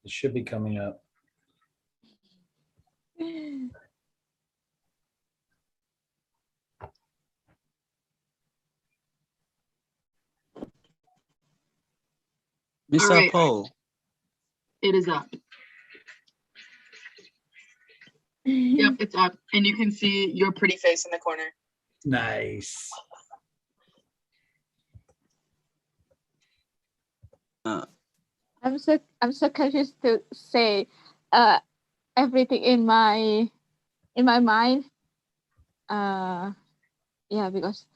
It should be coming up. Mr. right. Paul. It is up. Yep, it's up. And you can see your pretty face in the corner. Nice. I'm so confused to say everything in my mind. Yeah, because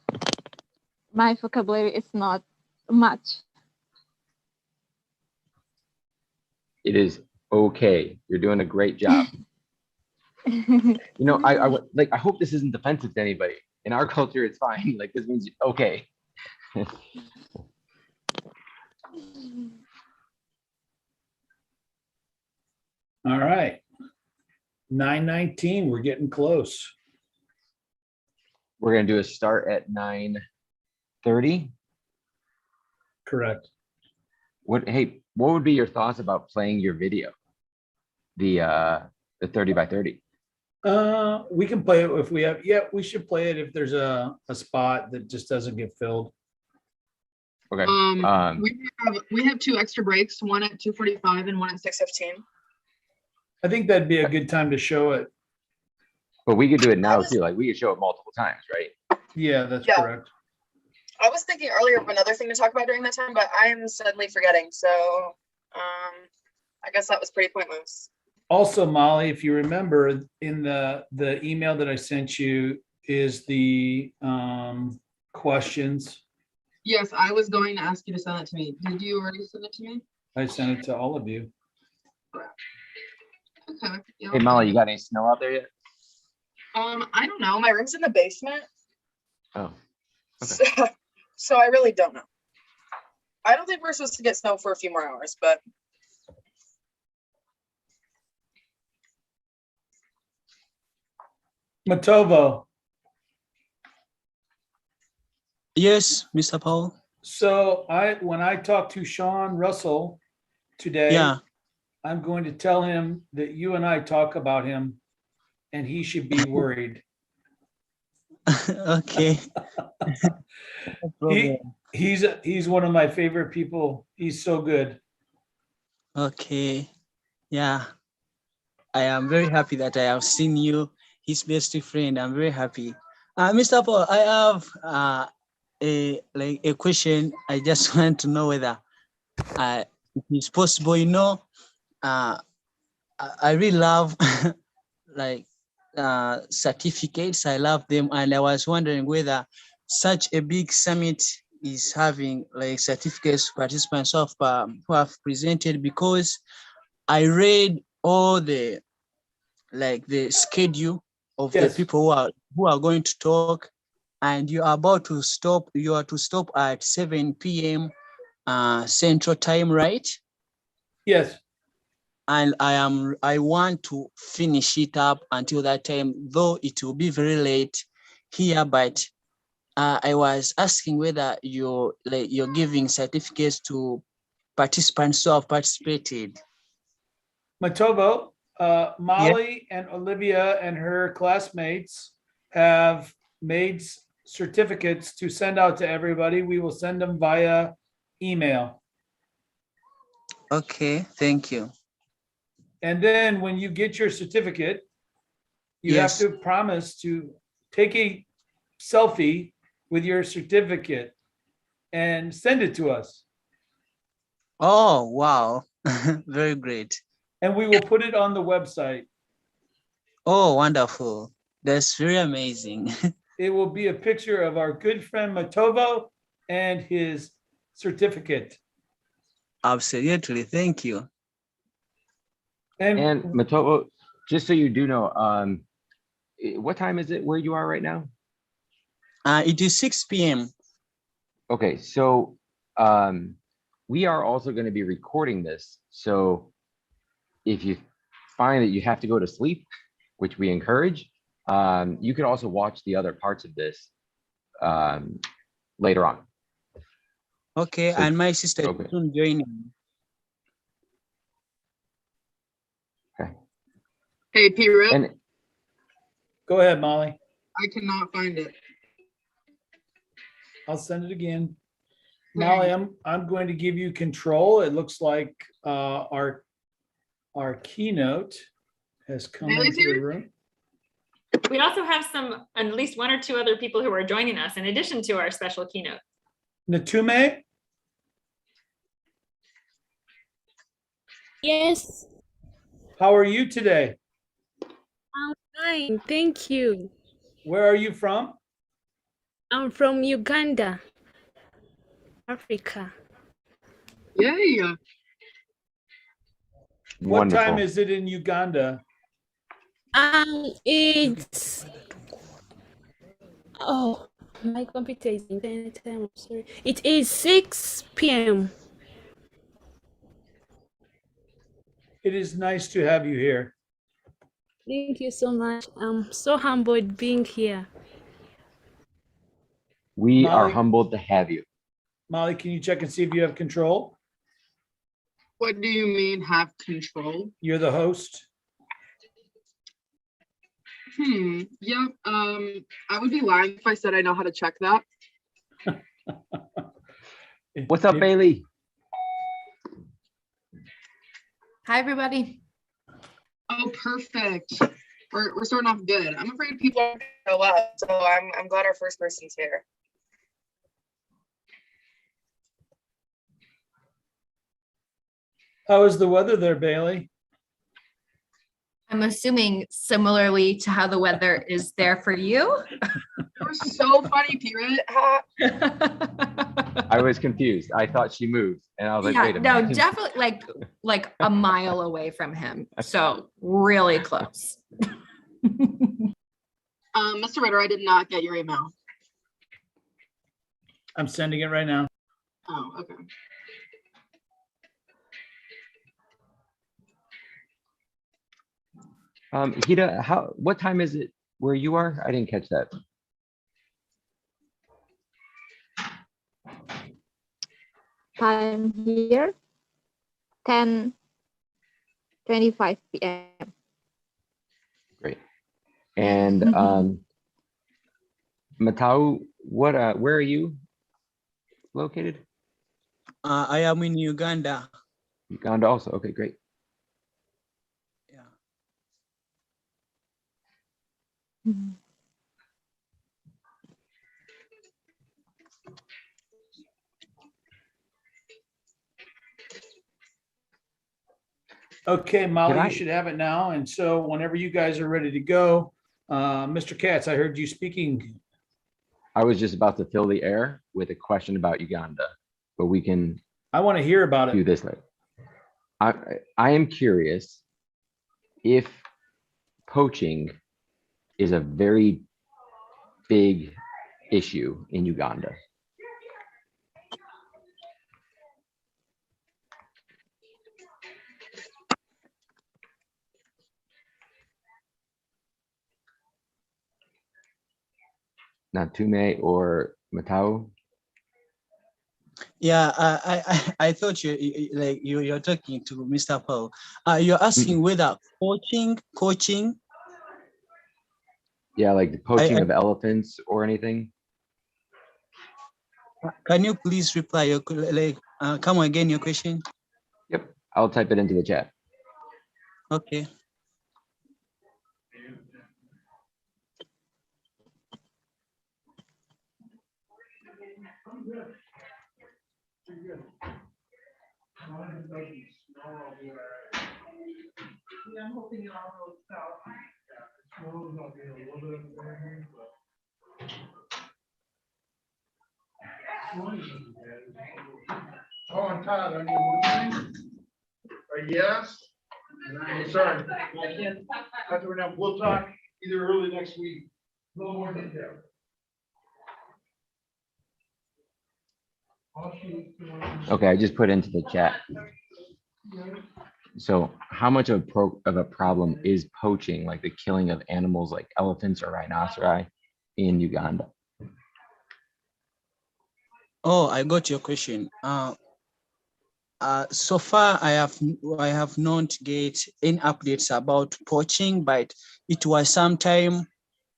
my vocabulary is not much. It is okay. You're doing a great job. You know, I hope this isn't offensive to anybody. In our culture, it's fine. Like, this means okay. All right. 9:19, we're getting close. We're gonna do a start at 9:30. Correct. Hey, what would be your thoughts about playing your video? The 30 by 30. We can play it if we have, yeah, we should play it if there's a spot that just doesn't get filled. Okay. We have 2 extra breaks, one at 2:45 and one at 6:15. I think that'd be a good time to show it. But we could do it now too. Like, we could show it multiple times, right? Yeah, that's Yeah. correct. I was thinking earlier of another thing to talk about during that time, but I am suddenly forgetting. So I guess that was pretty pointless. Also, Molly, if you remember in the email that I sent you is the questions. Yes, I was going to ask you to send it to me. Did you already send it to me? I sent it to all of you. Okay. Yeah, Hey, Molly, you got any snow out there yet? I don't know. My room's in the basement. Oh, okay. So I really don't know. I don't think we're supposed to get snow for a few more hours, but Matovo. Yes, Mr. Paul. So when I talk to Sean Russell today, Yeah. I'm going to tell him that you and I talk about him and he should be worried. Okay. No problem. He's one of my favorite people. He's so good. Okay. Yeah. I am very happy that I have seen you, his best friend. I'm very happy. Mr. Paul, I have a question. I just want to know whether it is possible. You know, I really love like certificates. I love them, and I was wondering whether such a big summit is having like certificates for participants of who have presented, because I read all the schedule of Yes. the people who are going to talk, and you are about to stop. You are to stop at 7 p.m. Central Time, right? Yes. And I want to finish it up until that time, though it will be very late here. But I was asking whether you're giving certificates to participants who have participated. Matovo, Molly and Olivia and her classmates have made certificates to send out to everybody. We will send them via email. Okay, thank you. And then when you get your certificate, you Yes. have to promise to take a selfie with your certificate and send it to us. Oh, wow. Very great. And we will put it on the website. Oh, wonderful. That's very amazing. It will be a picture of our good friend Matovo and his certificate. Absolutely. Thank you. And Matovo, just so you do know, what time is it where you are right now? It is 6 p.m. Okay, so we are also going to be recording this. So if you find that you have to go to sleep, which we encourage, you could also watch the other parts of this later on. Okay, So- and my sister okay. is soon joining. Hey, P-Rip, And Go ahead, Molly. I cannot find it. I'll send it again. Molly, I'm going to give you control. It looks like our keynote has come Bailey's into the here? room. We also have at least one or two other people who are joining us in addition to our special keynote. Natume, Yes, how are you today? I'm fine. Thank you. Where are you from? I'm from Uganda, Africa. Yay. What time wonderful. is it in Uganda? It's my computer is in internet time. I'm sorry. It is 6 p.m. It is nice to have you here. Thank you so much. I'm so humbled being here. We are Molly? humbled to have you. Molly, can you check and see if you have control? What do you mean have control? You're the host. Yeah, I would be lying if I said I know how to check that. What's up, Bailey? Hi, everybody. Oh, perfect. We're starting off good. I'm afraid people aren't gonna show up, so I'm glad our first person's here. How is the weather there, Bailey? I'm assuming similarly to how the weather is there for you. You're so funny, P-Rip. I was confused. I thought she moved, and I was like, Yeah, wait a no, minute. definitely like a mile away from him. So really close. Mr. Ritter, I did not get your email. I'm sending it right now. Oh, okay. Hida, what time is it where you are? I didn't catch that. Time here, 10:25 p.m. Great. And Matau, where are you located? I am in Uganda. Uganda also. Okay, great. Yeah. Mhm. Okay, Molly, I- you should have it now. And so whenever you guys are ready to go, Mr. Katz, I heard you speaking. I was just about to fill the air with a question about Uganda, but we can I want to hear about do it. this later. I am curious if poaching is a very big issue in Uganda. Natume or Matau? Yeah, I thought you're talking to Mr. Paul. You're asking whether coaching. Yeah, like the poaching of elephants or anything. Can you please reply come again your question? Yep, I'll type it into the chat. Okay. Oh, I'm Todd. Are you listening? Yes? I'm sorry. I can't. Have to right now. We'll talk either early next week. A little more detail. Okay, I just put into the chat. So how much of a problem is poaching, like the killing of animals like elephants or rhinoceri in Uganda? Oh, I got your question. So far, I have not get any updates about poaching, but it was sometime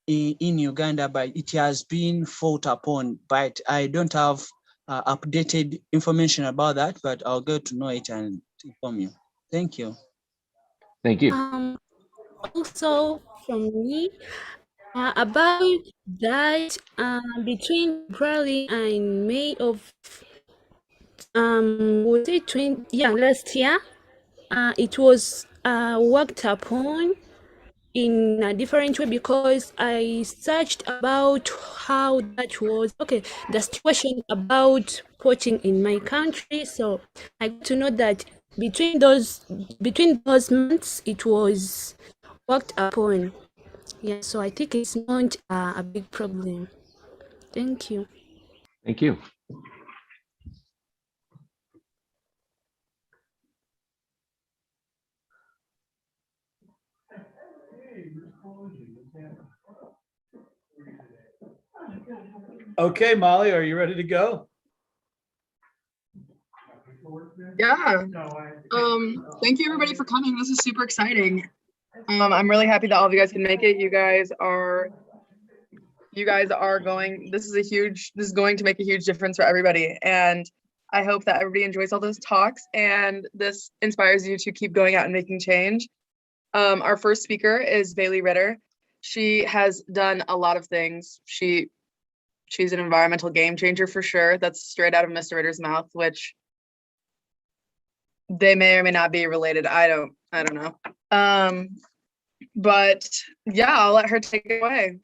in Uganda, but it has been fought upon. But I don't have updated information about that, but I'll get to know it and inform you. Thank you. Thank you. Also from me, about that, between February and May of was it 20, yeah, last year, it was worked upon in a different way because I searched about how that was, okay, the situation about poaching in my country. So I got to know that between those months it was worked upon. Yeah, so I think it's not a big problem. Thank you. Thank you. Okay, Molly, are you ready to go? Yeah. Thank you everybody for coming. This is super exciting. I'm really happy that all of you guys can make it. You guys are going, this is going to make a huge difference for everybody. And I hope that everybody enjoys all those talks and this inspires you to keep going out and making change. Our first speaker is Bailey Ritter. She has done a lot of things. She's an environmental game changer for sure. That's straight out of Mr. Ritter's mouth, which they may or may not be related. I don't know. But yeah, I'll let her take it away.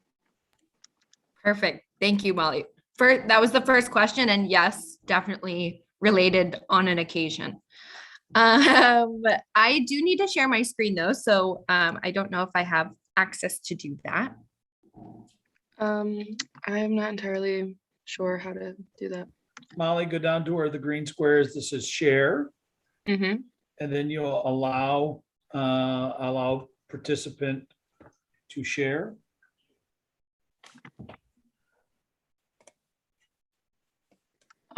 Perfect. Thank you, Molly. That was the first question, and yes, definitely related on an occasion. I do need to share my screen though, so I don't know if I have access to do that. I'm not entirely sure how to do that. Molly, go down to where the green square is. This is share. Mm-hmm. And then you'll allow participant to share.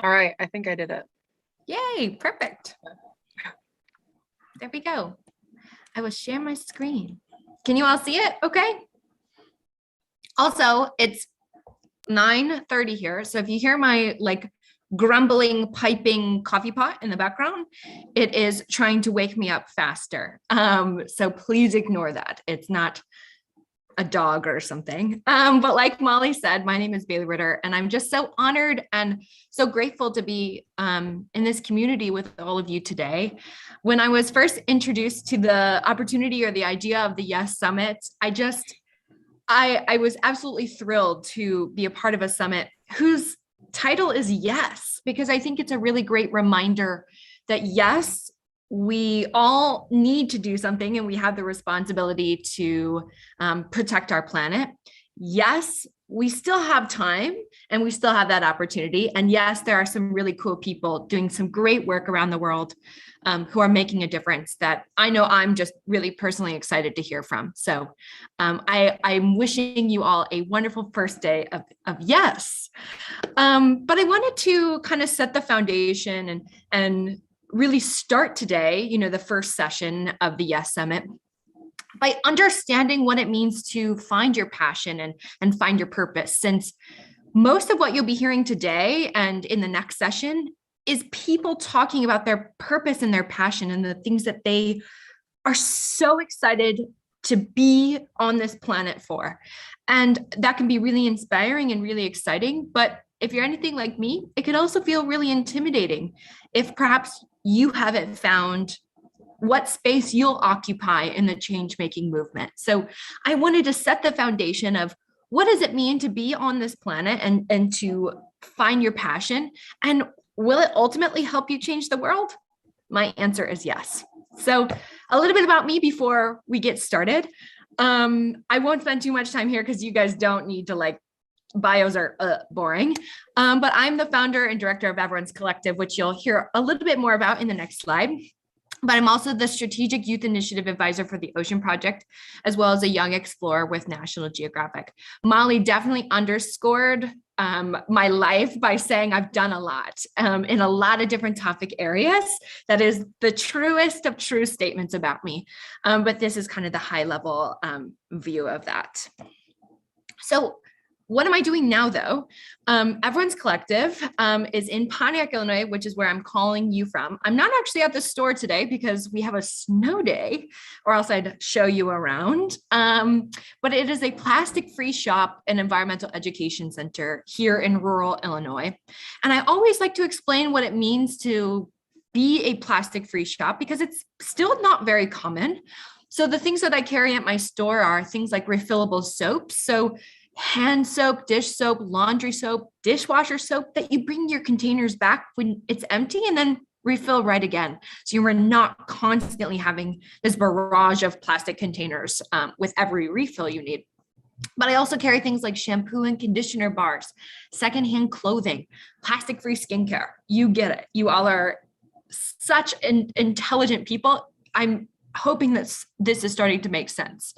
All right, I think I did it. Yay, perfect. There we go. I will share my screen. Can you all see it? Okay. Also, it's 9:30 here. So if you hear my like grumbling, piping coffee pot in the background, it is trying to wake me up faster. So please ignore that. It's not a dog or something. But like Molly said, my name is Bailey Ritter, and I'm just so honored and so grateful to be in this community with all of you today. When I was first introduced to the opportunity or the idea of the Yes Summit, I was absolutely thrilled to be a part of a summit whose title is Yes, because I think it's a really great reminder that yes, we all need to do something and we have the responsibility to protect our planet. Yes, we still have time and we still have that opportunity. And yes, there are some really cool people doing some great work around the world who are making a difference that I know I'm just really personally excited to hear from. So I'm wishing you all a wonderful first day of Yes. But I wanted to kind of set the foundation and really start today, the first session of the Yes Summit by understanding what it means to find your passion and find your purpose, since most of what you'll be hearing today and in the next session is people talking about their purpose and their passion and the things that they are so excited to be on this planet for. And that can be really inspiring and really exciting. But if you're anything like me, it could also feel really intimidating if perhaps you haven't found what space you'll occupy in the change-making movement. So I wanted to set the foundation of what does it mean to be on this planet and to find your passion, and will it ultimately help you change the world? My answer is yes. So a little bit about me before we get started. I won't spend too much time here because you guys don't need to bios are boring, but I'm the founder and director of Everyone's Collective, which you'll hear a little bit more about in the next slide. But I'm also the Strategic Youth Initiative Advisor for the Ocean Project, as well as a Young Explorer with National Geographic. Molly definitely underscored my life by saying I've done a lot in a lot of different topic areas. That is the truest of true statements about me. But this is kind of the high level view of that. So what am I doing now, though? Everyone's Collective is in Pontiac, Illinois, which is where I'm calling you from. I'm not actually at the store today because we have a snow day, or else I'd show you around. But it is a plastic-free shop and environmental education center here in rural Illinois. And I always like to explain what it means to be a plastic-free shop because it's still not very common. So the things that I carry at my store are things like refillable soaps. So hand soap, dish soap, laundry soap, dishwasher soap that you bring your containers back when it's empty and then refill right again. So you are not constantly having this barrage of plastic containers with every refill you need. But I also carry things like shampoo and conditioner bars, secondhand clothing, plastic-free skincare. You get it. You all are such intelligent people. I'm hoping that this is starting to make sense.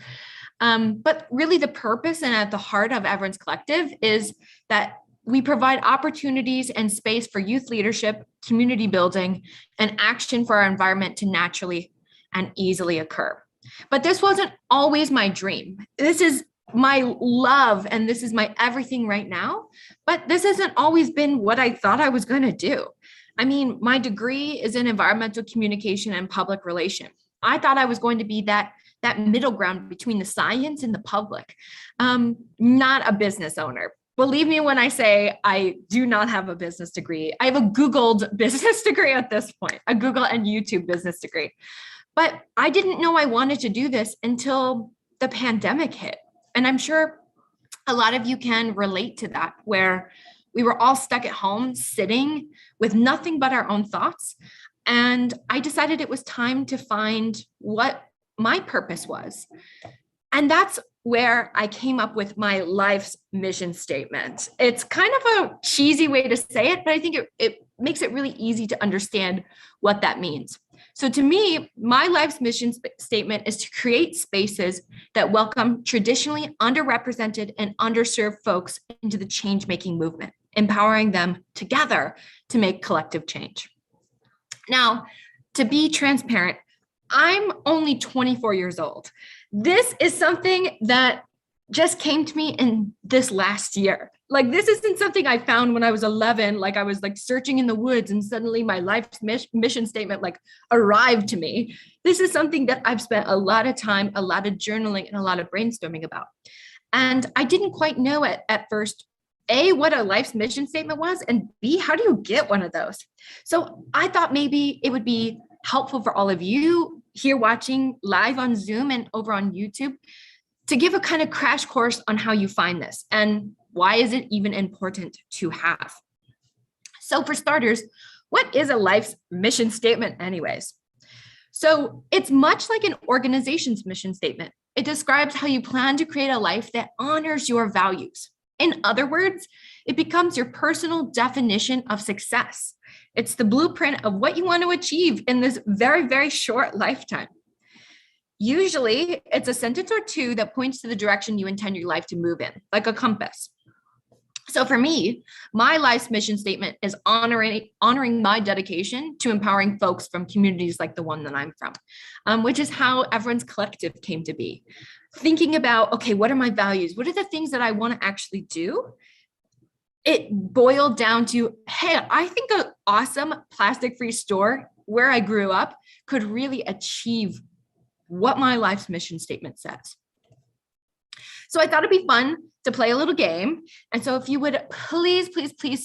But really the purpose and at the heart of Everyone's Collective is that we provide opportunities and space for youth leadership, community building, and action for our environment to naturally and easily occur. But this wasn't always my dream. This is my love and this is my everything right now, but this hasn't always been what I thought I was going to do. I mean, my degree is in environmental communication and public relations. I thought I was going to be that middle ground between the science and the public, not a business owner. Believe me when I say I do not have a business degree. I have a Googled business degree at this point, a Google and YouTube business degree. But I didn't know I wanted to do this until the pandemic hit. And I'm sure a lot of you can relate to that, where we were all stuck at home sitting with nothing but our own thoughts. And I decided it was time to find what my purpose was. And that's where I came up with my life's mission statement. It's kind of a cheesy way to say it, but I think it makes it really easy to understand what that means. So to me, my life's mission statement is to create spaces that welcome traditionally underrepresented and underserved folks into the change-making movement, empowering them together to make collective change. Now, to be transparent, I'm only 24 years old. This is something that just came to me in this last year. Like, this isn't something I found when I was 11, like I was like searching in the woods and suddenly my life's mission statement like arrived to me. This is something that I've spent a lot of time, a lot of journaling and a lot of brainstorming about. And I didn't quite know at first, A, what a life's mission statement was, and B, how do you get one of those? So I thought maybe it would be helpful for all of you here watching live on Zoom and over on YouTube to give a kind of crash course on how you find this and why is it even important to have. So for starters, what is a life's mission statement anyways? So it's much like an organization's mission statement. It describes how you plan to create a life that honors your values. In other words, it becomes your personal definition of success. It's the blueprint of what you want to achieve in this very, very short lifetime. Usually, it's a sentence or two that points to the direction you intend your life to move in, like a compass. So for me, my life's mission statement is honoring my dedication to empowering folks from communities like the one that I'm from, which is how Everyone's Collective came to be. Thinking about, okay, what are my values? What are the things that I want to actually do? It boiled down to, hey, I think an awesome plastic-free store where I grew up could really achieve what my life's mission statement says. So I thought it'd be fun to play a little game. And so if you would please,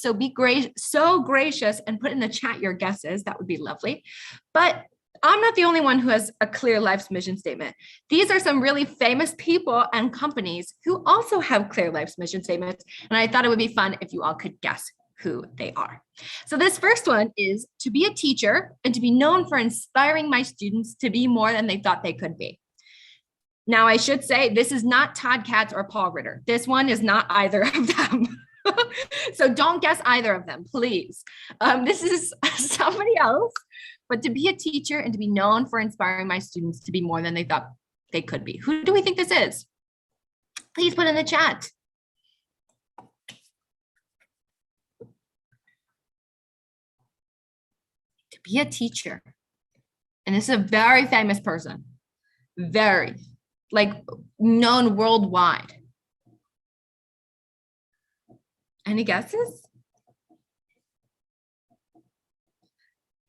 so be so gracious and put in the chat your guesses, that would be lovely. But I'm not the only one who has a clear life's mission statement. These are some really famous people and companies who also have clear life's mission statements. And I thought it would be fun if you all could guess who they are. So this first one is to be a teacher and to be known for inspiring my students to be more than they thought they could be. Now, I should say this is not Todd Katz or Paul Ritter. This one is not either of them. So don't guess either of them, please. This is somebody else. But to be a teacher and to be known for inspiring my students to be more than they thought they could be. Who do we think this is? Please put in the chat. Be a teacher. And this is a very famous person, very, like, known worldwide. Any guesses?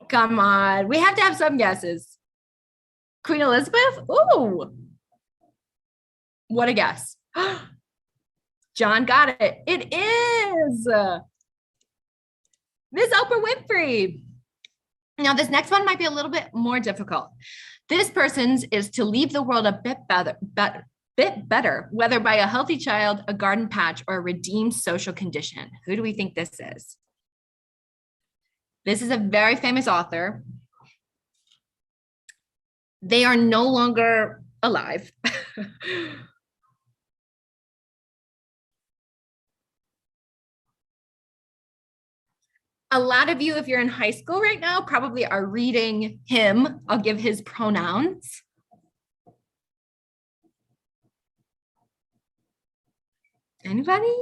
Come on, we have to have some guesses. Queen Elizabeth? Ooh. What a guess. John got it. It is Miss Oprah Winfrey. Now, this next one might be a little bit more difficult. This person's is to leave the world a bit better, whether by a healthy child, a garden patch, or a redeemed social condition. Who do we think this is? This is a very famous author. They are no longer alive. A lot of you, if you're in high school right now, probably are reading him. I'll give his pronouns. Anybody?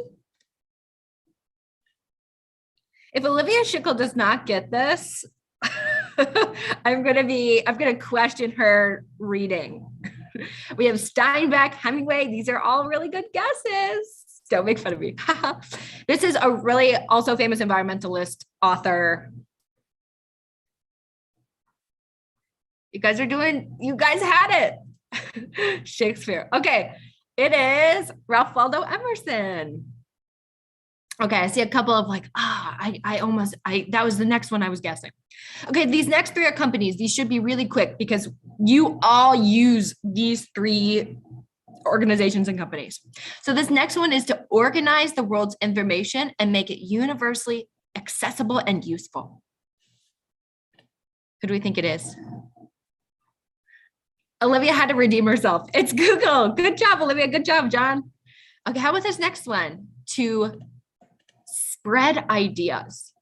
If Olivia Schickel does not get this, I'm gonna question her reading. We have Steinbeck, Hemingway. These are all really good guesses. Don't make fun of me. This is a really also famous environmentalist author. You guys had it. Shakespeare. Okay, it is Ralph Waldo Emerson. Okay, I see a couple of like, that was the next one I was guessing. Okay, these next three are companies. These should be really quick because you all use these three organizations and companies. So this next one is to organize the world's information and make it universally accessible and useful. Who do we think it is? Olivia had to redeem herself. It's Google. Good job, Olivia. Good job, John. Okay, how about this next one? To spread ideas.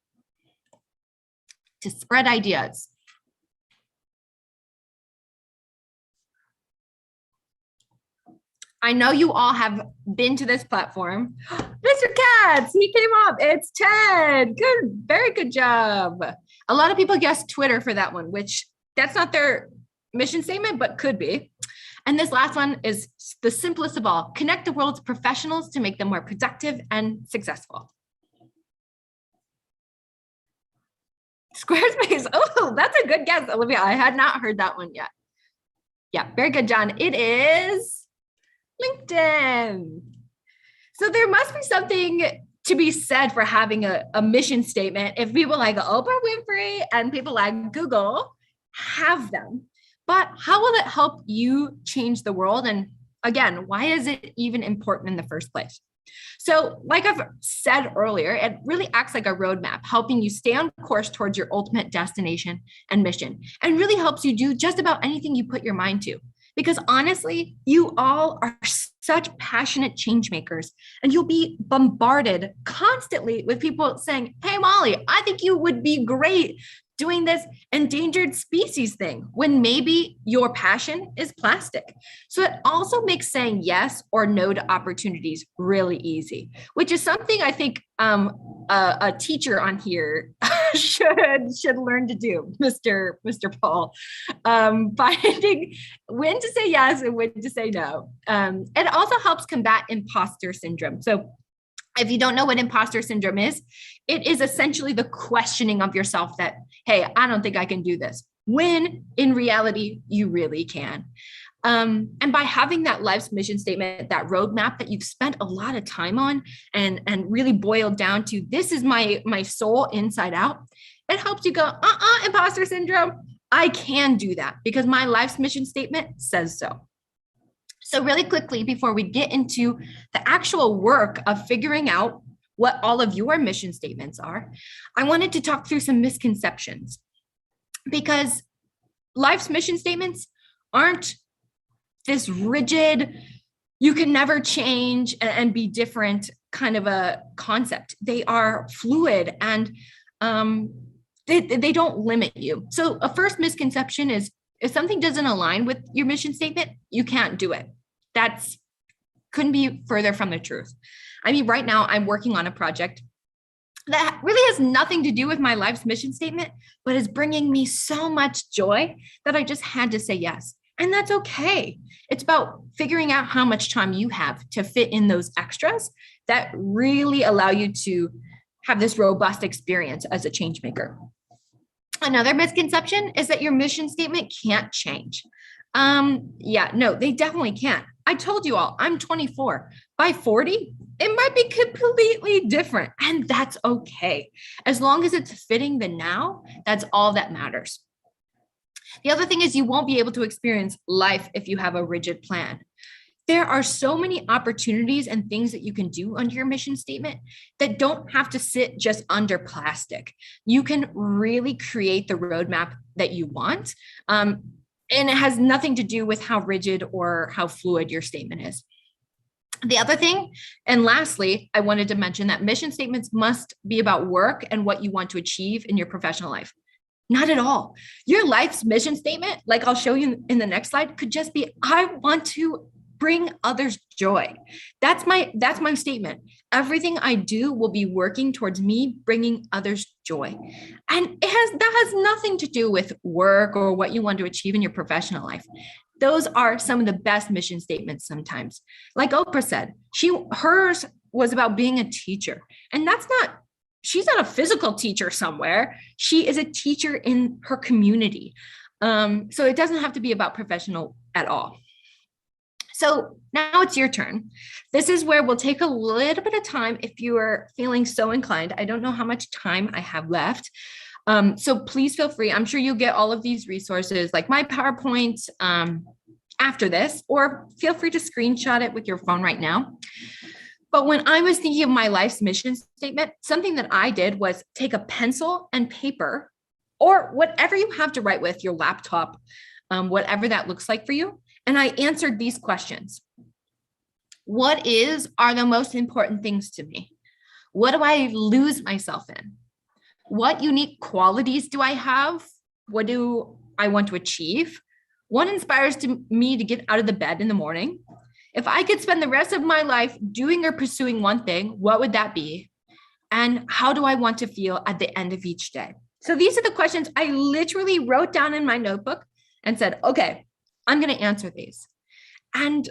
To spread ideas. I know you all have been to this platform. Mr. Katz, he came up. It's Ted. Good, very good job. A lot of people guessed Twitter for that one, which that's not their mission statement, but could be. And this last one is the simplest of all. Connect the world's professionals to make them more productive and successful. Squarespace. Oh, that's a good guess, Olivia. I had not heard that one yet. Yeah, very good, John. It is LinkedIn. So there must be something to be said for having a mission statement if people like Oprah Winfrey and people like Google have them. But how will it help you change the world? And again, why is it even important in the first place? So like I've said earlier, it really acts like a roadmap, helping you stay on course towards your ultimate destination and mission, and really helps you do just about anything you put your mind to. Because honestly, you all are such passionate change makers, and you'll be bombarded constantly with people saying, hey, Molly, I think you would be great doing this endangered species thing, when maybe your passion is plastic. So it also makes saying yes or no to opportunities really easy, which is something I think a teacher on here should learn to do, Mr. Paul, finding when to say yes and when to say no. It also helps combat imposter syndrome. So if you don't know what imposter syndrome is, it is essentially the questioning of yourself that, hey, I don't think I can do this, when in reality, you really can. And by having that life's mission statement, that roadmap that you've spent a lot of time on and really boiled down to, this is my soul inside out, it helps you go, imposter syndrome, I can do that because my life's mission statement says so. So really quickly, before we get into the actual work of figuring out what all of your mission statements are, I wanted to talk through some misconceptions, because life's mission statements aren't this rigid, you can never change and be different kind of a concept. They are fluid and they don't limit you. So a first misconception is, if something doesn't align with your mission statement, you can't do it. Couldn't be further from the truth. I mean, right now I'm working on a project that really has nothing to do with my life's mission statement, but is bringing me so much joy that I just had to say yes. And that's okay. It's about figuring out how much time you have to fit in those extras that really allow you to have this robust experience as a change maker. Another misconception is that your mission statement can't change. Yeah, no, they definitely can't. I told you all, I'm 24. By 40, it might be completely different, and that's okay. As long as it's fitting the now, that's all that matters. The other thing is you won't be able to experience life if you have a rigid plan. There are so many opportunities and things that you can do under your mission statement that don't have to sit just under plastic. You can really create the roadmap that you want. And it has nothing to do with how rigid or how fluid your statement is. The other thing, and lastly, I wanted to mention that mission statements must be about work and what you want to achieve in your professional life. Not at all. Your life's mission statement, like I'll show you in the next slide, could just be, I want to bring others joy. That's my statement. Everything I do will be working towards me bringing others joy. And that has nothing to do with work or what you want to achieve in your professional life. Those are some of the best mission statements sometimes. Like Oprah said, hers was about being a teacher. And she's not a physical teacher somewhere. She is a teacher in her community. So it doesn't have to be about professional at all. So now it's your turn. This is where we'll take a little bit of time if you are feeling so inclined. I don't know how much time I have left. So please feel free. I'm sure you'll get all of these resources like my PowerPoint after this, or feel free to screenshot it with your phone right now. But when I was thinking of my life's mission statement, something that I did was take a pencil and paper or whatever you have to write with, your laptop, whatever that looks like for you. And I answered these questions. What are the most important things to me? What do I lose myself in? What unique qualities do I have? What do I want to achieve? What inspires me to get out of the bed in the morning? If I could spend the rest of my life doing or pursuing one thing, what would that be? And how do I want to feel at the end of each day? So these are the questions I literally wrote down in my notebook and said, okay, I'm going to answer these. And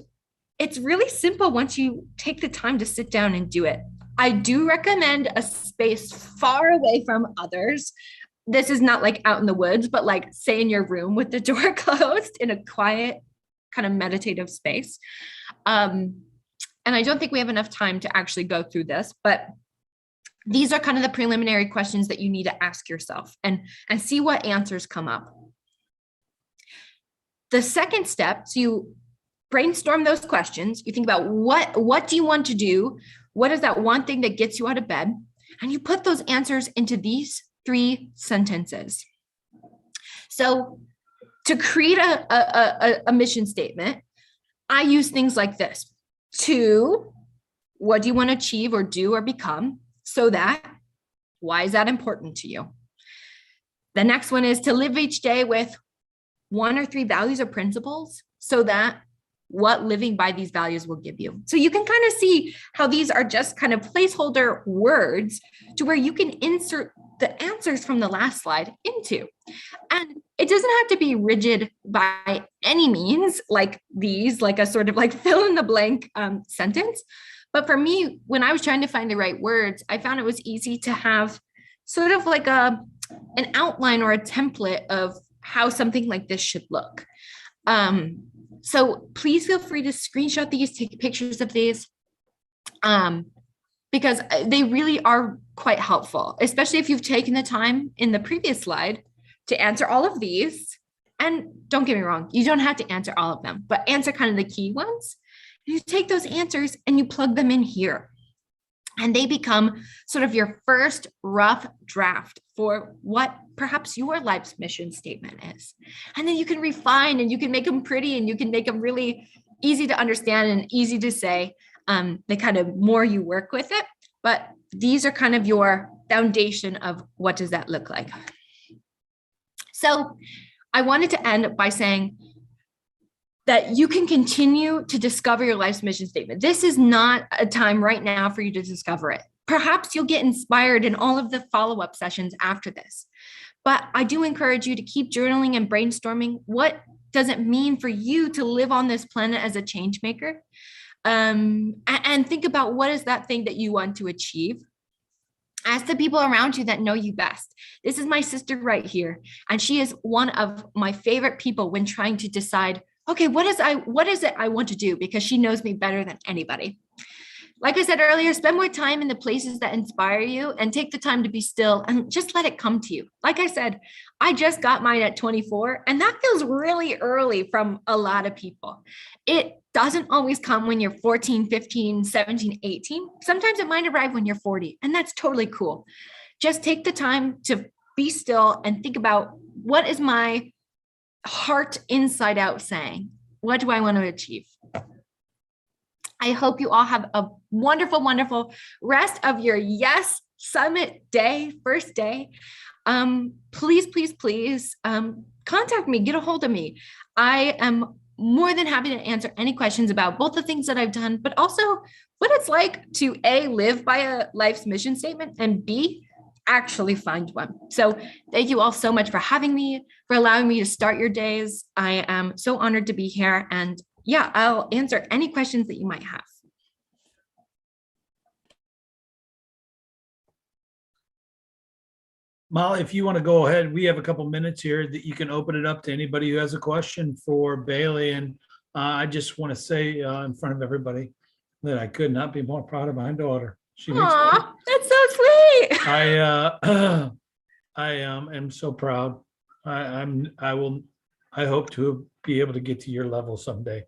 it's really simple once you take the time to sit down and do it. I do recommend a space far away from others. This is not like out in the woods, but like say in your room with the door closed in a quiet kind of meditative space. And I don't think we have enough time to actually go through this, but these are kind of the preliminary questions that you need to ask yourself and see what answers come up. The second step, so you brainstorm those questions. You think about what do you want to do? What is that one thing that gets you out of bed? And you put those answers into these 3 sentences. So to create a mission statement, I use things like this. 2, what do you want to achieve or do or become? So that, why is that important to you? The next one is to live each day with 1 or 3 values or principles, so that what living by these values will give you. So you can kind of see how these are just kind of placeholder words to where you can insert the answers from the last slide into. And it doesn't have to be rigid by any means, like these, like a sort of like fill in the blank sentence. But for me, when I was trying to find the right words, I found it was easy to have sort of like an outline or a template of how something like this should look. So please feel free to screenshot these, take pictures of these, because they really are quite helpful, especially if you've taken the time in the previous slide to answer all of these. And don't get me wrong, you don't have to answer all of them, but answer kind of the key ones. You take those answers and you plug them in here. And they become sort of your first rough draft for what perhaps your life's mission statement is. And then you can refine and you can make them pretty and you can make them really easy to understand and easy to say, the kind of more you work with it. But these are kind of your foundation of what does that look like. So I wanted to end by saying that you can continue to discover your life's mission statement. This is not a time right now for you to discover it. perhaps you'll get inspired in all of the follow-up sessions after this. But I do encourage you to keep journaling and brainstorming. What does it mean for you to live on this planet as a change maker? And think about what is that thing that you want to achieve. Ask the people around you that know you best. This is my sister right here, and she is one of my favorite people when trying to decide, okay, what is it I want to do, because she knows me better than anybody. Like I said earlier, spend more time in the places that inspire you and take the time to be still and just let it come to you. Like I said, I just got mine at 24, and that feels really early from a lot of people. It doesn't always come when you're 14, 15, 17, 18. Sometimes it might arrive when you're 40, and that's totally cool. Just take the time to be still and think about, what is my heart inside out saying? What do I want to achieve? I hope you all have a wonderful, wonderful rest of your Yes Summit day, first day. Please, please, please contact me, get a hold of me. I am more than happy to answer any questions about both the things that I've done, but also what it's like to A, live by a life's mission statement, and B, actually find one. So thank you all so much for having me, for allowing me to start your days. I am so honored to be here, and yeah, I'll answer any questions that you might have. Molly, if you want to go ahead, we have a couple minutes here that you can open it up to anybody who has a question for Bailey. And I just want to say in front of everybody that I could not be more proud of my daughter. She makes Aw, that's so sweet. I am so proud. I hope to be able to get to your level someday.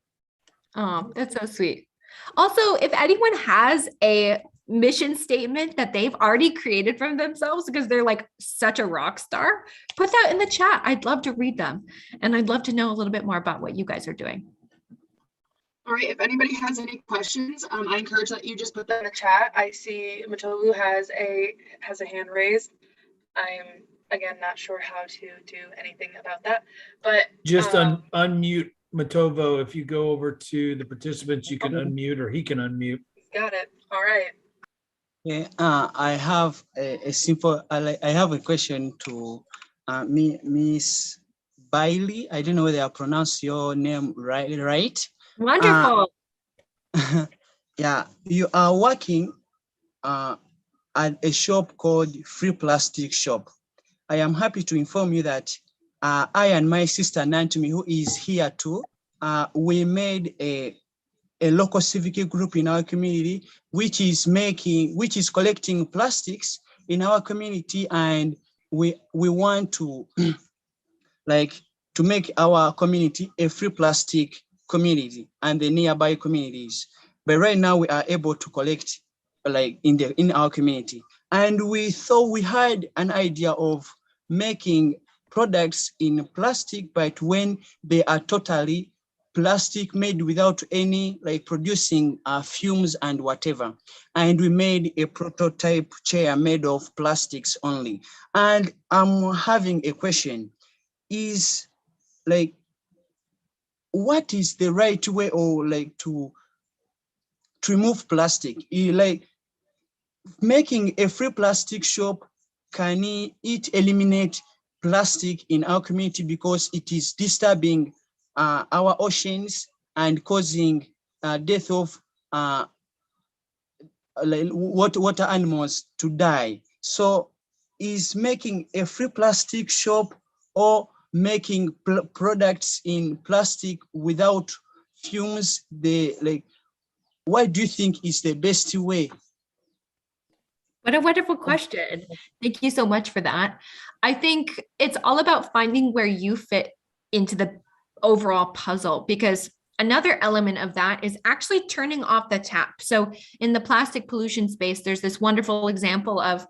Oh, that's so sweet. Also, if anyone has a mission statement that they've already created from themselves because they're like such a rock star, put that in the chat. I'd love to read them, and I'd love to know a little bit more about what you guys are doing. All right, if anybody has any questions, I encourage that you just put that in the chat. I see Matovu has a hand raised. I'm again not sure how to do anything about that, but just unmute Matovo. If you go over to the participants, you can unmute, or he can unmute. Got it. All right. Yeah, I have a simple. I have a question to Miss Bailey. I don't know whether I pronounce your name right. Wonderful. Yeah, you are working at a shop called Free Plastic Shop. I am happy to inform you that I and my sister Nantumi, who is here too, we made a local civic group in our community, which is collecting plastics in our community, and we want to to make our community a free plastic community and the nearby communities. But right now we are able to collect in our community, and we thought we had an idea of making products in plastic, but when they are totally plastic, made without any producing fumes and whatever. And we made a prototype chair made of plastics only. And I'm having a question, is what is the right way, or to remove plastic? Making a free plastic shop, can it eliminate plastic in our community, because it is disturbing our oceans and causing death of water animals to die? So is making a free plastic shop or making products in plastic without fumes, what do you think is the best way? What a wonderful question. Thank you so much for that. I think it's all about finding where you fit into the overall puzzle, because another element of that is actually turning off the tap. So in the plastic pollution space, there's this wonderful example of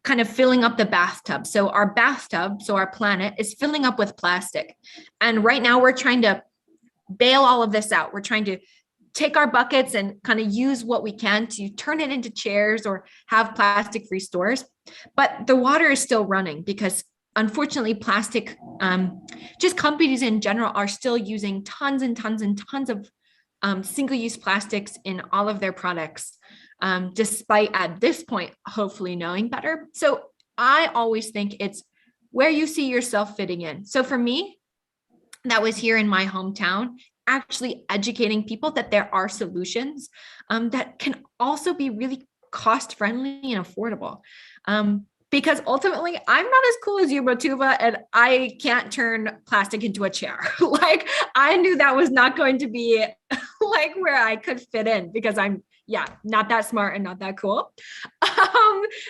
kind of filling up the bathtub. So our bathtub, so our planet, is filling up with plastic. And right now we're trying to bail all of this out. We're trying to take our buckets and kind of use what we can to turn it into chairs or have plastic-free stores. But the water is still running because unfortunately plastic, just companies in general are still using tons and tons and tons of single-use plastics in all of their products. despite at this point, hopefully knowing better. So I always think it's where you see yourself fitting in. So for me, that was here in my hometown, actually educating people that there are solutions that can also be really cost friendly and affordable. Because ultimately, I'm not as cool as you, Matuva, and I can't turn plastic into a chair. Like, I knew that was not going to be like where I could fit in, because I'm, not that smart and not that cool.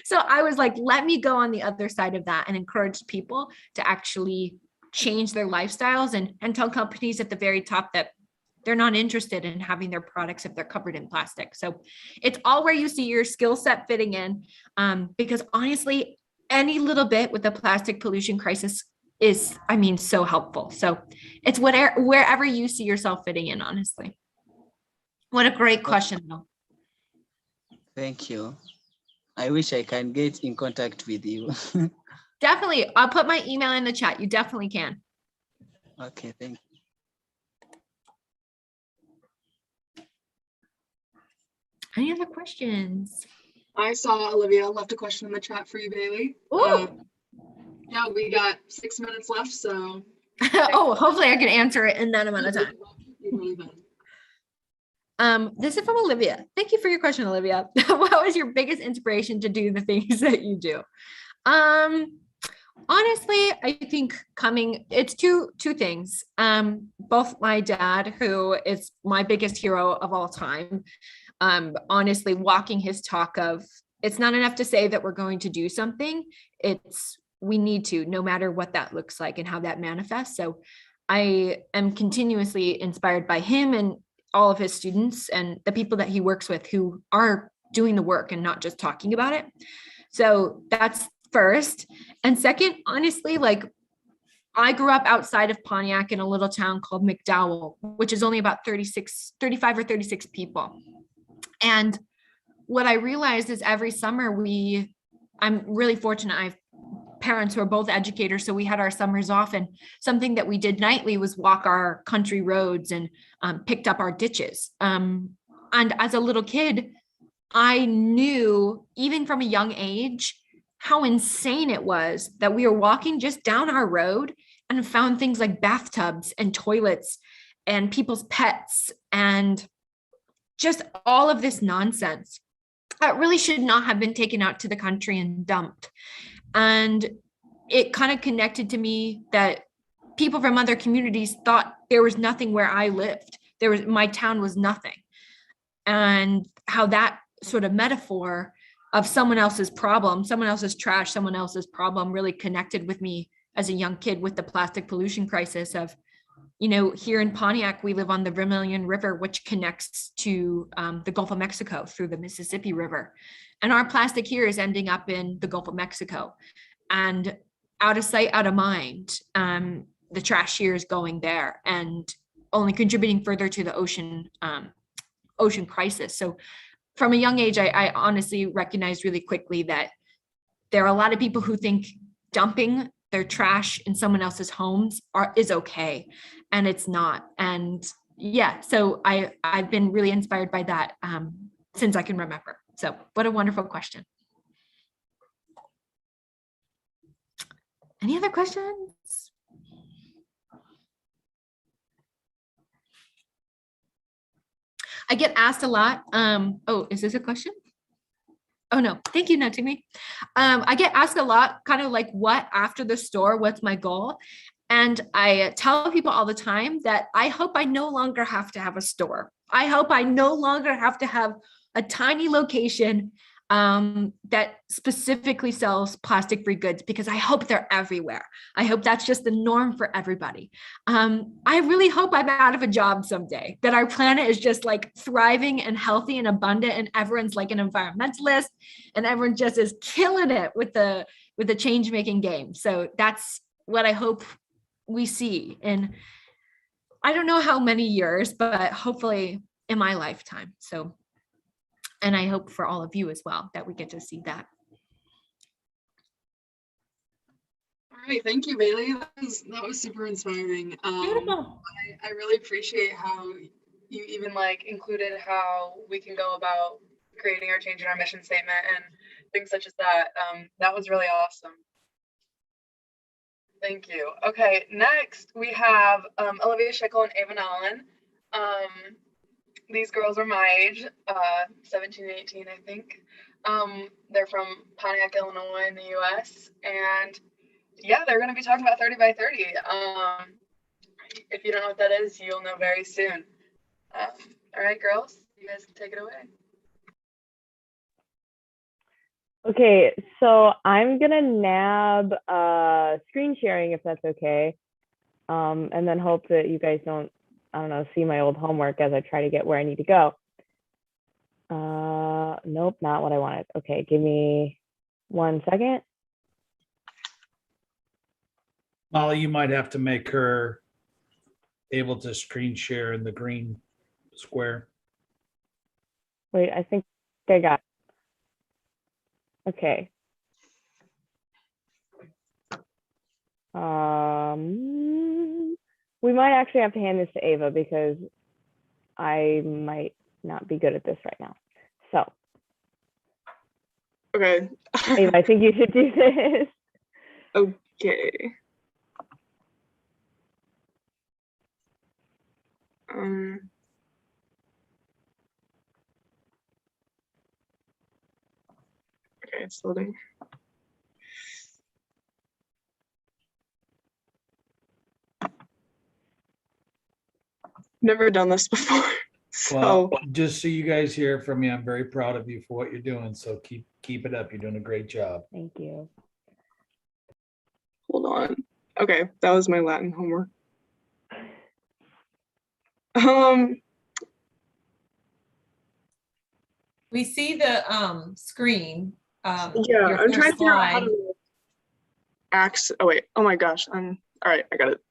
So I was like, let me go on the other side of that and encourage people to actually change their lifestyles and tell companies at the very top that they're not interested in having their products if they're covered in plastic. So it's all where you see your skill set fitting in, because honestly, any little bit with the plastic pollution crisis is, I mean, so helpful. So it's wherever you see yourself fitting in, honestly. What a great question, though. Thank you. I wish I can get in contact with you. Definitely. I'll put my email in the chat. You definitely can. Okay, thank you. Any other questions? I saw Olivia left a question in the chat for you, Bailey. Yeah, we got 6 minutes left, so. Oh, hopefully I can answer it in that amount of time. This is from Olivia. Thank you for your question, Olivia. What was your biggest inspiration to do the things that you do? Honestly, I think it's two things. Both my dad, who is my biggest hero of all time, honestly, walking his talk of, it's not enough to say that we're going to do something. We need to, no matter what that looks like and how that manifests. So I am continuously inspired by him and all of his students and the people that he works with who are doing the work and not just talking about it. So that's first. And second, honestly, like, I grew up outside of Pontiac in a little town called McDowell, which is only about 35 or 36 people. And what I realized is every summer I'm really fortunate. I have parents who are both educators, so we had our summers off, and something that we did nightly was walk our country roads and picked up our ditches. And as a little kid, I knew, even from a young age, how insane it was that we were walking just down our road and found things like bathtubs and toilets and people's pets and just all of this nonsense that really should not have been taken out to the country and dumped. And it kind of connected to me that people from other communities thought there was nothing where I lived. My town was nothing. And how that sort of metaphor of someone else's problem, someone else's trash, someone else's problem really connected with me as a young kid with the plastic pollution crisis of, here in Pontiac, we live on the Vermilion River, which connects to the Gulf of Mexico through the Mississippi River. And our plastic here is ending up in the Gulf of Mexico. And out of sight, out of mind, the trash here is going there and only contributing further to the ocean crisis. So from a young age, I honestly recognized really quickly that there are a lot of people who think dumping their trash in someone else's homes is okay, and it's not. And so I've been really inspired by that since I can remember. So what a wonderful question. Any other questions? I get asked a lot. Oh, is this a question? Oh no, thank you, Natumi. I get asked a lot, kind of like, what after the store, what's my goal? And I tell people all the time that I hope I no longer have to have a store. I hope I no longer have to have a tiny location that specifically sells plastic-free goods, because I hope they're everywhere. I hope that's just the norm for everybody. I really hope I'm out of a job someday, that our planet is just like thriving and healthy and abundant, and everyone's like an environmentalist and everyone just is killing it with the change-making game. So that's what I hope we see in, I don't know how many years, but hopefully in my lifetime. So, and I hope for all of you as well that we get to see that. All right, thank you, Bailey. That was super inspiring. Beautiful. I really appreciate how you even included how we can go about creating our change in our mission statement and things such as that. That was really awesome. Thank you. Okay, next we have Olivia Schickel and Ava Nolan. These girls are my age, 17 and 18, I think. They're from Pontiac, Illinois in the US. And yeah, they're going to be talking about 30 by 30. If you don't know what that is, you'll know very soon. All right, girls, you guys take it away. Okay, so I'm gonna nab screen sharing if that's okay, and then hope that you guys don't, I don't know, see my old homework as I try to get where I need to go. Nope, not what I wanted. Okay, give me 1 second. Molly, you might have to make her able to screen share in the green square. Wait, I think I got it. Okay. We might actually have to hand this to Ava because I might not be good at this right now. So, Okay. Ava, I think you should do this. Okay. Okay, it's loading. Never done this before. Well, just so you guys hear from me, I'm very proud of you for what you're doing. So keep it up. You're doing a great job. Thank you. Hold on. Okay, that was my Latin homework. We see the screen. Yeah, your I'm first trying to figure out how slide. to oh wait, oh my gosh, all right, I got it.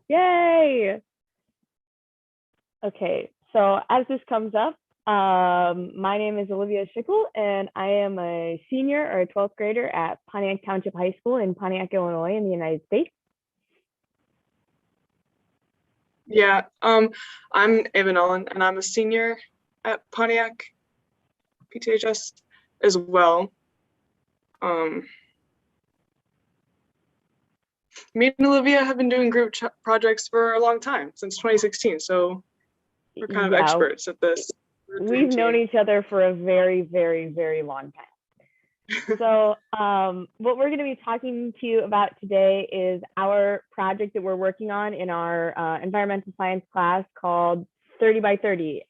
Yay! Okay, so as this comes up, my name is Olivia Schickel, and I am a senior or a 12th grader at Pontiac Township High School in Pontiac, Illinois in the United States. Yeah, I'm Ava Nolan, and I'm a senior at Pontiac PTHS as well. Me and Olivia have been doing group projects for a long time, since 2016, so we're kind of experts at this. We've known each other for a very, very, very long time. So what we're going to be talking to you about today is our project that we're working on in our environmental science class called 30 by 30,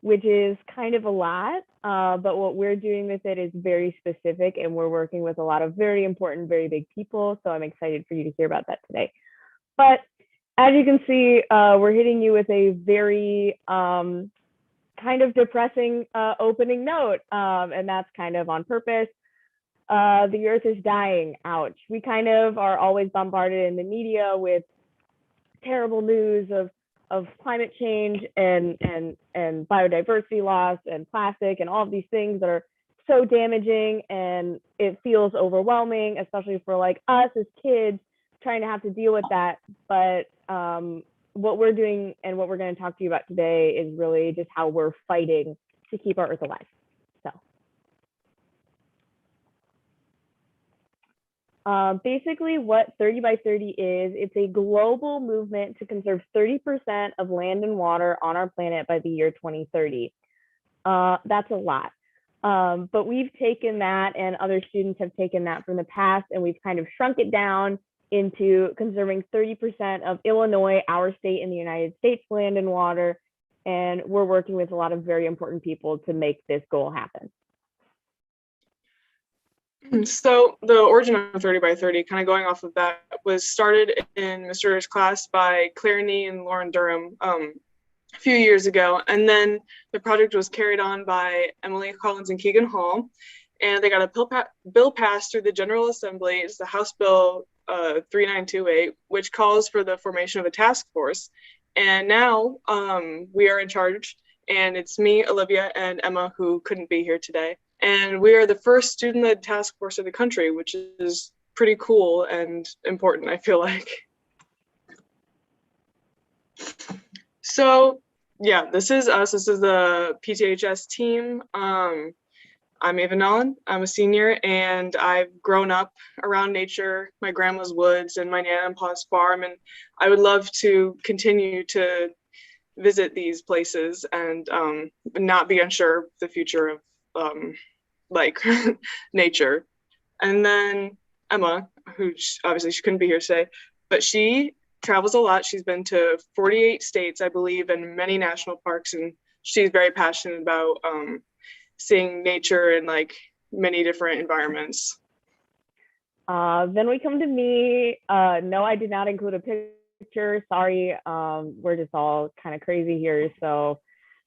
which is kind of a lot, but what we're doing with it is very specific, and we're working with a lot of very important, very big people. So I'm excited for you to hear about that today. But as you can see, we're hitting you with a very kind of depressing opening note, and that's kind of on purpose. The earth is dying, ouch. We kind of are always bombarded in the media with terrible news of climate change and biodiversity loss and plastic and all of these things that are so damaging, and it feels overwhelming, especially for like us as kids trying to have to deal with that. But what we're doing and what we're going to talk to you about today is really just how we're fighting to keep our earth alive. So basically what 30 by 30 is, it's a global movement to conserve 30% of land and water on our planet by the year 2030. That's a lot. But we've taken that, and other students have taken that from the past, and we've kind of shrunk it down into conserving 30% of Illinois, our state in the United States, land and water. And we're working with a lot of very important people to make this goal happen. So the origin of 30 by 30, kind of going off of that, was started in Mr.'s class by Claire Nee and Lauren Durham a few years ago. And then the project was carried on by Emily Collins and Keegan Hall. And they got a bill passed through the General Assembly. It's the House Bill 3928, which calls for the formation of a task force. And now we are in charge, and it's me, Olivia, and Emma, who couldn't be here today. And we are the first student-led task force in the country, which is pretty cool and important, I feel like. So Yeah, this is us. This is the PTHS team. I'm Ava Nolan. I'm a senior, and I've grown up around nature, my grandma's woods and my Nana and Pa's farm, and I would love to continue to visit these places and not be unsure of the future of like nature. And then Emma, who obviously she couldn't be here today, but she travels a lot. She's been to 48 states, I believe, and many national parks, and she's very passionate about seeing nature in like many different environments. Then we come to me. No, I did not include a picture. Sorry, we're just all kind of crazy here, so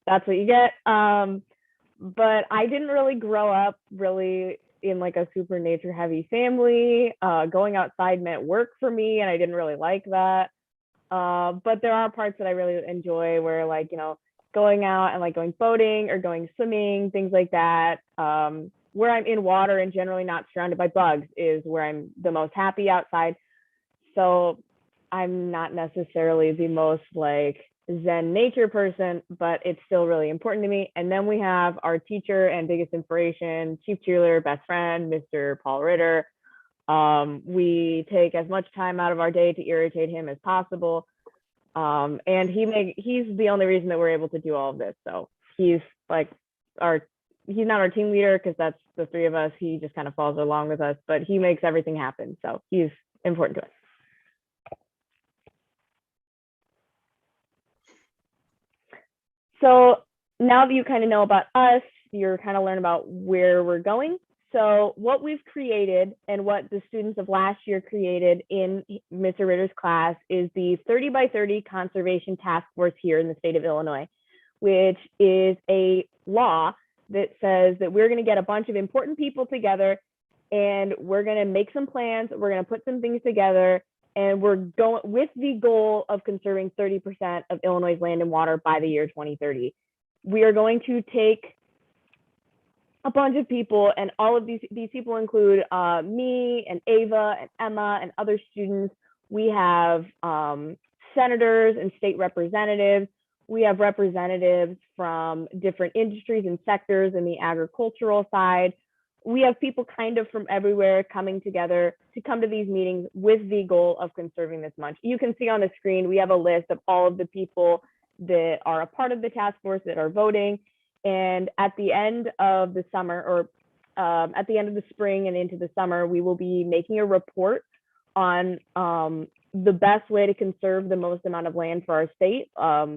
that's what you get. But I didn't really grow up really in like a super nature heavy family. Going outside meant work for me, and I didn't really like that. But there are parts that I really enjoy where, like, you know, going out and like going boating or going swimming, things like that. Where I'm in water and generally not surrounded by bugs is where I'm the most happy outside. So I'm not necessarily the most like Zen nature person, but it's still really important to me. And then we have our teacher and biggest inspiration, chief cheerleader, best friend, Mr. Paul Ritter. We take as much time out of our day to irritate him as possible. And he's the only reason that we're able to do all of this. So he's like he's not our team leader because that's the three of us. He just kind of follows along with us, but he makes everything happen. So he's important to us. So now that you kind of know about us, you're kind of learning about where we're going. So what we've created and what the students of last year created in Mr. Ritter's class is the 30 by 30 Conservation Task Force here in the state of Illinois, which is a law that says that we're going to get a bunch of important people together and we're going to make some plans, we're going to put some things together, and we're going with the goal of conserving 30% of Illinois' land and water by the year 2030. We are going to take a bunch of people, and all of these people include me and Ava and Emma and other students. We have senators and state representatives. We have representatives from different industries and sectors in the agricultural side. We have people kind of from everywhere coming together to come to these meetings with the goal of conserving this much. You can see on the screen, we have a list of all of the people that are a part of the task force that are voting. And at the end of the summer, or at the end of the spring and into the summer, we will be making a report on the best way to conserve the most amount of land for our state,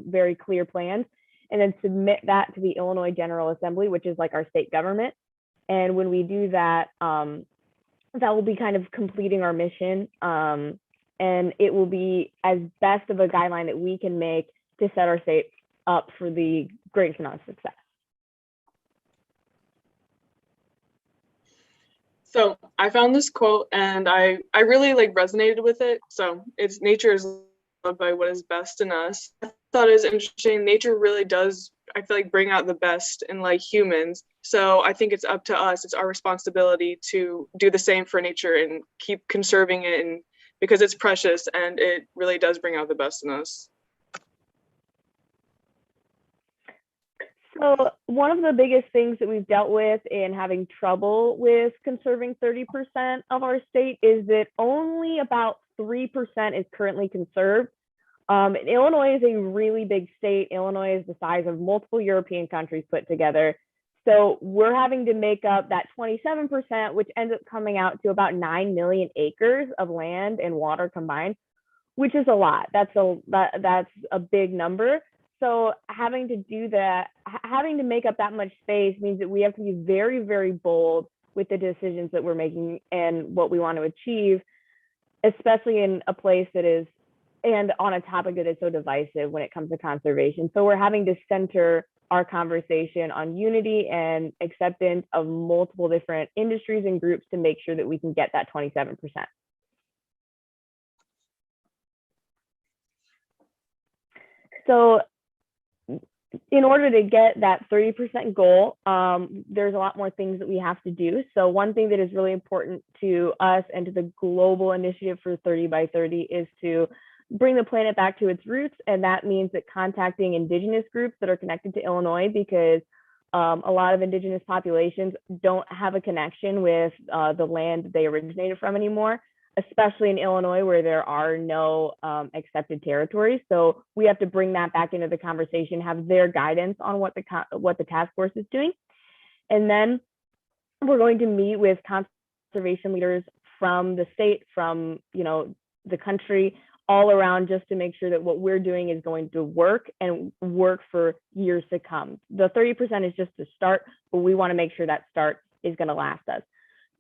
very clear plans, and then submit that to the Illinois General Assembly, which is like our state government. And when we do that, that will be kind of completing our mission. And it will be as best of a guideline that we can make to set our state up for the greatest amount of success. So I found this quote and I really like resonated with it. So it's nature is loved by what is best in us. I thought it was interesting. Nature really does, I feel like, bring out the best in like humans. So I think it's up to us. It's our responsibility to do the same for nature and keep conserving it, and because it's precious and it really does bring out the best in us. So one of the biggest things that we've dealt with in having trouble with conserving 30% of our state is that only about 3% is currently conserved. Illinois is a really big state. Illinois is the size of multiple European countries put together. So we're having to make up that 27%, which ends up coming out to about 9 million acres of land and water combined, which is a lot. That's a big number. So having to do that, having to make up that much space means that we have to be very, very bold with the decisions that we're making and what we want to achieve, especially in a place that is, and on a topic that is so divisive when it comes to conservation. So we're having to center our conversation on unity and acceptance of multiple different industries and groups to make sure that we can get that 27%. So in order to get that 30% goal, there's a lot more things that we have to do. So one thing that is really important to us and to the global initiative for 30 by 30 is to bring the planet back to its roots. And that means that contacting indigenous groups that are connected to Illinois, because a lot of indigenous populations don't have a connection with the land they originated from anymore, especially in Illinois where there are no accepted territories. So we have to bring that back into the conversation, have their guidance on what the task force is doing. And then we're going to meet with conservation leaders from the state, from the country, all around, just to make sure that what we're doing is going to work and work for years to come. The 30% is just a start, but we want to make sure that start is going to last us.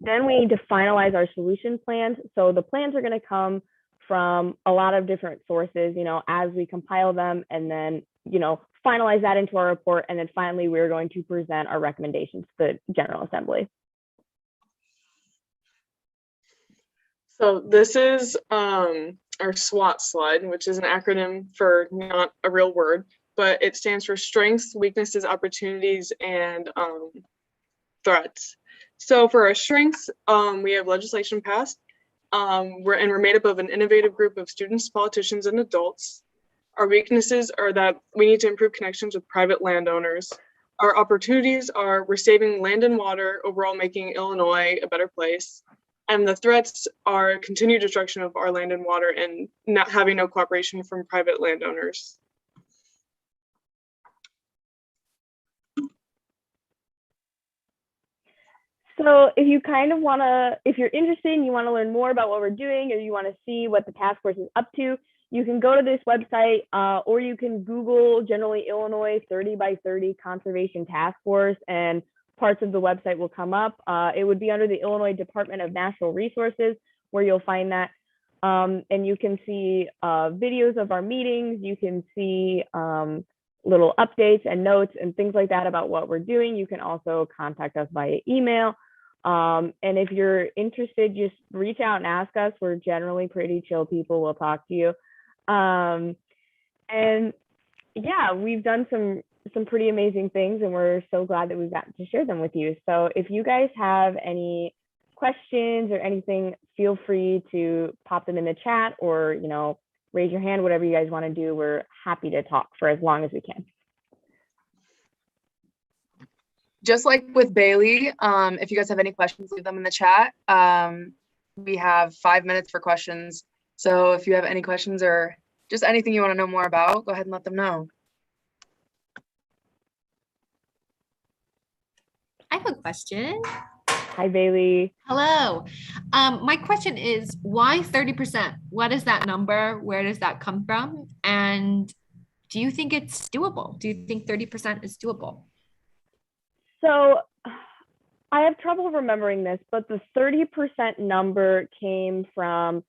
Then we need to finalize our solution plans. So the plans are going to come from a lot of different sources, as we compile them, and then, finalize that into our report. And then finally, we're going to present our recommendations to the General Assembly. So this is our SWOT slide, which is an acronym for not a real word, but it stands for strengths, weaknesses, opportunities, and threats. So for our strengths, we have legislation passed. We're made up of an innovative group of students, politicians, and adults. Our weaknesses are that we need to improve connections with private landowners. Our opportunities are we're saving land and water, overall making Illinois a better place. And the threats are continued destruction of our land and water and not having no cooperation from private landowners. So if you if you're interested and you want to learn more about what we're doing, or you want to see what the task force is up to, you can go to this website, or you can Google generally Illinois 30 by 30 Conservation Task Force, and parts of the website will come up. It would be under the Illinois Department of Natural Resources where you'll find that. And you can see videos of our meetings. You can see little updates and notes and things like that about what we're doing. You can also contact us via email. And if you're interested, just reach out and ask us. We're generally pretty chill people. We'll talk to you. And yeah, we've done some pretty amazing things, and we're so glad that we've gotten to share them with you. So if you guys have any questions or anything, feel free to pop them in the chat, or raise your hand, whatever you guys want to do. We're happy to talk for as long as we can. Just like with Bailey, if you guys have any questions, leave them in the chat. We have 5 minutes for questions. So if you have any questions or just anything you want to know more about, go ahead and let them know. I have a question. Hi, Bailey. Hello. My question is, why 30%? What is that number? Where does that come from? And do you think it's doable? Do you think 30% is doable? So I have trouble remembering this, but the 30% number came from,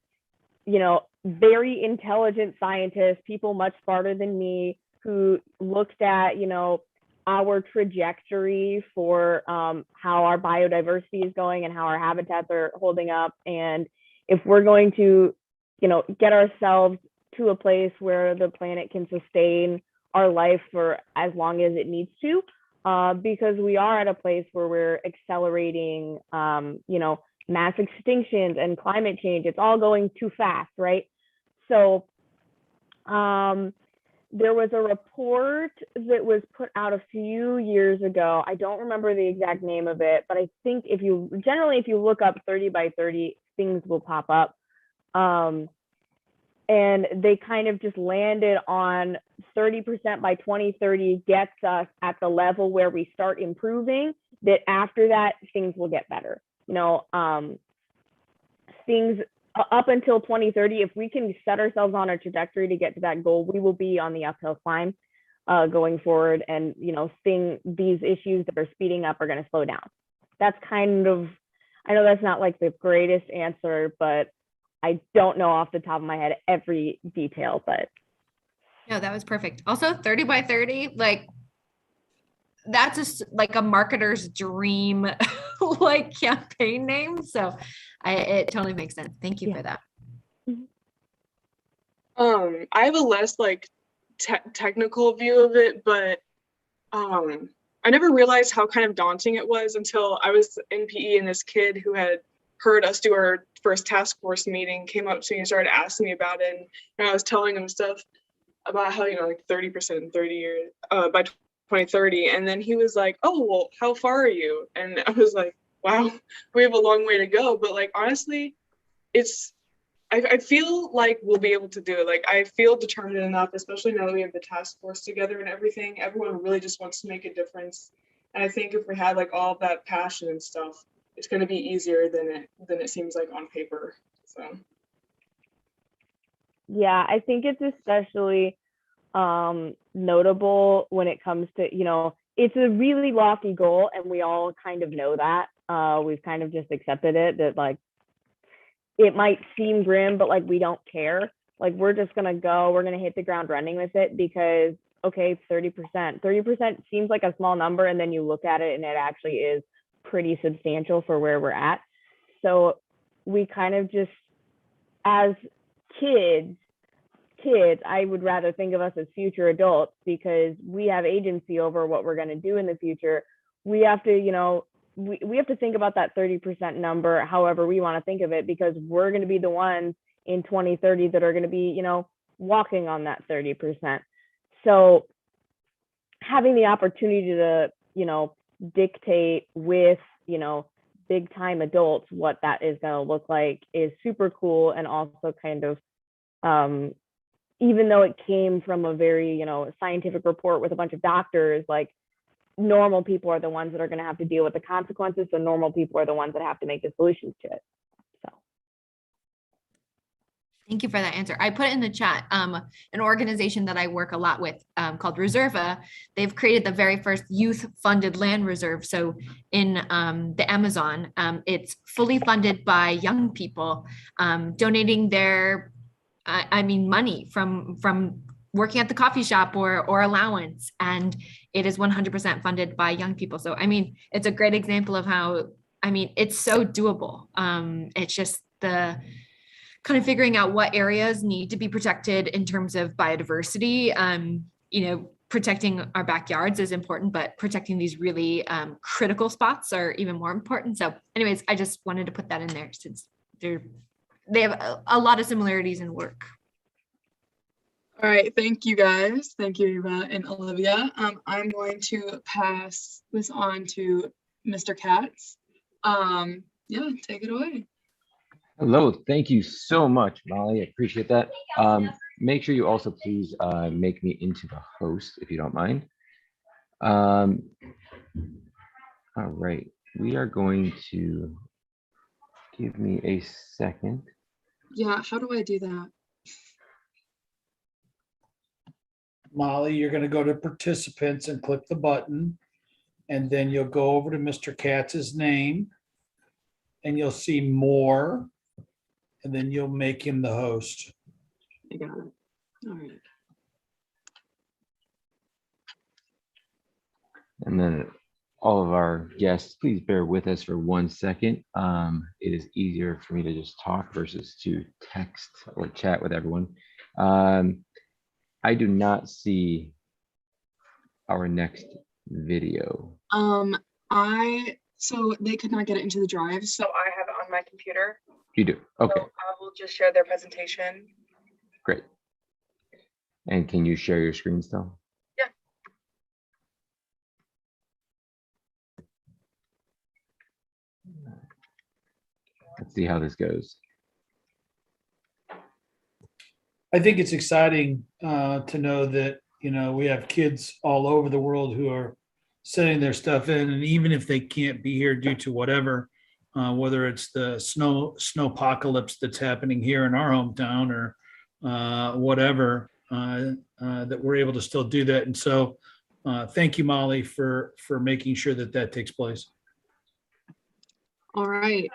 very intelligent scientists, people much smarter than me, who looked at, our trajectory for how our biodiversity is going and how our habitats are holding up. And if we're going to, get ourselves to a place where the planet can sustain our life for as long as it needs to, because we are at a place where we're accelerating, mass extinctions and climate change. It's all going too fast, right? So there was a report that was put out a few years ago. I don't remember the exact name of it, but I think if you look up 30 by 30, things will pop up. And they kind of just landed on 30% by 2030 gets us at the level where we start improving, that after that, things will get better. Things up until 2030, if we can set ourselves on a trajectory to get to that goal, we will be on the uphill climb going forward. And, these issues that are speeding up are going to slow down. That's I know that's not like the greatest answer, but I don't know off the top of my head every detail, but. No, that was perfect. Also 30 by 30, that's just like a marketer's dream, campaign name. So it totally makes sense. Thank you for that. I have a less technical view of it, but I never realized how kind of daunting it was until I was in PE and this kid who had heard us do our first task force meeting came up to me and started asking me about it. And I was telling him stuff about how, like 30% in 30 years, by 2030. And then he was like, oh, well, how far are you? And I was like, wow, we have a long way to go. But like, honestly, I feel like we'll be able to do it. Like, I feel determined enough, especially now that we have the task force together and everything. Everyone really just wants to make a difference. And I think if we had like all of that passion and stuff, it's going to be easier than it seems like on paper. So. Yeah, I think it's especially notable when it comes to, it's a really lofty goal, and we all kind of know that. We've kind of just accepted it, that like it might seem grim, but like we don't care. Like we're just gonna go, we're gonna hit the ground running with it, because okay, 30% seems like a small number, and then you look at it and it actually is pretty substantial for where we're at. So we kind of just, as kids, I would rather think of us as future adults, because we have agency over what we're going to do in the future. We have to, we have to think about that 30% number, however we want to think of it, because we're going to be the ones in 2030 that are going to be, walking on that 30%. So having the opportunity to, dictate with, big time adults what that is going to look like is super cool. And also kind of, even though it came from a very, scientific report with a bunch of doctors, like normal people are the ones that are going to have to deal with the consequences. So normal people are the ones that have to make the solutions to it. So. Thank you for that answer. I put in the chat, an organization that I work a lot with called Reserva. They've created the very first youth-funded land reserve. So in the Amazon, it's fully funded by young people donating their, money from working at the coffee shop or allowance, and it is 100% funded by young people. So it's a great example of how it's so doable. It's just the kind of figuring out what areas need to be protected in terms of biodiversity. Protecting our backyards is important, but protecting these really critical spots are even more important. So anyways, I just wanted to put that in there, since they have a lot of similarities in work. All right, thank you guys. Thank you, Eva and Olivia. I'm going to pass this on to Mr. Katz. Yeah, take it away. Hello, thank you so much, Molly. I appreciate that. Make sure you also please make me into the host, if you don't mind. All right, we are going to, give me a second. Yeah, how do I do that? Molly, you're going to go to participants and click the button, and then you'll go over to Mr. Katz's name, and you'll see more, and then you'll make him the host. I got it. All right. And then all of our guests, please bear with us for 1 second. It is easier for me to just talk versus to text or chat with everyone. I do not see our next video. So they could not get it into the drive, so I have it on my computer. You do? Okay. So I will just share their presentation. Great. And can you share your screen still? Yeah. Let's see how this goes. I think it's exciting to know that, we have kids all over the world who are sending their stuff in, and even if they can't be here due to whatever, whether it's the snowpocalypse that's happening here in our hometown or whatever, that we're able to still do that. And so thank you, Molly, for making sure that takes place. All right.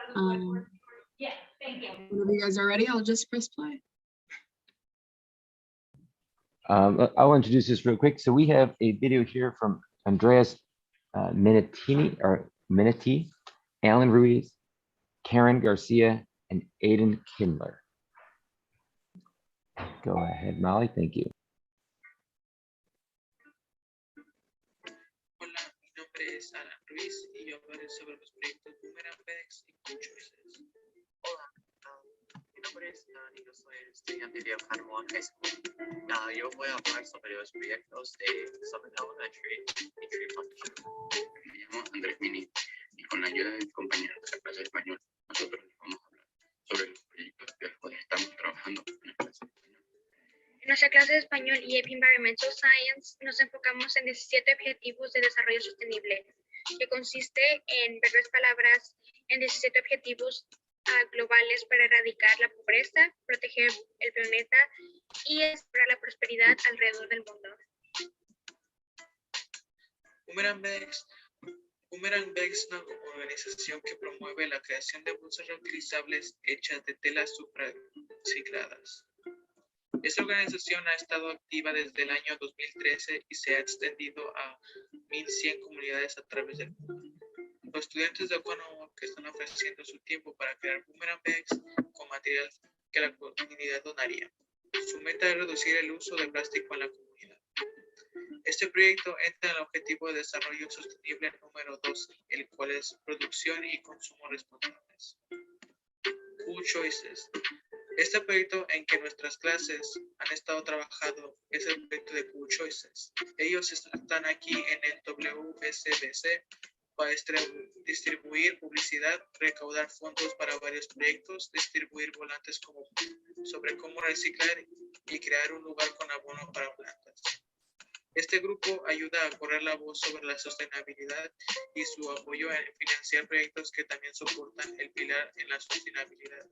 Yeah, thank you. Whenever you guys are ready, I'll just press play. I'll introduce this real quick. So we have a video here from Andreas Minetti, Alan Ruiz, Karen Garcia, and Aiden Kindler. Go ahead, Molly. Thank you. Hola, mi nombre es Alan Luis y yo hablaré sobre los proyectos Boomerang Bags y Cool Choices. Hola, mi nombre es Dan y yo soy estudiante de Oklahoma High School. Yo voy a hablar sobre los proyectos de Summit Elementary y Tree Plantation. Me llamo Andrés Mini y con la ayuda de mis compañeros de la clase de español, nosotros les vamos a hablar sobre los proyectos que después estamos trabajando en la clase de español. En nuestra clase de español y Environmental Science nos enfocamos en 17 objetivos de desarrollo sostenible, que consiste en breves palabras en 17 objetivos globales para erradicar la pobreza, proteger el planeta y asegurar la prosperidad alrededor del mundo. Boomerang Bags es una organización que promueve la creación de bolsas reutilizables hechas de telas suprarrecicladas. Esta organización ha estado activa desde el año 2013 y se ha extendido a 1,100 comunidades a través del mundo. Los estudiantes de Oklahoma que están ofreciendo su tiempo para crear Boomerang Bags con material que la comunidad donaría. Su meta es reducir el uso de plástico en la comunidad. Este proyecto entra en el Objetivo de Desarrollo Sostenible número 12, el cual es producción y consumo responsables. Cool Choices. Este proyecto en que nuestras clases han estado trabajando es el proyecto de Cool Choices. Ellos están aquí en el WSBC para distribuir publicidad, recaudar fondos para varios proyectos, distribuir volantes sobre cómo reciclar y crear un lugar con abono para plantas. Este grupo ayuda a correr la voz sobre la sostenibilidad y su apoyo en financiar proyectos que también soportan el pilar en la sostenibilidad.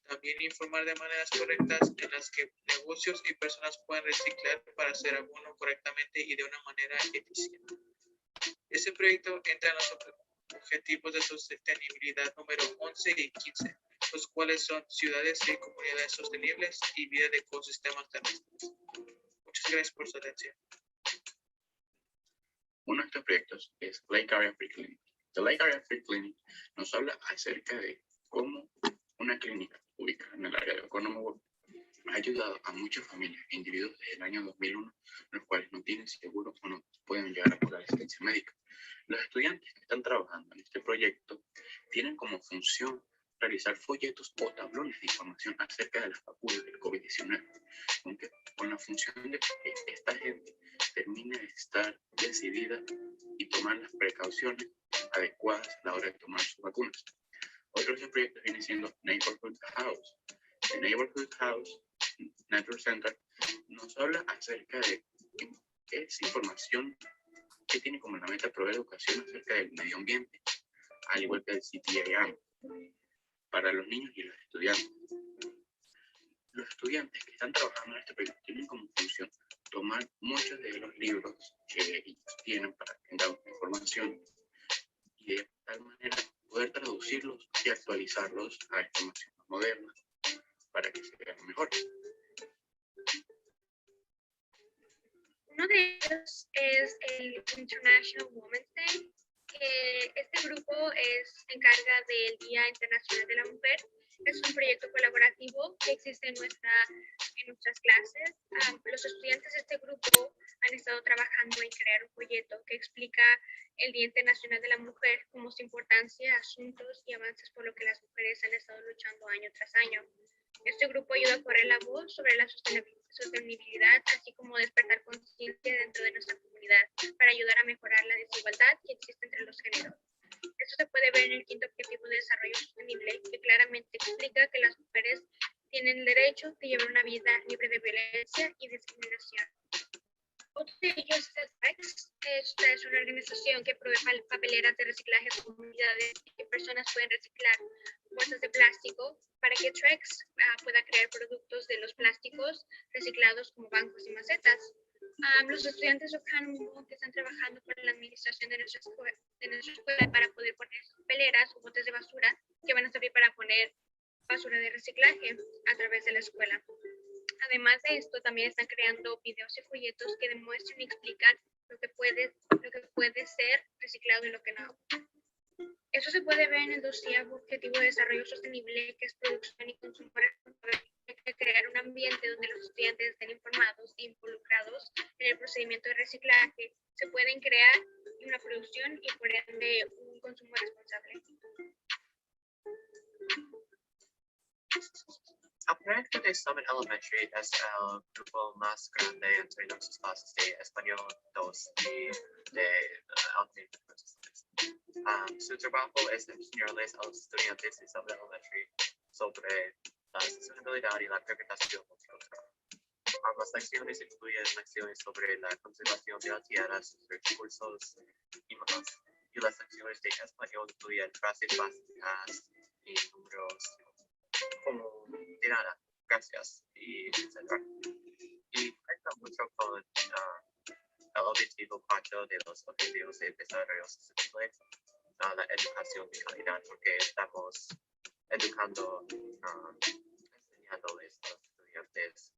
También informar de maneras correctas en las que negocios y personas pueden reciclar para hacer abono correctamente y de una manera eficiente. Este proyecto entra en los Objetivos de Sostenibilidad número 11 y 15, los cuales son ciudades y comunidades sostenibles y vida de ecosistemas terrestres. Muchas gracias por su atención. Uno de estos proyectos es Lake Area Free Clinic. The Lake Area Free Clinic nos habla acerca de cómo una clínica ubicada en el área de Oklahoma ha ayudado a muchas familias e individuos desde el año 2001, los cuales no tienen seguro o no pueden llegar a pagar asistencia médica. Los estudiantes que están trabajando en este proyecto tienen como función realizar folletos o tablones de información acerca de las vacunas del COVID-19, con la función de que esta gente termine de estar decidida y tomar las precauciones adecuadas a la hora de tomar sus vacunas. Otro de estos proyectos viene siendo Neighborhood House. El Neighborhood House Nature Center nos habla acerca de esa información que tiene como la meta proveer educación acerca del medio ambiente, al igual que el CTAM, para los niños y los estudiantes. Los estudiantes que están trabajando en este proyecto tienen como función tomar muchos de los libros que ellos tienen para que tengan información y de tal manera poder traducirlos y actualizarlos a información moderna para que se vean mejor. Uno de ellos es el International Women's Day. Este grupo se encarga del Día Internacional de la Mujer. Es un proyecto colaborativo que existe en nuestras clases. Los estudiantes de este grupo han estado trabajando en crear un folleto que explica el Día Internacional de la Mujer, como su importancia, asuntos y avances por lo que las mujeres han estado luchando año tras año. Este grupo ayuda a correr la voz sobre la sostenibilidad, así como despertar conciencia dentro de nuestra comunidad para ayudar a mejorar la desigualdad que existe entre los géneros. Esto se puede ver en el 5º Objetivo de Desarrollo Sostenible, que claramente explica que las mujeres tienen el derecho de llevar una vida libre de violencia y discriminación. Otro de ellos es TREX. Esta es una organización que provee papeleras de reciclaje a comunidades y que personas pueden reciclar bolsas de plástico para que TREX pueda crear productos de los plásticos reciclados como bancos y macetas. Los estudiantes de Oklahoma que están trabajando con la administración de nuestra escuela para poder poner papeleras o botes de basura que van a servir para poner basura de reciclaje a través de la escuela. Además de esto, también están creando videos y folletos que demuestran y explican lo que puede ser reciclado y lo que no. Eso se puede ver en el 12º Objetivo de Desarrollo Sostenible, que es producción y consumo responsable, que de crear un ambiente donde los estudiantes estén informados e involucrados en el procedimiento de reciclaje, se pueden crear una producción y por ende un consumo responsable. El proyecto de Summit Elementary es el grupo más grande entre nuestras clases de español 2 y de su trabajo es enseñarles a los estudiantes de Summit Elementary sobre la sostenibilidad y la preservación multicultural. Las lecciones incluyen lecciones sobre la conservación de la tierra, sus recursos y más. Y las lecciones de español incluyen frases básicas y números como de nada, gracias, y etc. Y conecta mucho con el objetivo 4 de los objetivos de desarrollo sostenible, la educación de calidad, porque estamos educando, enseñándoles a los estudiantes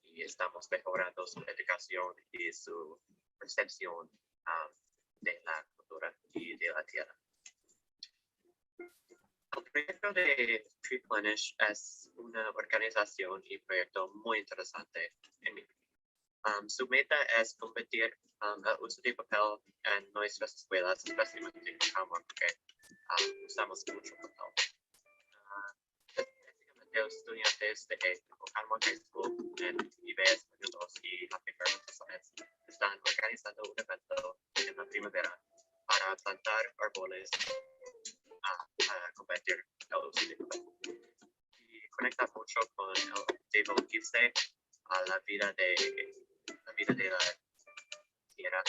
y estamos mejorando su educación y su percepción de la cultura y de la tierra. El proyecto de Replenish es una organización y proyecto muy interesante en mi opinión. Su meta es combatir el uso de papel en nuestras escuelas, especialmente en Calma, porque usamos mucho papel. Básicamente, los estudiantes de Calma High School en IBS Unidos y Happy Science están organizando un evento en la primavera para plantar árboles para combatir el uso de papel. Y conecta mucho con el objetivo 15 a la vida de la tierra.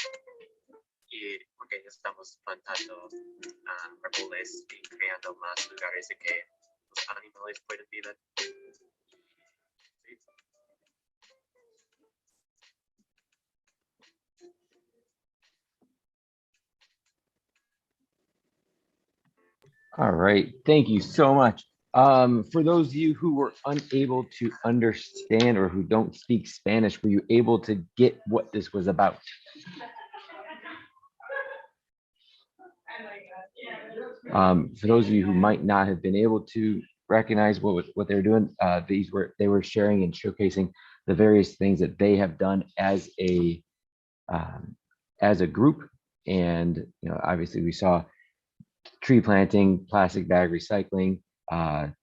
Y porque estamos plantando árboles y creando más lugares en que los animales pueden vivir. Sí. All right, thank you so much. For those of you who were unable to understand or who don't speak Spanish, were you able to get what this was about? For those of you who might not have been able to recognize what they're doing, they were sharing and showcasing the various things that they have done as a group. And obviously we saw tree planting, plastic bag recycling,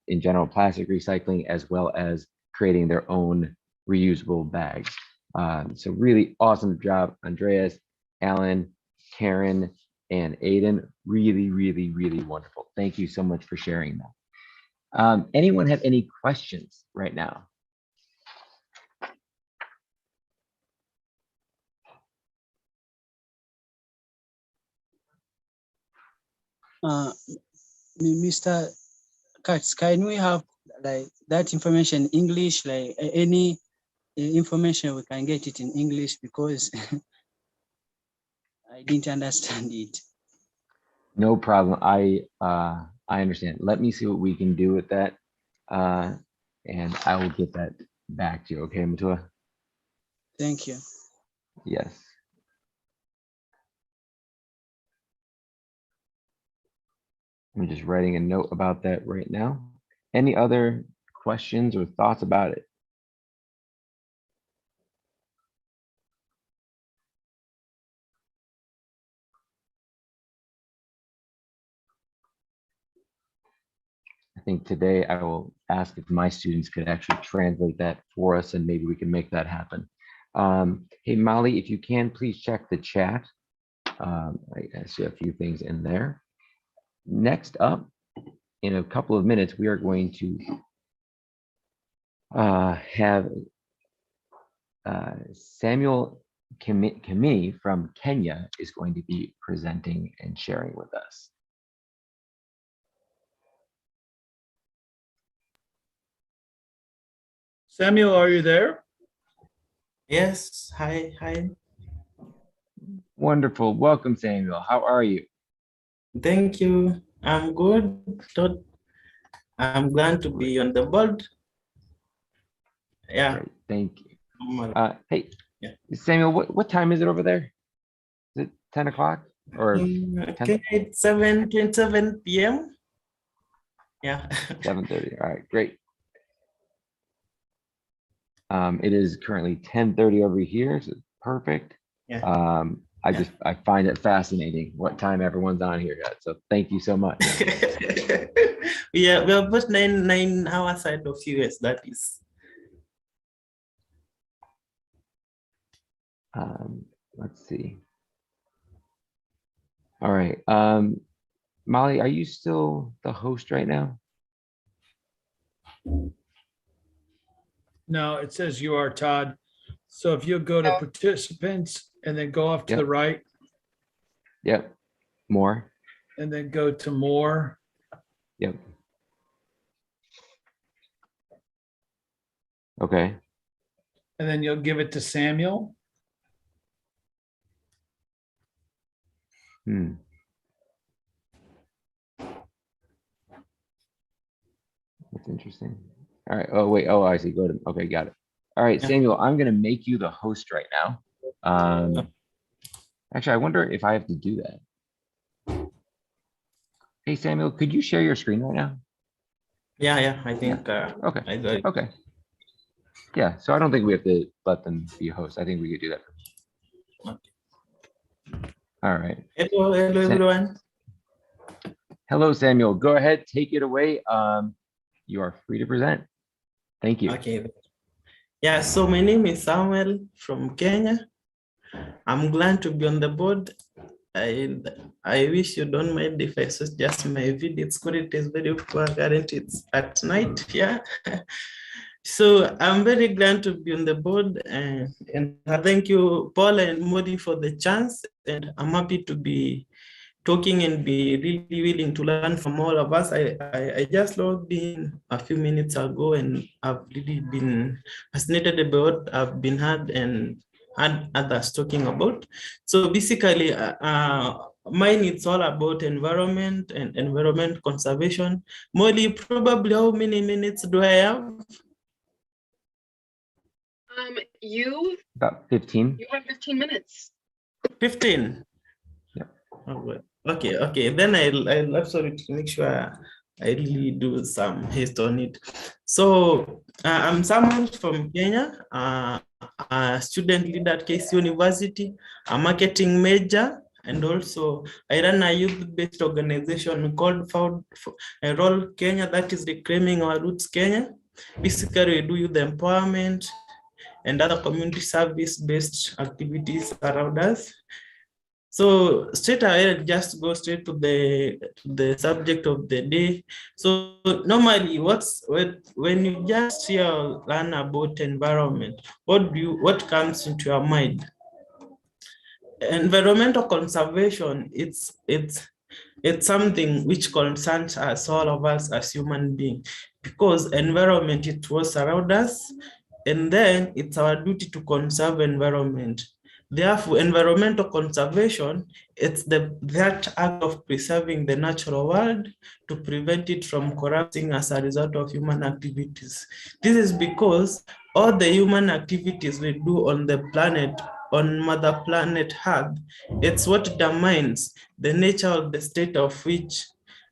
in general plastic recycling, as well as creating their own reusable bags. So really awesome job, Andreas, Alan, Karen, and Aiden. Really, really, really wonderful. Thank you so much for sharing that. Anyone have any questions right now? Mr. Katz, can we have like that information in English, like any information we can get it in English, because I didn't understand it. No problem. I understand. Let me see what we can do with that. And I will get that back to you. Okay, Matua? Thank you. Yes. I'm just writing a note about that right now. Any other questions or thoughts about it? I think today I will ask if my students could actually translate that for us, and maybe we can make that happen. Hey, Molly, if you can, please check the chat. I see a few things in there. Next up, in a couple of minutes, we are going to have Samuel Kimini from Kenya is going to be presenting and sharing with us. Samuel, are you there? Yes, hi. Wonderful. Welcome, Samuel. How are you? Thank you. I'm good. I'm glad to be on the board. Yeah. Great. Thank you. Hey, yeah. Samuel, what time is it over there? Is it 10 o'clock or? Okay, it's 7:27 p.m. Yeah. 7:30. All right, great. It is currently 10:30 over here, so it's perfect. Yeah. I find it fascinating what time everyone's on here yet. So thank you so much. we are about 9 hours ahead of US, that is. Let's see. All right. Molly, are you still the host right now? No, it says you are, Todd. So if you'll go to Oh. participants and then go off to Yep. the right Yep. More. and then go to more. Yep. Okay. And then you'll give it to Samuel. That's interesting. All right. Oh, wait. Oh, I see. Go to, okay, got it. All right, Yeah. Samuel, I'm going to make you the host right now. Actually, I wonder if I have to do that. Hey, Samuel, could you share your screen right now? Yeah, I think. Okay. I got it. Okay. Yeah, so I don't think we have to let them be a host. I think we could do that. Okay. All right. Hello, everyone. Hello, Samuel. Go ahead, take it away. You are free to present. Thank you. Okay. Yeah, so my name is Samuel from Kenya. I'm glad to be on the board. I wish you don't mind if I just my video. Its quality is very poor. Currently, it's at night. Yeah. So I'm very glad to be on the board, and thank you, Paul and Modi, for the chance. And I'm happy to be talking and be really willing to learn from all of us. I just logged in a few minutes ago, and I've really been fascinated about what I've been heard and had others talking about. So basically, mine it's all about environment and environment conservation. Molly, probably how many minutes do I have? You About 15. you have 15 minutes. 15. Yeah. Oh, well. Okay. Then I'll absolutely make sure I really do some haste on it. So I'm someone from Kenya, a student leader at KC University, a marketing major, and also I run a youth-based organization called Roll Kenya, that is Reclaiming Our Roots Kenya. Basically, we do youth empowerment and other community service-based activities around us. So straight away, just go straight to the subject of the day. So normally, when you just learn about environment, what comes into your mind? Environmental conservation, it's something which concerns us, all of us as human beings, because environment, it was around us, and then it's our duty to conserve environment. Therefore, environmental conservation, it's that act of preserving the natural world to prevent it from collapsing as a result of human activities. This is because all the human activities we do on the planet, on Mother Planet Earth, it's what determines the nature of the state of which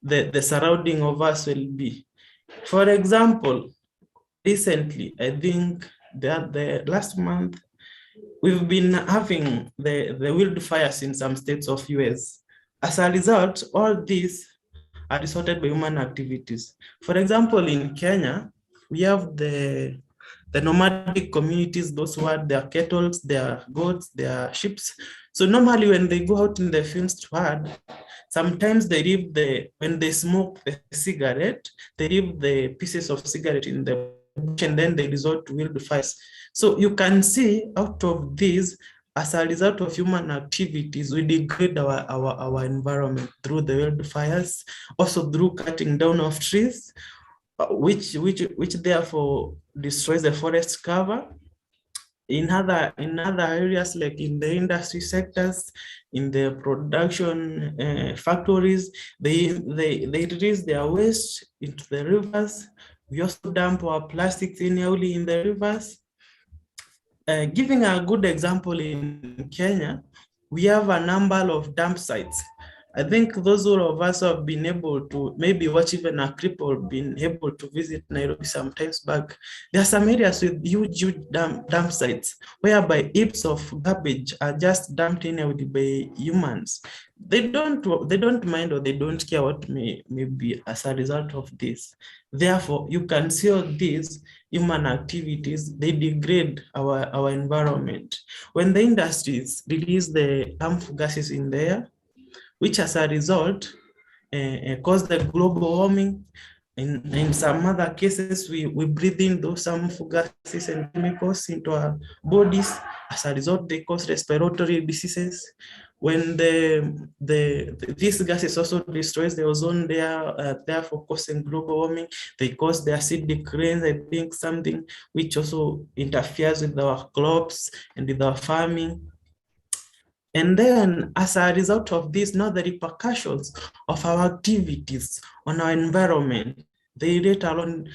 the surrounding of us will be. For example, recently, I think the last month, we've been having the wildfires in some states of US. As a result, all these are resulted by human activities. For example, in Kenya, we have the nomadic communities, those who had their cattle, their goats, their sheep. So normally when they go out in the fields to herd, sometimes they leave when they smoke the cigarette, they leave the pieces of cigarette in the bush, and then they resort to wildfires. So you can see out of these, as a result of human activities, we degrade our environment through the wildfires, also through cutting down of trees, which therefore destroys the forest cover. In other areas, like in the industry sectors, in the production factories, they release their waste into the rivers. We also dump our plastics annually in the rivers. Giving a good example, in Kenya, we have a number of dump sites. I think those all of us who have been able to maybe watch even a cripple been able to visit Nairobi sometimes back. There are some areas with huge dump sites whereby heaps of garbage are just dumped in by humans. They don't mind or they don't care what may be as a result of this. Therefore, you can see all these human activities, they degrade our environment. When the industries release the harmful gases in the air, which as a result cause the global warming. In some other cases, we breathe in those harmful gases and chemicals into our bodies. As a result, they cause respiratory diseases. When these gases also destroys the ozone layer, therefore causing global warming, they cause the acidic rains, I think something which also interferes with our crops and with our farming. And then as a result of this, now the repercussions of our activities on our environment, they later on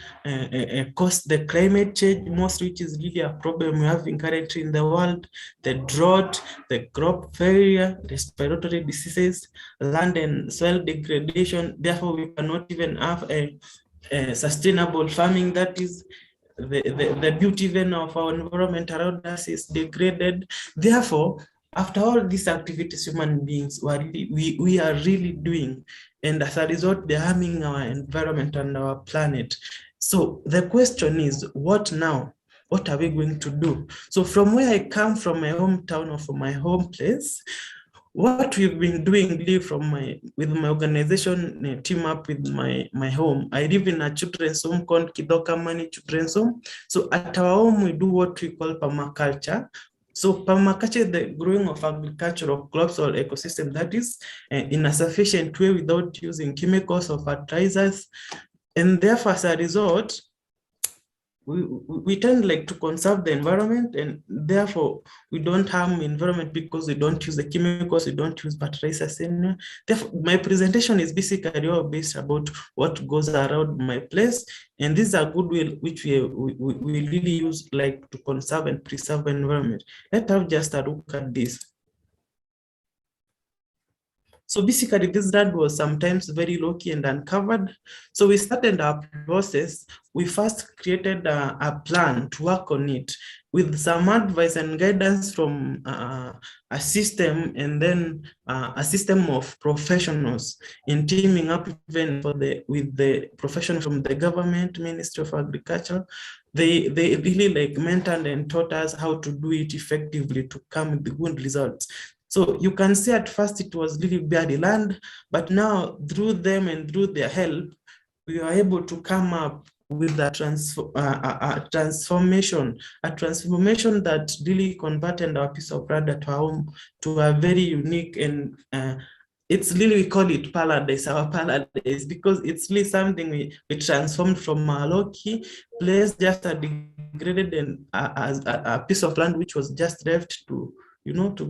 cause the climate change, most which is really a problem we're having currently in the world, the drought, the crop failure, respiratory diseases, land and soil degradation. Therefore, we cannot even have a sustainable farming. That is the beauty even of our environment around us is degraded. Therefore, after all these activities human beings we are really doing, and as a result, they're harming our environment and our planet. So the question is, what now? What are we going to do? So from where I come from, my hometown or from my home place, what we've been doing with my organization, team up with my home. I live in a children's home called Kidokamani Children's Home. So at our home, we do what we call permaculture. So permaculture is the growing of agricultural crops or ecosystem that is in a sufficient way without using chemicals or fertilizers. And therefore, as a result, we tend to conserve the environment, and therefore we don't harm the environment because we don't use the chemicals, we don't use fertilizers anymore. Therefore, my presentation is basically all based about what goes around my place, and this is a good way which we really use to conserve and preserve the environment. Let's have just a look at this. So basically, this land was sometimes very low-key and uncovered. So we started our process. We first created a plan to work on it with some advice and guidance from a system, and then a system of professionals in teaming up even with the professional from the government, Ministry of Agriculture. They really mentored and taught us how to do it effectively to come with good results. So you can see at first it was really barren land, but now through them and through their help, we are able to come up with a transformation that really converted our piece of land at our home to a very unique and it's really, we call it paradise, our paradise, because it's really something we transformed from a low-key place, just a degraded and a piece of land which was just left to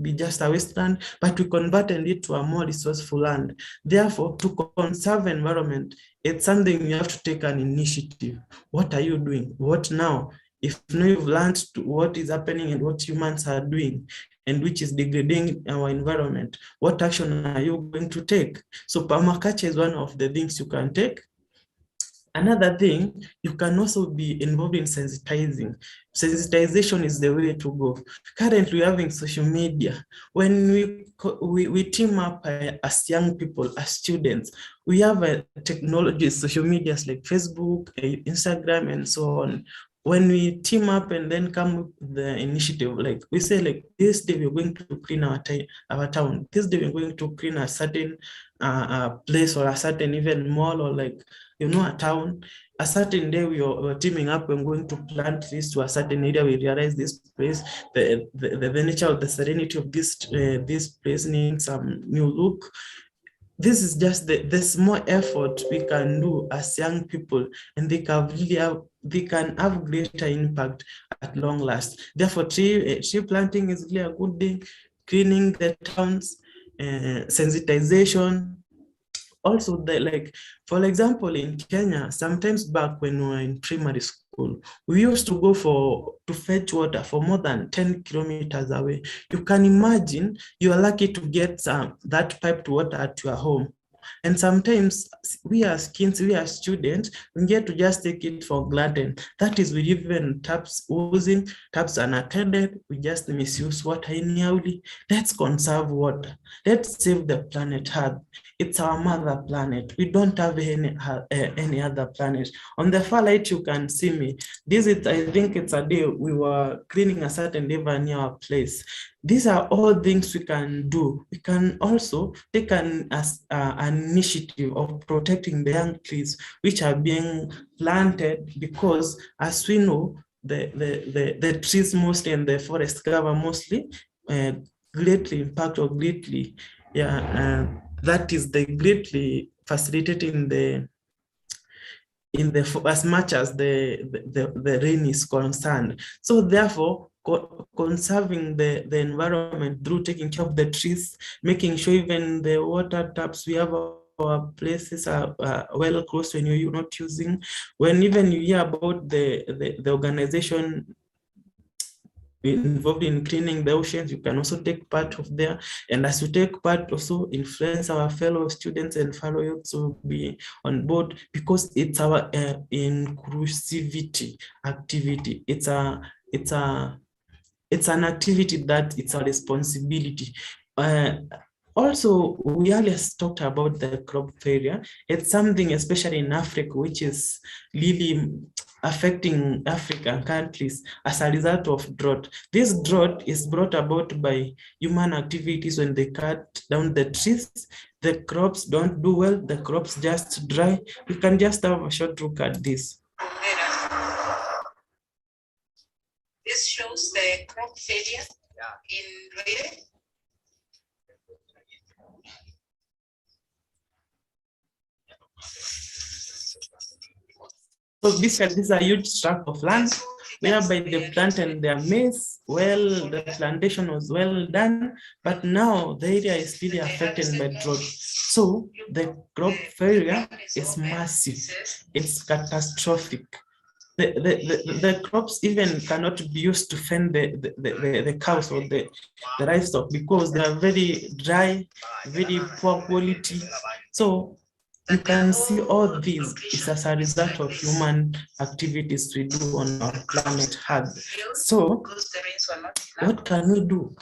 be just a wasteland, but we converted it to a more resourceful land. Therefore, to conserve environment, it's something you have to take an initiative. What are you doing? What now? If now you've learned what is happening and what humans are doing, and which is degrading our environment, what action are you going to take? So permaculture is one of the things you can take. Another thing, you can also be involved in sensitizing. Sensitization is the way to go. Currently, we're having social media. When we team up as young people, as students, we have technology, social medias like Facebook, Instagram, and so on. When we team up and then come up with the initiative, we say this day we're going to clean our town. This day we're going to clean a certain place or a certain even mall or a town. A certain day we are teaming up and going to plant this to a certain area. We realize this place, the nature of the serenity of this place needs some new look. This is just the small effort we can do as young people, and they can have greater impact at long last. Therefore, tree planting is really a good thing. Cleaning the towns, sensitization. Also, for example, in Kenya, sometimes back when we were in primary school, we used to go for to fetch water for more than 10 kilometers away. You can imagine you are lucky to get that piped water at your home. And sometimes we as kids, we as students, we get to just take it for granted. That is, we even taps oozing, taps unattended, we just misuse water anyhowly. Let's conserve water. Let's save the planet Earth. It's our mother planet. We don't have any other planet. On the far right, you can see me. This is, I think it's a day we were cleaning a certain river near our place. These are all things we can do. We can also take an initiative of protecting the young trees which are being planted, because as we know, the trees mostly and the forest cover mostly greatly impact or greatly, that is the greatly facilitating as much as the rain is concerned. So therefore, conserving the environment through taking care of the trees, making sure even the water taps we have our places are well close when you're not using. When even you hear about the organization involved in cleaning the oceans, you can also take part of there. And as you take part, also influence our fellow students and fellow youths to be on board, because it's our inclusivity activity. It's an activity that it's a responsibility. Also, we always talked about the crop failure. It's something, especially in Africa, which is really affecting African countries as a result of drought. This drought is brought about by human activities. When they cut down the trees, the crops don't do well, the crops just dry. We can just have a short look at this. This shows the crop failure in Leyte. So this is a huge tract of land whereby they planted their maize. Well, the plantation was well done, but now the area is really affected by drought. So the crop failure is massive. It's catastrophic. The crops even cannot be used to feed the cows or the livestock, because they are very dry, very poor quality. So you can see all these is as a result of human activities we do on our planet Earth. So what can we do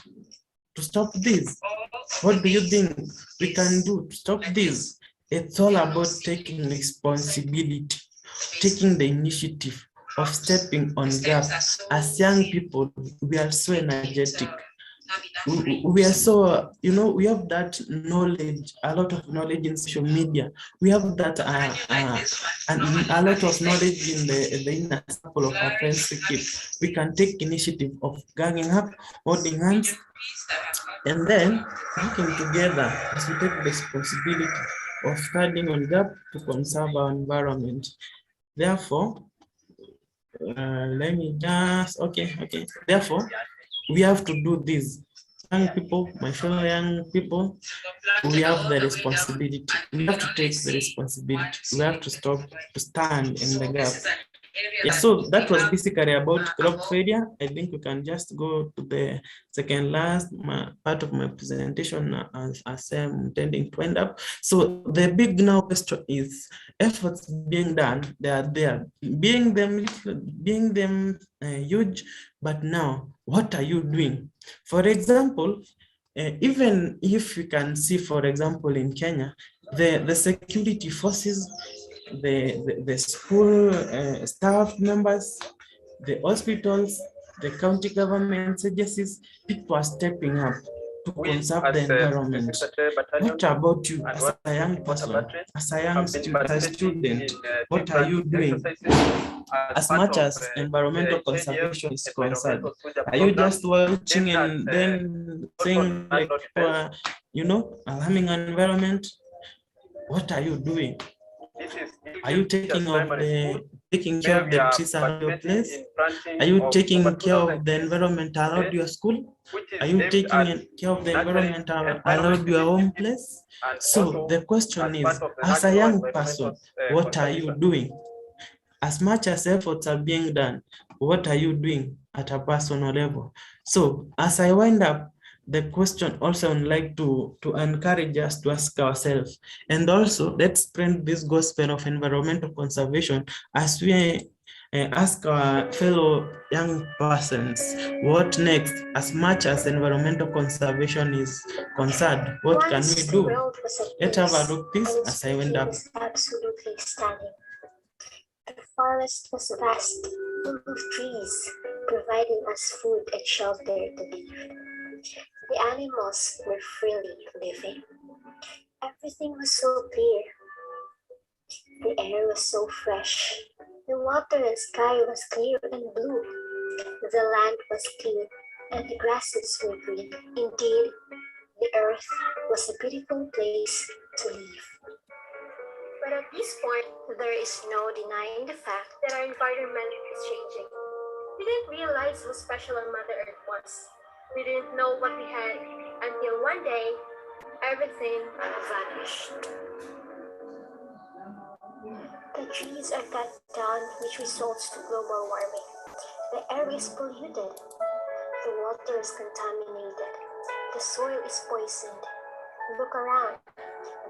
to stop this? What do you think we can do to stop this? It's all about taking responsibility, taking the initiative of stepping on gap. As young people, we are so energetic. We are so, we have that knowledge, a lot of knowledge in social media. We have that and a lot of knowledge in the inner circle of our friends we keep. We can take initiative of ganging up, holding hands, and then working together as we take responsibility of standing on gap to conserve our environment. Therefore, let me just, okay. Therefore, we have to do this. Young people, my fellow young people, we have the responsibility. We have to take the responsibility. We have to stop, to stand in the gap. Yeah, so that was basically about crop failure. I think we can just go to the second last part of my presentation as I'm intending to end up. So the big now question is, efforts being done, they are there, being them huge, but now what are you doing? For example, even if we can see, for example, in Kenya, the security forces, the school staff members, the hospitals, the county government agencies, people are stepping up to conserve the environment. What about you as a young person, as a young student? What are you doing as much as environmental conservation is concerned? Are you just watching and then saying like, harming environment? What are you doing? Are you taking care of the trees around your place? Are you taking care of the environment around your school? Are you taking care of the environment around your home place? So the question is, as a young person, what are you doing? As much as efforts are being done, what are you doing? at a personal level. So as I wind up, the question also I'd like to encourage us to ask ourselves, and also let's spread this gospel of environmental conservation as we ask our fellow young persons, what next? As much as environmental conservation is concerned, what can we do? Let's have a look this as I wind up. Absolutely stunning. The forest was vast, full of trees, providing us food and shelter to live. The animals were freely living. Everything was so clear. The air was so fresh. The water and sky was clear and blue. The land was clean and the grasses were green. Indeed, the earth was a beautiful place to live. But at this point, there is no denying the fact that our environment is changing. We didn't realize how special our Mother Earth was. We didn't know what we had until one day, everything vanished. The trees are cut down, which results to global warming. The air is polluted. The water is contaminated. The soil is poisoned. Look around.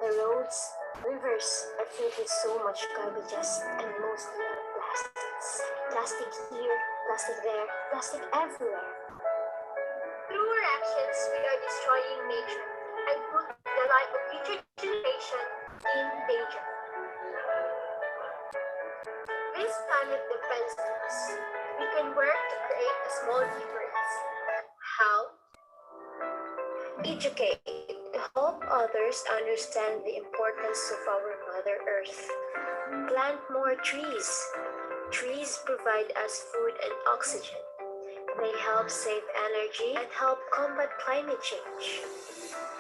The roads, rivers are filled with so much garbages and mostly plastics. Plastic here, plastic there, plastic everywhere. Through our actions, we are destroying nature and put the life of future generation in danger. This planet depends on us. We can work to create a small difference. How? Educate to help others understand the importance of our Mother Earth. Plant more trees. Trees provide us food and oxygen. They help save energy and help combat climate change.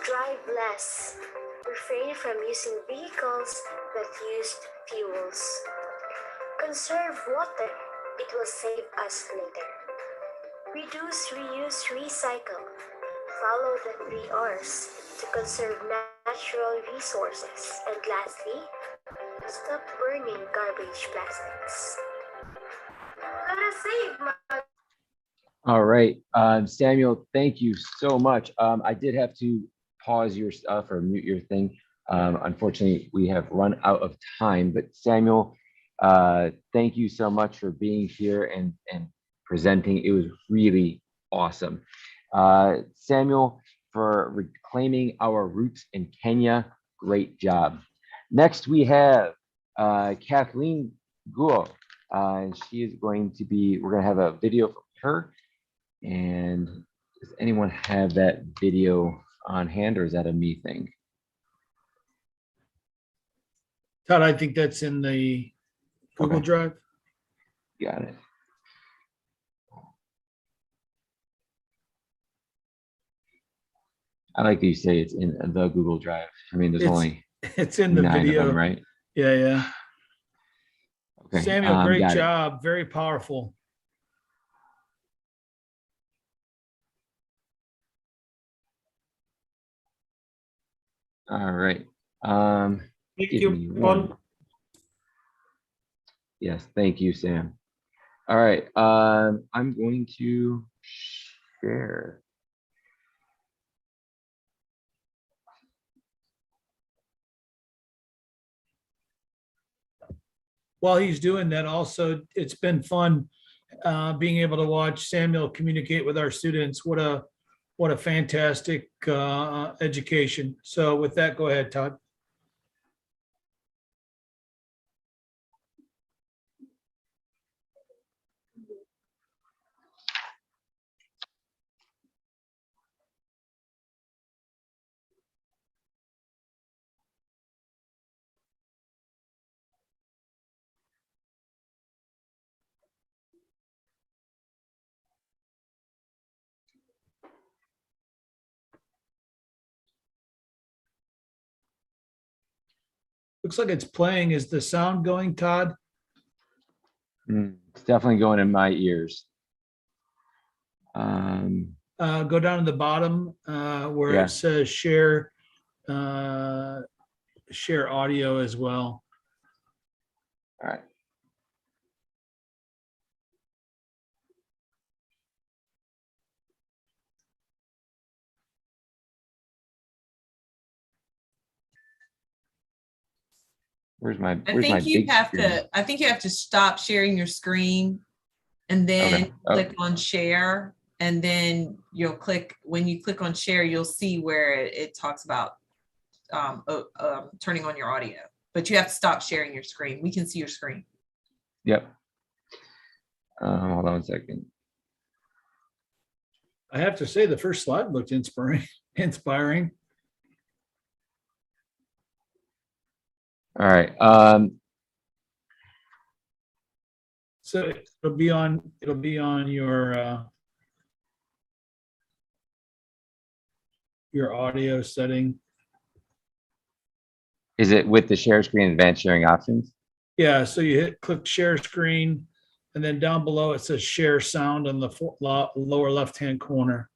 Drive less. Refrain from using vehicles that use fuels. Conserve water. It will save us later. Reduce, reuse, recycle. Follow the 3 R's to conserve natural resources. And lastly, stop burning garbage plastics. Let us save my... All right, Samuel, thank you so much. I did have to pause your stuff or mute your thing. Unfortunately, we have run out of time, but Samuel, thank you so much for being here and presenting. It was really awesome. Samuel, for reclaiming our roots in Kenya, great job. Next, we have Kathleen Guo. She is going to be, we're going to have a video from her. And does anyone have that video on hand, or is that a me thing? Todd, I think that's in the Google Drive. Got it. I like that you say it's in the Google Drive. I mean, there's only it's in the 9 video, of them, right? Yeah. Okay. Samuel, great got it. job. Very powerful. All right. Thank give you, me Paul. one. Yes, thank you, Sam. All right. I'm going to share. While he's doing that, also, it's been fun being able to watch Samuel communicate with our students. What a fantastic education. So with that, go ahead, Todd. Looks like it's playing. Is the sound going, Todd? It's definitely going in my ears. Go down to the bottom where Yeah. it says share share audio as well. All right. Where's my I big think you have screen? to, I think you have to stop sharing your screen and then Okay. Oh. click on share. And then you'll click, when you click on share, you'll see where it talks about turning on your audio, but you have to stop sharing your screen. We can see your screen. Yep. Hold on a second. I have to say the first slide looked inspiring. All right. So it'll be on your audio setting. Is it with the share screen advanced sharing options? Yeah, so you click share screen, and then down below it says share sound on the lower left-hand corner.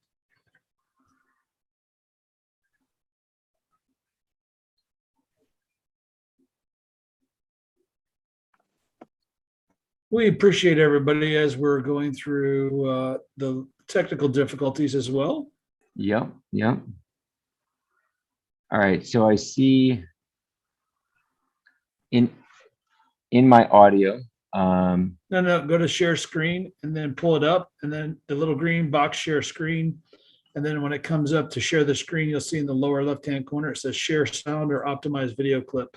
We appreciate everybody as we're going through the technical difficulties as well. Yep. Yep. All right. So I see in my audio. No, go to share screen and then pull it up, and then the little green box share screen. And then when it comes up to share the screen, you'll see in the lower left-hand corner, it says share sound or optimize video clip.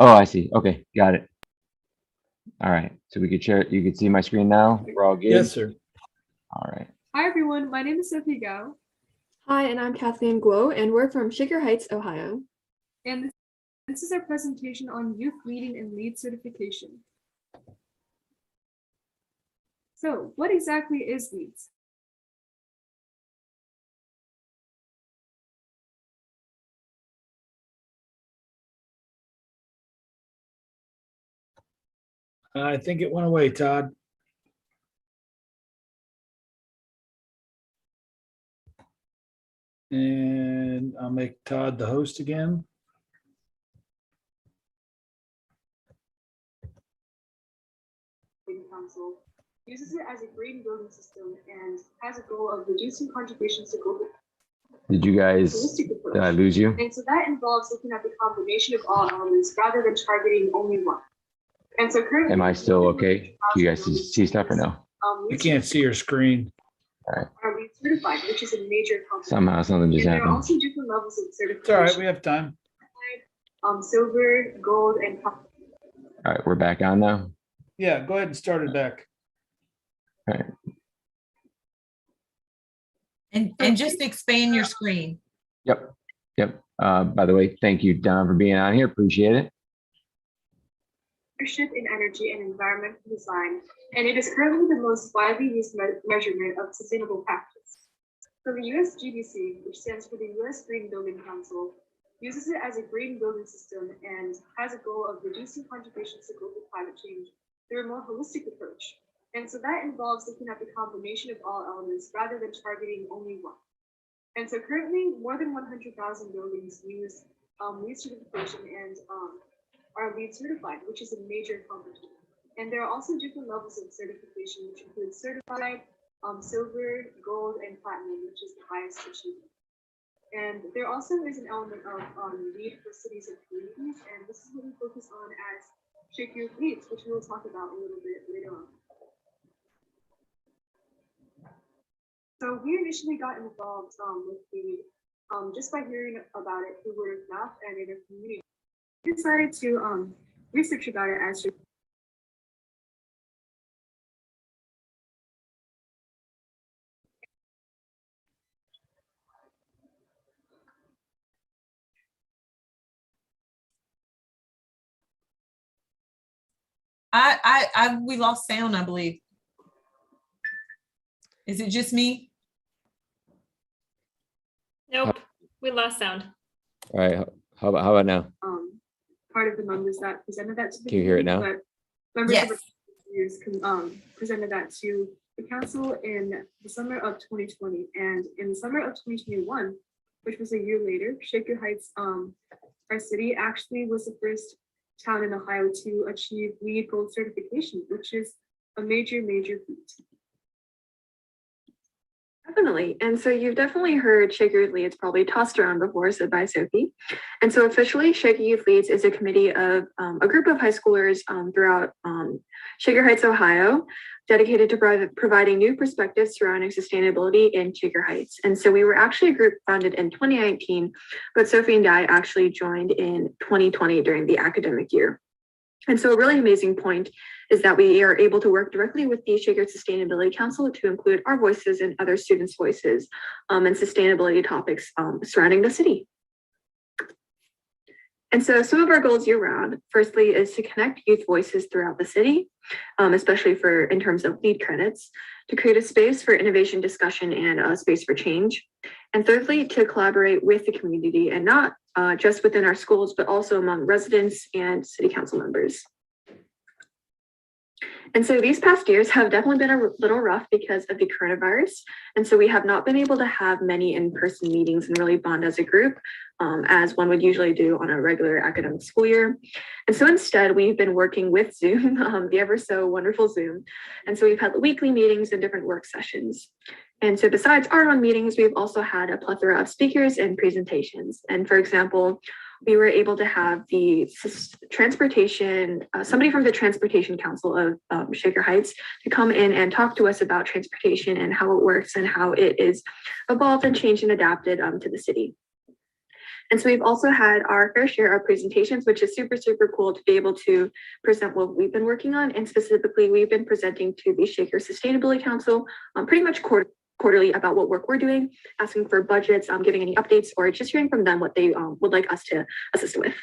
Oh, I see. Okay, got it. All right. So we could share. You could see my screen now. We're all good. Yes, sir. All right. Hi, everyone. My name is Sophie Gao. Hi, and I'm Kathleen Guo, and we're from Shaker Heights, Ohio. And this is our presentation on youth leading and lead certification. So, what exactly is LEADS? I think it went away, Todd. And I'll make Todd the host again. Council uses it as a green building system and has a goal of reducing contributions to global. Did you guys did I lose you? And so that involves looking at the combination of all elements rather than targeting only one. And so currently, Am I still okay? Do you guys see stuff or no? We can't see your screen. All right. Are LEED certified, which is a major accomplishment. Somehow something just And there are happened. also different levels of certification. It's all right. We have time. Silver, gold, and copper. All right, we're back on now. Yeah, go ahead and start it back. All right. And just expand your screen. Yep. Yep. By the way, thank you, Don, for being on here. Appreciate it. Leadership in energy and environmental design, and it is currently the most widely used measurement of sustainable practice. So the US GBC, which stands for the US Green Building Council, uses it as a green building system and has a goal of reducing contributions to global climate change through a more holistic approach. And so that involves looking at the combination of all elements rather than targeting only one. And so currently, more than 100,000 buildings use LEED certification and are LEED certified, which is a major accomplishment. And there are also different levels of certification, which include certified, silver, gold, and platinum, which is the highest achievement. And there also is an element of LEED for cities and communities, and this is what we focus on as Shake Your Leads, which we will talk about a little bit later on. So we initially got involved with LEED just by hearing about it through word of mouth and in our community. We decided to research about it as we lost sound, I believe. Is it just me? Nope, we lost sound. All right. How about now? part of the members that presented that to the Can you hear it community, now? but members Yes. of the years presented that to the council in the summer of 2020, and in the summer of 2021, which was a year later, Shaker Heights, our city actually was the first town in Ohio to achieve LEED Gold certification, which is a major feat. Definitely. And so you've definitely heard Shaker Youth Leads probably tossed around before, said by Sophie. And so officially, Shaker Youth Leads is a committee of a group of high schoolers throughout Shaker Heights, Ohio, dedicated to providing new perspectives surrounding sustainability in Shaker Heights. And so we were actually a group founded in 2019, but Sophie and I actually joined in 2020 during the academic year. And so a really amazing point is that we are able to work directly with the Shaker Sustainability Council to include our voices and other students' voices and sustainability topics surrounding the city. And so some of our goals year round, firstly, is to connect youth voices throughout the city, especially in terms of lead credits, to create a space for innovation discussion and a space for change. And thirdly, to collaborate with the community and not just within our schools, but also among residents and city council members. And so these past years have definitely been a little rough because of the coronavirus. And so we have not been able to have many in-person meetings and really bond as a group as one would usually do on a regular academic school year. And so instead, we've been working with Zoom, the ever so wonderful Zoom. And so we've had weekly meetings and different work sessions. And so besides our own meetings, we've also had a plethora of speakers and presentations. And for example, we were able to have the transportation, somebody from the Transportation Council of Shaker Heights to come in and talk to us about transportation and how it works and how it is evolved and changed and adapted to the city. And so we've also had our fair share of presentations, which is super, super cool to be able to present what we've been working on. And specifically, we've been presenting to the Shaker Sustainability Council pretty much quarterly about what work we're doing, asking for budgets, giving any updates, or just hearing from them what they would like us to assist with.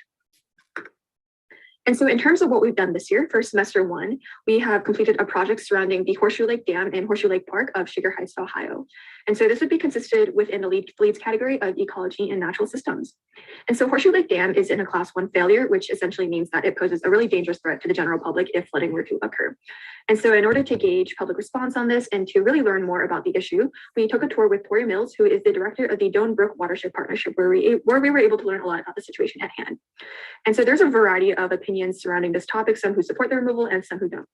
And so in terms of what we've done this year, for semester one, we have completed a project surrounding the Horseshoe Lake Dam and Horseshoe Lake Park of Shaker Heights, Ohio. And so this would be consisted within the leads category of ecology and natural systems. And so Horseshoe Lake Dam is in a class 1 failure, which essentially means that it poses a really dangerous threat to the general public if flooding were to occur. And so in order to gauge public response on this and to really learn more about the issue, we took a tour with Tori Mills, who is the director of the Doan Brook Watershed Partnership, where we were able to learn a lot about the situation at hand. And so there's a variety of opinions surrounding this topic, some who support the removal and some who don't.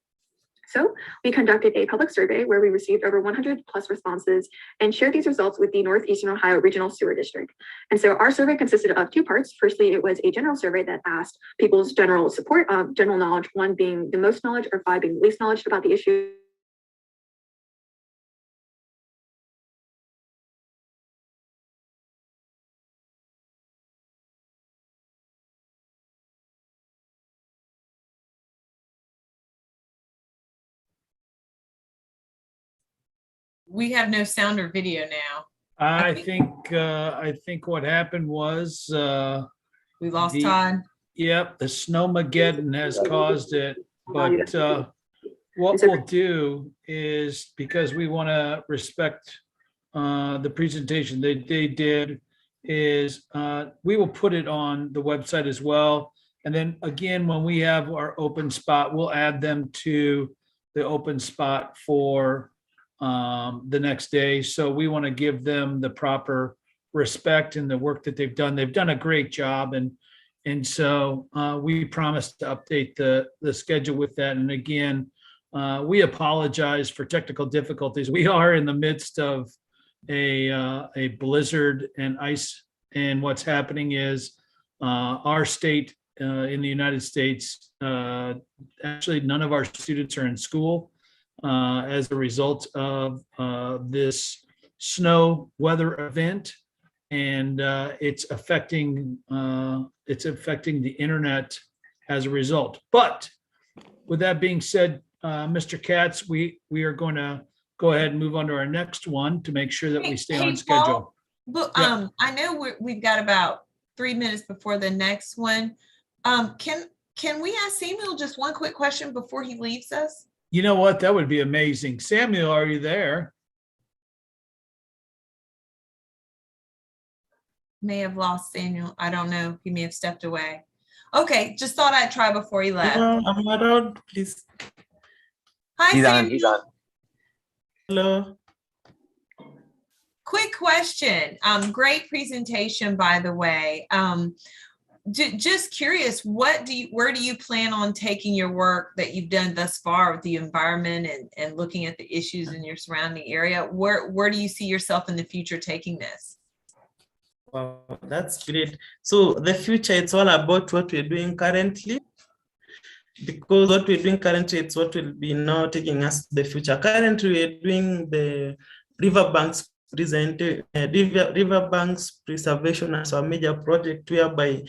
So we conducted a public survey where we received over 100 plus responses and shared these results with the Northeastern Ohio Regional Sewer District. And so our survey consisted of 2 parts. Firstly, it was a general survey that asked people's general support, general knowledge, 1 being the most knowledge or 5 being the least knowledge about the issue. We have no sound or video now. I think what happened was we lost Todd. Yep, the snowmageddon has caused it. But what we'll do is, because we want to respect the presentation they did, is we will put it on the website as well. And then again, when we have our open spot, we'll add them to the open spot for the next day. So we want to give them the proper respect and the work that they've done. They've done a great job. And so we promised to update the schedule with that. And again, we apologize for technical difficulties. We are in the midst of a blizzard and ice. And what's happening is our state in the United States, actually none of our students are in school as a result of this snow weather event, and it's affecting the internet as a result. But with that being said, Mr. Katz, we are going to go ahead and move on to our next one to make sure that we stay on schedule. But I know we've got about 3 minutes before the next one. Can we ask Samuel just one quick question before he leaves us? You know what? That would be amazing. Samuel, are you there? May have lost Samuel. I don't know. He may have stepped away. Okay, just thought I'd try before he left. I'm around, please. Hi, Samuel. He's on. Hello. Quick question. Great presentation, by the way. just curious, where do you plan on taking your work that you've done thus far with the environment and looking at the issues in your surrounding area? Where do you see yourself in the future taking this? Wow, that's great. So the future, it's all about what we're doing currently, because what we're doing currently, it's what will be now taking us to the future. Currently, we're doing the riverbanks riverbanks preservation as our major project, whereby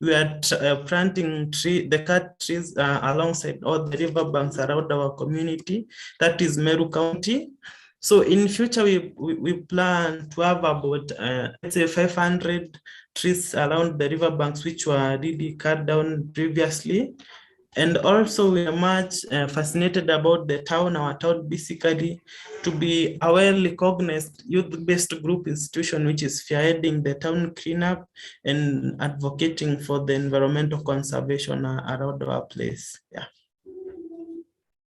we are planting the cut trees alongside all the riverbanks around our community. That is Meru County. So in future, we plan to have about, let's say 500 trees around the riverbanks, which were really cut down previously. And also we are much fascinated about the town, our town basically, to be a well-recognized youth-based group institution, which is spearheading the town cleanup and advocating for the environmental conservation around our place. Yeah.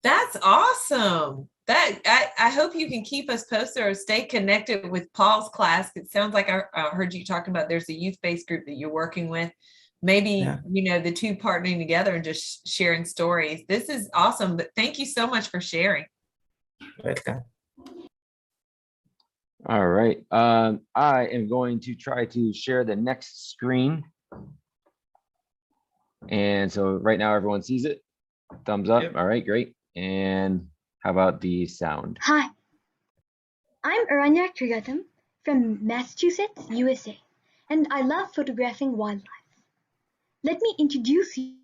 That's awesome. I hope you can keep us posted or stay connected with Paul's class. It sounds like I heard you talking about there's a youth-based group that you're working with. Maybe, the two partnering together and just sharing stories. This is awesome, but thank you so much for sharing. Welcome. All right. I am going to try to share the next screen. And so right now everyone sees it. Thumbs up. Yep. All right, great. And how about the sound? Hi, I'm Aranya Trigatam from Massachusetts, USA, and I love photographing wildlife. Let me introduce you.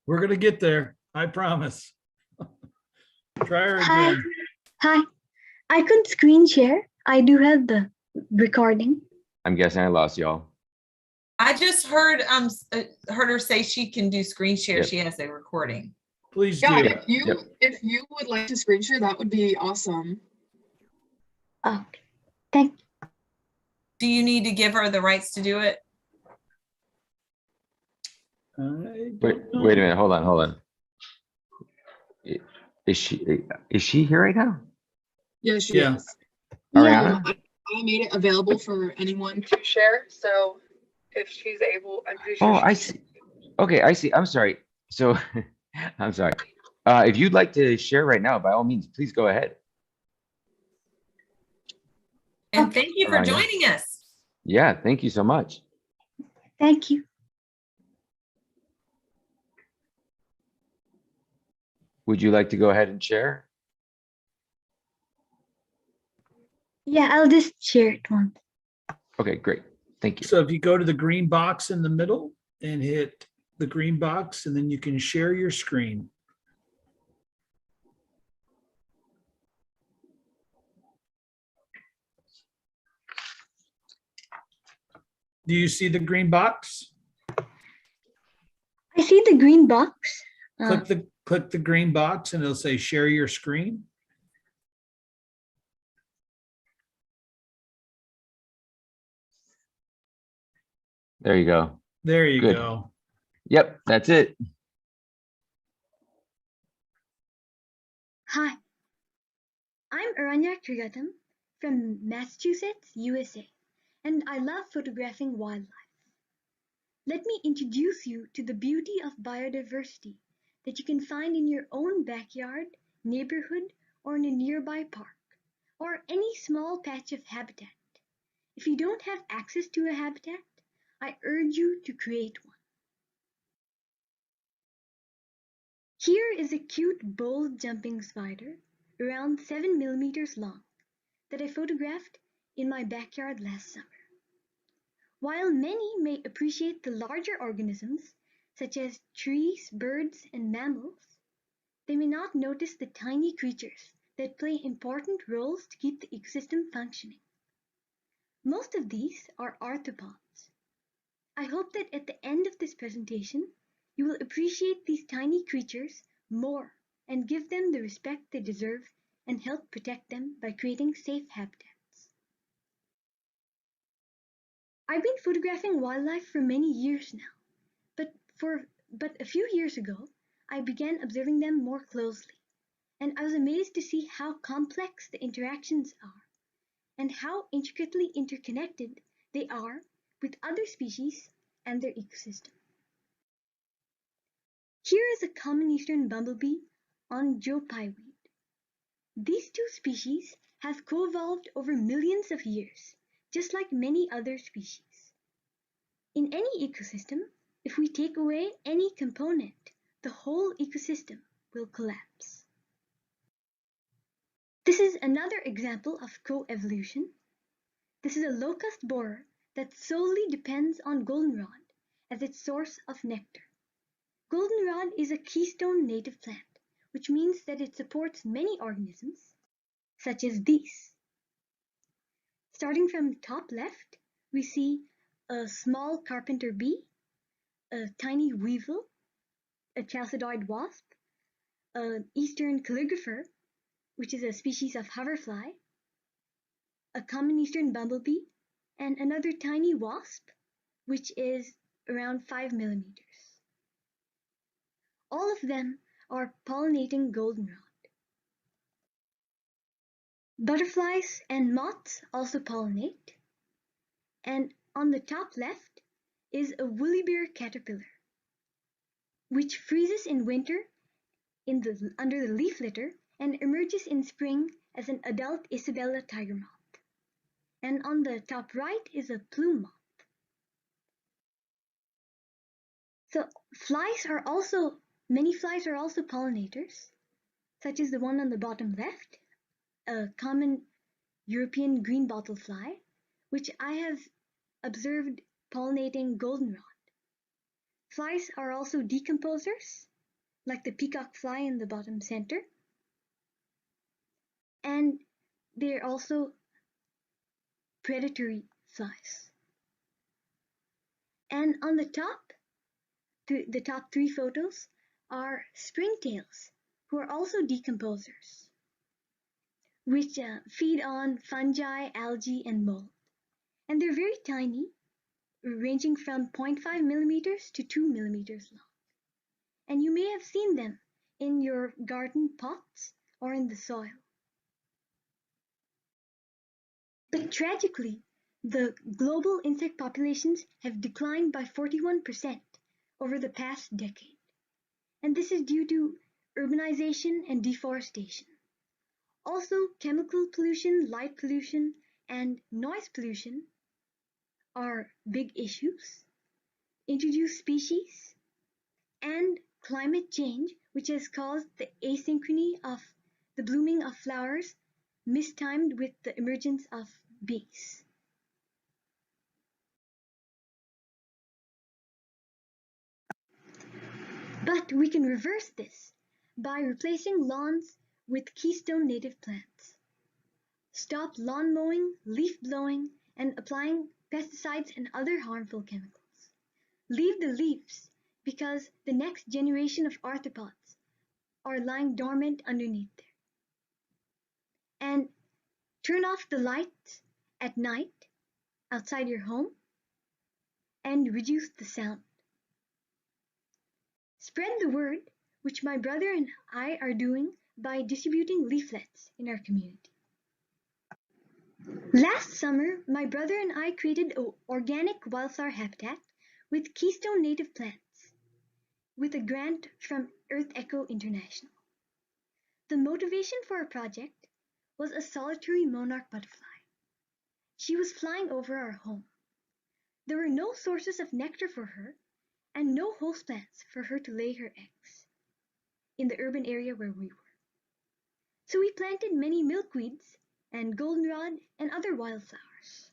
We're going to get there. I promise. Try her again. Hi. I couldn't screen share. I do have the recording. I'm guessing I lost y'all. I just heard her say she can do screen share. Yep. She has a recording. Please do. If you would like to screen share, that would be awesome. Okay. Thank you. Do you need to give her the rights to do it? Wait a minute. Hold on. Is she here right now? Yes, she is. Ariana? I made it available for anyone to share. So if she's able, I'm pretty sure. Oh, I see. Okay, I see. I'm sorry. So I'm sorry. If you'd like to share right now, by all means, please go ahead. And thank you for joining us. Yeah, thank you so much. Thank you. Would you like to go ahead and share? Yeah, I'll just share it once. Okay, great. Thank you. So if you go to the green box in the middle and hit the green box, and then you can share your screen. Do you see the green box? I see the green box. Click the green box and it'll say share your screen. There you go. There you go. Yep, that's it. Hi, I'm Aranya Trigatam from Massachusetts, USA, and I love photographing wildlife. Let me introduce you to the beauty of biodiversity that you can find in your own backyard, neighborhood, or in a nearby park, or any small patch of habitat. If you don't have access to a habitat, I urge you to create one. Here is a cute bold jumping spider, around 7 millimeters long, that I photographed in my backyard last summer. While many may appreciate the larger organisms, such as trees, birds, and mammals, they may not notice the tiny creatures that play important roles to keep the ecosystem functioning. Most of these are arthropods. I hope that at the end of this presentation, you will appreciate these tiny creatures more and give them the respect they deserve and help protect them by creating safe habitats. I've been photographing wildlife for many years now, but a few years ago, I began observing them more closely, and I was amazed to see how complex the interactions are and how intricately interconnected they are with other species and their ecosystem. Here is a common eastern bumblebee on Joe Pye weed. These two species have co-evolved over millions of years, just like many other species. In any ecosystem, if we take away any component, the whole ecosystem will collapse. This is another example of co-evolution. This is a locust borer that solely depends on goldenrod as its source of nectar. Goldenrod is a keystone native plant, which means that it supports many organisms, such as these. Starting from top left, we see a small carpenter bee, a tiny weevil, a chalcidoid wasp, an eastern calligrapher, which is a species of hoverfly, a common eastern bumblebee, and another tiny wasp, which is around 5 millimeters. All of them are pollinating goldenrod. Butterflies and moths also pollinate, and on the top left is a woolly bear caterpillar, which freezes in winter under the leaf litter and emerges in spring as an adult Isabella tiger moth. And on the top right is a plume moth. So many flies are also pollinators, such as the one on the bottom left, a common European green bottle fly, which I have observed pollinating goldenrod. Flies are also decomposers, like the peacock fly in the bottom center, and they're also predatory flies. And on the top three photos are springtails, who are also decomposers, which feed on fungi, algae, and mold. And they're very tiny, ranging from 0.5 millimeters to 2 millimeters long. And you may have seen them in your garden pots or in the soil. But tragically, the global insect populations have declined by 41% over the past decade. And this is due to urbanization and deforestation. Also, chemical pollution, light pollution, and noise pollution are big issues. Introduced species and climate change, which has caused the asynchrony of the blooming of flowers mistimed with the emergence of bees. But we can reverse this by replacing lawns with keystone native plants. Stop lawn mowing, leaf blowing, and applying pesticides and other harmful chemicals. Leave the leaves because the next generation of arthropods are lying dormant underneath there. And turn off the lights at night outside your home and reduce the sound. Spread the word, which my brother and I are doing by distributing leaflets in our community. Last summer, my brother and I created an organic wildflower habitat with keystone native plants with a grant from Earth Echo International. The motivation for our project was a solitary monarch butterfly. She was flying over our home. There were no sources of nectar for her and no host plants for her to lay her eggs in the urban area where we were. So we planted many milkweeds and goldenrod and other wildflowers.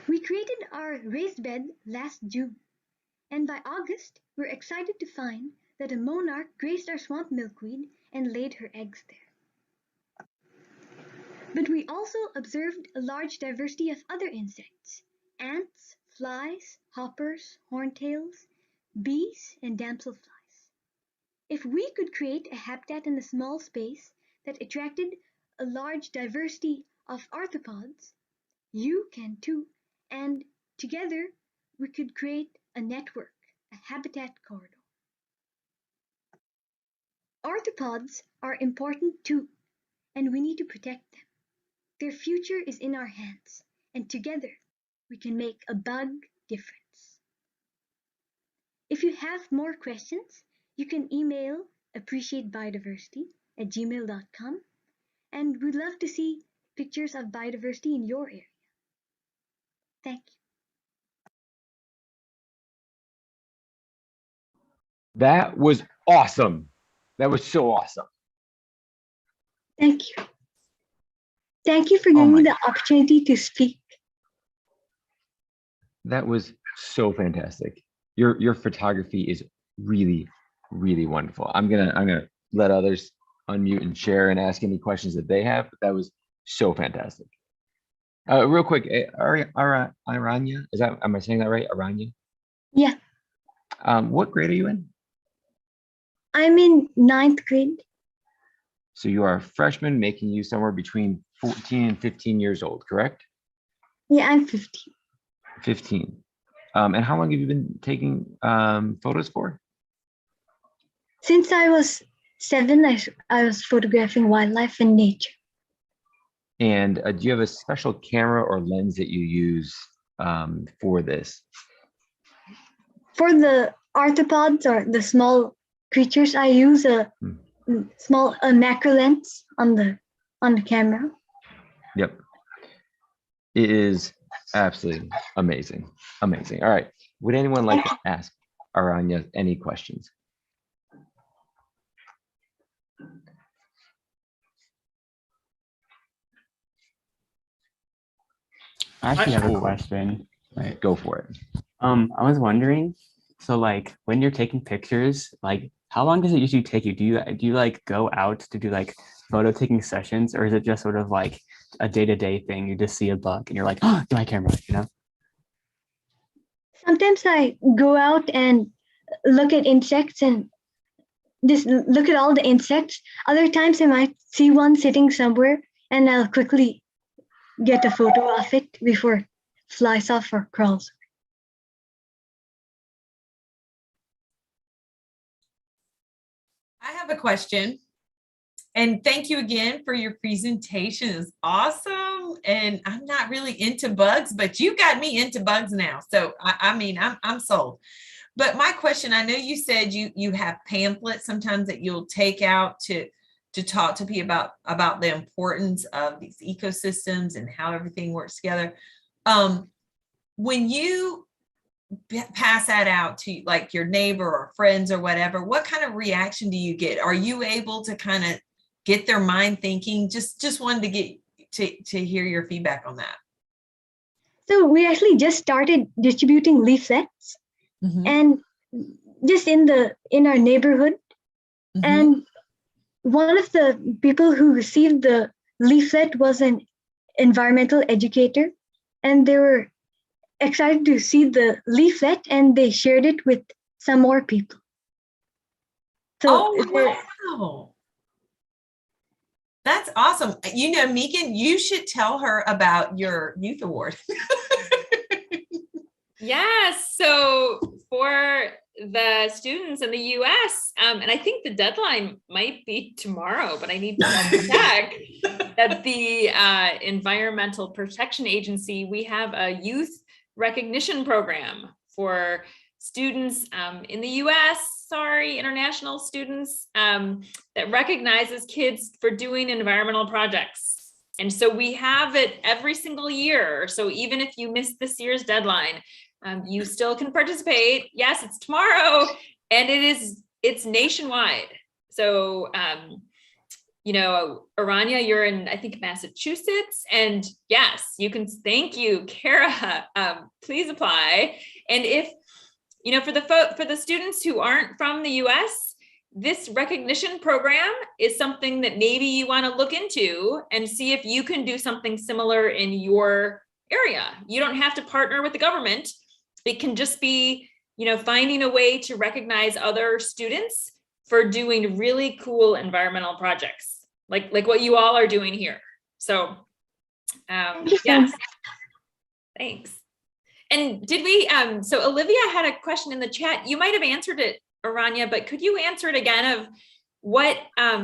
We created our raised bed last June, and by August we're excited to find that a monarch grazed our swamp milkweed and laid her eggs there. But we also observed a large diversity of other insects: ants, flies, hoppers, horntails, bees, and damselflies. If we could create a habitat in a small space that attracted a large diversity of arthropods, you can too, and together we could create a network, a habitat corridor. Arthropods are important too. and we need to protect them. Their future is in our hands, and together we can make a big difference. If you have more questions, you can email appreciatebiodiversity@gmail.com, and we'd love to see pictures of biodiversity in your area. Thank you. That was awesome. That was so awesome. Thank you. Thank you for giving me the opportunity to speak. That was so fantastic. Your photography is really, really wonderful. I'm gonna let others unmute and share and ask any questions that they have. But that was so fantastic. Real quick, Aranya, am I saying that right? Aranya? Yeah. What grade are you in? I'm in 9th grade. So you are a freshman, making you somewhere between 14 and 15 years old, correct? Yeah, I'm 15. 15. And how long have you been taking photos for? Since I was 7, I was photographing wildlife and nature. And do you have a special camera or lens that you use for this? For the arthropods or the small creatures, I use a small macro lens on the camera. Yep. It is absolutely amazing. Amazing. All right. Would anyone like to ask Aranya any questions? I actually have a question. Right. Go for it. I was wondering, so like when you're taking pictures, like how long does it usually take you? Do you like go out to do like photo taking sessions, or is it just sort of like a day-to-day thing? You just see a bug and you're like, oh, my camera, you know? Sometimes I go out and look at insects and just look at all the insects. Other times I might see one sitting somewhere and I'll quickly get a photo of it before it flies off or crawls. I have a question. And thank you again for your presentation. It's awesome. And I'm not really into bugs, but you got me into bugs now. So I mean, I'm sold. But my question, I know you said you have pamphlets sometimes that you'll take out to talk to people about the importance of these ecosystems and how everything works together. When you pass that out to like your neighbor or friends or whatever, what kind of reaction do you get? Are you able to kind of get their mind thinking? Just wanted to get to hear your feedback on that. So we actually just started distributing leaflets and just in our neighborhood. And one of the people who received the leaflet was an environmental educator, and they were excited to see the leaflet and they shared it with some more people. So wow. That's awesome. You know, Megan, you should tell her about your youth award. Yes. So for the students in the US, and I think the deadline might be tomorrow, but I need to check that the Environmental Protection Agency, we have a youth recognition program for students in the US, international students, that recognizes kids for doing environmental projects. And so we have it every single year. So even if you miss this year's deadline, you still can participate. Yes, it's tomorrow, and it's nationwide. So, you know, Aranya, you're in, I think, Massachusetts, and yes, you can. Thank you, Kara. Please apply. And if you know, for the students who aren't from the US, this recognition program is something that maybe you want to look into and see if you can do something similar in your area. You don't have to partner with the government. It can just be, you know, finding a way to recognize other students for doing really cool environmental projects, like what you all are doing here. So, yes, thanks. And did we, so Olivia had a question in the chat. You might have answered it, Aranya, but could you answer it again of what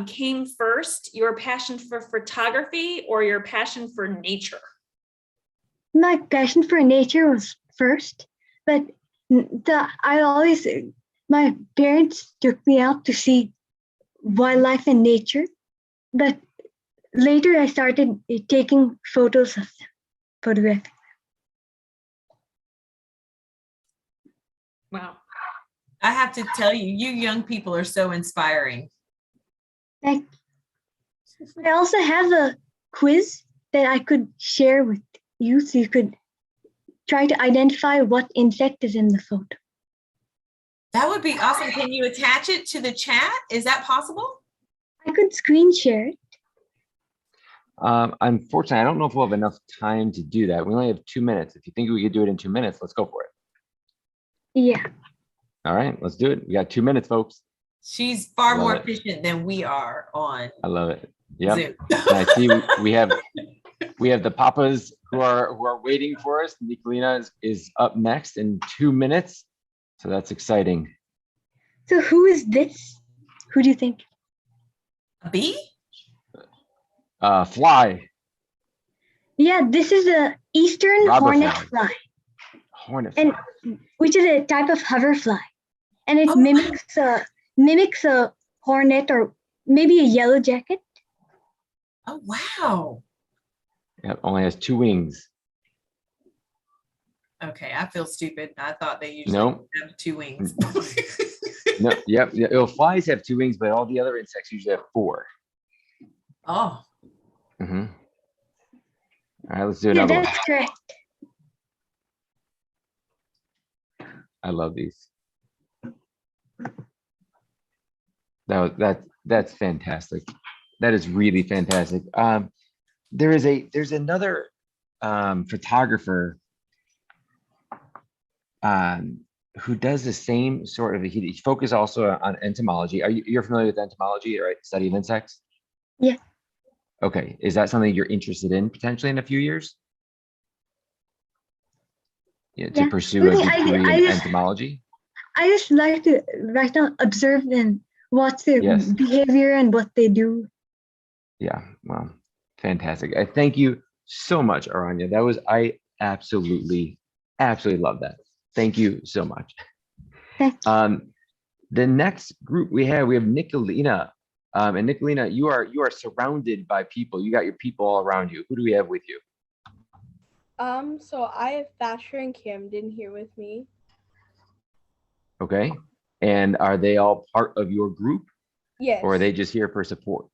came first, your passion for photography or your passion for nature? My passion for nature was first, but my parents took me out to see wildlife and nature, but later I started taking photos of them, photographic. Wow. I have to tell you, you young people are so inspiring. I also have a quiz that I could share with you, so you could try to identify what insect is in the photo. That would be awesome. Can you attach it to the chat? Is that possible? I could screen share it. Unfortunately, I don't know if we'll have enough time to do that. We only have 2 minutes. If you think we could do it in 2 minutes, let's go for it. Yeah. All right, let's do it. We got 2 minutes, folks. She's far more Love it. efficient than we are on I love it. Yep. Zoom. And I see we have the papas who are waiting for us. Nicolina is up next in 2 minutes. So that's exciting. So who is this? Who do you think? A bee? Fly. Yeah, this is a eastern hornet Robberfly. fly, Hornet. and which is a type of hoverfly, and it mimics a hornet or maybe a yellow jacket. Oh wow. Yep, only has 2 wings. Okay, I feel stupid. I thought they usually Nope. have 2 wings. No, yep. Well, flies have 2 wings, but all the other insects usually have 4. Oh. Mm-hmm. All right, let's do Yeah, another one. that's correct. I love these. That's fantastic. That is really fantastic. There's another photographer who does the same sort of, he focuses also on entomology. You're familiar with entomology, right? Study of insects? Yeah. Okay. Is that something you're interested in potentially in a few years? Yeah, to pursue a degree in entomology? I just like to right now observe and watch their behavior and what they do. Yeah, well, fantastic. I thank you so much, Aranya. I absolutely love that. Thank you so much. The next group we have Nicolina. And Nicolina, you are surrounded by people. You got your people all around you. Who do we have with you? So I have Thatcher and Camden here with me. Okay. And are they all part of your group? Yes. Or are they just here for support?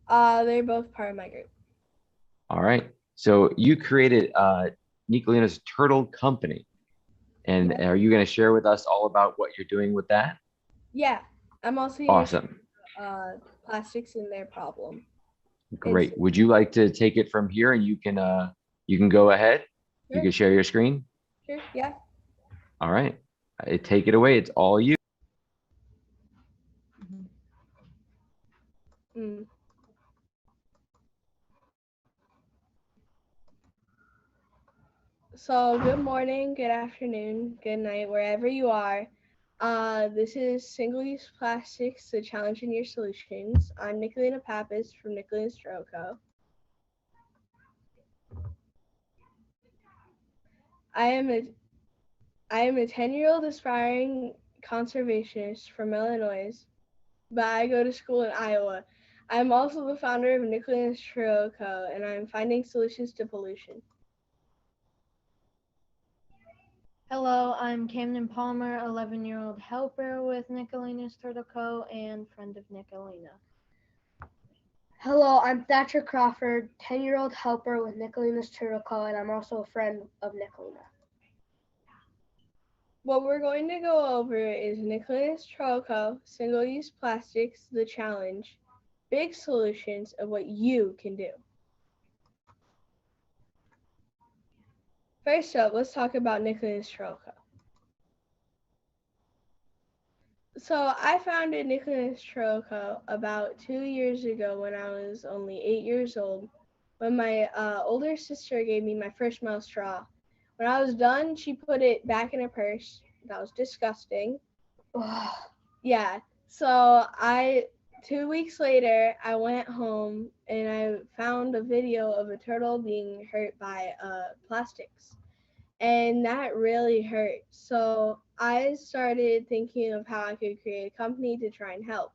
They're both part of my group. All right. So you created Nicolina's Turtle Company. And are you going to share with us all about what you're doing with that? Yeah. I'm also here Awesome. plastics and their problem. Great. Would you like to take it from here and you can go ahead? Sure. You can share your screen? Sure, yeah. All right. Take it away. It's all you. So good morning, good afternoon, good night, wherever you are. This is Single-Use Plastics, the Challenge in Your Solutions. I'm Nicolina Pappas from Nicolina's Turtle Co. I am a 10-year-old aspiring conservationist from Illinois, but I go to school in Iowa. I'm also the founder of Nicolina's Turtle Co., and I'm finding solutions to pollution. Hello, I'm Camden Palmer, 11-year-old helper with Nicolina's Turtle Co. and friend of Nicolina. Hello, I'm Thatcher Crawford, 10-year-old helper with Nicolina's Turtle Co. and I'm also a friend of Nicolina. What we're going to go over is Nicolina's Turtle Co., Single-Use Plastics, the Challenge, big solutions of what you can do. First up, let's talk about Nicolina's Turtle Co. So I founded Nicolina's Turtle Co. about 2 years ago when I was only 8 years old, when my older sister gave me my first metal straw. When I was done, she put it back in her purse. That was disgusting. Yeah, so I 2 weeks later, I went home and I found a video of a turtle being hurt by plastics. And that really hurt. So I started thinking of how I could create a company to try and help.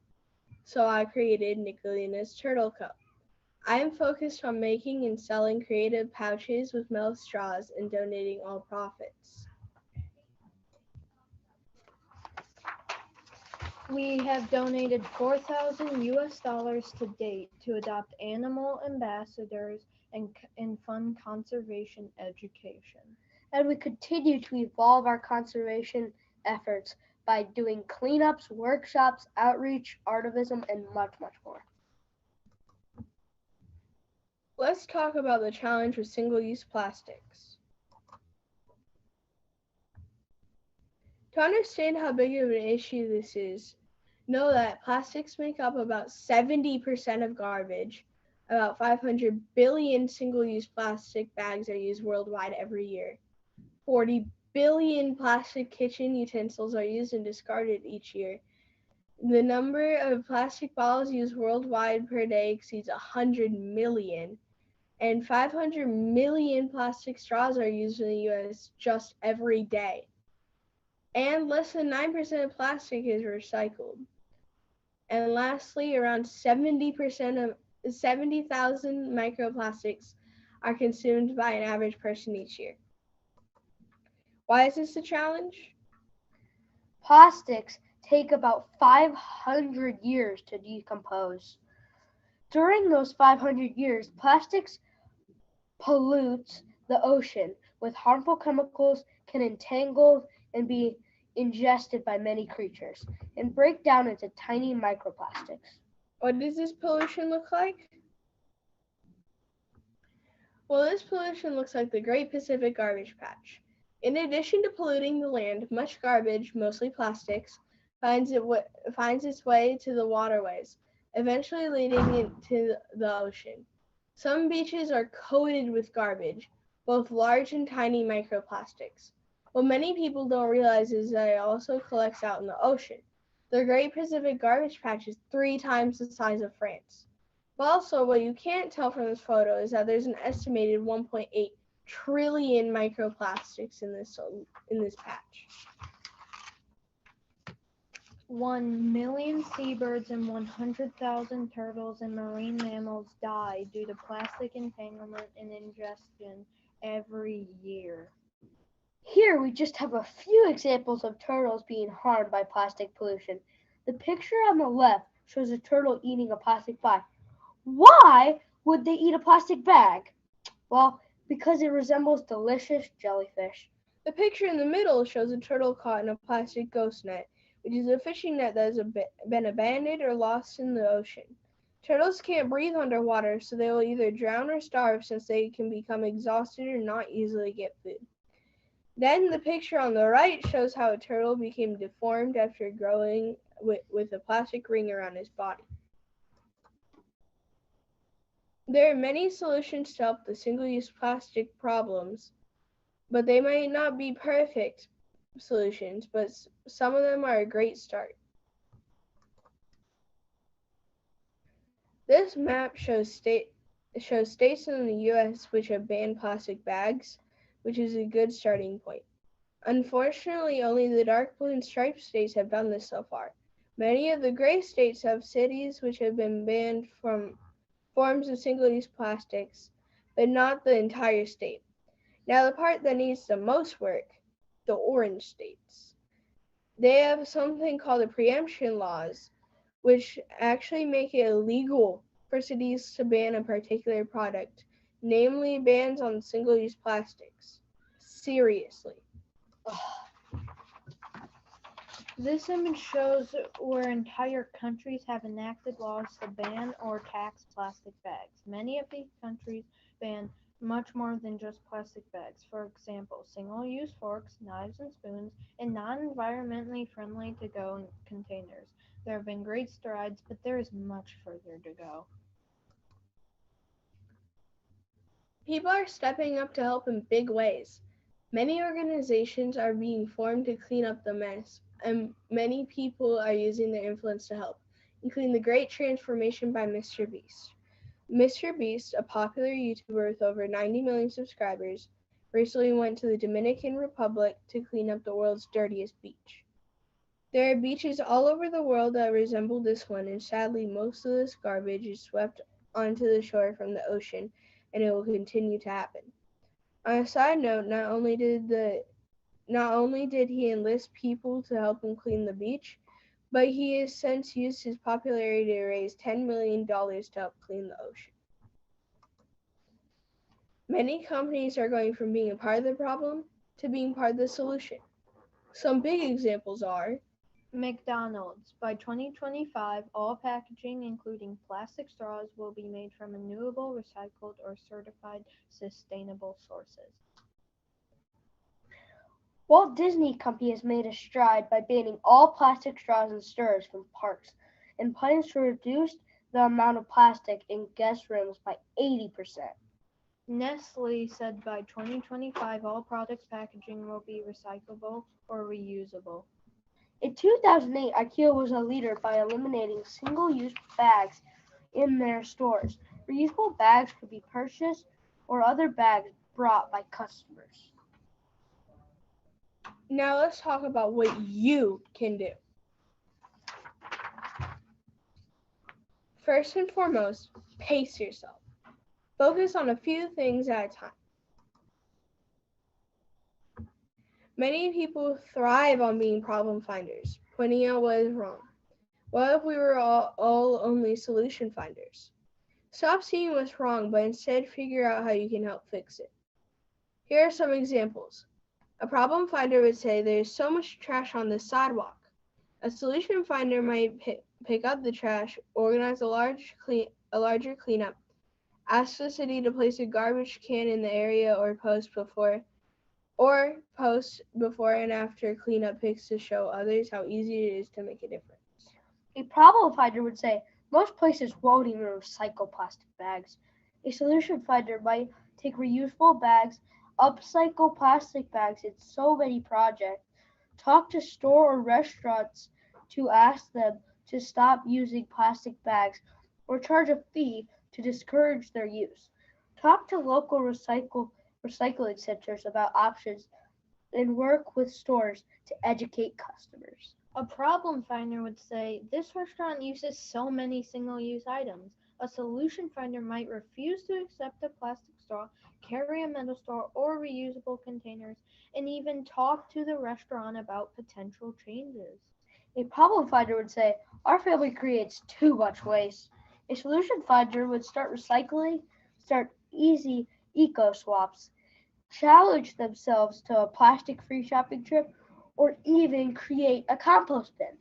So I created Nicolina's Turtle Co. I am focused on making and selling creative pouches with metal straws and donating all profits. We have donated 4,000 US dollars to date to adopt animal ambassadors and fund conservation education. And we continue to evolve our conservation efforts by doing cleanups, workshops, outreach, artivism, and much, much more. Let's talk about the challenge with single-use plastics. To understand how big of an issue this is, know that plastics make up about 70% of garbage. About 500 billion single-use plastic bags are used worldwide every year. 40 billion plastic kitchen utensils are used and discarded each year. The number of plastic bottles used worldwide per day exceeds 100 million. And 500 million plastic straws are used in the US just every day. And less than 9% of plastic is recycled. And lastly, around 70% of 70,000 microplastics are consumed by an average person each year. Why is this a challenge? Plastics take about 500 years to decompose. During those 500 years, plastics pollutes the ocean with harmful chemicals, can entangle and be ingested by many creatures, and break down into tiny microplastics. What does this pollution look like? Well, this pollution looks like the Great Pacific Garbage Patch. In addition to polluting the land, much garbage, mostly plastics, finds its way to the waterways, eventually leading into the ocean. Some beaches are coated with garbage, both large and tiny microplastics. What many people don't realize is that it also collects out in the ocean. The Great Pacific Garbage Patch is 3 times the size of France. But also, what you can't tell from this photo is that there's an estimated 1.8 trillion microplastics in this patch. 1 million seabirds and 100,000 turtles and marine mammals die due to plastic entanglement and ingestion every year. Here we just have a few examples of turtles being harmed by plastic pollution. The picture on the left shows a turtle eating a plastic bag. Why would they eat a plastic bag? Well, because it resembles delicious jellyfish. The picture in the middle shows a turtle caught in a plastic ghost net, which is a fishing net that has been abandoned or lost in the ocean. Turtles can't breathe underwater, so they will either drown or starve since they can become exhausted or not easily get food. Then the picture on the right shows how a turtle became deformed after growing with a plastic ring around his body. There are many solutions to help the single-use plastic problems, but they might not be perfect solutions, but some of them are a great start. This map shows states in the US which have banned plastic bags, which is a good starting point. Unfortunately, only the dark blue and striped states have done this so far. Many of the gray states have cities which have been banned from forms of single-use plastics, but not the entire state. Now, the part that needs the most work, the orange states. They have something called the preemption laws, which actually make it illegal for cities to ban a particular product, namely bans on single-use plastics. Seriously. This image shows where entire countries have enacted laws to ban or tax plastic bags. Many of these countries ban much more than just plastic bags. For example, single-use forks, knives and spoons, and non-environmentally friendly to-go containers. There have been great strides, but there is much further to go. People are stepping up to help in big ways. Many organizations are being formed to clean up the mess, and many people are using their influence to help. including The Great Transformation by Mr. Beast. Mr. Beast, a popular YouTuber with over 90 million subscribers, recently went to the Dominican Republic to clean up the world's dirtiest beach. There are beaches all over the world that resemble this one, and sadly most of this garbage is swept onto the shore from the ocean, and it will continue to happen. On a side note, not only did he enlist people to help him clean the beach, but he has since used his popularity to raise $10 million to help clean the ocean. Many companies are going from being a part of the problem to being part of the solution. Some big examples are McDonald's. By 2025, all packaging, including plastic straws, will be made from renewable, recycled, or certified sustainable sources. Walt Disney Company has made a stride by banning all plastic straws and stirrers from parks and plans to reduce the amount of plastic in guest rooms by 80%. Nestle said by 2025, all products packaging will be recyclable or reusable. In 2008, IKEA was a leader by eliminating single-use bags in their stores. Reusable bags could be purchased or other bags brought by customers. Now let's talk about what you can do. First and foremost, pace yourself. Focus on a few things at a time. Many people thrive on being problem finders, pointing out what is wrong. What if we were all only solution finders? Stop seeing what's wrong, but instead figure out how you can help fix it. Here are some examples. A problem finder would say there's so much trash on this sidewalk. A solution finder might pick up the trash, organize a larger cleanup, ask the city to place a garbage can in the area, or post before and after cleanup pics to show others how easy it is to make a difference. A problem finder would say most places won't even recycle plastic bags. A solution finder might take reusable bags, upcycle plastic bags in so many projects, talk to store or restaurants to ask them to stop using plastic bags or charge a fee to discourage their use. Talk to local recycling centers about options and work with stores to educate customers. A problem finder would say, this restaurant uses so many single-use items. A solution finder might refuse to accept a plastic straw, carry a metal straw, or reusable containers, and even talk to the restaurant about potential changes. A problem finder would say, our family creates too much waste. A solution finder would start recycling, start easy eco swaps, challenge themselves to a plastic-free shopping trip, or even create a compost bin.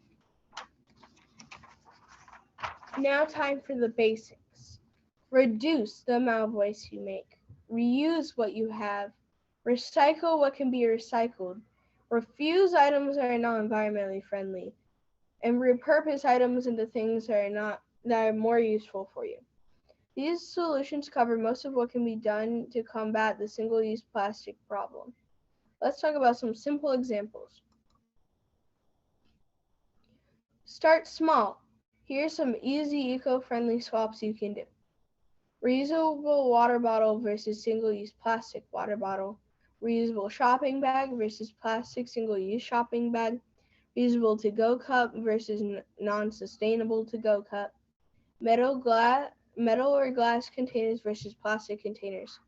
Now time for the basics. Reduce the amount of waste you make. Reuse what you have. Recycle what can be recycled. Refuse items that are not environmentally friendly. And repurpose items into things that are more useful for you. These solutions cover most of what can be done to combat the single-use plastic problem. Let's talk about some simple examples. Start small. Here are some easy eco-friendly swaps you can do. Reusable water bottle versus single-use plastic water bottle. Reusable shopping bag versus plastic single-use shopping bag. Reusable to-go cup versus non-sustainable to-go cup. Metal or glass containers versus plastic containers.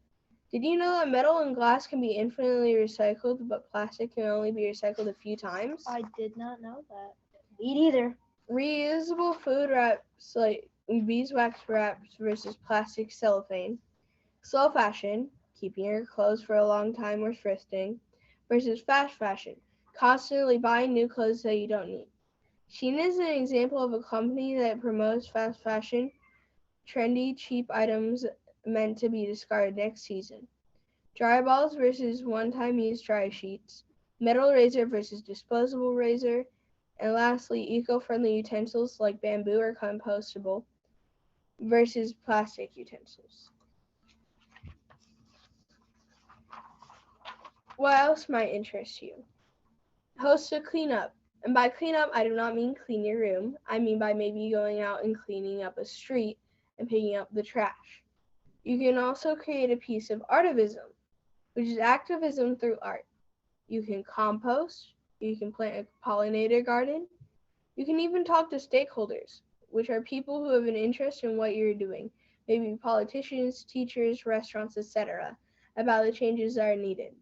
Did you know that metal and glass can be infinitely recycled, but plastic can only be recycled a few times? I did not know that. Me neither. Reusable food wraps like beeswax wraps versus plastic cellophane. Slow fashion, keeping your clothes for a long time or thrifting, versus fast fashion, constantly buying new clothes that you don't need. Shein is an example of a company that promotes fast fashion, trendy, cheap items meant to be discarded next season. Dry balls versus one-time use dry sheets. Metal razor versus disposable razor. And lastly, eco-friendly utensils like bamboo or compostable versus plastic utensils. What else might interest you? Host a cleanup. And by clean up, I do not mean clean your room. I mean by maybe going out and cleaning up a street and picking up the trash. You can also create a piece of artivism, which is activism through art. You can compost, you can plant a pollinator garden, you can even talk to stakeholders, which are people who have an interest in what you're doing, maybe politicians, teachers, restaurants, etc., about the changes that are needed.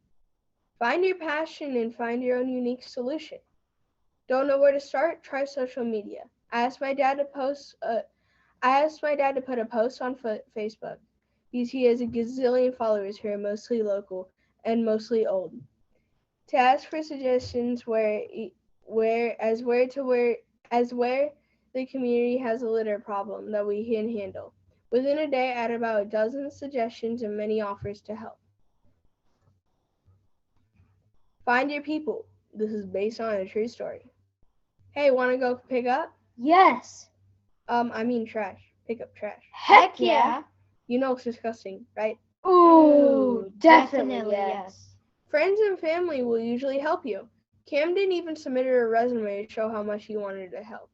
Find your passion and find your own unique solution. Don't know where to start? Try social media. I asked my dad to put a post on Facebook because he has a gazillion followers who are mostly local and mostly old. To ask for suggestions where the community has a litter problem that we can handle. Within a day, I had about a dozen suggestions and many offers to help. Find your people. This is based on a true story. Hey, want to go pick up? Yes. I mean trash. Pick up trash. Heck yeah. You know it's disgusting, right? Ooh, definitely yes. Friends and family will usually help you. Camden even submitted a resume to show how much he wanted to help.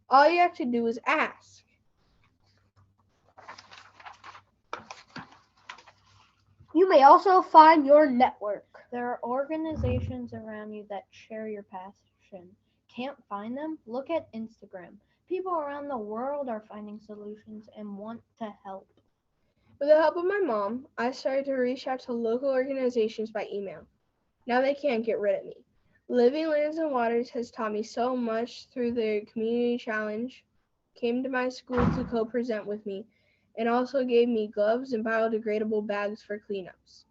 All you have to do is ask. You may also find your network. There are organizations around you that share your passion. Can't find them? Look at Instagram. People around the world are finding solutions and want to help. With the help of my mom, I started to reach out to local organizations by email. Now they can't get rid of me. Living Lands and Waters has taught me so much through their community challenge, came to my school to co-present with me, and also gave me gloves and biodegradable bags for cleanups.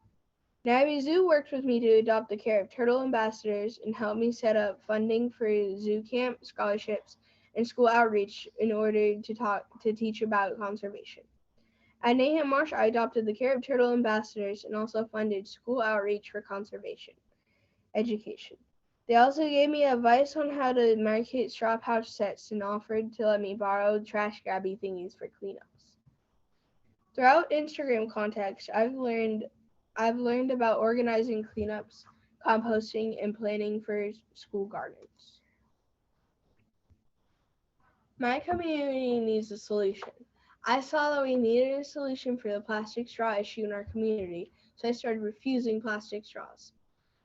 Navy Zoo worked with me to adopt the care of turtle ambassadors and helped me set up funding for zoo camp, scholarships, and school outreach in order to teach about conservation. At Nahant Marsh, I adopted the care of turtle ambassadors and also funded school outreach for conservation education. They also gave me advice on how to market straw pouch sets and offered to let me borrow trash grabby thingies for cleanups. Throughout Instagram contacts, I've learned about organizing cleanups, composting, and planning for school gardens. My community needs a solution. I saw that we needed a solution for the plastic straw issue in our community, so I started refusing plastic straws.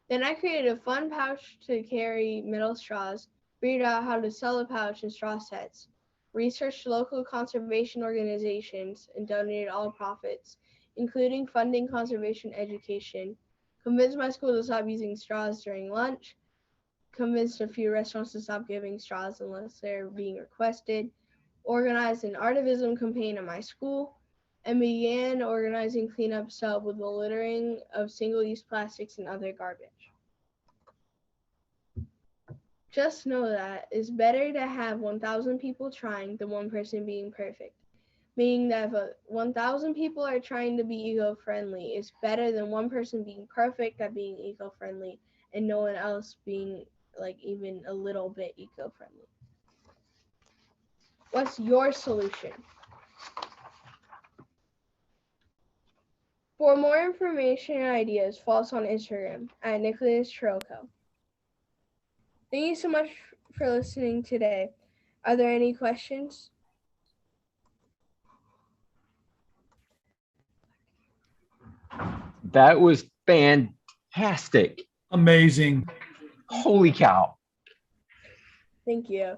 Then I created a fun pouch to carry metal straws, figured out how to sell a pouch and straw sets, researched local conservation organizations, and donated all profits, including funding conservation education, convinced my school to stop using straws during lunch, convinced a few restaurants to stop giving straws unless they're being requested, organized an artivism campaign at my school, and began organizing cleanups to help with the littering of single-use plastics and other garbage. Just know that it's better to have 1,000 people trying than one person being perfect. Meaning that if 1,000 people are trying to be eco-friendly, it's better than one person being perfect at being eco-friendly and no one else being like even a little bit eco-friendly. What's your solution? For more information and ideas, follow us on Instagram at Nicholas Trocco. Thank you so much for listening today. Are there any questions? That was fantastic. Amazing. Holy cow. Thank you.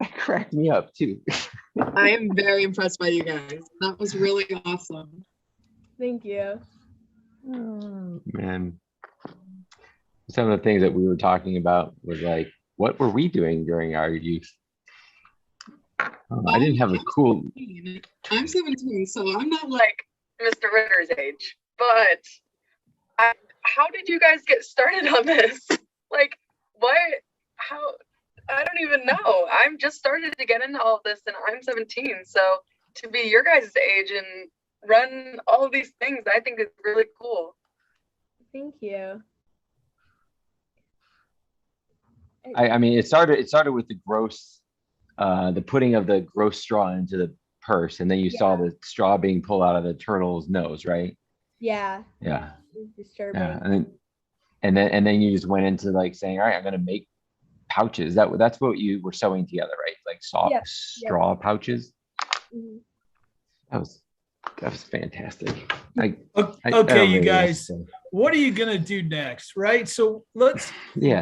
That cracked me up too. I am very impressed by you guys. That was really awesome. Thank you. Man. Some of the things that we were talking about was like, what were we doing during our youth? I didn't have a cool. I'm 17, so I'm not like Mr. Ritter's age, but how did you guys get started on this? Like, what? How? I don't even know. I'm just started to get into all of this, and I'm 17. So to be your guys' age and run all of these things, I think is really cool. Thank you. I mean, it started with the gross, the putting of the gross straw into the purse, and then you saw the straw being pulled out of the turtle's nose, right? Yeah. Yeah. It's disturbing. Yeah, and then you just went into like saying, all right, I'm gonna make pouches. That's what you were sewing together, right? Like soft Yeah. straw pouches. Mhm. That was fantastic. Okay, you guys, what are you gonna do next, right? So let's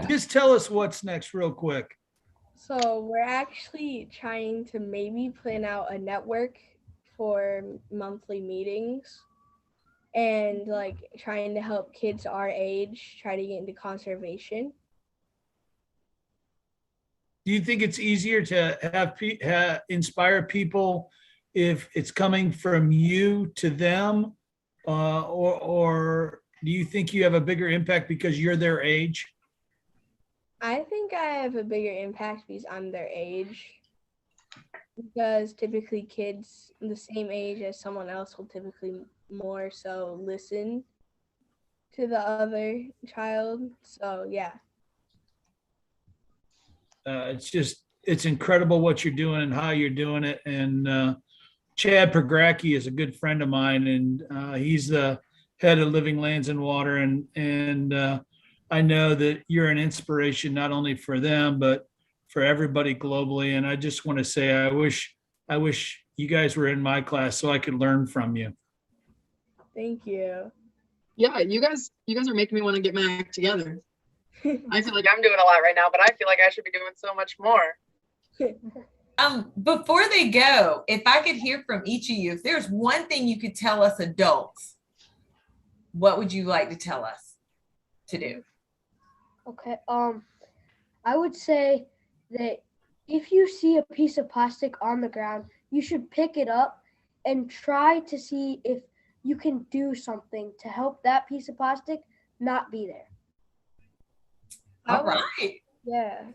just tell us what's next real quick. So we're actually trying to maybe plan out a network for monthly meetings and like trying to help kids our age try to get into conservation. Do you think it's easier to have inspire people if it's coming from you to them, or do you think you have a bigger impact because you're their age? I think I have a bigger impact because I'm their age. Because typically kids the same age as someone else will typically more so listen to the other child. So yeah. It's incredible what you're doing and how you're doing it. And Chad Pergracki is a good friend of mine, and he's the head of Living Lands and Water. And I know that you're an inspiration not only for them, but for everybody globally. And I just want to say, I wish you guys were in my class so I could learn from you. Thank you. Yeah, you guys are making me want to get my act together. I feel like I'm doing a lot right now, but I feel like I should be doing so much more. Before they go, if I could hear from each of you, if there's one thing you could tell us adults, what would you like to tell us to do? Okay, I would say that if you see a piece of plastic on the ground, you should pick it up and try to see if you can do something to help that piece of plastic not be there. All right. Yeah.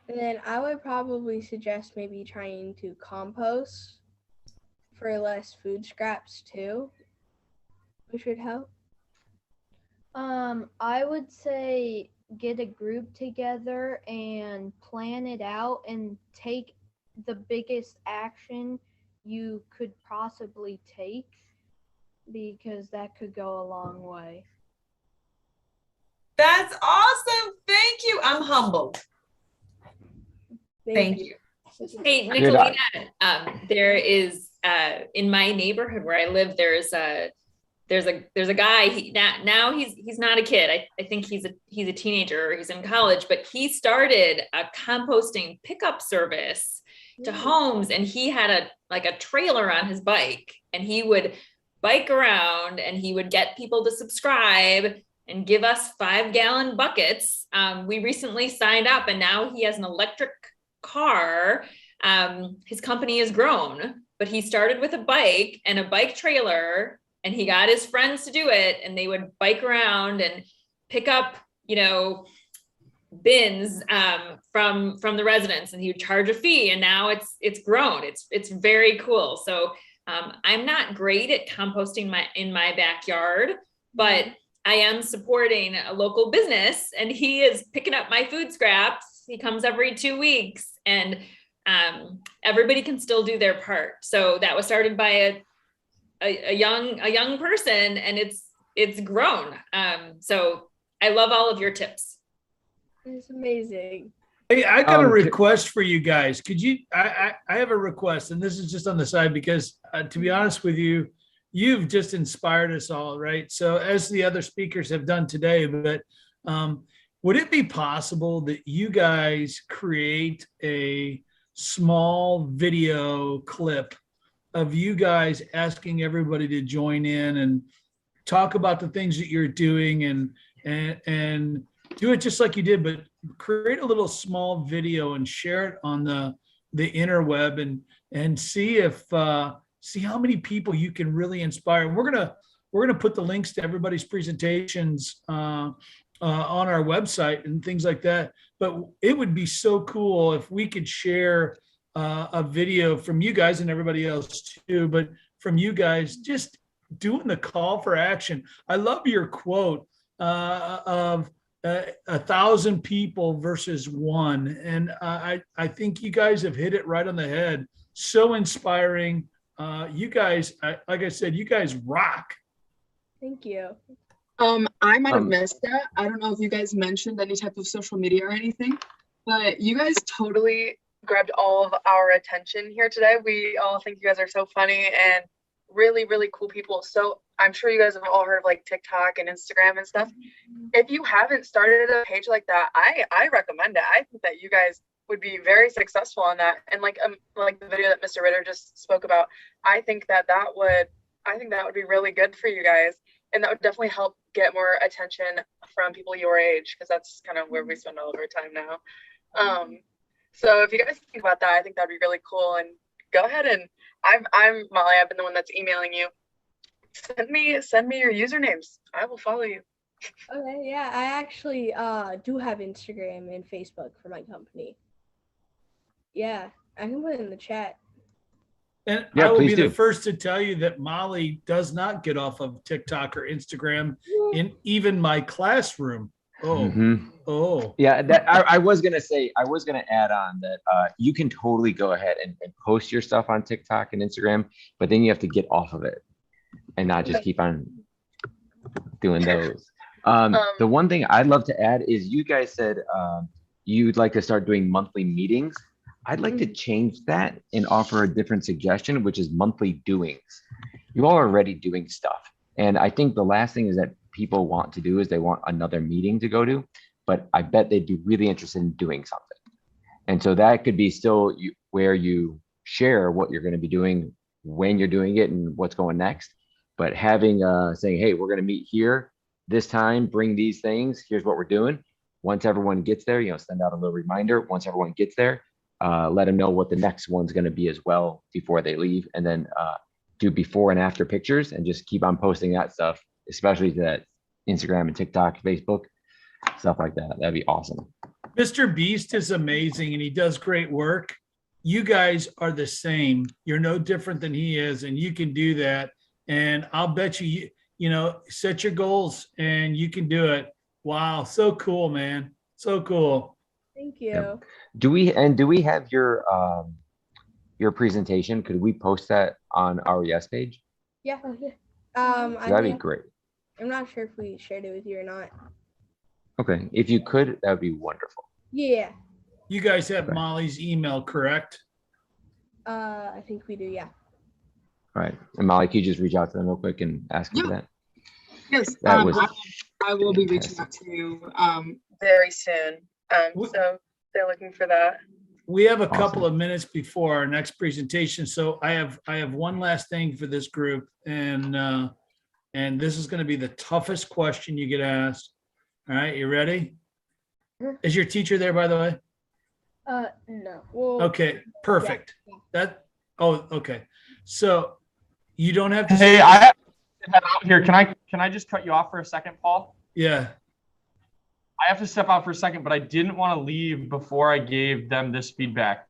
And then I would probably suggest maybe trying to compost for less food scraps too, which would help. I would say get a group together and plan it out and take the biggest action you could possibly take, because that could go a long way. That's awesome. Thank you. I'm humbled. Thank you. Hey, Nicolina, there is in my neighborhood where I live, there's a guy. He's not a kid. I think he's a teenager, or he's in college, but he started a composting pickup service to homes, and he had a trailer on his bike, and he would bike around and he would get people to subscribe and give us 5-gallon buckets. We recently signed up, and now he has an electric car. His company has grown, but he started with a bike and a bike trailer, and he got his friends to do it, and they would bike around and pick up, bins from the residents, and he would charge a fee, and now it's grown. It's very cool. So I'm not great at composting in my backyard, but I am supporting a local business, and he is picking up my food scraps. He comes every 2 weeks, and everybody can still do their part. So that was started by a young person, and it's grown. So I love all of your tips. It's amazing. Hey, I got a request for you guys. Could you, I have a request, and this is just on the side because to be honest with you, you've just inspired us all, right? So as the other speakers have done today, but would it be possible that you guys create a small video clip of you guys asking everybody to join in and talk about the things that you're doing, and do it just like you did, but create a little small video and share it on the interweb, and see if see how many people you can really inspire. We're gonna put the links to everybody's presentations on our website and things like that. But it would be so cool if we could share a video from you guys and everybody else too, but from you guys just doing the call for action. I love your quote of 1,000 people versus one. And I think you guys have hit it right on the head. So inspiring. You guys, like I said, you guys rock. Thank you. I might have missed that. I don't know if you guys mentioned any type of social media or anything. But you guys totally grabbed all of our attention here today. We all think you guys are so funny and really, really cool people. So I'm sure you guys have all heard of like TikTok and Instagram and stuff. If you haven't started a page like that, I recommend it. I think that you guys would be very successful on that. And like the video that Mr. Ritter just spoke about, I think that would be really good for you guys. And that would definitely help get more attention from people your age, because that's kind of where we spend all of our time now. So if you guys think about that, I think that'd be really cool. And go ahead and I'm Molly. I've been the one that's emailing you. Send me your usernames. I will follow you. Okay, yeah, I actually do have Instagram and Facebook for my company. Yeah, I can put it in the chat. And Yeah, I will please be do. the first to tell you that Molly does not get off of TikTok or Instagram in even my classroom. Oh. Yeah, that I was gonna add on that you can totally go ahead and post your stuff on TikTok and Instagram, but then you have to get off of it and not just keep on doing those. The one thing I'd love to add is you guys said you'd like to start doing monthly meetings. I'd like to change that and offer a different suggestion, which is monthly doings. You all are already doing stuff. And I think the last thing is that people want to do is they want another meeting to go to, but I bet they'd be really interested in doing something. And so that could be still where you share what you're going to be doing, when you're doing it, and what's going next. But having saying, hey, we're going to meet here this time, bring these things, here's what we're doing. Once everyone gets there, send out a little reminder. Once everyone gets there, let them know what the next one's going to be as well before they leave, and then do before and after pictures and just keep on posting that stuff, especially to that Instagram and TikTok, Facebook, stuff like that. That'd be awesome. Mr. Beast is amazing and he does great work. You guys are the same. You're no different than he is, and you can do that. And I'll bet you, set your goals and you can do it. Wow. So cool, man. So cool. Thank you. Yeah. Do we have your presentation? Could we post that on our Yes page? Yeah. That'd be great. I'm not sure if we shared it with you or not. Okay. If you could, that would be wonderful. Yeah. You guys have Molly's email, correct? I think we do, yeah. All right. And Molly, can you just reach out to them real quick and ask them that? Yes. That was I will be reaching out to you very soon. So they're looking for that. We have a couple of minutes before our next presentation, so I have one last thing for this group, and this is going to be the toughest question you get asked. All right, you ready? Is your teacher there, by the way? No. Well, okay, perfect. Yeah. Okay. So you don't have to. Hey, I have to head out here. Can I just cut you off for a second, Paul? Yeah. I have to step out for a second, but I didn't want to leave before I gave them this feedback.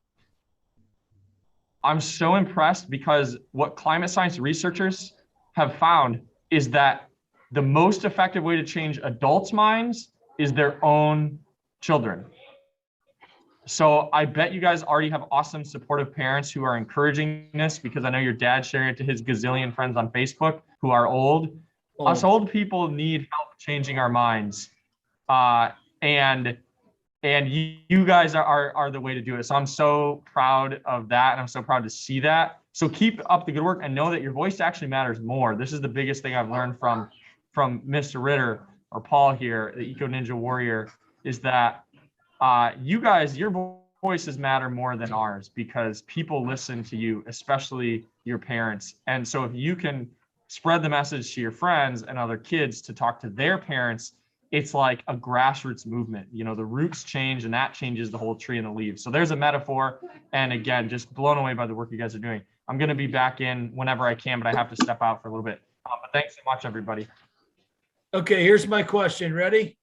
I'm so impressed because what climate science researchers have found is that the most effective way to change adults' minds is their own children. So I bet you guys already have awesome supportive parents who are encouraging this, because I know your dad sharing it to his gazillion friends on Facebook who are old. Us old people need help changing our minds. And you guys are the way to do it. So I'm so proud of that, and I'm so proud to see that. So keep up the good work and know that your voice actually matters more. This is the biggest thing I've learned from Mr. Ritter or Paul here, the Eco Ninja Warrior, is that you guys, your voices matter more than ours, because people listen to you, especially your parents. And so if you can spread the message to your friends and other kids to talk to their parents, it's like a grassroots movement. The roots change, and that changes the whole tree and the leaves. So there's a metaphor. And again, just blown away by the work you guys are doing. I'm going to be back in whenever I can, but I have to step out for a little bit. But thanks so much, everybody. Okay, here's my question. Ready?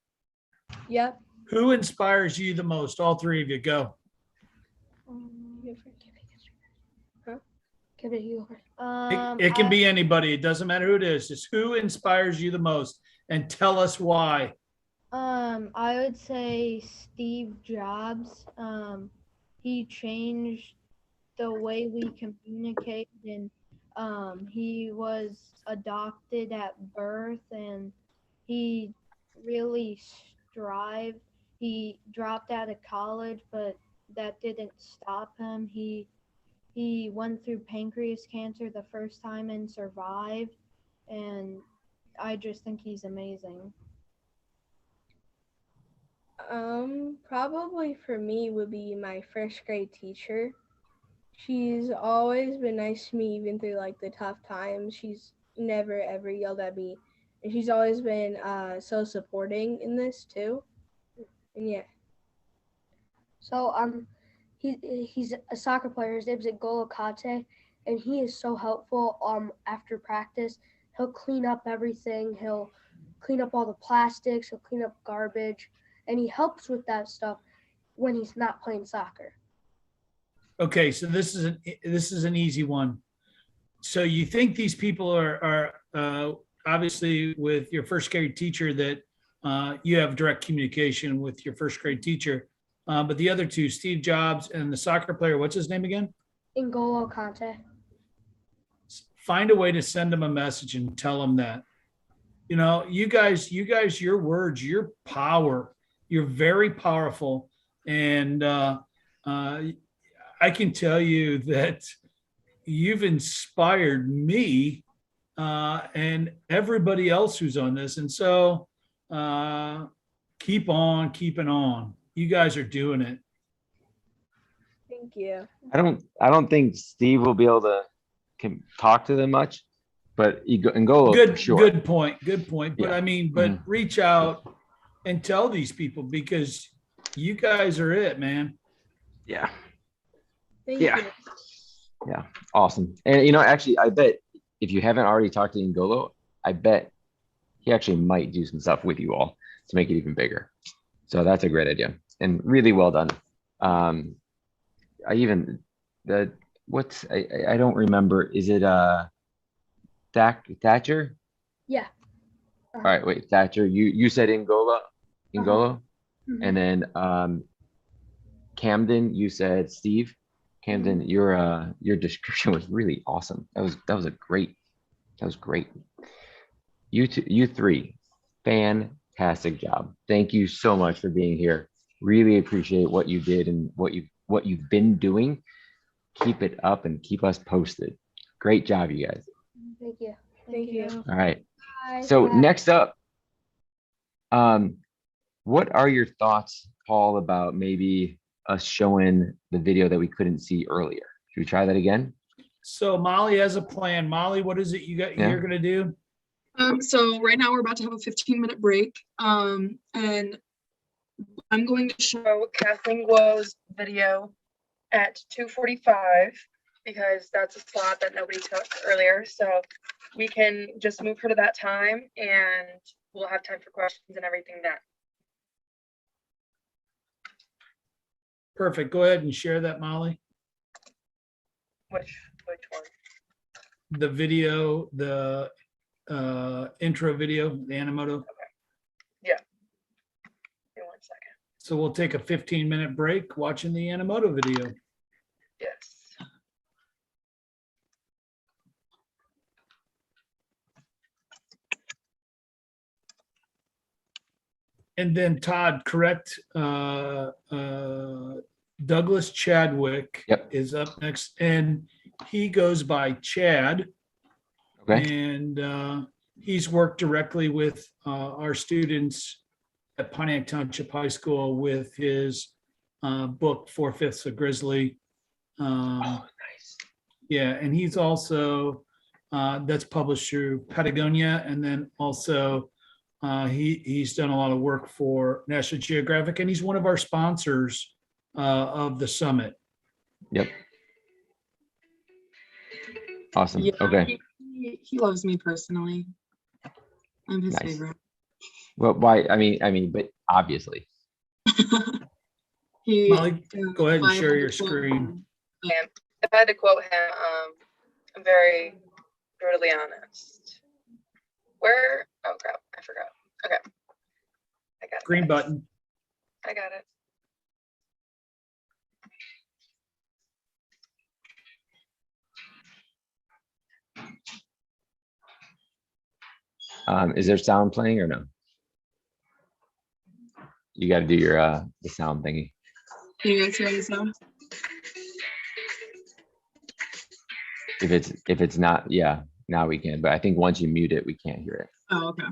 Yep. Who inspires you the most? All three of you, go. It can be anybody. It doesn't matter who it is. Just who inspires you the most, and tell us why. I would say Steve Jobs. He changed the way we communicate, and he was adopted at birth, and he really strived He dropped out of college, but that didn't stop him. He went through pancreas cancer the first time and survived, and I just think he's amazing. Probably for me would be my first grade teacher. She's always been nice to me even through like the tough times. She's never ever yelled at me, and she's always been so supporting in this too. And yeah. So he's a soccer player. His name's N'Golo Kante, and he is so helpful. After practice, he'll clean up everything. He'll clean up all the plastics. He'll clean up garbage, and he helps with that stuff when he's not playing soccer. Okay, so this is an easy one. So you think these people are obviously with your first grade teacher that you have direct communication with your first grade teacher, but the other two, Steve Jobs and the soccer player, what's his name again? N'Golo Kante. Find a way to send them a message and tell them that, you know, you guys, your words, your power, you're very powerful, and I can tell you that you've inspired me and everybody else who's on this. And so keep on keeping on. You guys are doing it. Thank you. I don't think Steve will be able to talk to them much, but N'Golo, Good, for sure. good point. Good point. But Yeah. I mean, but reach out and tell these people, because you guys are it, man. Yeah. Thank Yeah. you. Yeah. Awesome. And you know, actually, I bet if you haven't already talked to N'Golo, I bet he actually might do some stuff with you all to make it even bigger. So that's a great idea and really well done. I don't remember. Is it Thatcher? Yeah. All right, wait, Thatcher. You said N'Golo, and then Camden. You said Steve. Camden, your description was really awesome. That was great. You three, fantastic job. Thank you so much for being here. Really appreciate what you did and what you've been doing. Keep it up and keep us posted. Great job, you guys. Thank you. Thank you. All right. Bye. So Bye. next up, what are your thoughts, Paul, about maybe us showing the video that we couldn't see earlier? Should we try that again? So Molly has a plan. Molly, what is it you're going to do? So right now we're about to have a 15-minute break. And I'm going to show Kathleen Guo's video at 2:45 because that's a slot that nobody took earlier. So we can just move her to that time and we'll have time for questions and everything then. Perfect. Go ahead and share that, Molly. Which one? The video, the intro video, the Animoto. Yeah. Give me 1 second. So we'll take a 15-minute break watching the Animoto video. Yes. And then Todd, correct, Douglas Chadwick is up next, and he goes by Chad. Okay. And he's worked directly with our students at Pontiac Township High School with his book, 4/5 of Grizzly. Nice. Yeah, and he's also, that's published through Patagonia, and then also he's done a lot of work for National Geographic, and he's one of our sponsors of the summit. Yep. Awesome. Yeah, Okay. he loves me personally. I'm his Nice. favorite. Well, why? I mean, but obviously. Molly, go ahead and share your screen. If I had to quote him, I'm very brutally honest. Where? Oh crap! I forgot. Okay, I got it. Green button. I got it. Is there sound playing or no? You got to do your the sound thingy. Can you guys hear the sound? If it's not, yeah, now we can. But I think once you mute it, we can't hear it. Oh, okay.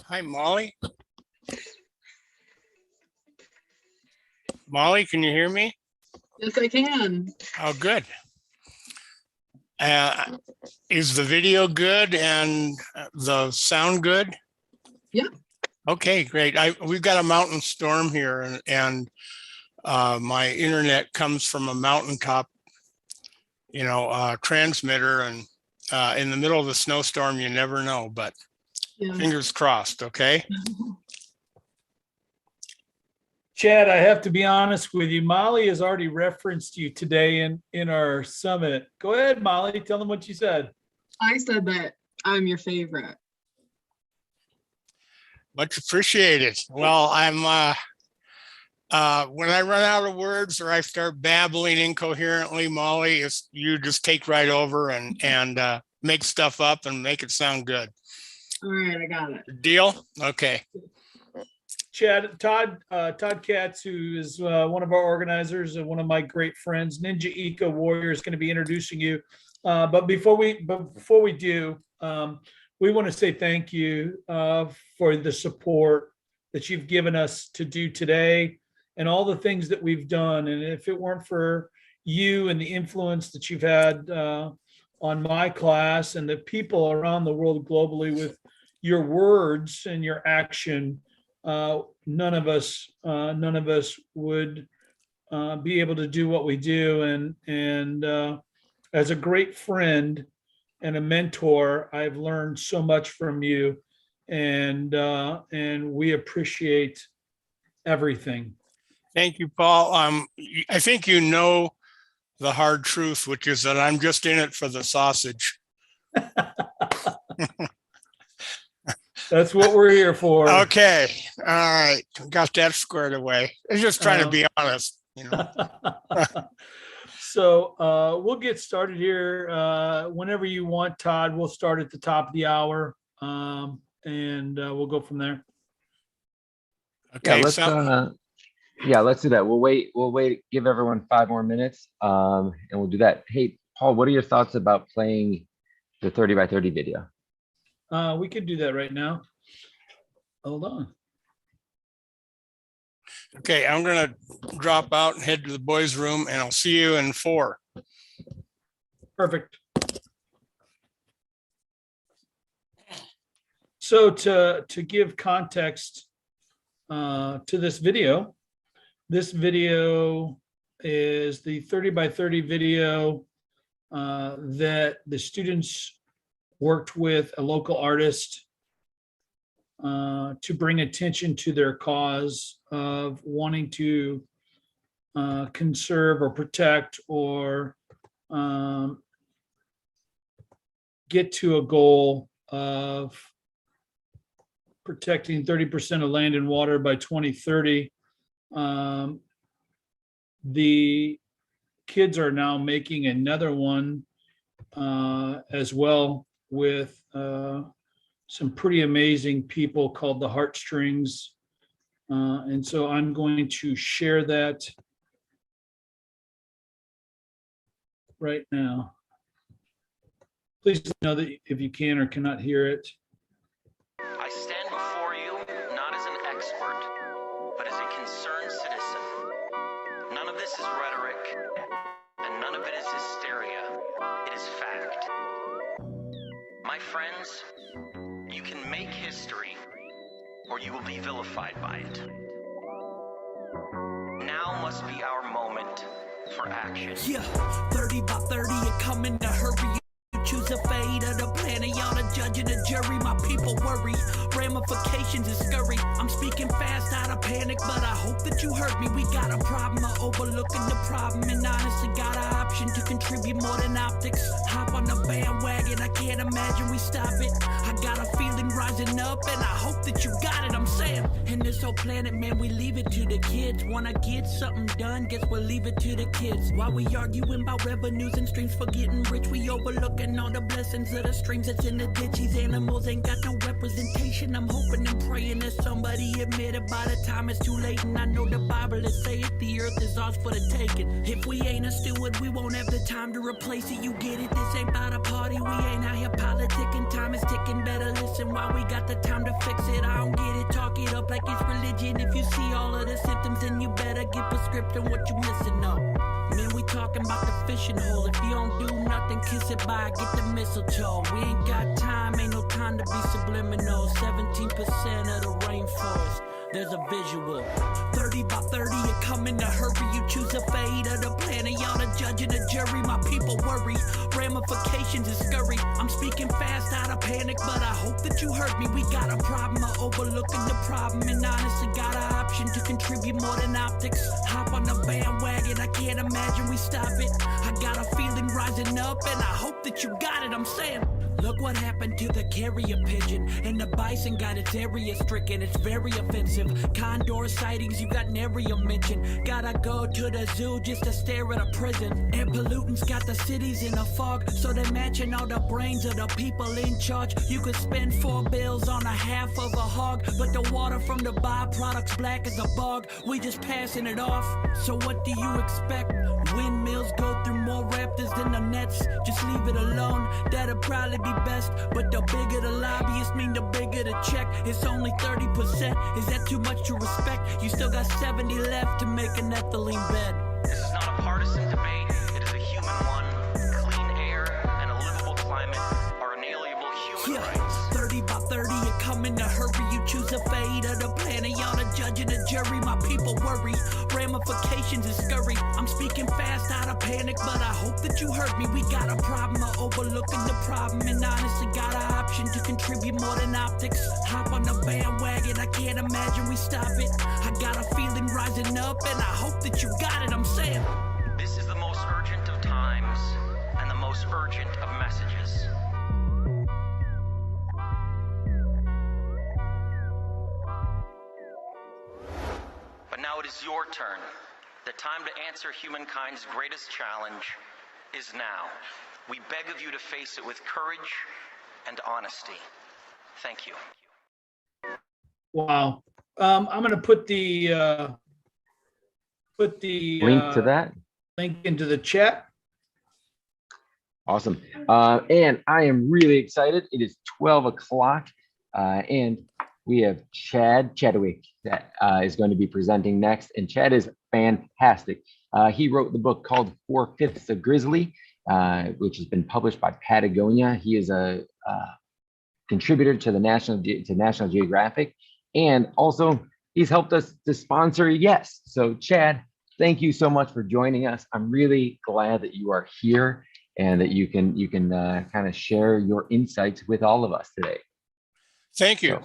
Hi, Molly. Molly, can you hear me? Yes, I can. Oh, good. Is the video good and the sound good? Yeah. Okay, great. We've got a mountain storm here, and my internet comes from a mountaintop, transmitter, and in the middle of the snowstorm, you never know, but Yeah. fingers crossed, okay? Chad, I have to be honest with you. Molly has already referenced you today in our summit. Go ahead, Molly. Tell them what you said. I said that I'm your favorite. Much appreciated. Well, I'm when I run out of words or I start babbling incoherently, Molly, you just take right over and make stuff up and make it sound good. All right, I got it. Deal? Okay. Chad, Todd Katz, who is one of our organizers and one of my great friends, Ninja Eco Warrior, is going to be introducing you. But before we do, we want to say thank you for the support that you've given us to do today and all the things that we've done. And if it weren't for you and the influence that you've had on my class and the people around the world globally with your words and your action, none of us would be able to do what we do. And as a great friend and a mentor, I've learned so much from you, and we appreciate everything. Thank you, Paul. I think you know the hard truth, which is that I'm just in it for the sausage. That's what we're here for. Okay. All right. Got that squared away. I'm just trying to be honest, So we'll get started here whenever you want, Todd. We'll start at the top of the hour, and we'll go from there. Okay. Let's do that. We'll wait, give everyone 5 more minutes, and we'll do that. Hey, Paul, what are your thoughts about playing the 30 by 30 video? We could do that right now. Hold on. Okay, I'm gonna drop out and head to the boys' room, and I'll see you in 4. Perfect. So to give context to this video is the 30 by 30 video that the students worked with a local artist to bring attention to their cause of wanting to conserve or protect or get to a goal of protecting 30% of land and water by 2030. The kids are now making another one as well with some pretty amazing people called the Heartstrings. And so I'm going to share that right now. Please know that if you can or cannot hear it. I stand before you not as an expert, but as a concerned citizen. None of this is rhetoric, and none of it is hysteria. It is fact. My friends, you can make history, or you will be vilified by it. Now must be our moment for action. Yeah, 30 by 30, you come in a hurry. Choose a fate of the planet, y'all the judge and the jury. My people worry, ramifications is scurry. I'm speaking fast out of panic, but I hope that you heard me. We got a problem of overlooking the problem, and honestly got an option to contribute more than optics. Hop on the bandwagon, I can't imagine we stop it. I got a feeling rising up, and I hope that you got it. I'm saying, and this whole planet, man, we leave it to the kids. Wanna get something done, guess we'll leave it to the kids. While we arguing about revenues and streams for getting rich, we overlooking all the blessings of the streams that's in the ditch. These animals ain't got no representation. I'm hoping and praying that somebody admit it by the time it's too late. And I know the Bible is say it, the earth is ours for the taking. If we ain't a steward, we won't have the time to replace it. You get it, this ain't about a party, we fix it. I don't get it, talk it up like it's religion. If you see all of the symptoms, then you better get prescription. What you missing, no? Man, we talking about the fishing hole. If you don't do nothing, kiss it bye, get the mistletoe. We ain't got time, ain't no time to be subliminal. 17% of the rainforest, there's a visual. 30 by 30, you come in a hurry. You choose a fate of the planet, y'all the judge and the jury. My people worry, ramifications is scurry. I'm speaking fast out of panic, but I hope that you heard me. We got a problem of overlooking the problem, and honestly got an option to contribute more than optics. Hop on the bandwagon, I can't imagine we stop it. I got a feeling rising up, and I hope that you got it. I'm saying, look what happened to the carrier pigeon, and the bison got its area stricken. It's very offensive. Condor sightings, you got nary a mention. Gotta go to the zoo just to stare at a prison. And pollutants got the cities in a fog, so they're matching all the brains of the people in charge. You could spend 4 bills on a half of a hog, but the water from the byproduct's black as a bog. We just passing it off. So what do you expect? Windmills go through more raptors than the nets. Just leave it alone, that'd probably be best. But the bigger the lobbyists mean the bigger the check. It's only 30%. Is that too much to respect? You still got 70 left to make an ethylene bed. This is not a partisan debate, it is a human one. Clean air and a livable climate are inalienable human rights. 30 by 30, you come in a hurry. You choose a fate of the planet, y'all the judge and the jury. My people worry, ramifications is scurry. I'm speaking fast out of panic, but I hope that you heard me. We got a problem of overlooking the problem, and honestly got an option to contribute more than optics. Hop on the bandwagon, I can't imagine we stop it. I got a feeling rising up, and I hope that you got it. I'm saying, This is the most urgent of times and the most urgent of messages. But now it is your turn. The time to answer humankind's greatest challenge is now. We beg of you to face it with courage and honesty. Thank you. Wow. I'm going to put the Link to that. link into the chat. Awesome. And I am really excited. It is 12 o'clock and we have Chad Chadwick that is going to be presenting next. And Chad is fantastic. He wrote the book called 4/5 of Grizzly, which has been published by Patagonia. He is a contributor to the National Geographic, and also he's helped us to sponsor Yes. So Chad, thank you so much for joining us. I'm really glad that you are here and that you can kind of share your insights with all of us today. Thank you.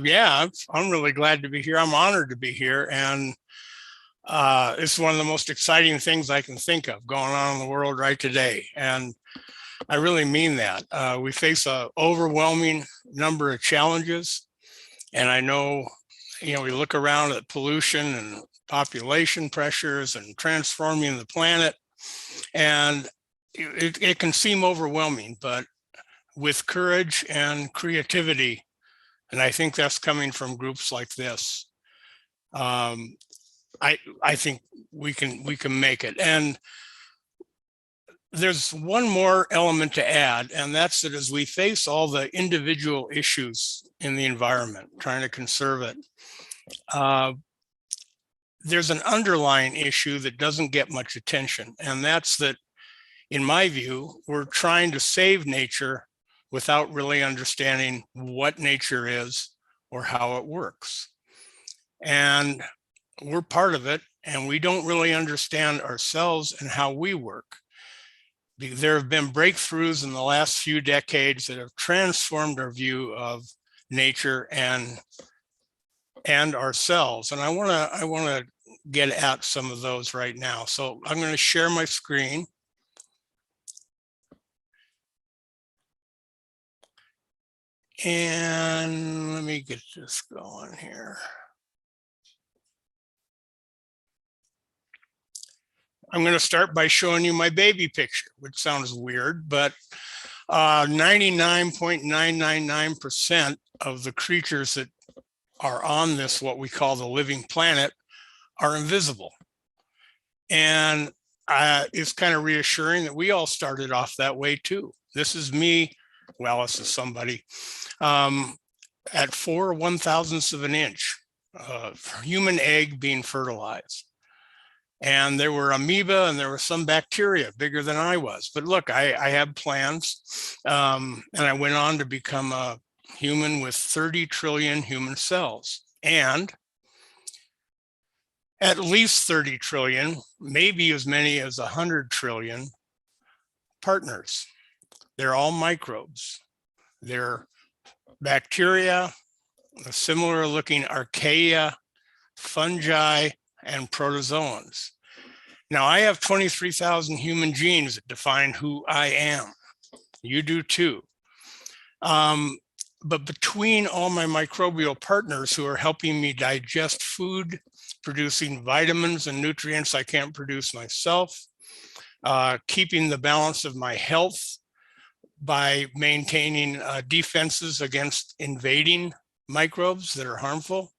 Yeah, I'm really glad to be here. I'm honored to be here. And it's one of the most exciting things I can think of going on in the world right today. And I really mean that. We face an overwhelming number of challenges. And I know, we look around at pollution and population pressures and transforming the planet, and it can seem overwhelming, but with courage and creativity, and I think that's coming from groups like this, I think we can make it. And there's one more element to add, and that's that as we face all the individual issues in the environment, trying to conserve it, there's an underlying issue that doesn't get much attention. And that's that, in my view, we're trying to save nature without really understanding what nature is or how it works. And we're part of it, and we don't really understand ourselves and how we work. There have been breakthroughs in the last few decades that have transformed our view of nature and ourselves. And I want to get at some of those right now. So I'm going to share my screen. And let me get this going here. I'm going to start by showing you my baby picture, which sounds weird, but 99.999% of the creatures that are on this, what we call the living planet, are invisible. And it's kind of reassuring that we all started off that way too. This is me. Well, this is somebody. at 4/1000th of an inch, human egg being fertilized. And there were amoeba and there were some bacteria bigger than I was. But look, I had plans, and I went on to become a human with 30 trillion human cells. And at least 30 trillion, maybe as many as 100 trillion partners. They're all microbes. They're bacteria, similar looking archaea, fungi, and protozoans. Now, I have 23,000 human genes that define who I am. You do too. But between all my microbial partners who are helping me digest food, producing vitamins and nutrients I can't produce myself, keeping the balance of my health by maintaining defenses against invading microbes that are harmful,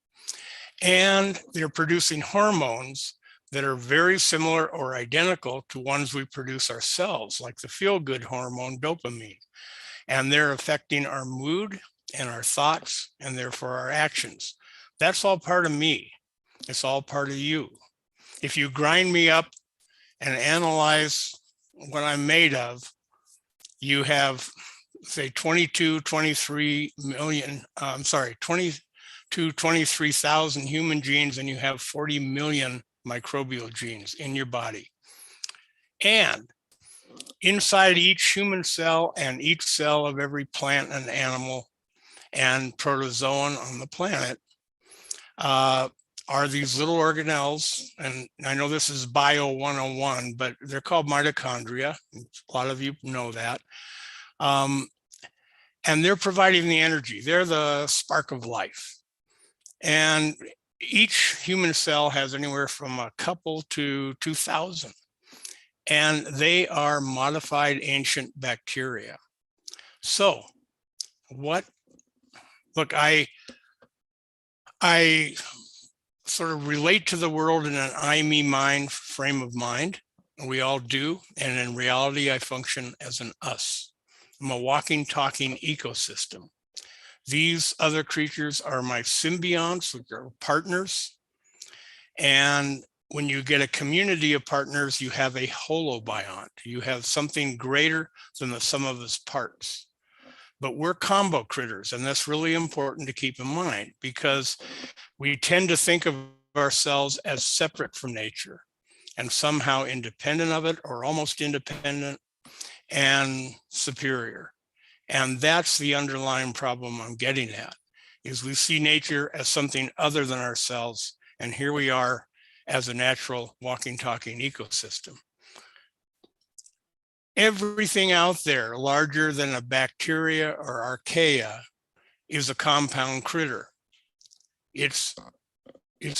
and they're producing hormones that are very similar or identical to ones we produce ourselves, like the feel-good hormone dopamine. And they're affecting our mood and our thoughts, and therefore our actions. That's all part of me. It's all part of you. If you grind me up and analyze what I'm made of, you have, say, 23,000 human genes, and you have 40 million microbial genes in your body. And inside each human cell and each cell of every plant and animal and protozoan on the planet are these little organelles. And I know this is Bio 101, but they're called mitochondria. A lot of you know that. And they're providing the energy. They're the spark of life. And each human cell has anywhere from a couple to 2,000. And they are modified ancient bacteria. So look, I sort of relate to the world in an I, me, mine frame of mind. We all do. And in reality, I function as an us. I'm a walking, talking ecosystem. These other creatures are my symbionts, which are partners. And when you get a community of partners, you have a holobiont. You have something greater than the sum of its parts. But we're combo critters, and that's really important to keep in mind, because we tend to think of ourselves as separate from nature and somehow independent of it, or almost independent and superior. And that's the underlying problem I'm getting at, is we see nature as something other than ourselves. And here we are as a natural walking, talking ecosystem. Everything out there larger than a bacteria or archaea is a compound critter. It's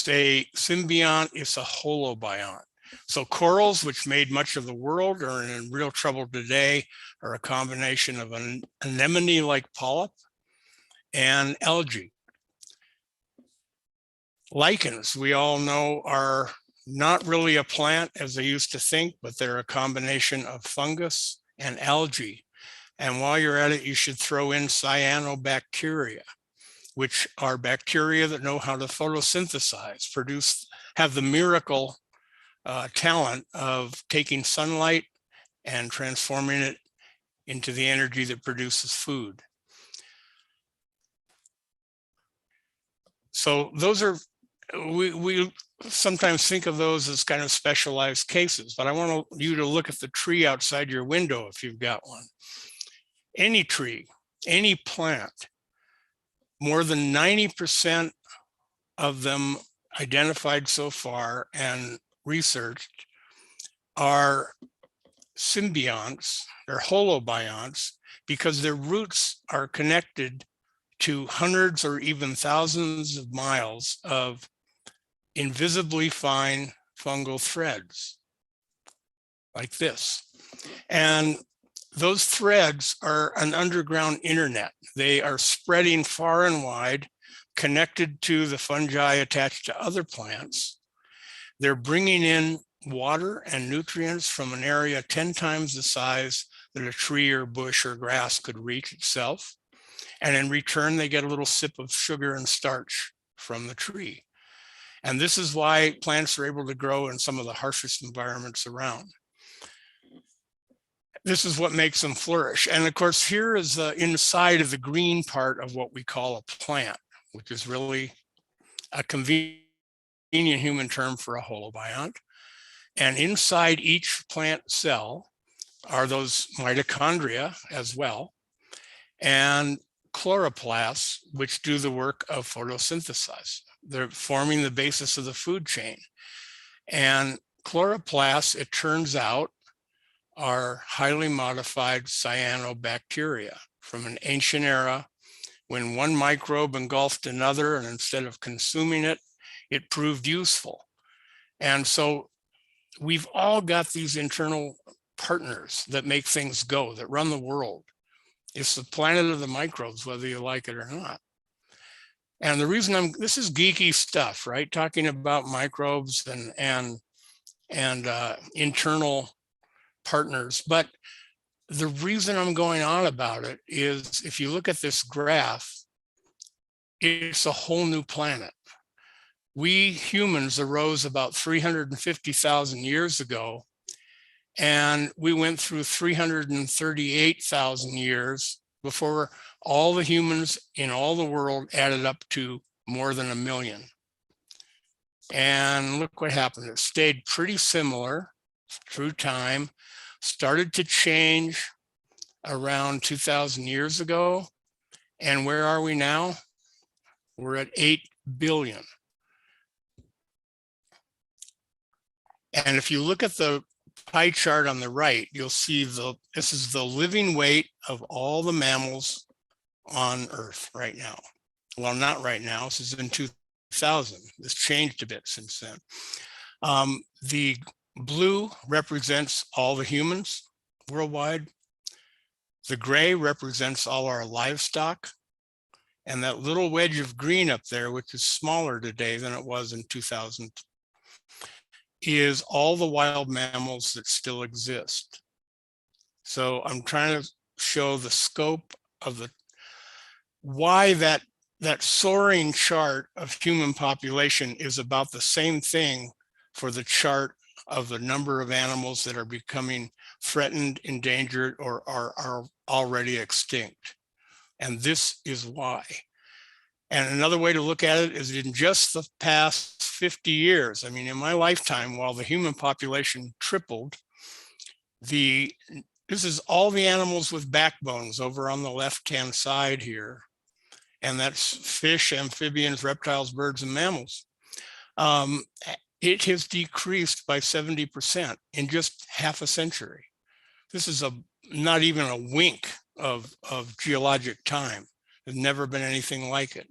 a symbiont, it's a holobiont. So corals, which made much of the world, are in real trouble today, are a combination of an anemone-like polyp and algae. Lichens, we all know, are not really a plant as they used to think, but they're a combination of fungus and algae. And while you're at it, you should throw in cyanobacteria, which are bacteria that know how to photosynthesize, have the miracle talent of taking sunlight and transforming it into the energy that produces food. So those are, we sometimes think of those as kind of specialized cases, but I want you to look at the tree outside your window if you've got one. Any tree, any plant, more than 90% of them identified so far and researched are symbionts, they're holobionts, because their roots are connected to hundreds or even thousands of miles of invisibly fine fungal threads like this. And those threads are an underground internet. They are spreading far and wide, connected to the fungi attached to other plants. They're bringing in water and nutrients from an area 10 times the size that a tree or bush or grass could reach itself. And in return, they get a little sip of sugar and starch from the tree. And this is why plants are able to grow in some of the harshest environments around. This is what makes them flourish. And of course, here is the inside of the green part of what we call a plant, which is really a convenient human term for a holobiont. And inside each plant cell are those mitochondria as well, and chloroplasts, which do the work of photosynthesis. They're forming the basis of the food chain. And chloroplasts, it turns out, are highly modified cyanobacteria from an ancient era when one microbe engulfed another, and instead of consuming it, it proved useful. And so we've all got these internal partners that make things go, that run the world. It's the planet of the microbes, whether you like it or not. And the reason this is geeky stuff, right? Talking about microbes and internal partners. But the reason I'm going on about it is if you look at this graph, it's a whole new planet. We humans arose about 350,000 years ago, and we went through 338,000 years before all the humans in all the world added up to more than 1 million. And look what happened. It stayed pretty similar through time, started to change around 2,000 years ago. And where are we now? We're at 8 billion. And if you look at the pie chart on the right, you'll see this is the living weight of all the mammals on Earth right now. Well, not right now, this is in 2000. This changed a bit since then. The blue represents all the humans worldwide. The gray represents all our livestock. And that little wedge of green up there, which is smaller today than it was in 2000, is all the wild mammals that still exist. So I'm trying to show the scope of why that soaring chart of human population is about the same thing for the chart of the number of animals that are becoming threatened, endangered, or are already extinct. And this is why. And another way to look at it is in just the past 50 years, I mean, in my lifetime, while the human population tripled, this is all the animals with backbones over on the left-hand side here. And that's fish, amphibians, reptiles, birds, and mammals. It has decreased by 70% in just half a century. This is not even a wink of geologic time. There's never been anything like it,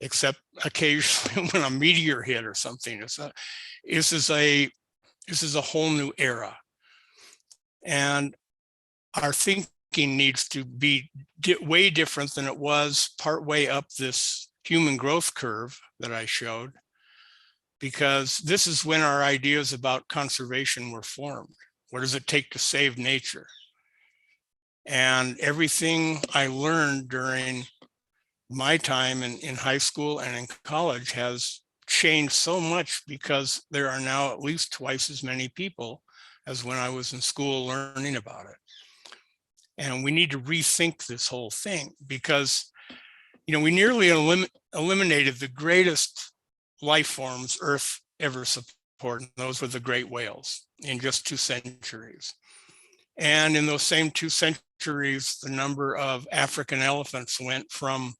except occasionally when a meteor hit or something. This is a whole new era. And our thinking needs to be way different than it was partway up this human growth curve that I showed, because this is when our ideas about conservation were formed. What does it take to save nature? And everything I learned during my time in high school and in college has changed so much, because there are now at least twice as many people as when I was in school learning about it. And we need to rethink this whole thing, because, you know, we nearly eliminated the greatest life forms Earth ever supported. Those were the great whales in just 2 centuries. And in those same 2 centuries, the number of African elephants went from,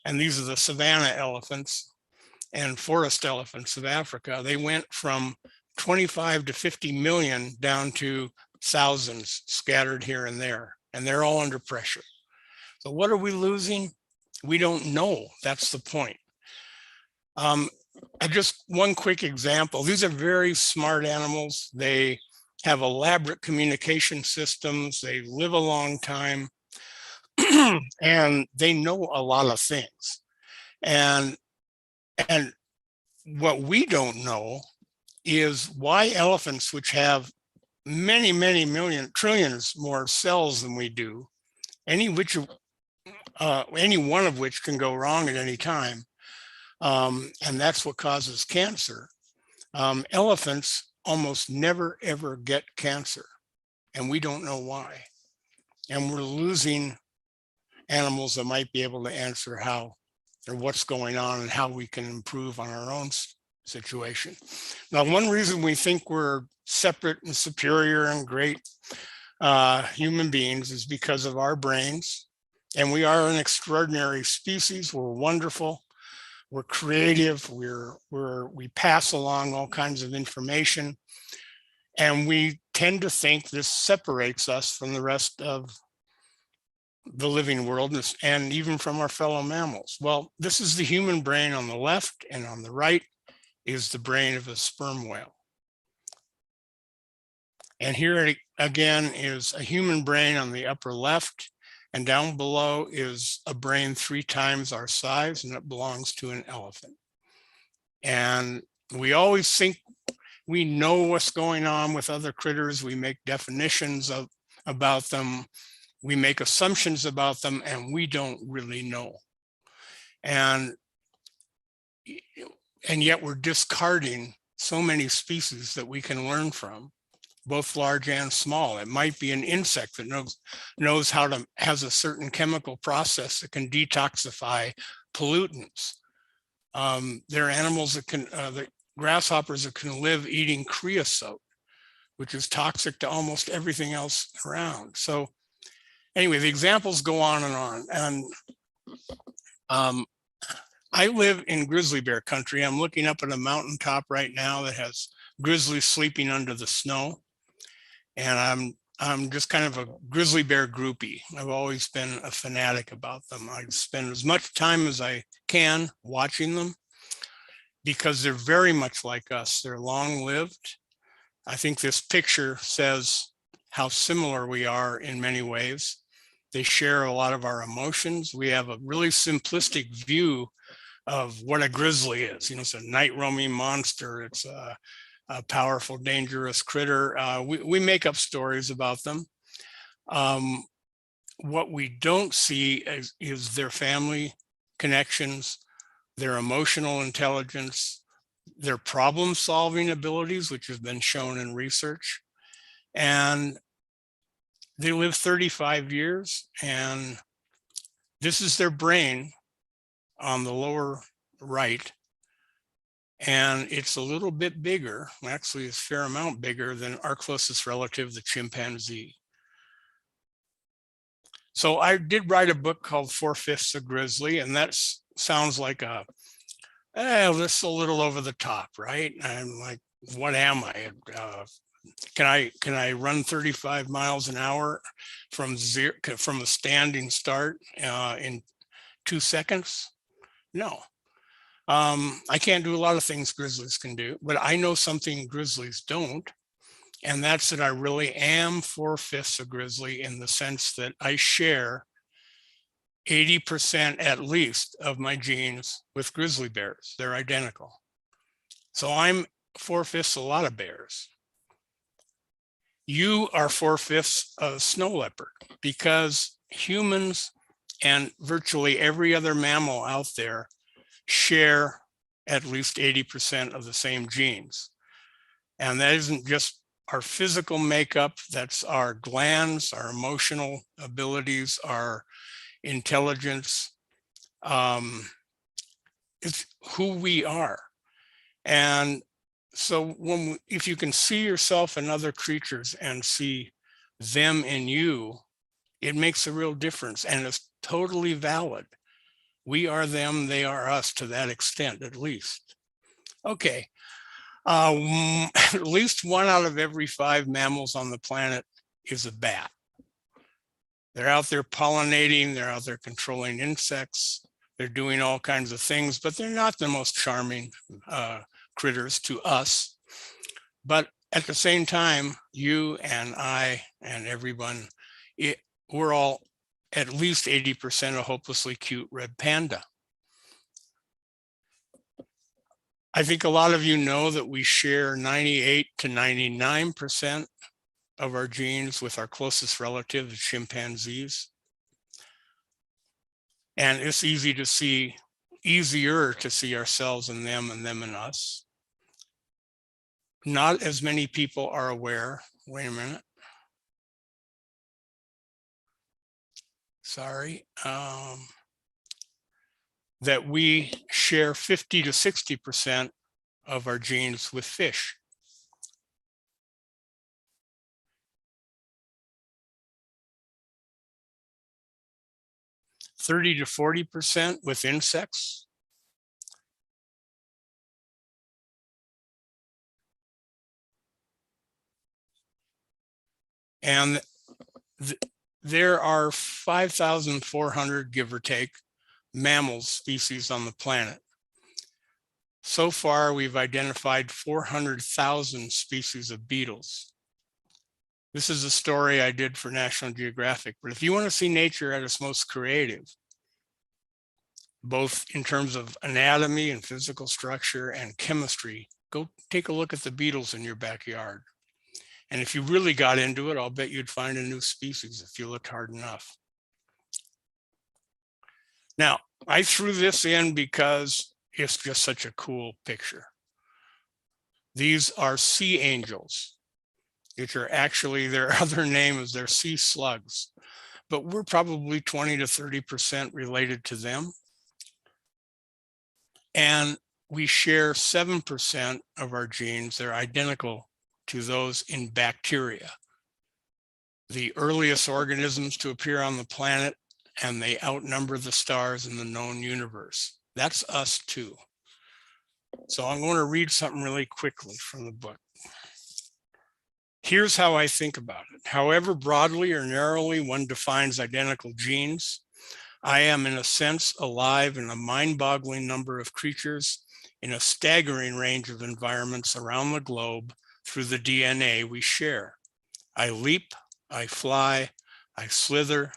and these are the savanna elephants and forest elephants of Africa, they went from 25 to 50 million down to thousands scattered here and there, and they're all under pressure. So what are we losing? We don't know. That's the point. Just one quick example. These are very smart animals. They have elaborate communication systems. They live a long time, and they know a lot of things. And what we don't know is why elephants, which have many, many trillions more cells than we do, any which any one of which can go wrong at any time. And that's what causes cancer. Elephants almost never, ever get cancer, and we don't know why. And we're losing animals that might be able to answer how or what's going on and how we can improve on our own situation. Now, one reason we think we're separate and superior and great human beings is because of our brains. And we are an extraordinary species. We're wonderful. We're creative. We pass along all kinds of information. And we tend to think this separates us from the rest of the living world and even from our fellow mammals. Well, this is the human brain on the left, and on the right is the brain of a sperm whale. And here again is a human brain on the upper left, and down below is a brain 3 times our size, and it belongs to an elephant. And we always think we know what's going on with other critters. We make definitions about them. We make assumptions about them, and we don't really know. And yet we're discarding so many species that we can learn from, both large and small. It might be an insect that knows how to, has a certain chemical process that can detoxify pollutants. There are animals that can, the grasshoppers that can live eating creosote, which is toxic to almost everything else around. So anyway, the examples go on. And I live in grizzly bear country. I'm looking up at a mountaintop right now that has grizzlies sleeping under the snow. And I'm just kind of a grizzly bear groupie. I've always been a fanatic about them. I spend as much time as I can watching them because they're very much like us. They're long-lived. I think this picture says how similar we are in many ways. They share a lot of our emotions. We have a really simplistic view of what a grizzly is. You know, it's a night roaming monster. It's a powerful, dangerous critter. We make up stories about them. What we don't see is their family connections, their emotional intelligence, their problem-solving abilities, which have been shown in research. And they live 35 years, and this is their brain on the lower right. And it's a little bit bigger, actually a fair amount bigger than our closest relative, the chimpanzee. So I did write a book called 4/5 a Grizzly, and that sounds like that's a little over the top, right? I'm like, what am I? Can I run 35 miles an hour from a standing start in 2 seconds? No. I can't do a lot of things grizzlies can do, but I know something grizzlies don't. And that's that I really am 4/5 a grizzly in the sense that I share 80% at least of my genes with grizzly bears. They're identical. So I'm 4/5 a lot of bears. You are 4/5 a snow leopard because humans and virtually every other mammal out there share at least 80% of the same genes. And that isn't just our physical makeup, that's our glands, our emotional abilities, our intelligence. It's who we are. And so if you can see yourself in other creatures and see them in you, it makes a real difference, and it's totally valid. We are them, they are us to that extent, at least. Okay, at least 1 out of every 5 mammals on the planet is a bat. They're out there pollinating, they're out there controlling insects, they're doing all kinds of things, but they're not the most charming critters to us. But at the same time, you and I and everyone, we're all at least 80% a hopelessly cute red panda. I think a lot of you know that we share 98 to 99% of our genes with our closest relative, the chimpanzees. And it's easier to see ourselves in them and them in us. Not as many people are aware. Wait a minute. Sorry. That we share 50 to 60% of our genes with fish. (30 to 40% with insects. And there are 5,400, give or take, mammal species on the planet. So far, we've identified 400,000 species of beetles. This is a story I did for National Geographic, but if you want to see nature at its most creative, both in terms of anatomy and physical structure and chemistry, go take a look at the beetles in your backyard. And if you really got into it, I'll bet you'd find a new species if you looked hard enough. Now, I threw this in because it's just such a cool picture. These are sea angels, which are actually, their other name is they're sea slugs, but we're probably 20 to 30% related to them. And we share 7% of our genes. They're identical to those in bacteria, the earliest organisms to appear on the planet, and they outnumber the stars in the known universe. That's us too. So I'm going to read something really quickly from the book. Here's how I think about it. However broadly or narrowly one defines identical genes, I am in a sense alive in a mind-boggling number of creatures in a staggering range of environments around the globe through the DNA we share. I leap, I fly, I slither,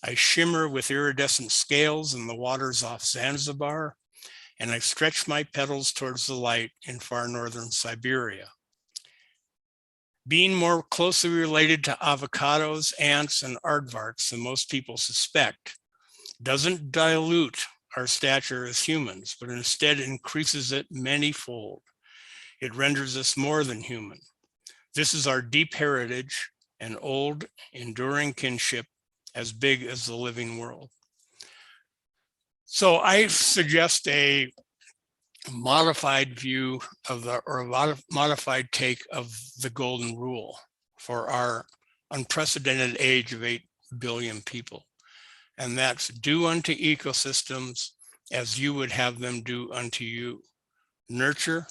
I shimmer with iridescent scales in the waters off Zanzibar, and I stretch my petals towards the light in far northern Siberia. Being more closely related to avocados, ants, and aardvarks than most people suspect doesn't dilute our stature as humans, but instead increases it many-fold. It renders us more than human. This is our deep heritage and old, enduring kinship as big as the living world. So I suggest a modified view of the, or a modified take of the golden rule for our unprecedented age of 8 billion people. And that's do unto ecosystems as you would have them do unto you. Nurture,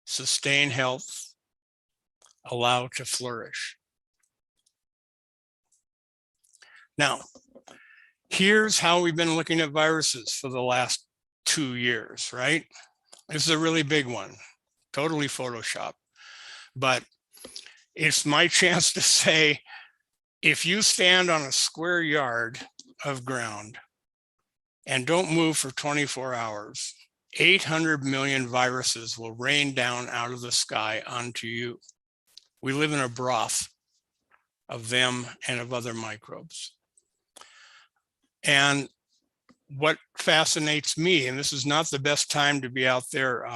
sustain health, allow to flourish. Now, here's how we've been looking at viruses for the last 2 years, right? This is a really big one, totally Photoshopped. But it's my chance to say, if you stand on a square yard of ground and don't move for 24 hours, 800 million viruses will rain down out of the sky onto you. We live in a broth of them and of other microbes. And what fascinates me, and this is not the best time to be out there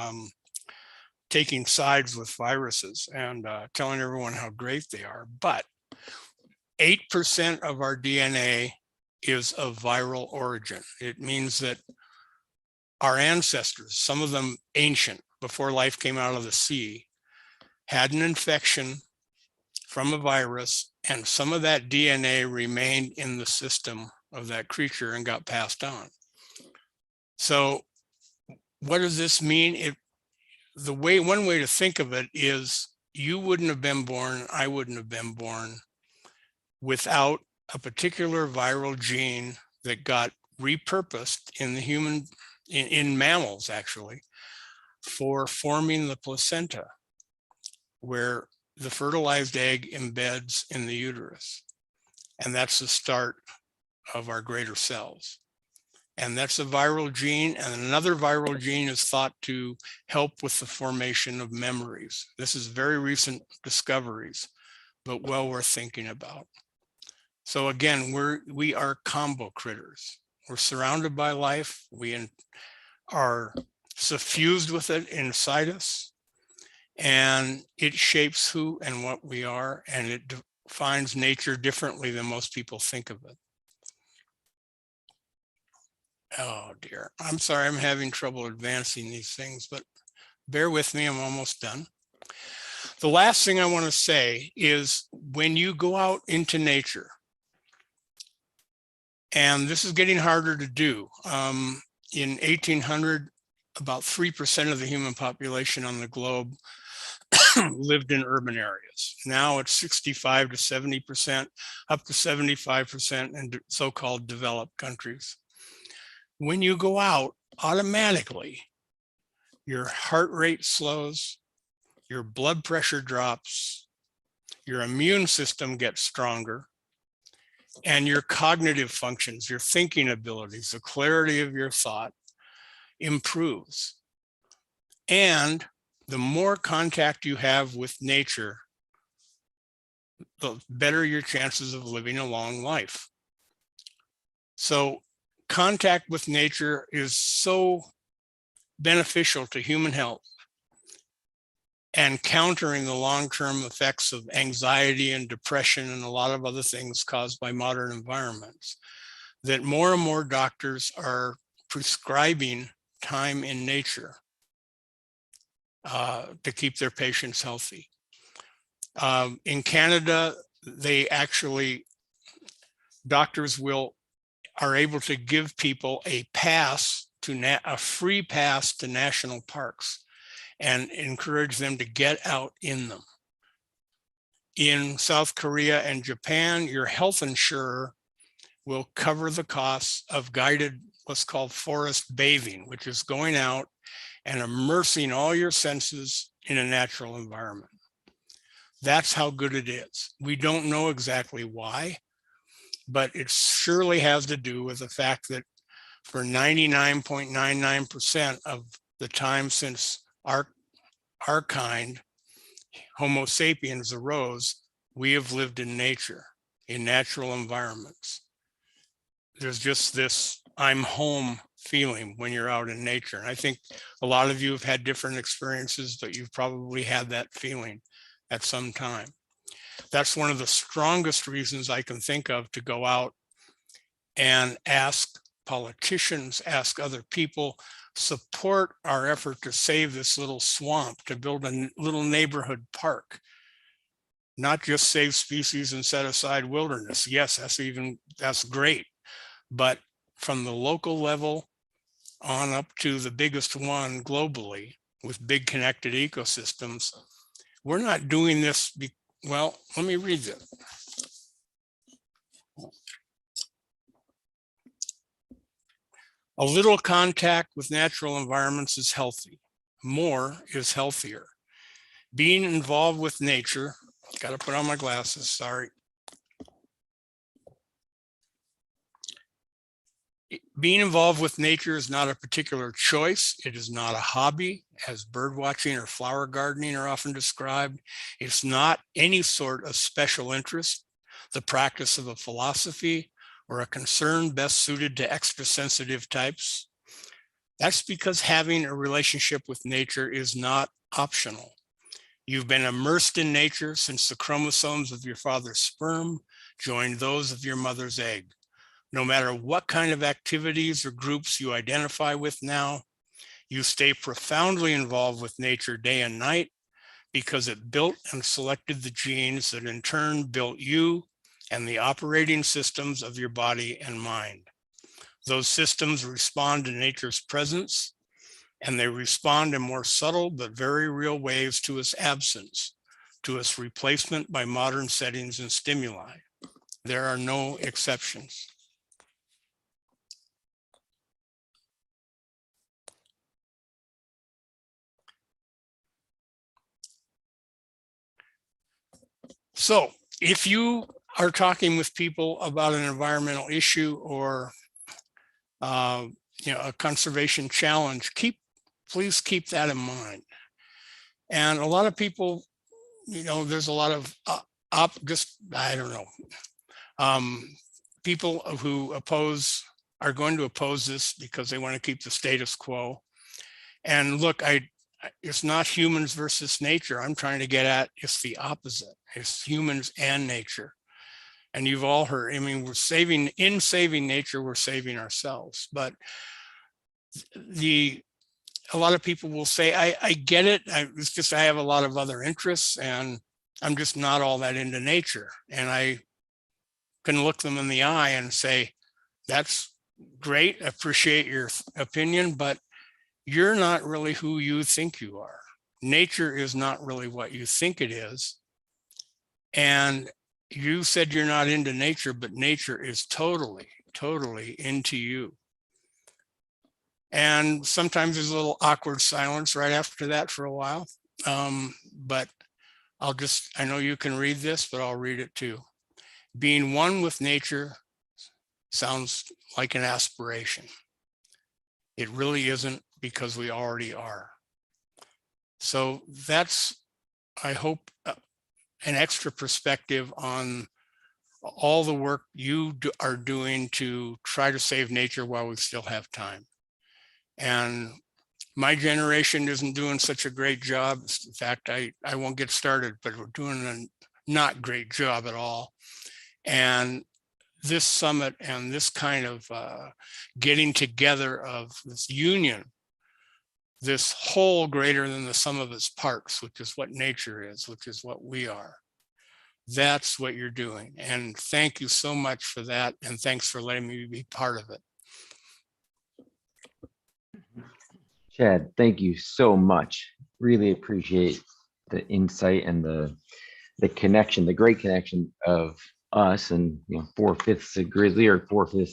taking sides with viruses and telling everyone how great they are, but 8% of our DNA is of viral origin. It means that our ancestors, some of them ancient, before life came out of the sea, had an infection from a virus, and some of that DNA remained in the system of that creature and got passed on. So what does this mean? One way to think of it is you wouldn't have been born, I wouldn't have been born without a particular viral gene that got repurposed in the human, in mammals actually, for forming the placenta, where the fertilized egg embeds in the uterus. And that's the start of our greater cells. And that's a viral gene, and another viral gene is thought to help with the formation of memories. This is very recent discoveries, but well worth thinking about. So again, we are combo critters. We're surrounded by life. Are suffused with it inside us, and it shapes who and what we are, and it defines nature differently than most people think of it. Oh dear, I'm sorry, I'm having trouble advancing these things, but bear with me, I'm almost done. The last thing I want to say is when you go out into nature, and this is getting harder to do. In 1800, about 3% of the human population on the globe lived in urban areas. Now it's 65 to 70%, up to 75% in so-called developed countries. When you go out, automatically, your heart rate slows, your blood pressure drops, your immune system gets stronger, and your cognitive functions, your thinking abilities, the clarity of your thought improves. And the more contact you have with nature, the better your chances of living a long life. So contact with nature is so beneficial to human health and countering the long-term effects of anxiety and depression and a lot of other things caused by modern environments, that more and more doctors are prescribing time in nature to keep their patients healthy. In Canada, doctors are able to give people a free pass to national parks and encourage them to get out in them. In South Korea and Japan, your health insurer will cover the costs of guided, what's called forest bathing, which is going out and immersing all your senses in a natural environment. That's how good it is. We don't know exactly why, but it surely has to do with the fact that for 99.99% of the time since our kind, Homo sapiens, arose, we have lived in nature, in natural environments. There's just this I'm home feeling when you're out in nature. And I think a lot of you have had different experiences, but you've probably had that feeling at some time. That's one of the strongest reasons I can think of to go out and ask politicians, ask other people, support our effort to save this little swamp, to build a little neighborhood park, not just save species and set aside wilderness. Yes, that's great. But from the local level on up to the biggest one globally with big connected ecosystems, we're not doing this. Well, let me read this. A little contact with natural environments is healthy. More is healthier. Being involved with nature, got to put on my glasses, sorry. Being involved with nature is not a particular choice. It is not a hobby, as bird watching or flower gardening are often described. It's not any sort of special interest, the practice of a philosophy, or a concern best suited to extra-sensitive types. That's because having a relationship with nature is not optional. You've been immersed in nature since the chromosomes of your father's sperm joined those of your mother's egg. No matter what kind of activities or groups you identify with now, you stay profoundly involved with nature day and night because it built and selected the genes that in turn built you and the operating systems of your body and mind. Those systems respond to nature's presence, and they respond in more subtle but very real ways to its absence, to its replacement by modern settings and stimuli. There are no exceptions. So if you are talking with people about an environmental issue or a conservation challenge, please keep that in mind. And a lot of people, there's a lot of people who oppose are going to oppose this because they want to keep the status quo. And look, it's not humans versus nature. I'm trying to get at, it's the opposite. It's humans and nature. And you've all heard, I mean, in saving nature, we're saving ourselves. But a lot of people will say, I get it. It's just, I have a lot of other interests and I'm just not all that into nature. And I can look them in the eye and say, that's great. I appreciate your opinion, but you're not really who you think you are. Nature is not really what you think it is. And you said you're not into nature, but nature is totally, totally into you. And sometimes there's a little awkward silence right after that for a while. But I know you can read this, but I'll read it too. Being one with nature sounds like an aspiration. It really isn't, because we already are. So that's, I hope, an extra perspective on all the work you are doing to try to save nature while we still have time. And my generation isn't doing such a great job. In fact, I won't get started, but we're doing a not great job at all. And this summit and this kind of getting together of this union, this whole greater than the sum of its parts, which is what nature is, which is what we are. That's what you're doing. And thank you so much for that. And thanks for letting me be part of it. Chad, thank you so much. Really appreciate the insight and the connection, the great connection of us and 4/5 a grizzly, or 4/5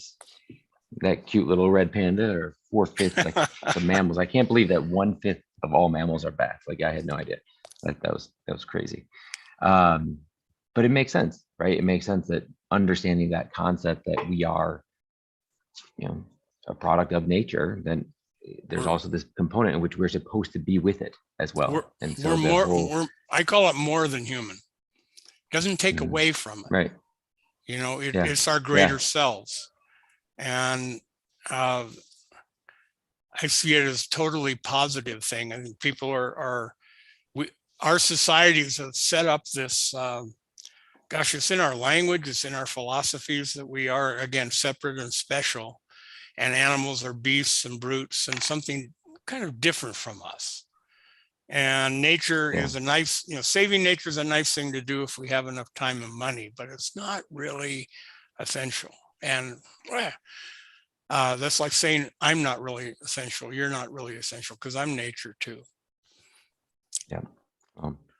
that cute little red panda, or 4/5 like the mammals. I can't believe that 1/5 of all mammals are bats. Like, I had no idea. That was crazy. But it makes sense, right? It makes sense that understanding that concept that we are, a product of nature, then there's also this component in which we're supposed to be with it as well. And so I call it more than human. It doesn't take away from it. Right. It's our greater selves. And I see it as totally positive thing. I think people our societies have set up this, it's in our language, it's in our philosophies that we are, again, separate and special, and animals are beasts and brutes and something kind of different from us. And nature is a nice, saving nature is a nice thing to do if we have enough time and money, but it's not really essential. And that's like saying, I'm not really essential. You're not really essential, because I'm nature too. Yeah.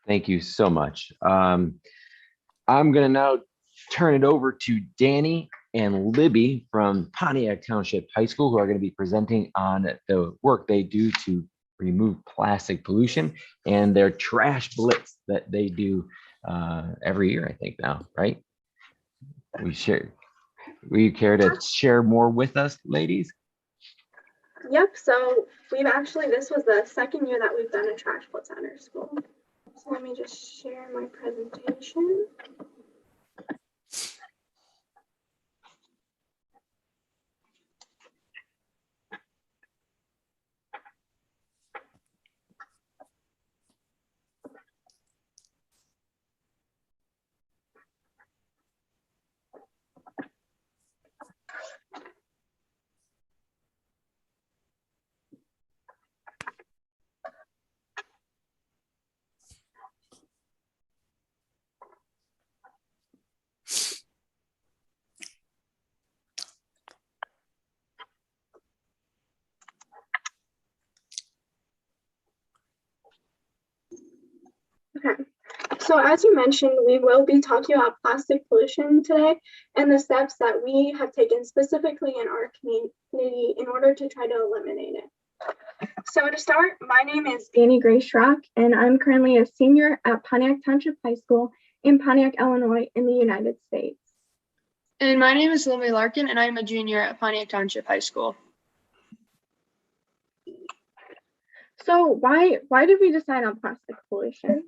Thank you so much. I'm going to now turn it over to Danny and Libby from Pontiac Township High School, who are going to be presenting on the work they do to remove plastic pollution and their trash blitz that they do every year, I think now, right? Will you care to share more with us, ladies? Yep, so this was the second year that we've done a trash blitz at our school. So let me just share my presentation. Okay, so as you mentioned, we will be talking about plastic pollution today and the steps that we have taken specifically in our community in order to try to eliminate it. So to start, my name is Danny Grace Schrock, and I'm currently a senior at Pontiac Township High School in Pontiac, Illinois, in the United States. And my name is Lily Larkin, and I'm a junior at Pontiac Township High School. So why did we decide on plastic pollution?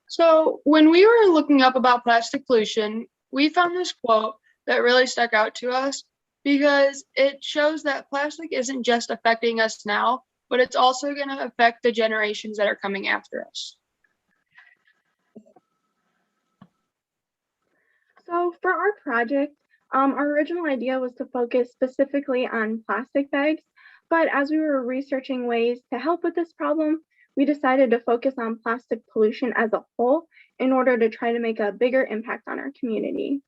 So when we were looking up about plastic pollution, we found this quote that really stuck out to us because it shows that plastic isn't just affecting us now, but it's also going to affect the generations that are coming after us. So for our project, our original idea was to focus specifically on plastic bags, but as we were researching ways to help with this problem, we decided to focus on plastic pollution as a whole in order to try to make a bigger impact on our community.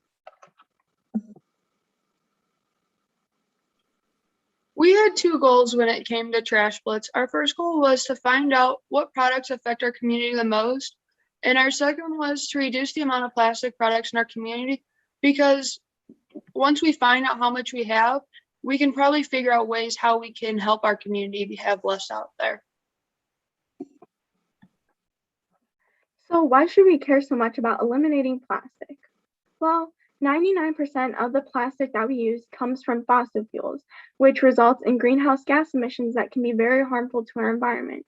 We had two goals when it came to Trash Blitz. Our first goal was to find out what products affect our community the most, and our second was to reduce the amount of plastic products in our community, because once we find out how much we have, we can probably figure out ways how we can help our community have less out there. So why should we care so much about eliminating plastic? Well, 99% of the plastic that we use comes from fossil fuels, which results in greenhouse gas emissions that can be very harmful to our environment.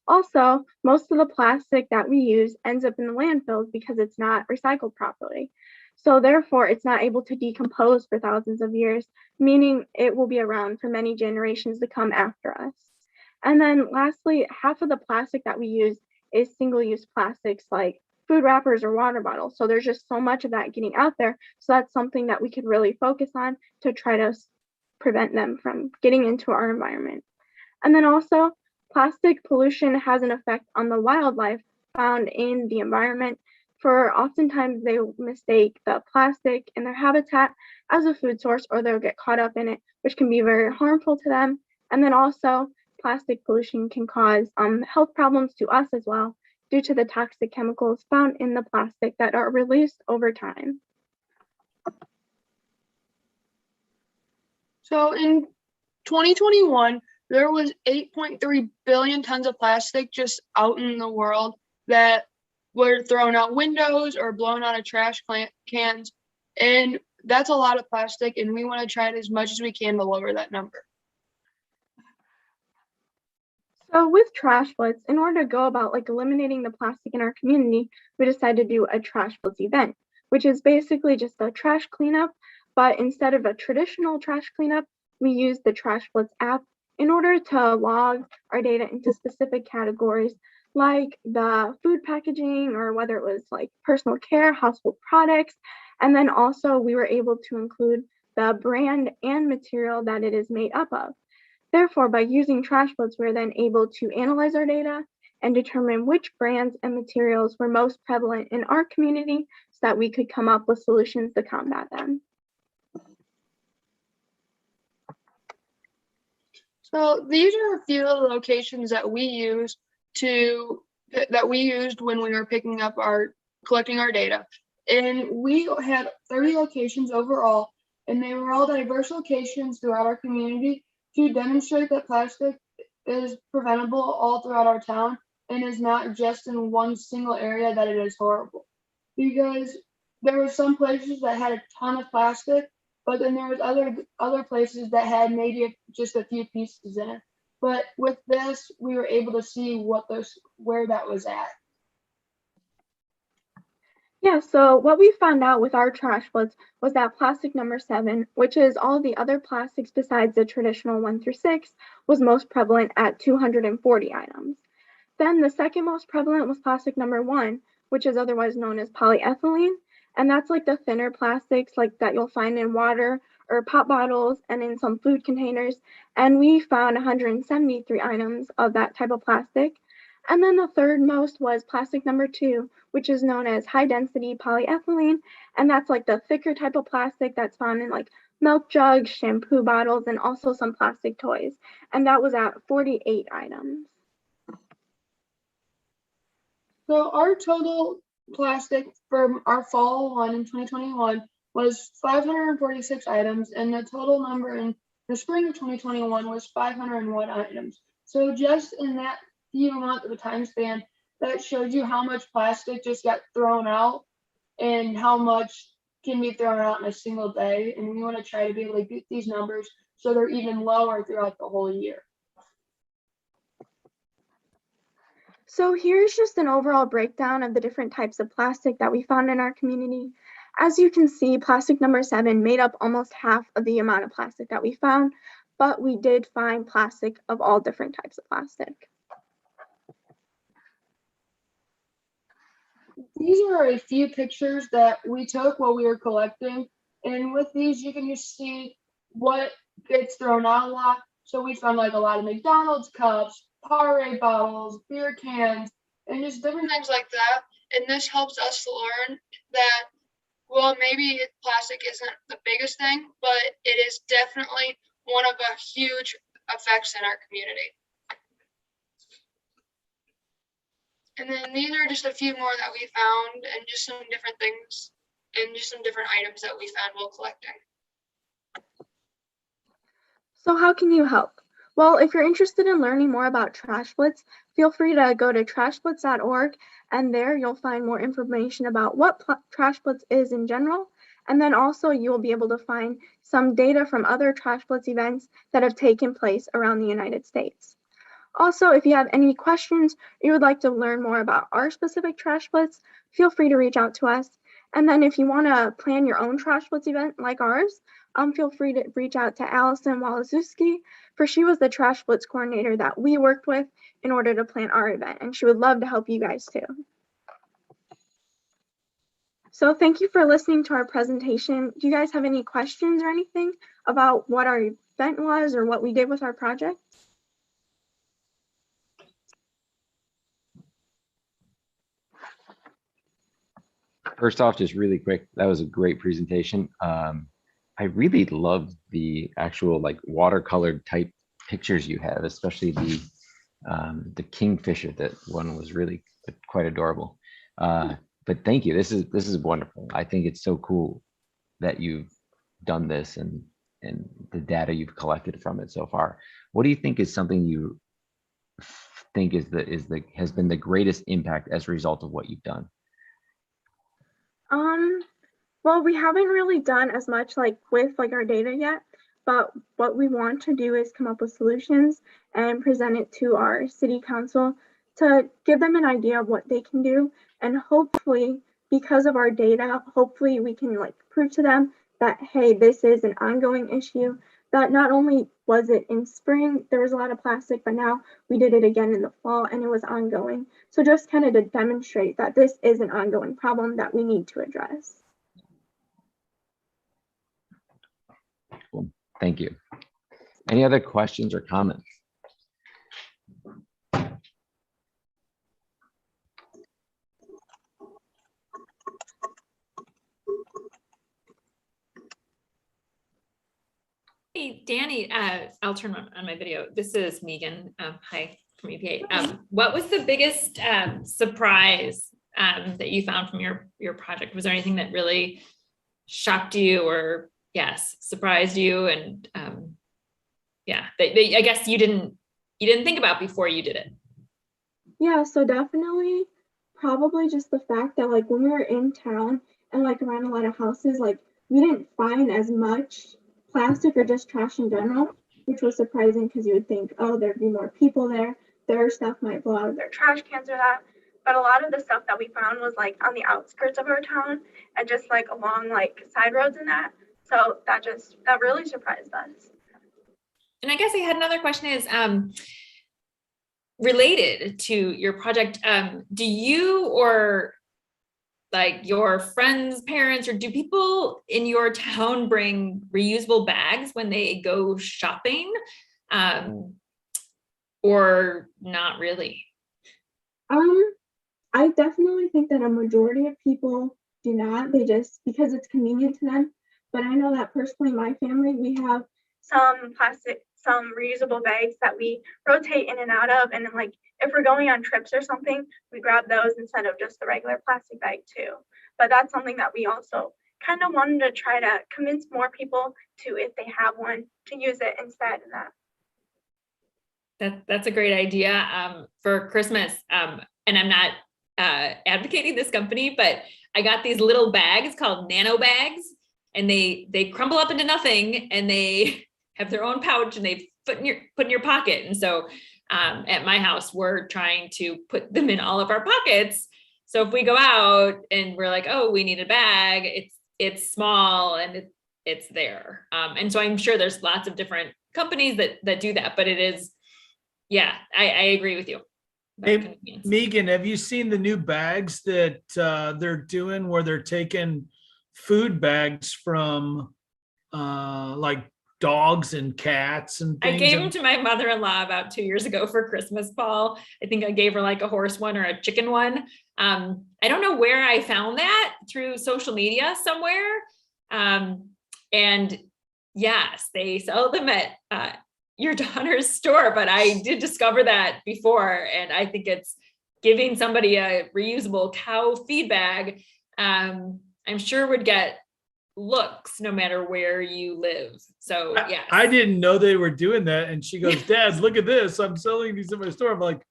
Also, most of the plastic that we use ends up in the landfills because it's not recycled properly. So therefore, it's not able to decompose for thousands of years, meaning it will be around for many generations to come after us. And then lastly, half of the plastic that we use is single-use plastics like food wrappers or water bottles. So there's just so much of that getting out there. So that's something that we could really focus on to try to prevent them from getting into our environment. And then also, plastic pollution has an effect on the wildlife found in the environment, for oftentimes they mistake the plastic in their habitat as a food source, or they'll get caught up in it, which can be very harmful to them. And then also, plastic pollution can cause health problems to us as well, due to the toxic chemicals found in the plastic that are released over time. So in 2021, there was 8.3 billion tons of plastic just out in the world that were thrown out windows or blown out of trash cans. And that's a lot of plastic, and we want to try it as much as we can to lower that number. So with Trash Blitz, in order to go about eliminating the plastic in our community, we decided to do a Trash Blitz event, which is basically just a trash cleanup, but instead of a traditional trash cleanup, we use the Trash Blitz app in order to log our data into specific categories like the food packaging, or whether it was like personal care, household products. And then also we were able to include the brand and material that it is made up of. Therefore, by using Trash Blitz, we're then able to analyze our data and determine which brands and materials were most prevalent in our community so that we could come up with solutions to combat them. So these are a few of the locations that we used when we were collecting our data. And we had 30 locations overall, and they were all diverse locations throughout our community to demonstrate that plastic is preventable all throughout our town and is not just in one single area that it is horrible. Because there were some places that had a ton of plastic, but then there was other places that had maybe just a few pieces in it. But with this, we were able to see where that was at. Yeah, so what we found out with our Trash Blitz was that plastic number 7, which is all the other plastics besides the traditional 1 through 6, was most prevalent at 240 items. Then the second most prevalent was plastic number 1, which is otherwise known as polyethylene, and that's like the thinner plastics like that you'll find in water or pop bottles and in some food containers, and we found 173 items of that type of plastic. And then the third most was plastic number 2, which is known as high density polyethylene, and that's like the thicker type of plastic that's found in like milk jugs, shampoo bottles, and also some plastic toys, and that was at 48 items. So our total plastic for our fall one in 2021 was 546 items, and the total number in the spring of 2021 was 501 items. So just in that few month of a time span, that shows you how much plastic just got thrown out and how much can be thrown out in a single day. And we want to try to be able to get these numbers so they're even lower throughout the whole year. So here's just an overall breakdown of the different types of plastic that we found in our community. As you can see, plastic number 7 made up almost half of the amount of plastic that we found, but we did find plastic of all different types of plastic. These are a few pictures that we took while we were collecting. And with these, you can just see what gets thrown out a lot. So we found like a lot of McDonald's cups, Powerade bottles, beer cans, and just different things like that. And this helps us to learn that, well, maybe plastic isn't the biggest thing, but it is definitely one of the huge effects in our community. And then these are just a few more that we found, and just some different things and just some different items that we found while collecting. So how can you help? Well, if you're interested in learning more about Trash Blitz, feel free to go to trashblitz.org, and there you'll find more information about what Trash Blitz is in general. And then also you will be able to find some data from other Trash Blitz events that have taken place around the United States. Also, if you have any questions or you would like to learn more about our specific Trash Blitz, feel free to reach out to us. And then if you want to plan your own Trash Blitz event like ours, feel free to reach out to Allison Walazuski, for she was the Trash Blitz coordinator that we worked with in order to plan our event, and she would love to help you guys too. So thank you for listening to our presentation. Do you guys have any questions or anything about what our event was or what we did with our project? First off, just really quick, that was a great presentation. I really loved the actual like watercolored type pictures you have, especially the kingfisher. That one was really quite adorable. But thank you. This is wonderful. I think it's so cool that you've done this and the data you've collected from it so far. What do you think is something you think has been the greatest impact as a result of what you've done? Well, we haven't really done as much like with like our data yet, but what we want to do is come up with solutions and present it to our city council to give them an idea of what they can do. And hopefully, because of our data, hopefully we can like prove to them that, hey, this is an ongoing issue, that not only was it in spring, there was a lot of plastic, but now we did it again in the fall and it was ongoing. So just kind of to demonstrate that this is an ongoing problem that we need to address. Cool. Thank you. Any other questions or comments? Hey, Danny, I'll turn on my video. This is Megan. Hi from EPA. What was the biggest surprise that you found from your project? Was there anything that really shocked you or, yes, surprised you? And yeah, I guess you didn't think about before you did it. Yeah, so definitely probably just the fact that like when we were in town and like around a lot of houses, like we didn't find as much plastic or just trash in general, which was surprising because you would think, oh, there'd be more people there, their stuff might blow out of their trash cans or that. But a lot of the stuff that we found was like on the outskirts of our town and just like along like side roads and that. So that really surprised us. And I guess I had another question is related to your project. Do you or like your friends' parents, or do people in your town bring reusable bags when they go shopping, or not really? I definitely think that a majority of people do not. They just, because it's convenient to them. But I know that personally, my family, we have some reusable bags that we rotate in and out of, and then like if we're going on trips or something, we grab those instead of just the regular plastic bag too. But that's something that we also kind of wanted to try to convince more people to, if they have one, to use it instead of that. That's a great idea for Christmas. And I'm not advocating this company, but I got these little bags called nano bags, and they crumble up into nothing, and they have their own pouch, and they put in your pocket. And so at my house, we're trying to put them in all of our pockets. So if we go out and we're like, oh, we need a bag, it's small and it's there. And so I'm sure there's lots of different companies that do that, but it is, yeah, I agree with you. Hey, Megan, have you seen the new bags that they're doing where they're taking food bags from like dogs and cats and things? I gave them to my mother-in-law about 2 years ago for Christmas, Paul. I think I gave her like a horse one or a chicken one. I don't know where I found that, through social media somewhere. And yes, they sell them at your daughter's store, but I did discover that before. And I think it's giving somebody a reusable cow feed bag. I'm sure would get looks no matter where you live. So yeah. I didn't know they were doing that. And she goes, Dad, look at this. I'm selling these in my store. I'm like,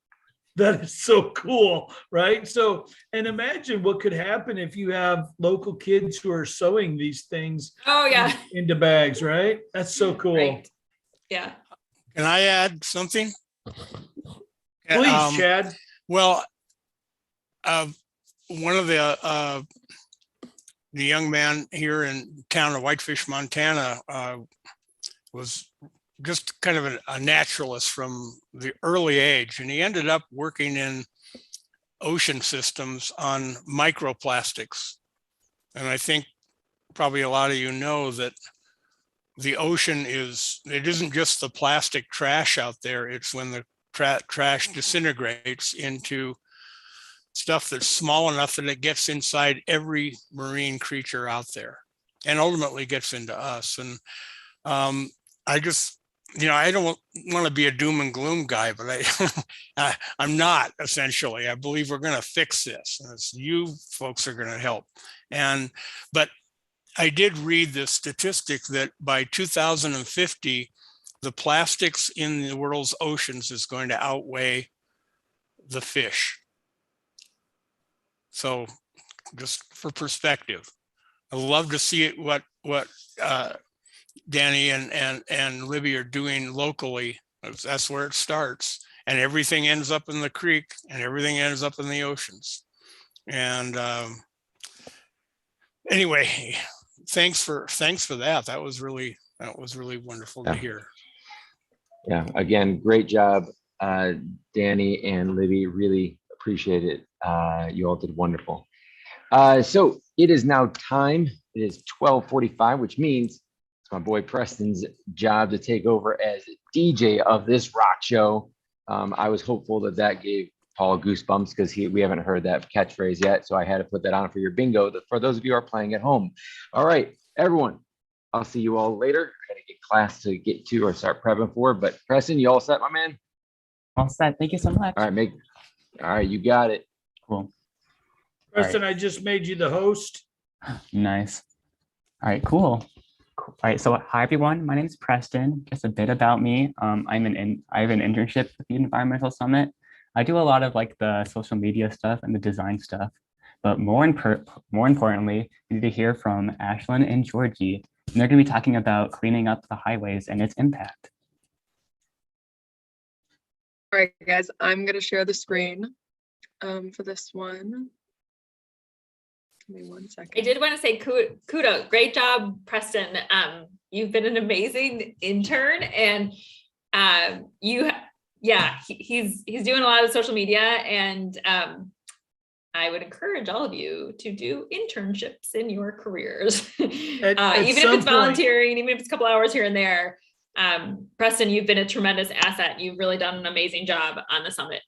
that is so cool, right? So, and imagine what could happen if you have local kids who are sewing these things into bags, right? That's so cool. Right. Yeah. Can I add something? Please, Chad. Well, one of the young man here in town of Whitefish, Montana, was just kind of a naturalist from the early age, and he ended up working in ocean systems on microplastics. And I think probably a lot of you know that the ocean it isn't just the plastic trash out there, it's when the trash disintegrates into stuff that's small enough that it gets inside every marine creature out there and ultimately gets into us. And I just, I don't want to be a doom and gloom guy, but I'm not, essentially. I believe we're going to fix this. And it's you folks are going to help. But I did read the statistic that by 2050, the plastics in the world's oceans is going to outweigh the fish. So just for perspective, I love to see it, what Danny and Libby are doing locally. That's where it starts, and everything ends up in the creek and everything ends up in the oceans. And anyway, thanks for that. That was really wonderful to hear. Yeah, again, great job, Danny and Libby. Really appreciate it. You all did wonderful. So it is now time. It is 12:45, which means it's my boy Preston's job to take over as DJ of this rock show. I was hopeful that gave Paul goosebumps because we haven't heard that catchphrase yet. So I had to put that on for your bingo for those of you who are playing at home. All right, everyone. I'll see you all later. I gotta get class to get to or start prepping for. But Preston, you all set, my man? All set. Thank you so much. All right, you got it. Cool. Preston, I just made you the host. Nice. All right, cool. All right, so hi everyone. My name is Preston. Just a bit about me. I have an internship with the Environmental Summit. I do a lot of like the social media stuff and the design stuff. But more importantly, you need to hear from Ashlyn and Georgie. And they're going to be talking about cleaning up the highways and its impact. All right, guys, I'm going to share the screen for this one. Give me 1 second. I did want to say kudos. Great job, Preston. You've been an amazing intern, and he's doing a lot of social media, and I would encourage all of you to do internships in your careers, even if it's volunteering, even if it's a couple hours here and there. Preston, you've been a tremendous asset. You've really done an amazing job on the summit.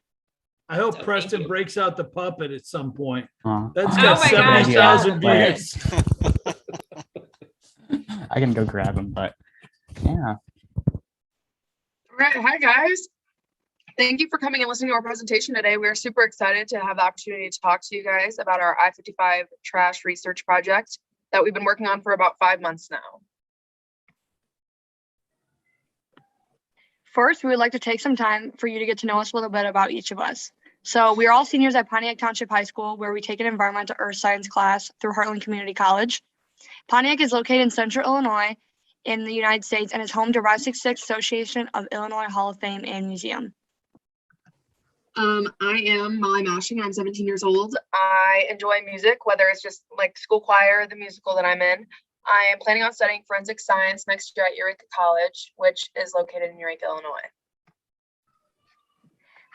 I hope Preston breaks out the puppet at some point. Oh. That's got 70,000 views. I can go grab him, but yeah. All right, hi guys. Thank you for coming and listening to our presentation today. We're super excited to have the opportunity to talk to you guys about our I-55 trash research project that we've been working on for about 5 months now. First, we would like to take some time for you to get to know us a little bit about each of us. So we are all seniors at Pontiac Township High School, where we take an environmental earth science class through Heartland Community College. Pontiac is located in central Illinois in the United States and is home to Route 66 Association of Illinois Hall of Fame and Museum. I am Molly Mashing. I'm 17 years old. I enjoy music, whether it's just like school choir, the musical that I'm in. I am planning on studying forensic science next year at Eureka College, which is located in Eureka, Illinois.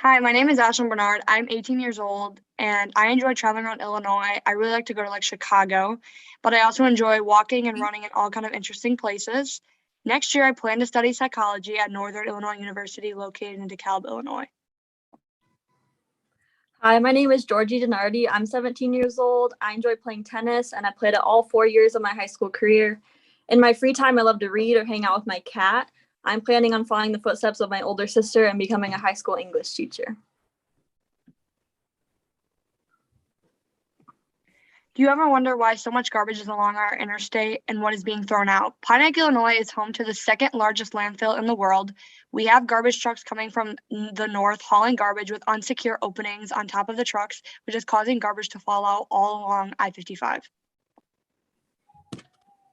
Hi, my name is Ashlyn Bernard. I'm 18 years old and I enjoy traveling around Illinois. I really like to go to like Chicago, but I also enjoy walking and running in all kind of interesting places. Next year, I plan to study psychology at Northern Illinois University located in DeKalb, Illinois. Hi, my name is Georgie Denardi. I'm 17 years old. I enjoy playing tennis and I played it all 4 years of my high school career. In my free time, I love to read or hang out with my cat. I'm planning on following the footsteps of my older sister and becoming a high school English teacher. Do you ever wonder why so much garbage is along our interstate and what is being thrown out? Pontiac, Illinois is home to the second largest landfill in the world. We have garbage trucks coming from the north hauling garbage with unsecure openings on top of the trucks, which is causing garbage to fall out all along I-55.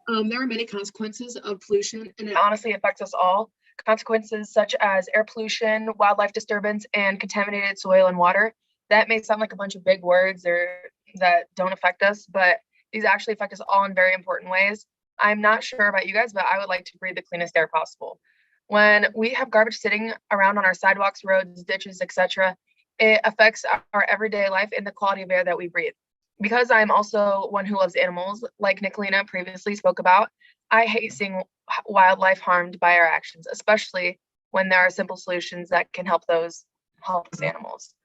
There are many consequences of pollution, and it honestly affects us all. Consequences such as air pollution, wildlife disturbance, and contaminated soil and water. That may sound like a bunch of big words or that don't affect us, but these actually affect us all in very important ways. I'm not sure about you guys, but I would like to breathe the cleanest air possible. When we have garbage sitting around on our sidewalks, roads, ditches, etc., it affects our everyday life and the quality of air that we breathe. Because I'm also one who loves animals, like Nicolina previously spoke about, I hate seeing wildlife harmed by our actions, especially when there are simple solutions that can help those helpless animals.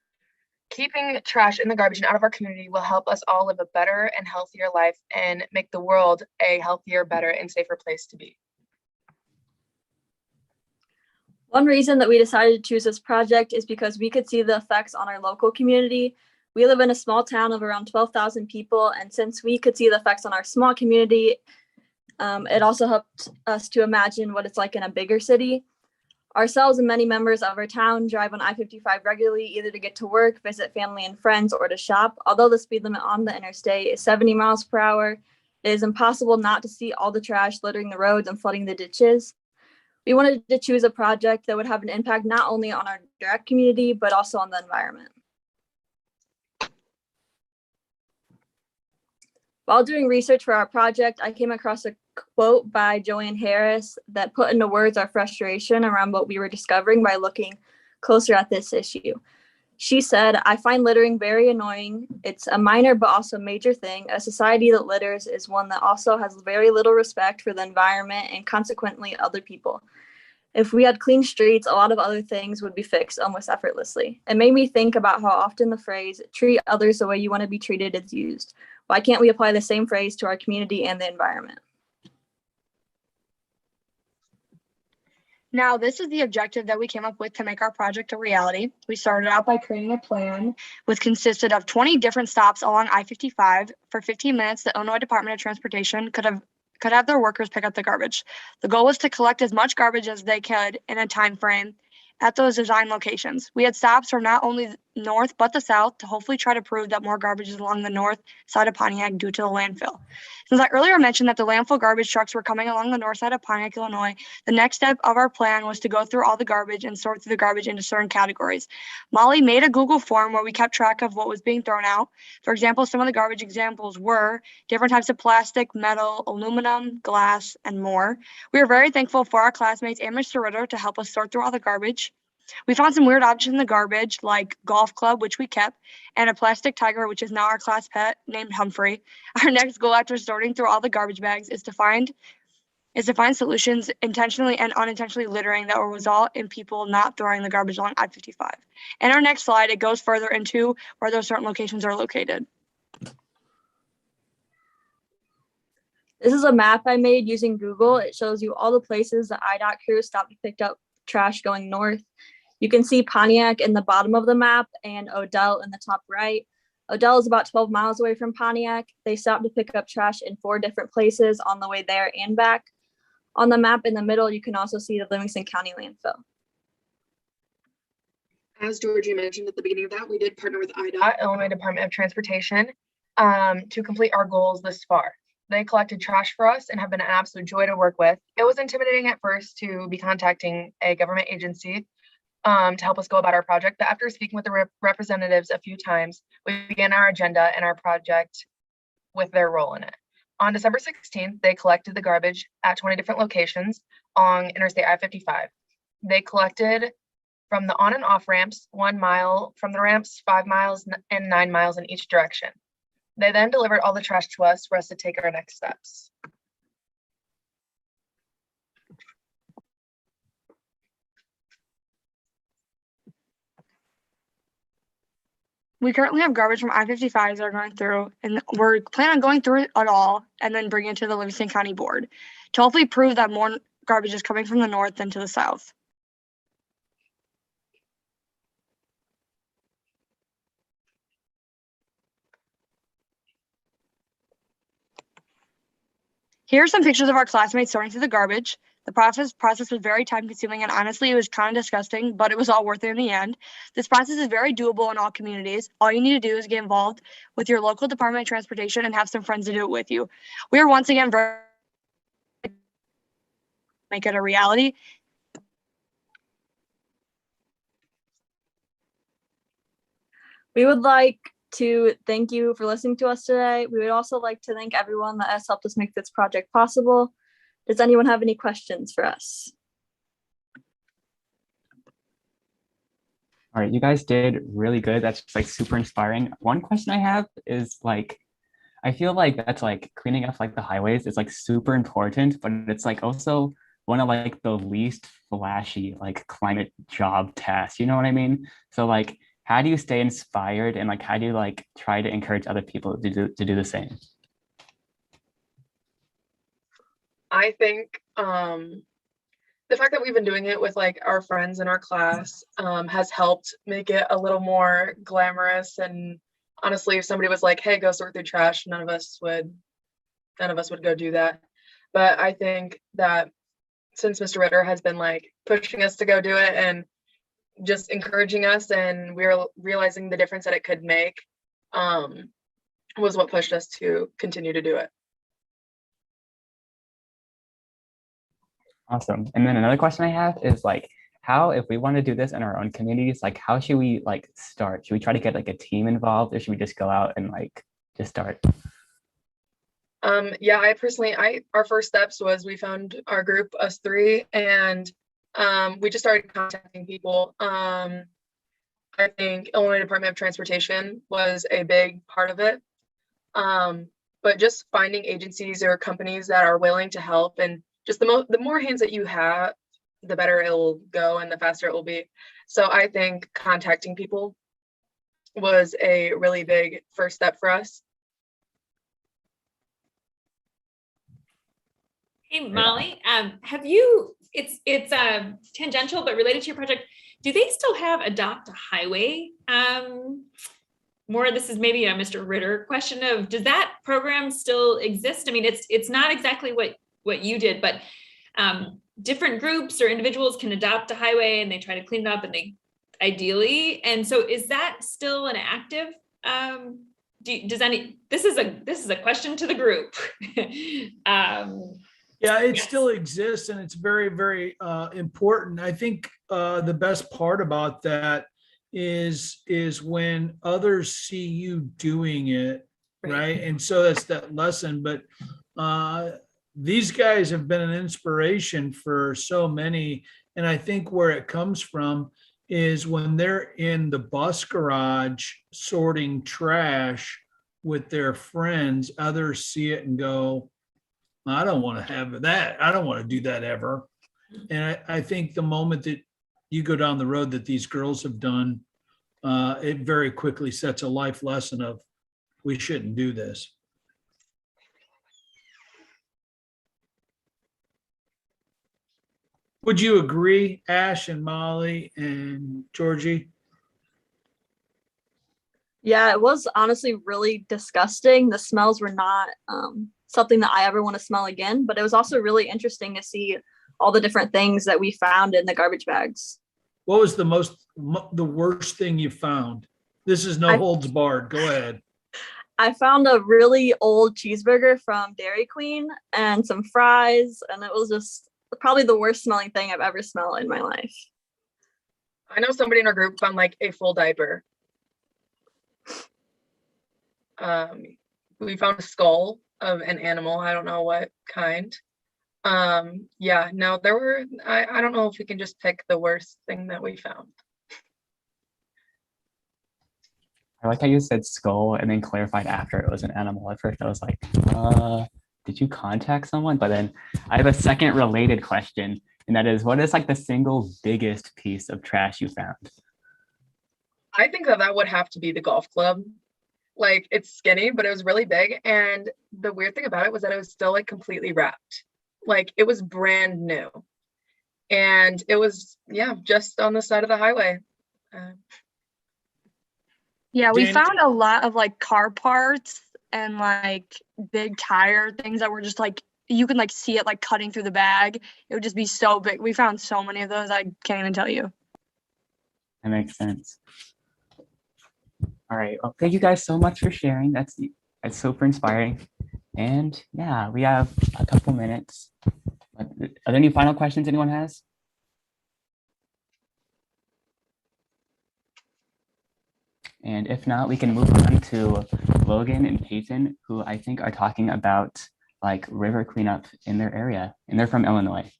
Keeping trash in the garbage and out of our community will help us all live a better and healthier life and make the world a healthier, better, and safer place to be. One reason that we decided to choose this project is because we could see the effects on our local community. We live in a small town of around 12,000 people, and since we could see the effects on our small community, it also helped us to imagine what it's like in a bigger city. Ourselves and many members of our town drive on I-55 regularly, either to get to work, visit family and friends, or to shop. Although the speed limit on the interstate is 70 miles per hour, it is impossible not to see all the trash littering the roads and flooding the ditches. We wanted to choose a project that would have an impact not only on our direct community, but also on the environment. While doing research for our project, I came across a quote by Joanne Harris that put into words our frustration around what we were discovering by looking closer at this issue. She said, "I find littering very annoying. It's a minor but also major thing. A society that litters is one that also has very little respect for the environment and consequently other people. If we had clean streets, a lot of other things would be fixed almost effortlessly." It made me think about how often the phrase, "treat others the way you want to be treated," is used. Why can't we apply the same phrase to our community and the environment? Now, this is the objective that we came up with to make our project a reality. We started out by creating a plan which consisted of 20 different stops along I-55. For 15 minutes, the Illinois Department of Transportation could have their workers pick up the garbage. The goal was to collect as much garbage as they could in a time frame at those design locations. We had stops from not only north but the south to hopefully try to prove that more garbage is along the north side of Pontiac due to the landfill. Since I earlier mentioned that the landfill garbage trucks were coming along the north side of Pontiac, Illinois, the next step of our plan was to go through all the garbage and sort through the garbage into certain categories. Molly made a Google form where we kept track of what was being thrown out. For example, some of the garbage examples were different types of plastic, metal, aluminum, glass, and more. We are very thankful for our classmates and Mr. Ritter to help us sort through all the garbage. We found some weird options in the garbage, like golf club, which we kept, and a plastic tiger, which is now our class pet, named Humphrey. Our next goal after sorting through all the garbage bags is to find solutions intentionally and unintentionally littering that will result in people not throwing the garbage along I-55. In our next slide, it goes further into where those certain locations are located. This is a map I made using Google. It shows you all the places the IDOT crew stopped to pick up trash going north. You can see Pontiac in the bottom of the map and Odell in the top right. Odell is about 12 miles away from Pontiac. They stopped to pick up trash in 4 different places on the way there and back. On the map in the middle, you can also see the Livingston County landfill. As Georgie mentioned at the beginning of that, we did partner with IDOT, Illinois Department of Transportation, to complete our goals this far. They collected trash for us and have been an absolute joy to work with. It was intimidating at first to be contacting a government agency, to help us go about our project. But after speaking with the representatives a few times, we began our agenda and our project with their role in it. On December 16th, they collected the garbage at 20 different locations on Interstate I-55. They collected from the on and off ramps, 1 mile, from the ramps, 5 miles, and 9 miles in each direction. They then delivered all the trash to us for us to take our next steps. We currently have garbage from I-55s that are going through, and we're planning on going through it at all and then bringing it to the Livingston County Board to hopefully prove that more garbage is coming from the north than to the south. Here are some pictures of our classmates sorting through the garbage. The process was very time consuming, and honestly, it was kind of disgusting, but it was all worth it in the end. This process is very doable in all communities. All you need to do is get involved with your local Department of Transportation and have some friends to do it with you. We are once again very make it a reality. We would like to thank you for listening to us today. We would also like to thank everyone that has helped us make this project possible. Does anyone have any questions for us? All right, you guys did really good. That's like super inspiring. One question I have is like, I feel like that's like cleaning up like the highways is like super important, but it's like also one of like the least flashy like climate job tasks. You know what I mean? So like, how do you stay inspired and like how do you like try to encourage other people to do the same? I think the fact that we've been doing it with like our friends in our class has helped make it a little more glamorous. And honestly, if somebody was like, hey, go sort through trash, none of us would go do that. But I think that since Mr. Ritter has been like pushing us to go do it and just encouraging us, and we're realizing the difference that it could make, was what pushed us to continue to do it. Awesome. And then another question I have is like, how, if we want to do this in our own communities, like how should we like start? Should we try to get like a team involved, or should we just go out and like just start? Yeah, our first steps was we found our group, us three, and we just started contacting people. I think Illinois Department of Transportation was a big part of it. But just finding agencies or companies that are willing to help, and just the more hands that you have, the better it will go and the faster it will be. So I think contacting people was a really big first step for us. Hey, Molly, have you, it's tangential, but related to your project, do they still have Adopt a Highway? This is maybe a Mr. Ritter question of, does that program still exist? I mean, it's not exactly what you did, but different groups or individuals can adopt a highway and they try to clean it up, and they ideally, and so is that still an active, this is a question to the group. Yeah, it still exists, and it's very, very important. I think the best part about that is when others see you doing it, right? And so that's that lesson. But these guys have been an inspiration for so many. And I think where it comes from is when they're in the bus garage sorting trash with their friends, others see it and go, I don't want to have that. I don't want to do that ever. And I think the moment that you go down the road that these girls have done, it very quickly sets a life lesson of we shouldn't do this. Would you agree, Ash and Molly and Georgie? Yeah, it was honestly really disgusting. The smells were not something that I ever want to smell again, but it was also really interesting to see all the different things that we found in the garbage bags. What was the worst thing you found? This is no holds barred. Go ahead. I found a really old cheeseburger from Dairy Queen and some fries, and it was just probably the worst smelling thing I've ever smelled in my life. I know somebody in our group found like a full diaper. We found a skull of an animal. I don't know what kind. Yeah, no, there were, I don't know if we can just pick the worst thing that we found. I like how you said skull and then clarified after it was an animal. At first I was like, did you contact someone? But then I have a second related question, and that is, what is like the single biggest piece of trash you found? I think that would have to be the golf club. Like, it's skinny, but it was really big. And the weird thing about it was that it was still like completely wrapped. Like, it was brand new. And it was, yeah, just on the side of the highway. Yeah, we Jan- found a lot of like car parts and like big tire things that were just like, you can like see it like cutting through the bag. It would just be so big. We found so many of those, I can't even tell you. That makes sense. All right. Well, thank you guys so much for sharing. That's super inspiring. And yeah, we have a couple minutes. Are there any final questions anyone has? And if not, we can move on to Logan and Peyton, who I think are talking about like river cleanup in their area, and they're from Illinois.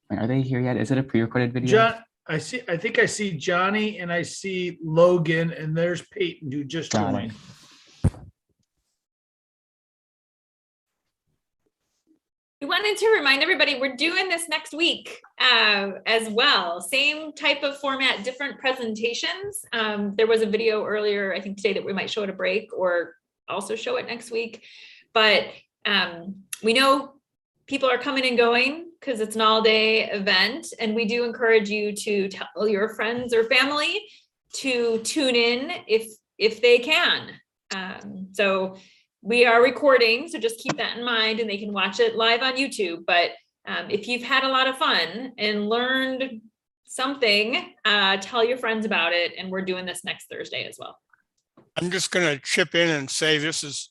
Are they here yet? Is it a pre-recorded video? John, I think I see Johnny and I see Logan, and there's Peyton who just joined. We wanted to remind everybody we're doing this next week as well. Same type of format, different presentations. There was a video earlier, I think today, that we might show at a break or also show it next week. But we know people are coming and going because it's an all-day event. And we do encourage you to tell your friends or family to tune in if they can. So we are recording, so just keep that in mind, and they can watch it live on YouTube. But if you've had a lot of fun and learned something, tell your friends about it. And we're doing this next Thursday as well. I'm just going to chip in and say this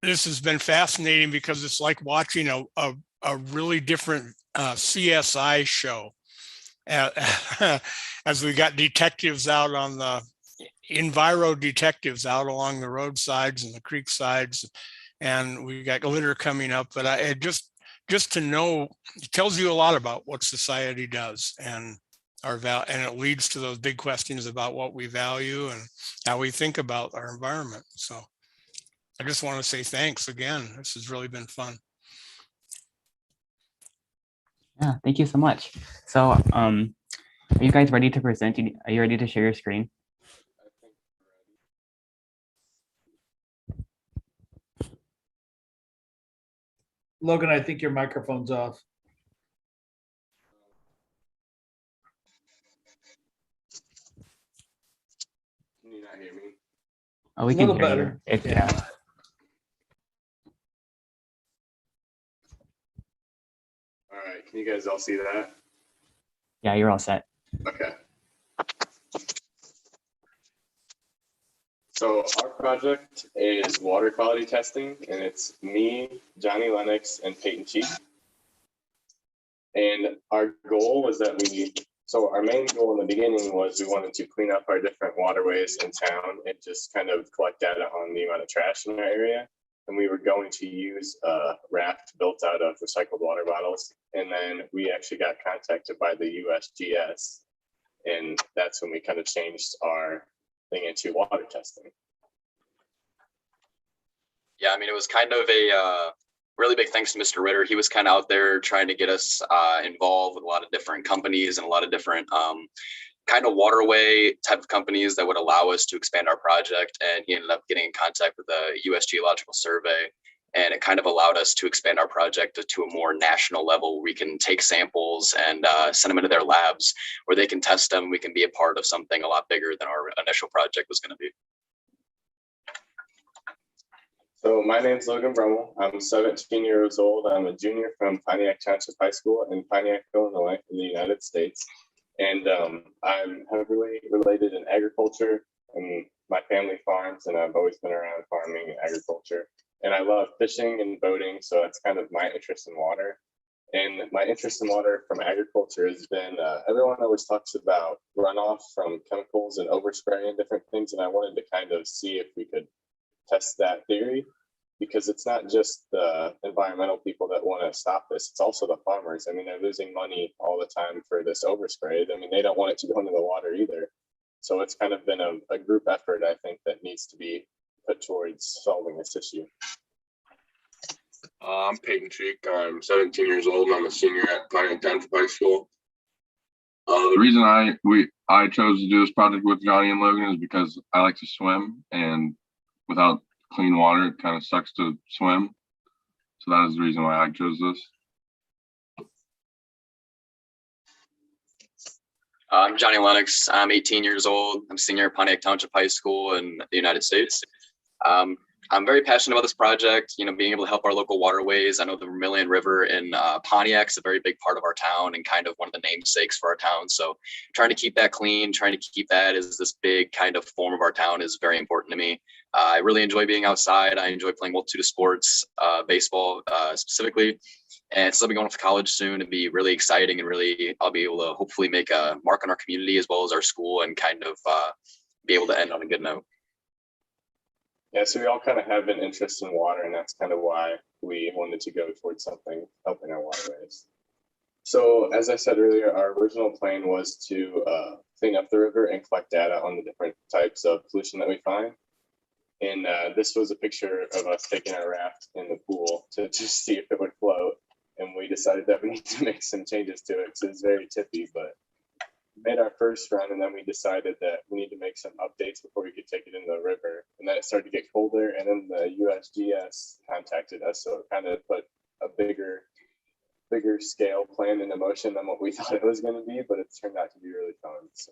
has been fascinating because it's like watching a really different CSI show. As we got detectives out on the enviro detectives out along the roadsides and the creek sides, and we got litter coming up. But just to know, it tells you a lot about what society does and and it leads to those big questions about what we value and how we think about our environment. So I just want to say thanks again. This has really been fun. Yeah, thank you so much. So are you guys ready to present? Are you ready to share your screen? Logan, I think your microphone's off. Can you not hear me? Oh, we A can little hear better. you. Yeah. All right, can you guys all see that? Yeah, you're all set. Okay. So our project is water quality testing, and it's me, Johnny Lennox, and Peyton Cheek. And our goal was that so our main goal in the beginning was we wanted to clean up our different waterways in town and just kind of collect data on the amount of trash in our area. And we were going to use a raft built out of recycled water bottles. And then we actually got contacted by the USGS. And that's when we kind of changed our thing into water testing. Yeah, I mean, it was kind of a really big thanks to Mr. Ritter. He was kind of out there trying to get us involved with a lot of different companies and a lot of different kind of waterway type of companies that would allow us to expand our project. And he ended up getting in contact with the U.S. Geological Survey. And it kind of allowed us to expand our project to a more national level. We can take samples and send them into their labs where they can test them. We can be a part of something a lot bigger than our initial project was going to be. So my name's Logan Brummel. I'm 17 years old. I'm a junior from Pontiac Township High School in Pontiac, Illinois, in the United States. And I'm heavily related in agriculture My family farms, and I've always been around farming and agriculture. And I love fishing and boating, so that's kind of my interest in water. And my interest in water from agriculture has been, everyone always talks about runoff from chemicals and overspray and different things, and I wanted to kind of see if we could test that theory, because it's not just the environmental people that want to stop this, it's also the farmers. I mean, they're losing money all the time for this overspray. I mean, they don't want it to go into the water either. So it's kind of been a group effort, I think, that needs to be put towards solving this issue. I'm Peyton Cheek. I'm 17 years old and I'm a senior at Pioneer Township High School. The reason I chose to do this project with Johnny and Logan is because I like to swim, and without clean water, it kind of sucks to swim. So that is the reason why I chose this. I'm Johnny Lennox. I'm 18 years old. I'm senior at Pontiac Township High School in the United States. I'm very passionate about this project, being able to help our local waterways. I know the Vermilion River in Pontiac is a very big part of our town and kind of one of the namesakes for our town. So trying to keep that clean, trying to keep that as this big kind of form of our town is very important to me. I really enjoy being outside. I enjoy playing multitude of sports, baseball specifically. And since I'll be going off to college soon, it'll be really exciting, and really I'll be able to hopefully make a mark on our community as well as our school, and kind of be able to end on a good note. Yeah, so we all kind of have an interest in water, and that's kind of why we wanted to go towards something helping our waterways. So as I said earlier, our original plan was to clean up the river and collect data on the different types of pollution that we find. And this was a picture of us taking our raft in the pool to just see if it would float. And we decided that we need to make some changes to it. So it's very tippy, but made our first run, and then we decided that we need to make some updates before we could take it in the river. And then it started to get colder, and then the USGS contacted us, so it kind of put a bigger scale plan into motion than what we thought it was going to be, but it turned out to be really fun. So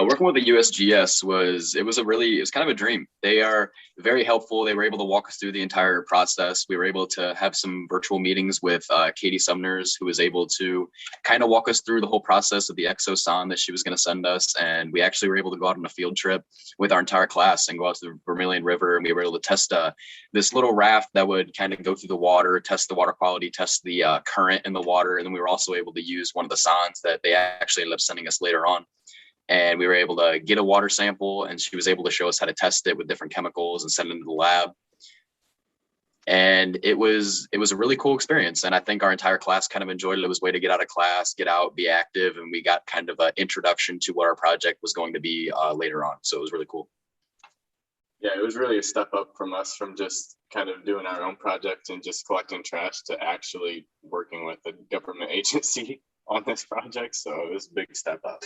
working with the USGS was kind of a dream. They are very helpful. They were able to walk us through the entire process. We were able to have some virtual meetings with Katie Sumners, who was able to kind of walk us through the whole process of the exoson that she was going to send us. And we actually were able to go out on a field trip with our entire class and go out to the Vermilion River. And we were able to test this little raft that would kind of go through the water, test the water quality, test the current in the water. And then we were also able to use one of the sondes that they actually ended up sending us later on. And we were able to get a water sample, and she was able to show us how to test it with different chemicals and send it into the lab. And it was a really cool experience. And I think our entire class kind of enjoyed it. It was a way to get out of class, get out, be active. And we got kind of an introduction to what our project was going to be later on. So it was really cool. Yeah, it was really a step up from us, from just kind of doing our own project and just collecting trash to actually working with a government agency on this project. So it was a big step up.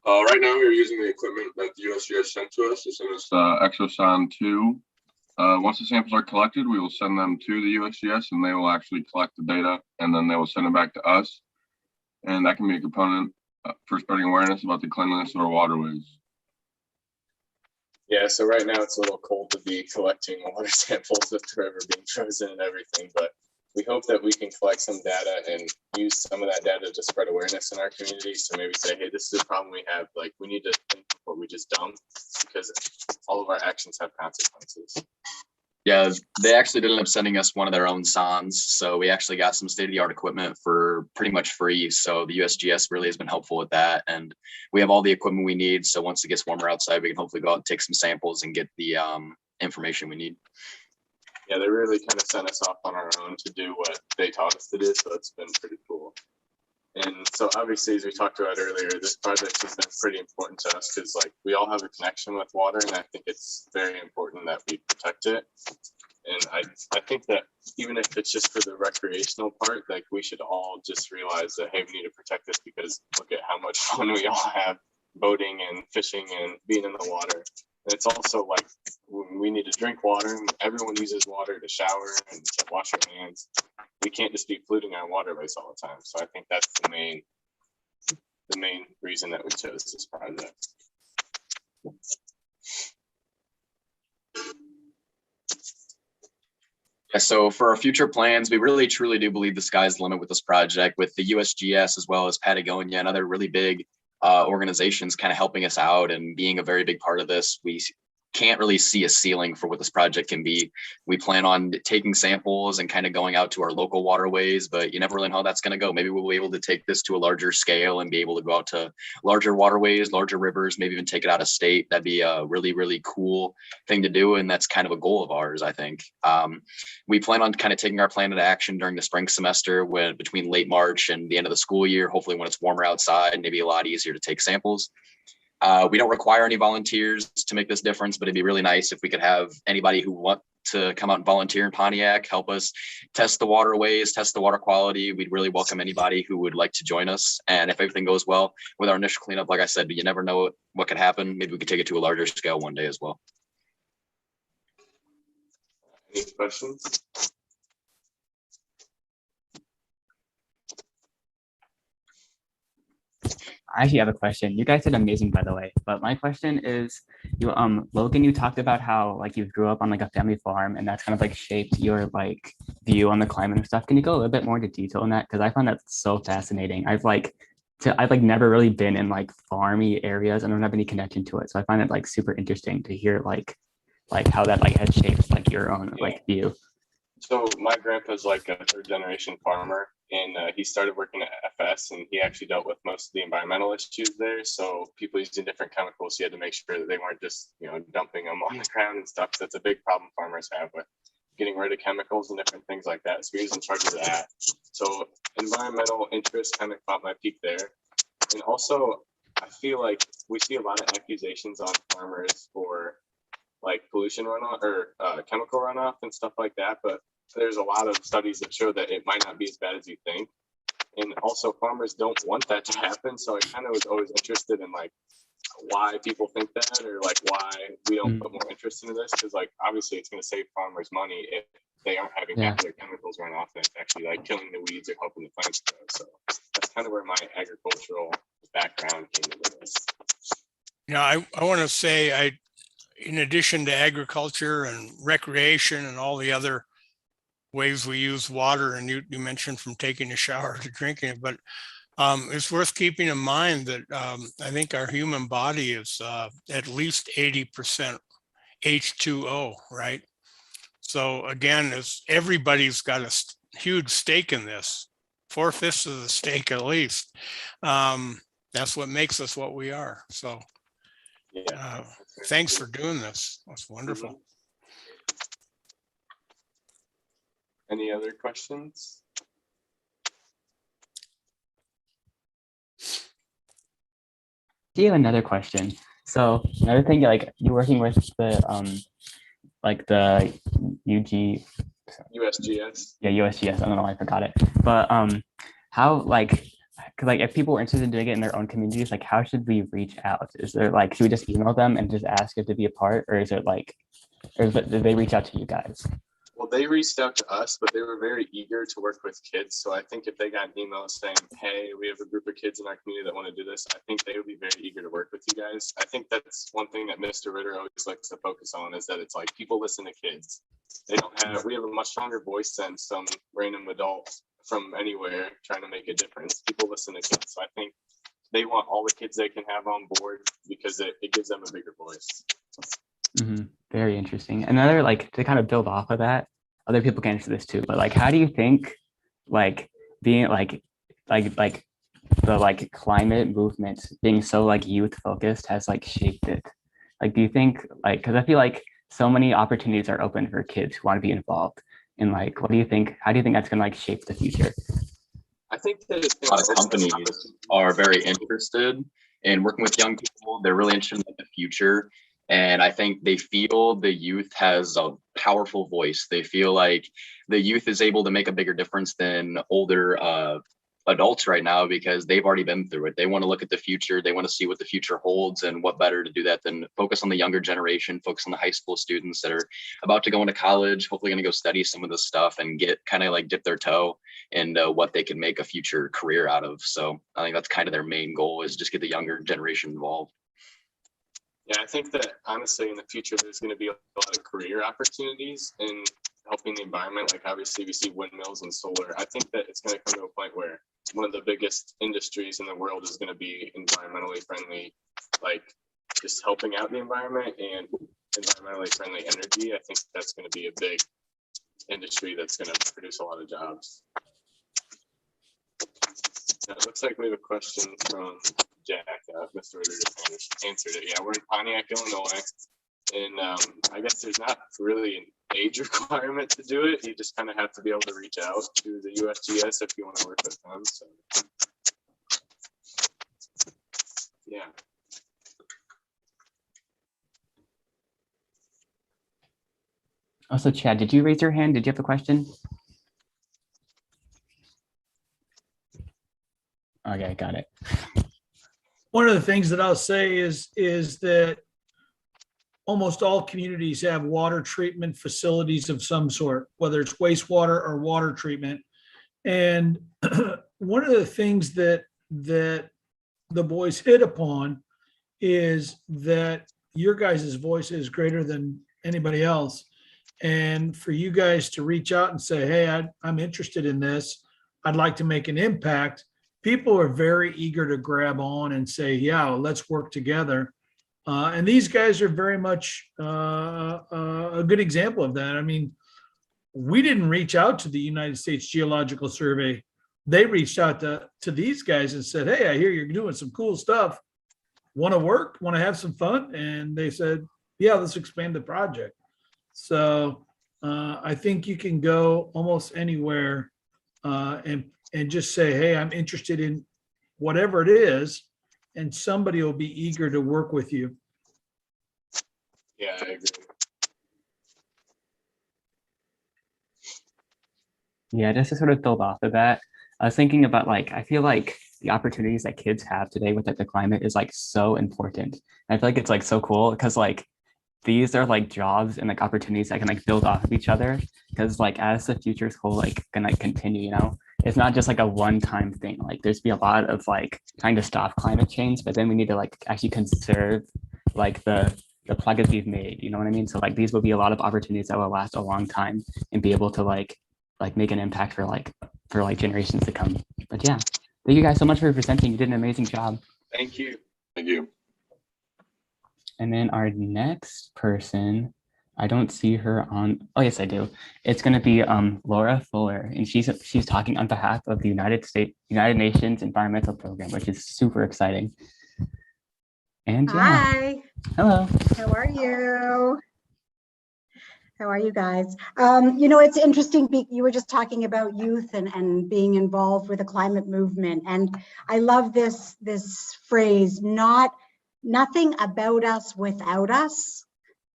Right now, we're using the equipment that the USGS sent to us. They sent us Exoson 2. Once the samples are collected, we will send them to the USGS, and they will actually collect the data, and then they will send it back to us. And that can be a component for spreading awareness about the cleanliness of our waterways. Yeah, so right now it's a little cold to be collecting water samples with the river being frozen and everything, but we hope that we can collect some data and use some of that data to spread awareness in our community. So maybe say, hey, this is a problem we have. Like, we need to think before we just dump, because all of our actions have consequences. Yeah, they actually ended up sending us one of their own sondes. So we actually got some state-of-the-art equipment for pretty much free. So the USGS really has been helpful with that. And we have all the equipment we need. So once it gets warmer outside, we can hopefully go out and take some samples and get the information we need. Yeah, they really kind of sent us off on our own to do what they taught us to do. So it's been pretty cool. And so obviously, as we talked about earlier, this project has been pretty important to us because, like, we all have a connection with water, and I think it's very important that we protect it. And I think that even if it's just for the recreational part, like, we should all just realize that, hey, we need to protect this, because look at how much fun we all have boating and fishing and being in the water. And it's also like, we need to drink water, and everyone uses water to shower and to wash our hands. We can't just be polluting our waterways all the time. So I think that's the main reason that we chose this project. Yeah, so for our future plans, we really truly do believe the sky's the limit with this project, with the USGS as well as Patagonia and other really big organizations kind of helping us out and being a very big part of this. We can't really see a ceiling for what this project can be. We plan on taking samples and kind of going out to our local waterways, but you never really know how that's going to go. Maybe we'll be able to take this to a larger scale and be able to go out to larger waterways, larger rivers, maybe even take it out of state. That'd be a really, really cool thing to do. And that's kind of a goal of ours, I think. We plan on kind of taking our plan into action during the spring semester when between late March and the end of the school year, hopefully when it's warmer outside, maybe a lot easier to take samples. We don't require any volunteers to make this difference, but it'd be really nice if we could have anybody who want to come out and volunteer in Pontiac, help us test the waterways, test the water quality. We'd really welcome anybody who would like to join us. And if everything goes well with our initial cleanup, like I said, you never know what could happen. Maybe we could take it to a larger scale one day as well. Any questions? I actually have a question. You guys did amazing, by the way. But my question is, Logan, you talked about how like you grew up on like a family farm, and that's kind of like shaped your like view on the climate and stuff. Can you go a little bit more into detail on that? Because I found that so fascinating. I've never really been in like farmy areas, and I don't have any connection to it. So I find it like super interesting to hear like how that like has shaped like your own like view. So my grandpa's like a third generation farmer, and he started working at FS, and he actually dealt with most of the environmental issues there. So people using different chemicals, he had to make sure that they weren't just, dumping them on the ground and stuff. So that's a big problem farmers have with getting rid of chemicals and different things like that. So he was in charge of that. So environmental interest kind of caught my peak there. And also, I feel like we see a lot of accusations on farmers for like pollution runoff or chemical runoff and stuff like that. But there's a lot of studies that show that it might not be as bad as you think. And also farmers don't want that to happen. So I kind of was always interested in like why people think that, or like why we don't put more interest into this. Cause like, obviously it's going to save farmers money if they aren't having half their chemicals run off and it's actually like killing the weeds or helping the plants grow. So that's kind of where my agricultural background came into this. I want to say in addition to agriculture and recreation and all the other ways we use water, and you mentioned from taking a shower to drinking it, but it's worth keeping in mind that I think our human body is at least 80% H2O, right? So again, everybody's got a huge stake in this, 4/5 of the stake at least. That's what makes us what we are. So thanks for doing this. That's wonderful. Any other questions? Do you have another question? So another thing, like you're working with the like the USGS. Yeah, USGS. I don't know why I forgot it. But how because if people are interested in doing it in their own communities, like how should we reach out? Is there like, should we just email them and just ask if to be a part, or is it like, or did they reach out to you guys? Well, they reached out to us, but they were very eager to work with kids. So I think if they got an email saying, hey, we have a group of kids in our community that want to do this, I think they would be very eager to work with you guys. I think that's one thing that Mr. Ritter always likes to focus on, is that it's like people listen to kids. We have a much stronger voice than some random adults from anywhere trying to make a difference. People listen to kids. So I think they want all the kids they can have on board because it gives them a bigger voice. Mm-hmm. Very interesting. Another, like, to kind of build off of that, other people can answer this too, but like, how do you think like being the like climate movement being so like youth focused has like shaped it? Like, do you think like, because I feel like so many opportunities are open for kids who want to be involved, and like, what do you think? How do you think that's going to like shape the future? I think that a lot of companies are very interested in working with young people. They're really interested in the future. And I think they feel the youth has a powerful voice. They feel like the youth is able to make a bigger difference than older adults right now, because they've already been through it. They want to look at the future. They want to see what the future holds, and what better to do that than focus on the younger generation, focus on the high school students that are about to go into college, hopefully going to go study some of this stuff and get kind of like dip their toe in what they can make a future career out of. So I think that's kind of their main goal, is just get the younger generation involved. Yeah, I think that honestly in the future there's going to be a lot of career opportunities, and helping the environment. Like obviously we see windmills and solar. I think that it's going to come to a point where one of the biggest industries in the world is going to be environmentally friendly, like just helping out the environment and environmentally friendly energy. I think that's going to be a big industry that's going to produce a lot of jobs. Now, it looks like we have a question from Jack. Mr. Ritter just answered it. Yeah, we're in Pontiac, Illinois. And I guess there's not really an age requirement to do it. You just kind of have to be able to reach out to the USGS if you want to work with them. So, yeah. Also, Chad, did you raise your hand? Did you have a question? Okay, got it. One of the things that I'll say is that almost all communities have water treatment facilities of some sort, whether it's wastewater or water treatment. And one of the things that the boys hit upon is that your guys' voice is greater than anybody else. And for you guys to reach out and say, hey, I'm interested in this, I'd like to make an impact. People are very eager to grab on and say, yeah, let's work together. And these guys are very much a good example of that. I mean, we didn't reach out to the United States Geological Survey. They reached out to these guys and said, hey, I hear you're doing some cool stuff. Want to work? Want to have some fun? And they said, yeah, let's expand the project. So I think you can go almost anywhere and just say, hey, I'm interested in whatever it is, and somebody will be eager to work with you. Yeah, I agree. Yeah, just to sort of build off of that, I was thinking about I feel like the opportunities that kids have today with the climate is so important. And I feel like it's so cool because these are jobs and opportunities that can build off of each other, because as the future's whole gonna continue, it's not just a one-time thing. There's be a lot of trying to stop climate change, but then we need to actually conserve the progress we've made, you know what I mean? So these will be a lot of opportunities that will last a long time and be able to make an impact for generations to come. But yeah, thank you guys so much for presenting. You did an amazing job. Thank you. Thank you. And then our next person, I don't see her on. Oh yes, I do. It's going to be Laura Fuller, and she's talking on behalf of the United Nations Environmental Program, which is super exciting. And yeah. Hi. Hello. How are you? How are you guys? It's interesting. You were just talking about youth and being involved with the climate movement, and I love this phrase: nothing about us without us.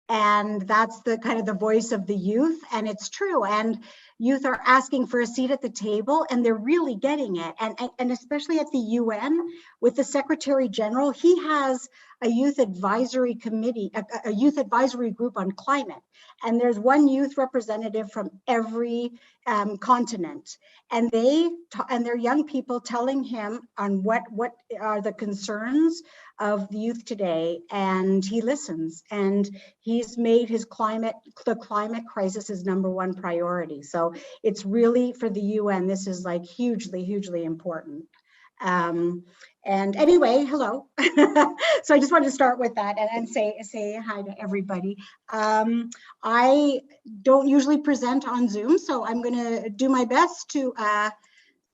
And that's the kind of the voice of the youth, and it's true. And youth are asking for a seat at the table, and they're really getting it. And especially at the UN with the Secretary General, he has a youth advisory committee, a youth advisory group on climate. And there's one youth representative from every continent, and they're young people telling him on what are the concerns of the youth today, and he listens, and he's made the climate crisis his #1 priority. So it's really, for the UN, this is hugely important. And anyway, hello. So I just wanted to start with that and say hi to everybody. I don't usually present on Zoom, so I'm going to do my best to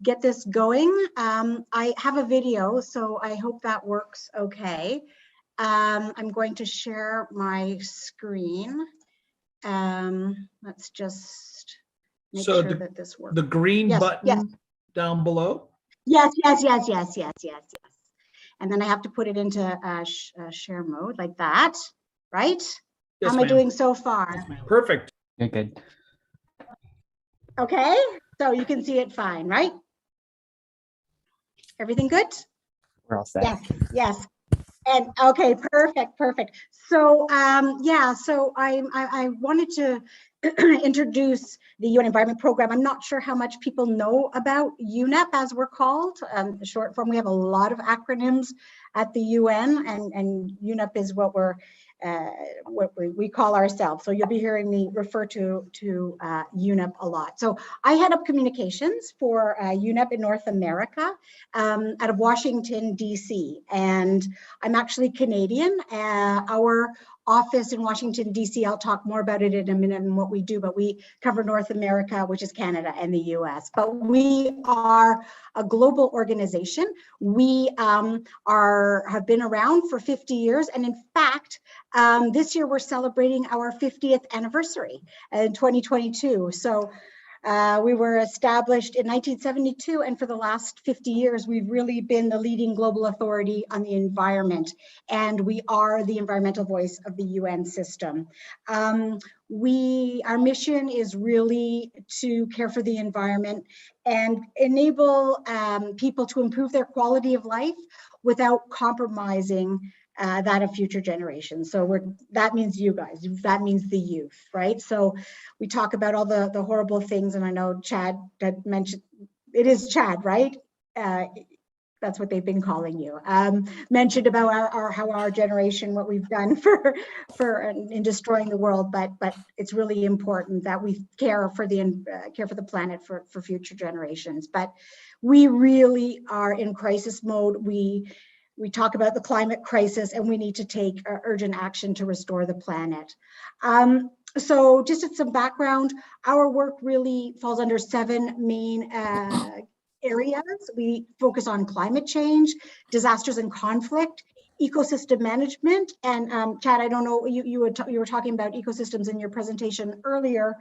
get this going. I have a video, so I hope that works okay. I'm going to share my screen. Let's just make sure that this works. The green button down below? Yes. And then I have to put it into share mode like that, right? Yes, How am I doing so far? Perfect. You're good. Okay, so you can see it fine, right? Everything good? We're all set. Yes. And okay, perfect. So so I wanted to introduce the UN Environment Program. I'm not sure how much people know about UNEP, as we're called, short form. We have a lot of acronyms at the UN, and UNEP is what we're what we call ourselves. So you'll be hearing me refer to UNEP a lot. So I head up communications for UNEP in North America out of Washington, DC. And I'm actually Canadian. Our office in Washington, DC, I'll talk more about it in a minute and what we do, but we cover North America, which is Canada and the US. But we are a global organization. We have been around for 50 years. And in fact, this year we're celebrating our 50th anniversary in 2022. So we were established in 1972, and for the last 50 years, we've really been the leading global authority on the environment, and we are the environmental voice of the UN system. Our mission is really to care for the environment and enable people to improve their quality of life without compromising that of future generations. So that means you guys, that means the youth, right? So we talk about all the horrible things, and I know Chad had mentioned, it is Chad, right? That's what they've been calling you. Mentioned about how our generation, what we've done in destroying the world, but it's really important that we care for the planet for future generations. But we really are in crisis mode. We talk about the climate crisis, and we need to take urgent action to restore the planet. So just as some background, our work really falls under 7 main areas. We focus on climate change, disasters and conflict, ecosystem management, and Chad, I don't know, you were talking about ecosystems in your presentation earlier.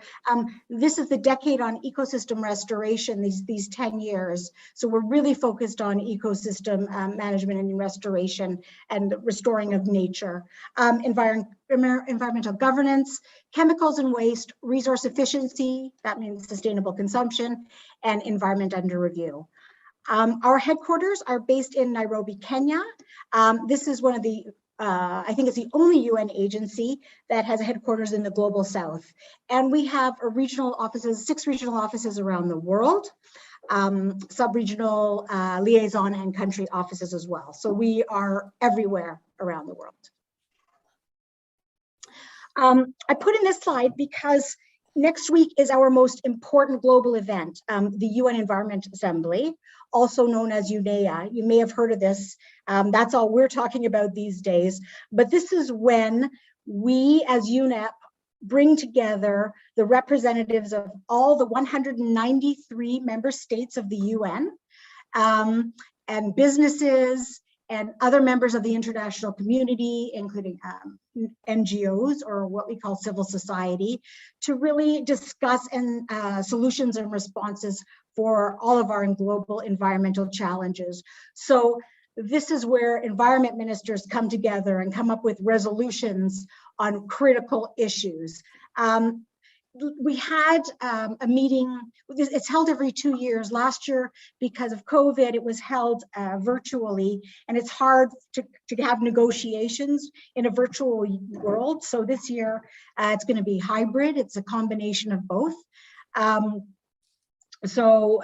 This is the decade on ecosystem restoration, these 10 years. So we're really focused on ecosystem management and restoration and restoring of nature, environmental governance, chemicals and waste, resource efficiency, that means sustainable consumption, and environment under review. Our headquarters are based in Nairobi, Kenya. This is one of the, I think it's the only UN agency that has a headquarters in the global south. And we have regional offices, 6 regional offices around the world, sub-regional liaison and country offices as well. So we are everywhere around the world. I put in this slide because next week is our most important global event, the UN Environment Assembly, also known as UNEA. You may have heard of this. That's all we're talking about these days. But this is when we as UNEP bring together the representatives of all the 193 member states of the UN and businesses and other members of the international community, including NGOs, or what we call civil society, to really discuss solutions and responses for all of our global environmental challenges. So this is where environment ministers come together and come up with resolutions on critical issues. We had a meeting, it's held every 2 years. Last year, because of COVID, it was held virtually, and it's hard to have negotiations in a virtual world. So this year, it's going to be hybrid. It's a combination of both. So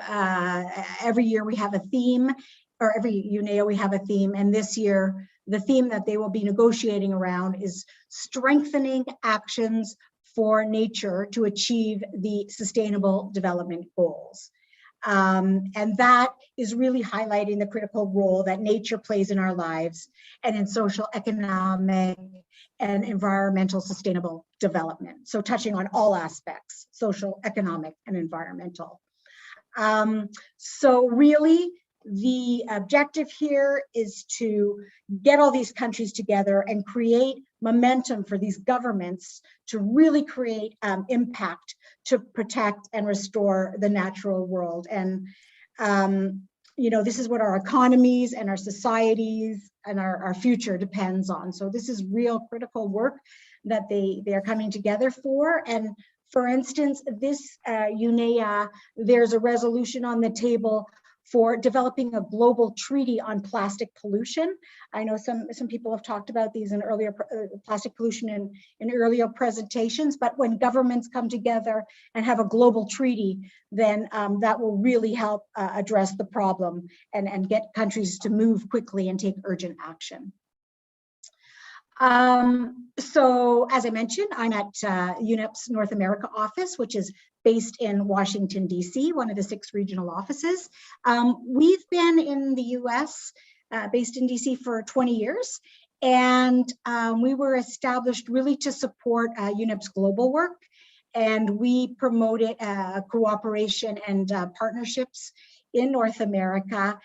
every year we have a theme, or every UNEA we have a theme, and this year, the theme that they will be negotiating around is strengthening actions for nature to achieve the Sustainable Development Goals. And that is really highlighting the critical role that nature plays in our lives and in social, economic, and environmental sustainable development. So touching on all aspects, social, economic, and environmental. So really, the objective here is to get all these countries together and create momentum for these governments to really create impact to protect and restore the natural world. And, you know, this is what our economies and our societies and our future depends on. So this is real critical work that they are coming together for. And for instance, this UNEA, there's a resolution on the table for developing a global treaty on plastic pollution. I know some people have talked about these in earlier plastic pollution in earlier presentations, but when governments come together and have a global treaty, then that will really help address the problem and get countries to move quickly and take urgent action. So as I mentioned, I'm at UNEP's North America office, which is based in Washington, DC, one of the 6 regional offices. We've been in the US, based in DC for 20 years. And we were established really to support UNEP's global work. And we promoted cooperation and partnerships in North America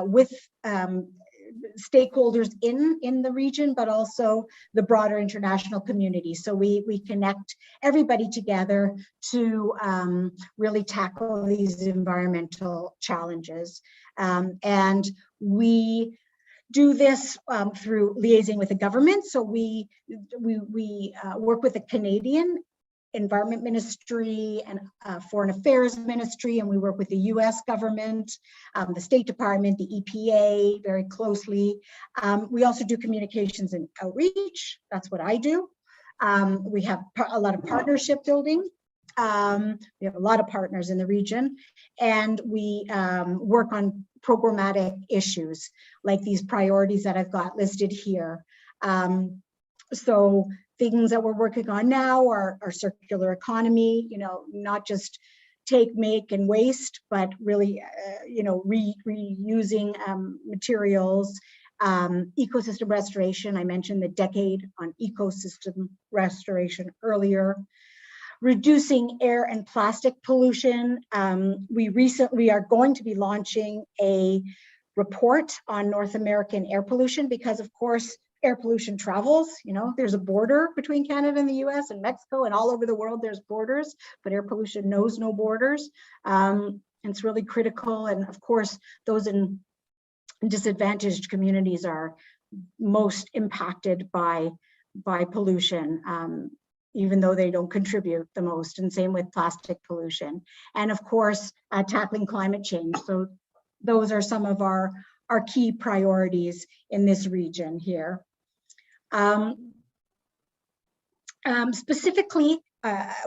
with stakeholders in the region, but also the broader international community. So we connect everybody together to really tackle these environmental challenges. And we do this through liaising with the government. So we work with the Canadian Environment Ministry and Foreign Affairs Ministry, and we work with the US government, the State Department, the EPA very closely. We also do communications and outreach. That's what I do. We have a lot of partnership building. We have a lot of partners in the region, and we work on programmatic issues like these priorities that I've got listed here. So things that we're working on now are circular economy, not just take, make, and waste, but really, reusing materials, ecosystem restoration. I mentioned the decade on ecosystem restoration earlier. Reducing air and plastic pollution. We are going to be launching a report on North American air pollution because, of course, air pollution travels. There's a border between Canada and the US and Mexico, and all over the world there's borders, but air pollution knows no borders. It's really critical. And of course, those in disadvantaged communities are most impacted by pollution, even though they don't contribute the most, and same with plastic pollution. And of course, tackling climate change. So those are some of our key priorities in this region here. Specifically,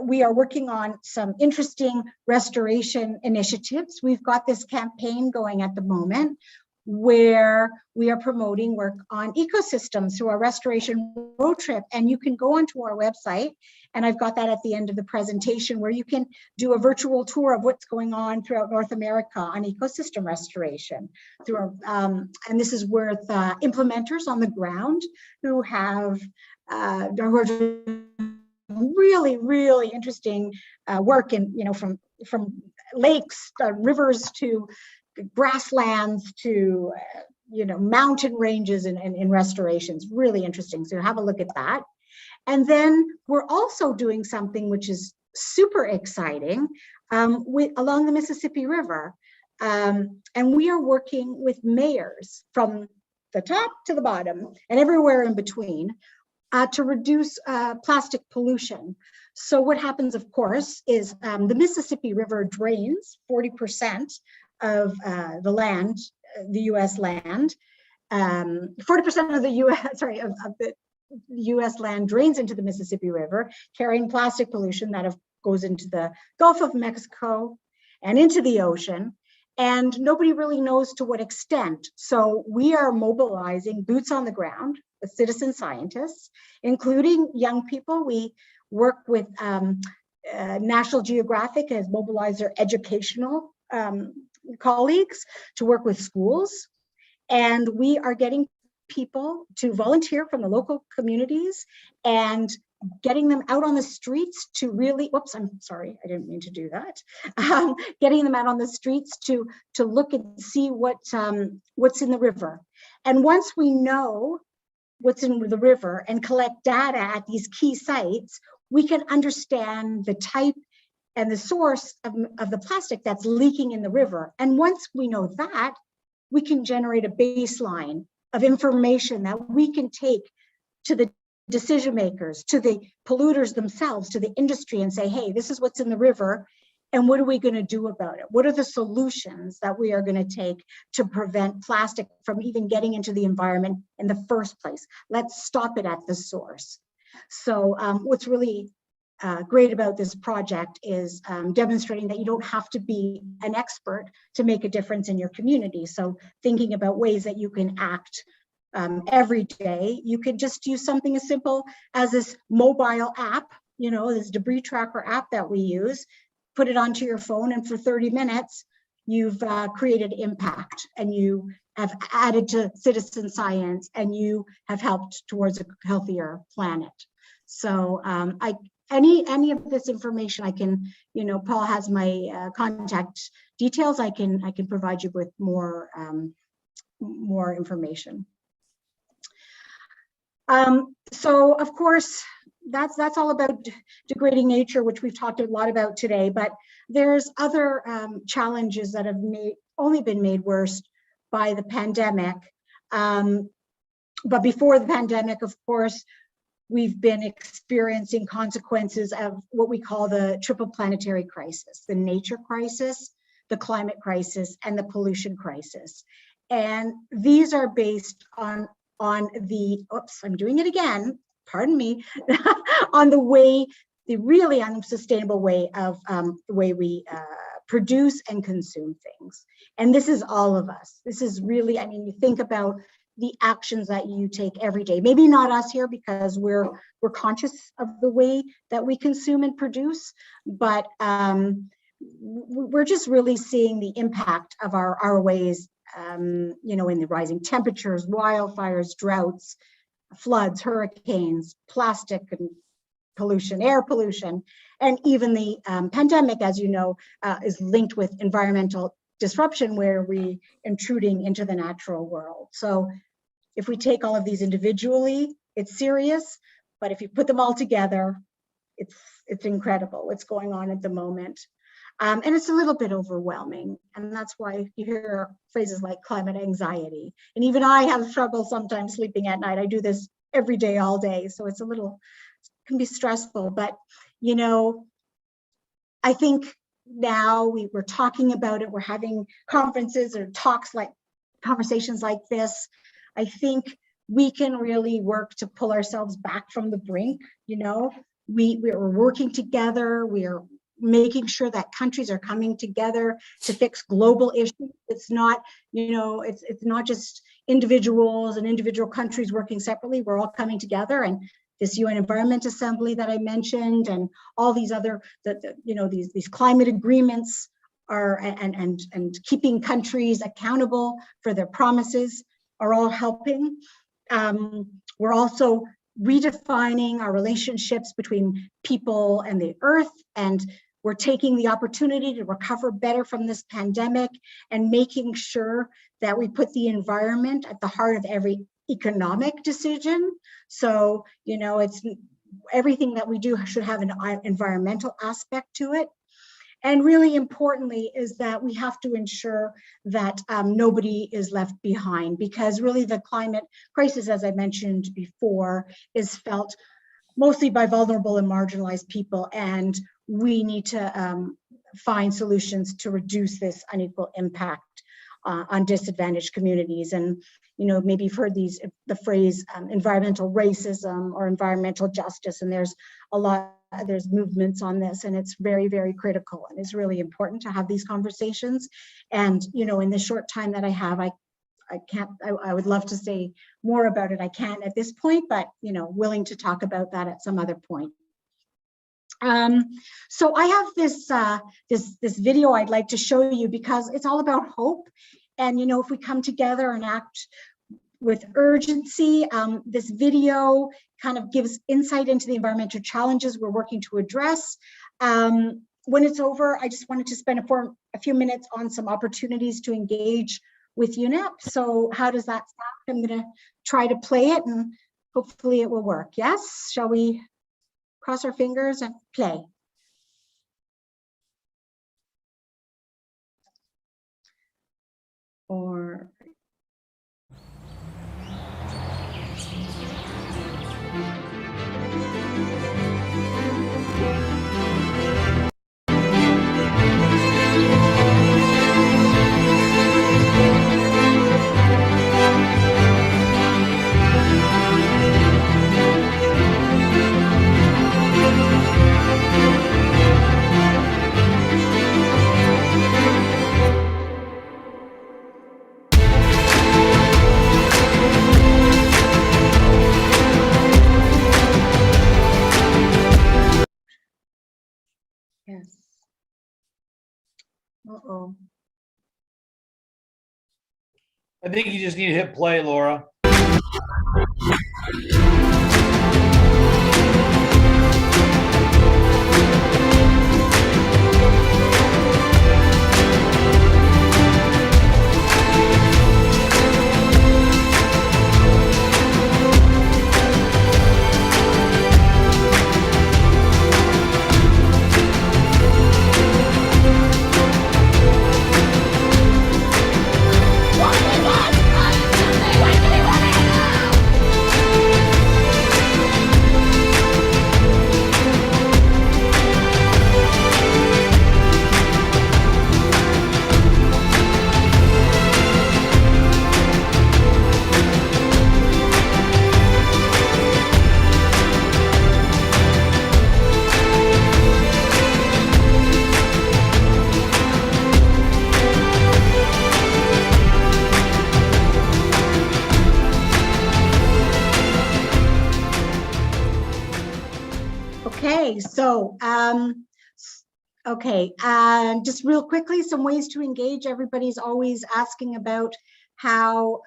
we are working on some interesting restoration initiatives. We've got this campaign going at the moment where we are promoting work on ecosystems through our restoration road trip. And you can go onto our website, and I've got that at the end of the presentation, where you can do a virtual tour of what's going on throughout North America on ecosystem restoration. And this is with implementers on the ground who have really, really interesting work in, from lakes, rivers to grasslands to mountain ranges and restorations. Really interesting. So have a look at that. And then we're also doing something which is super exciting along the Mississippi River. And we are working with mayors from the top to the bottom and everywhere in between to reduce plastic pollution. So what happens, of course, is the Mississippi River drains 40% of the land, the US land. 40% of the US, of the US land drains into the Mississippi River, carrying plastic pollution that goes into the Gulf of Mexico and into the ocean. And nobody really knows to what extent. So we are mobilizing boots on the ground with citizen scientists, including young people. We work with National Geographic has mobilized their educational colleagues to work with schools. And we are getting people to volunteer from the local communities and getting them out on the streets to really, whoops, I'm sorry, I didn't mean to do that. Getting them out on the streets to look and see what's in the river. And once we know what's in the river and collect data at these key sites, we can understand the type and the source of the plastic that's leaking in the river. And once we know that, we can generate a baseline of information that we can take to the decision makers, to the polluters themselves, to the industry, and say, hey, this is what's in the river, and what are we going to do about it? What are the solutions that we are going to take to prevent plastic from even getting into the environment in the first place? Let's stop it at the source. So what's really great about this project is demonstrating that you don't have to be an expert to make a difference in your community. So thinking about ways that you can act every day. You could just use something as simple as this mobile app, this debris tracker app that we use, put it onto your phone, and for 30 minutes, you've created impact, and you have added to citizen science, and you have helped towards a healthier planet. So any of this information, I can, Paul has my contact details. I can provide you with more information. So of course, that's all about degrading nature, which we've talked a lot about today, but there's other challenges that have only been made worse by the pandemic. But before the pandemic, of course, we've been experiencing consequences of what we call the triple planetary crisis: the nature crisis, the climate crisis, and the pollution crisis. And these are based on the, oops, I'm doing it again, pardon me, on the really unsustainable way of the way we produce and consume things. And this is all of us. This is really, I mean, you think about the actions that you take every day. Maybe not us here, because we're conscious of the way that we consume and produce, but we're just really seeing the impact of our ways, in the rising temperatures, wildfires, droughts, floods, hurricanes, plastic and pollution, air pollution, and even the pandemic, as you know, is linked with environmental disruption, where we intruding into the natural world. So if we take all of these individually, it's serious, but if you put them all together, it's incredible what's going on at the moment. And it's a little bit overwhelming. And that's why you hear phrases like climate anxiety. And even I have trouble sometimes sleeping at night. I do this every day, all day. So it's can be stressful, but I think now we're talking about it. We're having conferences or conversations like this. I think we can really work to pull ourselves back from the brink. We're working together. We're making sure that countries are coming together to fix global issues. It's not, it's not just individuals and individual countries working separately. We're all coming together, and this UN Environment Assembly that I mentioned, and all these other, these climate agreements are, and keeping countries accountable for their promises are all helping. We're also redefining our relationships between people and the earth, and we're taking the opportunity to recover better from this pandemic and making sure that we put the environment at the heart of every economic decision. So, it's everything that we do should have an environmental aspect to it. And really importantly is that we have to ensure that nobody is left behind, because really the climate crisis, as I mentioned before, is felt mostly by vulnerable and marginalized people. And we need to find solutions to reduce this unequal impact on disadvantaged communities. And maybe you've heard the phrase environmental racism or environmental justice, and there's movements on this, and it's very, very critical, and it's really important to have these conversations. And in the short time that I have, I would love to say more about it. I can't at this point, but willing to talk about that at some other point. So I have this video I'd like to show you, because it's all about hope. And if we come together and act with urgency, this video kind of gives insight into the environmental challenges we're working to address. When it's over, I just wanted to spend a few minutes on some opportunities to engage with UNEP. So how does that sound? I'm going to try to play it, and hopefully it will work. Yes, shall we cross our fingers and play? Or Uh-oh. I think you just need to hit play, Laura. Okay, so just real quickly, some ways to engage. Everybody's always asking about how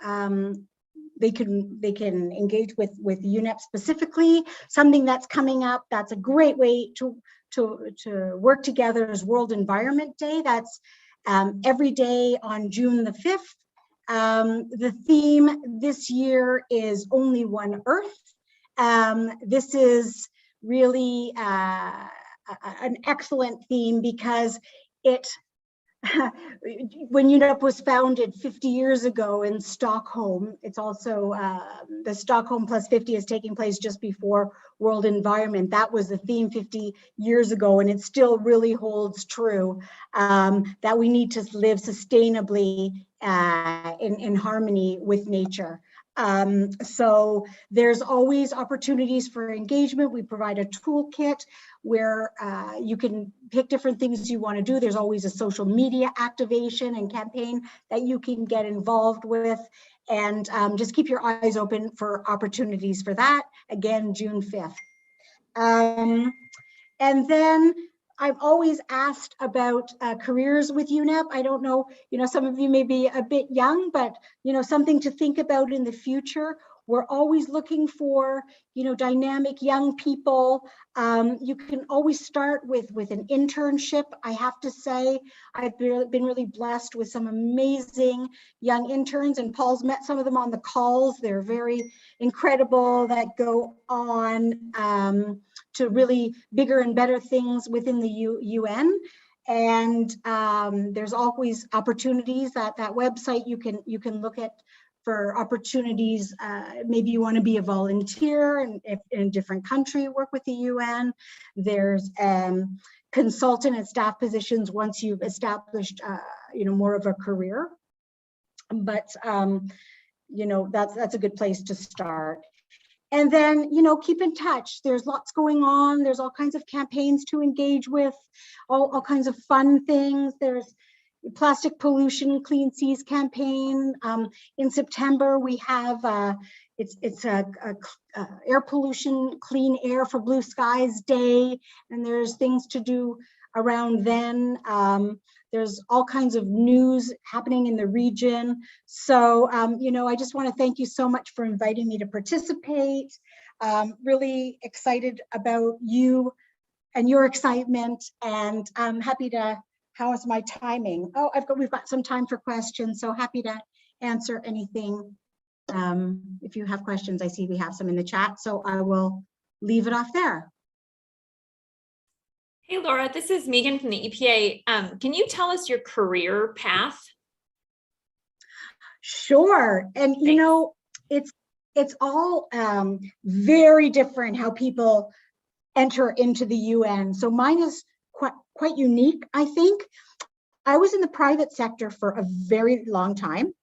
they can engage with UNEP specifically. Something that's coming up that's a great way to work together is World Environment Day. That's every day on June the 5th. The theme this year is Only One Earth. This is really an excellent theme because it when UNEP was founded 50 years ago in Stockholm, it's also the Stockholm plus 50 is taking place just before World Environment. That was the theme 50 years ago, and it still really holds true that we need to live sustainably in harmony with nature. So there's always opportunities for engagement. We provide a toolkit where you can pick different things you want to do. There's always a social media activation and campaign that you can get involved with, and just keep your eyes open for opportunities for that. Again, June 5th. And then I've always asked about careers with UNEP. I don't know, some of you may be a bit young, but, something to think about in the future. We're always looking for, dynamic young people. You can always start with an internship. I have to say, I've been really blessed with some amazing young interns, and Paul's met some of them on the calls. They're very incredible, that go on to really bigger and better things within the UN. And there's always opportunities. That website you can look at for opportunities. Maybe you want to be a volunteer and if in a different country, work with the UN. There's consultant and staff positions once you've established more of a career. But that's a good place to start. And then, keep in touch. There's lots going on. There's all kinds of campaigns to engage with, all kinds of fun things. There's plastic pollution, clean seas campaign. In September, we have, it's air pollution, clean air for blue skies day. And there's things to do around then. There's all kinds of news happening in the region. So, I just want to thank you so much for inviting me to participate. Really excited about you and your excitement, and I'm happy to, how is my timing? Oh, we've got some time for questions, so happy to answer anything. If you have questions, I see we have some in the chat, so I will leave it off there. Hey, Laura, this is Megan from the EPA. Can you tell us your career path? Sure. And, it's all very different how people enter into the UN. So mine is quite unique, I think. I was in the private sector for a very long time,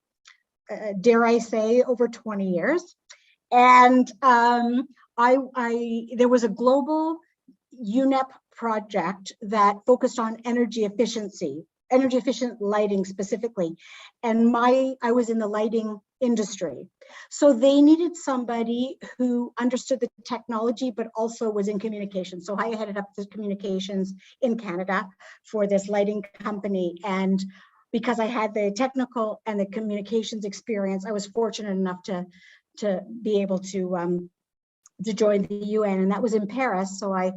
dare I say, over 20 years. And there was a global UNEP project that focused on energy efficiency. energy efficient lighting specifically. And I was in the lighting industry. So they needed somebody who understood the technology, but also was in communications. So I headed up the communications in Canada for this lighting company. And because I had the technical and the communications experience, I was fortunate enough to be able to join the UN, and that was in Paris. So I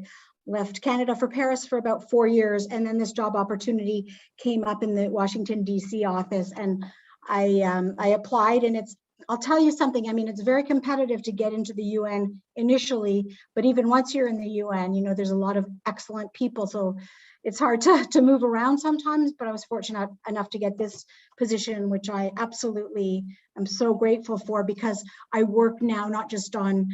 left Canada for Paris for about 4 years, and then this job opportunity came up in the Washington DC office, and I applied. And I'll tell you something, I mean, it's very competitive to get into the UN initially, but even once you're in the UN, you know, there's a lot of excellent people, so it's hard to move around sometimes. But I was fortunate enough to get this position, which I absolutely am so grateful for, because I work now not just on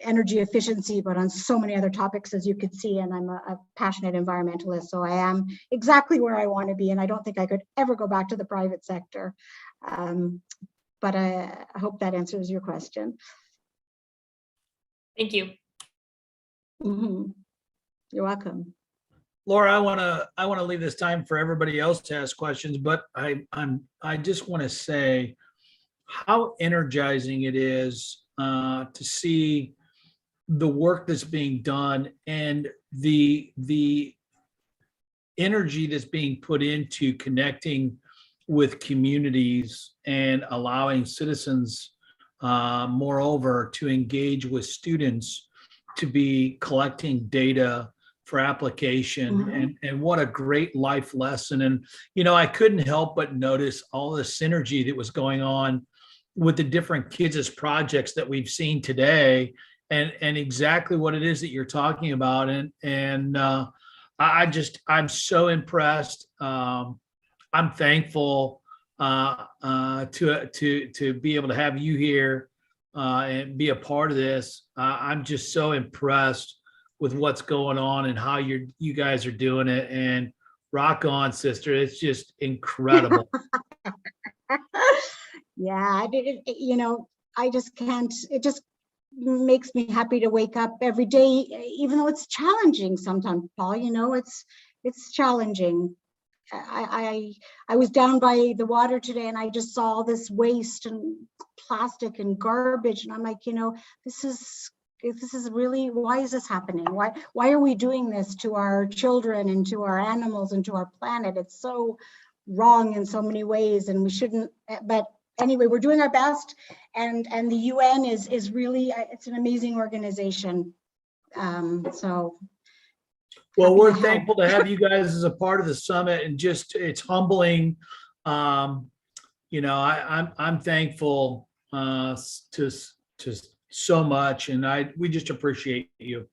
energy efficiency, but on so many other topics, as you could see. And I'm a passionate environmentalist, so I am exactly where I want to be. And I don't think I could ever go back to the private sector. But I hope that answers your question. Thank you. Mm-hmm. You're welcome. Laura, I want to leave this time for everybody else to ask questions, but I just want to say how energizing it is to see the work that's being done and the energy that's being put into connecting with communities and allowing citizens, moreover, to engage with students, to be collecting data for application. And what a great life lesson. And, you know, I couldn't help but notice all the synergy that was going on with the different kids' projects that we've seen today, and exactly what it is that you're talking about. And I'm so impressed. I'm thankful to be able to have you here and be a part of this. I'm just so impressed with what's going on and how you guys are doing it. And rock on, sister. It's just incredible. Yeah, you know, I just can't, it just makes me happy to wake up every day, even though it's challenging sometimes, Paul, you know, it's challenging. I was down by the water today, and I just saw all this waste and plastic and garbage, and I'm like, you know, this is really, why is this happening? Why are we doing this to our children and to our animals and to our planet? It's so wrong in so many ways, and we shouldn't. But anyway, we're doing our best, and the UN is really, it's an amazing organization. So. Well, we're thankful to have you guys as a part of the summit, and just it's humbling. You know, I'm thankful to so much, and we just appreciate you.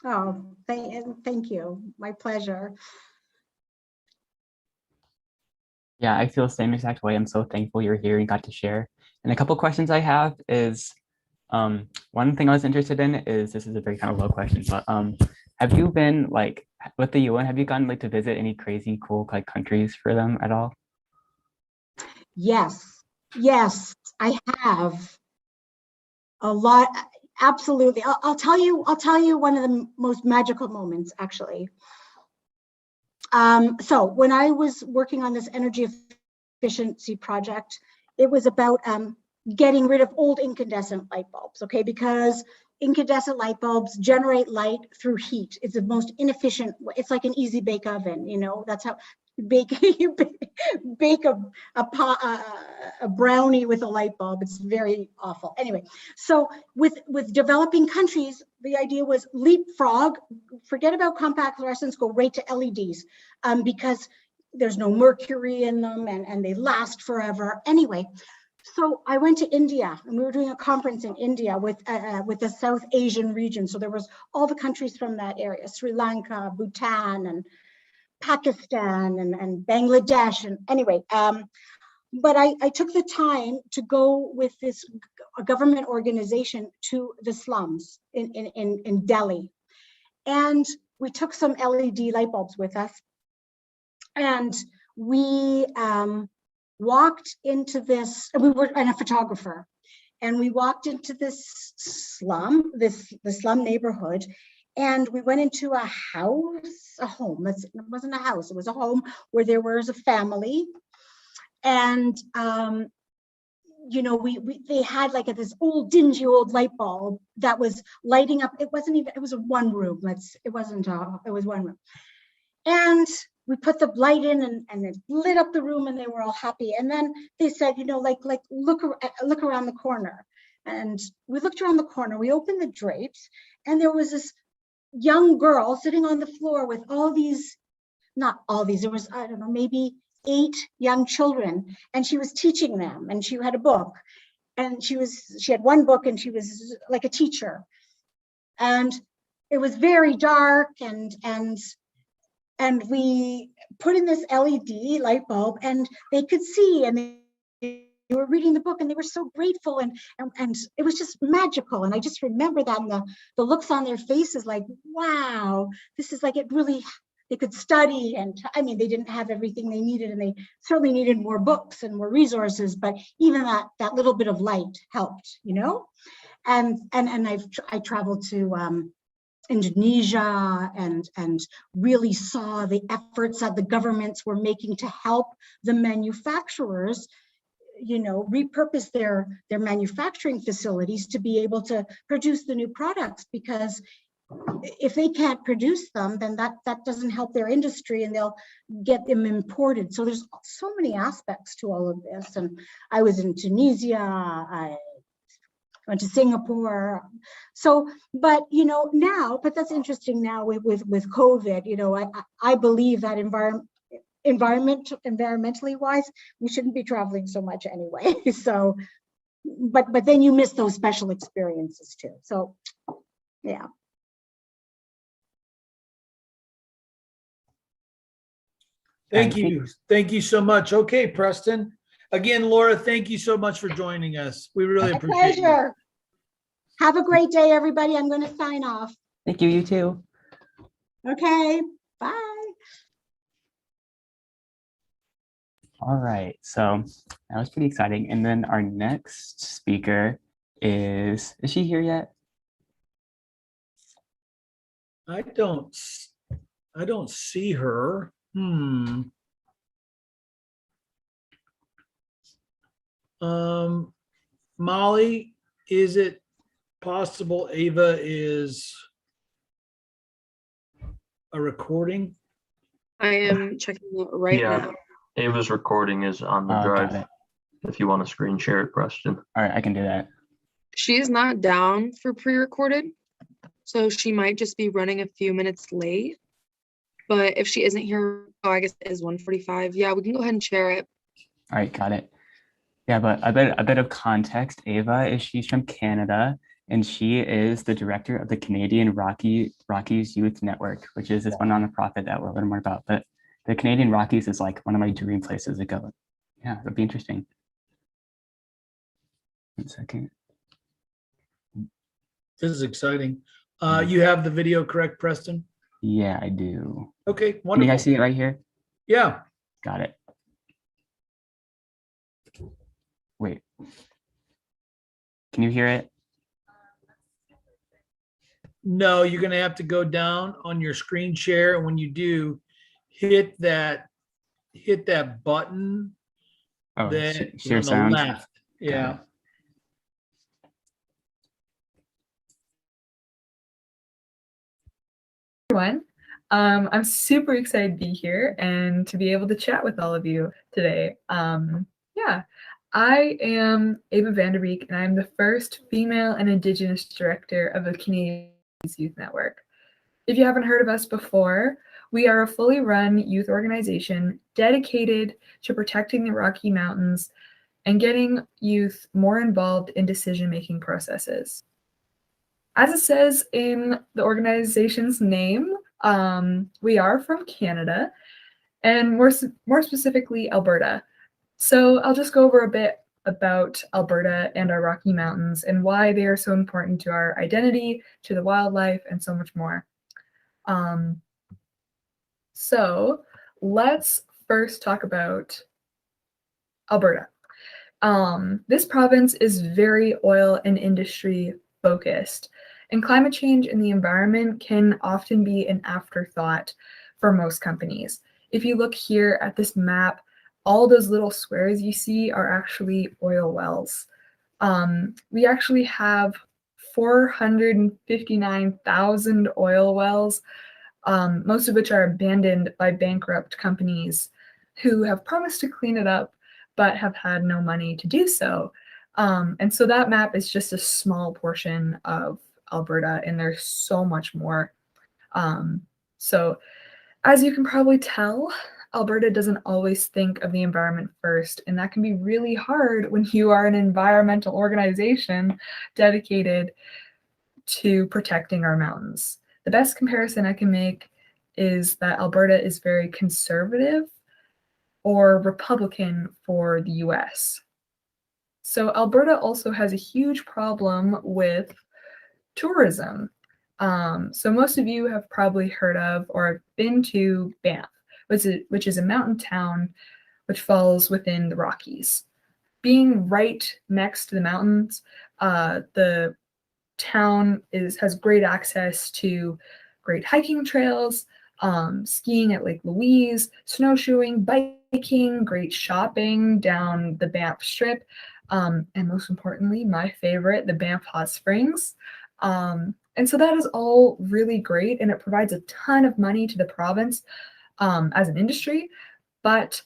Oh, thank you. My pleasure. Yeah, I feel the same exact way. I'm so thankful you're here and got to share. And a couple questions I have is, one thing I was interested in is, this is a very kind of low question, but have you been, like, with the UN, have you gone like to visit any crazy cool like countries for them at all? Yes, I have a lot. Absolutely. I'll tell you one of the most magical moments, actually. So when I was working on this energy efficiency project, it was about getting rid of old incandescent light bulbs, okay? Because incandescent light bulbs generate light through heat. It's the most inefficient. It's like an easy bake oven, you know. That's how you bake a brownie with a light bulb. It's very awful. Anyway, so with developing countries, the idea was leapfrog, forget about compact fluorescents, go right to LEDs, because there's no mercury in them, and they last forever. Anyway, so I went to India, and we were doing a conference in India with the South Asian region. So there was all the countries from that area: Sri Lanka, Bhutan, and Pakistan, and Bangladesh. And anyway, but I took the time to go with this government organization to the slums in Delhi, and we took some LED light bulbs with us, and we walked into this, and a photographer, and we walked into this slum, the slum neighborhood, And we went into a home. It wasn't a house, it was a home where there was a family. And, you know, they had like this old dingy old light bulb that was lighting up. It was a one room. It was one room. And we put the light in and it lit up the room and they were all happy. And then they said, you know, like look around the corner. And we looked around the corner, we opened the drapes, and there was this young girl sitting on the floor with all these, not all these, there was, I don't know, maybe 8 young children, and she was teaching them, and she had a book, and she had one book, and she was like a teacher. And it was very dark, and we put in this LED light bulb, and they could see, and they were reading the book, and they were so grateful, and it was just magical. And I just remember that, and the looks on their faces, like, wow, this is like, it really, they could study. And I mean, they didn't have everything they needed, and they certainly needed more books and more resources, but even that little bit of light helped, you know. And I traveled to Indonesia and really saw the efforts that the governments were making to help the manufacturers, you know, repurpose their manufacturing facilities to be able to produce the new products, because if they can't produce them, then that doesn't help their industry, and they'll get them imported. So there's so many aspects to all of this. And I was in Tunisia, I went to Singapore. So, but you know, now, but that's interesting now with COVID, you know, I believe that environmentally wise, we shouldn't be traveling so much anyway. So, but then you miss those special experiences too. So, yeah. Thank you. Thank you so much. Okay, Preston. Again, Laura, thank you so much for joining us. We really appreciate it. Pleasure. Have a great day, everybody. I'm going to sign off. Thank you, you too. Okay, bye. All right, so that was pretty exciting. And then our next speaker is she here yet? I don't see her. Molly, is it possible Ava is a recording? I am checking it right now. Ava's recording is on the drive. If you want to screen share it, Preston. All right, I can do that. She is not down for pre-recorded, so she might just be running a few minutes late. But if she isn't here, oh, I guess it is 1:45. Yeah, we can go ahead and share it. All right, got it. Yeah, but a bit of context. Ava she's from Canada, and she is the director of the Canadian Rockies Youth Network, which is this one nonprofit that we'll learn more about. But the Canadian Rockies is like one of my dream places to go. Yeah, it'll be interesting. 1 second. This is exciting. You have the video correct, Preston? Yeah, I do. Okay, wonderful. Can you guys see it right here? Yeah. Got it. Wait. Can you hear it? No, you're going to have to go down on your screen share, and when you do, hit that button. Oh, that share on the sound. left. Yeah. Everyone. I'm super excited to be here and to be able to chat with all of you today. Yeah, I am Ava Vanderbeek, and I'm the first female and Indigenous director of the Canadian Youth Network. If you haven't heard of us before, we are a fully run youth organization dedicated to protecting the Rocky Mountains and getting youth more involved in decision-making processes. As it says in the organization's name, we are from Canada, and more specifically Alberta. So I'll just go over a bit about Alberta and our Rocky Mountains and why they are so important to our identity, to the wildlife, and so much more. So let's first talk about Alberta. This province is very oil and industry focused, And climate change and the environment can often be an afterthought for most companies. If you look here at this map, all those little squares you see are actually oil wells. We actually have 459,000 oil wells, most of which are abandoned by bankrupt companies who have promised to clean it up, but have had no money to do so. And so that map is just a small portion of Alberta, and there's so much more. So as you can probably tell, Alberta doesn't always think of the environment first, and that can be really hard when you are an environmental organization dedicated to protecting our mountains. The best comparison I can make is that Alberta is very conservative or Republican for the US. So Alberta also has a huge problem with tourism. So most of you have probably heard of or have been to Banff, which is a mountain town which falls within the Rockies. Being right next to the mountains, the town has great access to great hiking trails, skiing at Lake Louise, snowshoeing, biking, great shopping down the Banff Strip, and most importantly, my favorite, the Banff Hot Springs. And so that is all really great, and it provides a ton of money to the province as an industry, but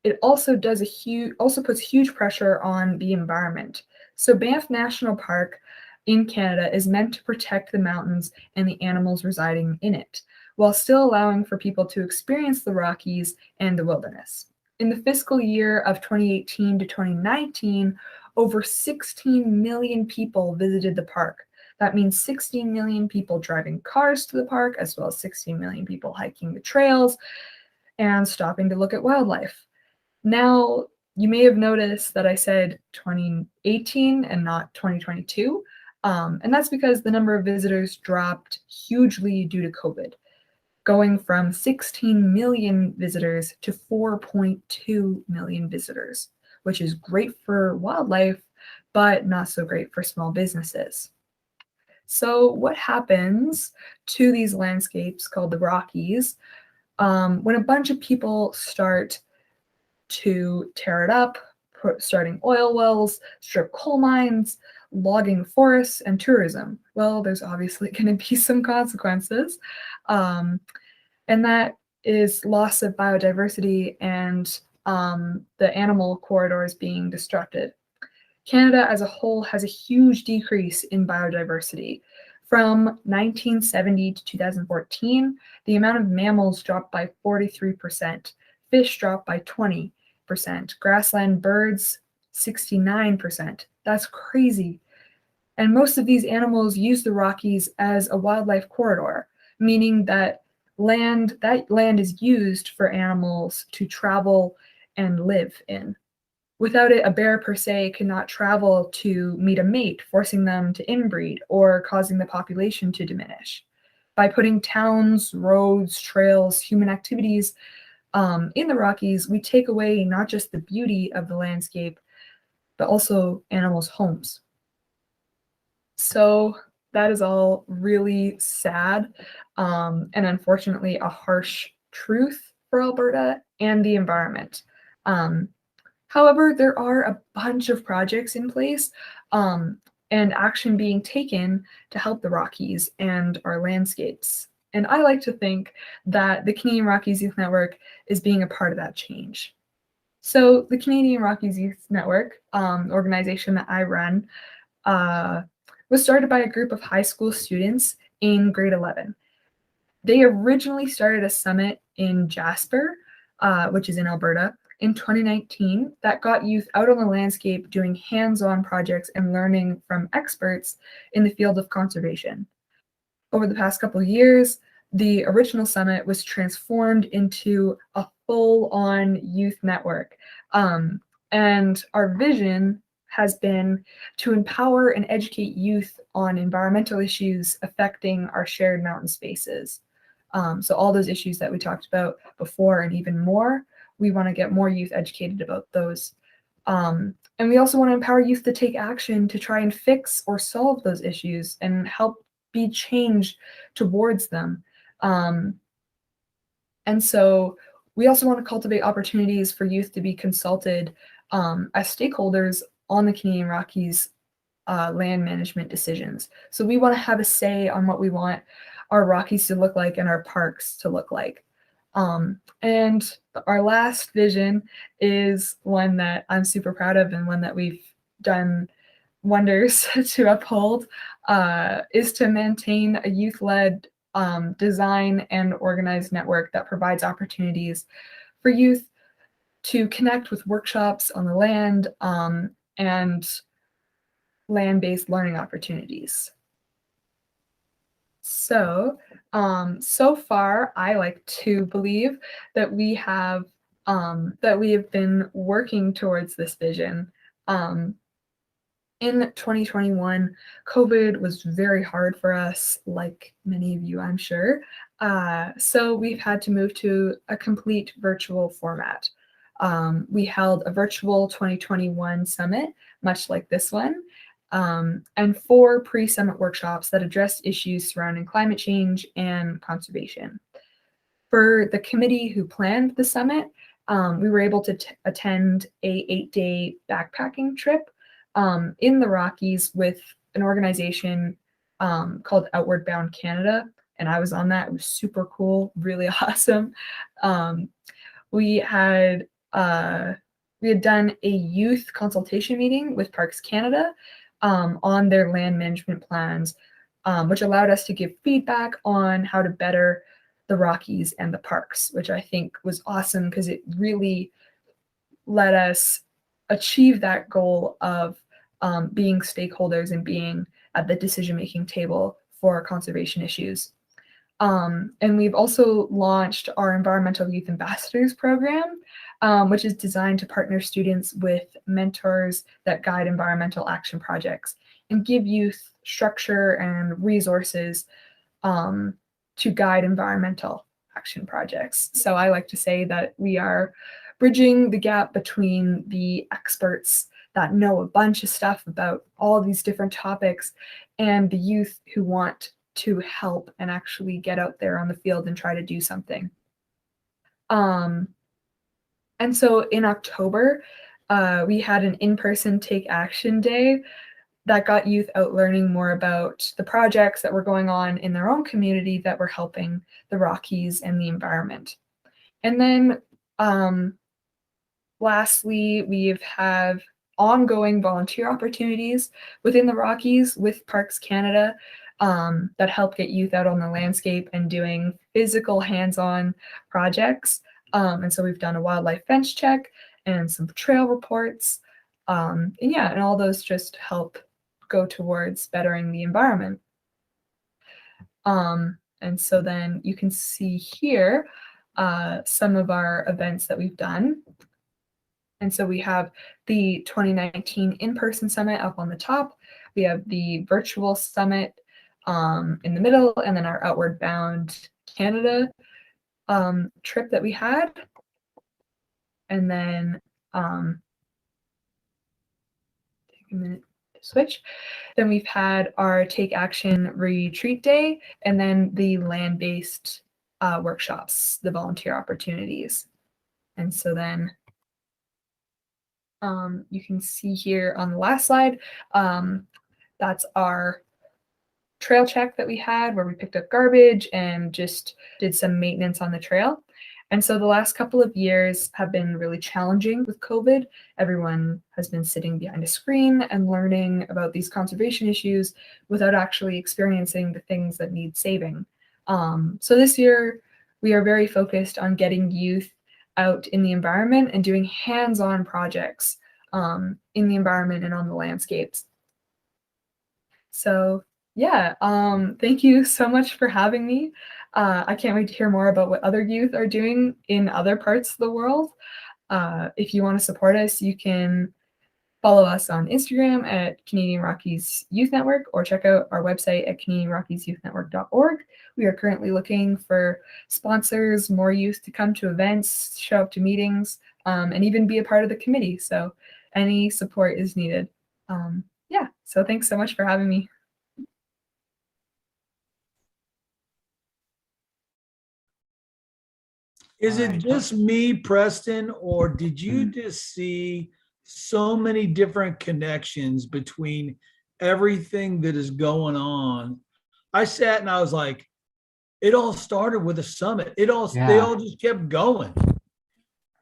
it also puts huge pressure on the environment. So Banff National Park in Canada is meant to protect the mountains and the animals residing in it, while still allowing for people to experience the Rockies and the wilderness. In the fiscal year of 2018 to 2019, over 16 million people visited the park. That means 16 million people driving cars to the park, as well as 16 million people hiking the trails and stopping to look at wildlife. Now, you may have noticed that I said 2018 and not 2022, and that's because the number of visitors dropped hugely due to COVID, going from 16 million visitors to 4.2 million visitors, which is great for wildlife, but not so great for small businesses. So what happens to these landscapes called the Rockies when a bunch of people start to tear it up, starting oil wells, strip coal mines, logging forests, and tourism? Well, there's obviously going to be some consequences, and that is loss of biodiversity and the animal corridors being disrupted. Canada as a whole has a huge decrease in biodiversity. From 1970 to 2014, the amount of mammals dropped by 43%, fish dropped by 20%, grassland birds 69%. That's crazy. And most of these animals use the Rockies as a wildlife corridor, meaning that land is used for animals to travel and live in. Without it, a bear per se cannot travel to meet a mate, forcing them to inbreed or causing the population to diminish. By putting towns, roads, trails, human activities in the Rockies, we take away not just the beauty of the landscape, but also animals' homes. So that is all really sad and unfortunately a harsh truth for Alberta and the environment. However, there are a bunch of projects in place and action being taken to help the Rockies and our landscapes. And I like to think that the Canadian Rockies Youth Network is being a part of that change. So the Canadian Rockies Youth Network, organization that I run, was started by a group of high school students in grade 11. They originally started a summit in Jasper, which is in Alberta, in 2019 that got youth out on the landscape doing hands-on projects and learning from experts in the field of conservation. Over the past couple of years, the original summit was transformed into a full-on youth network. And our vision has been to empower and educate youth on environmental issues affecting our shared mountain spaces. So all those issues that we talked about before and even more, we want to get more youth educated about those. And we also want to empower youth to take action to try and fix or solve those issues and help be change towards them. And so we also want to cultivate opportunities for youth to be consulted as stakeholders on the Canadian Rockies land management decisions. So we want to have a say on what we want our Rockies to look like and our parks to look like. And our last vision is one that I'm super proud of and one that we've done wonders to uphold, is to maintain a youth-led design and organized network that provides opportunities for youth to connect with workshops on the land and land-based learning opportunities. So, so far, I like to believe that we have been working towards this vision. In 2021, COVID was very hard for us, like many of you, I'm sure. So we've had to move to a complete virtual format. We held a virtual 2021 summit, much like this one, and 4 pre-summit workshops that addressed issues surrounding climate change and conservation. For the committee who planned the summit, we were able to attend a 8-day backpacking trip in the Rockies with an organization called Outward Bound Canada, and I was on that. It was super cool, really awesome. We had done a youth consultation meeting with Parks Canada on their land management plans, which allowed us to give feedback on how to better the Rockies and the parks, which I think was awesome because it really let us achieve that goal of being stakeholders and being at the decision-making table for conservation issues. And we've also launched our Environmental Youth Ambassadors program, which is designed to partner students with mentors that guide environmental action projects and give youth structure and resources to guide environmental action projects. So I like to say that we are bridging the gap between the experts that know a bunch of stuff about all these different topics and the youth who want to help and actually get out there on the field and try to do something. And so in October, we had an in-person Take Action Day that got youth out learning more about the projects that were going on in their own community that were helping the Rockies and the environment. And then lastly, we have ongoing volunteer opportunities within the Rockies with Parks Canada that help get youth out on the landscape and doing physical hands-on projects. And so we've done a wildlife fence check and some trail reports. And all those just help go towards bettering the environment. And so then you can see here some of our events that we've done. And so we have the 2019 in-person summit up on the top. We have the virtual summit in the middle, and then our Outward Bound Canada trip that we had. And then take a minute to switch. Then we've had our Take Action Retreat Day, and then the land-based workshops, the volunteer opportunities. And so then you can see here on the last slide, that's our trail check that we had where we picked up garbage and just did some maintenance on the trail. And so the last couple of years have been really challenging with COVID. Everyone has been sitting behind a screen and learning about these conservation issues without actually experiencing the things that need saving. So this year, we are very focused on getting youth out in the environment and doing hands-on projects in the environment and on the landscapes. So yeah, thank you so much for having me. I can't wait to hear more about what other youth are doing in other parts of the world. If you want to support us, you can follow us on Instagram at Canadian Rockies Youth Network or check out our website at CanadianRockiesYouthNetwork.org. We are currently looking for sponsors, more youth to come to events, show up to meetings, and even be a part of the committee. So any support is needed. Yeah, so thanks so much for having me. Is it just me, Preston, or did you just see so many different connections between everything that is going on? I sat and I was like, it all started with a summit. They all just kept going.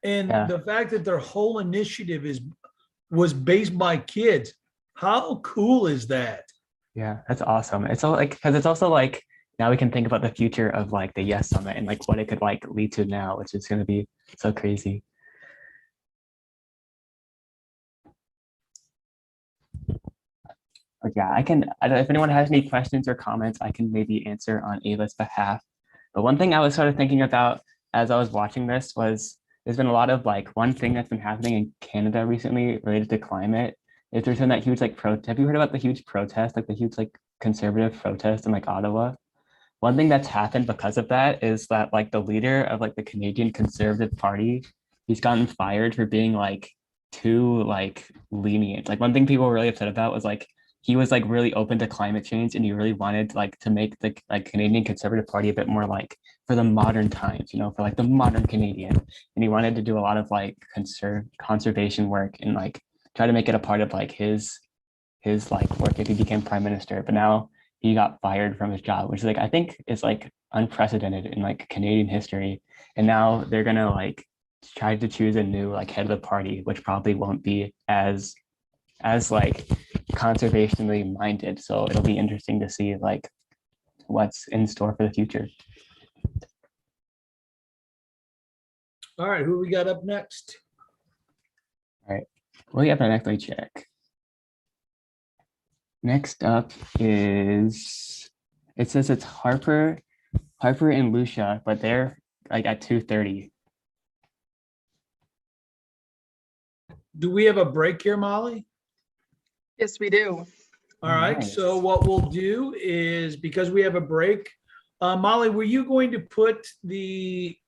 And the fact that their whole initiative was based by kids, how cool is that? Yeah, that's awesome. It's all like, because it's also like, now we can think about the future of like the Yes Summit and like what it could like lead to now, which is going to be so crazy. But yeah, I don't know if anyone has any questions or comments, I can maybe answer on Ava's behalf. But one thing I was sort of thinking about as I was watching this was there's been a lot of like, one thing that's been happening in Canada recently related to climate is there's been that huge like have you heard about the huge protest, like the huge like conservative protest in like Ottawa? One thing that's happened because of that is that like the leader of like the Canadian Conservative Party, he's gotten fired for being like too like lenient. Like one thing people were really upset about was like he was like really open to climate change and he really wanted like to make the like Canadian Conservative Party a bit more like for the modern times, you know, for like the modern Canadian. And he wanted to do a lot of like conservation work and like try to make it a part of like his like work if he became prime minister. But now he got fired from his job, which is like I think is like unprecedented in like Canadian history. And now they're gonna like try to choose a new like head of the party, which probably won't be as like conservationally minded. So it'll be interesting to see like what's in store for the future. All right, who we got up next? All right, well, yeah, next let me check. Next up is, it says it's Harper and Lucia, but they're like at 2:30. Do we have a break here, Molly? Yes, we do. All right, so what we'll do is, because we have a break, Molly, were you going to put the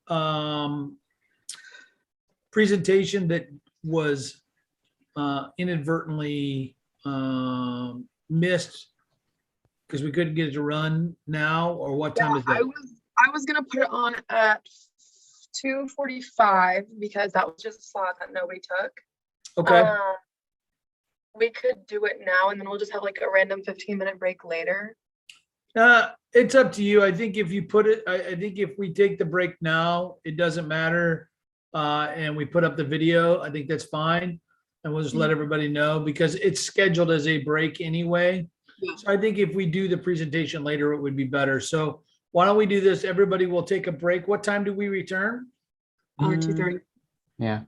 presentation that was inadvertently missed because we couldn't get it to run now, or what time is that? I was gonna put it on at 2:45 because that was just a slot that nobody took. Okay. We could do it now and then we'll just have like a random 15-minute break later. It's up to you. I think if you put it, I think if we take the break now, it doesn't matter. And we put up the video, I think that's fine. And we'll just let everybody know because it's scheduled as a break anyway. So I think if we do the presentation later, it would be better. So why don't we do this? Everybody will take a break. What time do we return? 2:30. Yeah.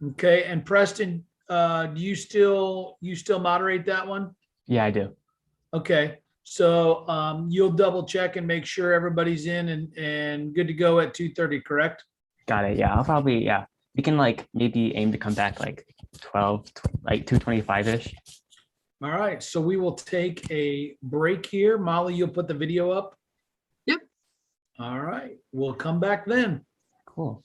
Okay. And Preston, do you still moderate that one? Yeah, I do. Okay. So you'll double check and make sure everybody's in and good to go at 2:30, correct? Got it. Yeah, I'll probably, yeah. We can like maybe aim to come back like 2:25-ish. All right. So we will take a break here. Molly, you'll put the video up? Yep. All right. We'll come back then. Cool.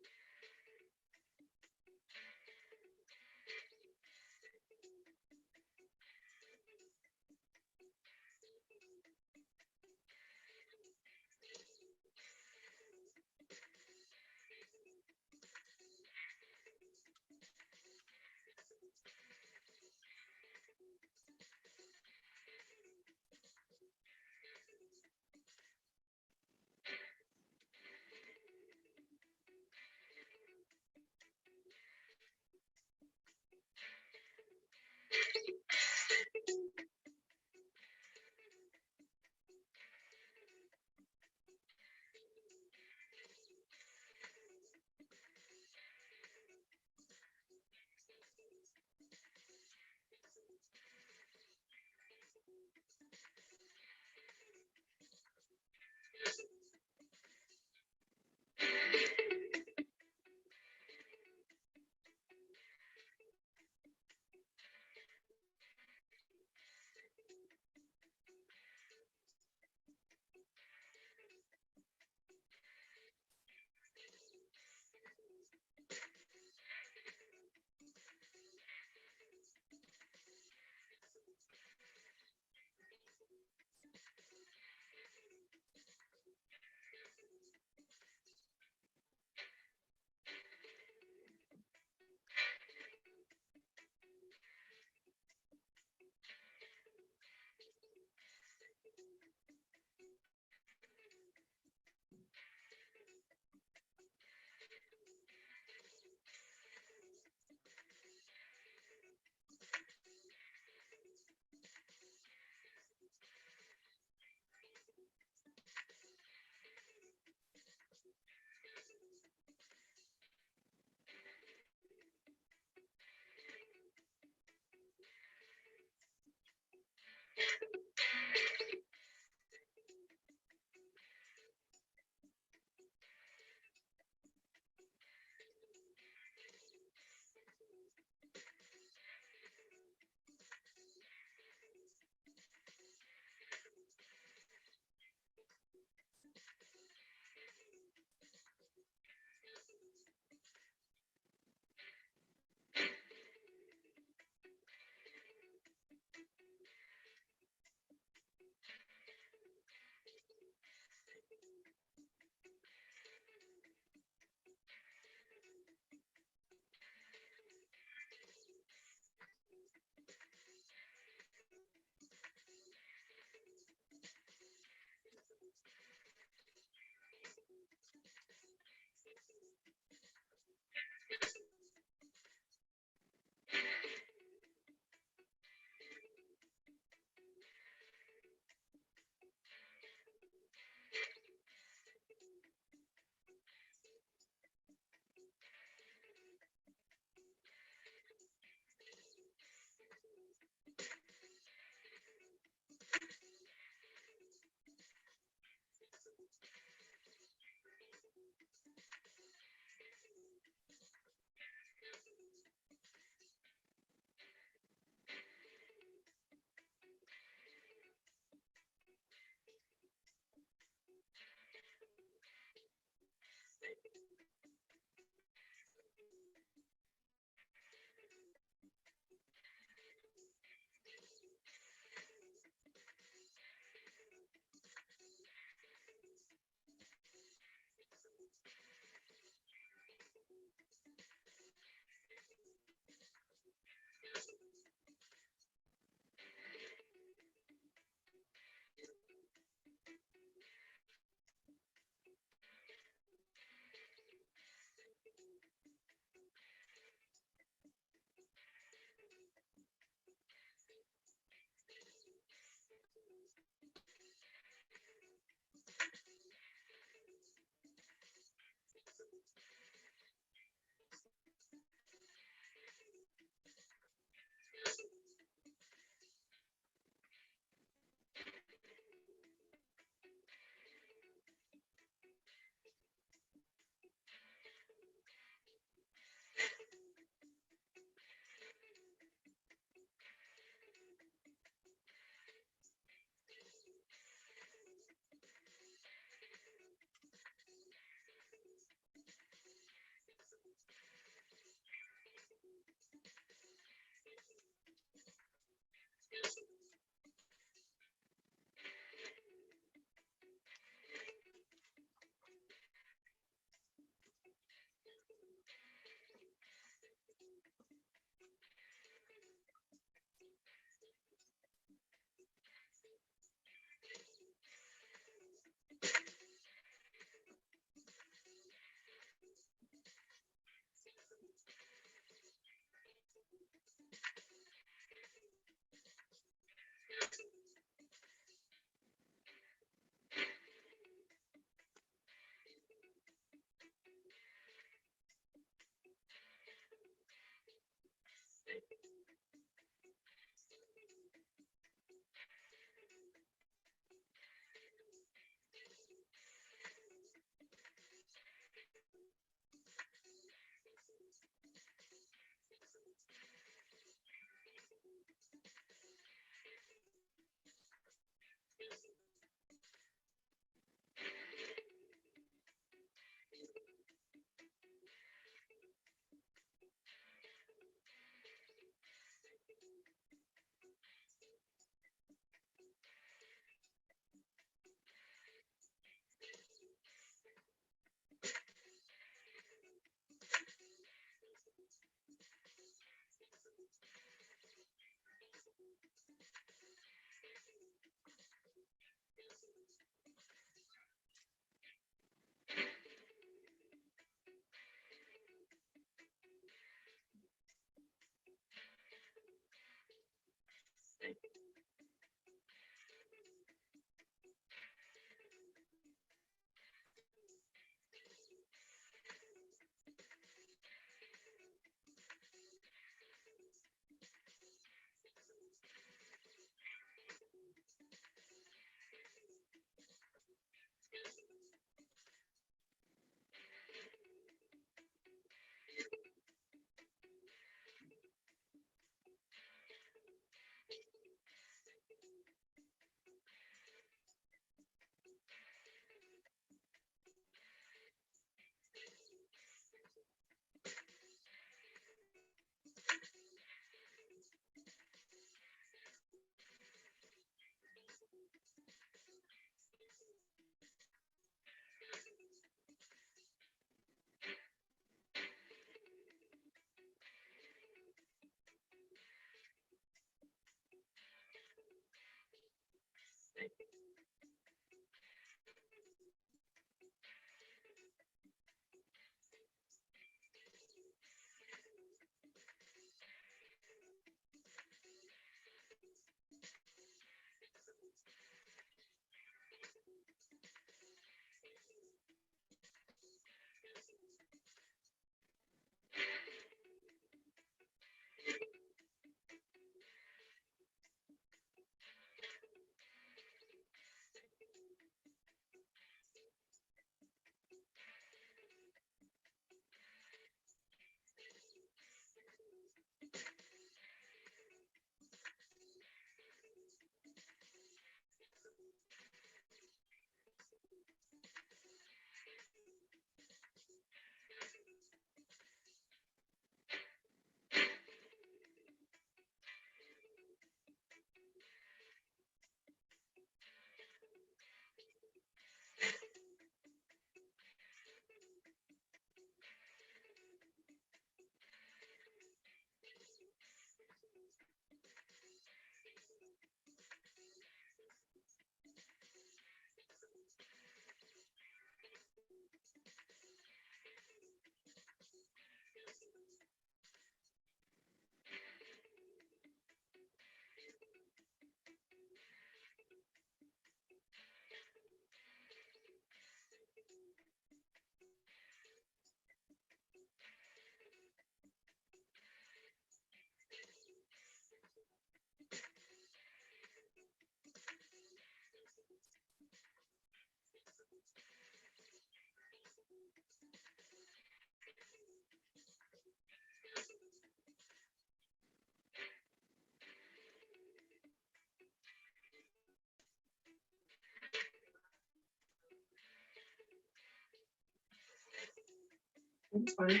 That's fine.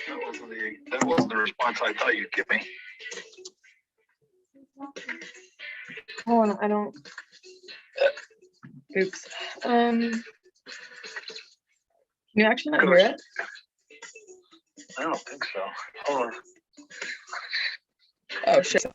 That wasn't the response I thought you'd give me. Hold on, I don't. Oops. Can you actually not hear it? I don't think so. Hold on. Oh shit.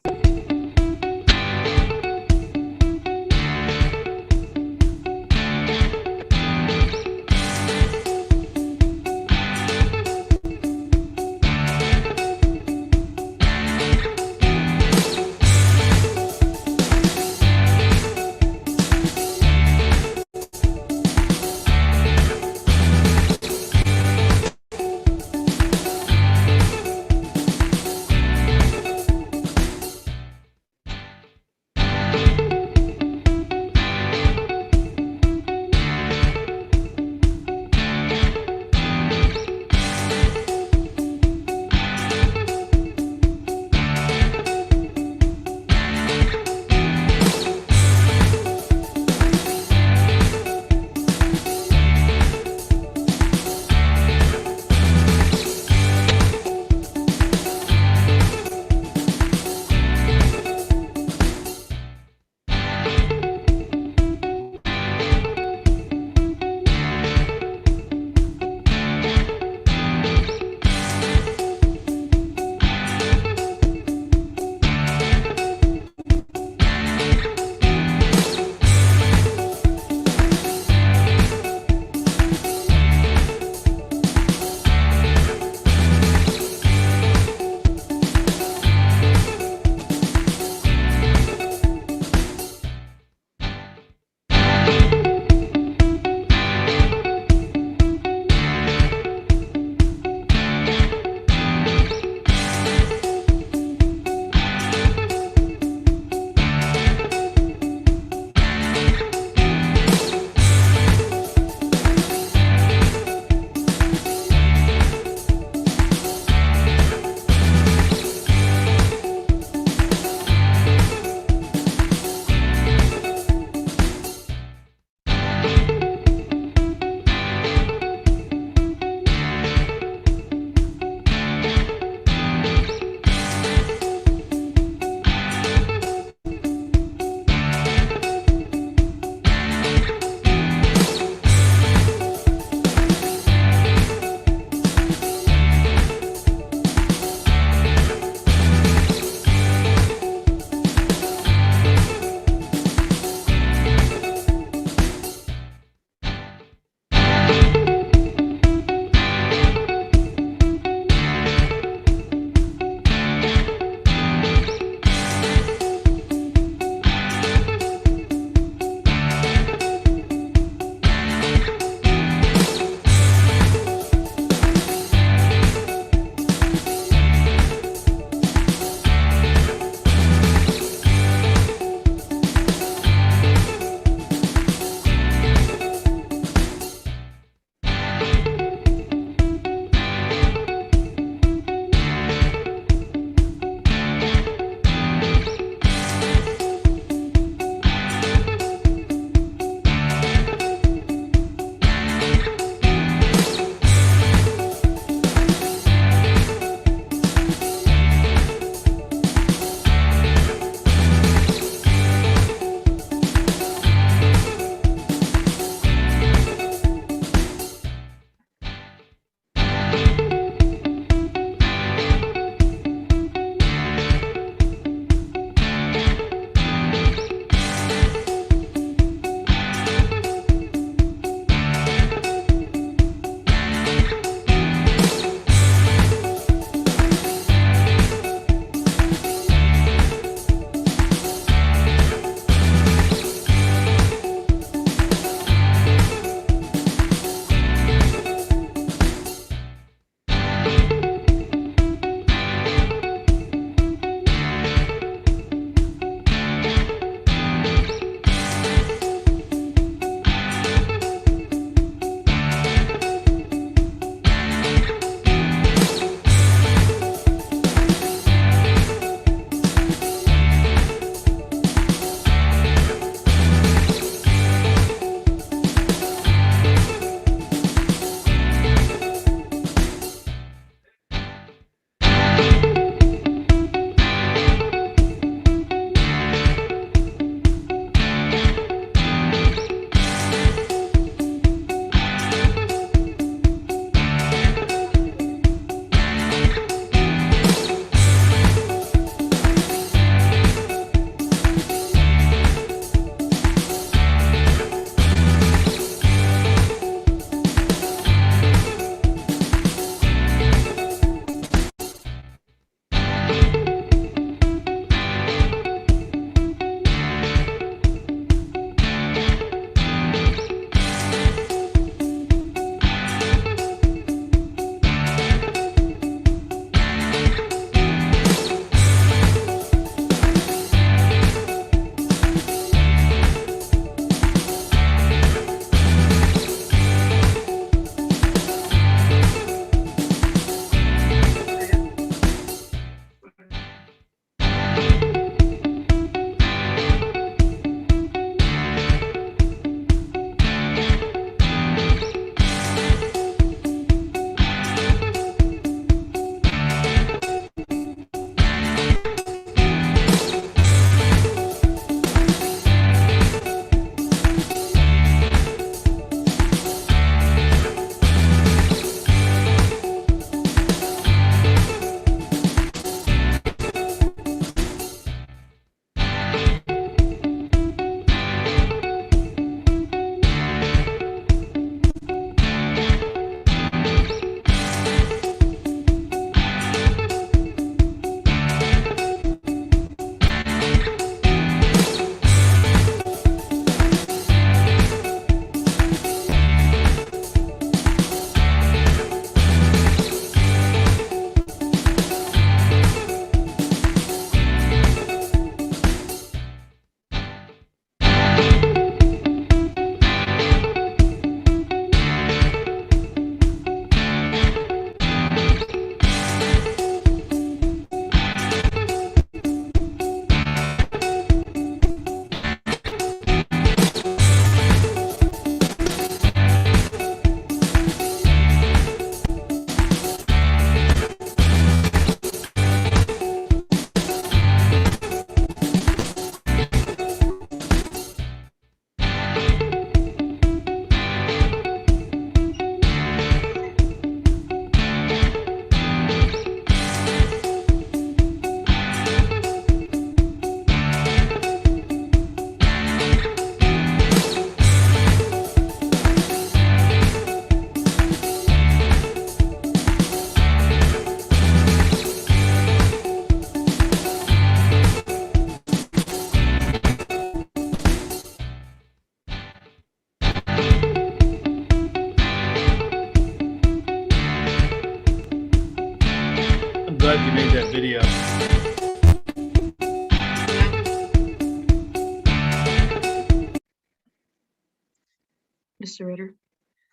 Mr. Ritter.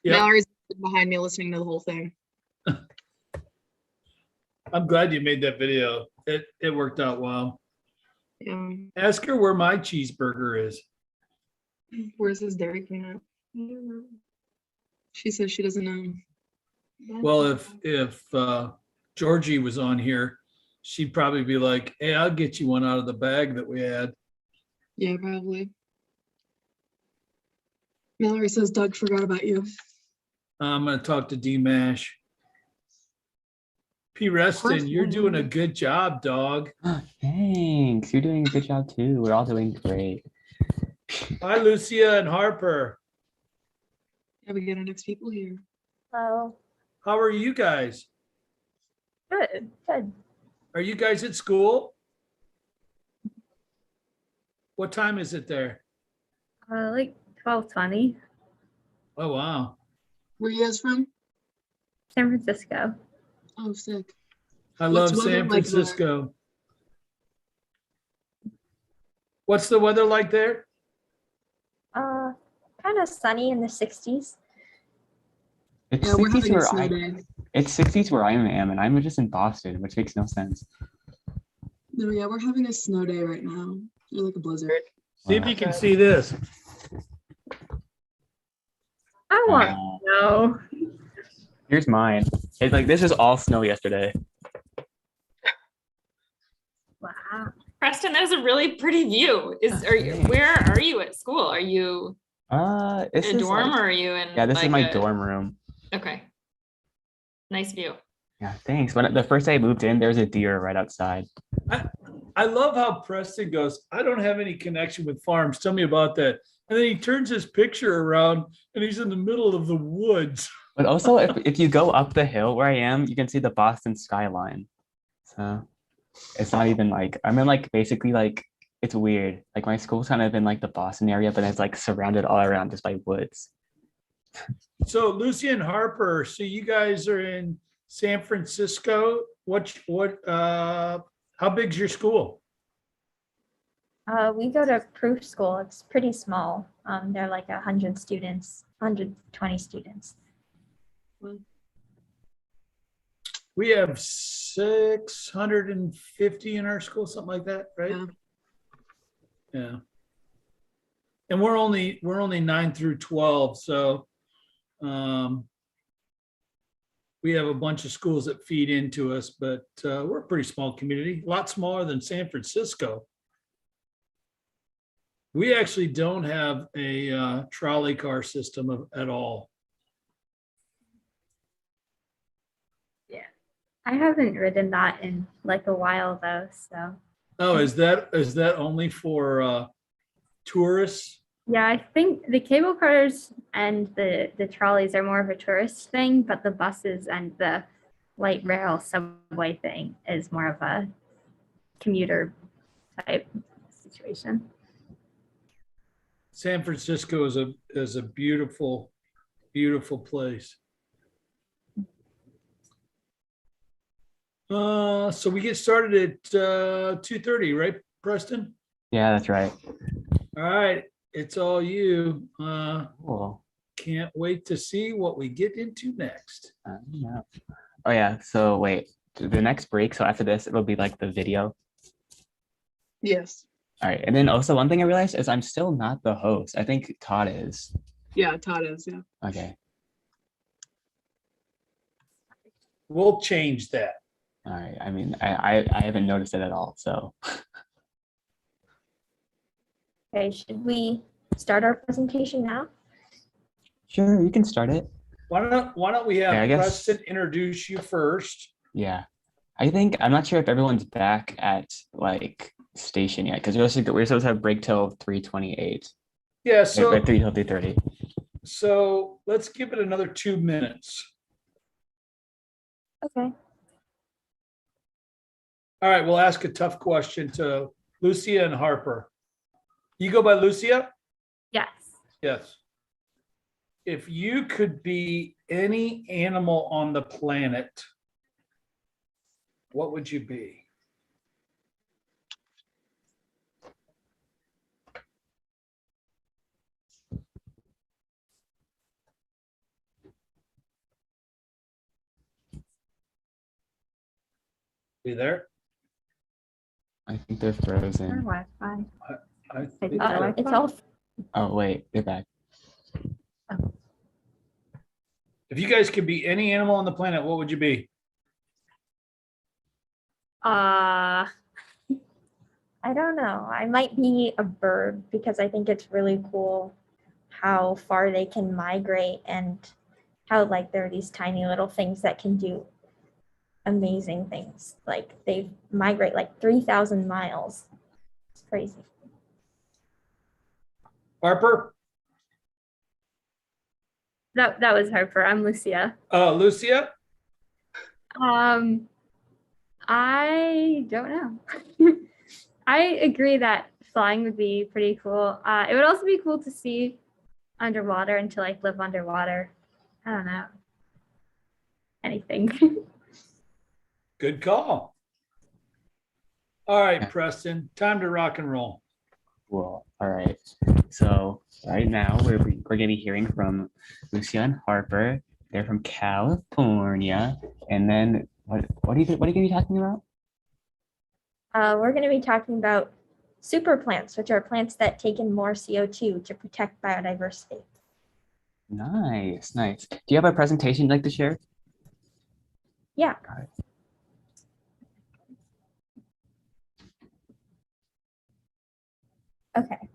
Yeah, Mallory's behind me listening to the whole thing. I'm glad you made that video. It worked out well. Yeah. Ask her where my cheeseburger is. Where's his Dairy Queen at? I don't know. She says she doesn't know. Well, if Georgie was on here, she'd probably be like, "Hey, I'll get you one out of the bag that we had." Yeah, probably. Mallory says Doug forgot about you. I'm gonna talk to D Mash. P. Reston, you're doing a good job, dog. Thanks. You're doing a good job too. We're all doing great. Hi, Lucia and Harper. Yeah, we get our next people here. Hello. How are you guys? Good. Good. Are you guys at school? What time is it there? Like 12:20. Oh, wow. Where you guys from? San Francisco. Oh, sick. I What's love weather San like there? Francisco. What's the weather like there? Kind of sunny in the 60s. It's Yeah, we're 60s having a where snow I day. it's 60s where I am, and I'm just in Boston, which makes no sense. No, yeah, we're having a snow day right now. There's like a blizzard. See if you can see this. I want to know. Here's mine. It's like this is all snow yesterday. Wow. Preston, that was a really pretty view. Where are you at school? Are you This in a is dorm like- or are you in Yeah, this is like my a- dorm room. Okay. Nice view. Yeah, thanks. When the first day I moved in, there's a deer right outside. I love how Preston goes, I don't have any connection with farms. Tell me about that. And then he turns his picture around and he's in the middle of the woods. But also, if you go up the hill where I am, you can see the Boston skyline. So it's not even like I'm in like basically like it's weird. Like my school's kind of in like the Boston area, but it's like surrounded all around just by woods. So Lucy and Harper, so you guys are in San Francisco. How big's your school? We go to proof school. It's pretty small. They're like 100 students, 120 students. We have 650 in our school, something like that, right? Yeah. And we're only 9 through 12, so we have a bunch of schools that feed into us, but we're a pretty small community, a lot smaller than San Francisco. We actually don't have a trolley car system at all. Yeah. I haven't ridden that in like a while though, so. Oh, is that only for tourists? Yeah, I think the cable cars and the trolleys are more of a tourist thing, but the buses and the light rail subway thing is more of a commuter type situation. San Francisco is a beautiful, beautiful place. So we get started at 2:30, right, Preston? Yeah, that's right. All right, it's all you. Cool. Can't wait to see what we get into next. Yeah. Oh yeah. So wait, the next break. So after this, it'll be like the video. Yes. All right. And then also one thing I realized is I'm still not the host. I think Todd is. Yeah, Todd is, yeah. Okay. We'll change that. All right. I mean, I haven't noticed it at all. So. Okay, should we start our presentation now? Sure, you can start it. Why don't we have Yeah, I guess- Preston introduce you first? Yeah. I'm not sure if everyone's back at like station yet because we're supposed to have break till 3:28. Yeah, so 3 till 3:30. So let's give it another 2 minutes. Okay. All right, we'll ask a tough question to Lucia and Harper. You go by Lucia? Yes. Yes. If you could be any animal on the planet, what would you be? You there? I think they're frozen. Wi-Fi. I think It's all. Oh, wait, they're back. if you guys could be any animal on the planet, what would you be? I don't know. I might be a bird because I think it's really cool how far they can migrate and how like there are these tiny little things that can do amazing things. Like they migrate like 3,000 miles. It's crazy. Harper? That was Harper. I'm Lucia. Lucia? I don't know. I agree that flying would be pretty cool. It would also be cool to see underwater and to like live underwater. I don't know. Anything. Good call. All right, Preston, time to rock and roll. Cool. All right. So right now we're gonna be hearing from Lucia and Harper. They're from California. And then what are you gonna be talking about? We're going to be talking about super plants, which are plants that take in more CO2 to protect biodiversity. Nice, nice. Do you have a presentation you'd like to share? Yeah. Okay.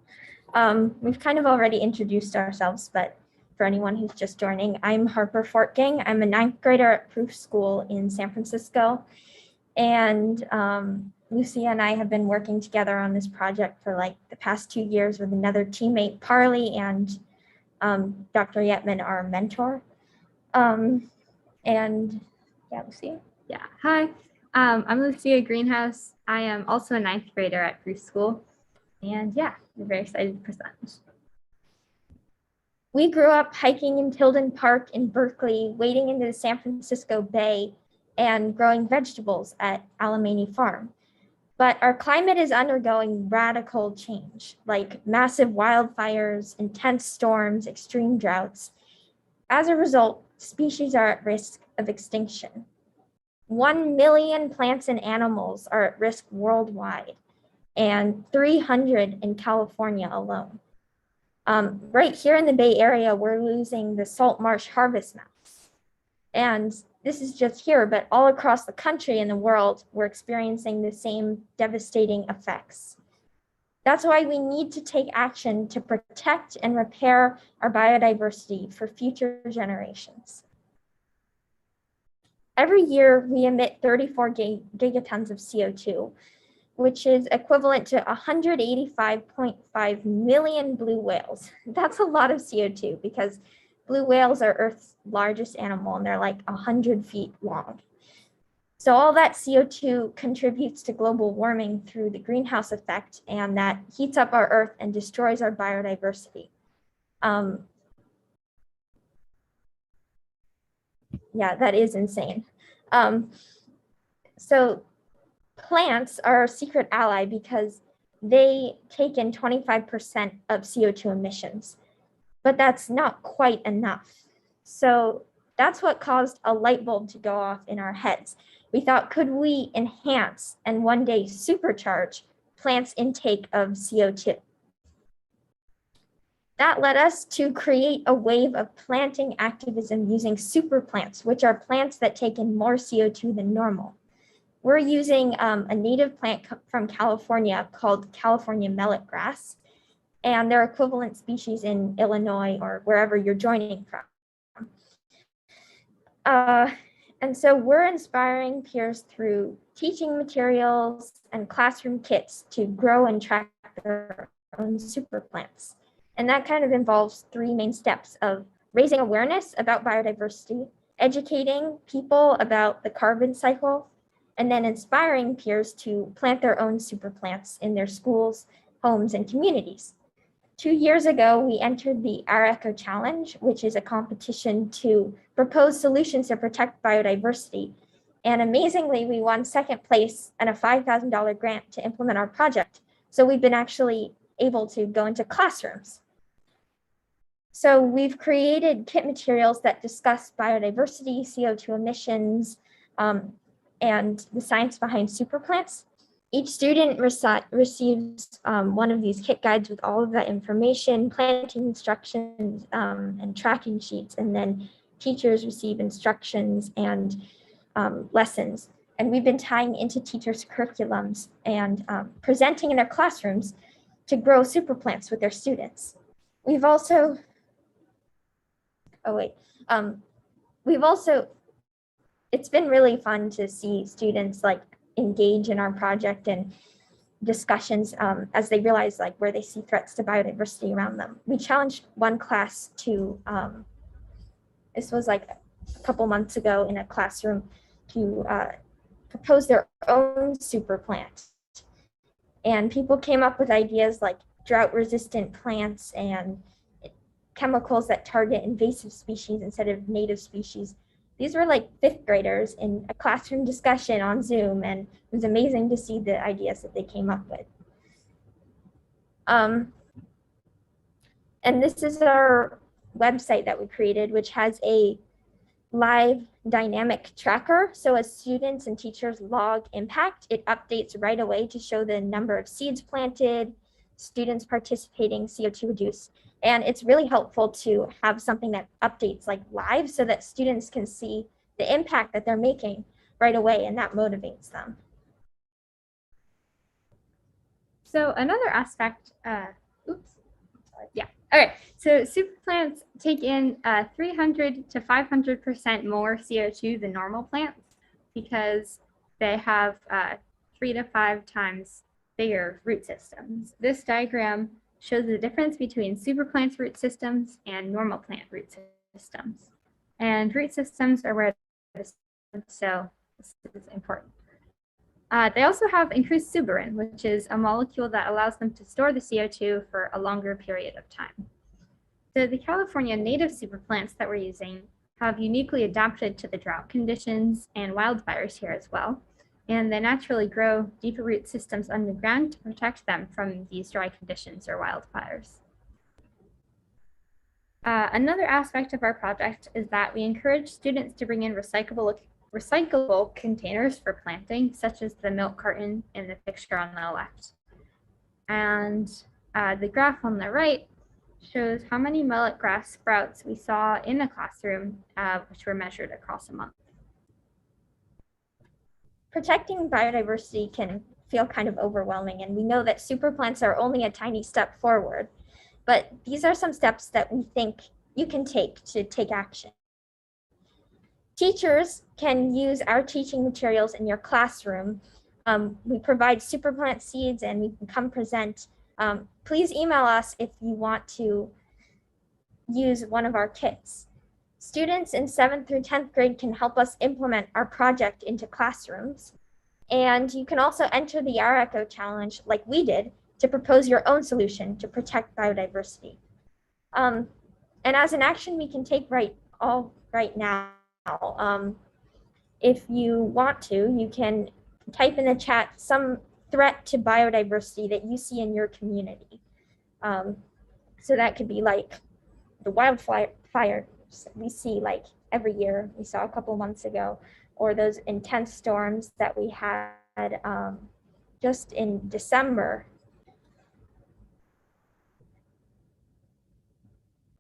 We've kind of already introduced ourselves, but for anyone who's just joining, I'm Harper Fortgang. I'm a 9th grader at Proof School in San Francisco. And Lucia and I have been working together on this project for like the past 2 years with another teammate, Parley, and Dr. Yetman, our mentor. And yeah, Lucia. Yeah. Hi. I'm Lucia Greenhouse. I am also a 9th grader at Proof School. And yeah, we're very excited to present. We grew up hiking in Tilden Park in Berkeley, wading into the San Francisco Bay, and growing vegetables at Alamany Farm. But our climate is undergoing radical change, like massive wildfires, intense storms, extreme droughts. As a result, species are at risk of extinction. 1 million plants and animals are at risk worldwide, and 300 in California alone. Right here in the Bay Area, we're losing the salt marsh harvest maps. And this is just here, but all across the country and the world, we're experiencing the same devastating effects. That's why we need to take action to protect and repair our biodiversity for future generations. Every year, we emit 34 gigatons of CO2, which is equivalent to 185.5 million blue whales. That's a lot of CO2 because blue whales are Earth's largest animal and they're like 100 feet long. So all that CO2 contributes to global warming through the greenhouse effect, and that heats up our Earth and destroys our biodiversity. Yeah, that is insane. So plants are our secret ally because they take in 25% of CO2 emissions, but that's not quite enough. So that's what caused a light bulb to go off in our heads. We thought, could we enhance and one day supercharge plants' intake of CO2? That led us to create a wave of planting activism using super plants, which are plants that take in more CO2 than normal. We're using a native plant from California called California millet grass, and their equivalent species in Illinois or wherever you're joining from. And so we're inspiring peers through teaching materials and classroom kits to grow and track their own super plants. And that kind of involves 3 main steps of raising awareness about biodiversity, educating people about the carbon cycle, and then inspiring peers to plant their own super plants in their schools, homes, and communities. 2 years ago, we entered the Our Echo Challenge, which is a competition to propose solutions to protect biodiversity. And amazingly, we won 2nd place and a $5,000 grant to implement our project. So we've been actually able to go into classrooms. So we've created kit materials that discuss biodiversity, CO2 emissions, and the science behind superplants. Each student receives one of these kit guides with all of that information, planting instructions, and tracking sheets, and then teachers receive instructions and lessons. And we've been tying into teachers' curriculums and presenting in their classrooms to grow superplants with their students. We've also, it's been really fun to see students like engage in our project and discussions as they realize like where they see threats to biodiversity around them. We challenged one class to, this was like a couple months ago in a classroom, to propose their own super plant. And people came up with ideas like drought-resistant plants and chemicals that target invasive species instead of native species. These were like 5th graders in a classroom discussion on Zoom, and it was amazing to see the ideas that they came up with. And this is our website that we created, which has a live dynamic tracker. So as students and teachers log impact, it updates right away to show the number of seeds planted, students participating, CO2 reduced. And it's really helpful to have something that updates like live so that students can see the impact that they're making right away, and that motivates them. So another aspect, all right, so superplants take in 300 to 500% more CO2 than normal plants because they have 3 to 5 times bigger root systems. This diagram shows the difference between superplants root systems and normal plant root systems. And root systems are where so this is important. They also have increased suberin, which is a molecule that allows them to store the CO2 for a longer period of time. So the California native superplants that we're using have uniquely adapted to the drought conditions and wildfires here as well. And they naturally grow deeper root systems underground to protect them from these dry conditions or wildfires. Another aspect of our project is that we encourage students to bring in recyclable containers for planting, such as the milk carton in the picture on the left. And the graph on the right shows how many millet grass sprouts we saw in the classroom, which were measured across a month. Protecting biodiversity can feel kind of overwhelming, and we know that superplants are only a tiny step forward, but these are some steps that we think you can take to take action. Teachers can use our teaching materials in your classroom. We provide superplant seeds and we can come present. Please email us if you want to use one of our kits. Students in 7th through 10th grade can help us implement our project into classrooms. And you can also enter the Our Echo Challenge like we did to propose your own solution to protect biodiversity. And as an action we can take right now, if you want to, you can type in the chat some threat to biodiversity that you see in your community. So that could be like the wildfires we see like every year. We saw a couple months ago, or those intense storms that we had just in December.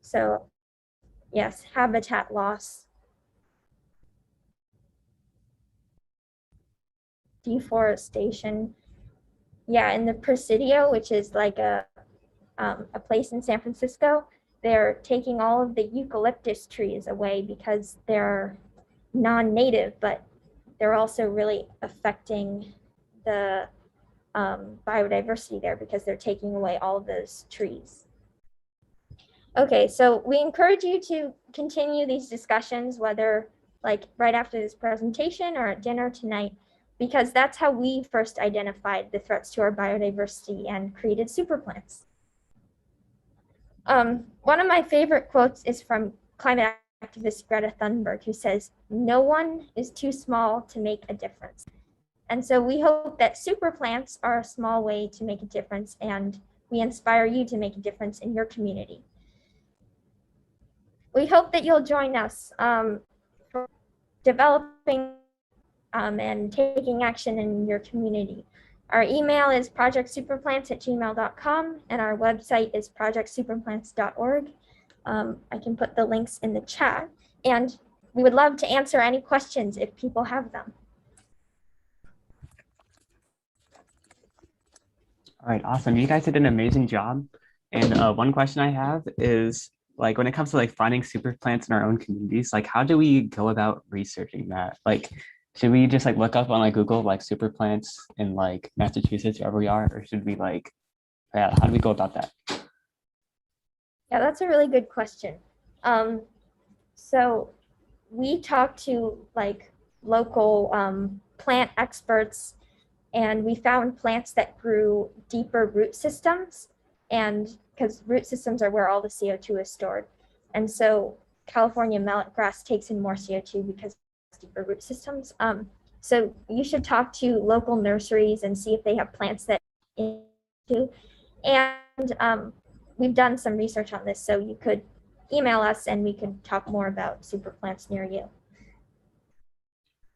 So yes, habitat loss, deforestation. Yeah, in the Presidio, which is like a place in San Francisco, they're taking all of the eucalyptus trees away because they're non-native, but they're also really affecting the biodiversity there because they're taking away all of those trees. Okay, so we encourage you to continue these discussions, whether like right after this presentation or at dinner tonight, because that's how we first identified the threats to our biodiversity and created superplants. One of my favorite quotes is from climate activist Greta Thunberg, who says, "No one is too small to make a difference." And so we hope that superplants are a small way to make a difference, and we inspire you to make a difference in your community. We hope that you'll join us for developing and taking action in your community. Our email is projectsuperplants@gmail.com, and our website is projectsuperplants.org. I can put the links in the chat, and we would love to answer any questions if people have them. All right, awesome. You guys did an amazing job. And one question I have is, like, when it comes to like finding super plants in our own communities, like how do we go about researching that? Like, should we just like look up on like Google like super plants in like Massachusetts, wherever we are, or should we like, yeah, how do we go about that? Yeah, that's a really good question. So we talked to like local plant experts, and we found plants that grew deeper root systems, and because root systems are where all the CO2 is stored. And so California mallet grass takes in more CO2 because of deeper root systems. So you should talk to local nurseries and see if they have plants that do. And we've done some research on this, so you could email us and we could talk more about super plants near you.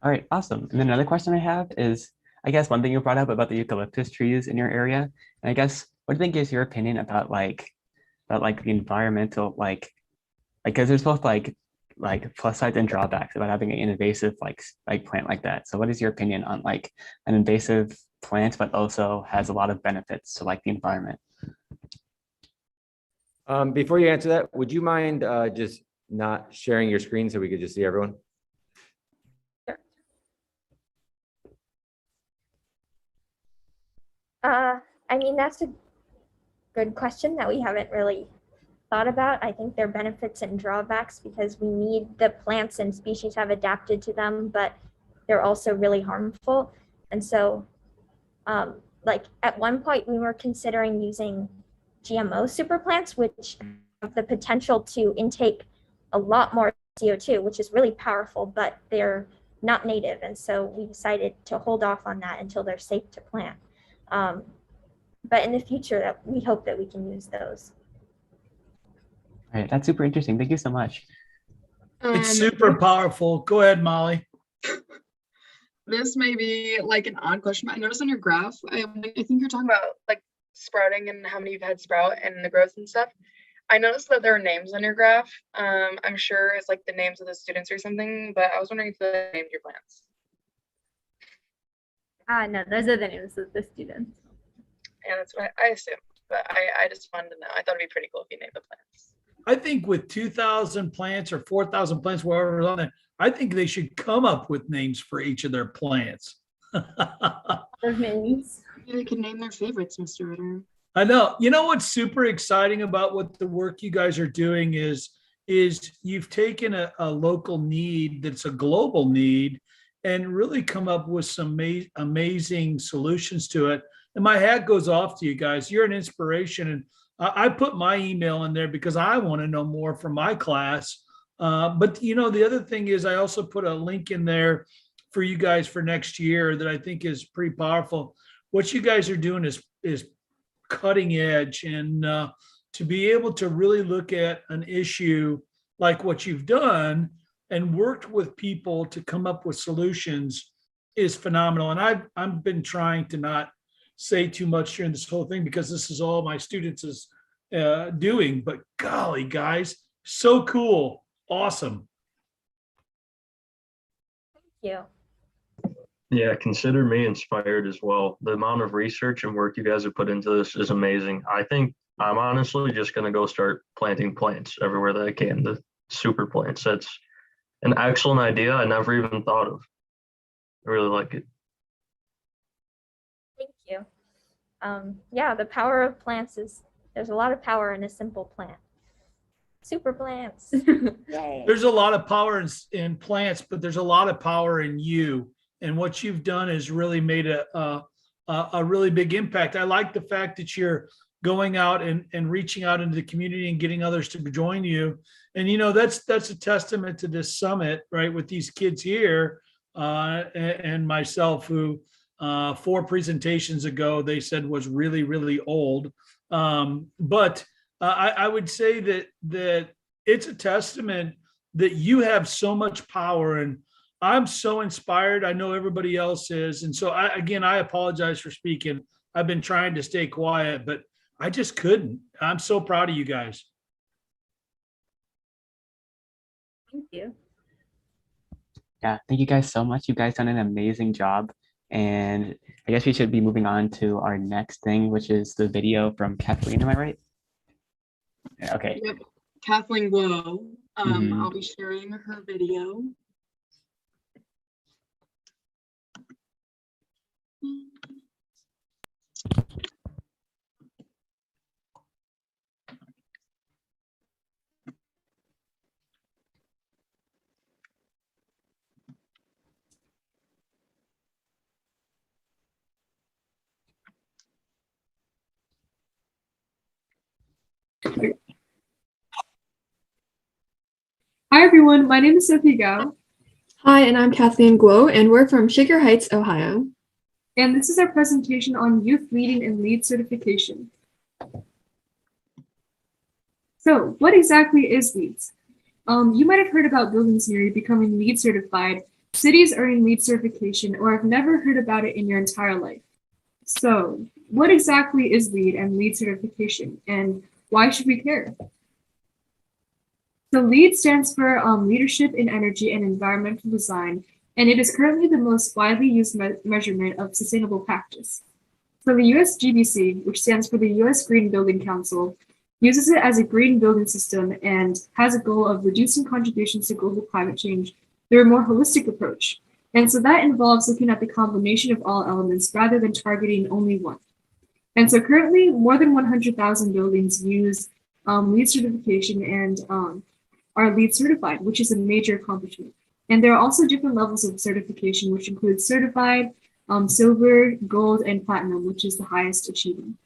All right, awesome. And then another question I have is, I guess one thing you brought up about the eucalyptus trees in your area, and I guess what do you think is your opinion about like the environmental because there's both like plus sides and drawbacks about having an invasive like plant like that. So what is your opinion on like an invasive plant but also has a lot of benefits to like the environment? Before you answer that, would you mind just not sharing your screen so we could just see everyone? I mean, that's a good question that we haven't really thought about. I think there are benefits and drawbacks because we need the plants and species have adapted to them, but they're also really harmful. And so like at one point we were considering using GMO super plants, which have the potential to intake a lot more CO2, which is really powerful, but they're not native. And so we decided to hold off on that until they're safe to plant. But in the future, we hope that we can use those. All right, that's super interesting. Thank you so much. It's super powerful. Go ahead, Molly. This may be like an odd question, but I noticed on your graph, I think you're talking about like sprouting and how many you've had sprout and the growth and stuff. I noticed that there are names on your graph. I'm sure it's like the names of the students or something, but I was wondering if they named your plants. No, those are the names of the students. Yeah, that's what I assumed, but I just wanted to know. I thought it'd be pretty cool if you named the plants. I think with 2,000 plants or 4,000 plants, wherever on it, I think they should come up with names for each of their plants. Those names. They can name their favorites, Mr. Ritter. I know. You know what's super exciting about what the work you guys are doing is you've taken a local need that's a global need and really come up with some amazing solutions to it. And my hat goes off to you guys. You're an inspiration. And I put my email in there because I want to know more from my class. But, you know, the other thing is I also put a link in there for you guys for next year that I think is pretty powerful. What you guys are doing is cutting edge. And to be able to really look at an issue like what you've done and worked with people to come up with solutions is phenomenal. And I've been trying to not say too much during this whole thing because this is all my students is doing, but golly, guys, so cool. Awesome. Thank you. Yeah, consider me inspired as well. The amount of research and work you guys have put into this is amazing. I think I'm honestly just going to go start planting plants everywhere that I can, the super plants. That's an excellent idea I never even thought of. I really like it. Thank you. Yeah, the power of plants is, there's a lot of power in a simple plant. Super plants. Yay. There's a lot of power in plants, but there's a lot of power in you. And what you've done is really made a really big impact. I like the fact that you're going out and reaching out into the community and getting others to join you. And, you know, that's a testament to this summit, right? With these kids here and myself, who 4 presentations ago, they said was really, really old. But I would say that it's a testament that you have so much power. And I'm so inspired. I know everybody else is. And so I apologize for speaking. I've been trying to stay quiet, but I just couldn't. I'm so proud of you guys. Thank you. Yeah, thank you guys so much. You guys done an amazing job. And I guess we should be moving on to our next thing, which is the video from Kathleen. Am I right? Yeah, okay. Yep. Kathleen Glow. Mhm. I'll be sharing her video. Hi everyone, my name is Sophie Gao. Hi, and I'm Kathleen Guo, and we're from Shaker Heights, Ohio. And this is our presentation on youth leading and LEED certification. So what exactly is LEED? You might have heard about buildings near you becoming LEED certified, cities earning LEED certification, or have never heard about it in your entire life. So what exactly is LEED and LEED certification, and why should we care? So LEED stands for Leadership in Energy and Environmental Design, and it is currently the most widely used measurement of sustainable practice. So the US GBC, which stands for the US Green Building Council, uses it as a green building system and has a goal of reducing contributions to global climate change through a more holistic approach. And so that involves looking at the combination of all elements rather than targeting only one. And so currently, more than 100,000 buildings use LEED certification and are LEED certified, which is a major accomplishment. And there are also different levels of certification, which includes certified, silver, gold, and platinum, which is the highest achievement.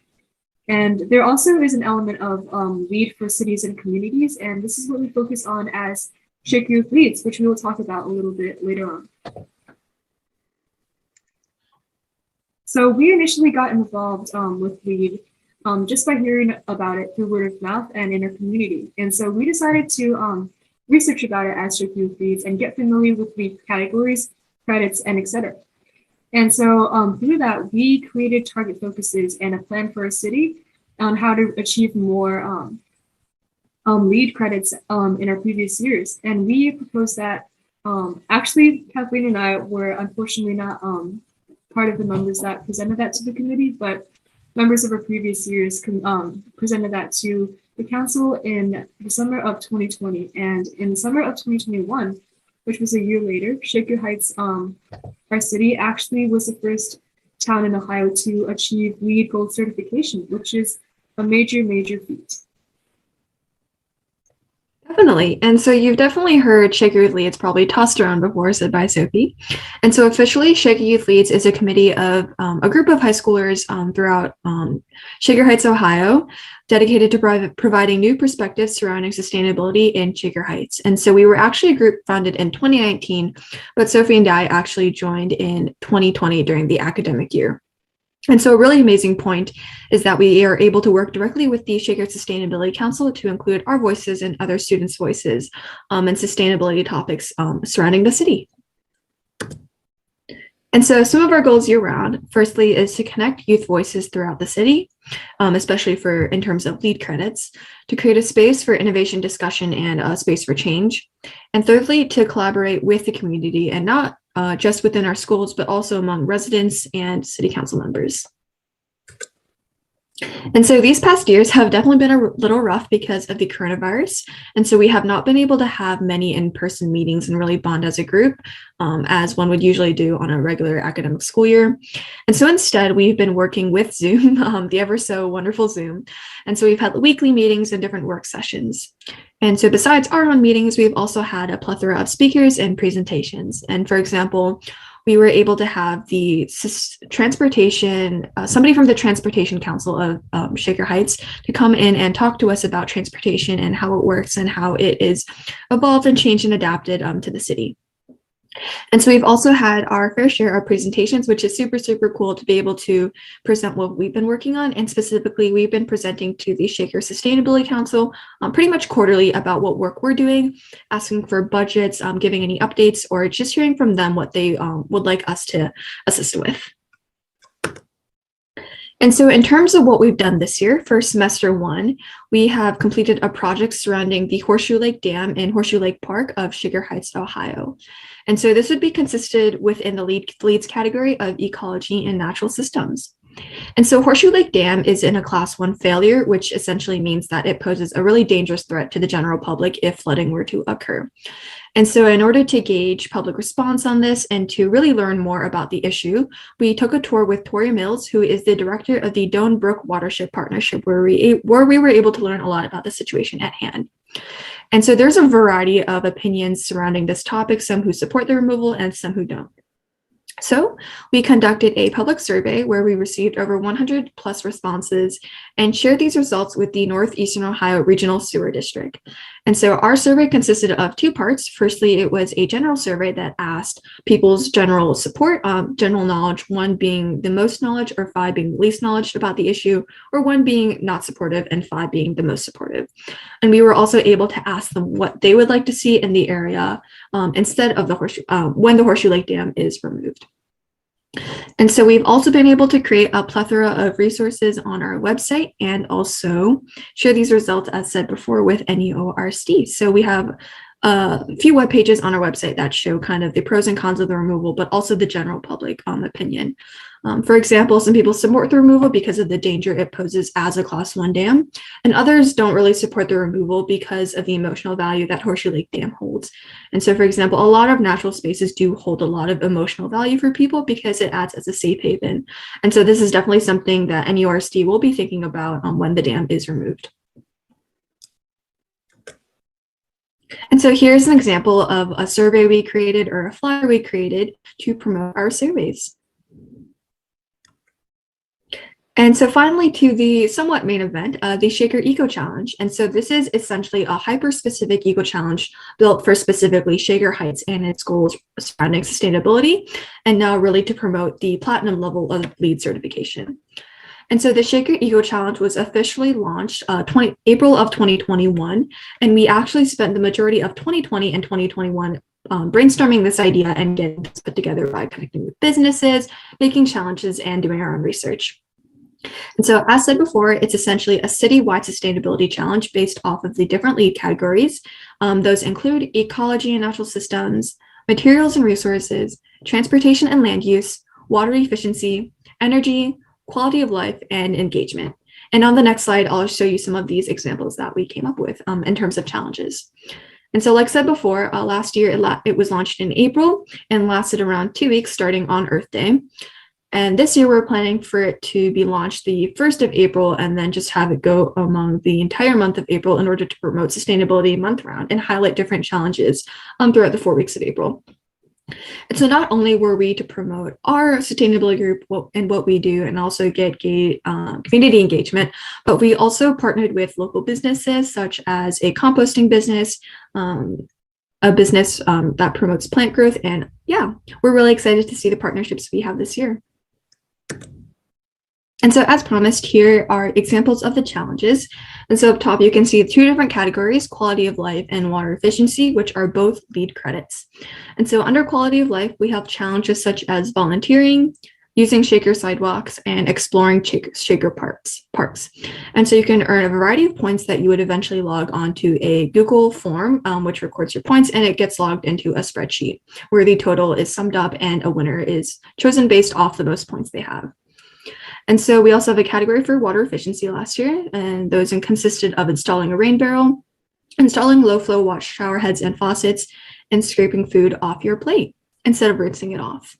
And there also is an element of LEED for cities and communities, and this is what we focus on as Shaker Youth Leads, which we will talk about a little bit later on. So we initially got involved with LEED just by hearing about it through word of mouth and in our community. And so we decided to research about it as Shaker Youth Leads and get familiar with LEED categories, credits, and etc. And so through that, we created target focuses and a plan for a city on how to achieve more LEED credits in our previous years. And we proposed that, actually, Kathleen and I were unfortunately not part of the members that presented that to the committee, but members of our previous years presented that to the council in the summer of 2020. And in the summer of 2021, which was a year later, Shaker Heights, our city, actually was the first town in Ohio to achieve LEED Gold certification, which is a major, major feat. Definitely. And so you've definitely heard Shaker Youth Leads probably tossed around before, said by Sophie. And so officially, Shaker Youth Leads is a committee of a group of high schoolers throughout Shaker Heights, Ohio, dedicated to providing new perspectives surrounding sustainability in Shaker Heights. And so we were actually a group founded in 2019, but Sophie and I actually joined in 2020 during the academic year. And so a really amazing point is that we are able to work directly with the Shaker Sustainability Council to include our voices and other students' voices and sustainability topics surrounding the city. And so some of our goals year-round, firstly, is to connect youth voices throughout the city, especially in terms of LEED credits, to create a space for innovation discussion and a space for change. And thirdly, to collaborate with the community and not just within our schools, but also among residents and city council members. And so these past years have definitely been a little rough because of the coronavirus. And so we have not been able to have many in-person meetings and really bond as a group, as one would usually do on a regular academic school year. And so instead, we've been working with Zoom, the ever so wonderful Zoom. And so we've had weekly meetings and different work sessions. And so besides our own meetings, we've also had a plethora of speakers and presentations. And for example, we were able to have the transportation, somebody from the Transportation Council of Shaker Heights to come in and talk to us about transportation and how it works and how it is evolved and changed and adapted to the city. And so we've also had our fair share of presentations, which is super, super cool to be able to present what we've been working on. And specifically, we've been presenting to the Shaker Sustainability Council pretty much quarterly about what work we're doing, asking for budgets, giving any updates, or just hearing from them what they would like us to assist with. And so in terms of what we've done this year, for semester 1, we have completed a project surrounding the Horseshoe Lake Dam in Horseshoe Lake Park of Sugar Heights, Ohio. And so this would be consisted within the leads category of ecology and natural systems. And so Horseshoe Lake Dam is in a class 1 failure, which essentially means that it poses a really dangerous threat to the general public if flooding were to occur. And so in order to gauge public response on this and to really learn more about the issue, we took a tour with Tori Mills, who is the director of the Doan Brook Watershed Partnership, where we were able to learn a lot about the situation at hand. And so there's a variety of opinions surrounding this topic, some who support the removal and some who don't. So we conducted a public survey where we received over 100 plus responses and shared these results with the Northeastern Ohio Regional Sewer District. And so our survey consisted of 2 parts. Firstly, it was a general survey that asked people's general support, general knowledge, 1 being the most knowledge or 5 being the least knowledge about the issue, or 1 being not supportive and 5 being the most supportive. And we were also able to ask them what they would like to see in the area instead of the when the Horseshoe Lake Dam is removed. And so we've also been able to create a plethora of resources on our website and also share these results, as said before, with NEORSD. So we have a few web pages on our website that show kind of the pros and cons of the removal, but also the general public opinion. For example, some people support the removal because of the danger it poses as a class 1 dam, and others don't really support the removal because of the emotional value that Horseshoe Lake Dam holds. And so, for example, a lot of natural spaces do hold a lot of emotional value for people because it acts as a safe haven. And so this is definitely something that NEORSD will be thinking about when the dam is removed. And so here's an example of a survey we created or a flyer we created to promote our surveys. And so finally to the somewhat main event, the Shaker Eco Challenge. And so this is essentially a hyper-specific eco challenge built for specifically Shaker Heights and its goals surrounding sustainability, and now really to promote the platinum level of LEED certification. And so the Shaker Eco Challenge was officially launched April of 2021, and we actually spent the majority of 2020 and 2021 brainstorming this idea and getting this put together by connecting with businesses, making challenges, and doing our own research. And so, as said before, it's essentially a citywide sustainability challenge based off of the different LEED categories. Those include ecology and natural systems, materials and resources, transportation and land use, water efficiency, energy, quality of life, and engagement. And on the next slide, I'll show you some of these examples that we came up with in terms of challenges. And so, like I said before, last year it was launched in April and lasted around 2 weeks starting on Earth Day. And this year we're planning for it to be launched the 1st of April and then just have it go among the entire month of April in order to promote sustainability month round and highlight different challenges throughout the 4 weeks of April. And so not only were we to promote our sustainability group and what we do and also get community engagement, but we also partnered with local businesses such as a composting business, a business that promotes plant growth. And yeah, we're really excited to see the partnerships we have this year. And so as promised, here are examples of the challenges. And so up top, you can see 2 different categories, quality of life and water efficiency, which are both LEED credits. And so under quality of life, we have challenges such as volunteering, using Shaker sidewalks, and exploring Shaker parks. And so you can earn a variety of points that you would eventually log onto a Google form, which records your points, and it gets logged into a spreadsheet where the total is summed up and a winner is chosen based off the most points they have. And so we also have a category for water efficiency last year, and those consisted of installing a rain barrel, installing low flow wash shower heads and faucets, and scraping food off your plate instead of rinsing it off.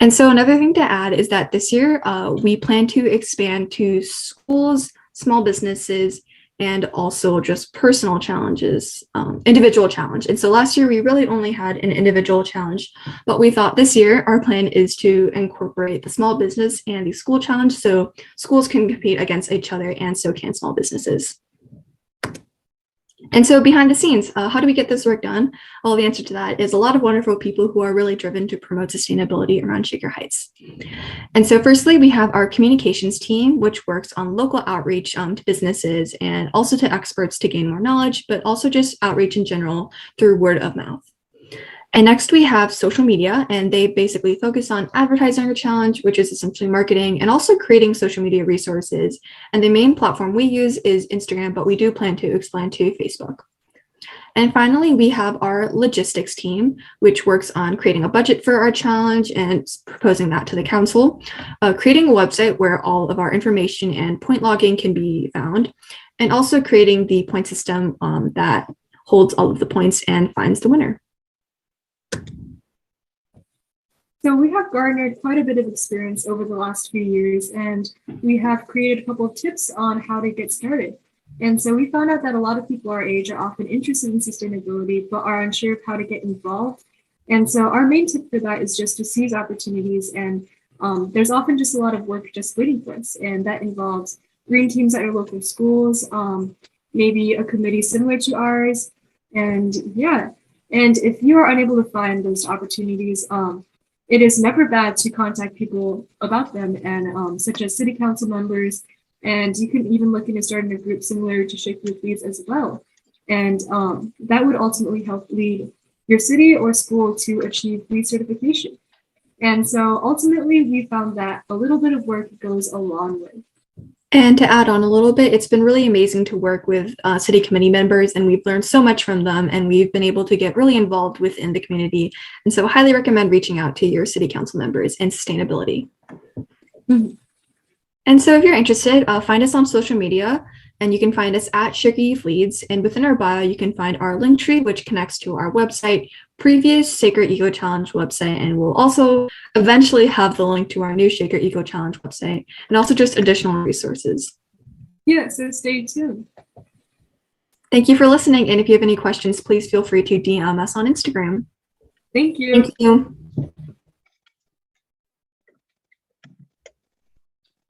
And so another thing to add is that this year we plan to expand to schools, small businesses, and also just personal challenges, individual challenge. And so last year we really only had an individual challenge, but we thought this year our plan is to incorporate the small business and the school challenge so schools can compete against each other and so can small businesses. And so behind the scenes, how do we get this work done? Well, the answer to that is a lot of wonderful people who are really driven to promote sustainability around Shaker Heights. And so firstly, we have our communications team, which works on local outreach to businesses and also to experts to gain more knowledge, but also just outreach in general through word of mouth. And next we have social media, and they basically focus on advertising our challenge, which is essentially marketing, and also creating social media resources. And the main platform we use is Instagram, but we do plan to expand to Facebook. And finally, we have our logistics team, which works on creating a budget for our challenge and proposing that to the council, creating a website where all of our information and point logging can be found, and also creating the point system that holds all of the points and finds the winner. So we have garnered quite a bit of experience over the last few years, and we have created a couple of tips on how to get started. And so we found out that a lot of people our age are often interested in sustainability, but are unsure of how to get involved. And so our main tip for that is just to seize opportunities. And there's often just a lot of work just waiting for us. And that involves green teams at your local schools, maybe a committee similar to ours. And yeah, and if you are unable to find those opportunities, it is never bad to contact people about them, and such as city council members. And you can even look into starting a group similar to Shake Your Leads as well. And that would ultimately help lead your city or school to achieve LEED certification. And so ultimately, we found that a little bit of work goes a long way. And to add on a little bit, it's been really amazing to work with city committee members, and we've learned so much from them, and we've been able to get really involved within the community. And so I highly recommend reaching out to your city council members in sustainability. Mm-hmm. And so if you're interested, find us on social media, and you can find us at Shaker Youth Leads. And within our bio, you can find our link tree, which connects to our website, previous Shaker Eco Challenge website, and we'll also eventually have the link to our new Shaker Eco Challenge website, and also just additional resources. Yeah, so stay tuned. Thank you for listening, and if you have any questions, please feel free to DM us on Instagram. Thank you. Thank you.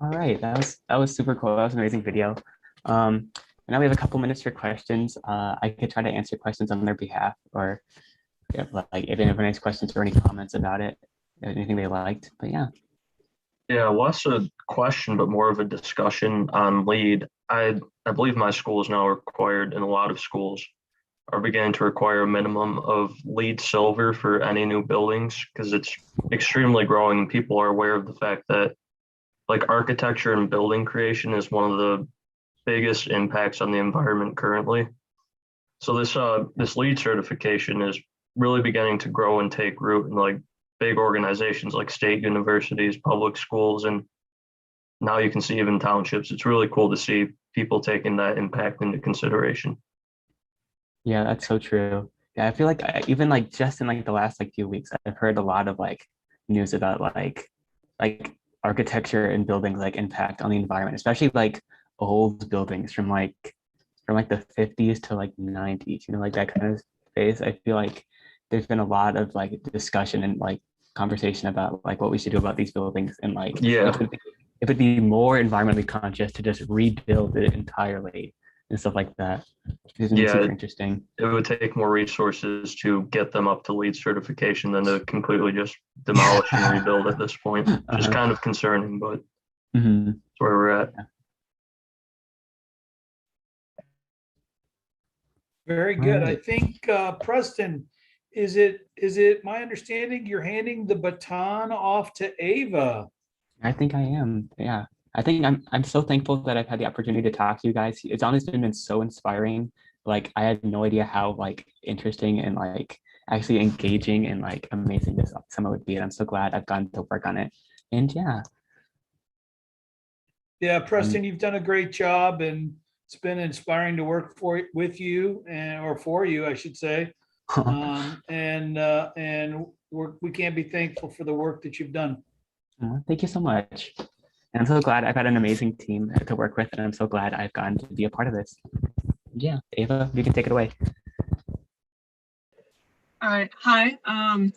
All right, that was super cool. That was an amazing video. Now we have a couple minutes for questions. I could try to answer questions on their behalf, or if anyone has questions or any comments about it, anything they liked. But yeah. Yeah, less a question, but more of a discussion on LEED. I believe my school is now required, and a lot of schools are beginning to require a minimum of LEED silver for any new buildings, because it's extremely growing, and people are aware of the fact that like architecture and building creation is one of the biggest impacts on the environment currently. So this LEED certification is really beginning to grow and take root in like big organizations like state universities, public schools, and now you can see even townships. It's really cool to see people taking that impact into consideration. Yeah, that's so true. Yeah, I feel like even like just in like the last like few weeks, I've heard a lot of like news about like architecture and buildings like impact on the environment, especially like old buildings from like the 50s to like 90s, you know, like that kind of phase. I feel like there's been a lot of like discussion and like conversation about like what we should do about these buildings, and like it would be more environmentally conscious to just rebuild it entirely and stuff like that. It's super interesting. It would take more resources to get them up to LEED certification than to completely just demolish and rebuild at this point. Just kind of concerning, but that's where we're at. Very good. I think Preston, is it my understanding you're handing the baton off to Ava? I think I am. Yeah. I think I'm so thankful that I've had the opportunity to talk to you guys. It's honestly been so inspiring. Like I had no idea how like interesting and like actually engaging and like amazing this summer would be. And I'm so glad I've gotten to work on it. And yeah. Yeah, Preston, you've done a great job, and it's been inspiring to work with you, or for you, I should say. And we can't be thankful for the work that you've done. Thank you so much. And I'm so glad I've had an amazing team to work with, and I'm so glad I've gotten to be a part of this. Yeah, Ava, you can take it away. All right. Hi, I'm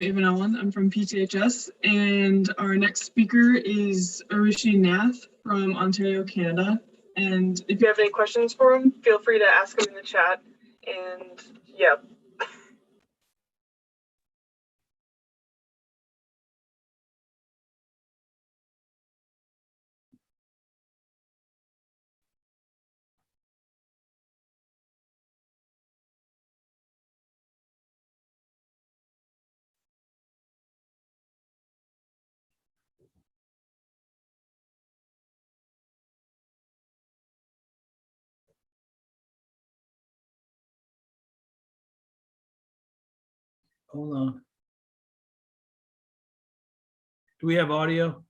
Ava Nolan. I'm from PTHS, and our next speaker is Arushi Nath from Ontario, Canada. And if you have any questions for him, feel free to ask him in the chat. And yeah. Hold on. Do we have audio?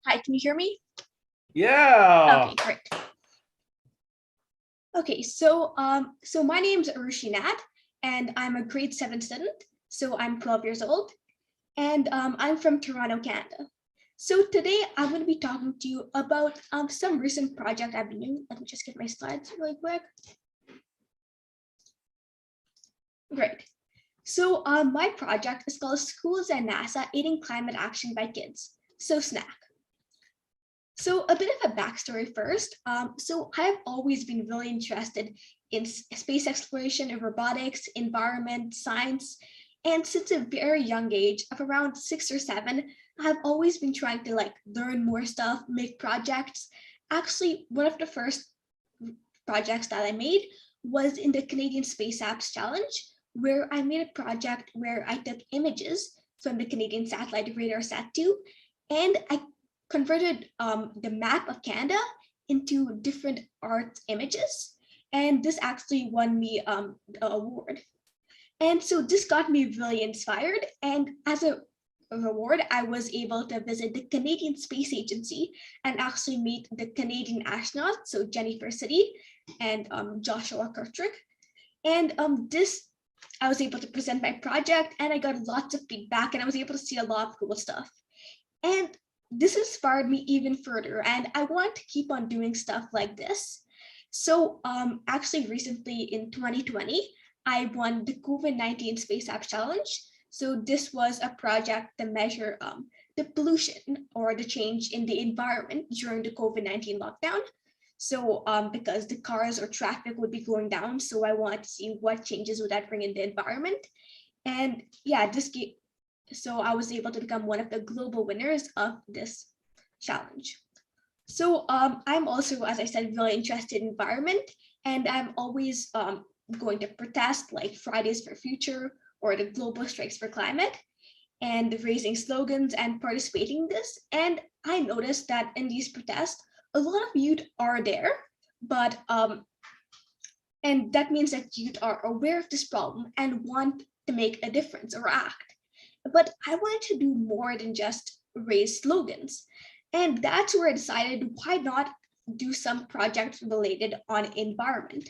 Hi, can you hear me? Yeah. Okay, great. Okay, so my name's Arushi Nat, and I'm a grade 7 student. So I'm 12 years old, and I'm from Toronto, Canada. So today I'm going to be talking to you about some recent project I've been doing. Let me just get my slides really quick. Great. So my project is called Schools and NASA Aiding Climate Action by Kids. So SNAC. So a bit of a backstory first. So I've always been really interested in space exploration and robotics, environment, science. And since a very young age of around 6 or 7, I've always been trying to learn more stuff, make projects. Actually, one of the first projects that I made was in the Canadian Space Apps Challenge, where I made a project where I took images from the Canadian satellite RadarSat-2, and I converted the map of Canada into different art images. And this actually won me the award. And so this got me really inspired. And as a reward, I was able to visit the Canadian Space Agency and actually meet the Canadian astronauts, so Jennifer City and Joshua Kirktrick. And I was able to present my project, and I got lots of feedback, and I was able to see a lot of cool stuff. And this inspired me even further, and I want to keep on doing stuff like this. So actually recently in 2020, I won the COVID-19 Space Apps Challenge. So this was a project to measure the pollution or the change in the environment during the COVID-19 lockdown. So because the cars or traffic would be going down, so I wanted to see what changes would that bring in the environment. And yeah, so I was able to become one of the global winners of this challenge. So I'm also, as I said, really interested in environment, and I'm always going to protest like Fridays for Future or the Global Strikes for Climate, and raising slogans and participating in this. And I noticed that in these protests, a lot of youth are there, but and that means that youth are aware of this problem and want to make a difference or act. But I wanted to do more than just raise slogans. And that's where I decided, why not do some projects related on environment?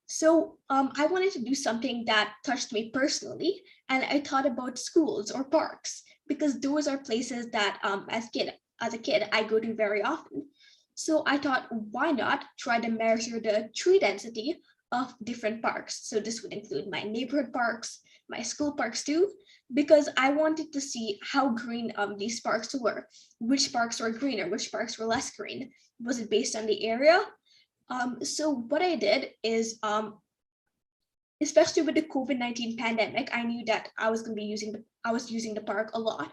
So I wanted to do something that touched me personally. And I thought about schools or parks, because those are places that as a kid, I go to very often. So I thought, why not try to measure the tree density of different parks? So this would include my neighborhood parks, my school parks too, because I wanted to see how green these parks were, which parks were greener, which parks were less green. Was it based on the area? So what I did is, especially with the COVID-19 pandemic, I knew that I was using the park a lot.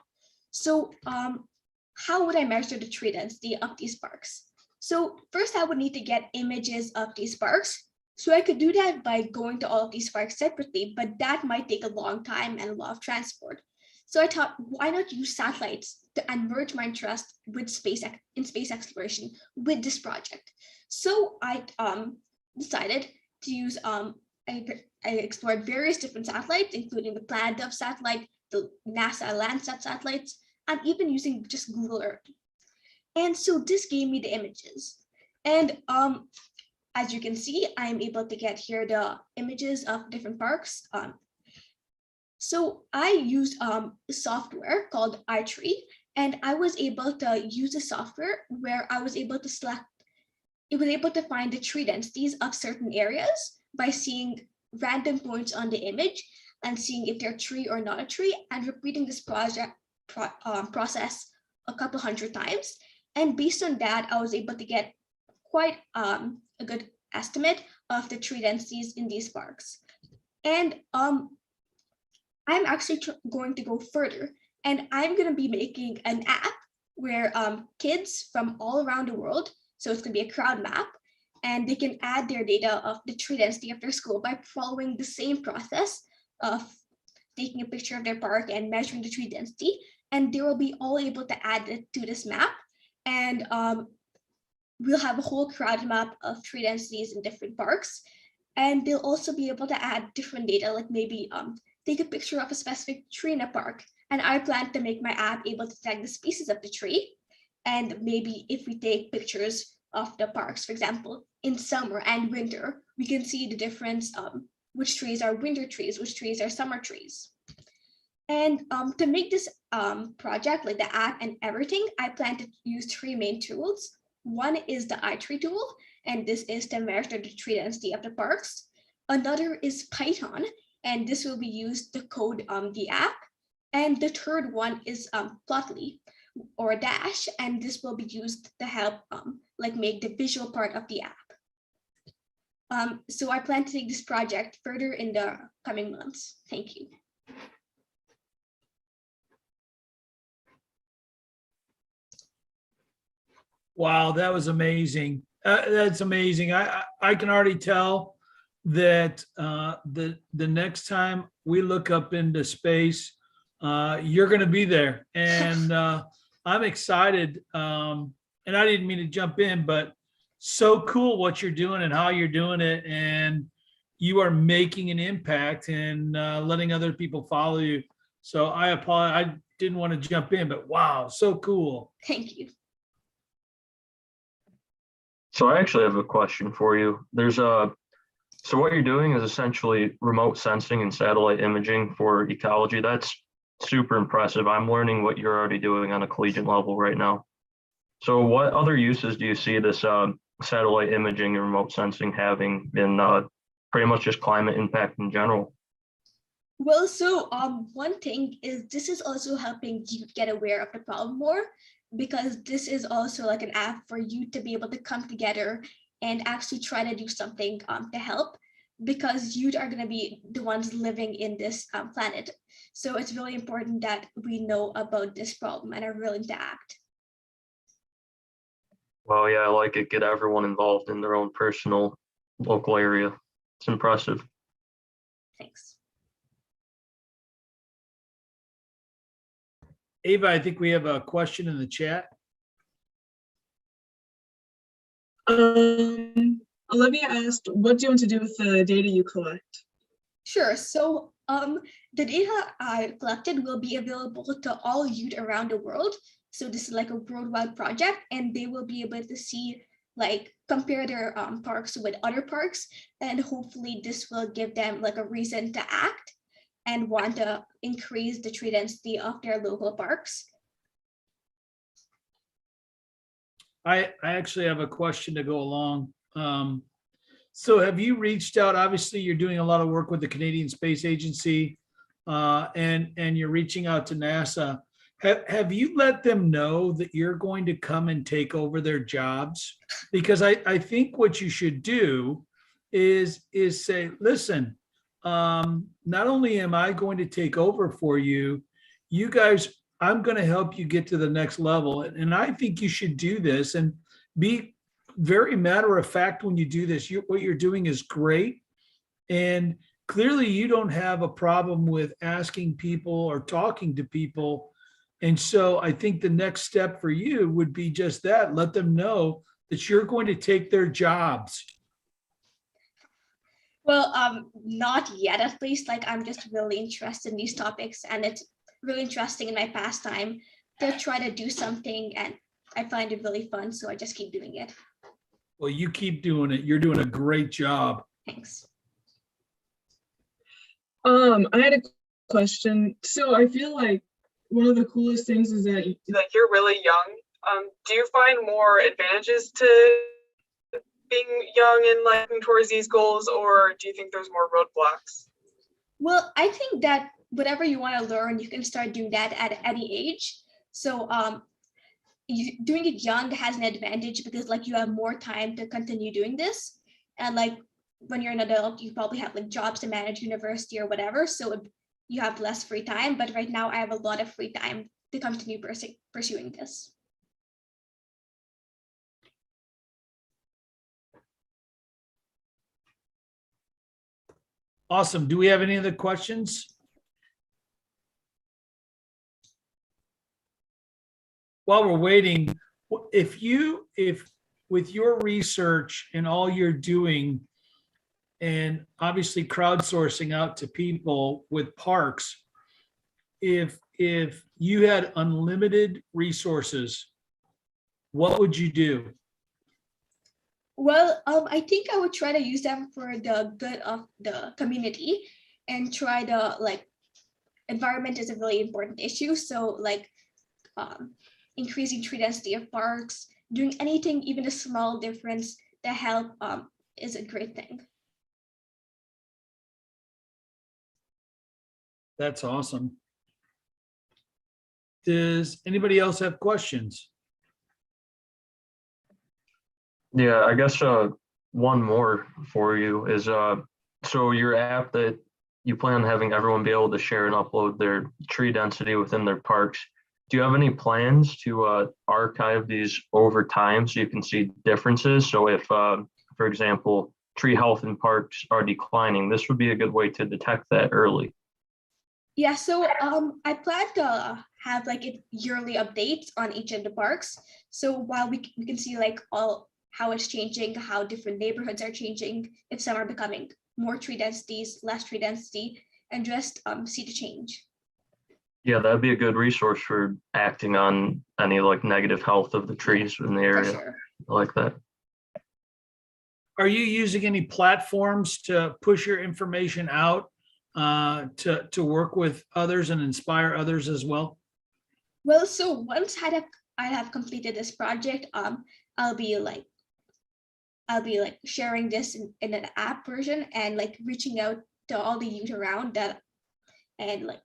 So how would I measure the tree density of these parks? So first I would need to get images of these parks. So I could do that by going to all of these parks separately, but that might take a long time and a lot of transport. So I thought, why not use satellites to merge my interest with space exploration with this project? So I decided to use, I explored various different satellites, including the Planetary satellite, the NASA Landsat satellites, and even using just Google Earth. And so this gave me the images. And as you can see, I'm able to get here the images of different parks. So I used software called iTree, and I was able to use a software where I was able to find the tree densities of certain areas by seeing random points on the image and seeing if they're a tree or not a tree, and repeating this process a couple hundred times. And based on that, I was able to get quite a good estimate of the tree densities in these parks. And I'm actually going to go further, and I'm going to be making an app where kids from all around the world, so it's going to be a crowd map, and they can add their data of the tree density of their school by following the same process of taking a picture of their park and measuring the tree density. And they will be all able to add it to this map. And we'll have a whole crowd map of tree densities in different parks. And they'll also be able to add different data, like maybe take a picture of a specific tree in a park. And I plan to make my app able to tag the species of the tree. And maybe if we take pictures of the parks, for example, in summer and winter, we can see the difference, which trees are winter trees, which trees are summer trees. And to make this project, like the app and everything, I plan to use 3 main tools. One is the iTree tool, and this is to measure the tree density of the parks. Another is Python, and this will be used to code the app. And the third one is Plotly or Dash, and this will be used to help like make the visual part of the app. So I plan to take this project further in the coming months. Thank you. Wow, that was amazing. That's amazing. I can already tell that the next time we look up into space, you're going to be there, and I'm excited. And I didn't mean to jump in, but so cool what you're doing and how you're doing it, and you are making an impact and letting other people follow you. So I apologize. I didn't want to jump in, but wow, so cool. Thank you. So I actually have a question for you. So what you're doing is essentially remote sensing and satellite imaging for ecology. That's super impressive. I'm learning what you're already doing on a collegiate level right now. So what other uses do you see this satellite imaging and remote sensing having in pretty much just climate impact in general? Well, so one thing is this is also helping you get aware of the problem more, because this is also like an app for you to be able to come together and actually try to do something to help, because you are going to be the ones living in this planet. So it's really important that we know about this problem and are willing to act. Well, yeah, I like it. Get everyone involved in their own personal local area. It's impressive. Thanks. Ava, I think we have a question in the chat. Olivia asked, what do you want to do with the data you collect? Sure. So the data I collected will be available to all youth around the world. So this is like a worldwide project, and they will be able to see, like, compare their parks with other parks, and hopefully this will give them like a reason to act and want to increase the tree density of their local parks. I actually have a question to go along. So have you reached out? Obviously, you're doing a lot of work with the Canadian Space Agency, and you're reaching out to NASA. Have you let them know that you're going to come and take over their jobs? Because I think what you should do is say, listen, not only am I going to take over for you, you guys, I'm going to help you get to the next level. And I think you should do this and be very matter of fact when you do this. What you're doing is great. And clearly you don't have a problem with asking people or talking to people. And so I think the next step for you would be just that. Let them know that you're going to take their jobs. Well, not yet, at least. Like, I'm just really interested in these topics, and it's really interesting in my pastime to try to do something, and I find it really fun, so I just keep doing it. Well, you keep doing it. You're doing a great job. Thanks. I had a question. So I feel like one of the coolest things is that you're really young. Do you find more advantages to being young and like towards these goals, or do you think there's more roadblocks? Well, I think that whatever you want to learn, you can start doing that at any age. So doing it young has an advantage because like you have more time to continue doing this. And like when you're an adult, you probably have like jobs to manage, university or whatever. So you have less free time. But right now I have a lot of free time to continue pursuing this. Awesome. Do we have any other questions? While we're waiting, if with your research and all you're doing, and obviously crowdsourcing out to people with parks, if you had unlimited resources, what would you do? Well, I think I would try to use them for the good of the community and try to like, environment is a really important issue. So like increasing tree density of parks, doing anything, even a small difference to help is a great thing. That's awesome. Does anybody else have questions? Yeah, I guess one more for you is so your app that you plan on having everyone be able to share and upload their tree density within their parks. Do you have any plans to archive these over time so you can see differences? So if, for example, tree health in parks are declining, this would be a good way to detect that early. Yeah, so I plan to have like yearly updates on each of the parks. So while we can see like how it's changing, how different neighborhoods are changing, if some are becoming more tree densities, less tree density, and just see the change. Yeah, that'd be a good resource for acting on any like negative health of the trees in the area. Sure. I like that. Are you using any platforms to push your information out to work with others and inspire others as well? Well, so once I have completed this project, I'll be like sharing this in an app version and like reaching out to all the youth around that and like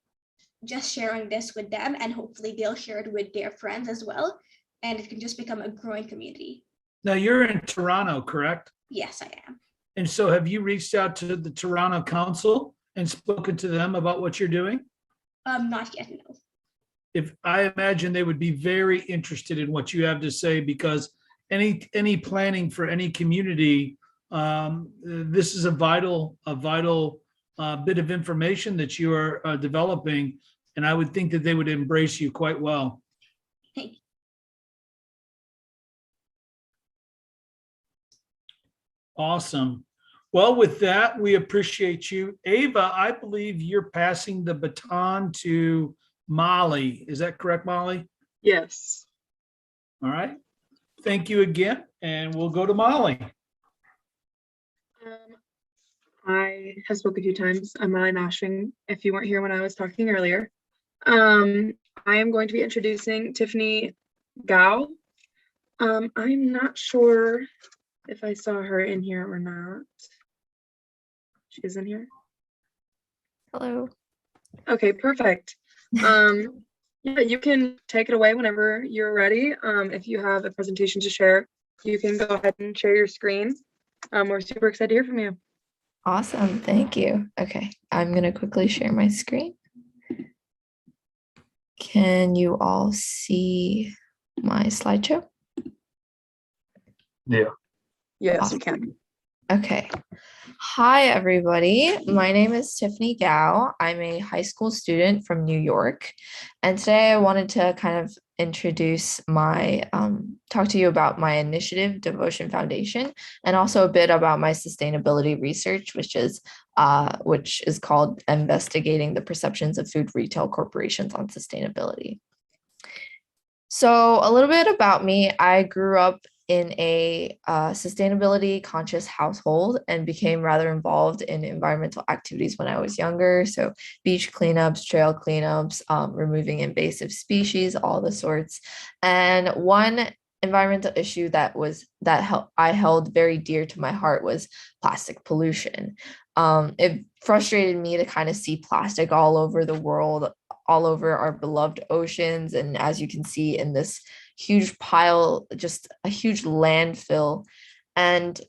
just sharing this with them, and hopefully they'll share it with their friends as well, and it can just become a growing community. Now you're in Toronto, correct? Yes, I am. And so have you reached out to the Toronto Council and spoken to them about what you're doing? Not yet, no. If I imagine they would be very interested in what you have to say, because any planning for any community, this is a vital bit of information that you are developing, and I would think that they would embrace you quite well. Thank you. Awesome. Well, with that, we appreciate you. Ava, I believe you're passing the baton to Molly. Is that correct, Molly? Yes. All right. Thank you again, and we'll go to Molly. I have spoken a few times. I'm Molly Mashing, if you weren't here when I was talking earlier. I am going to be introducing Tiffany Gao. I'm not sure if I saw her in here or not. She is in here. Hello. Okay, perfect. Yeah, you can take it away whenever you're ready. If you have a presentation to share, you can go ahead and share your screen. We're super excited to hear from you. Awesome, thank you. Okay, I'm gonna quickly share my screen. Can you all see my slideshow? Yeah. Yes, Awesome. we can. Okay. Hi, everybody. My name is Tiffany Gao. I'm a high school student from New York. And today I wanted to kind of introduce talk to you about my initiative, Devotion Foundation, and also a bit about my sustainability research, which is called Investigating the Perceptions of Food Retail Corporations on Sustainability. So a little bit about me. I grew up in a sustainability conscious household and became rather involved in environmental activities when I was younger. So beach cleanups, trail cleanups, removing invasive species, all the sorts. And one environmental issue I held very dear to my heart was plastic pollution. It frustrated me to kind of see plastic all over the world, all over our beloved oceans. And as you can see in this huge pile, just a huge landfill. And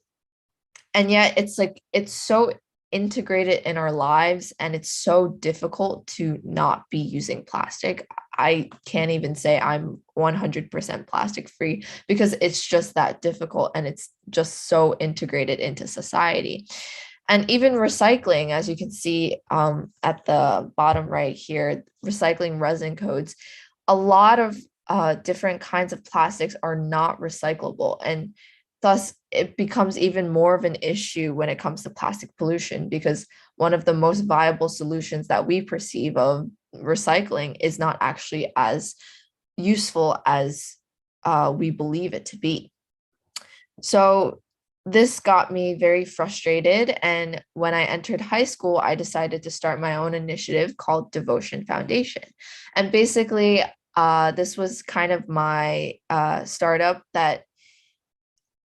yet it's like, it's so integrated in our lives, and it's so difficult to not be using plastic. I can't even say I'm 100% plastic free because it's just that difficult, and it's just so integrated into society. And even recycling, as you can see at the bottom right here, recycling resin codes, a lot of different kinds of plastics are not recyclable. And thus, it becomes even more of an issue when it comes to plastic pollution, because one of the most viable solutions that we perceive of recycling is not actually as useful as we believe it to be. So this got me very frustrated. And when I entered high school, I decided to start my own initiative called Devotion Foundation. And basically, this was kind of my startup that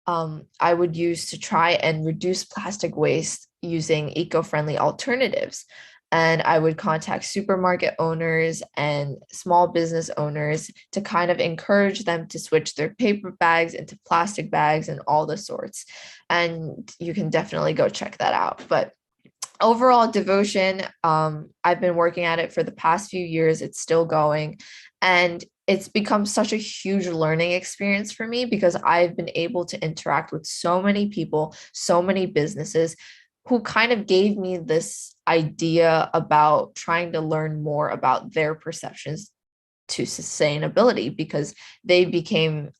I would use to try and reduce plastic waste using eco-friendly alternatives. And I would contact supermarket owners and small business owners to kind of encourage them to switch their paper bags into plastic bags and all the sorts. And you can definitely go check that out. But overall, Devotion, I've been working at it for the past few years. It's still going. And it's become such a huge learning experience for me because I've been able to interact with so many people, so many businesses who kind of gave me this idea about trying to learn more about their perceptions to sustainability, because they became,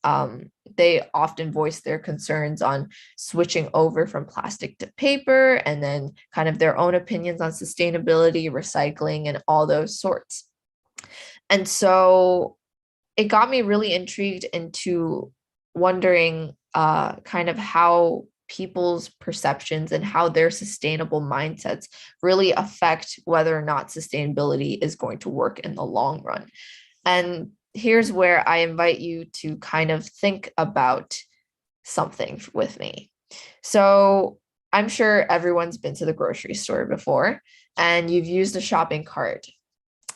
they often voiced their concerns on switching over from plastic to paper, and then kind of their own opinions on sustainability, recycling, and all those sorts. And so it got me really intrigued into wondering kind of how people's perceptions and how their sustainable mindsets really affect whether or not sustainability is going to work in the long run. And here's where I invite you to kind of think about something with me. So I'm sure everyone's been to the grocery store before, and you've used a shopping cart.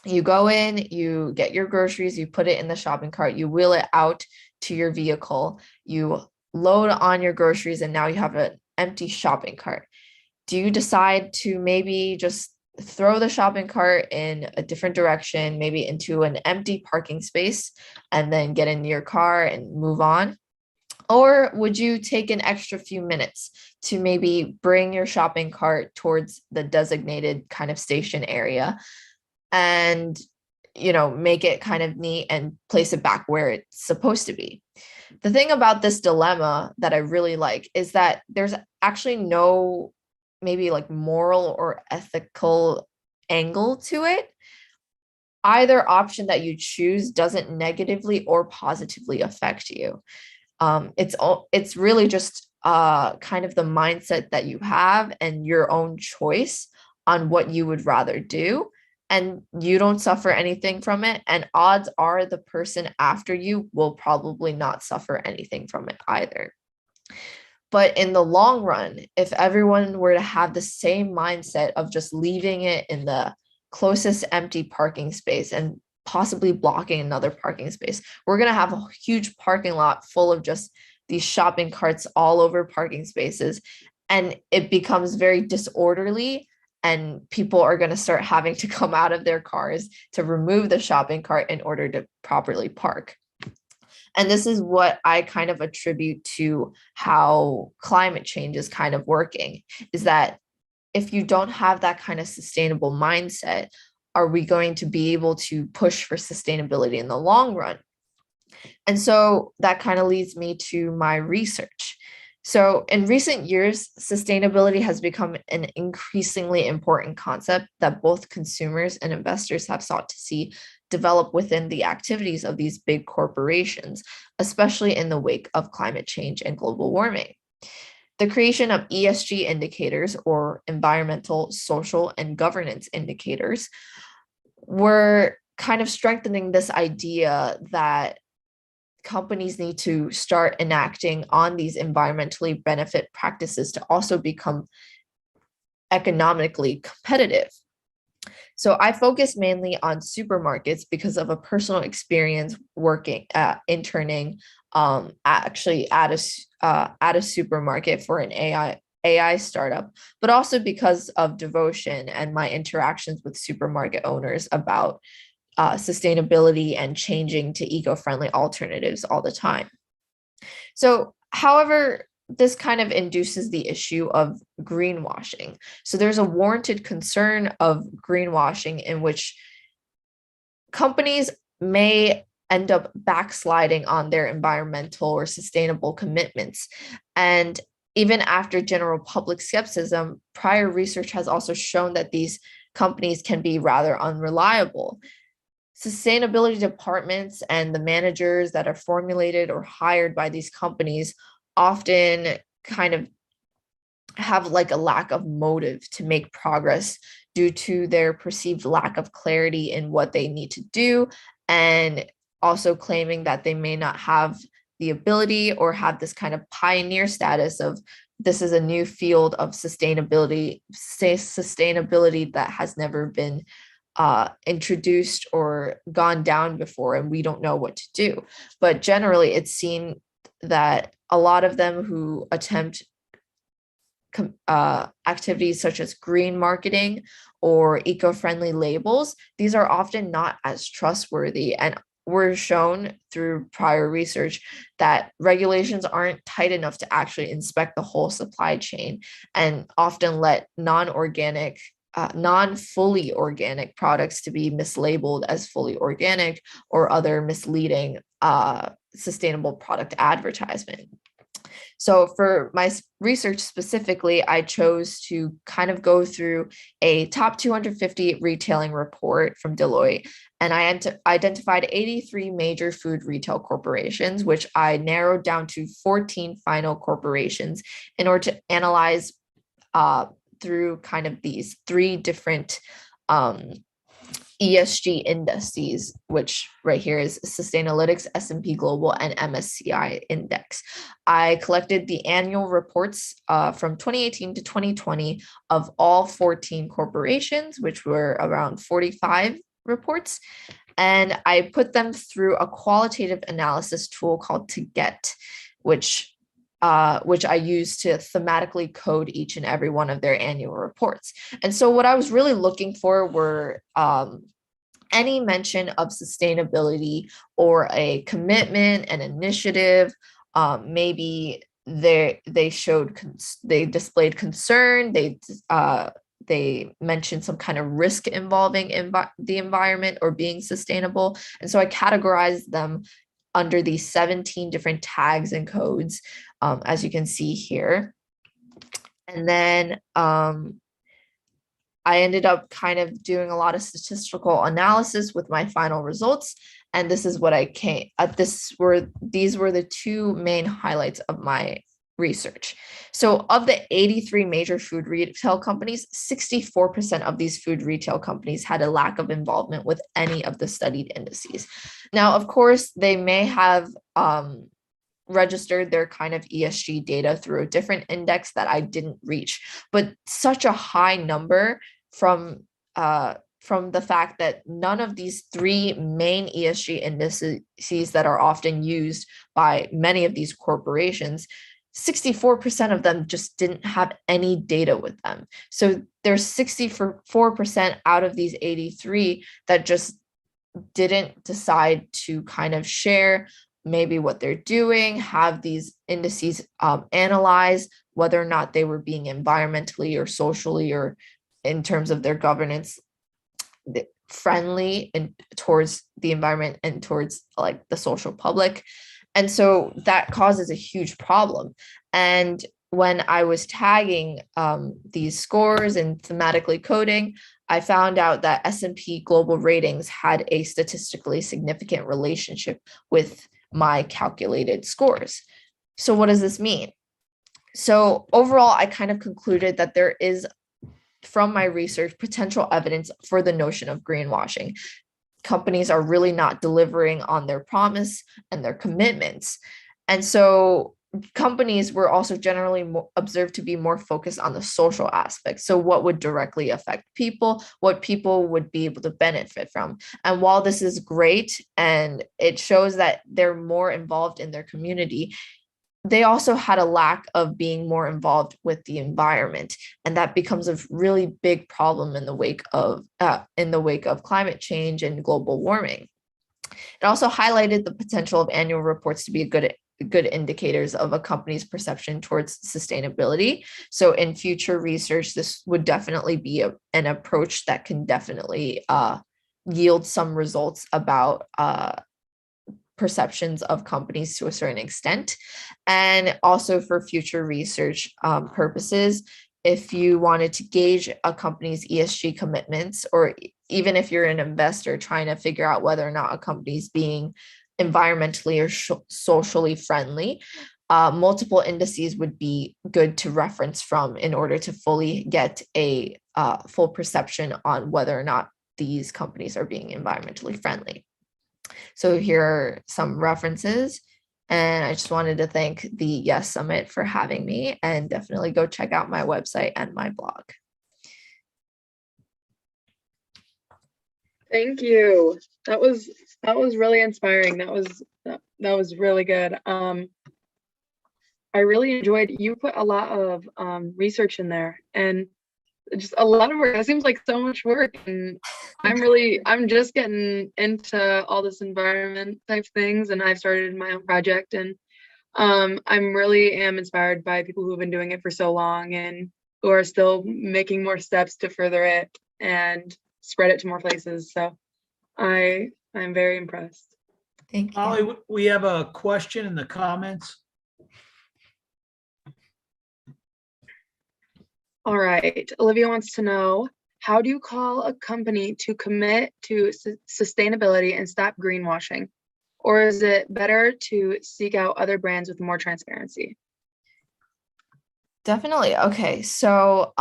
You go in, you get your groceries, you put it in the shopping cart, you wheel it out to your vehicle, you load on your groceries, and now you have an empty shopping cart. Do you decide to maybe just throw the shopping cart in a different direction, maybe into an empty parking space, and then get in your car and move on? Or would you take an extra few minutes to maybe bring your shopping cart towards the designated kind of station area and, you know, make it kind of neat and place it back where it's supposed to be? The thing about this dilemma that I really like is that there's actually no maybe like moral or ethical angle to it. Either option that you choose doesn't negatively or positively affect you. It's really just kind of the mindset that you have and your own choice on what you would rather do. And you don't suffer anything from it. And odds are the person after you will probably not suffer anything from it either. But in the long run, if everyone were to have the same mindset of just leaving it in the closest empty parking space and possibly blocking another parking space, we're going to have a huge parking lot full of just these shopping carts all over parking spaces. And it becomes very disorderly. And people are going to start having to come out of their cars to remove the shopping cart in order to properly park. And this is what I kind of attribute to how climate change is kind of working, is that if you don't have that kind of sustainable mindset, are we going to be able to push for sustainability in the long run? And so that kind of leads me to my research. So in recent years, sustainability has become an increasingly important concept that both consumers and investors have sought to see develop within the activities of these big corporations, especially in the wake of climate change and global warming. The creation of ESG indicators, or environmental, social, and governance indicators, were kind of strengthening this idea that companies need to start enacting on these environmentally benefit practices to also become economically competitive. So I focus mainly on supermarkets because of a personal experience working interning actually at a supermarket for an AI startup, but also because of devotion and my interactions with supermarket owners about sustainability and changing to eco-friendly alternatives all the time. So, however, this kind of induces the issue of greenwashing. So there's a warranted concern of greenwashing in which companies may end up backsliding on their environmental or sustainable commitments. And even after general public skepticism, prior research has also shown that these companies can be rather unreliable. Sustainability departments and the managers that are formulated or hired by these companies often kind of have like a lack of motive to make progress due to their perceived lack of clarity in what they need to do, and also claiming that they may not have the ability or have this kind of pioneer status of this is a new field of sustainability that has never been introduced or gone down before, and we don't know what to do. But generally, it's seen that a lot of them who attempt activities such as green marketing or eco-friendly labels, these are often not as trustworthy, and we're shown through prior research that regulations aren't tight enough to actually inspect the whole supply chain, and often let non-fully organic products to be mislabeled as fully organic or other misleading sustainable product advertisement. So for my research specifically, I chose to kind of go through a top 250 retailing report from Deloitte, and I identified 83 major food retail corporations, which I narrowed down to 14 final corporations in order to analyze through kind of these three different ESG indices, which right here is Sustainalytics, S&P Global, and MSCI Index. I collected the annual reports from 2018 to 2020 of all 14 corporations, which were around 45 reports, and I put them through a qualitative analysis tool called To Get, which I use to thematically code each and every one of their annual reports. And so what I was really looking for were any mention of sustainability or a commitment, an initiative. Maybe they displayed concern, they mentioned some kind of risk involving the environment or being sustainable. And so I categorized them under these 17 different tags and codes, as you can see here. And then I ended up kind of doing a lot of statistical analysis with my final results. And this is what these were the two main highlights of my research. So of the 83 major food retail companies, 64% of these food retail companies had a lack of involvement with any of the studied indices. Now, of course, they may have registered their kind of ESG data through a different index that I didn't reach, but such a high number from the fact that none of these three main ESG indices that are often used by many of these corporations, 64% of them just didn't have any data with them. So there's 64% out of these 83 that just didn't decide to kind of share maybe what they're doing, have these indices analyze whether or not they were being environmentally or socially or in terms of their governance friendly and towards the environment and towards like the social public. And so that causes a huge problem. And when I was tagging these scores and thematically coding, I found out that S&P Global Ratings had a statistically significant relationship with my calculated scores. So what does this mean? So overall, I kind of concluded that there is, from my research, potential evidence for the notion of greenwashing. Companies are really not delivering on their promise and their commitments. And so companies were also generally observed to be more focused on the social aspect. So what would directly affect people, what people would be able to benefit from. And while this is great and it shows that they're more involved in their community, they also had a lack of being more involved with the environment. And that becomes a really big problem in the wake of climate change and global warming. It also highlighted the potential of annual reports to be good indicators of a company's perception towards sustainability. So in future research, this would definitely be an approach that can definitely yield some results about perceptions of companies to a certain extent. And also for future research purposes, if you wanted to gauge a company's ESG commitments, or even if you're an investor trying to figure out whether or not a company's being environmentally or socially friendly, multiple indices would be good to reference from in order to fully get a full perception on whether or not these companies are being environmentally friendly. So here are some references. And I just wanted to thank the Yes Summit for having me, and definitely go check out my website and my blog. Thank you. That was really inspiring. That was really good. I really enjoyed, you put a lot of research in there, and just a lot of work. That seems like so much work, and I'm just getting into all this environment type things, and I've started my own project, and I'm really am inspired by people who've been doing it for so long and who are still making more steps to further it and spread it to more places. So I'm very impressed. Thank you. Molly, we have a question in the comments. All right, Olivia wants to know, how do you call a company to commit to sustainability and stop greenwashing? Or is it better to seek out other brands with more transparency? Definitely. Okay, so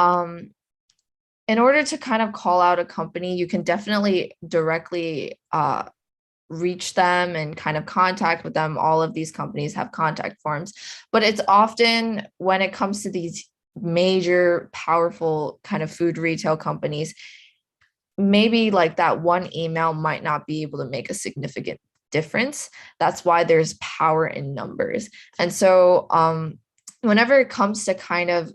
in order to kind of call out a company, you can definitely directly reach them and kind of contact with them. All of these companies have contact forms, but it's often when it comes to these major, powerful kind of food retail companies, maybe like that one email might not be able to make a significant difference. That's why there's power in numbers. And so whenever it comes to kind of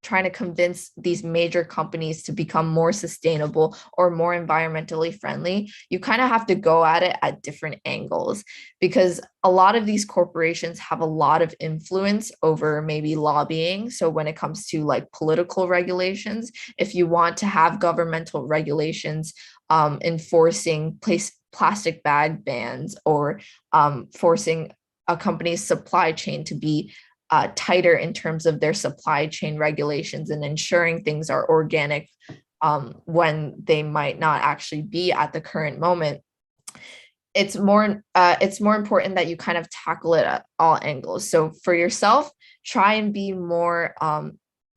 trying to convince these major companies to become more sustainable or more environmentally friendly, you kind of have to go at it at different angles, because a lot of these corporations have a lot of influence over maybe lobbying. So when it comes to like political regulations, if you want to have governmental regulations enforcing plastic bag bans, or forcing a company's supply chain to be tighter in terms of their supply chain regulations and ensuring things are organic when they might not actually be at the current moment, it's more important that you kind of tackle it at all angles. So for yourself, try and be more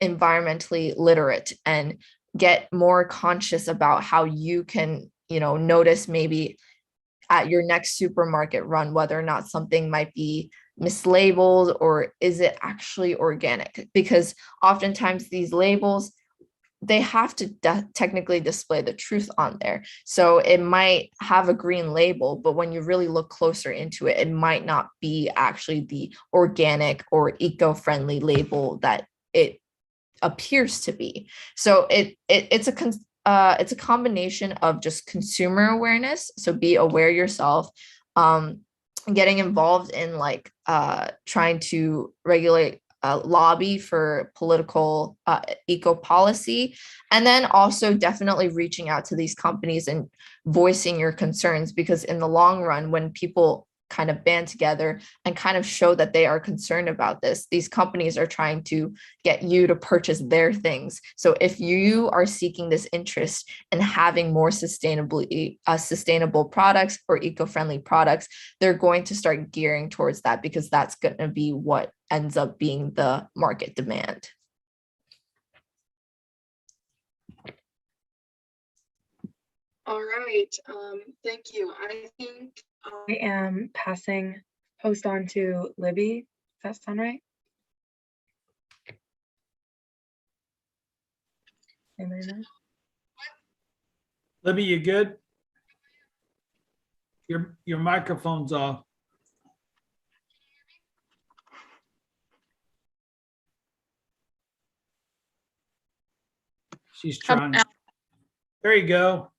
environmentally literate and get more conscious about how you can, notice maybe at your next supermarket run whether or not something might be mislabeled or is it actually organic, because oftentimes these labels, they have to technically display the truth on there. So it might have a green label, but when you really look closer into it, it might not be actually the organic or eco-friendly label that it appears to be. So it's a combination of just consumer awareness. So be aware yourself, getting involved in like trying to regulate lobby for political eco policy, and then also definitely reaching out to these companies and voicing your concerns, because in the long run, when people kind of band together and kind of show that they are concerned about this, these companies are trying to get you to purchase their things. So if you are seeking this interest in having more sustainable products or eco-friendly products, they're going to start gearing towards that, because that's going to be what ends up being the market demand. All right, thank you. I think I am passing post on to Libby. Does that sound right? Anybody know? Libby, you good? Your microphone's off. She's trying. There you go.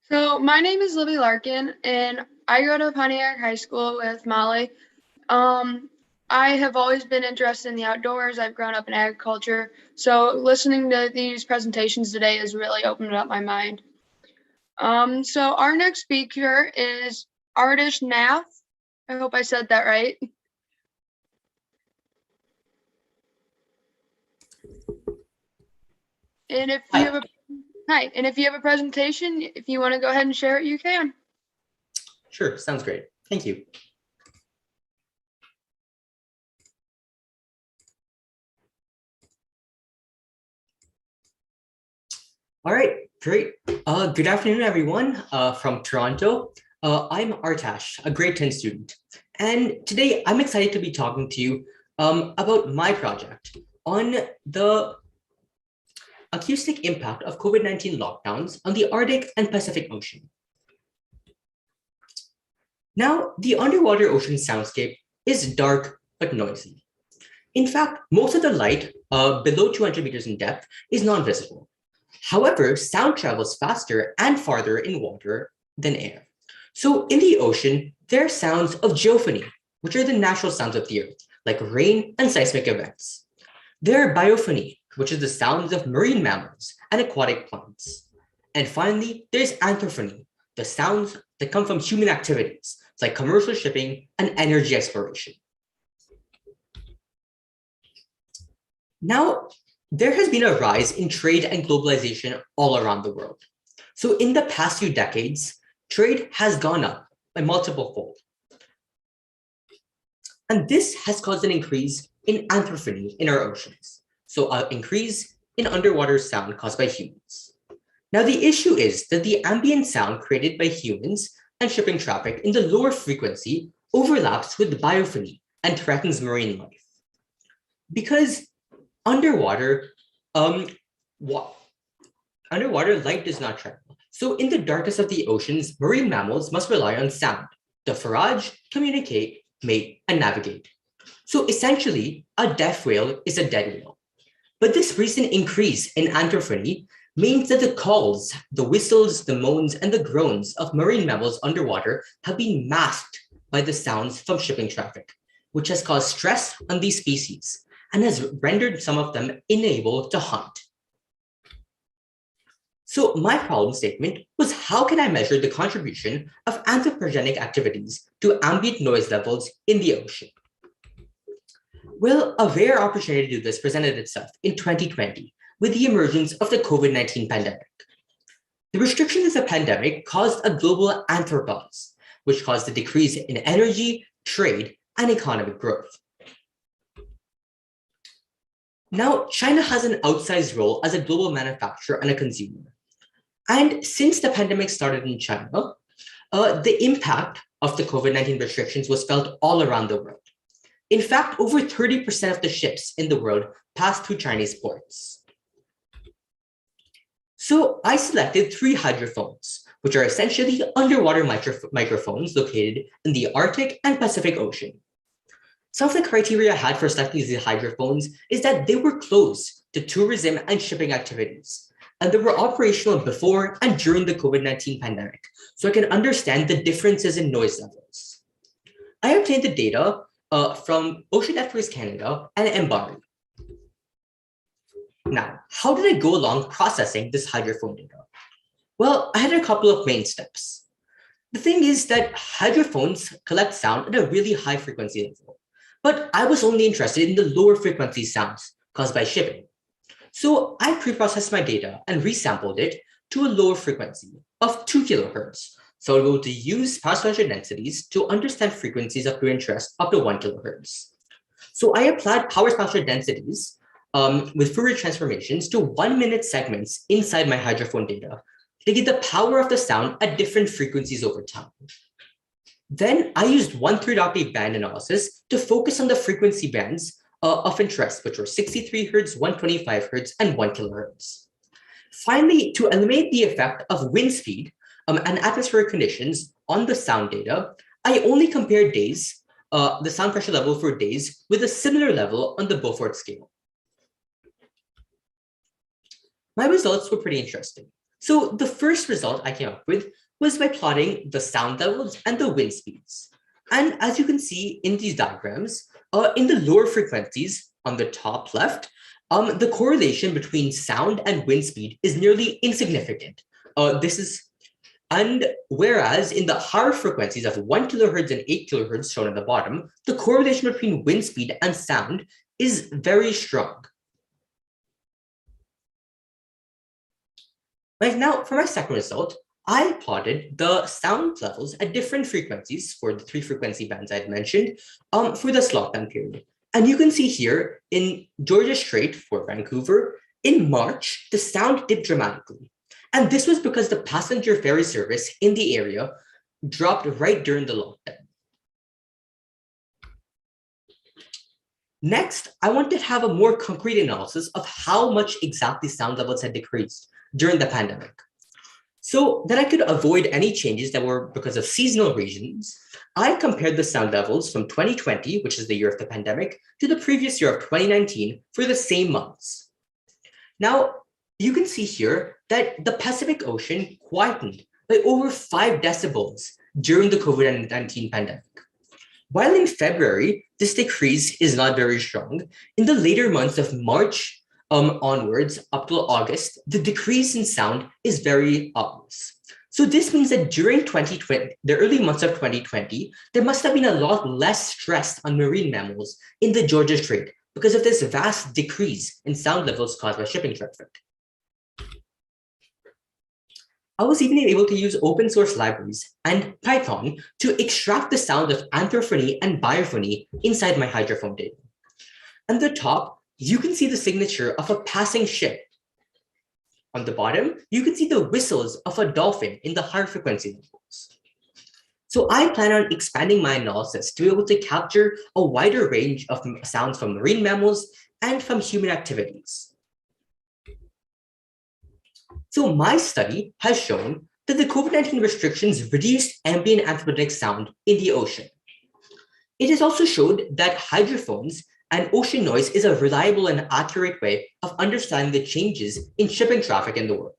So my name is Libby Larkin, and I go to Pontiac High School with Molly. I have always been interested in the outdoors. I've grown up in agriculture, so listening to these presentations today has really opened up my mind. So our next speaker is Artish Nath. I hope I said that right. And if you have a and if you have a presentation, if you want to go ahead and share it, you can. Sure, sounds great. Thank you. All right, great. Good afternoon, everyone from Toronto. I'm Artash, a grade 10 student. And today I'm excited to be talking to you about my project on the acoustic impact of COVID-19 lockdowns on the Arctic and Pacific Ocean. Now, the underwater ocean soundscape is dark but noisy. In fact, most of the light below 200 meters in depth is non-visible. However, sound travels faster and farther in water than air. So in the ocean, there are sounds of geophony, which are the natural sounds of the earth, like rain and seismic events. There are biophony, which is the sounds of marine mammals and aquatic plants. And finally, there's anthrophony, the sounds that come from human activities, like commercial shipping and energy exploration. Now, there has been a rise in trade and globalization all around the world. So in the past few decades, trade has gone up by multiple fold. And this has caused an increase in anthrophony in our oceans. So an increase in underwater sound caused by humans. Now the issue is that the ambient sound created by humans and shipping traffic in the lower frequency overlaps with biophony and threatens marine life. Because underwater light does not travel. So in the darkest of the oceans, marine mammals must rely on sound to forage, communicate, mate, and navigate. So essentially, a deaf whale is a dead whale. But this recent increase in anthrophony means that the calls, the whistles, the moans, and the groans of marine mammals underwater have been masked by the sounds from shipping traffic, which has caused stress on these species and has rendered some of them unable to hunt. So my problem statement was, how can I measure the contribution of anthropogenic activities to ambient noise levels in the ocean? Well, a rare opportunity to do this presented itself in 2020 with the emergence of the COVID-19 pandemic. The restrictions of the pandemic caused a global anthropause, which caused a decrease in energy, trade, and economic growth. Now, China has an outsized role as a global manufacturer and a consumer. And since the pandemic started in China, the impact of the COVID-19 restrictions was felt all around the world. In fact, over 30% of the ships in the world passed through Chinese ports. So I selected 3 hydrophones, which are essentially underwater microphones located in the Arctic and Pacific Ocean. Some of the criteria I had for selecting these hydrophones is that they were close to tourism and shipping activities, and they were operational before and during the COVID-19 pandemic, so I can understand the differences in noise levels. I obtained the data from Ocean Networks Canada and Embari. Now, how did I go along processing this hydrophone data? Well, I had a couple of main steps. The thing is that hydrophones collect sound at a really high frequency level, but I was only interested in the lower frequency sounds caused by shipping. So I pre-processed my data and resampled it to a lower frequency of 2 kilohertz. So I'll be able to use power spectral densities to understand frequencies of your interest up to 1 kilohertz. So I applied power spectral densities with Fourier transformations to 1-minute segments inside my hydrophone data to get the power of the sound at different frequencies over time. Then I used 1/3 octave band analysis to focus on the frequency bands of interest, which were 63 hertz, 125 hertz, and 1 kilohertz. Finally, to eliminate the effect of wind speed and atmospheric conditions on the sound data, I only compared days, the sound pressure level for days with a similar level on the Beaufort scale. My results were pretty interesting. So the first result I came up with was by plotting the sound levels and the wind speeds. And as you can see in these diagrams, in the lower frequencies on the top left, the correlation between sound and wind speed is nearly insignificant. And whereas in the higher frequencies of 1 kilohertz and 8 kilohertz shown at the bottom, the correlation between wind speed and sound is very strong. Right now, for my second result, I plotted the sound levels at different frequencies for the 3 frequency bands I had mentioned for this lockdown period. And you can see here in Georgia Strait for Vancouver, in March, the sound dipped dramatically. And this was because the passenger ferry service in the area dropped right during the lockdown. Next, I wanted to have a more concrete analysis of how much exactly sound levels had decreased during the pandemic. So that I could avoid any changes that were because of seasonal reasons, I compared the sound levels from 2020, which is the year of the pandemic, to the previous year of 2019 for the same months. Now, you can see here that the Pacific Ocean quietened by over 5 decibels during the COVID-19 pandemic. While in February, this decrease is not very strong, in the later months of March onwards up till August, the decrease in sound is very obvious. So this means that during 2020, the early months of 2020, there must have been a lot less stress on marine mammals in the Georgia Strait because of this vast decrease in sound levels caused by shipping traffic. I was even able to use open source libraries and Python to extract the sound of anthrophony and biophony inside my hydrophone data. On the top, you can see the signature of a passing ship. On the bottom, you can see the whistles of a dolphin in the higher frequency levels. So I plan on expanding my analysis to be able to capture a wider range of sounds from marine mammals and from human activities. So my study has shown that the COVID-19 restrictions reduced ambient anthropogenic sound in the ocean. It has also showed that hydrophones and ocean noise is a reliable and accurate way of understanding the changes in shipping traffic in the world,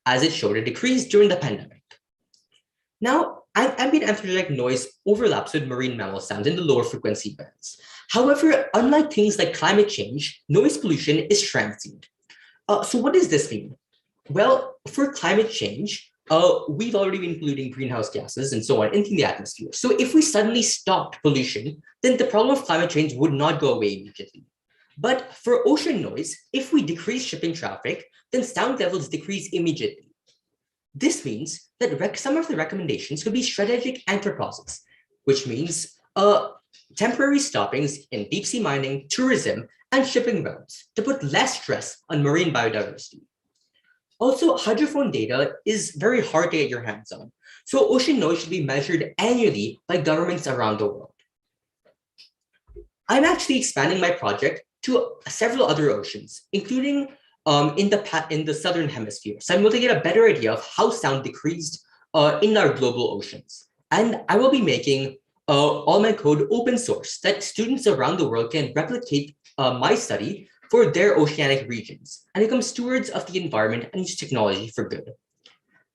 as it showed a decrease during the pandemic. Now, ambient anthropogenic noise overlaps with marine mammal sounds in the lower frequency bands. However, unlike things like climate change, noise pollution is transient. So what does this mean? Well, for climate change, we've already been polluting greenhouse gases and so on into the atmosphere. So if we suddenly stopped pollution, then the problem of climate change would not go away immediately. But for ocean noise, if we decrease shipping traffic, then sound levels decrease immediately. This means that some of the recommendations could be strategic anthroposis, which means temporary stoppings in deep sea mining, tourism, and shipping routes to put less stress on marine biodiversity. Also, hydrophone data is very hard to get your hands on. So ocean noise should be measured annually by governments around the world. I'm actually expanding my project to several other oceans, including in the southern hemisphere. So I'm able to get a better idea of how sound decreased in our global oceans. And I will be making all my code open source that students around the world can replicate my study for their oceanic regions and become stewards of the environment and use technology for good.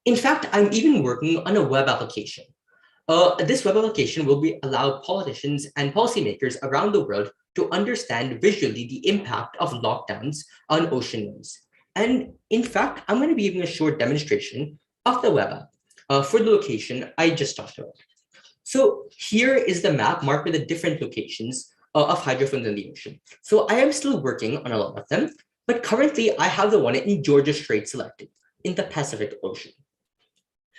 In fact, I'm even working on a web application. This web application will allow politicians and policymakers around the world to understand visually the impact of lockdowns on ocean noise. And in fact, I'm going to be giving a short demonstration of the web app for the location I just talked about. So here is the map marked with the different locations of hydrophones in the ocean. So I am still working on a lot of them, but currently I have the one in Georgia Strait selected in the Pacific Ocean.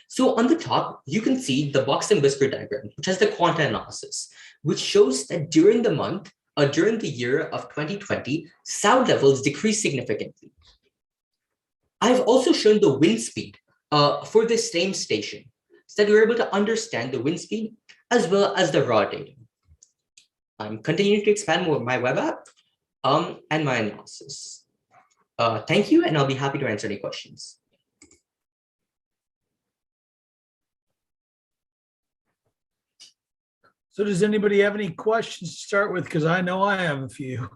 So on the top, you can see the box and whisker diagram, which has the quanta analysis, which shows that during the year of 2020, sound levels decreased significantly. I've also shown the wind speed for this same station, so that we were able to understand the wind speed as well as the raw data. I'm continuing to expand my web app and my analysis. Thank you, and I'll be happy to answer any questions. So does anybody have any questions to start with? Because I know I have a few.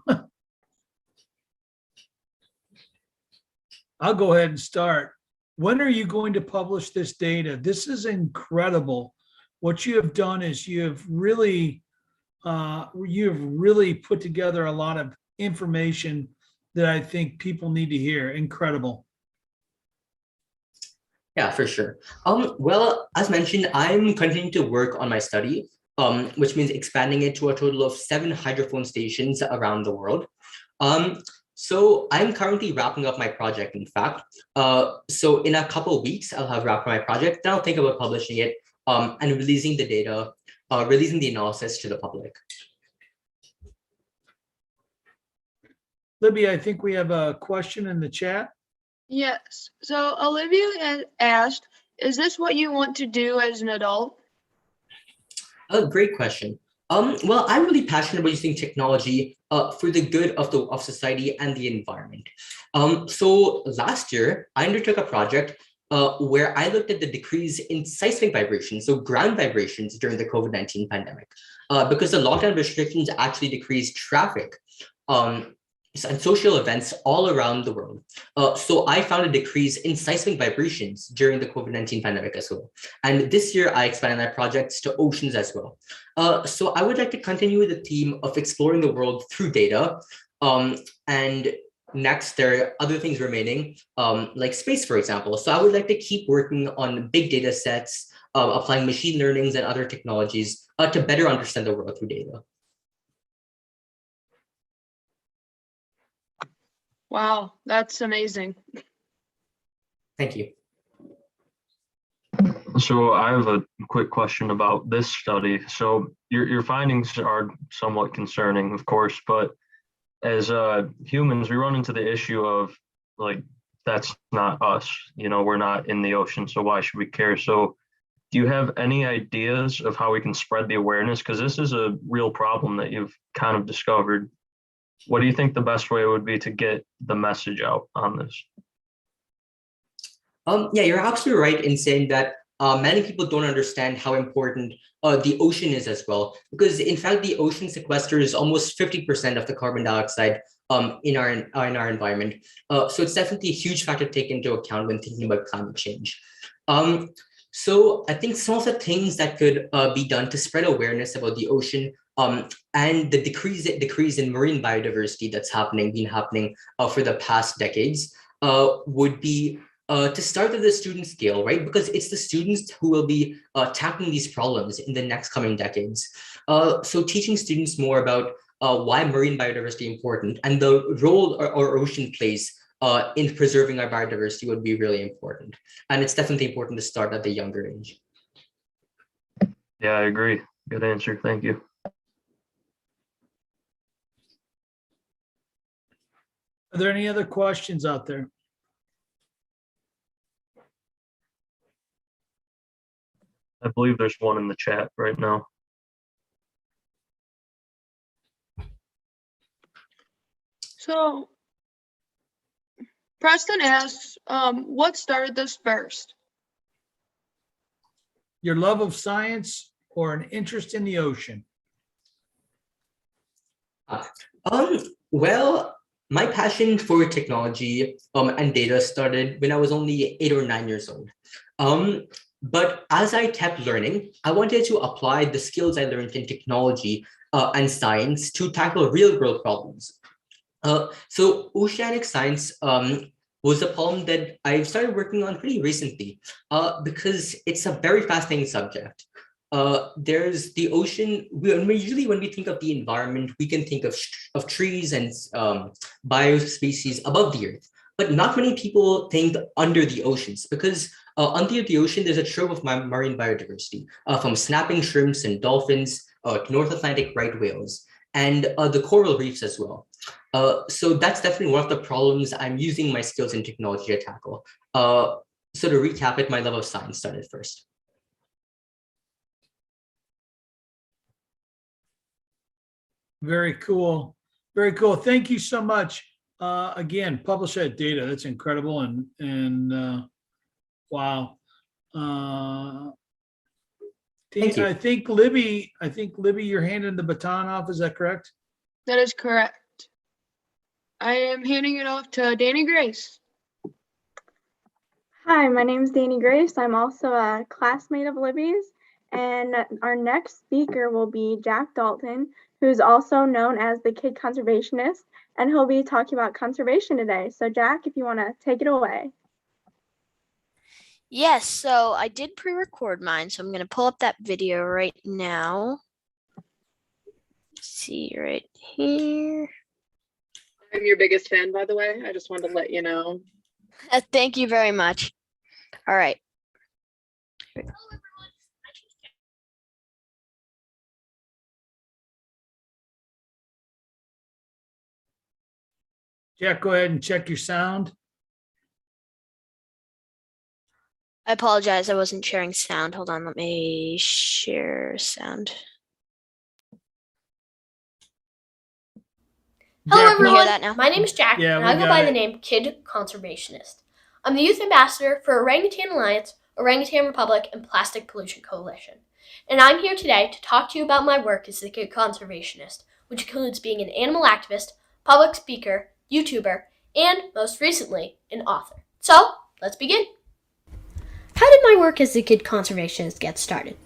I'll go ahead and start. When are you going to publish this data? This is incredible. What you have done is you have really put together a lot of information that I think people need to hear. Incredible. Yeah, for sure. Well, as mentioned, I'm continuing to work on my study, which means expanding it to a total of 7 hydrophone stations around the world. So I'm currently wrapping up my project, in fact. So in a couple of weeks, I'll have wrapped my project. Then I'll think about publishing it and releasing the data, releasing the analysis to the public. Libby, I think we have a question in the chat. Yes. So Olivia had asked, is this what you want to do as an adult? Oh, great question. Well, I'm really passionate about using technology for the good of society and the environment. So last year, I undertook a project where I looked at the decrease in seismic vibrations, so ground vibrations during the COVID-19 pandemic, because the lockdown restrictions actually decreased traffic and social events all around the world. So I found a decrease in seismic vibrations during the COVID-19 pandemic as well. And this year I expanded my projects to oceans as well. So I would like to continue with the theme of exploring the world through data. And next, there are other things remaining, like space, for example. So I would like to keep working on big data sets, applying machine learnings and other technologies to better understand the world through data. Wow, that's amazing. Thank you. So I have a quick question about this study. So your findings are somewhat concerning, of course, but as humans, we run into the issue of like, that's not us, you know, we're not in the ocean, so why should we care? So do you have any ideas of how we can spread the awareness? Because this is a real problem that you've kind of discovered. What do you think the best way would be to get the message out on this? Yeah, you're absolutely right in saying that many people don't understand how important the ocean is as well, because in fact, the ocean sequesters almost 50% of the carbon dioxide in our environment. So it's definitely a huge factor to take into account when thinking about climate change. So I think some of the things that could be done to spread awareness about the ocean and the decrease in marine biodiversity that's been happening for the past decades would be to start at the student scale, right? Because it's the students who will be tackling these problems in the next coming decades. So teaching students more about why marine biodiversity is important and the role our ocean plays in preserving our biodiversity would be really important. And it's definitely important to start at the younger age. Yeah, I agree. Good answer. Thank you. Are there any other questions out there? I believe there's one in the chat right now. So Preston asks, what started this first? Your love of science or an interest in the ocean? Well, my passion for technology and data started when I was only 8 or 9 years old. But as I kept learning, I wanted to apply the skills I learned in technology and science to tackle real world problems. So oceanic science was a problem that I've started working on pretty recently because it's a very fascinating subject. There's the ocean. When we think of the environment, we can think of trees and biospecies above the earth, but not many people think under the oceans because under the ocean, there's a trove of marine biodiversity, from snapping shrimps and dolphins to North Atlantic right whales, and the coral reefs as well. So that's definitely one of the problems I'm using my skills in technology to tackle. So to recap it, my love of science started first. Very cool. Very cool. Thank you so much. Again, publish that data. That's incredible. And wow. Thank you. I think Libby, you're handing the baton off. Is that correct? That is correct. I am handing it off to Danny Grace. Hi, my name is Danny Grace. I'm also a classmate of Libby's, and our next speaker will be Jack Dalton, who's also known as the Kid Conservationist, and he'll be talking about conservation today. So Jack, if you want to take it away. Yes, so I did pre-record mine, so I'm going to pull up that video right now. Let's see right here. I'm your biggest fan, by the way. I just wanted to let you know. Thank you very much. All right. Jack, go ahead and check your sound. I apologize, I wasn't sharing sound. Hold on, let me share sound. Hello Jack, can you hear everyone, that now? my name is Jack Yeah, and we I go got by it. the name Kid Conservationist. I'm the youth ambassador for Orangutan Alliance, Orangutan Republic, and Plastic Pollution Coalition. And I'm here today to talk to you about my work as the Kid Conservationist, which includes being an animal activist, public speaker, YouTuber, and most recently, an author. So, let's begin. How did my work as the Kid Conservationist get started?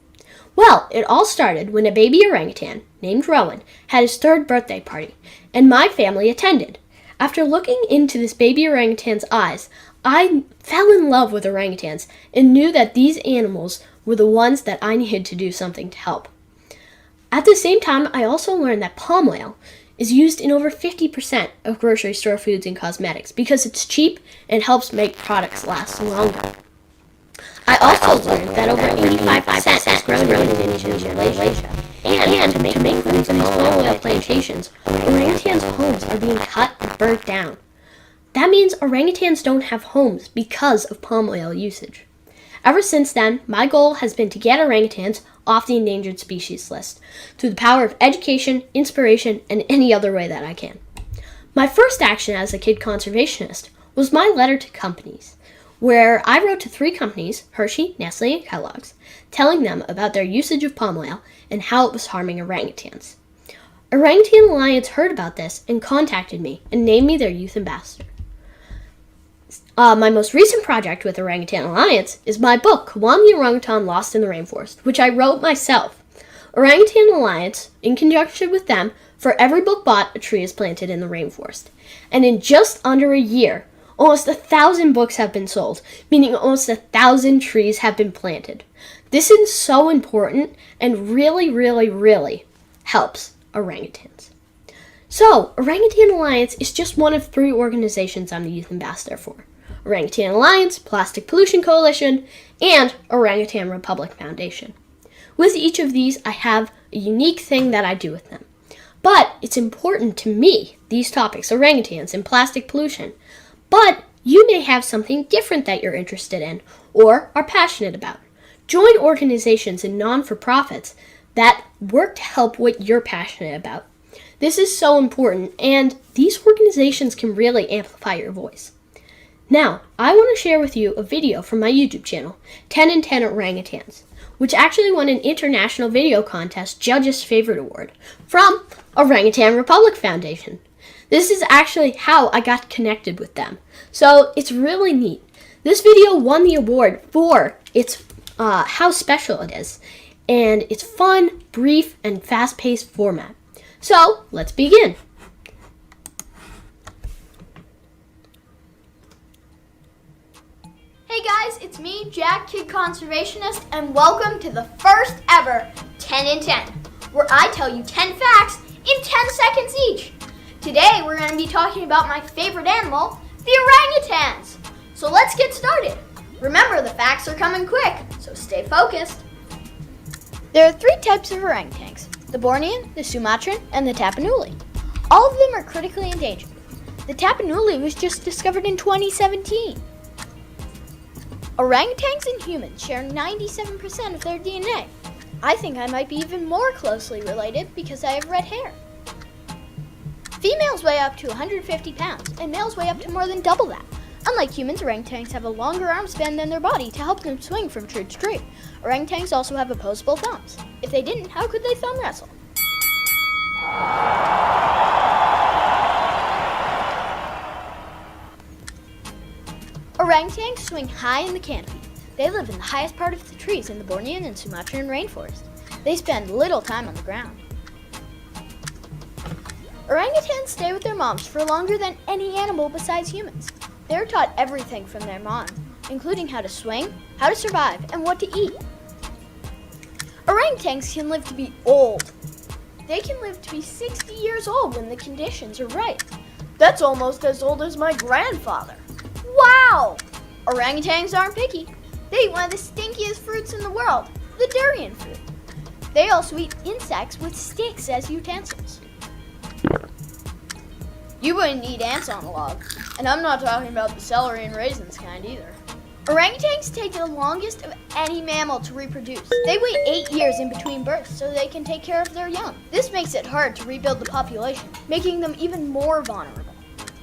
Well, it all started when a baby orangutan named Rowan had his 3rd birthday party, and my family attended. After looking into this baby orangutan's eyes, I fell in love with orangutans and knew that these animals were the ones that I needed to do something to help. At the same time, I also learned that palm oil is used in over 50% of grocery store foods and cosmetics because it's cheap and helps make products last longer. I also learned that over 85% is grown in Indonesia and Malaysia. And to make food from these palm oil plantations, orangutans' homes are being cut and burnt down. That means orangutans don't have homes because of palm oil usage. Ever since then, my goal has been to get orangutans off the endangered species list through the power of education, inspiration, and any other way that I can. My first action as a Kid Conservationist was my letter to companies, where I wrote to 3 companies, Hershey, Nestle, and Kellogg's, telling them about their usage of palm oil and how it was harming orangutans. Orangutan Alliance heard about this and contacted me and named me their youth ambassador. My most recent project with Orangutan Alliance is my book, Kawan the Orangutan Lost in the Rainforest, which I wrote myself. Orangutan Alliance, in conjunction with them, for every book bought, a tree is planted in the rainforest. And in just under a year, almost 1,000 books have been sold, meaning almost 1,000 trees have been planted. This is so important and really, really, really helps orangutans. So, Orangutan Alliance is just one of 3 organizations I'm the youth ambassador for. Orangutan Alliance, Plastic Pollution Coalition, and Orangutan Republic Foundation. With each of these, I have a unique thing that I do with them. But it's important to me, these topics, orangutans and plastic pollution. But you may have something different that you're interested in or are passionate about. Join organizations and non-for-profits that work to help what you're passionate about. This is so important, and these organizations can really amplify your voice. Now, I want to share with you a video from my YouTube channel, 10 and 10 Orangutans, which actually won an International Video Contest Judge's Favorite Award from Orangutan Republic Foundation. This is actually how I got connected with them, so it's really neat. This video won the award for its how special it is, and its fun, brief, and fast-paced format. So, let's begin. Hey guys, it's me, Jack, Kid Conservationist, and welcome to the first ever 10 in 10, where I tell you 10 facts in 10 seconds each. Today, we're going to be talking about my favorite animal, the orangutans. So let's get started. Remember, the facts are coming quick, so stay focused. There are 3 types of orangutans, the Bornean, the Sumatran, and the Tapanuli. All of them are critically endangered. The Tapanuli was just discovered in 2017. Orangutans and humans share 97% of their DNA. I think I might be even more closely related because I have red hair. Females weigh up to 150 pounds, and males weigh up to more than double that. Unlike humans, orangutans have a longer arm span than their body to help them swing from tree to tree. Orangutans also have opposable thumbs. If they didn't, how could they thumb wrestle? Orangutans swing high in the canopy. They live in the highest part of the trees in the Bornean and Sumatran rainforest. They spend little time on the ground. Orangutans stay with their moms for longer than any animal besides humans. They're taught everything from their mom, including how to swing, how to survive, and what to eat. Orangutans can live to be old. They can live to be 60 years old when the conditions are right. That's almost as old as my grandfather. Wow! Orangutans aren't picky. They eat one of the stinkiest fruits in the world, the durian fruit. They also eat insects with sticks as utensils. You wouldn't eat ants on a log, and I'm not talking about the celery and raisins kind either. Orangutans take the longest of any mammal to reproduce. They wait 8 years in between births so they can take care of their young. This makes it hard to rebuild the population, making them even more vulnerable.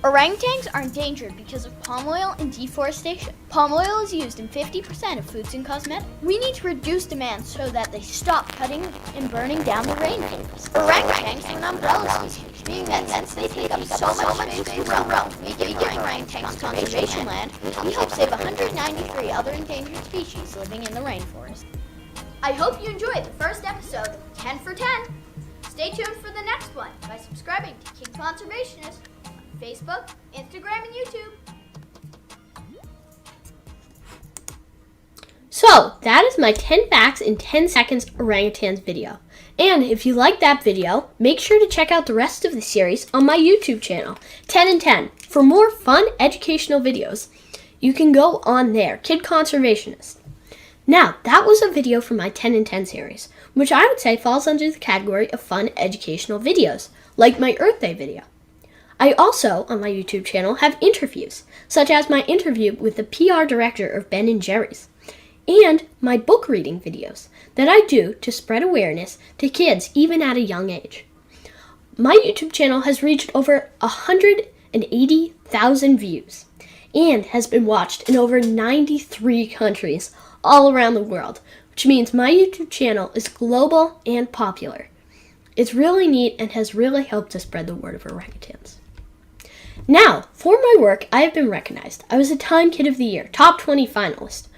Orangutans are endangered because of palm oil and deforestation. Palm oil is used in 50% of foods and cosmetics. We need to reduce demand so that they stop cutting and burning down the rainforests. Orangutans are an umbrella species, meaning that since they take up so much space around, we give orangutans conservation land, we help save 193 other endangered species living in the rainforest. I hope you enjoyed the first episode of 10 for 10. Stay tuned for the next one by subscribing to Kid Conservationist on Facebook, Instagram, and YouTube. So, that is my 10 facts in 10 seconds orangutans video. And if you like that video, make sure to check out the rest of the series on my YouTube channel, 10 and 10. For more fun educational videos, you can go on there, Kid Conservationist. Now, that was a video from my 10 and 10 series, which I would say falls under the category of fun educational videos, like my Earth Day video. I also, on my YouTube channel, have interviews, such as my interview with the PR director of Ben & Jerry's, and my book reading videos that I do to spread awareness to kids even at a young age. My YouTube channel has reached over 180,000 views and has been watched in over 93 countries all around the world, which means my YouTube channel is global and popular. It's really neat and has really helped to spread the word of orangutans. Now, for my work, I have been recognized. I was a Time Kid of the Year, top 20 finalist.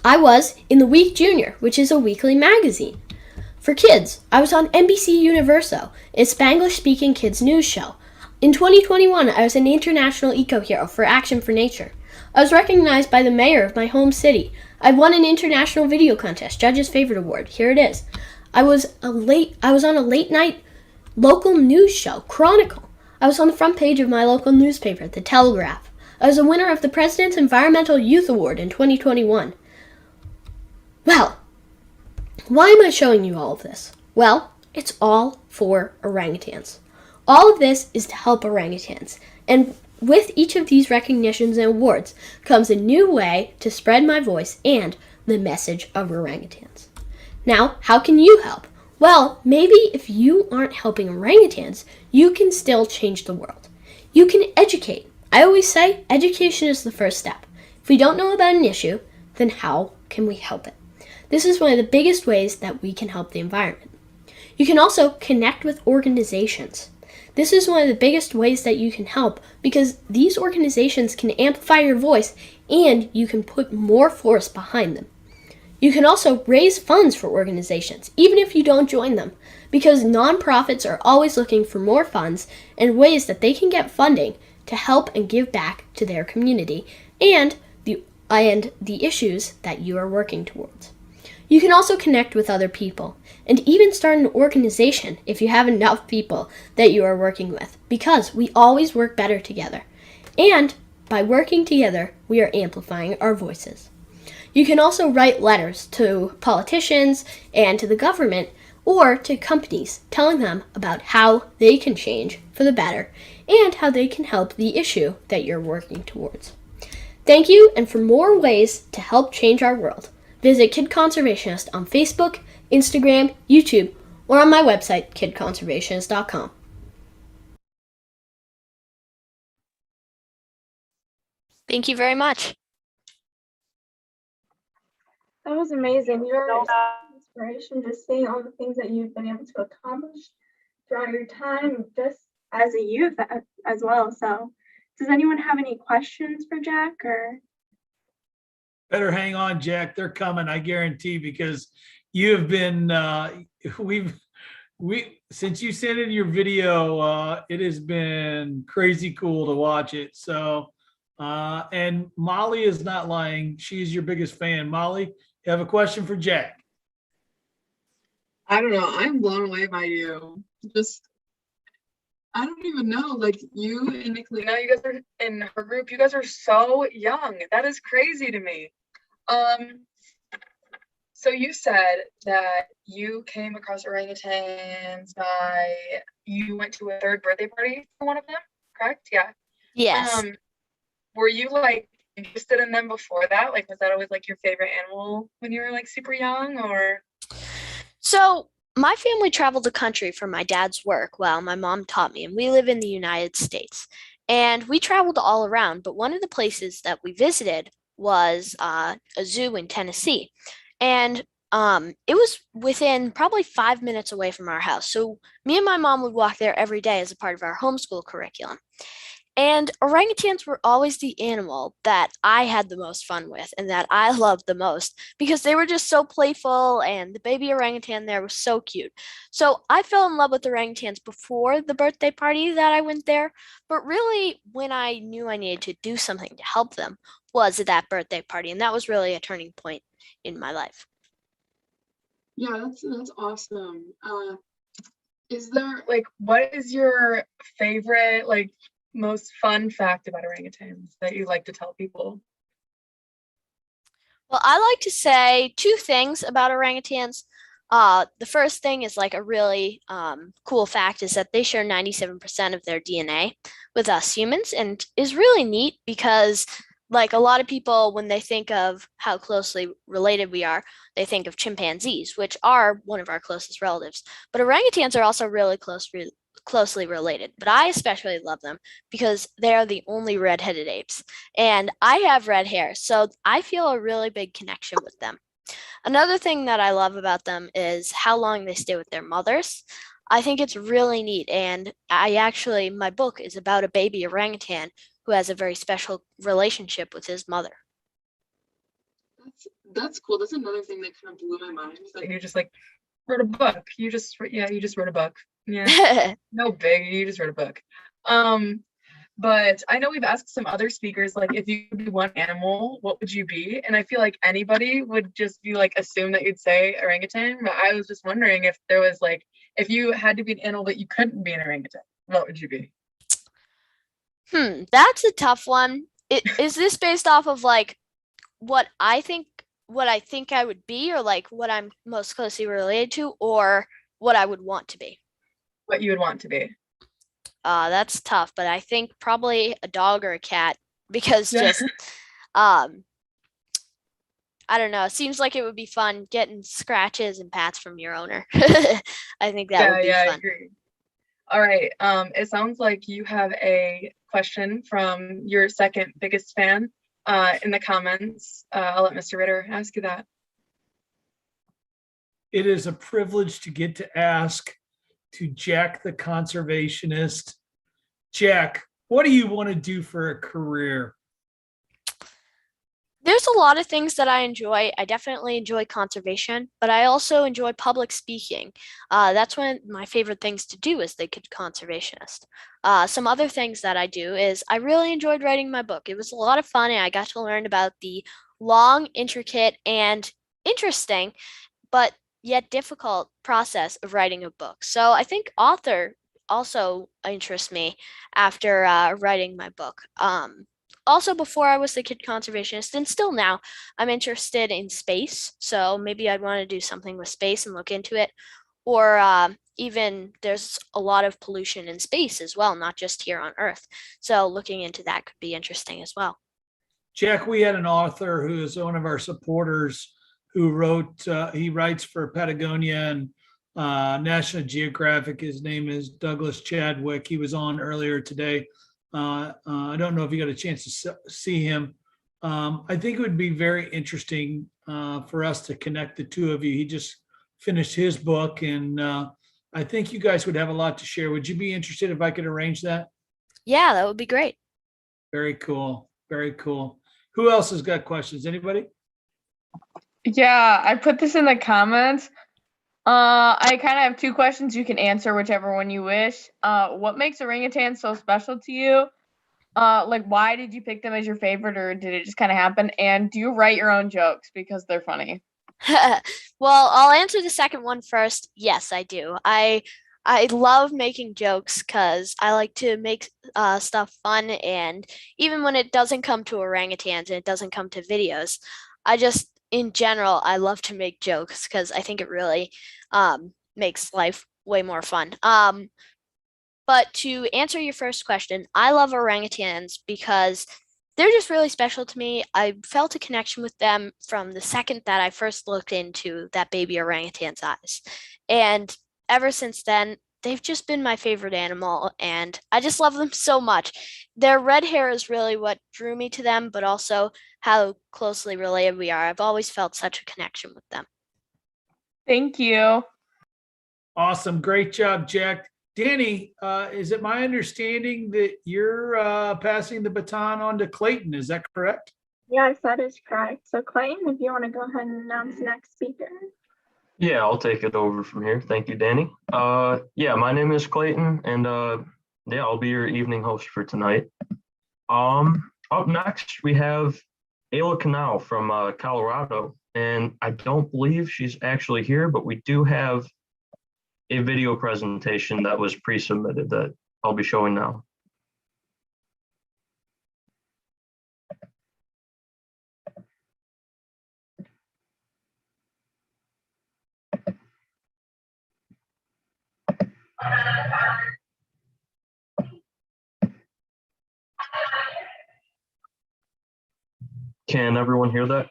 I was in The Week Junior, which is a weekly magazine. For kids, I was on NBC Universo, a Spanglish-speaking kids news show. In 2021, I was an international eco-hero for Action for Nature. I was recognized by the mayor of my home city. I won an international video contest, Judge's Favorite Award. Here it is. I was on a late-night local news show, Chronicle. I was on the front page of my local newspaper, The Telegraph. I was a winner of the President's Environmental Youth Award in 2021. Well, why am I showing you all of this? Well, it's all for orangutans. All of this is to help orangutans. And with each of these recognitions and awards comes a new way to spread my voice and the message of orangutans. Now, how can you help? Well, maybe if you aren't helping orangutans, you can still change the world. You can educate. I always say education is the first step. If we don't know about an issue, then how can we help it? This is one of the biggest ways that we can help the environment. You can also connect with organizations. This is one of the biggest ways that you can help because these organizations can amplify your voice and you can put more force behind them. You can also raise funds for organizations, even if you don't join them, because nonprofits are always looking for more funds and ways that they can get funding to help and give back to their community and the issues that you are working towards. You can also connect with other people and even start an organization if you have enough people that you are working with, because we always work better together. And by working together, we are amplifying our voices. You can also write letters to politicians and to the government or to companies telling them about how they can change for the better and how they can help the issue that you're working towards. Thank you, and for more ways to help change our world, visit Kid Conservationist on Facebook, Instagram, YouTube, or on my website, kidconservationist.com. Thank you very much. That was amazing. You're an inspiration to see all the things that you've been able to accomplish throughout your time, just as a youth as well. So, does anyone have any questions for Jack or? Better hang on, Jack. They're coming, I guarantee, because you have been, since you sent in your video, it has been crazy cool to watch it. So, and Molly is not lying. She's your biggest fan. Molly, you have a question for Jack? I don't know. I'm blown away by you. I don't even know. Like you and Nicolina, you guys are in her group. You guys are so young. That is crazy to me. So you said that you came across orangutans you went to a third birthday party for one of them, correct? Yeah. Yes. Were you like interested in them before that? Like, was that always like your favorite animal when you were like super young, or? So my family traveled the country for my dad's work while my mom taught me, and we live in the United States. And we traveled all around, but one of the places that we visited was a zoo in Tennessee. And it was within probably 5 minutes away from our house. So me and my mom would walk there every day as a part of our homeschool curriculum. And orangutans were always the animal that I had the most fun with and that I loved the most because they were just so playful and the baby orangutan there was so cute. So I fell in love with orangutans before the birthday party that I went there. But really, when I knew I needed to do something to help them was at that birthday party. And that was really a turning point in my life. Yeah, that's awesome. Is there what is your favorite most fun fact about orangutans that you like to tell people? Well, I like to say two things about orangutans. The first thing is a really cool fact is that they share 97% of their DNA with us humans, and is really neat because a lot of people, when they think of how closely related we are, they think of chimpanzees, which are one of our closest relatives. But orangutans are also really closely related. But I especially love them because they are the only red-headed apes. And I have red hair, so I feel a really big connection with them. Another thing that I love about them is how long they stay with their mothers. I think it's really neat. And my book is about a baby orangutan who has a very special relationship with his mother. That's cool. That's another thing that kind of blew my mind. That you just wrote a book. You just wrote a book. Yeah. No big. You just wrote a book. But I know we've asked some other speakers if you could be one animal, what would you be? And I feel like anybody would just be assume that you'd say orangutan. But I was just wondering if there was if you had to be an animal but you couldn't be an orangutan, what would you be? That's a tough one. Is this based off of what I think I would be, or what I'm most closely related to, or what I would want to be? What you would want to be. That's tough, but I think probably a dog or a cat because just I don't know. It seems like it would be fun getting scratches and pats from your owner. I think that would be fun. I agree. All right. It sounds like you have a question from your second biggest fan in the comments. I'll let Mr. Ritter ask you that. It is a privilege to get to ask to Jack the conservationist. Jack, what do you want to do for a career? There's a lot of things that I enjoy. I definitely enjoy conservation, but I also enjoy public speaking. That's one of my favorite things to do as the kid conservationist. Some other things that I do is I really enjoyed writing my book. It was a lot of fun, and I got to learn about the long, intricate, and interesting, but yet difficult process of writing a book. So I think author also interests me after writing my book. Also, before I was the kid conservationist, and still now, I'm interested in space. So maybe I'd want to do something with space and look into it. Or even there's a lot of pollution in space as well, not just here on Earth. So looking into that could be interesting as well. Jack, we had an author who is one of our supporters who he writes for Patagonia and National Geographic. His name is Douglas Chadwick. He was on earlier today. I don't know if you got a chance to see him. I think it would be very interesting for us to connect the two of you. He just finished his book, and I think you guys would have a lot to share. Would you be interested if I could arrange that? Yeah, that would be great. Very cool. Very cool. Who else has got questions? Anybody? Yeah, I put this in the comments. I kind of have two questions. You can answer whichever one you wish. What makes orangutans so special to you? Like, why did you pick them as your favorite, or did it just kind of happen? And do you write your own jokes because they're funny? Well, I'll answer the second one first. Yes, I do. I love making jokes because I like to make stuff fun, and even when it doesn't come to orangutans and it doesn't come to videos, in general, I love to make jokes because I think it really makes life way more fun. But to answer your first question, I love orangutans because they're just really special to me. I felt a connection with them from the second that I first looked into that baby orangutan's eyes. And ever since then, they've just been my favorite animal, and I just love them so much. Their red hair is really what drew me to them, but also how closely related we are. I've always felt such a connection with them. Thank you. Awesome. Great job, Jack. Danny, is it my understanding that you're passing the baton on to Clayton? Is that correct? Yes, that is correct. So Clayton, if you want to go ahead and announce the next speaker. Yeah, I'll take it over from here. Thank you, Danny. Yeah, my name is Clayton, and yeah, I'll be your evening host for tonight. Up next, we have Ayla Canal from Colorado, and I don't believe she's actually here, but we do have a video presentation that was pre-submitted that I'll be showing now. Can everyone hear that?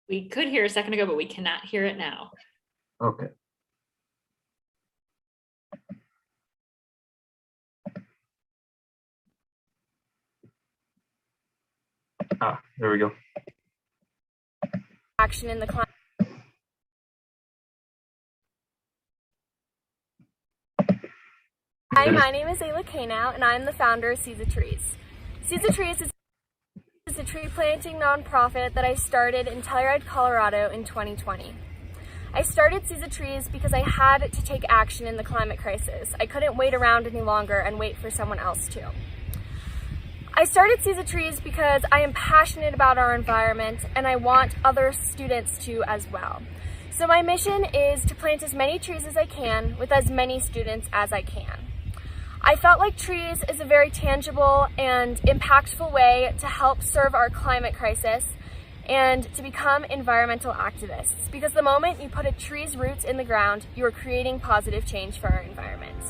We could hear a second ago, but we cannot hear it now. Okay. There we go. Action in the climate. Hi, my name is Ayla Canal, and I'm the founder of Seeds of Trees. Seeds of Trees is a tree planting nonprofit that I started in Telluride, Colorado in 2020. I started Seeds of Trees because I had to take action in the climate crisis. I couldn't wait around any longer and wait for someone else to. I started Seeds of Trees because I am passionate about our environment, and I want other students to as well. So my mission is to plant as many trees as I can with as many students as I can. I felt like trees is a very tangible and impactful way to help serve our climate crisis and to become environmental activists, because the moment you put a tree's roots in the ground, you are creating positive change for our environment.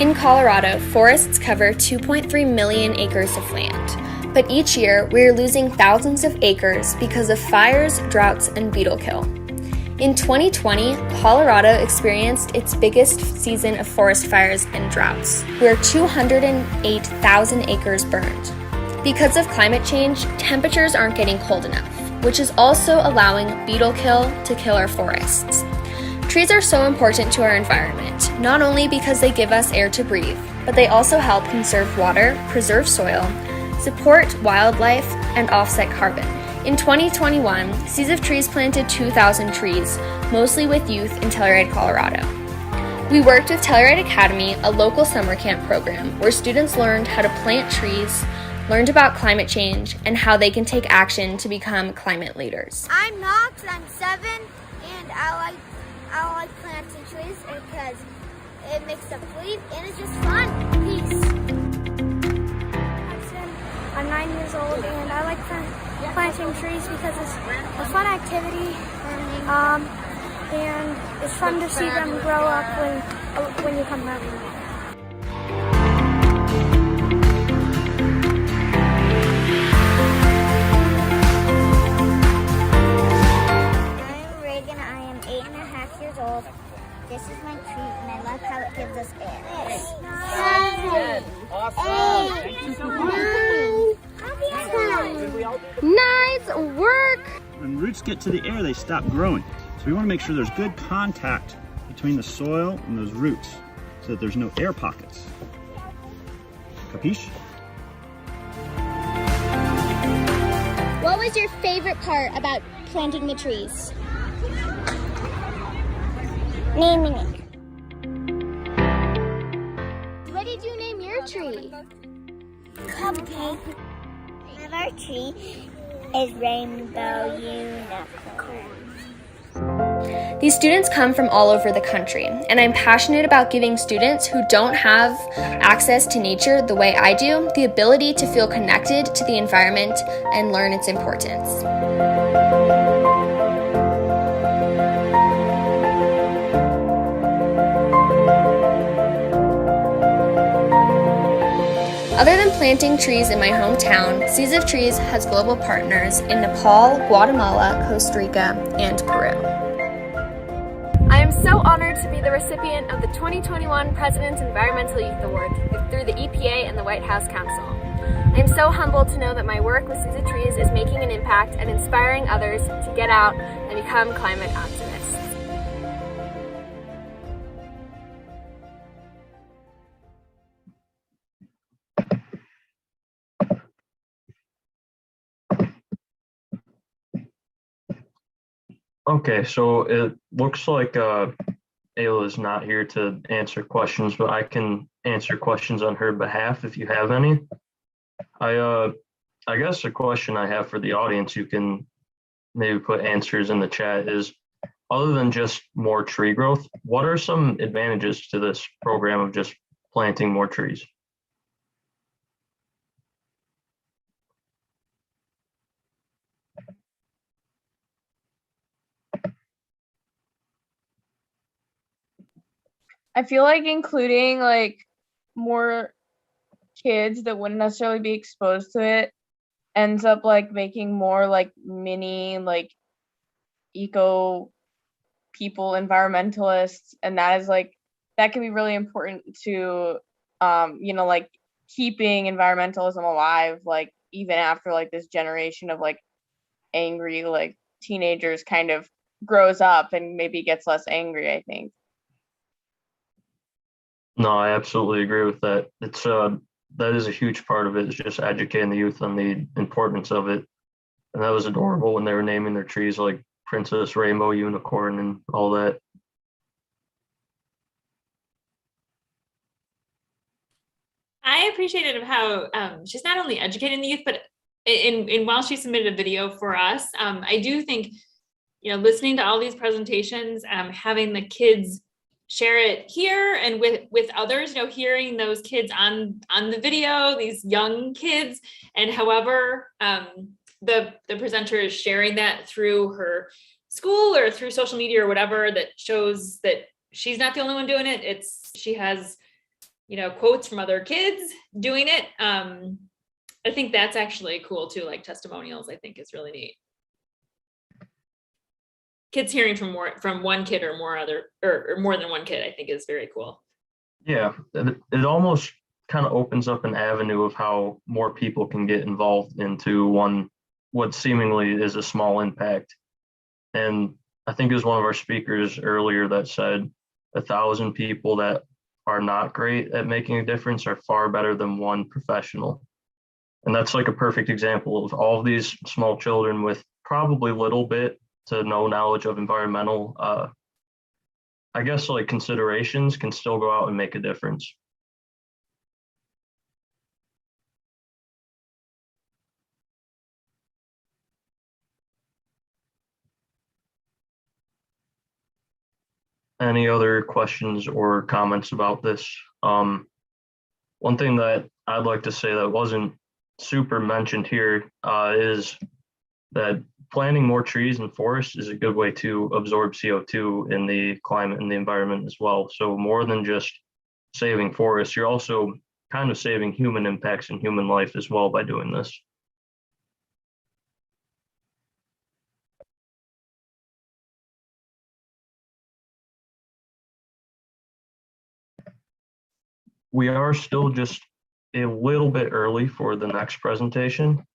In Colorado, forests cover 2.3 million acres of land, but each year we are losing thousands of acres because of fires, droughts, and beetle kill. In 2020, Colorado experienced its biggest season of forest fires and droughts, where 208,000 acres burned. Because of climate change, temperatures aren't getting cold enough, which is also allowing beetle kill to kill our forests. Trees are so important to our environment, not only because they give us air to breathe, but they also help conserve water, preserve soil, support wildlife, and offset carbon. In 2021, Seeds of Trees planted 2,000 trees, mostly with youth in Telluride, Colorado. We worked with Telluride Academy, a local summer camp program where students learned how to plant trees, learned about climate change, and how they can take action to become climate leaders. I'm Knox, I'm 7, and I like planting trees because it makes them breathe and it's just fun. Peace. I'm 9 years old and I like planting trees because it's a fun activity, and it's fun to see them grow up when you come back. This is my tree, and I love how it gives us air. 7, Awesome. Thank you so much. 9. Nice work. When roots get to the air, they stop growing. So we want to make sure there's good contact between the soil and those roots so that there's no air pockets. Capiche? What was your favorite part about planting the trees? Naming it. What did you name your tree? Cupcake. Our tree is Rainbow Unicorn. These students come from all over the country, and I'm passionate about giving students who don't have access to nature the way I do the ability to feel connected to the environment and learn its importance. Other than planting trees in my hometown, Seas of Trees has global partners in Nepal, Guatemala, Costa Rica, and Peru. I am so honored to be the recipient of the 2021 President's Environmental Youth Award through the EPA and the White House Council. I am so humbled to know that my work with Seas of Trees is making an impact and inspiring others to get out and become climate activists. Okay, so it looks like Ayla is not here to answer questions, but I can answer questions on her behalf if you have any. I guess a question I have for the audience, you can maybe put answers in the chat, is other than just more tree growth, what are some advantages to this program of just planting more trees? I feel like including like more kids that wouldn't necessarily be exposed to it ends up like making more like mini like eco people, environmentalists, and that is like that can be really important to like keeping environmentalism alive, like even after like this generation of like angry like teenagers kind of grows up and maybe gets less angry, I think. No, I absolutely agree with that. It's that is a huge part of it, is just educating the youth on the importance of it. And that was adorable when they were naming their trees like Princess Rainbow Unicorn and all that. I appreciated how she's not only educating the youth, but in while she submitted a video for us, I do think, listening to all these presentations, having the kids share it here and with others, hearing those kids on the video, these young kids, and however the presenter is sharing that through her school or through social media or whatever, that shows that she's not the only one doing it. She has quotes from other kids doing it. I think that's actually cool too, like testimonials, I think is really neat. Kids hearing from one kid or more than one kid, I think is very cool. Yeah, it almost kind of opens up an avenue of how more people can get involved into what seemingly is a small impact. And I think it was one of our speakers earlier that said 1,000 people that are not great at making a difference are far better than one professional. And that's like a perfect example of all of these small children with probably little bit to no knowledge of environmental, I guess like considerations, can still go out and make a difference. Any other questions or comments about this? One thing that I'd like to say that wasn't super mentioned here is that planting more trees and forests is a good way to absorb CO2 in the climate and the environment as well. So more than just saving forests, you're also kind of saving human impacts and human life as well by doing this. we are still just a little bit early for the next presentation.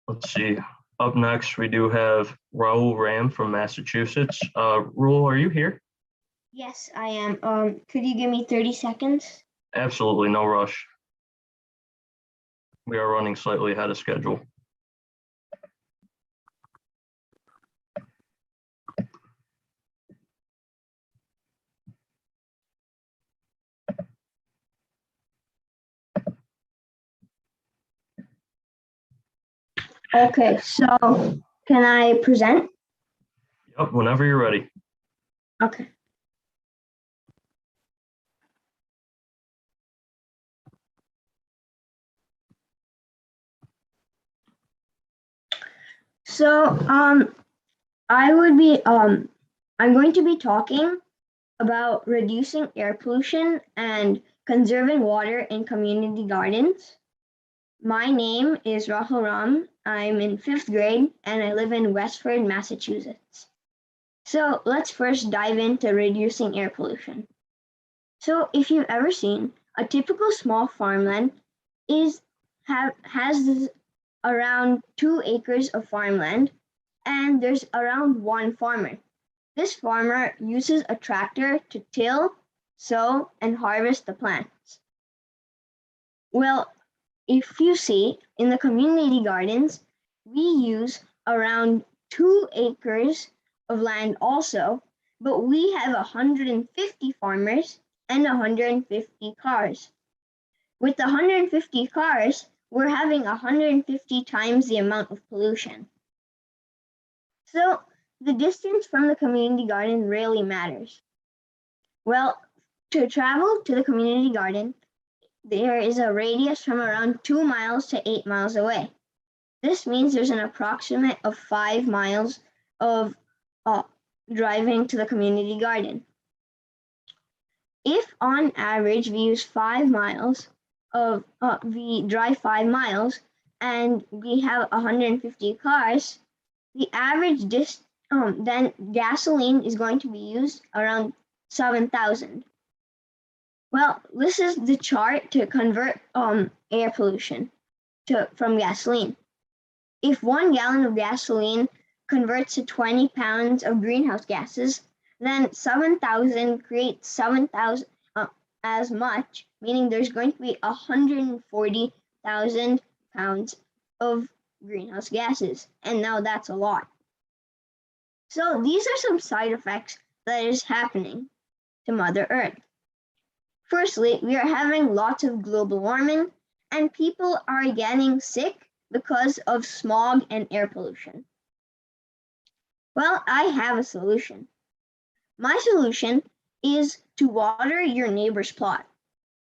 Let's see. Up next, we do have Raul Ram from Massachusetts. Raul, are you here? Yes, I am. Could you give me 30 seconds? Absolutely, no rush. We are running slightly ahead of schedule. Okay, so can I present? Yep, whenever you're ready. Okay. So, I'm going to be talking about reducing air pollution and conserving water in community gardens. My name is Rahul Ram. I'm in 5th grade and I live in Westford, Massachusetts. So let's first dive into reducing air pollution. So if you've ever seen a typical small farmland has around 2 acres of farmland and there's around 1 farmer. This farmer uses a tractor to till, sow, and harvest the plants. Well, if you see in the community gardens, we use around 2 acres of land also, but we have 150 farmers and 150 cars. With the 150 cars, we're having 150 times the amount of pollution. So the distance from the community garden really matters. Well, to travel to the community garden, there is a radius from around 2 miles to 8 miles away. This means there's an approximate of 5 miles of driving to the community garden. If on average we use 5 miles we drive 5 miles and we have 150 cars, the average then gasoline is going to be used around 7,000. Well, this is the chart to convert air pollution from gasoline. If 1 gallon of gasoline converts to 20 pounds of greenhouse gases, then 7,000 creates 7,000 as much, meaning there's going to be 140,000 pounds of greenhouse gases. And now that's a lot. So these are some side effects that is happening to Mother Earth. Firstly, we are having lots of global warming and people are getting sick because of smog and air pollution. Well, I have a solution. My solution is to water your neighbor's plot.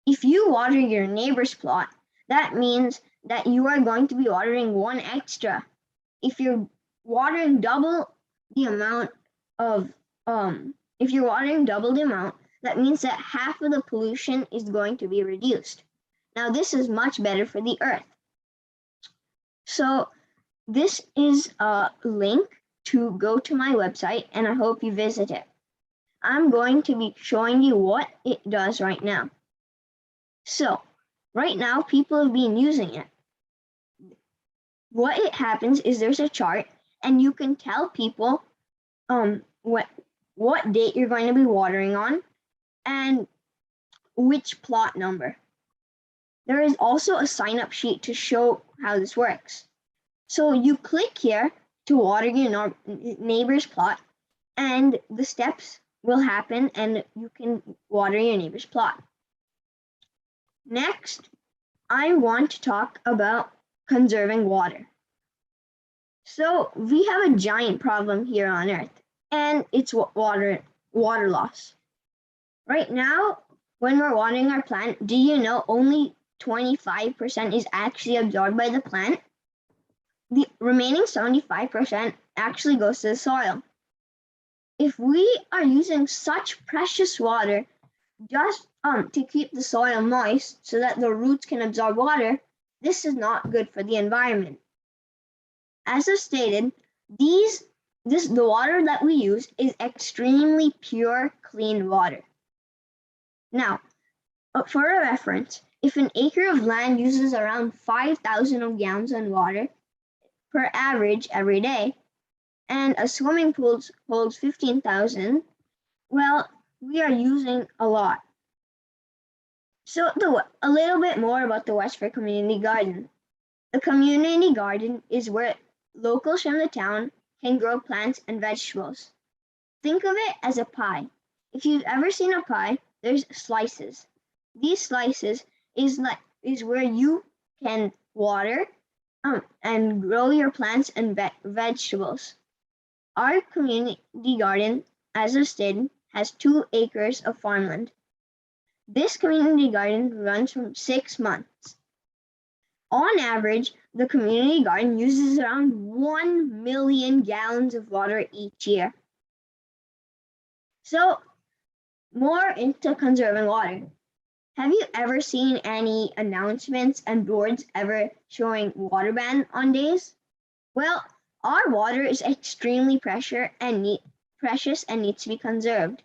If you water your neighbor's plot, that means that you are going to be watering 1 extra. If you're watering double the amount, that means that half of the pollution is going to be reduced. Now, this is much better for the earth. So this is a link to go to my website and I hope you visit it. I'm going to be showing you what it does right now. So right now people have been using it. What it happens is there's a chart and you can tell people what date you're going to be watering on and which plot number. There is also a sign-up sheet to show how this works. So you click here to water your neighbor's plot and the steps will happen and you can water your neighbor's plot. Next, I want to talk about conserving water. So we have a giant problem here on Earth and it's water loss. Right now, when we're watering our plant, do you know only 25% is actually absorbed by the plant? The remaining 75% actually goes to the soil. If we are using such precious water just to keep the soil moist so that the roots can absorb water, this is not good for the environment. As I've stated, the water that we use is extremely pure, clean water. Now, for a reference, if an acre of land uses around 5,000 gallons of water per average every day, and a swimming pool holds 15,000, well, we are using a lot. So a little bit more about the Westford Community Garden. The community garden is where locals from the town can grow plants and vegetables. Think of it as a pie. If you've ever seen a pie, there's slices. These slices is where you can water and grow your plants and vegetables. Our community garden, as I stated, has 2 acres of farmland. This community garden runs for 6 months. On average, the community garden uses around 1 million gallons of water each year. So, more into conserving water. Have you ever seen any announcements and boards ever showing water ban on days? Well, our water is extremely precious and needs to be conserved.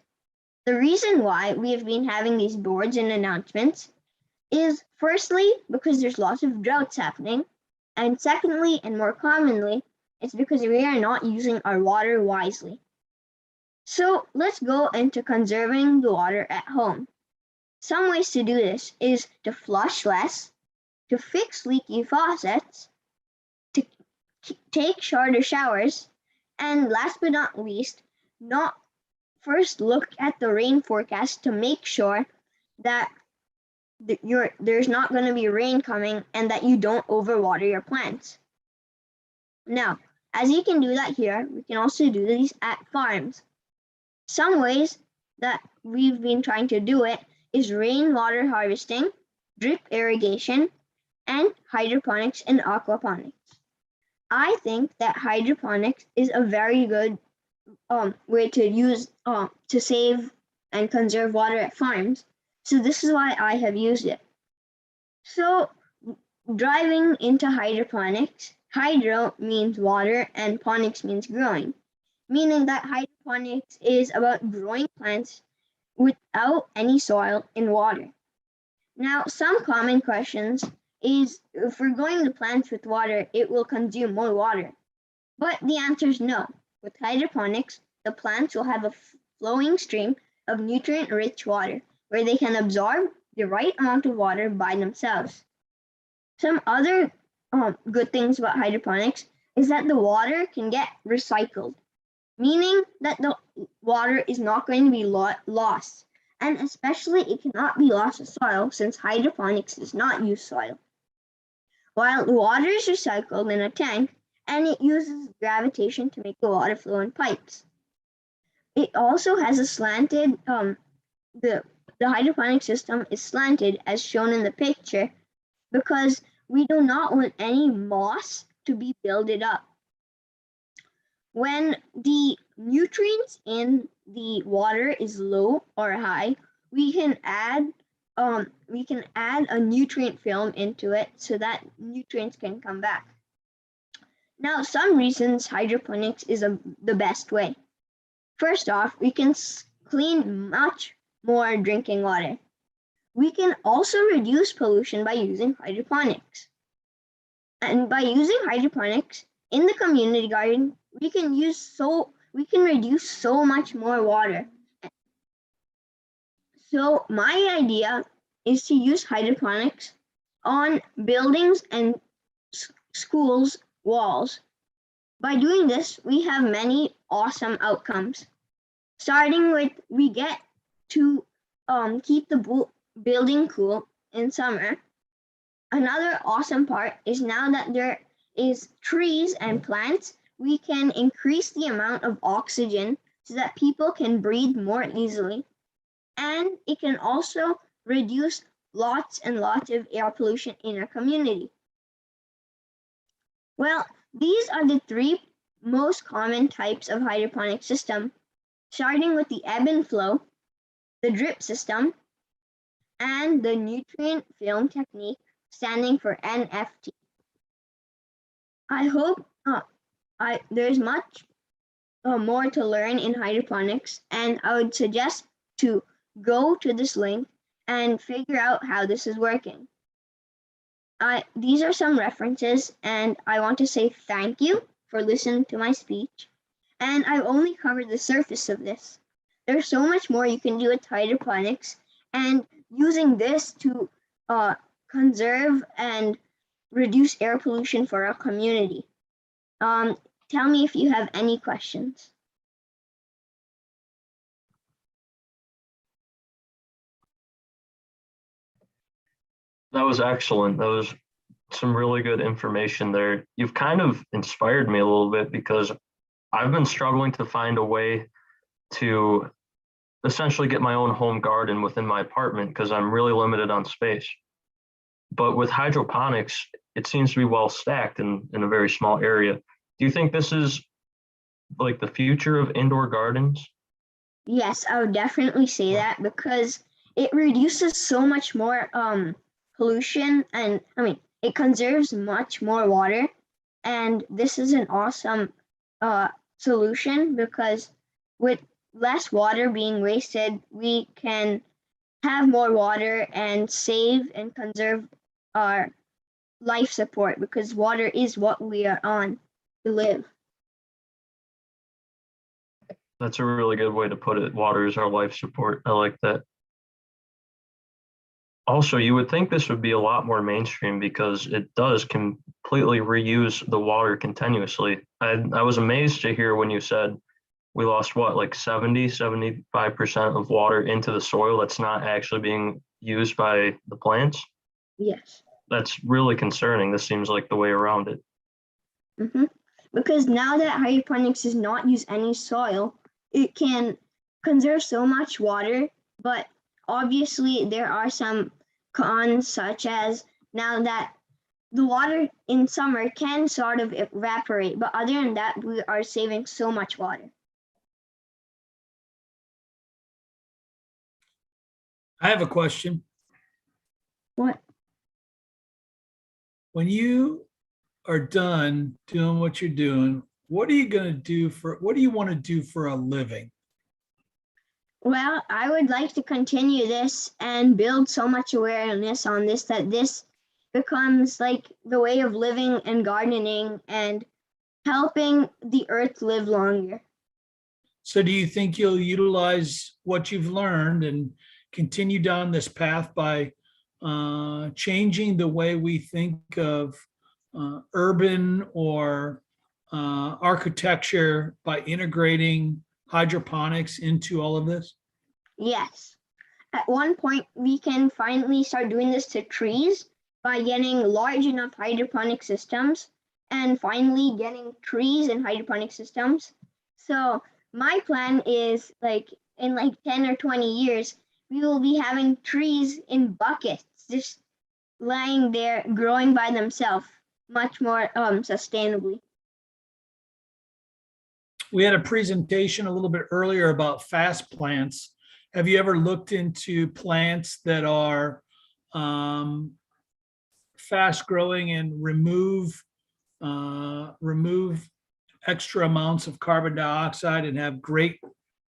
The reason why we have been having these boards and announcements is firstly because there's lots of droughts happening, and secondly and more commonly, it's because we are not using our water wisely. So let's go into conserving the water at home. Some ways to do this is to flush less, to fix leaky faucets, to take shorter showers, and last but not least, first look at the rain forecast to make sure that there's not going to be rain coming and that you don't overwater your plants. Now, as you can do that here, we can also do these at farms. Some ways that we've been trying to do it is rainwater harvesting, drip irrigation, and hydroponics and aquaponics. I think that hydroponics is a very good way to use to save and conserve water at farms. So this is why I have used it. So driving into hydroponics, hydro means water and ponics means growing, meaning that hydroponics is about growing plants without any soil and water. Now, some common questions is if we're growing the plants with water, it will consume more water. But the answer is no. With hydroponics, the plants will have a flowing stream of nutrient-rich water where they can absorb the right amount of water by themselves. Some other good things about hydroponics is that the water can get recycled, meaning that the water is not going to be lost, and especially it cannot be lost to soil since hydroponics does not use soil. While the water is recycled in a tank, and it uses gravitation to make the water flow in pipes. It also has a slanted, the hydroponic system is slanted as shown in the picture because we do not want any moss to be builded up. When the nutrients in the water is low or high, we can add a nutrient film into it so that nutrients can come back. Now, some reasons hydroponics is the best way. First off, we can clean much more drinking water. We can also reduce pollution by using hydroponics. And by using hydroponics in the community garden, we can reduce so much more water. So my idea is to use hydroponics on buildings and schools' walls. By doing this, we have many awesome outcomes. Starting with, we get to keep the building cool in summer. Another awesome part is now that there is trees and plants, we can increase the amount of oxygen so that people can breathe more easily. And it can also reduce lots and lots of air pollution in our community. Well, these are the 3 most common types of hydroponic system, starting with the ebb and flow, the drip system, and the nutrient film technique, standing for NFT. I hope there's much more to learn in hydroponics, and I would suggest to go to this link and figure out how this is working. These are some references, and I want to say thank you for listening to my speech. And I've only covered the surface of this. There's so much more you can do with hydroponics, and using this to conserve and reduce air pollution for our community. Tell me if you have any questions. That was excellent. That was some really good information there. You've kind of inspired me a little bit because I've been struggling to find a way to essentially get my own home garden within my apartment because I'm really limited on space. But with hydroponics, it seems to be well stacked in a very small area. Do you think this is like the future of indoor gardens? Yes, I would definitely say that because it reduces so much more pollution, and it conserves much more water. And this is an awesome solution because with less water being wasted, we can have more water and save and conserve our life support because water is what we are on to live. That's a really good way to put it. Water is our life support. I like that. Also, you would think this would be a lot more mainstream because it does completely reuse the water continuously. I was amazed to hear when you said we lost what, like 75% of water into the soil that's not actually being used by the plants? Yes. That's really concerning. This seems like the way around it. Mm-hmm. Because now that hydroponics does not use any soil, it can conserve so much water, but obviously there are some cons, such as now that the water in summer can sort of evaporate, but other than that, we are saving so much water. I have a question. What? When you are done doing what you're doing, what are you going to do what do you want to do for a living? Well, I would like to continue this and build so much awareness on this that this becomes like the way of living and gardening and helping the earth live longer. So do you think you'll utilize what you've learned and continue down this path by changing the way we think of urban or architecture by integrating hydroponics into all of this? Yes. At one point, we can finally start doing this to trees by getting large enough hydroponic systems and finally getting trees in hydroponic systems. So my plan is in 10 or 20 years, we will be having trees in buckets just lying there growing by themselves much more sustainably. We had a presentation a little bit earlier about fast plants. Have you ever looked into plants that are fast growing and remove extra amounts of carbon dioxide and have great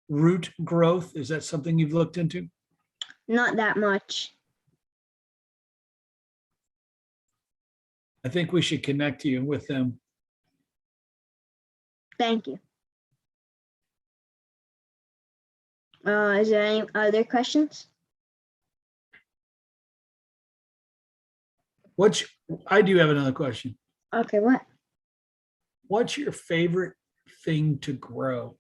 root growth? Is that something you've looked into? Not that much. I think we should connect you with them. Thank you. Is there any other questions? I do have another question. Okay, what? What's your favorite thing to grow?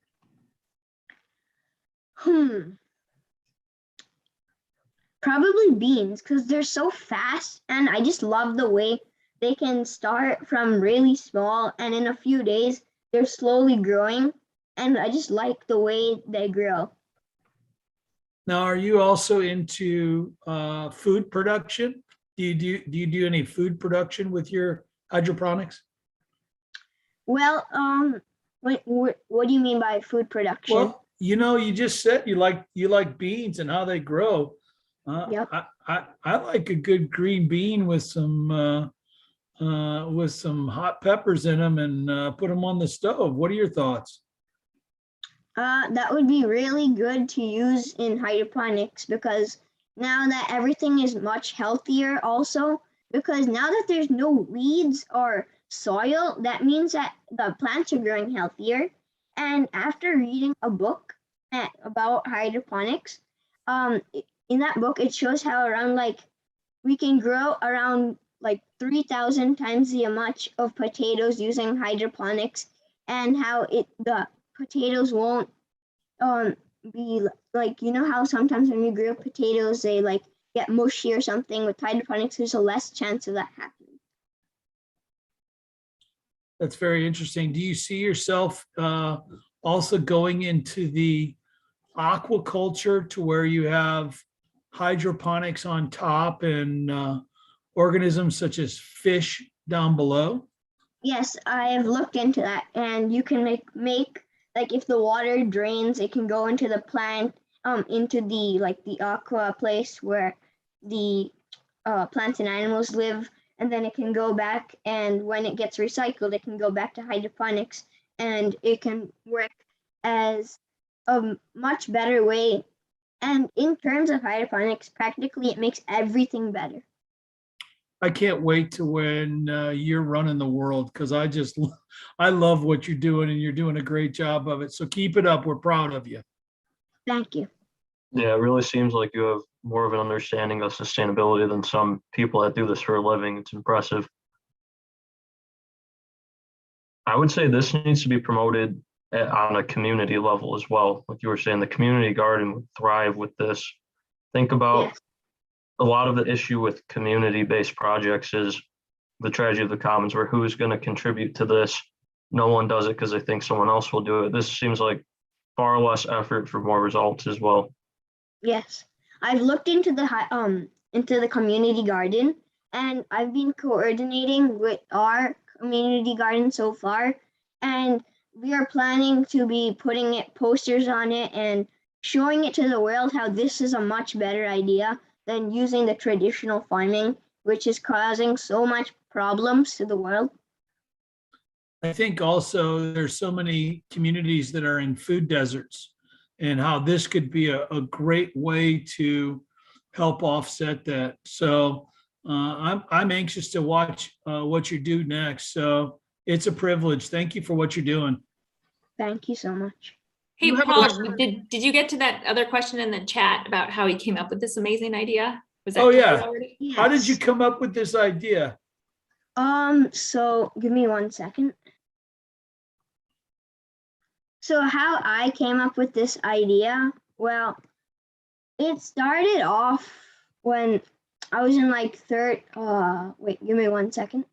Probably beans, because they're so fast and I just love the way they can start from really small and in a few days they're slowly growing, and I just like the way they grow. Now, are you also into food production? Do you do any food production with your hydroponics? Well, what do you mean by food production? Well, you just said you like beans and how they grow. Yep. I like a good green bean with some hot peppers in them and put them on the stove. What are your thoughts? That would be really good to use in hydroponics because now that everything is much healthier also, because now that there's no weeds or soil, that means that the plants are growing healthier. And after reading a book about hydroponics, in that book it shows how around like we can grow around like 3,000 times the much of potatoes using hydroponics, and how the potatoes won't be like, you know how sometimes when you grow potatoes they like get mushy or something. With hydroponics there's a less chance of that happening. That's very interesting. Do you see yourself also going into the aquaculture to where you have hydroponics on top and organisms such as fish down below? Yes, I have looked into that, and you can make like if the water drains, it can go into the plant, into the like the aqua place where the plants and animals live, and then it can go back, and when it gets recycled it can go back to hydroponics, and it can work as a much better way. And in terms of hydroponics, practically it makes everything better. I can't wait to when you're running the world, because I love what you're doing and you're doing a great job of it. So keep it up. We're proud of you. Thank you. Yeah, it really seems like you have more of an understanding of sustainability than some people that do this for a living. It's impressive. I would say this needs to be promoted on a community level as well. Like you were saying, the community garden would thrive with this. Think about a lot of the issue with community-based projects is the tragedy of the commons, where who's going to contribute to this? No one does it because they think someone else will do it. This seems like far less effort for more results as well. Yes, I've looked into the community garden, and I've been coordinating with our community garden so far, and we are planning to be putting posters on it and showing it to the world how this is a much better idea than using the traditional farming, which is causing so much problems to the world. I think also there's so many communities that are in food deserts, and how this could be a great way to help offset that. So I'm anxious to watch what you do next. So it's a privilege. Thank you for what you're doing. Thank you so much. Hey, Paul, did you get to that other question in the chat about how he came up with this amazing idea? Was that covered already? Yes. How did you come up with this idea? So give me 1 second. So how I came up with this idea, well, it started off when I was in like third, wait, give me 1 second.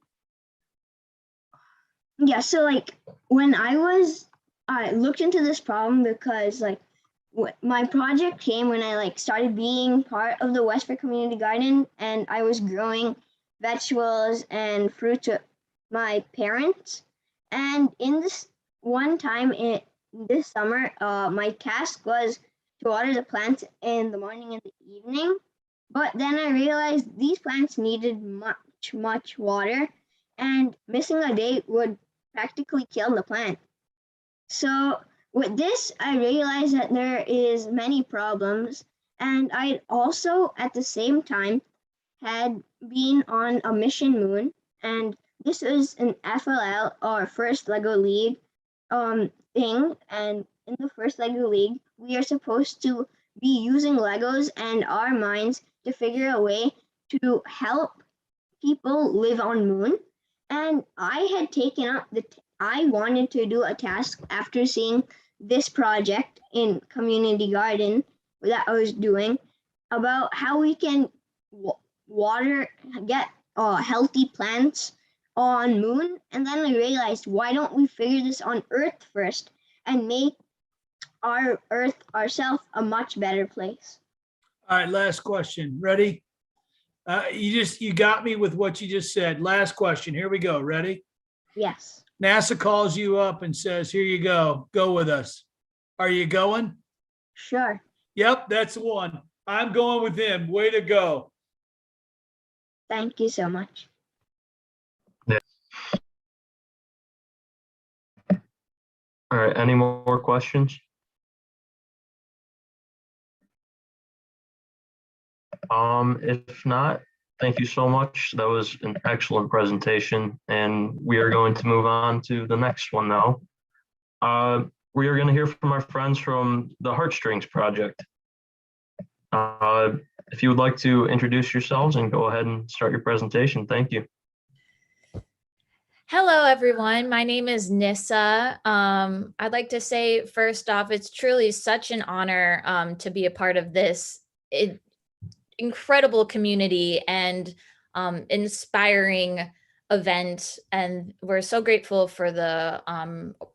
Yeah, so like when I looked into this problem because like my project came when I like started being part of the Westford Community Garden, and I was growing vegetables and fruits with my parents. And in this one time this summer, my task was to water the plants in the morning and the evening. But then I realized these plants needed much water, and missing a day would practically kill the plant. So with this, I realized that there is many problems, and I also at the same time had been on a mission moon, and this is an FLL or First Lego League thing, and in the First Lego League, we are supposed to be using Legos and our minds to figure a way to help people live on moon. And I had taken up I wanted to do a task after seeing this project in community garden that I was doing about how we can get healthy plants on moon. And then I realized, why don't we figure this on Earth first and make our Earth ourselves a much better place? All right, last question. Ready? You got me with what you just said. Last question. Here we go. Ready? Yes. NASA calls you up and says, here you go. Go with us. Are you going? Sure. Yep, that's the one. I'm going with him. Way to go. Thank you so much. Yeah. All right, any more questions? If not, thank you so much. That was an excellent presentation, and we are going to move on to the next one now. We are going to hear from our friends from the Heartstrings Project. If you would like to introduce yourselves and go ahead and start your presentation, thank you. Hello, everyone. My name is Nissa. I'd like to say, first off, it's truly such an honor to be a part of this incredible community and inspiring event. And we're so grateful for the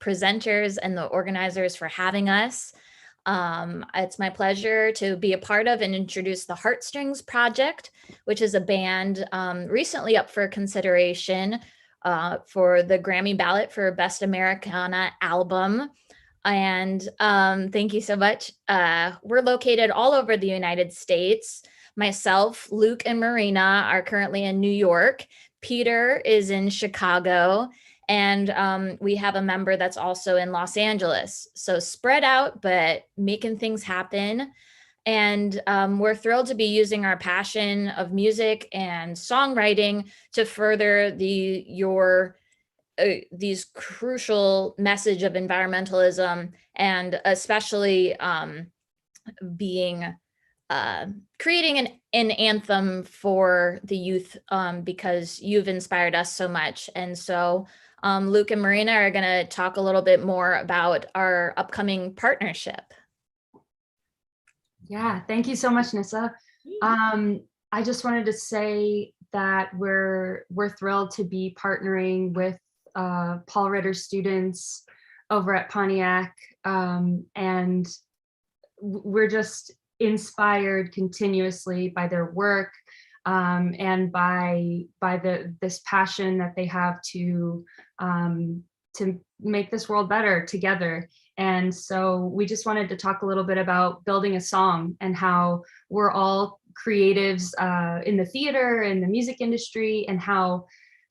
presenters and the organizers for having us. It's my pleasure to be a part of and introduce the Heartstrings Project, which is a band recently up for consideration for the Grammy ballot for Best Americana Album. And thank you so much. We're located all over the United States. Myself, Luke, and Marina are currently in New York. Peter is in Chicago. And we have a member that's also in Los Angeles. So spread out, but making things happen. And we're thrilled to be using our passion of music and songwriting to further these crucial message of environmentalism, and especially creating an anthem for the youth, because you've inspired us so much. And so Luke and Marina are going to talk a little bit more about our upcoming partnership. Yeah, thank you so much, Nissa. I just wanted to say that we're thrilled to be partnering with Paul Ritter students over at Pontiac, and we're just inspired continuously by their work, and by this passion that they have to make this world better together. And so we just wanted to talk a little bit about building a song and how we're all creatives in the theater and the music industry, and how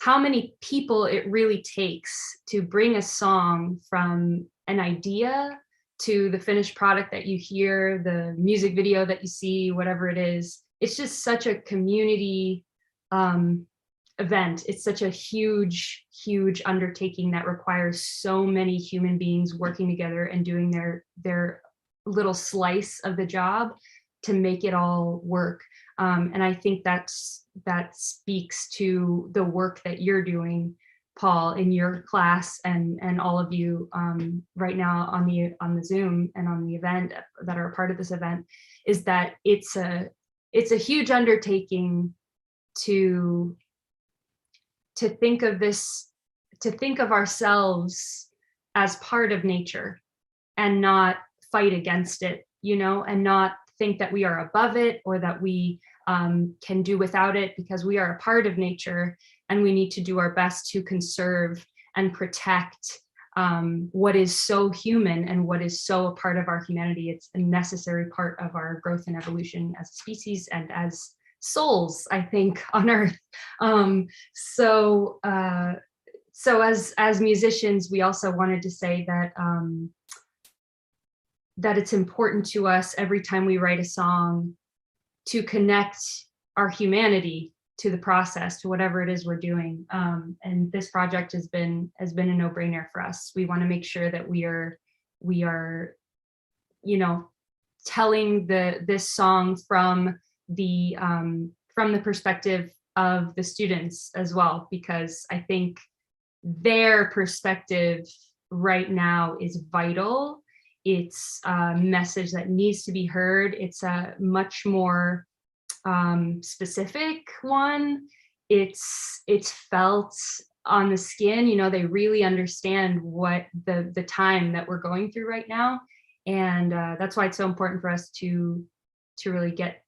many people it really takes to bring a song from an idea to the finished product that you hear, the music video that you see, whatever it is. It's just such a community event. It's such a huge, huge undertaking that requires so many human beings working together and doing their little slice of the job to make it all work. And I think that speaks to the work that you're doing, Paul, in your class, and all of you right now on the Zoom and on the event that are a part of this event, is that it's a huge undertaking to think of ourselves as part of nature and not fight against it, and not think that we are above it or that we can do without it, because we are a part of nature and we need to do our best to conserve and protect what is so human and what is so a part of our humanity. It's a necessary part of our growth and evolution as a species and as souls, I think, on Earth. So as musicians, we also wanted to say that that it's important to us every time we write a song to connect our humanity to the process, to whatever it is we're doing. And this project has been a no-brainer for us. We want to make sure that we are telling this song from the perspective of the students as well, because I think their perspective right now is vital. It's a message that needs to be heard. It's a much more specific one. It's felt on the skin. They really understand what the time that we're going through right now, and that's why it's so important for us to really get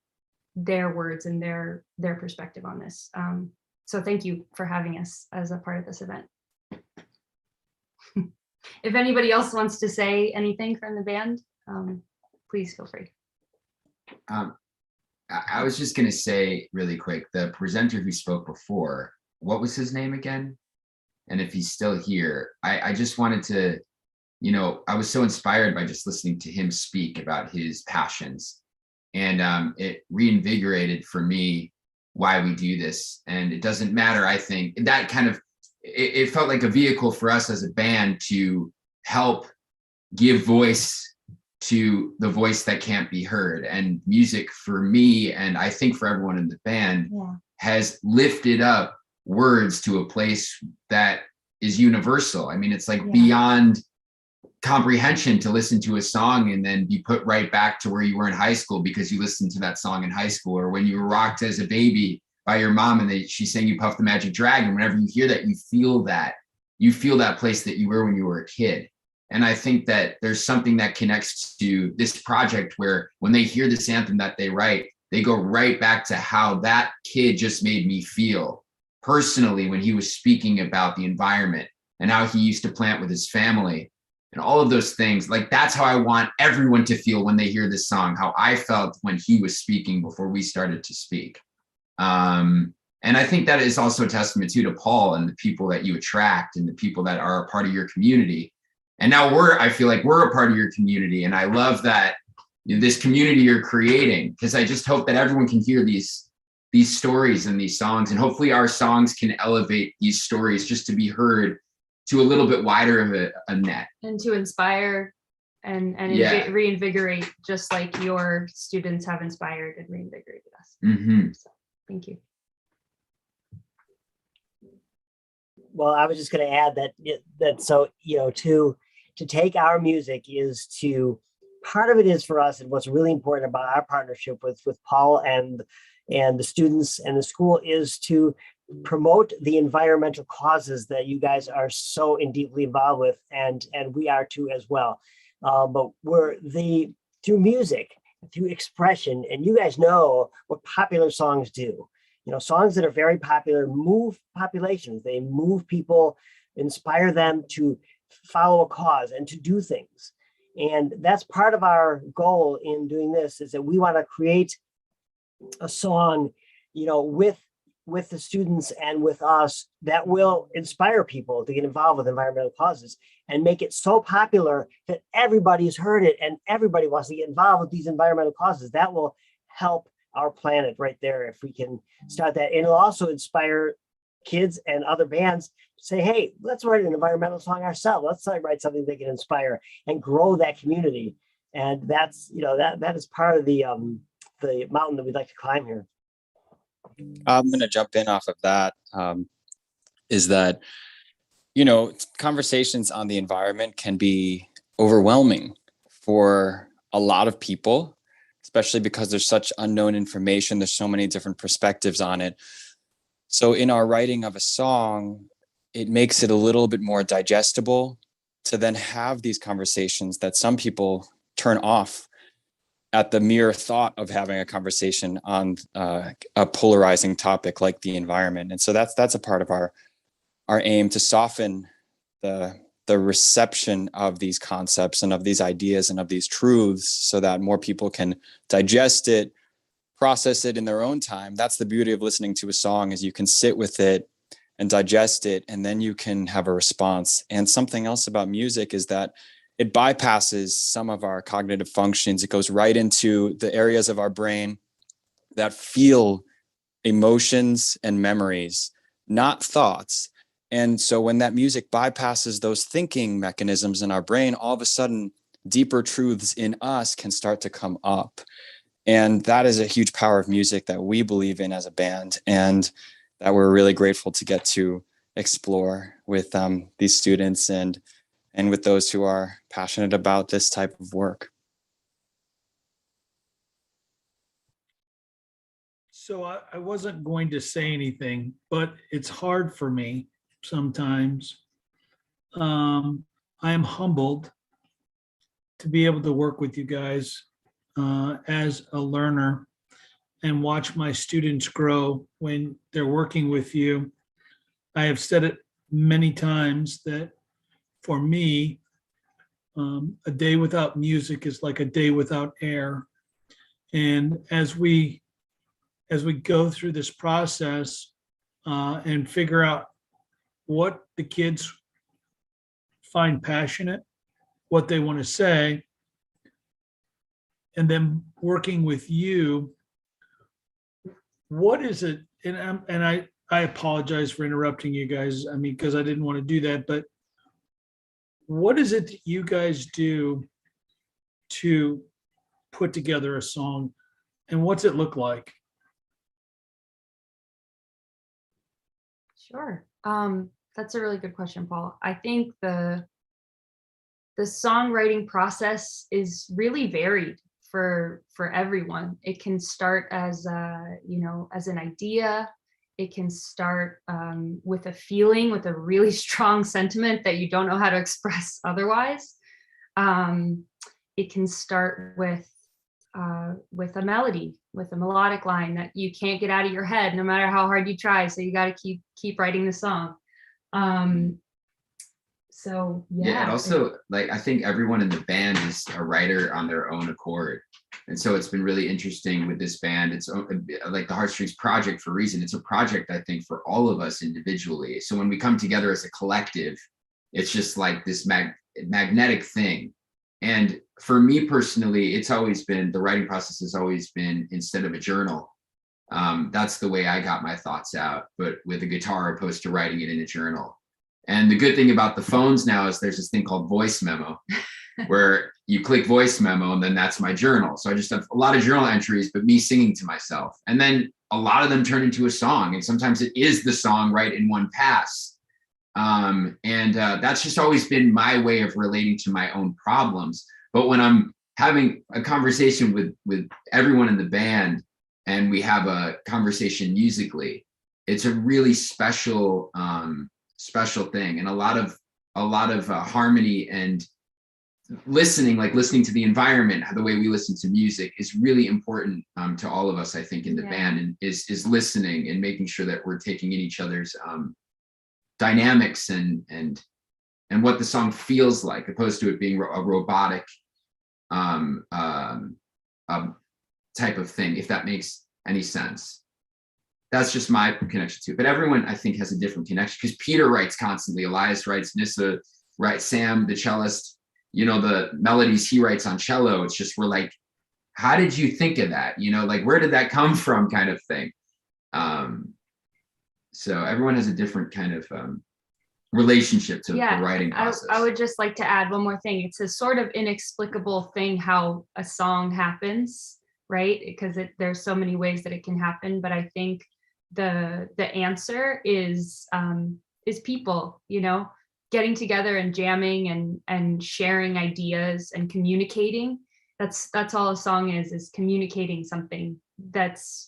their words and their perspective on this. So thank you for having us as a part of this event. If anybody else wants to say anything from the band, please feel free. I was just going to say really quick, the presenter who spoke before, what was his name again? And if he's still here, I just wanted to, I was so inspired by just listening to him speak about his passions. And it reinvigorated for me why we do this. And it doesn't matter, I think, that kind of, it felt like a vehicle for us as a band to help give voice to the voice that can't be heard. And music for me, and I think for everyone in the band, has lifted up words to a place that is universal. I mean, it's like beyond comprehension to listen to a song and then be put right back to where you were in high school because you listened to that song in high school, or when you were rocked as a baby by your mom and she sang you Puff the Magic Dragon. Whenever you hear that, you feel that place that you were when you were a kid. And I think that there's something that connects to this project where when they hear this anthem that they write, they go right back to how that kid just made me feel personally when he was speaking about the environment and how he used to plant with his family and all of those things. Like, that's how I want everyone to feel when they hear this song, how I felt when he was speaking before we started to speak. And I think that is also a testament to Paul and the people that you attract and the people that are a part of your community. And now I feel like we're a part of your community. And I love that this community you're creating, because I just hope that everyone can hear these stories and these songs. And hopefully our songs can elevate these stories just to be heard to a little bit wider of a net. And to inspire and reinvigorate, just like your students have inspired and reinvigorated us. So, thank you. Well, I was just going to add that so, to take our music is to, part of it is for us, and what's really important about our partnership with Paul and the students and the school is to promote the environmental causes that you guys are so deeply involved with, and we are too as well. But through music, through expression, and you guys know what popular songs do. Songs that are very popular move populations. They move people, inspire them to follow a cause and to do things. And that's part of our goal in doing this, is that we want to create a song, with the students and with us that will inspire people to get involved with environmental causes and make it so popular that everybody's heard it and everybody wants to get involved with these environmental causes. That will help our planet right there if we can start that. And it'll also inspire kids and other bands to say, hey, let's write an environmental song ourselves. Let's write something that can inspire and grow that community. And that's, that is part of the mountain that we'd like to climb here. I'm going to jump in off of that. Is that, conversations on the environment can be overwhelming for a lot of people, especially because there's such unknown information. There's so many different perspectives on it. So in our writing of a song, it makes it a little bit more digestible to then have these conversations that some people turn off at the mere thought of having a conversation on a polarizing topic like the environment. And so that's a part of our aim, to soften the reception of these concepts and of these ideas and of these truths so that more people can digest it, process it in their own time. That's the beauty of listening to a song, is you can sit with it and digest it, and then you can have a response. And something else about music is that it bypasses some of our cognitive functions. It goes right into the areas of our brain that feel emotions and memories, not thoughts. And so when that music bypasses those thinking mechanisms in our brain, all of a sudden, deeper truths in us can start to come up. And that is a huge power of music that we believe in as a band, and that we're really grateful to get to explore with these students and with those who are passionate about this type of work. So I wasn't going to say anything, but it's hard for me sometimes. I am humbled to be able to work with you guys as a learner and watch my students grow when they're working with you. I have said it many times that for me, a day without music is like a day without air. And as we go through this process and figure out what the kids find passionate, what they want to say, and then working with you, what is it? And I apologize for interrupting you guys. I mean, because I didn't want to do that, but what is it that you guys do to put together a song, and what's it look like? Sure. That's a really good question, Paul. I think the songwriting process is really varied for everyone. It can start as as an idea. It can start with a feeling, with a really strong sentiment that you don't know how to express otherwise. It can start with a melody, with a melodic line that you can't get out of your head no matter how hard you try. So you got to keep writing the song. So yeah. And also, like, I think everyone in the band is a writer on their own accord. And so it's been really interesting with this band. It's like the Heartstrings Project for a reason. It's a project, I think, for all of us individually. So when we come together as a collective, it's just like this magnetic thing. And for me personally, it's always been, the writing process has always been instead of a journal. That's the way I got my thoughts out, but with a guitar opposed to writing it in a journal. And the good thing about the phones now is there's this thing called voice memo, where you click voice memo and then that's my journal. So I just have a lot of journal entries, but me singing to myself. And then a lot of them turn into a song. And sometimes it is the song right in one pass. That's just always been my way of relating to my own problems. But when I'm having a conversation with everyone in the band and we have a conversation musically, it's a really special thing, and a lot of harmony and listening to the environment. The way we listen to music is really important to all of us, I think, in the band, and is listening and making sure that we're taking in each other's dynamics and what the song feels like, opposed to it being a robotic type of thing, if that makes any sense. That's just my connection to it. But everyone, I think, has a different connection, because Peter writes constantly, Elias writes, Nissa writes, Sam, the cellist, the melodies he writes on cello. It's just, we're like, how did you think of that? Like, where did that come from, kind of thing. So everyone has a different kind of relationship to the writing process. I would just like to add one more thing. It's a sort of inexplicable thing how a song happens, right? Because there's so many ways that it can happen. But I think the answer is people, getting together and jamming and sharing ideas and communicating. That's all a song is communicating something that's,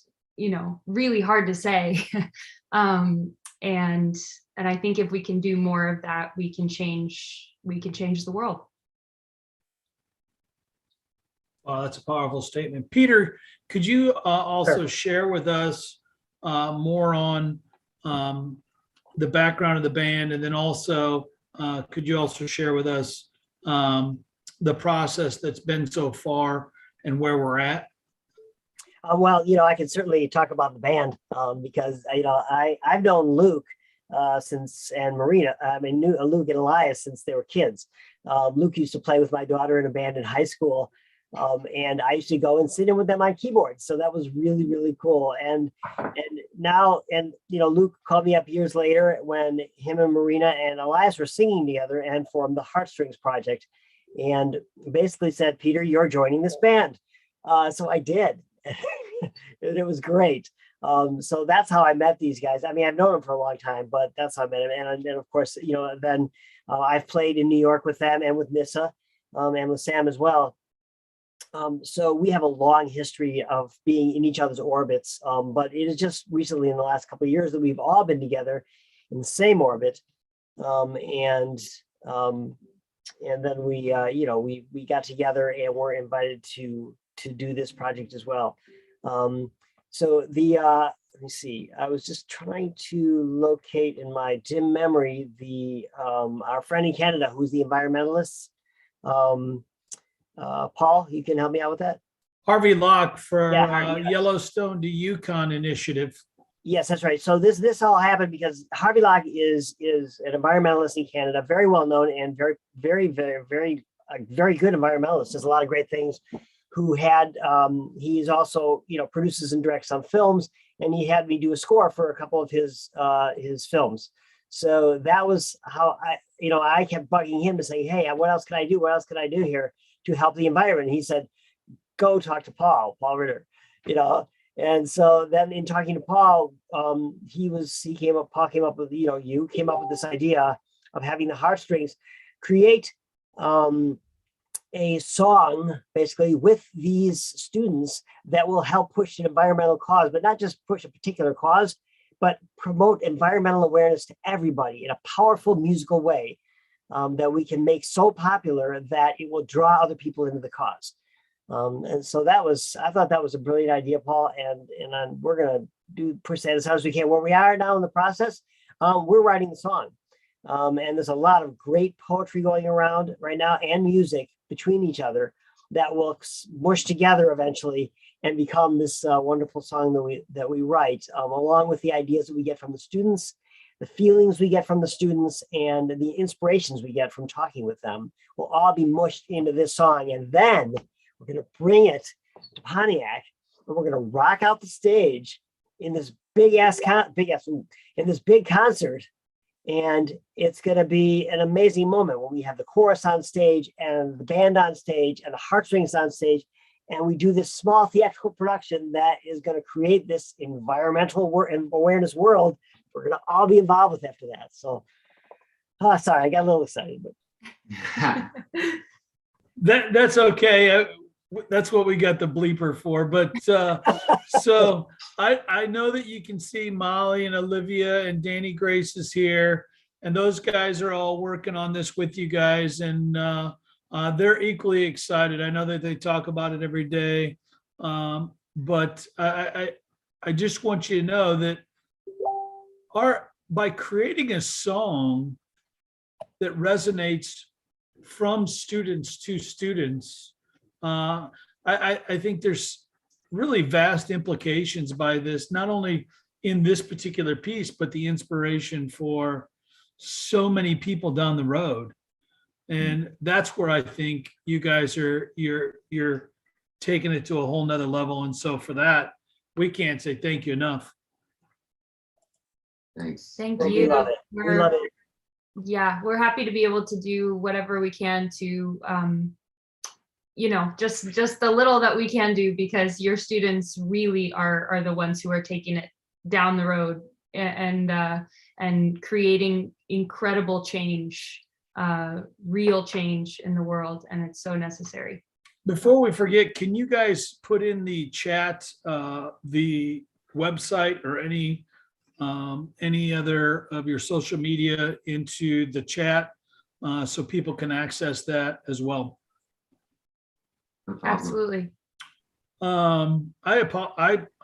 really hard to say. And I think if we can do more of that, we can change the world. Wow, that's a powerful statement. Peter, could you also share with us more on the background of the band, and then also could you also share with us the process that's been so far and where we're at? Well, I can certainly talk about the band because I've known Luke and Marina. Knew Luke and Elias since they were kids. Luke used to play with my daughter in a band in high school. And I used to go and sit in with them on keyboards. So that was really, really cool. And now, Luke called me up years later when him and Marina and Elias were singing together and formed the Heartstrings Project, and basically said, Peter, you're joining this band. So I did. And it was great. So that's how I met these guys. I've known them for a long time, but that's how I met them. And of course, then I've played in New York with them and with Nissa and with Sam as well. So we have a long history of being in each other's orbits, but it is just recently in the last couple of years that we've all been together in the same orbit, and then we got together and were invited to do this project as well. So let me see. I was just trying to locate in my dim memory our friend in Canada who's the environmentalist. Paul, you can help me out with that? Harvey Locke for Yellowstone to Yukon initiative. Yes, that's right. So this all happened because Harvey Locke is an environmentalist in Canada, very well known and very, very, very, very, very good environmentalist. Does a lot of great things who had, he's also, produces and directs some films, and he had me do a score for a couple of his films. So that was how I kept bugging him to say, hey, what else can I do? What else can I do here to help the environment? And he said, go talk to Paul Ritter, And so then in talking to Paul, Paul came up with, you came up with this idea of having the heartstrings create a song basically with these students that will help push an environmental cause, but not just push a particular cause, but promote environmental awareness to everybody in a powerful musical way that we can make so popular that it will draw other people into the cause. And so I thought that was a brilliant idea, Paul, and we're going to push that as hard as we can. Where we are now in the process, we're writing the song. And there's a lot of great poetry going around right now and music between each other that will mush together eventually and become this wonderful song that we write, along with the ideas that we get from the students, the feelings we get from the students, and the inspirations we get from talking with them will all be mushed into this song. And then we're going to bring it to Pontiac, and we're going to rock out the stage in this big concert. And it's going to be an amazing moment when we have the chorus on stage and the band on stage and the heartstrings on stage. And we do this small theatrical production that is going to create this environmental awareness world we're going to all be involved with after that. So, sorry, I got a little excited. But That's okay. That's what we got the bleeper for. But so I know that you can see Molly and Olivia and Danny Grace is here, and those guys are all working on this with you guys, and they're equally excited. I know that they talk about it every day, but I just want you to know that by creating a song that resonates from students to students, I think there's really vast implications by this, not only in this particular piece, but the inspiration for so many people down the road. And that's where I think you guys you're taking it to a whole nother level. And so for that, we can't say thank you enough. Thanks. Thank we you. love it. We love it. Yeah, we're happy to be able to do whatever we can to just the little that we can do, because your students really are the ones who are taking it down the road and creating incredible change, real change in the world, and it's so necessary. Before we forget, can you guys put in the chat the website or any other of your social media into the chat so people can access that as well? Absolutely. I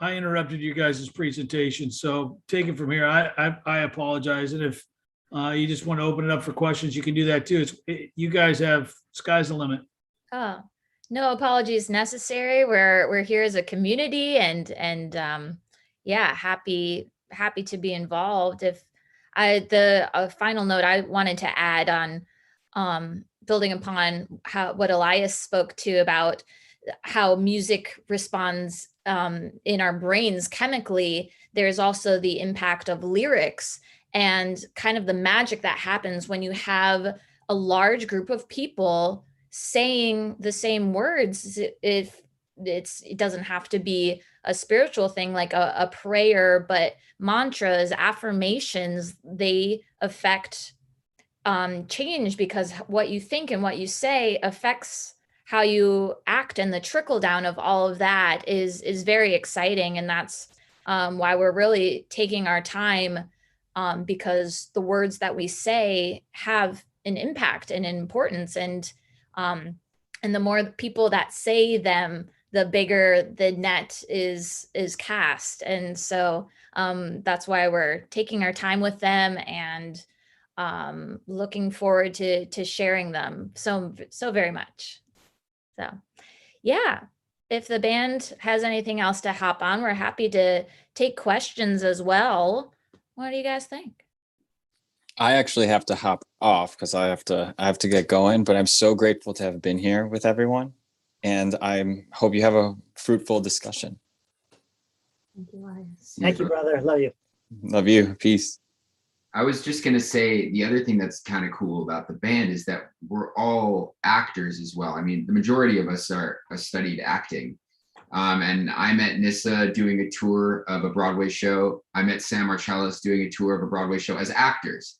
interrupted you guys' presentation, so take it from here. I apologize, and if you just want to open it up for questions, you can do that too. You guys have sky's the limit. Oh, no apologies necessary. We're here as a community, and yeah, happy to be involved. If a final note I wanted to add on, building upon what Elias spoke to about how music responds in our brains chemically, there's also the impact of lyrics and kind of the magic that happens when you have a large group of people saying the same words. It doesn't have to be a spiritual thing like a prayer, but mantras, affirmations, they affect change, because what you think and what you say affects how you act, and the trickle down of all of that is very exciting. And that's why we're really taking our time, because the words that we say have an impact and an importance, and the more people that say them, the bigger the net is cast. And so that's why we're taking our time with them, and looking forward to sharing them so very much. So yeah, if the band has anything else to hop on, we're happy to take questions as well. What do you guys think? I actually have to hop off because I have to get going, but I'm so grateful to have been here with everyone. And I hope you have a fruitful discussion. Thank you, Elias. Thank you, brother. Love you. Love you. Peace. I was just going to say the other thing that's kind of cool about the band is that we're all actors as well. I mean, the majority of us are studied acting. And I met Nissa doing a tour of a Broadway show. I met Sam Marcellus doing a tour of a Broadway show as actors.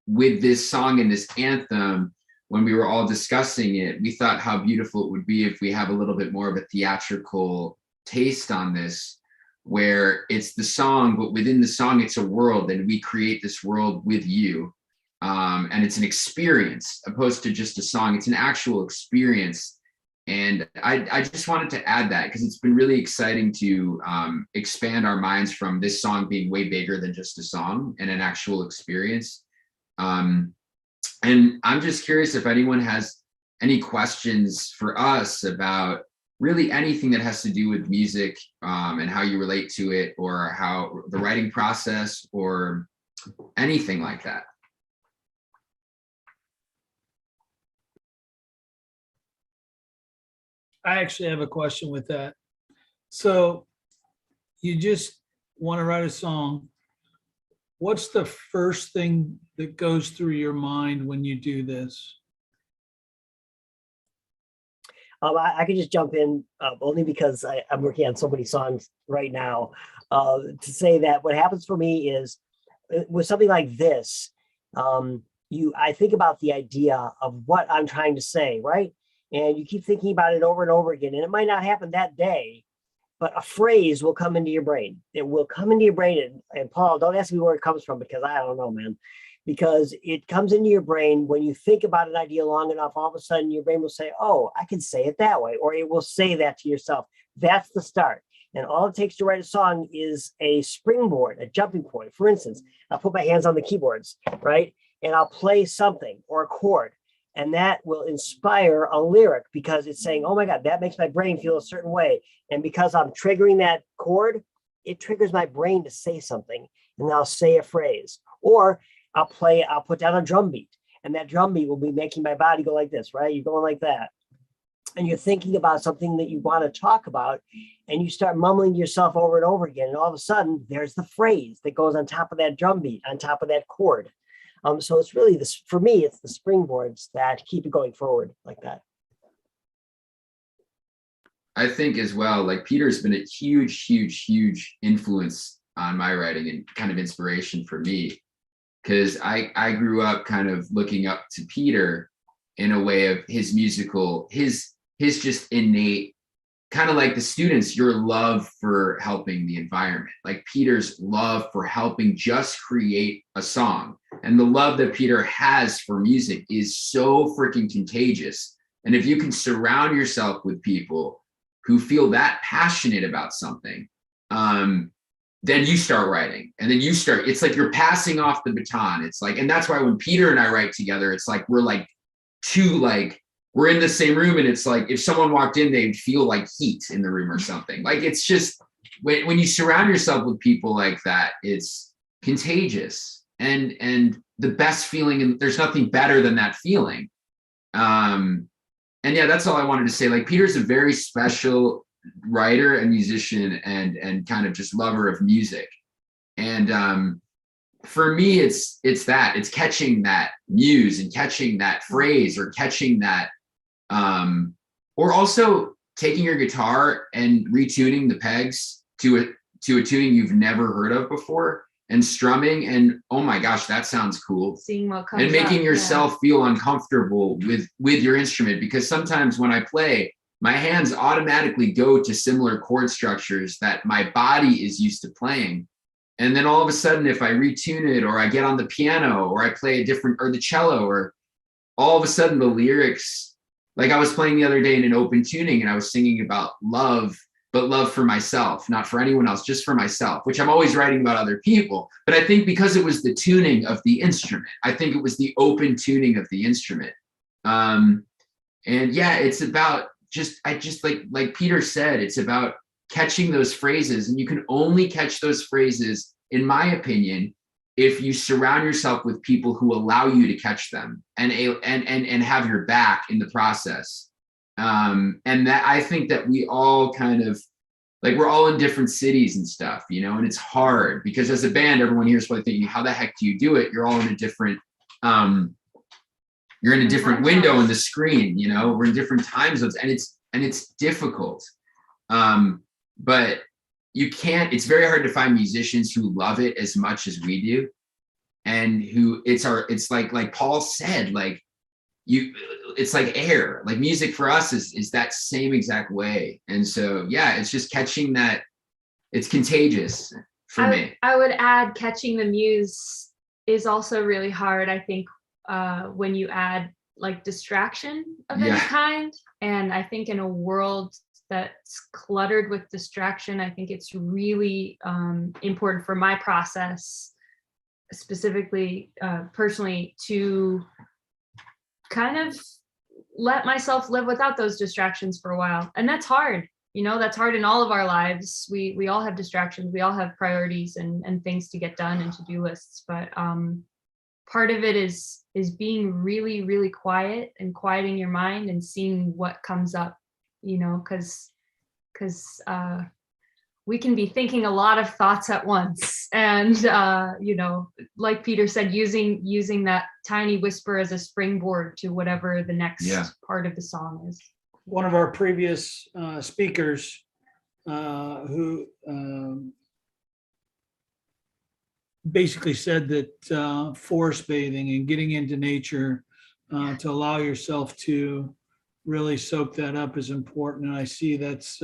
With this song and this anthem, when we were all discussing it, we thought how beautiful it would be if we have a little bit more of a theatrical taste on this, where it's the song, but within the song, it's a world, and we create this world with you. And it's an experience opposed to just a song. It's an actual experience. And I just wanted to add that because it's been really exciting to expand our minds from this song being way bigger than just a song and an actual experience. And I'm just curious if anyone has any questions for us about really anything that has to do with music and how you relate to it, or how the writing process, or anything like that. I actually have a question with that. So you just want to write a song. What's the first thing that goes through your mind when you do this? I could just jump in only because I'm working on so many songs right now to say that what happens for me is with something like this, I think about the idea of what I'm trying to say, right? And you keep thinking about it over and over again, and it might not happen that day, but a phrase will come into your brain. It will come into your brain. And Paul, don't ask me where it comes from because I don't know, man. Because it comes into your brain when you think about an idea long enough, all of a sudden your brain will say, oh, I can say it that way, or it will say that to yourself. That's the start. And all it takes to write a song is a springboard, a jumping point. For instance, I'll put my hands on the keyboards, right? And I'll play something or a chord, and that will inspire a lyric because it's saying, oh my God, that makes my brain feel a certain way. And because I'm triggering that chord, it triggers my brain to say something, and I'll say a phrase. Or I'll put down a drum beat, and that drum beat will be making my body go like this, right? You're going like that. And you're thinking about something that you want to talk about, and you start mumbling to yourself over and over again. And all of a sudden, there's the phrase that goes on top of that drum beat, on top of that chord. So it's really this, for me, it's the springboards that keep it going forward like that. I think as well, like Peter's been a huge, huge, huge influence on my writing and kind of inspiration for me. Because I grew up kind of looking up to Peter in a way of his musical, his just innate, kind of like the students, your love for helping the environment, like Peter's love for helping just create a song. And the love that Peter has for music is so freaking contagious. And if you can surround yourself with people who feel that passionate about something, then you start writing, and then it's like you're passing off the baton. It's like, and that's why when Peter and I write together, it's like we're like we're in the same room, and it's like if someone walked in, they'd feel like heat in the room or something. Like it's just when you surround yourself with people like that, it's contagious, and the best feeling, and there's nothing better than that feeling. And yeah, that's all I wanted to say. Like Peter's a very special writer and musician and kind of just lover of music. And for me, it's catching that muse and catching that phrase, or catching that, or also taking your guitar and retuning the pegs to a tuning you've never heard of before, and strumming, and oh my gosh, that sounds cool. Seeing what comes and making up, yourself feel uncomfortable with your instrument, because sometimes when I play, my hands automatically go to similar chord structures that my body is used to playing. And then all of a sudden, if I retune it, or I get on the piano, or I play a different, or the cello, or all of a sudden the lyrics, like I was playing the other day in an open tuning, and I was singing about love, but love for myself, not for anyone else, just for myself, which I'm always writing about other people. But I think because it was the tuning of the instrument, I think it was the open tuning of the instrument. And yeah, it's about like Peter said, it's about catching those phrases, and you can only catch those phrases, in my opinion, if you surround yourself with people who allow you to catch them and have your back in the process. And that I think that we all kind of, like, we're all in different cities and stuff, you know, and it's hard because as a band, everyone here is probably thinking, how the heck do you do it? You're all in a different, you're in a different window in the screen, you know, we're in different time zones, and it's difficult. But you can't, it's very hard to find musicians who love it as much as we do. And who it's like Paul said, like it's like air, like music for us is that same exact way. And so, yeah, it's just catching that, it's contagious for me. I would add catching the muse is also really hard. I think when you add like distraction of any kind. And I think in a world that's cluttered with distraction, I think it's really important for my process, specifically personally, to kind of let myself live without those distractions for a while. And that's hard. You know, that's hard in all of our lives. We all have distractions. We all have priorities and things to get done and to-do lists. But part of it is being really, really quiet and quieting your mind and seeing what comes up, you know, because we can be thinking a lot of thoughts at once. And, you know, like Peter said, using that tiny whisper as a springboard to whatever the next part of the song is. One of our previous speakers who basically said that forest bathing and getting into nature to allow yourself to really soak that up is important. And I see that's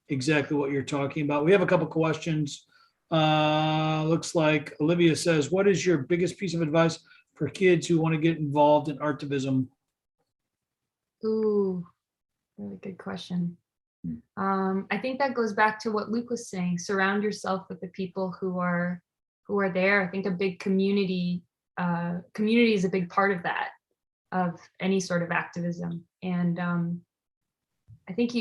exactly what you're talking about. We have a couple questions. Looks like Olivia says, what is your biggest piece of advice for kids who want to get involved in artivism? Ooh, really good question. I think that goes back to what Luke was saying. Surround yourself with the people who are there. I think a big community is a big part of that, of any sort of activism. And I think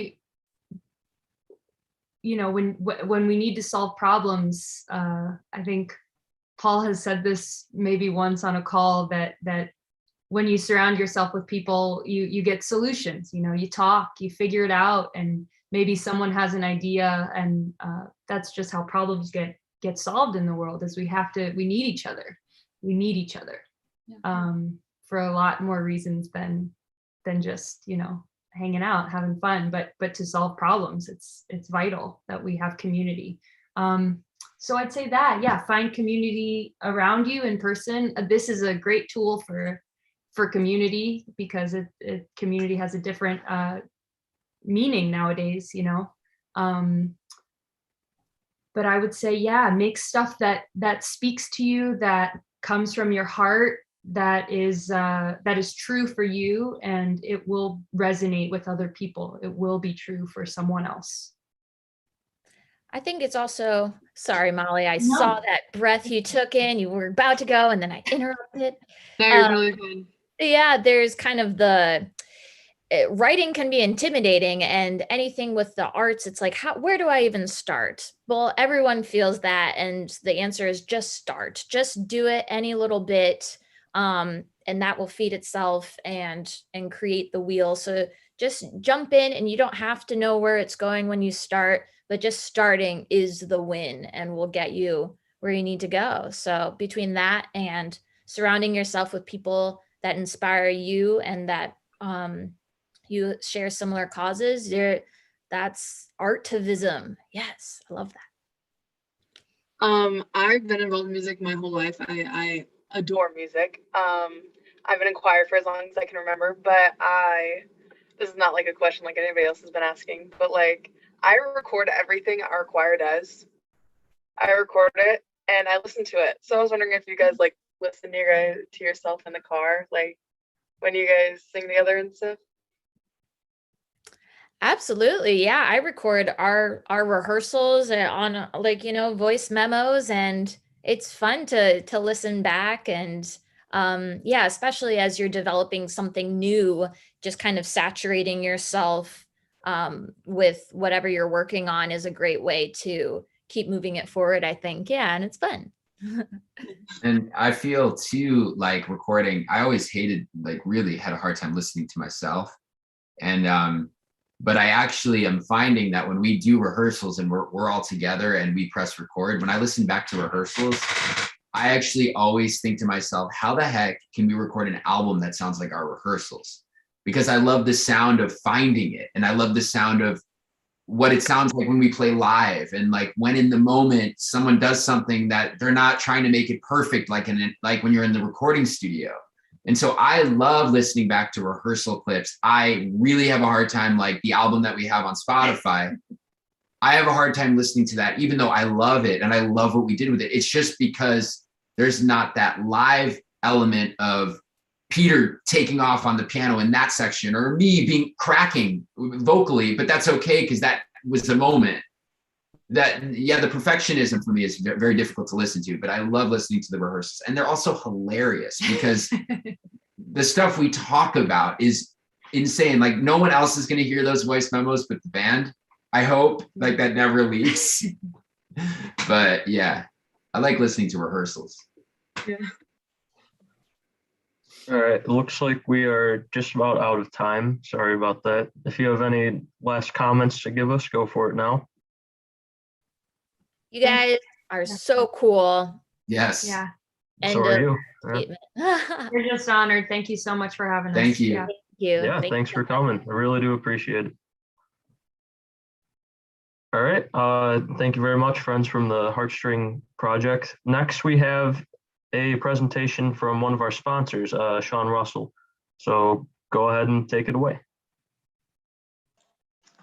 you know, when we need to solve problems, I think Paul has said this maybe once on a call that when you surround yourself with people, you get solutions. You know, you talk, you figure it out, and maybe someone has an idea, and that's just how problems get solved in the world. Is we need each other. We need each other for a lot more reasons than just, you know, hanging out, having fun, but to solve problems, it's vital that we have community. So I'd say that, yeah, find community around you in person. This is a great tool for community, because community has a different meaning nowadays, you know. But I would say, yeah, make stuff that speaks to you, that comes from your heart, that is true for you, and it will resonate with other people. It will be true for someone else. I think it's also, sorry, Molly, I saw that breath you took in, you were about to go, and then I interrupted. No, you're totally fine. Yeah, there's kind of writing can be intimidating, and anything with the arts, it's like, where do I even start? Well, everyone feels that, and the answer is just start. Just do it any little bit, and that will feed itself and create the wheel. So just jump in, and you don't have to know where it's going when you start, but just starting is the win and will get you where you need to go. So between that and surrounding yourself with people that inspire you and that you share similar causes, that's artivism. Yes, I love that. I've been involved in music my whole life. I adore music. I've been in choir for as long as I can remember, but this is not like a question like anybody else has been asking, but like, I record everything our choir does. I record it and I listen to it. So I was wondering if you guys like listen to yourself in the car, like when you guys sing together and stuff. Absolutely. Yeah. I record our rehearsals on, like, you know, voice memos, and it's fun to listen back. And yeah, especially as you're developing something new, just kind of saturating yourself with whatever you're working on is a great way to keep moving it forward, I think. Yeah. And it's fun. And I feel too, like recording, I always hated, like really had a hard time listening to myself. And but I actually am finding that when we do rehearsals and we're all together and we press record, when I listen back to rehearsals, I actually always think to myself, how the heck can we record an album that sounds like our rehearsals? Because I love the sound of finding it. And I love the sound of what it sounds like when we play live, and like when in the moment someone does something that they're not trying to make it perfect, like when you're in the recording studio. And so I love listening back to rehearsal clips. I really have a hard time, like the album that we have on Spotify, I have a hard time listening to that, even though I love it and I love what we did with it. It's just because there's not that live element of Peter taking off on the piano in that section, or me being cracking vocally, but that's okay because that was the moment. That, yeah, the perfectionism for me is very difficult to listen to, but I love listening to the rehearsals. And they're also hilarious because the stuff we talk about is insane. Like no one else is going to hear those voice memos but the band. I hope like that never leaks. But yeah, I like listening to rehearsals. Yeah. All right, it looks like we are just about out of time. Sorry about that. If you have any last comments to give us, go for it now. You guys are so cool. Yes. Yeah. So are you. Yeah. We're just honored. Thank you so much for having us. Thank you. Yeah. Thank you. Yeah, Thank thanks you for so much. coming. I really do appreciate it. All right. Thank you very much, friends from the Heartstring Project. Next, we have a presentation from one of our sponsors, Sean Russell. So go ahead and take it away.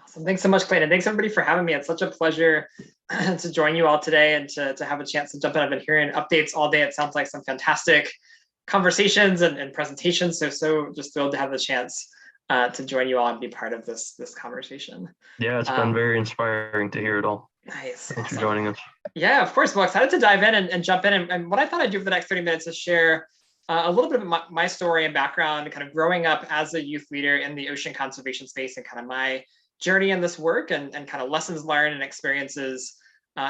Awesome. Thanks so much, Clayton. Thanks everybody for having me. It's such a pleasure to join you all today and to have a chance to jump in. I've been hearing updates all day. It sounds like some fantastic conversations and presentations. So just thrilled to have the chance to join you all and be part of this conversation. Yeah, it's been very inspiring to hear it all. Nice. Thanks for joining us. Yeah, of course. Well, excited to dive in and jump in. And what I thought I'd do for the next 30 minutes is share a little bit of my story and background, kind of growing up as a youth leader in the ocean conservation space, and kind of my journey in this work and kind of lessons learned and experiences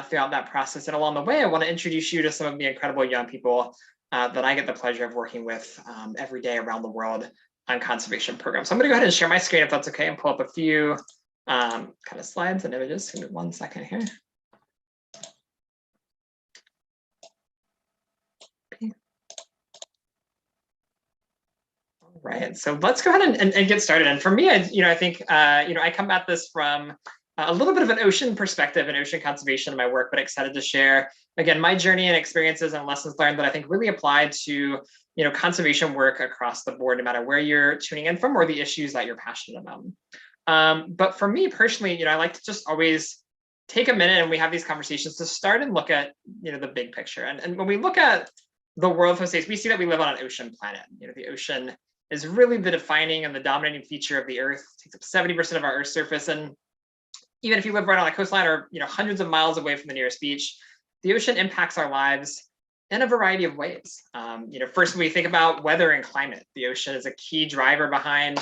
throughout that process. And along the way, I want to introduce you to some of the incredible young people that I get the pleasure of working with every day around the world on conservation programs. So I'm going to go ahead and share my screen if that's okay, and pull up a few kind of slides and images. Give me 1 second here. All right, so let's go ahead and get started. And for me, I think I come at this from a little bit of an ocean perspective and ocean conservation in my work, but excited to share again my journey and experiences and lessons learned that I think really apply to conservation work across the board, no matter where you're tuning in from or the issues that you're passionate about. But for me personally, I like to just always take a minute, and we have these conversations to start and look at the big picture. And when we look at the world from space, we see that we live on an ocean planet. The ocean is really the defining and the dominating feature of the Earth. It takes up 70% of our Earth's surface, and even if you live right on a coastline or hundreds of miles away from the nearest beach, the ocean impacts our lives in a variety of ways. First, when we think about weather and climate, the ocean is a key driver behind,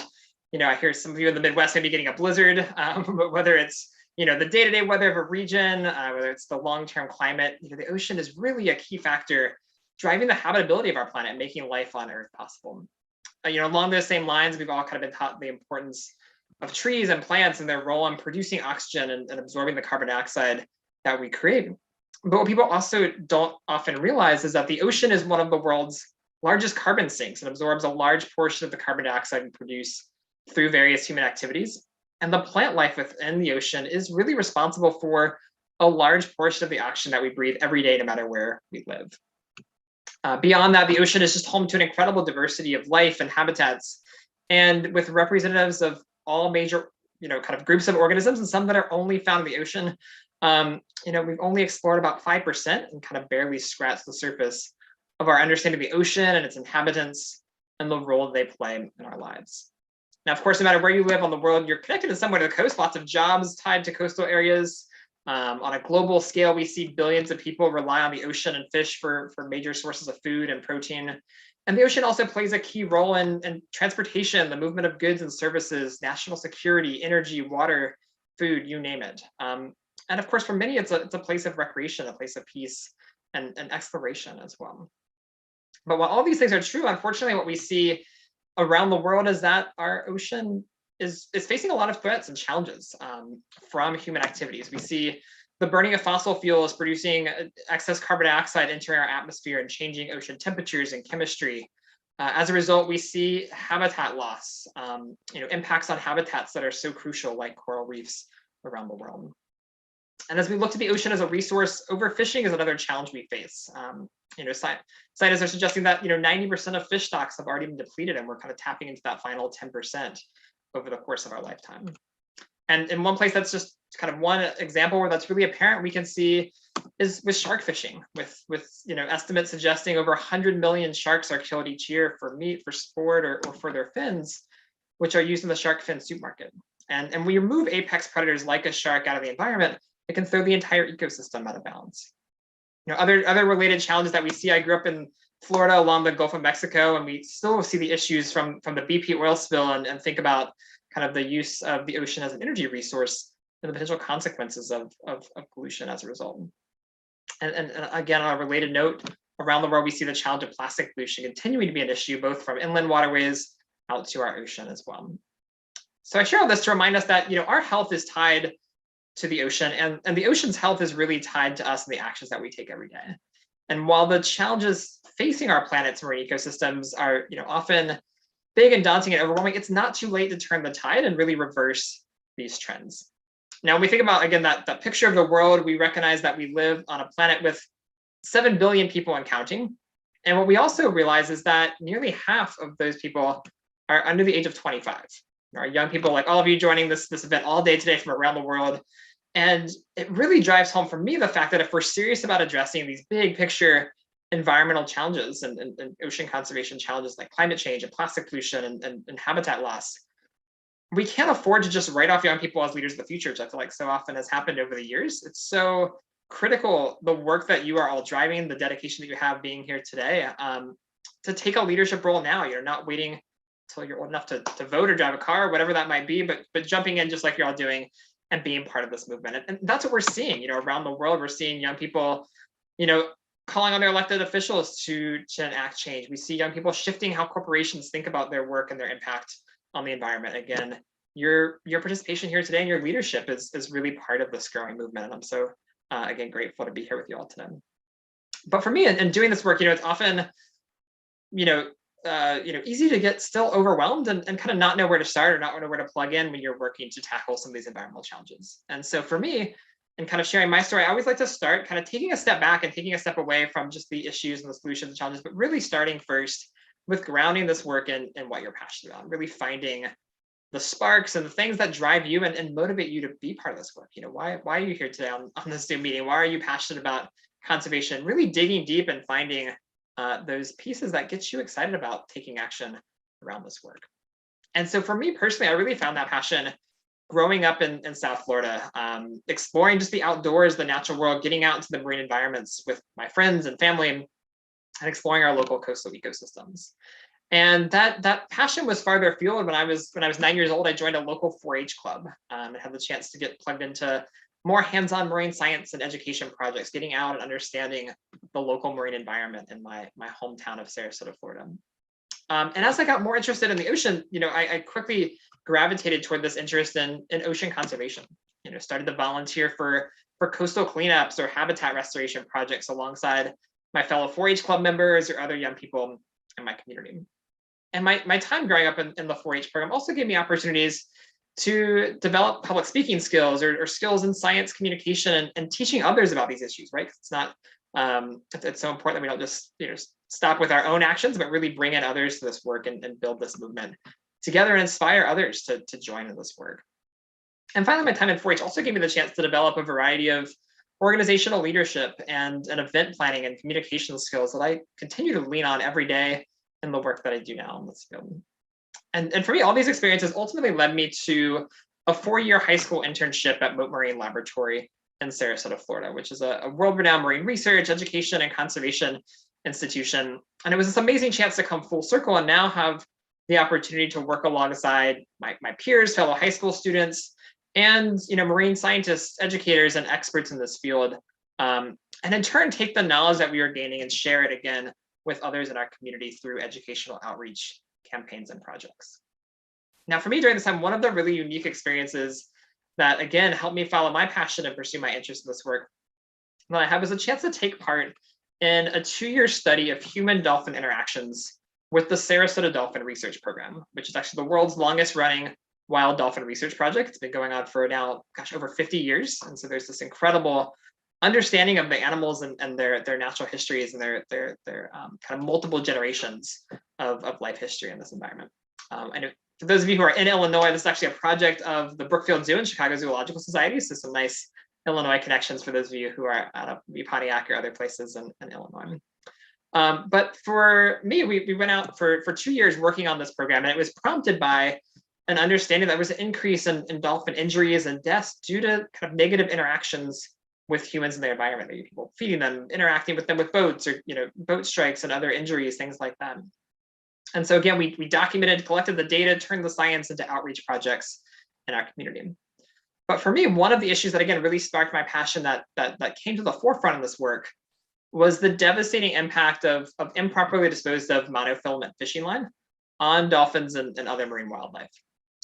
I hear some of you in the Midwest maybe getting a blizzard, but whether it's, the day-to-day weather of a region, whether it's the long-term climate, the ocean is really a key factor driving the habitability of our planet, making life on Earth possible. Along those same lines, we've all kind of been taught the importance of trees and plants and their role in producing oxygen and absorbing the carbon dioxide that we create. But what people also don't often realize is that the ocean is one of the world's largest carbon sinks and absorbs a large portion of the carbon dioxide we produce through various human activities. And the plant life within the ocean is really responsible for a large portion of the oxygen that we breathe every day, no matter where we live. Beyond that, the ocean is just home to an incredible diversity of life and habitats, and with representatives of all major, kind of groups of organisms, and some that are only found in the ocean. We've only explored about 5% and kind of barely scratched the surface of our understanding of the ocean and its inhabitants and the role they play in our lives. Now, of course, no matter where you live on the world, you're connected in some way to the coast. Lots of jobs tied to coastal areas. On a global scale, we see billions of people rely on the ocean and fish for major sources of food and protein. And the ocean also plays a key role in transportation, the movement of goods and services, national security, energy, water, food, you name it. And of course, for many, it's a place of recreation, a place of peace and exploration as well. But while all these things are true, unfortunately, what we see around the world is that our ocean is facing a lot of threats and challenges from human activities. We see the burning of fossil fuels producing excess carbon dioxide entering our atmosphere and changing ocean temperatures and chemistry. As a result, we see habitat loss, impacts on habitats that are so crucial, like coral reefs around the world. And as we look to the ocean as a resource, overfishing is another challenge we face. Scientists are suggesting that 90% of fish stocks have already been depleted, and we're kind of tapping into that final 10% over the course of our lifetime. And in one place that's just kind of one example where that's really apparent, we can see is with shark fishing, with estimates suggesting over 100 million sharks are killed each year for meat, for sport, or for their fins, which are used in the shark fin soup market. And we remove apex predators like a shark out of the environment, it can throw the entire ecosystem out of balance. Other related challenges that we see, I grew up in Florida along the Gulf of Mexico, and we still see the issues from the BP oil spill and think about kind of the use of the ocean as an energy resource and the potential consequences of pollution as a result. And again, on a related note, around the world, we see the challenge of plastic pollution continuing to be an issue, both from inland waterways out to our ocean as well. So I share all this to remind us that our health is tied to the ocean, and the ocean's health is really tied to us and the actions that we take every day. And while the challenges facing our planet's marine ecosystems are often big and daunting and overwhelming, it's not too late to turn the tide and really reverse these trends. Now, when we think about, again, that picture of the world, we recognize that we live on a planet with 7 billion people and counting. And what we also realize is that nearly half of those people are under the age of 25. Our young people, like all of you joining this event all day today from around the world. And it really drives home for me the fact that if we're serious about addressing these big picture environmental challenges and ocean conservation challenges like climate change and plastic pollution and habitat loss, we can't afford to just write off young people as leaders of the future, which I feel like so often has happened over the years. It's so critical, the work that you are all driving, the dedication that you have being here today, to take a leadership role now. You're not waiting until you're old enough to vote or drive a car, or whatever that might be, but jumping in just like you're all doing and being part of this movement. And that's what we're seeing, around the world. We're seeing young people, calling on their elected officials to enact change. We see young people shifting how corporations think about their work and their impact on the environment. Again, your participation here today and your leadership is really part of this growing movement. And I'm so, again, grateful to be here with you all today. But for me, in doing this work, it's often, easy to get still overwhelmed and kind of not know where to start or not know where to plug in when you're working to tackle some of these environmental challenges. And so for me, and kind of sharing my story, I always like to start kind of taking a step back and taking a step away from just the issues and the solutions and challenges, but really starting first with grounding this work in what you're passionate about, really finding the sparks and the things that drive you and motivate you to be part of this work. Why are you here today on this Zoom meeting? Why are you passionate about conservation? Really digging deep and finding those pieces that get you excited about taking action around this work. And so for me personally, I really found that passion growing up in South Florida, exploring just the outdoors, the natural world, getting out into the marine environments with my friends and family, and exploring our local coastal ecosystems. And that passion was farther afield. When I was 9 years old, I joined a local 4-H club and had the chance to get plugged into more hands-on marine science and education projects, getting out and understanding the local marine environment in my hometown of Sarasota, Florida. And as I got more interested in the ocean, I quickly gravitated toward this interest in ocean conservation. Started to volunteer for coastal cleanups or habitat restoration projects alongside my fellow 4-H club members or other young people in my community. And my time growing up in the 4-H program also gave me opportunities to develop public speaking skills or skills in science communication and teaching others about these issues, right? It's not, it's so important that we don't just stop with our own actions, but really bring in others to this work and build this movement together and inspire others to join in this work. And finally, my time in 4-H also gave me the chance to develop a variety of organizational leadership and event planning and communication skills that I continue to lean on every day in the work that I do now in this field. And for me, all these experiences ultimately led me to a 4-year high school internship at Mote Marine Laboratory in Sarasota, Florida, which is a world-renowned marine research, education, and conservation institution. And it was this amazing chance to come full circle and now have the opportunity to work alongside my peers, fellow high school students, and marine scientists, educators, and experts in this field and in turn take the knowledge that we are gaining and share it again with others in our community through educational outreach campaigns and projects. Now, for me during this time, one of the really unique experiences that again helped me follow my passion and pursue my interest in this work that I had was a chance to take part in a 2-year study of human-dolphin interactions with the Sarasota Dolphin Research Program, which is actually the world's longest running wild dolphin research project. It's been going on for now, gosh, over 50 years. And so there's this incredible understanding of the animals and their natural histories and their kind of multiple generations of life history in this environment. And for those of you who are in Illinois, this is actually a project of the Brookfield Zoo and Chicago Zoological Society. So some nice Illinois connections for those of you who are out of Pontiac or other places in Illinois. But for me, we went out for 2 years working on this program, and it was prompted by an understanding that there was an increase in dolphin injuries and deaths due to kind of negative interactions with humans in their environment, people feeding them, interacting with them with boats, or boat strikes and other injuries, things like that. And so again, we documented, collected the data, turned the science into outreach projects in our community. But for me, one of the issues that again really sparked my passion that came to the forefront of this work was the devastating impact of improperly disposed of monofilament fishing line on dolphins and other marine wildlife.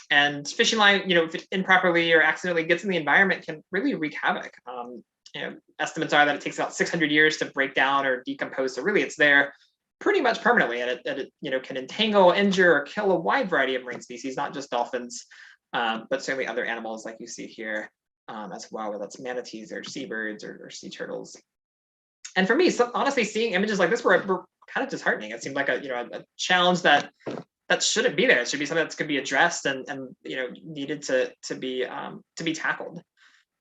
And fishing line, if it improperly or accidentally gets in the environment, can really wreak havoc. Estimates are that it takes about 600 years to break down or decompose. So really, it's there pretty much permanently, and it can entangle, injure, or kill a wide variety of marine species, not just dolphins, but certainly other animals like you see here as well, whether that's manatees or seabirds or sea turtles. And for me, honestly, seeing images like this were kind of disheartening. It seemed like a challenge that shouldn't be there. It should be something that could be addressed and needed to be tackled.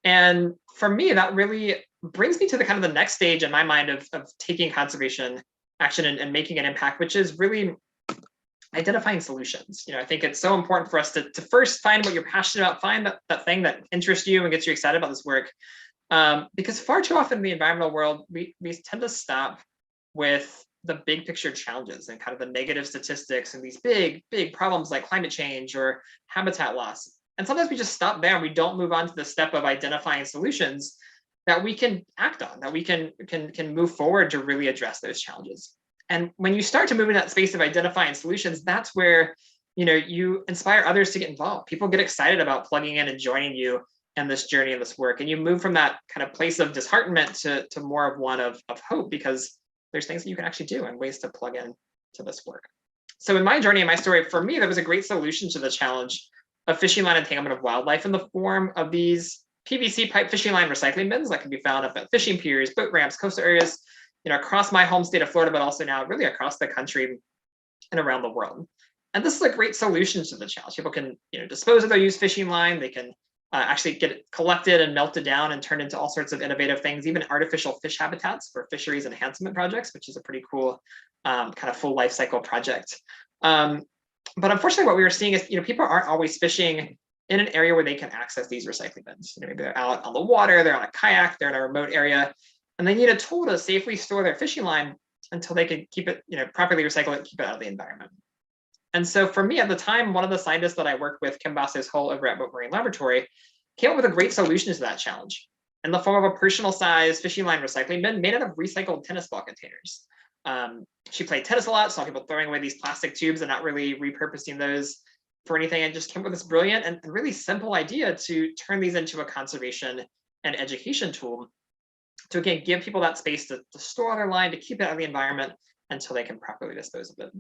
And for me, that really brings me to the kind of the next stage in my mind of taking conservation action and making an impact, which is really identifying solutions. I think it's so important for us to first find what you're passionate about, find that thing that interests you and gets you excited about this work. Because far too often in the environmental world, we tend to stop with the big picture challenges and kind of the negative statistics and these big problems like climate change or habitat loss. And sometimes we just stop there and we don't move on to the step of identifying solutions that we can act on, that we can move forward to really address those challenges. And when you start to move in that space of identifying solutions, that's where you inspire others to get involved. People get excited about plugging in and joining you in this journey and this work. And you move from that kind of place of disheartenment to more of one of hope, because there's things that you can actually do and ways to plug in to this work. So in my journey and my story, for me, there was a great solution to the challenge of fishing line entanglement of wildlife in the form of these PVC pipe fishing line recycling bins that can be found up at fishing piers, boat ramps, coastal areas, across my home state of Florida, but also now really across the country and around the world. And this is a great solution to the challenge. People can, dispose of their used fishing line. They can actually get it collected and melted down and turned into all sorts of innovative things, even artificial fish habitats for fisheries enhancement projects, which is a pretty cool kind of full life cycle project. But unfortunately, what we were seeing is, people aren't always fishing in an area where they can access these recycling bins. Maybe they're out on the water, they're on a kayak, they're in a remote area, and they need a tool to safely store their fishing line until they can keep it, properly recycle it, keep it out of the environment. And so for me at the time, one of the scientists that I worked with, Kim Bastos-Hull over at Moat Marine Laboratory, came up with a great solution to that challenge in the form of a personal sized fishing line recycling bin made out of recycled tennis ball containers. She played tennis a lot, saw people throwing away these plastic tubes and not really repurposing those for anything, and just came up with this brilliant and really simple idea to turn these into a conservation and education tool to, again, give people that space to store their line, to keep it out of the environment until they can properly dispose of it.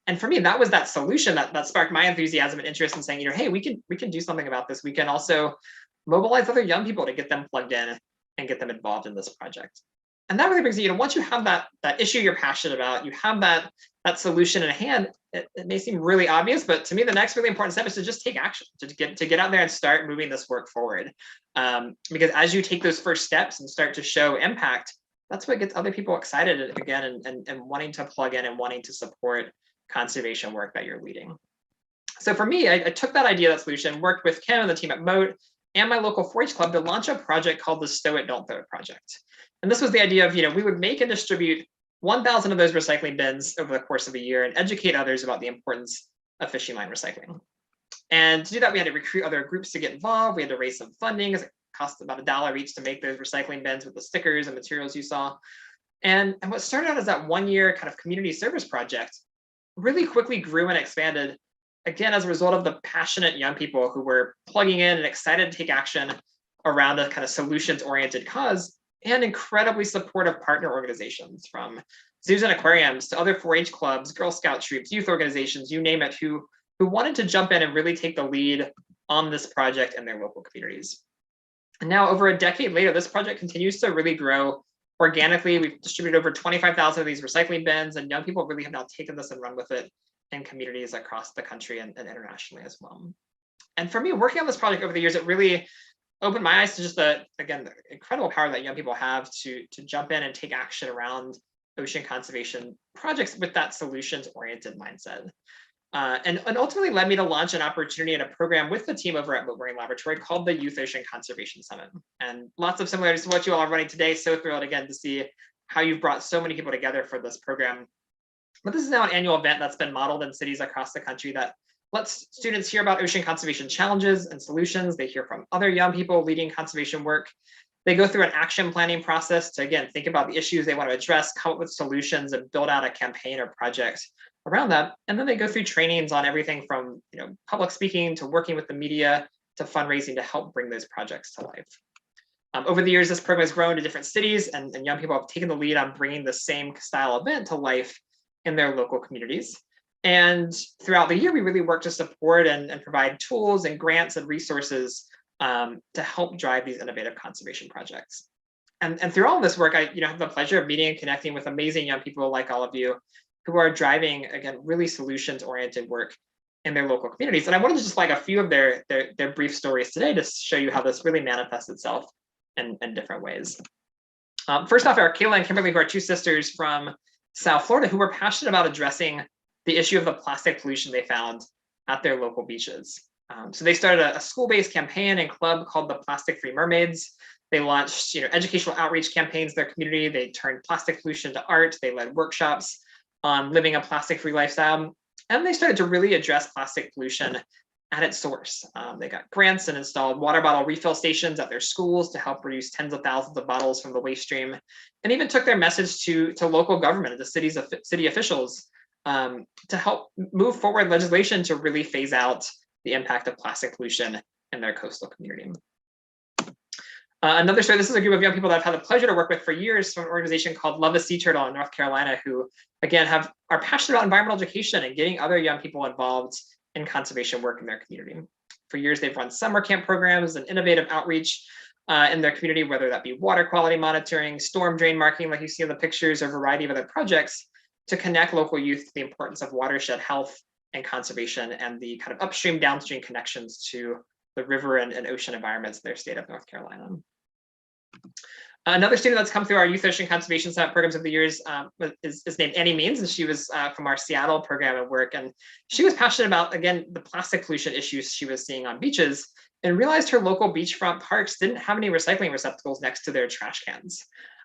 And for me, that was that solution that sparked my enthusiasm and interest in saying, hey, we can do something about this. We can also mobilize other young people to get them plugged in and get them involved in this project. And that really brings you, once you have that issue you're passionate about, you have that solution in hand, it may seem really obvious, but to me, the next really important step is to just take action, to get out there and start moving this work forward. Because as you take those first steps and start to show impact, that's what gets other people excited again and wanting to plug in and wanting to support conservation work that you're leading. So for me, I took that idea, that solution, worked with Kim and the team at Moat and my local 4-H club to launch a project called the Stow It, Don't Throw It project. And this was the idea of, we would make and distribute 1,000 of those recycling bins over the course of a year and educate others about the importance of fishing line recycling. And to do that, we had to recruit other groups to get involved. We had to raise some funding. cost about $1 each to make those recycling bins with the stickers and materials you saw. And what started out as that 1-year kind of community service project really quickly grew and expanded, again, as a result of the passionate young people who were plugging in and excited to take action around a kind of solutions-oriented cause, and incredibly supportive partner organizations, from zoos and aquariums to other 4-H clubs, Girl Scout troops, youth organizations, you name it, who wanted to jump in and really take the lead on this project in their local communities. And now, over a decade later, this project continues to really grow organically. We've distributed over 25,000 of these recycling bins, and young people really have now taken this and run with it in communities across the country and internationally as well. And for me, working on this project over the years, it really opened my eyes to just the incredible power that young people have to jump in and take action around ocean conservation projects with that solutions-oriented mindset. And ultimately led me to launch an opportunity and a program with the team over at Mote Marine Laboratory called the Youth Ocean Conservation Summit. And lots of similarities to what you all are running today. So thrilled again to see how you've brought so many people together for this program. But this is now an annual event that's been modeled in cities across the country that lets students hear about ocean conservation challenges and solutions. They hear from other young people leading conservation work. They go through an action planning process to, again, think about the issues they want to address, come up with solutions, and build out a campaign or project around that. And then they go through trainings on everything from public speaking to working with the media to fundraising to help bring those projects to life. Over the years, this program has grown to different cities, and young people have taken the lead on bringing the same style event to life in their local communities. And throughout the year, we really work to support and provide tools and grants and resources to help drive these innovative conservation projects. And through all of this work, I have the pleasure of meeting and connecting with amazing young people like all of you who are driving, again, really solutions-oriented work in their local communities. And I wanted to just flag a few of their brief stories today to show you how this really manifests itself in different ways. First off, are Kayla and Kimberly, who are 2 sisters from South Florida, who were passionate about addressing the issue of the plastic pollution they found at their local beaches. So they started a school-based campaign and club called the Plastic Free Mermaids. They launched educational outreach campaigns in their community. They turned plastic pollution to art. They led workshops on living a plastic-free lifestyle. And they started to really address plastic pollution at its source. They got grants and installed water bottle refill stations at their schools to help reduce tens of thousands of bottles from the waste stream, and even took their message to local government, to city officials, to help move forward legislation to really phase out the impact of plastic pollution in their coastal community. Another story, this is a group of young people that I've had the pleasure to work with for years from an organization called Love a Sea Turtle in North Carolina, who, again, are passionate about environmental education and getting other young people involved in conservation work in their community. For years, they've run summer camp programs and innovative outreach in their community, whether that be water quality monitoring, storm drain marking, like you see in the pictures, or a variety of other projects to connect local youth to the importance of watershed health and conservation and the kind of upstream, downstream connections to the river and ocean environments in their state of North Carolina. Another student that's come through our Youth Ocean Conservation Summit programs over the years is named Annie Means, and she was from our Seattle program at work. And she was passionate about, again, the plastic pollution issues she was seeing on beaches, and realized her local beachfront parks didn't have any recycling receptacles next to their trash cans.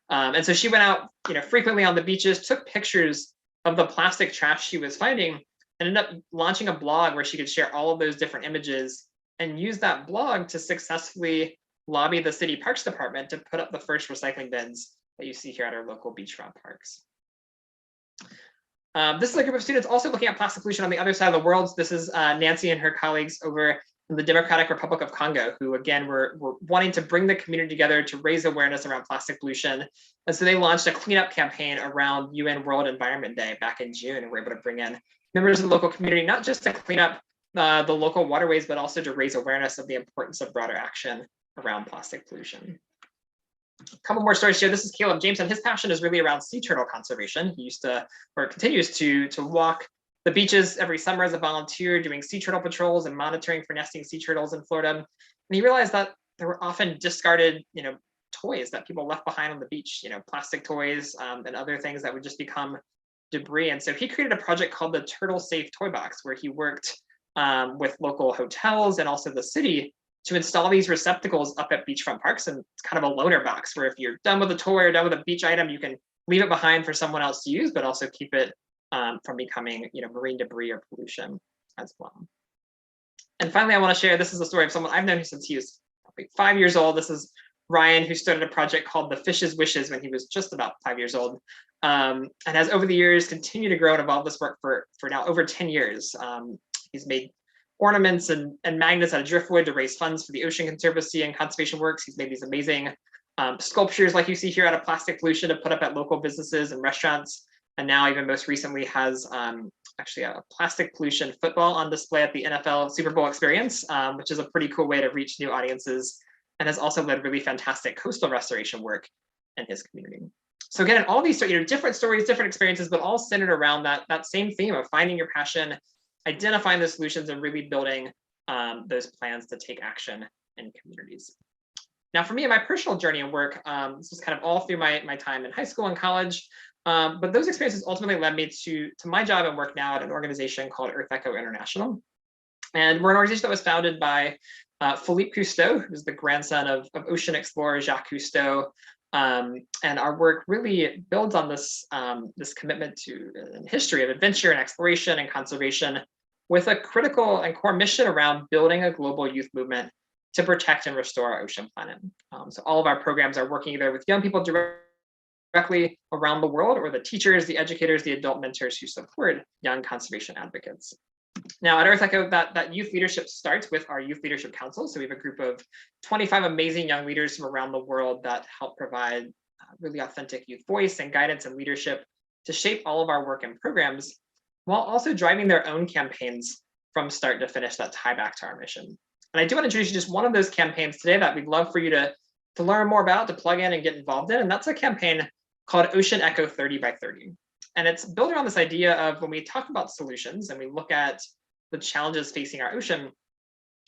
And so she went out frequently on the beaches, took pictures of the plastic trash she was finding, and ended up launching a blog where she could share all of those different images and use that blog to successfully lobby the city parks department to put up the first recycling bins that you see here at our local beachfront parks. This is a group of students also looking at plastic pollution on the other side of the world. This is Nancy and her colleagues over in the Democratic Republic of Congo, who again were wanting to bring the community together to raise awareness around plastic pollution. And so they launched a cleanup campaign around UN World Environment Day back in June, and were able to bring in members of the local community, not just to clean up the local waterways, but also to raise awareness of the importance of broader action around plastic pollution. A couple more stories here. This is Caleb Jameson. His passion is really around sea turtle conservation. He used to, or continues to walk the beaches every summer as a volunteer, doing sea turtle patrols and monitoring for nesting sea turtles in Florida. And he realized that there were often discarded, toys that people left behind on the beach, plastic toys and other things that would just become debris. And so he created a project called the Turtle Safe Toy Box, where he worked with local hotels and also the city to install these receptacles up at beachfront parks. And it's kind of a loaner box where if you're done with a toy or done with a beach item, you can leave it behind for someone else to use, but also keep it from becoming marine debris or pollution as well. And finally, I want to share, this is a story of someone I've known since he was like 5 years old. This is Ryan, who started a project called The Fish's Wishes when he was just about 5 years old, and has over the years continued to grow and evolve this work for now over 10 years. He's made ornaments and magnets out of driftwood to raise funds for the Ocean Conservancy and conservation works. He's made these amazing sculptures like you see here out of plastic pollution to put up at local businesses and restaurants. And now even most recently has actually a plastic pollution football on display at the NFL Super Bowl experience, which is a pretty cool way to reach new audiences, and has also led really fantastic coastal restoration work in his community. So again, all these different stories, different experiences, but all centered around that same theme of finding your passion, identifying the solutions, and really building those plans to take action in communities. Now, for me, in my personal journey and work, this was kind of all through my time in high school and college, but those experiences ultimately led me to my job and work now at an organization called Earth Echo International. And we're an organization that was founded by Philippe Cousteau, who's the grandson of ocean explorer Jacques Cousteau. And our work really builds on this commitment to history of adventure and exploration and conservation, with a critical and core mission around building a global youth movement to protect and restore our ocean planet. So all of our programs are working either with young people directly around the world, or the teachers, the educators, the adult mentors who support young conservation advocates. Now at Earth Echo, that youth leadership starts with our Youth Leadership Council. So we have a group of 25 amazing young leaders from around the world that help provide really authentic youth voice and guidance and leadership to shape all of our work and programs, while also driving their own campaigns from start to finish that tie back to our mission. And I do want to introduce you to just one of those campaigns today that we'd love for you to learn more about, to plug in and get involved in. And that's a campaign called Ocean Echo 30 by 30. And it's built around this idea of, when we talk about solutions and we look at the challenges facing our ocean,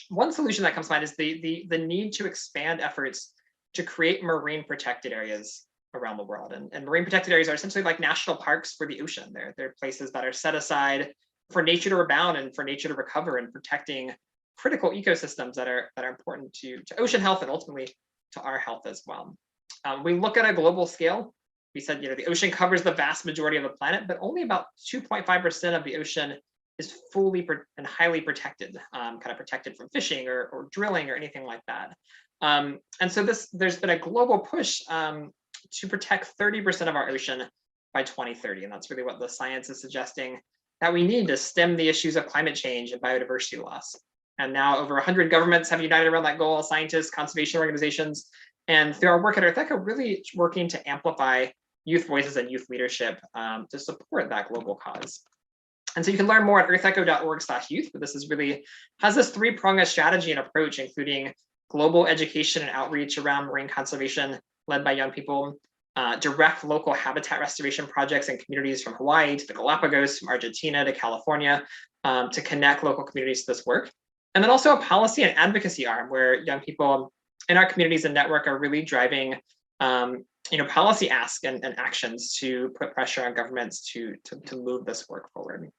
one solution that comes to mind is the need to expand efforts to create marine protected areas around the world. And marine protected areas are essentially like national parks for the ocean. They're places that are set aside for nature to rebound and for nature to recover, and protecting critical ecosystems that are important to ocean health and ultimately to our health as well. We look at a global scale. We said, the ocean covers the vast majority of the planet, but only about 2.5% of the ocean is fully and highly protected, kind of protected from fishing or drilling or anything like that. And so there's been a global push to protect 30% of our ocean by 2030. And that's really what the science is suggesting that we need to stem the issues of climate change and biodiversity loss. And now over 100 governments have united around that goal, scientists, conservation organizations, and through our work at Earth Echo, really working to amplify youth voices and youth leadership to support that global cause. And so you can learn more at earthecho.org/youth, but this has this three-pronged strategy and approach, including global education and outreach around marine conservation led by young people, direct local habitat restoration projects in communities from Hawaii to the Galapagos, from Argentina to California, to connect local communities to this work. And then also a policy and advocacy arm where young people in our communities and network are really driving policy asks and actions to put pressure on governments to move this work forward.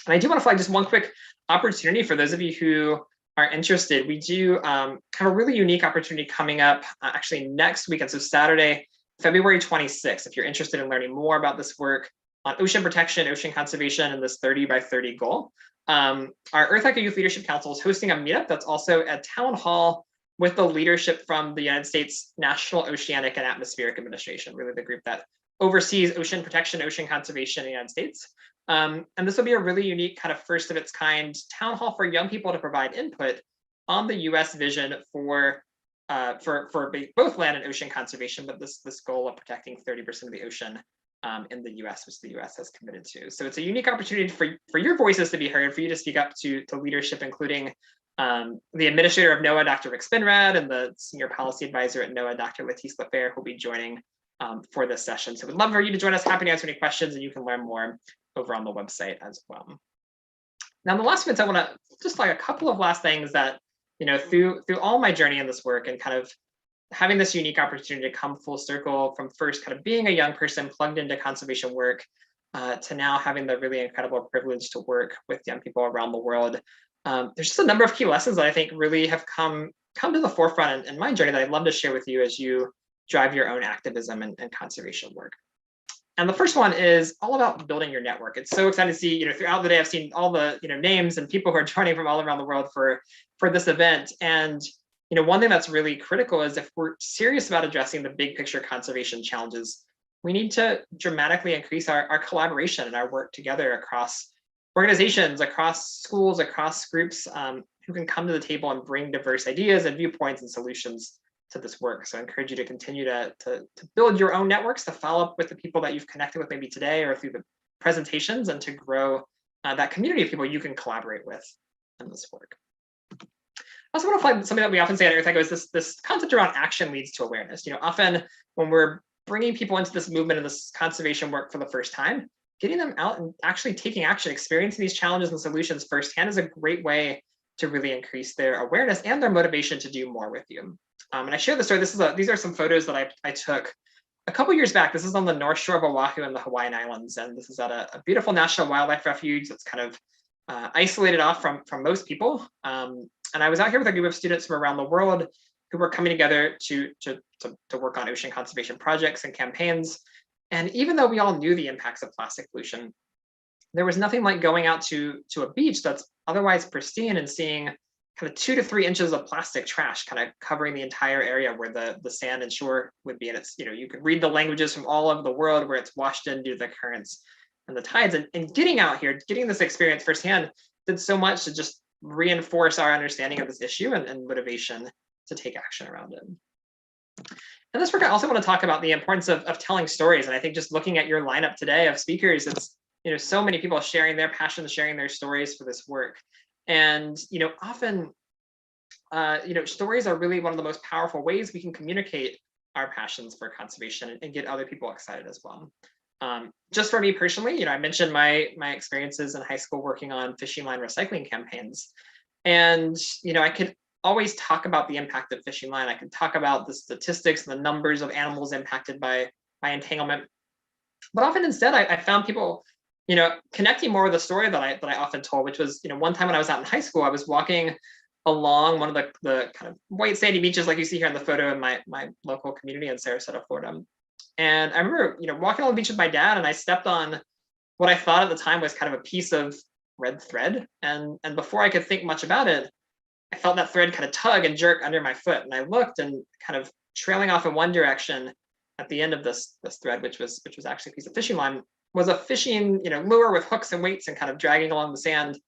And I do want to flag just one quick opportunity for those of you who are interested. We do have a really unique opportunity coming up actually next week. And so Saturday, February 26th, if you're interested in learning more about this work on ocean protection, ocean conservation, and this 30 by 30 goal, our Earth Echo Youth Leadership Council is hosting a meetup that's also a town hall with the leadership from the United States National Oceanic and Atmospheric Administration, really the group that oversees ocean protection, ocean conservation in the United States. And this will be a really unique kind of first of its kind town hall for young people to provide input on the US vision for both land and ocean conservation, but this goal of protecting 30% of the ocean in the US, which the US has committed to. So it's a unique opportunity for your voices to be heard, for you to speak up to leadership, including the administrator of NOAA, Dr. Rick Spinrad, and the senior policy advisor at NOAA, Dr. Letice Lafair, who will be joining for this session. So we'd love for you to join us. Happy to answer any questions, and you can learn more over on the website as well. Now, in the last minutes, I want to just flag a couple of last things that, through all my journey in this work and kind of having this unique opportunity to come full circle from first kind of being a young person plugged into conservation work to now having the really incredible privilege to work with young people around the world. There's just a number of key lessons that I think really have come to the forefront in my journey that I'd love to share with you as you drive your own activism and conservation work. And the first one is all about building your network. It's so exciting to see, throughout the day, I've seen all the, names and people who are joining from all around the world for this event. And one thing that's really critical is if we're serious about addressing the big picture conservation challenges, we need to dramatically increase our collaboration and our work together across organizations, across schools, across groups who can come to the table and bring diverse ideas and viewpoints and solutions to this work. So I encourage you to continue to build your own networks, to follow up with the people that you've connected with maybe today or through the presentations, and to grow that community of people you can collaborate with in this work. I also want to flag something that we often say at Earth is this concept around action leads to awareness. Often when we're bringing people into this movement and this conservation work for the first time, getting them out and actually taking action, experiencing these challenges and solutions firsthand is a great way to really increase their awareness and their motivation to do more with you. And I share the story. These are some photos that I took a couple years back. This is on the North Shore of Oahu and the Hawaiian Islands, and this is at a beautiful national wildlife refuge that's kind of isolated off from most people. And I was out here with a group of students from around the world who were coming together to work on ocean conservation projects and campaigns. And even though we all knew the impacts of plastic pollution, there was nothing like going out to a beach that's otherwise pristine and seeing kind of 2 to 3 inches of plastic trash kind of covering the entire area where the sand and shore would be. And it's, you could read the languages from all over the world where it's washed in due to the currents and the tides. And getting out here, getting this experience firsthand did so much to just reinforce our understanding of this issue and motivation to take action around it. In this work, I also want to talk about the importance of telling stories. And I think just looking at your lineup today of speakers, it's, so many people sharing their passions, sharing their stories for this work. And, often, stories are really one of the most powerful ways we can communicate our passions for conservation and get other people excited as well. Just for me personally, I mentioned my experiences in high school working on fishing line recycling campaigns. And, I could always talk about the impact of fishing line. I could talk about the statistics and the numbers of animals impacted by entanglement. But often instead, I found people connecting more with the story that I often told, which was, one time when I was out in high school, I was walking along one of the kind of white sandy beaches like you see here in the photo in my local community in Sarasota, Florida. And I remember, walking on the beach with my dad, and I stepped on what I thought at the time was kind of a piece of red thread. And before I could think much about it, I felt that thread kind of tug and jerk under my foot. And I looked, and kind of trailing off in one direction at the end of this thread, which was actually a piece of fishing line, was a fishing lure with hooks and weights and kind of dragging along the sand.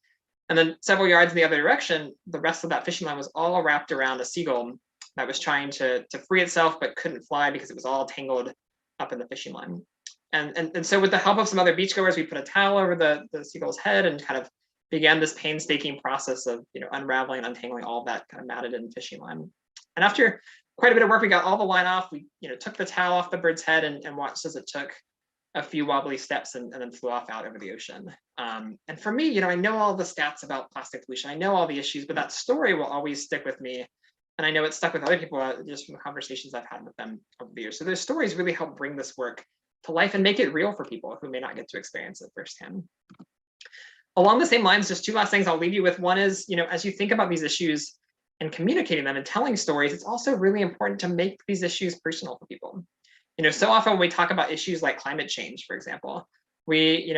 And then several yards in the other direction, the rest of that fishing line was all wrapped around a seagull that was trying to free itself but couldn't fly because it was all tangled up in the fishing line. And so with the help of some other beachgoers, we put a towel over the seagull's head and kind of began this painstaking process of unraveling and untangling all that kind of matted in fishing line. And after quite a bit of work, we got all the line off. We took the towel off the bird's head and watched as it took a few wobbly steps and then flew off out over the ocean. And for me, I know all the stats about plastic pollution. I know all the issues, but that story will always stick with me. And I know it's stuck with other people just from the conversations I've had with them over the years. So those stories really help bring this work to life and make it real for people who may not get to experience it firsthand. Along the same lines, just 2 last things I'll leave you with. One is, as you think about these issues and communicating them and telling stories, it's also really important to make these issues personal for people. So often when we talk about issues like climate change, for example, we,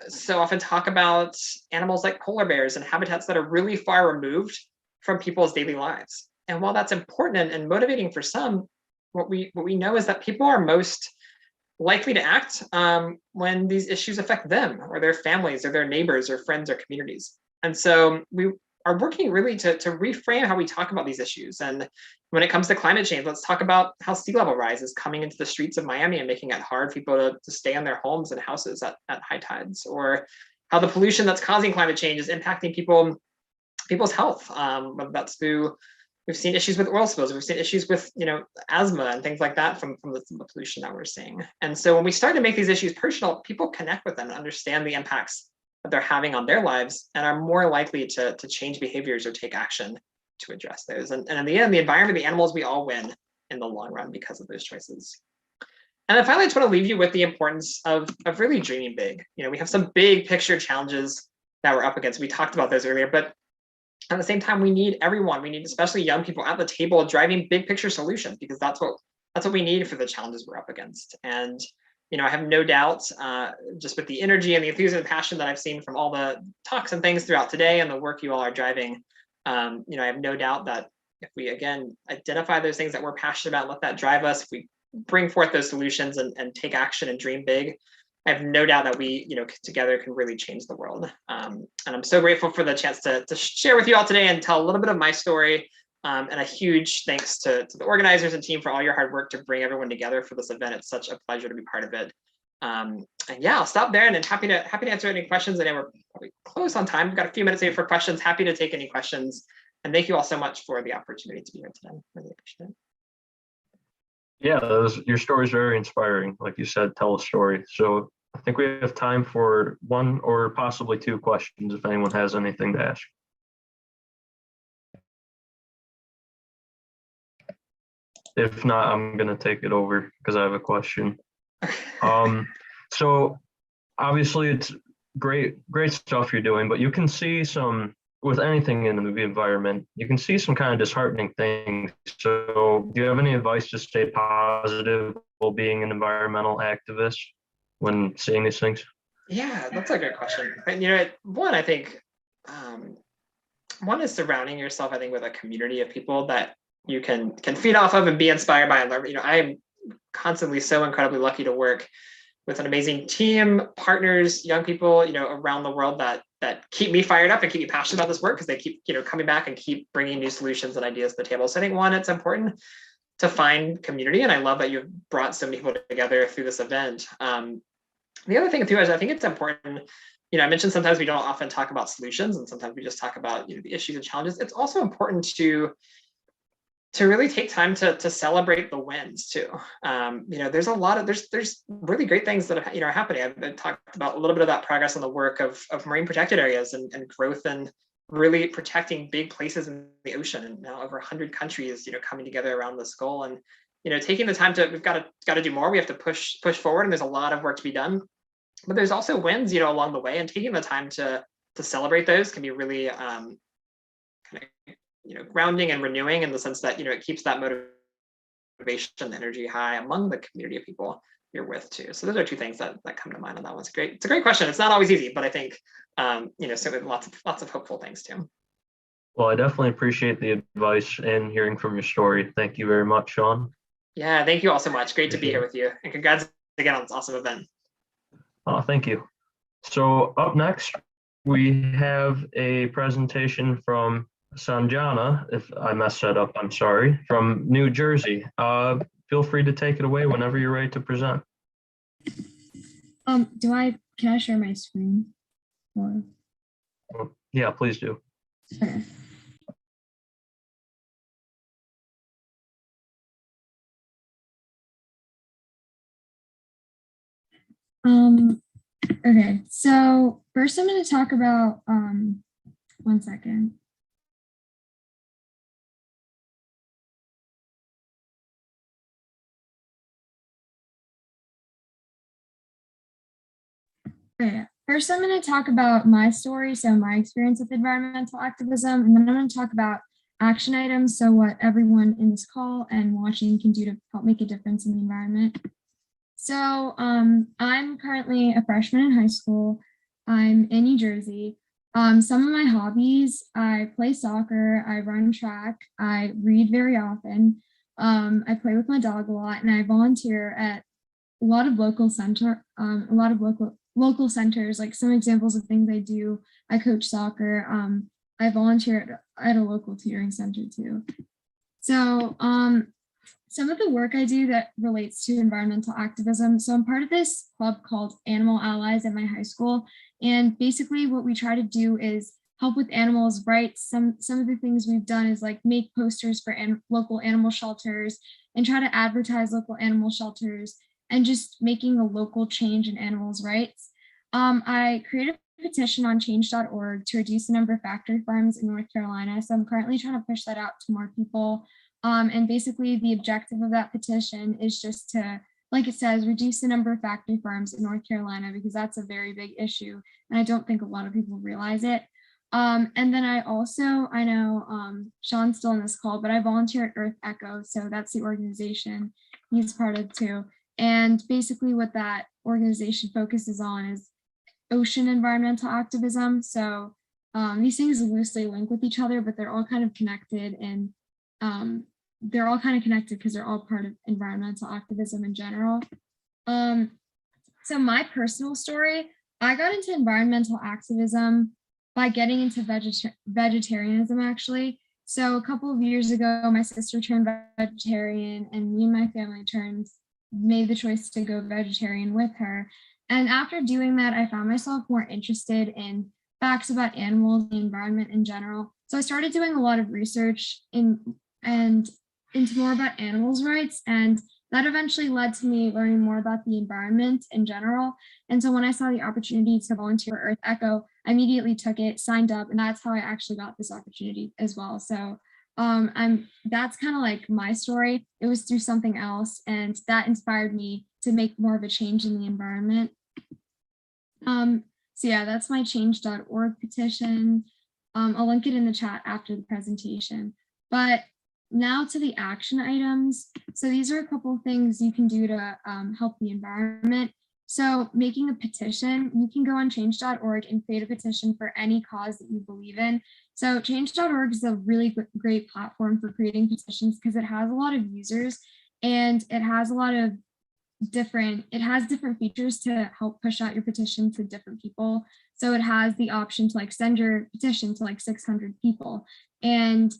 so often talk about animals like polar bears and habitats that are really far removed from people's daily lives. And while that's important and motivating for some, what we know is that people are most likely to act when these issues affect them or their families or their neighbors or friends or communities. And so we are working really to reframe how we talk about these issues. And when it comes to climate change, let's talk about how sea level rise is coming into the streets of Miami and making it hard for people to stay in their homes and houses at high tides, or how the pollution that's causing climate change is impacting people's health. Whether that's through, we've seen issues with oil spills, we've seen issues with asthma and things like that from the pollution that we're seeing. And so when we start to make these issues personal, people connect with them and understand the impacts that they're having on their lives and are more likely to change behaviors or take action to address those. And in the end, the environment, the animals, we all win in the long run because of those choices. And then finally, I just want to leave you with the importance of really dreaming big. We have some big picture challenges that we're up against. We talked about those earlier, but at the same time, we need everyone. We need especially young people at the table driving big picture solutions, because that's what we need for the challenges we're up against. And I have no doubt, just with the energy and the enthusiasm and passion that I've seen from all the talks and things throughout today and the work you all are driving, I have no doubt that if we, again, identify those things that we're passionate about, let that drive us, if we bring forth those solutions and take action and dream big, I have no doubt that we, together can really change the world. And I'm so grateful for the chance to share with you all today and tell a little bit of my story. And a huge thanks to the organizers and team for all your hard work to bring everyone together for this event. It's such a pleasure to be part of it. And yeah, I'll stop there, and then happy to answer any questions. I know we're probably close on time. We've got a few minutes here for questions. Happy to take any questions. And thank you all so much for the opportunity to be here today. Really appreciate it. Yeah, your story is very inspiring. Like you said, tell a story. So I think we have time for one or possibly two questions if anyone has anything to ask. If not, I'm going to take it over because I have a question. So obviously it's great stuff you're doing, but you can see some, with anything in the environment, you can see some kind of disheartening things. So do you have any advice to stay positive while being an environmental activist when seeing these things? Yeah, that's a good question. And one, I think, one is surrounding yourself, I think, with a community of people that you can feed off of and be inspired by and learn. I'm constantly so incredibly lucky to work with an amazing team, partners, young people, around the world that keep me fired up and keep me passionate about this work because they keep, coming back and keep bringing new solutions and ideas to the table. So I think one, it's important to find community, and I love that you've brought so many people together through this event. The other thing too is I think it's important. I mentioned sometimes we don't often talk about solutions, and sometimes we just talk about the issues and challenges. It's also important to really take time to celebrate the wins too. There's a lot of there's really great things that are happening. I've talked about a little bit of that progress on the work of marine protected areas and growth and really protecting big places in the ocean. And now over 100 countries, coming together around this goal, and taking the time we've got to do more. We have to push forward, and there's a lot of work to be done. But there's also wins, along the way, and taking the time to celebrate those can be really kind of grounding and renewing in the sense that it keeps that motivation and energy high among the community of people you're with too. So those are two things that come to mind on that one. It's a great question. It's not always easy, but I think certainly lots of hopeful things too. Well, I definitely appreciate the advice and hearing from your story. Thank you very much, Sean. Yeah, thank you all so much. Great to be here with you, and congrats again on this awesome event. Thank you. So up next, we have a presentation from Sanjana. If I messed that up, I'm sorry, from New Jersey. Feel free to take it away whenever you're ready to present. Can I share my screen? Or? Yeah, please do. Okay. Okay, so first I'm going to talk about, 1 second. Okay, first I'm going to talk about my story, so my experience with environmental activism, and then I'm going to talk about action items, so what everyone in this call and watching can do to help make a difference in the environment. So I'm currently a freshman in high school. I'm in New Jersey. Some of my hobbies, I play soccer, I run track, I read very often. I play with my dog a lot, and I volunteer at a lot of local centers. Like some examples of things I do: I coach soccer. I volunteer at a local tutoring center too. So some of the work I do that relates to environmental activism. So I'm part of this club called Animal Allies at my high school. And basically what we try to do is help with animals' rights. Some of the things we've done is like make posters for local animal shelters and try to advertise local animal shelters and just making a local change in animals' rights. I created a petition on change.org to reduce the number of factory farms in North Carolina. So I'm currently trying to push that out to more people. And basically the objective of that petition is just to, like it says, reduce the number of factory farms in North Carolina, because that's a very big issue. And I don't think a lot of people realize it. And then I know Sean's still on this call, but I volunteer at Earth Echo. So that's the organization he's part of too. And basically what that organization focuses on is ocean environmental activism. So these things loosely link with each other, but they're all kind of connected. And they're all kind of connected because they're all part of environmental activism in general. So my personal story, I got into environmental activism by getting into vegetarianism, actually. So a couple of years ago, my sister turned vegetarian and me and my family made the choice to go vegetarian with her. And after doing that, I found myself more interested in facts about animals and the environment in general. So I started doing a lot of research into more about animals' rights, and that eventually led to me learning more about the environment in general. And so when I saw the opportunity to volunteer for Earth Echo, I immediately took it, signed up, and that's how I actually got this opportunity as well. So that's kind of like my story. It was through something else, and that inspired me to make more of a change in the environment. So yeah, that's my change.org petition. I'll link it in the chat after the presentation. But now to the action items. So these are a couple of things you can do to help the environment. So making a petition, you can go on change.org and create a petition for any cause that you believe in. So change.org is a really great platform for creating petitions because it has a lot of users and it has a lot of different features to help push out your petition to different people. So it has the option to like send your petition to like 600 people. And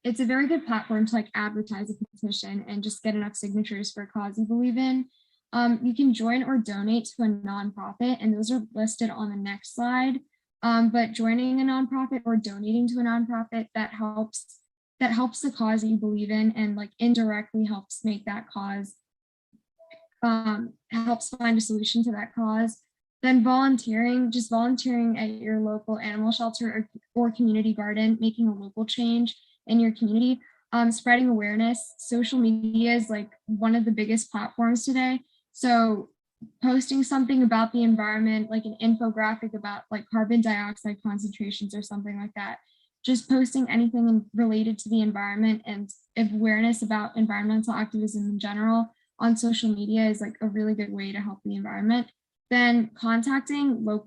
it's a very good platform to like advertise a petition and just get enough signatures for a cause you believe in. You can join or donate to a nonprofit, and those are listed on the next slide. But joining a nonprofit or donating to a nonprofit that helps the cause that you believe in, and like indirectly helps make that cause, helps find a solution to that cause. Then volunteering at your local animal shelter or community garden, making a local change in your community, spreading awareness. Social media is like one of the biggest platforms today. So posting something about the environment, like an infographic about like carbon dioxide concentrations or something like that, just posting anything related to the environment and awareness about environmental activism in general on social media is like a really good way to help the environment. Then contacting the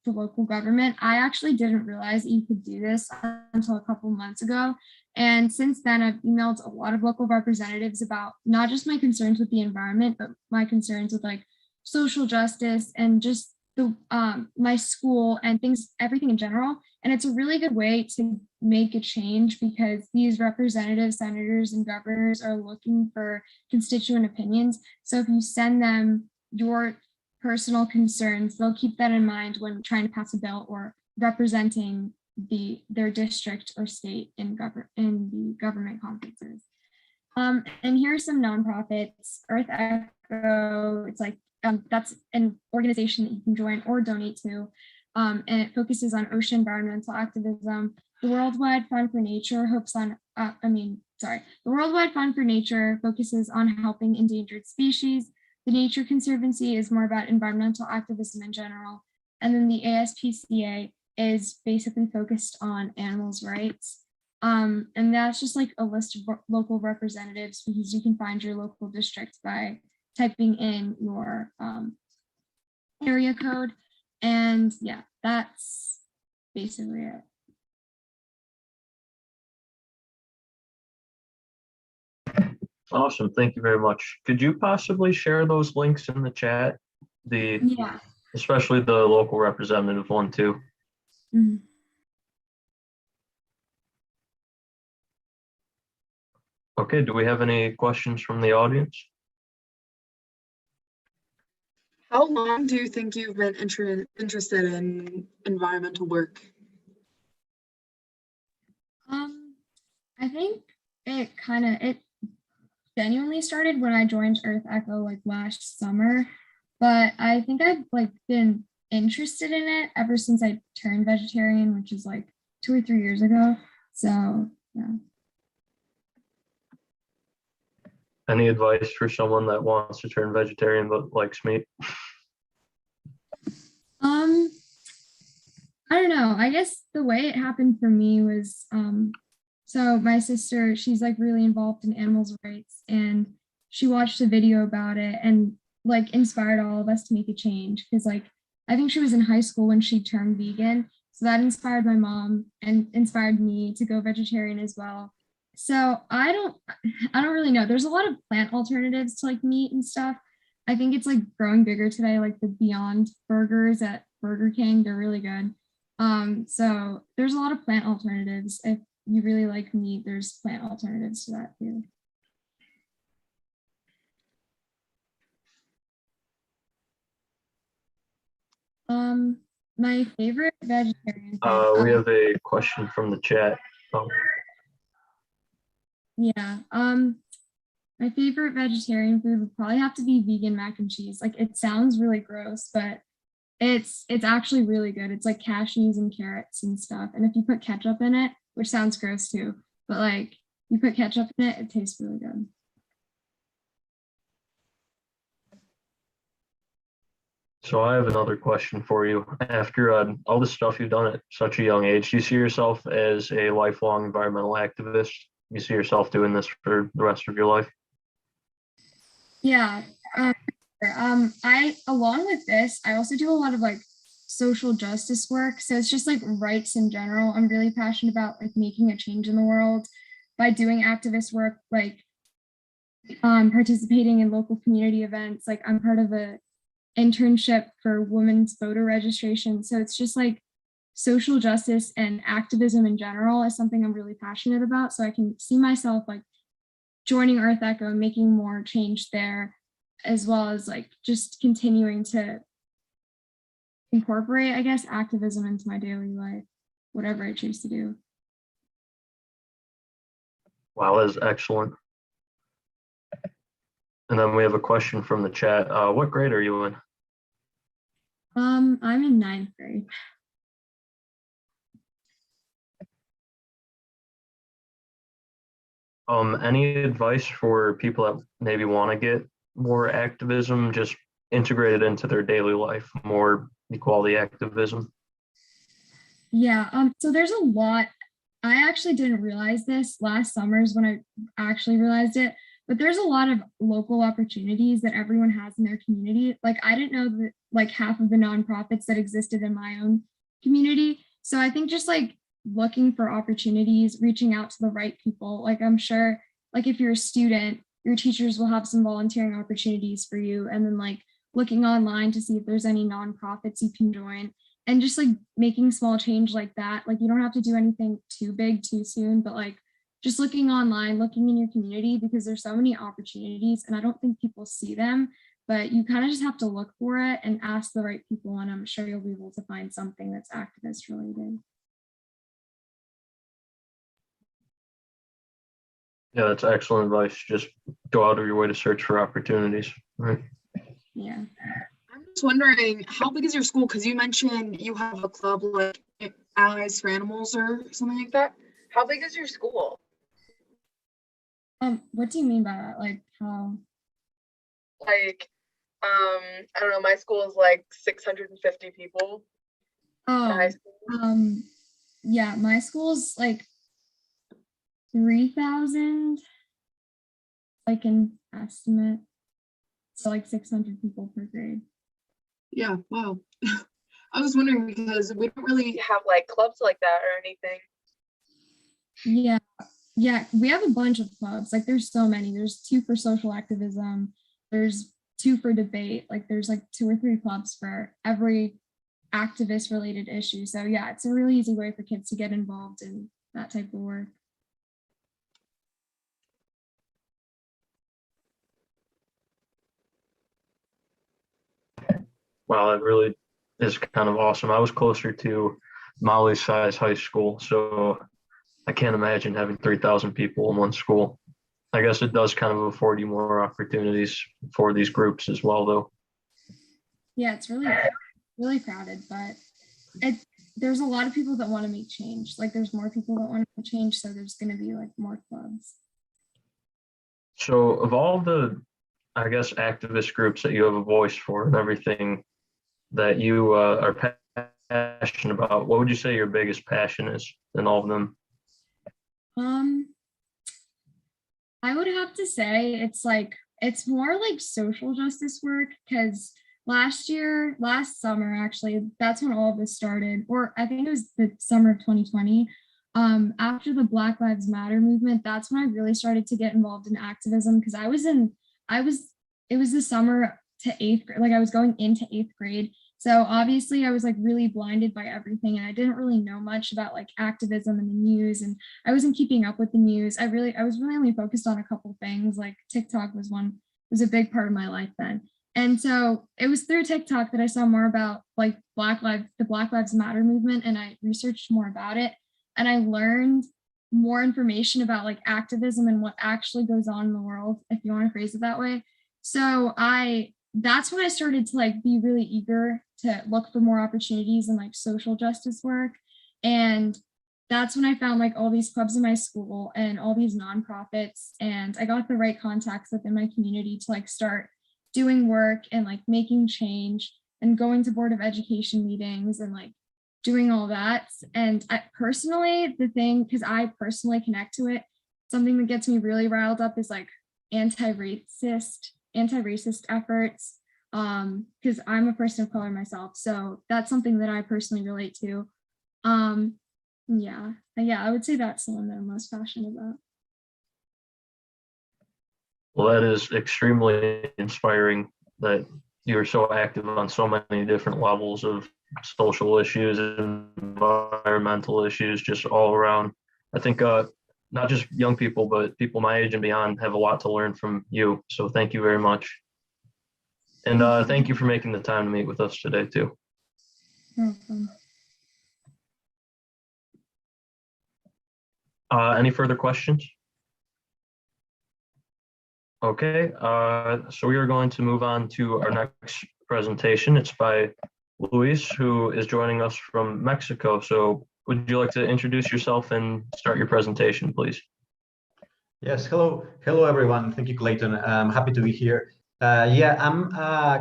local government. I actually didn't realize that you could do this until a couple months ago. And since then, I've emailed a lot of local representatives about not just my concerns with the environment, but my concerns with like social justice and just my school and everything in general. And it's a really good way to make a change because these representatives, senators, and governors are looking for constituent opinions. So if you send them your personal concerns, they'll keep that in mind when trying to pass a bill or representing their district or state in the government conferences. And here are some nonprofits. Earth Echo, it's like that's an organization that you can join or donate to, and it focuses on ocean environmental activism. The Worldwide Fund for Nature the Worldwide Fund for Nature focuses on helping endangered species. The Nature Conservancy is more about environmental activism in general. And then the ASPCA is basically focused on animals' rights. And that's just like a list of local representatives because you can find your local district by typing in your area code. And yeah, that's basically it. Awesome. Thank you very much. Could you possibly share those links in the chat? Yeah. Especially the local representative one too. Mm-hmm. Okay, do we have any questions from the audience? How long do you think you've been interested in environmental work? I think it genuinely started when I joined Earth Echo like last summer, but I think I've like been interested in it ever since I turned vegetarian, which is like 2 or 3 years ago. So yeah. Any advice for someone that wants to turn vegetarian but likes meat? I don't know. I guess the way it happened for me was so my sister, she's like really involved in animals' rights, and she watched a video about it and like inspired all of us to make a change because like I think she was in high school when she turned vegan. So that inspired my mom and inspired me to go vegetarian as well. So I don't really know. There's a lot of plant alternatives to like meat and stuff. I think it's like growing bigger today, like the Beyond burgers at Burger King. They're really good. So there's a lot of plant alternatives. If you really like meat, there's plant alternatives to that too. My favorite vegetarian food. We have a question from the chat. Oh. Yeah. My favorite vegetarian food would probably have to be vegan mac and cheese. Like it sounds really gross, but it's actually really good. It's like cashews and carrots and stuff. And if you put ketchup in it, which sounds gross too, but like you put ketchup in it, it tastes really good. So I have another question for you. After all the stuff you've done at such a young age, do you see yourself as a lifelong environmental activist? You see yourself doing this for the rest of your life? Yeah. I, along with this, I also do a lot of like social justice work. So it's just like rights in general. I'm really passionate about like making a change in the world by doing activist work, like participating in local community events. Like I'm part of a internship for women's voter registration. So it's just like social justice and activism in general is something I'm really passionate about. So I can see myself like joining Earth Echo and making more change there, as well as like just continuing to incorporate, I guess, activism into my daily life, whatever I choose to do. Wow, that is excellent. And then we have a question from the chat. What grade are you in? I'm in 9th grade. Any advice for people that maybe want to get more activism just integrated into their daily life, more equality activism? Yeah, so there's a lot. I actually didn't realize this last summer's when I actually realized it, but there's a lot of local opportunities that everyone has in their community. Like I didn't know that like half of the nonprofits that existed in my own community. So I think just like looking for opportunities, reaching out to the right people. Like I'm sure like if you're a student, your teachers will have some volunteering opportunities for you, and then like looking online to see if there's any nonprofits you can join, and just like making small change like that. Like you don't have to do anything too big too soon, but like just looking online, looking in your community, because there's so many opportunities and I don't think people see them, but you kind of just have to look for it and ask the right people, and I'm sure you'll be able to find something that's activist related. Yeah, that's excellent advice. Just go out of your way to search for opportunities, right? Yeah. I'm just wondering, how big is your school? Because you mentioned you have a club like Allies for Animals or something like that. How big is your school? What do you mean by that? Like how? Like, I don't know, my school is like 650 people. Oh, yeah, my school's like 3,000, like an estimate. So like 600 people per grade. Yeah, wow. I was wondering because we don't really have like clubs like that or anything. Yeah, we have a bunch of clubs. Like there's so many. There's 2 for social activism. There's 2 for debate. Like there's like 2 or 3 clubs for every activist related issue. So yeah, it's a really easy way for kids to get involved in that type of work. Wow, that really is kind of awesome. I was closer to Molly's size high school, so I can't imagine having 3,000 people in one school. I guess it does kind of afford you more opportunities for these groups as well, though. Yeah, it's really crowded, but there's a lot of people that want to make change. Like there's more people that want to make change, so there's going to be like more clubs. So of all the, I guess, activist groups that you have a voice for and everything that you are passionate about, what would you say your biggest passion is in all of them? I would have to say it's more like social justice work, because last summer, actually, that's when all of this started, or I think it was the summer of 2020. after the Black Lives Matter movement, that's when I really started to get involved in activism, because it was the summer to 8th grade, like I was going into 8th grade. So obviously I was like really blinded by everything, and I didn't really know much about like activism and the news, and I wasn't keeping up with the news. I was really only focused on a couple things. Like TikTok was a big part of my life then. And so it was through TikTok that I saw more about like the Black Lives Matter movement, and I researched more about it, and I learned more information about like activism and what actually goes on in the world, if you want to phrase it that way. So that's when I started to like be really eager to look for more opportunities in like social justice work. And that's when I found like all these clubs in my school and all these nonprofits, and I got the right contacts within my community to like start doing work and like making change and going to Board of Education meetings and like doing all that. And personally, the thing, because I personally connect to it, something that gets me really riled up is like anti-racist efforts, because I'm a person of color myself. So that's something that I personally relate to. Yeah, I would say that's the one that I'm most passionate about. Well, that is extremely inspiring that you're so active on so many different levels of social issues, environmental issues, just all around. I think not just young people, but people my age and beyond have a lot to learn from you. So thank you very much. And thank you for making the time to meet with us today too. Welcome. Any further questions? Okay, so we are going to move on to our next presentation. It's by Luis, who is joining us from Mexico. So would you like to introduce yourself and start your presentation, please? Yes, hello everyone. Thank you, Clayton. I'm happy to be here. I'm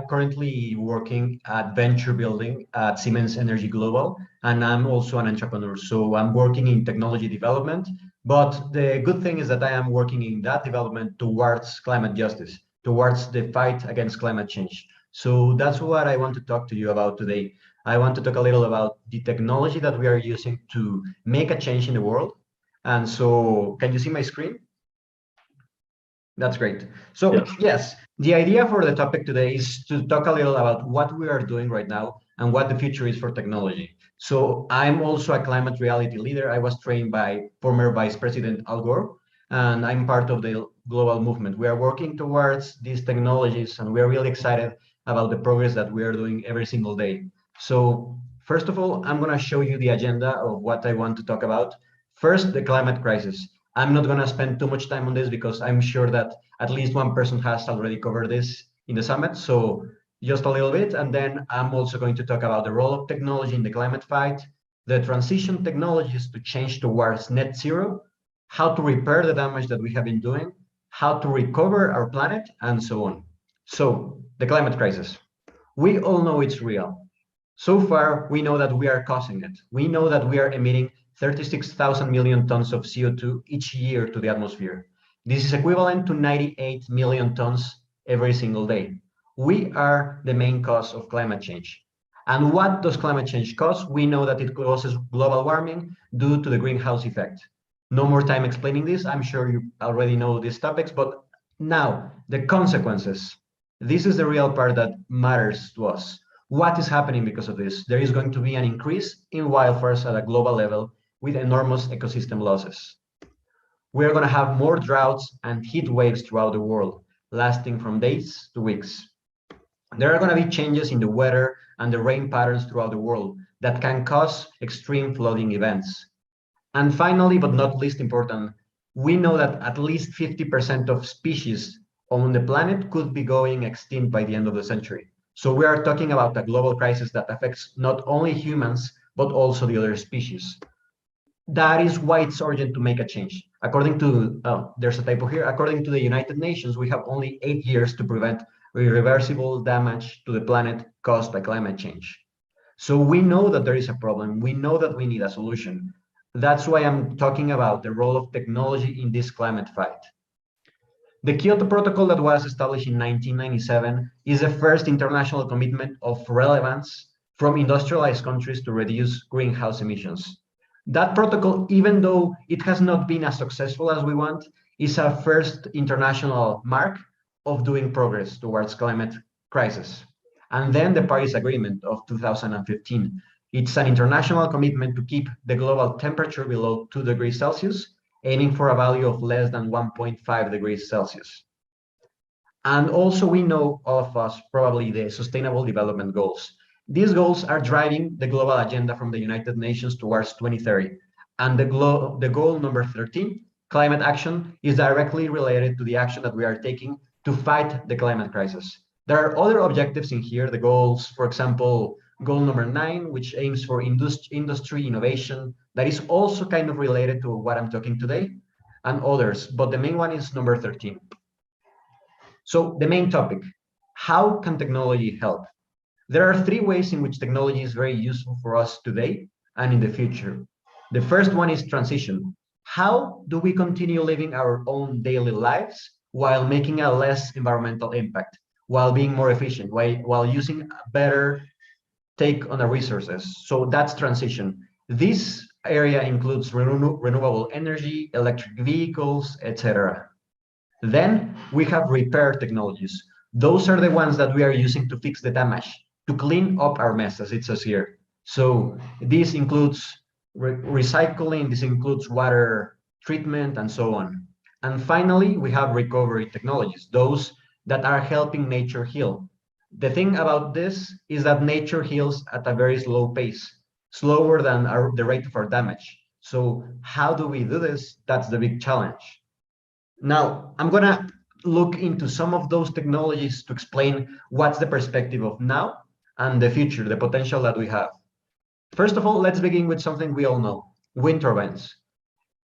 currently working at venture building at Siemens Energy Global, and I'm also an entrepreneur. So I'm working in technology development, but the good thing is that I am working in that development towards climate justice, towards the fight against climate change. So that's what I want to talk to you about today. I want to talk a little about the technology that we are using to make a change in the world. And so, can you see my screen? That's great. So yes, the idea for the topic today is to talk a little about what we are doing right now and what the future is for technology. So I'm also a climate reality leader. I was trained by former Vice President Al Gore, and I'm part of the global movement. We are working towards these technologies, and we are really excited about the progress that we are doing every single day. So first of all, I'm going to show you the agenda of what I want to talk about. First, the climate crisis. I'm not going to spend too much time on this because I'm sure that at least one person has already covered this in the summit. So just a little bit. And then I'm also going to talk about the role of technology in the climate fight, the transition technologies to change towards net zero, how to repair the damage that we have been doing, how to recover our planet, and so on. So the climate crisis. We all know it's real. So far, we know that we are causing it. We know that we are emitting 36,000 million tons of CO2 each year to the atmosphere. This is equivalent to 98 million tons every single day. We are the main cause of climate change. And what does climate change cause? We know that it causes global warming due to the greenhouse effect. No more time explaining this. I'm sure you already know these topics, but now the consequences. This is the real part that matters to us. What is happening because of this? There is going to be an increase in wildfires at a global level with enormous ecosystem losses. We are going to have more droughts and heat waves throughout the world, lasting from days to weeks. There are going to be changes in the weather and the rain patterns throughout the world that can cause extreme flooding events. And finally, but not least important, we know that at least 50% of species on the planet could be going extinct by the end of the century. So we are talking about a global crisis that affects not only humans, but also the other species. That is why it's urgent to make a change. According to, there's a typo here, according to the United Nations, we have only 8 years to prevent irreversible damage to the planet caused by climate change. So we know that there is a problem. We know that we need a solution. That's why I'm talking about the role of technology in this climate fight. The Kyoto Protocol that was established in 1997 is the first international commitment of relevance from industrialized countries to reduce greenhouse emissions. That protocol, even though it has not been as successful as we want, is a first international mark of doing progress towards climate crisis. And then the Paris Agreement of 2015. It's an international commitment to keep the global temperature below 2 degrees Celsius, aiming for a value of less than 1.5 degrees Celsius. And also we know, all of us, probably the Sustainable Development Goals. These goals are driving the global agenda from the United Nations towards 2030. And the goal number 13, climate action, is directly related to the action that we are taking to fight the climate crisis. There are other objectives in here, the goals, for example, goal number 9, which aims for industry innovation, that is also kind of related to what I'm talking today, and others, but the main one is number 13. So the main topic, how can technology help? There are 3 ways in which technology is very useful for us today and in the future. The first one is transition. How do we continue living our own daily lives while making a less environmental impact, while being more efficient, while using a better take on the resources? So that's transition. This area includes renewable energy, electric vehicles, etc. Then we have repair technologies. Those are the ones that we are using to fix the damage, to clean up our mess, as it says here. So this includes recycling, this includes water treatment, and so on. And finally, we have recovery technologies, those that are helping nature heal. The thing about this is that nature heals at a very slow pace, slower than the rate of our damage. So how do we do this? That's the big challenge. Now, I'm gonna look into some of those technologies to explain what's the perspective of now and the future, the potential that we have. First of all, let's begin with something we all know, wind turbines.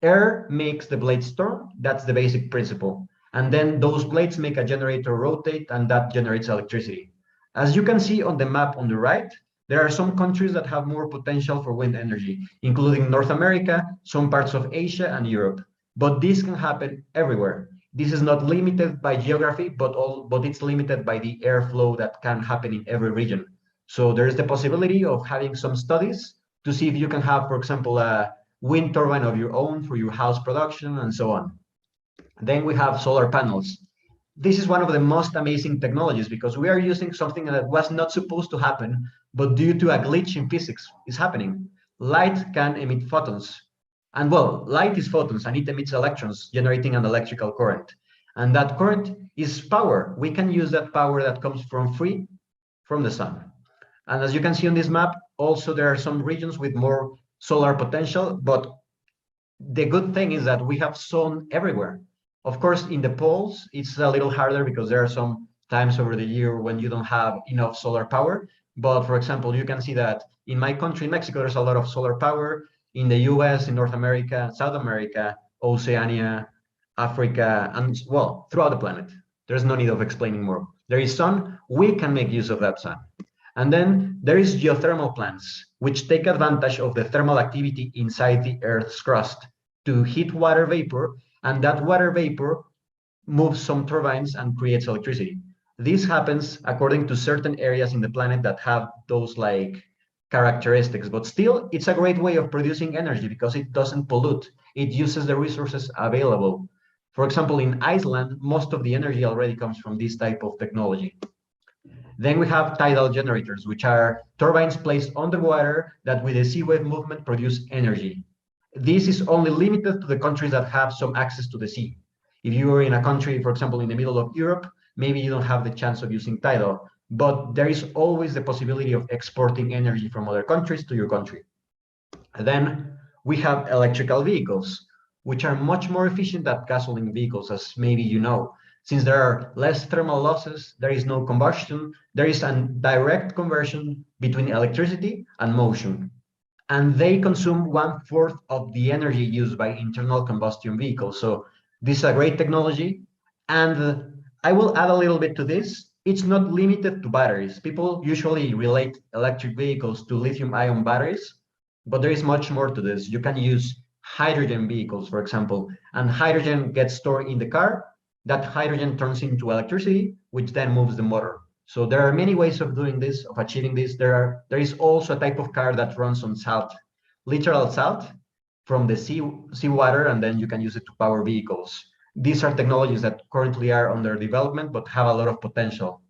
Air makes the blades turn, that's the basic principle. And then those blades make a generator rotate, and that generates electricity. As you can see on the map on the right, there are some countries that have more potential for wind energy, including North America, some parts of Asia, and Europe. But this can happen everywhere. This is not limited by geography, but it's limited by the airflow that can happen in every region. So there is the possibility of having some studies to see if you can have, for example, a wind turbine of your own for your house production and so on. Then we have solar panels. This is one of the most amazing technologies because we are using something that was not supposed to happen, but due to a glitch in physics is happening. Light can emit photons. And well, light is photons and it emits electrons, generating an electrical current. And that current is power. We can use that power that comes from the sun. And as you can see on this map, also there are some regions with more solar potential, but the good thing is that we have sun everywhere. Of course, in the poles, it's a little harder because there are some times over the year when you don't have enough solar power. But for example, you can see that in my country, Mexico, there's a lot of solar power. In the US, in North America, South America, Oceania, Africa, and well, throughout the planet. There's no need of explaining more. There is sun, we can make use of that sun. And then there is geothermal plants, which take advantage of the thermal activity inside the Earth's crust to heat water vapor, and that water vapor moves some turbines and creates electricity. This happens according to certain areas in the planet that have those like characteristics, but still it's a great way of producing energy because it doesn't pollute. It uses the resources available. For example, in Iceland, most of the energy already comes from this type of technology. Then we have tidal generators, which are turbines placed underwater that with the sea wave movement produce energy. This is only limited to the countries that have some access to the sea. If you are in a country, for example, in the middle of Europe, maybe you don't have the chance of using tidal, but there is always the possibility of exporting energy from other countries to your country. And then we have electrical vehicles, which are much more efficient than gasoline vehicles, as maybe you know. Since there are less thermal losses, there is no combustion, there is a direct conversion between electricity and motion. And they consume 1/4 of the energy used by internal combustion vehicles. So this is a great technology. And I will add a little bit to this. It's not limited to batteries. People usually relate electric vehicles to lithium-ion batteries, but there is much more to this. You can use hydrogen vehicles, for example, and hydrogen gets stored in the car. That hydrogen turns into electricity, which then moves the motor. So there are many ways of doing this, of achieving this. There is also a type of car that runs on salt, literal salt, from the seawater, and then you can use it to power vehicles. These are technologies that currently are under development, but have a lot of potential.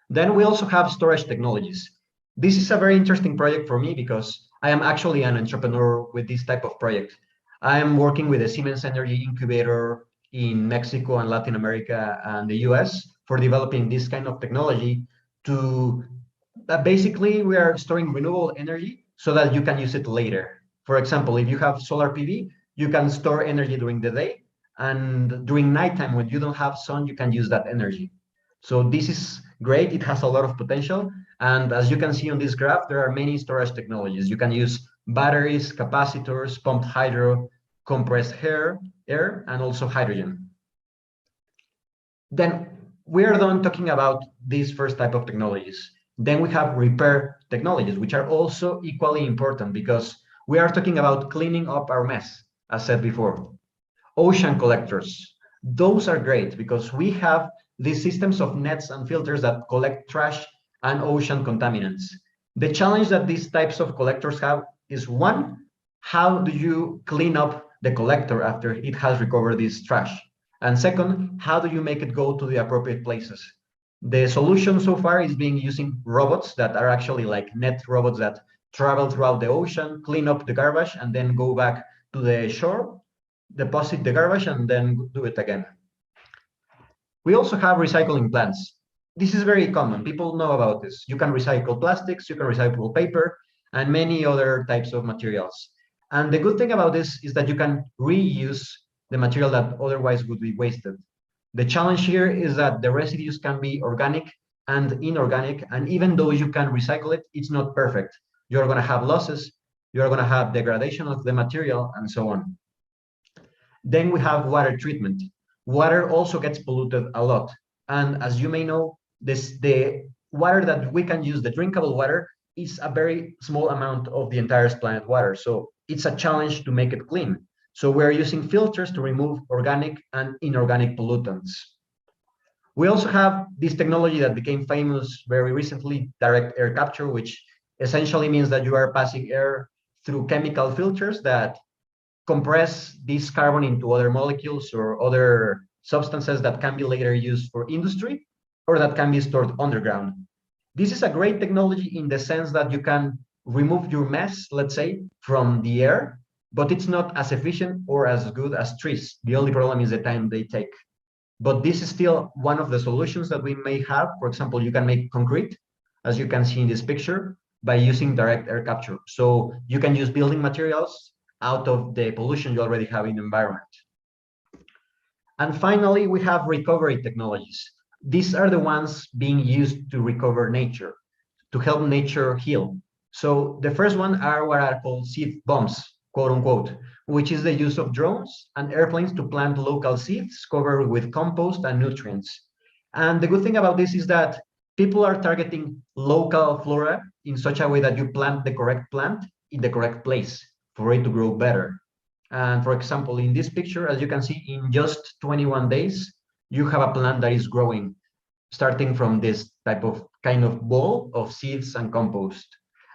Then we also have storage technologies. This is a very interesting project for me because I am actually an entrepreneur with this type of project. I am working with a Siemens Energy incubator in Mexico and Latin America and the US for developing this kind of technology to basically we are storing renewable energy so that you can use it later. For example, if you have solar PV, you can store energy during the day, and during nighttime when you don't have sun, you can use that energy. So this is great. It has a lot of potential. And as you can see on this graph, there are many storage technologies. You can use batteries, capacitors, pumped hydro, compressed air, and also hydrogen. Then we are done talking about this first type of technologies. Then we have repair technologies, which are also equally important because we are talking about cleaning up our mess, as said before. Ocean collectors, those are great because we have these systems of nets and filters that collect trash and ocean contaminants. The challenge that these types of collectors have is one, how do you clean up the collector after it has recovered this trash? And second, how do you make it go to the appropriate places? The solution so far is being using robots that are actually like net robots that travel throughout the ocean, clean up the garbage, and then go back to the shore, deposit the garbage, and then do it again. We also have recycling plants. This is very common. People know about this. You can recycle plastics, you can recycle paper, and many other types of materials. And the good thing about this is that you can reuse the material that otherwise would be wasted. The challenge here is that the residues can be organic and inorganic, and even though you can recycle it, it's not perfect. You're going to have losses, you're going to have degradation of the material, and so on. Then we have water treatment. Water also gets polluted a lot. And as you may know, the water that we can use, the drinkable water, is a very small amount of the entire planet water. So it's a challenge to make it clean. So we're using filters to remove organic and inorganic pollutants. We also have this technology that became famous very recently, direct air capture, which essentially means that you are passing air through chemical filters that compress this carbon into other molecules or other substances that can be later used for industry or that can be stored underground. This is a great technology in the sense that you can remove your mess, let's say, from the air, but it's not as efficient or as good as trees. The only problem is the time they take. But this is still one of the solutions that we may have. For example, you can make concrete, as you can see in this picture, by using direct air capture. So you can use building materials out of the pollution you already have in the environment. And finally, we have recovery technologies. These are the ones being used to recover nature, to help nature heal. So the first one are what are called seed bombs, quote unquote, which is the use of drones and airplanes to plant local seeds covered with compost and nutrients. And the good thing about this is that people are targeting local flora in such a way that you plant the correct plant in the correct place for it to grow better. And for example, in this picture, as you can see, in just 21 days, you have a plant that is growing, starting from this type of kind of ball of seeds and compost.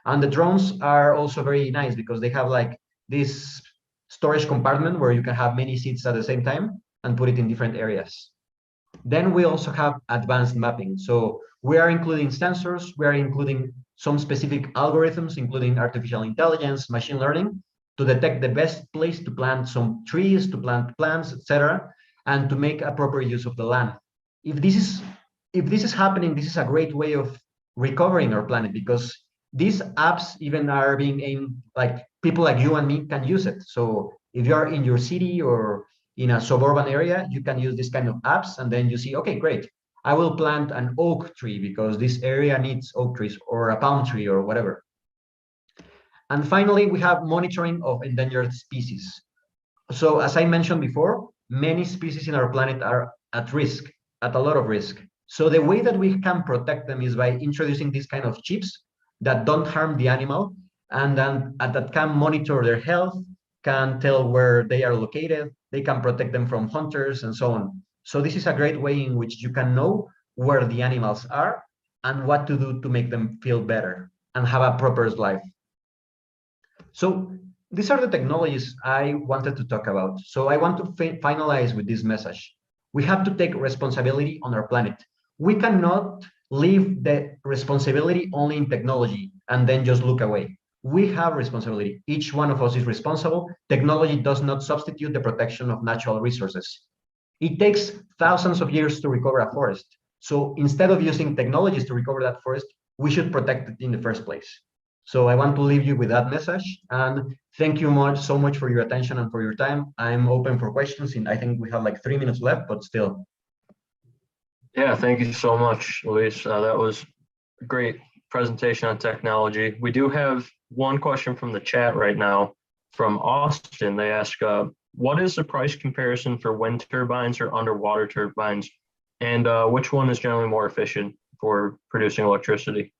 And the drones are also very nice because they have like this storage compartment where you can have many seeds at the same time and put it in different areas. Then we also have advanced mapping. So we are including sensors, we are including some specific algorithms, including artificial intelligence, machine learning, to detect the best place to plant some trees, to plant plants, etc., and to make a proper use of the land. If this is happening, this is a great way of recovering our planet because these apps even are being aimed, like people like you and me can use it. So if you are in your city or in a suburban area, you can use this kind of apps and then you see, okay, great. I will plant an oak tree because this area needs oak trees, or a palm tree or whatever. And finally, we have monitoring of endangered species. So as I mentioned before, many species in our planet are at risk, at a lot of risk. So the way that we can protect them is by introducing these kind of chips that don't harm the animal and then that can monitor their health, can tell where they are located, they can protect them from hunters and so on. So this is a great way in which you can know where the animals are and what to do to make them feel better and have a proper life. So these are the technologies I wanted to talk about. So I want to finalize with this message. We have to take responsibility on our planet. We cannot leave the responsibility only in technology and then just look away. We have responsibility. Each one of us is responsible. Technology does not substitute the protection of natural resources. It takes thousands of years to recover a forest. So instead of using technologies to recover that forest, we should protect it in the first place. So I want to leave you with that message, and thank you so much for your attention and for your time. I'm open for questions, and I think we have like 3 minutes left, but still. Yeah, thank you so much, Luis. That was a great presentation on technology. We do have one question from the chat right now from Austin. They ask, what is the price comparison for wind turbines or underwater turbines? And which one is generally more efficient for producing electricity?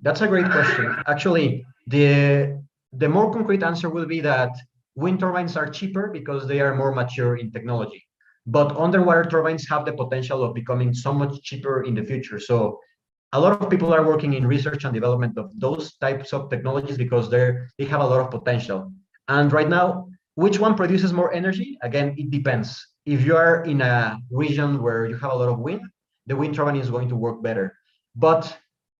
That's a great question. Actually, the more concrete answer will be that wind turbines are cheaper because they are more mature in technology. But underwater turbines have the potential of becoming so much cheaper in the future. So a lot of people are working in research and development of those types of technologies because they have a lot of potential. And right now, which one produces more energy? Again, it depends. If you are in a region where you have a lot of wind, the wind turbine is going to work better. But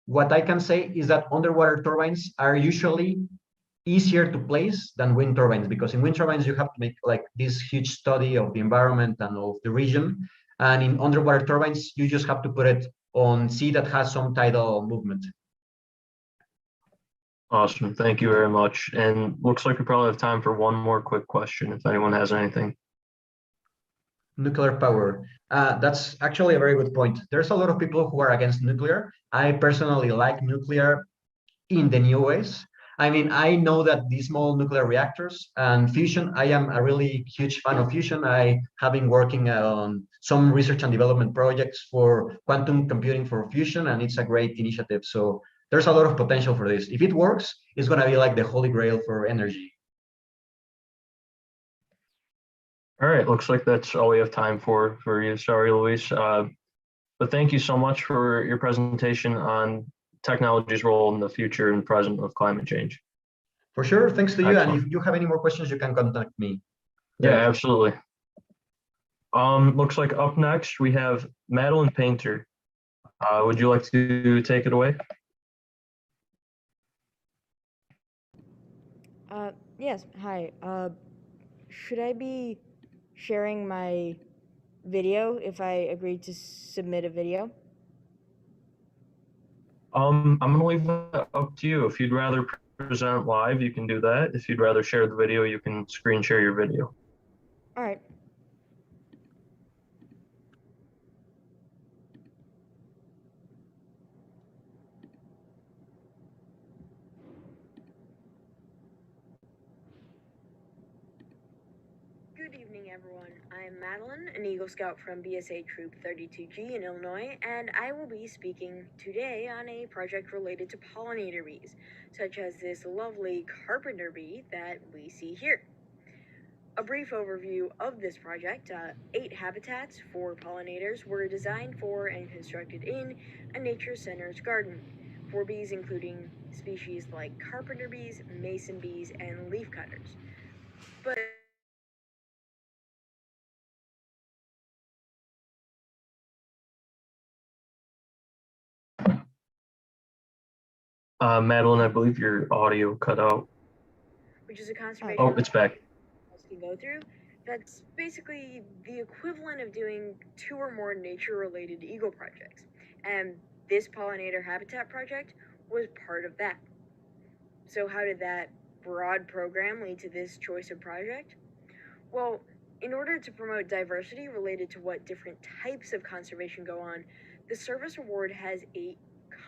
what I can say is that underwater turbines are usually easier to place than wind turbines, because in wind turbines you have to make like this huge study of the environment and of the region, and in underwater turbines you just have to put it on sea that has some tidal movement. Awesome, thank you very much. And looks like we probably have time for one more quick question if anyone has anything. Nuclear power. That's actually a very good point. There's a lot of people who are against nuclear. I personally like nuclear in the new ways. I mean, I know that these small nuclear reactors and fusion, I am a really huge fan of fusion. I have been working on some research and development projects for quantum computing for fusion, and it's a great initiative. So there's a lot of potential for this. If it works, it's going to be like the holy grail for energy. All right, looks like that's all we have time for you. Sorry, Luis. But thank you so much for your presentation on technology's role in the future and present of climate change. For sure, thanks to you. Excellent. And if you have any more questions, you can contact me. Yeah, absolutely. Looks like up next we have Madeline Painter. Would you like to take it away? Yes, hi. Should I be sharing my video if I agree to submit a video? I'm gonna leave that up to you. If you'd rather present live, you can do that. If you'd rather share the video, you can screen share your video. All right. Good evening, everyone. I'm Madeline, an Eagle Scout from BSA Troop 32G in Illinois, and I will be speaking today on a project related to pollinator bees, such as this lovely carpenter bee that we see here. A brief overview of this project: 8 habitats for pollinators were designed for and constructed in a nature center's garden for bees, including species like carpenter bees, mason bees, and leafcutters. But Madeline, I believe your audio cut out. which is a conservation. Oh, it's back. Can go through. That's basically the equivalent of doing 2 or more nature-related eagle projects, and this pollinator habitat project was part of that. So how did that broad program lead to this choice of project? Well, in order to promote diversity related to what different types of conservation go on, the Service Award has 8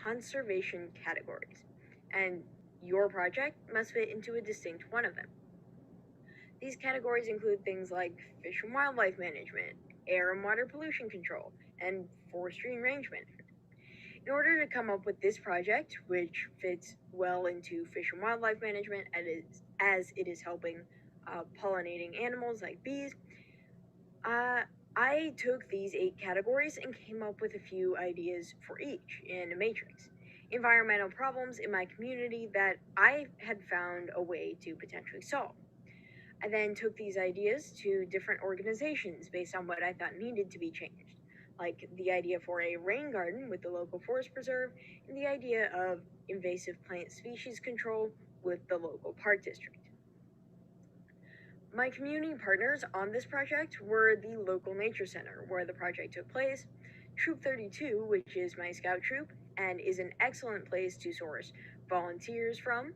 conservation categories, and your project must fit into a distinct one of them. These categories include things like fish and wildlife management, air and water pollution control, and forestry and range management. In order to come up with this project, which fits well into fish and wildlife management as it is helping pollinating animals like bees, I took these 8 categories and came up with a few ideas for each in a matrix. environmental problems in my community that I had found a way to potentially solve. I then took these ideas to different organizations based on what I thought needed to be changed, like the idea for a rain garden with the local forest preserve and the idea of invasive plant species control with the local park district. My community partners on this project were the local nature center where the project took place, Troop 32, which is my scout troop and is an excellent place to source volunteers from,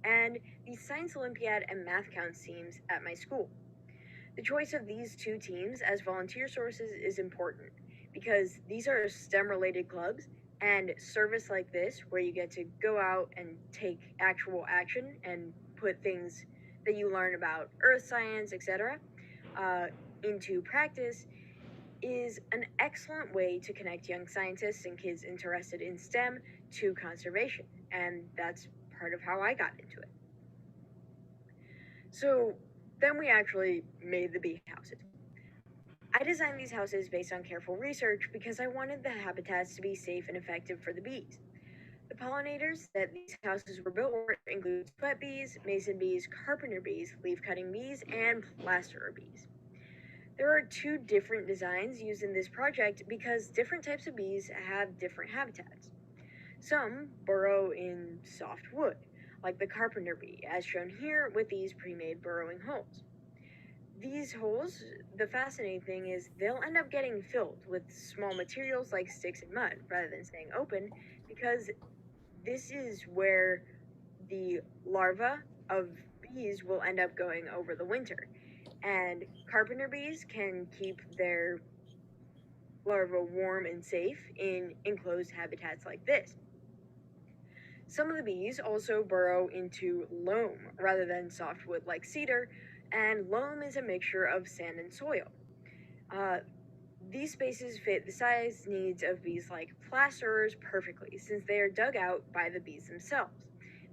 and the Science Olympiad and Math Counts teams at my school. The choice of these two teams as volunteer sources is important because these are STEM-related clubs, and service like this, where you get to go out and take actual action and put things that you learn about earth science, etc., into practice, is an excellent way to connect young scientists and kids interested in STEM to conservation, and that's part of how I got into it. So then we actually made the bee houses. I designed these houses based on careful research because I wanted the habitats to be safe and effective for the bees. The pollinators that these houses were built for include sweat bees, mason bees, carpenter bees, leaf-cutting bees, and plasterer bees. There are two different designs used in this project because different types of bees have different habitats. Some burrow in soft wood, like the carpenter bee, as shown here with these pre-made burrowing holes. These holes, the fascinating thing is they'll end up getting filled with small materials like sticks and mud rather than staying open, because this is where the larvae of bees will end up going over the winter. And carpenter bees can keep their larvae warm and safe in enclosed habitats like this. Some of the bees also burrow into loam rather than softwood like cedar, and loam is a mixture of sand and soil. These spaces fit the size needs of bees like plasterers perfectly, since they are dug out by the bees themselves.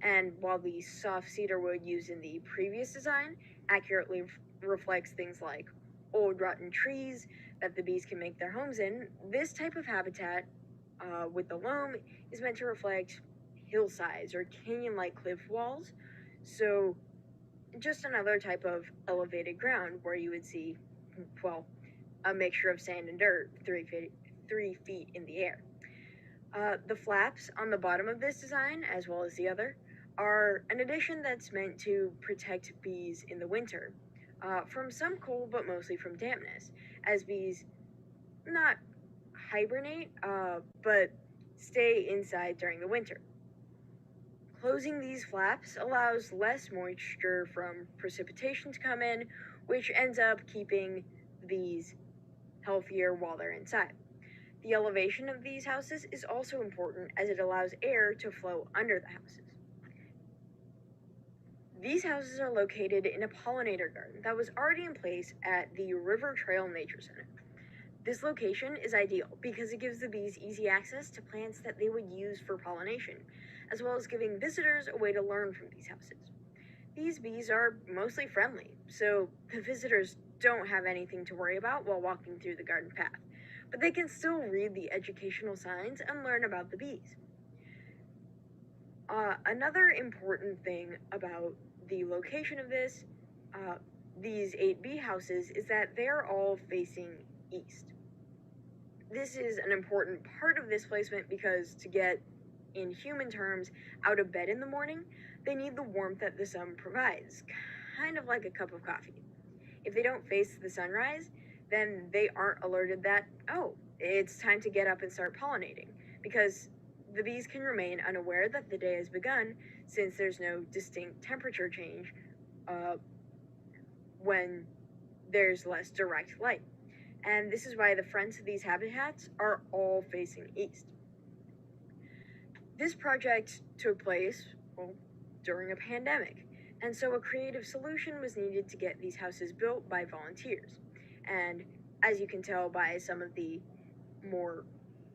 And while the soft cedar wood used in the previous design accurately reflects things like old rotten trees that the bees can make their homes in, this type of habitat with the loam is meant to reflect hillsides or canyon-like cliff walls. So just another type of elevated ground where you would see, well, a mixture of sand and dirt 3 feet in the air. The flaps on the bottom of this design, as well as the other, are an addition that's meant to protect bees in the winter from some cold, but mostly from dampness, as bees not hibernate, but stay inside during the winter. Closing these flaps allows less moisture from precipitation to come in, which ends up keeping the bees healthier while they're inside. The elevation of these houses is also important as it allows air to flow under the houses. These houses are located in a pollinator garden that was already in place at the River Trail Nature Center. This location is ideal because it gives the bees easy access to plants that they would use for pollination, as well as giving visitors a way to learn from these houses. These bees are mostly friendly, so the visitors don't have anything to worry about while walking through the garden path, but they can still read the educational signs and learn about the bees. Another important thing about the location of these 8 bee houses, is that they're all facing east. This is an important part of this placement because to get, in human terms, out of bed in the morning, they need the warmth that the sun provides, kind of like a cup of coffee. If they don't face the sunrise, then they aren't alerted that, oh, it's time to get up and start pollinating, because the bees can remain unaware that the day has begun since there's no distinct temperature change when there's less direct light. And this is why the fronts of these habitats are all facing east. This project took place, well, during a pandemic, and so a creative solution was needed to get these houses built by volunteers. And as you can tell by some of the more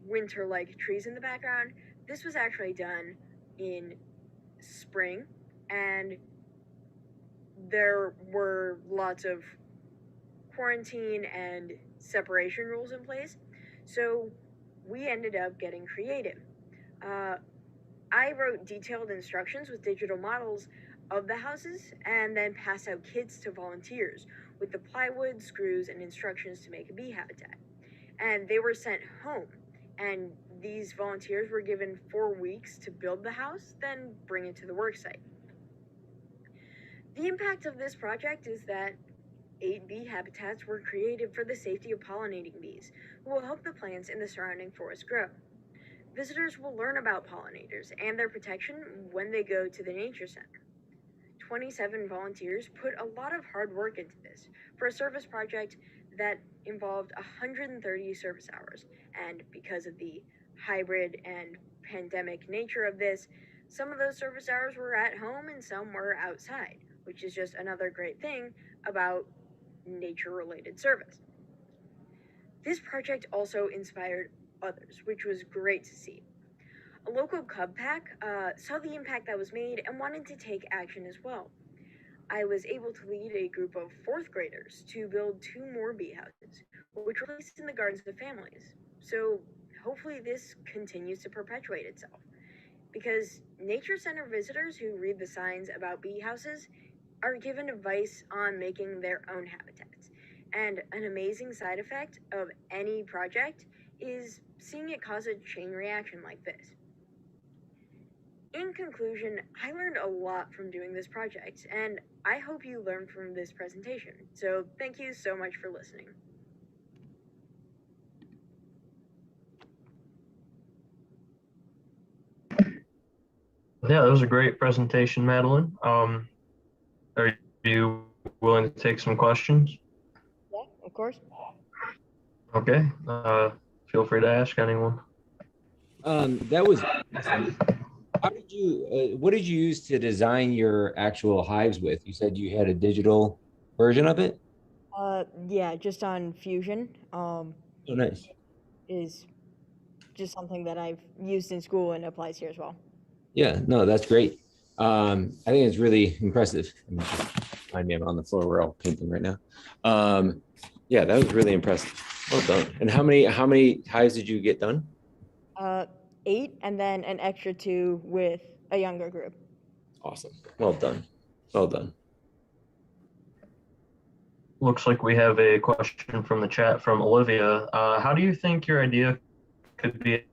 winter-like trees in the background, this was actually done in spring, and there were lots of quarantine and separation rules in place, so we ended up getting creative. I wrote detailed instructions with digital models of the houses and then passed out kits to volunteers with the plywood, screws, and instructions to make a bee habitat. And they were sent home, and these volunteers were given 4 weeks to build the house, then bring it to the worksite. The impact of this project is that 8 bee habitats were created for the safety of pollinating bees, who will help the plants in the surrounding forest grow. Visitors will learn about pollinators and their protection when they go to the Nature Center. 27 volunteers put a lot of hard work into this for a service project that involved 130 service hours. And because of the hybrid and pandemic nature of this, some of those service hours were at home and some were outside, which is just another great thing about nature-related service. This project also inspired others, which was great to see. A local cub pack saw the impact that was made and wanted to take action as well. I was able to lead a group of 4th graders to build 2 more bee houses, which were placed in the gardens of families. So hopefully this continues to perpetuate itself, because Nature Center visitors who read the signs about bee houses are given advice on making their own habitats. And an amazing side effect of any project is seeing it cause a chain reaction like this. In conclusion, I learned a lot from doing this project, and I hope you learned from this presentation. So thank you so much for listening. Yeah, that was a great presentation, Madeline. Are you willing to take some questions? Yeah, of course. Okay, feel free to ask anyone. That was awesome. How did you, what did you use to design your actual hives with? You said you had a digital version of it? Yeah, just on Fusion. Oh, nice. Is just something that I've used in school and applies here as well. Yeah, no, that's great. I think it's really impressive. Remind me, I'm on the floor. We're all painting right now. Yeah, that was really impressive. Well done. And how many hives did you get done? 8, and then an extra 2 with a younger group. Awesome. Well done. Well done. Looks like we have a question from the chat from Olivia. How do you think your idea could be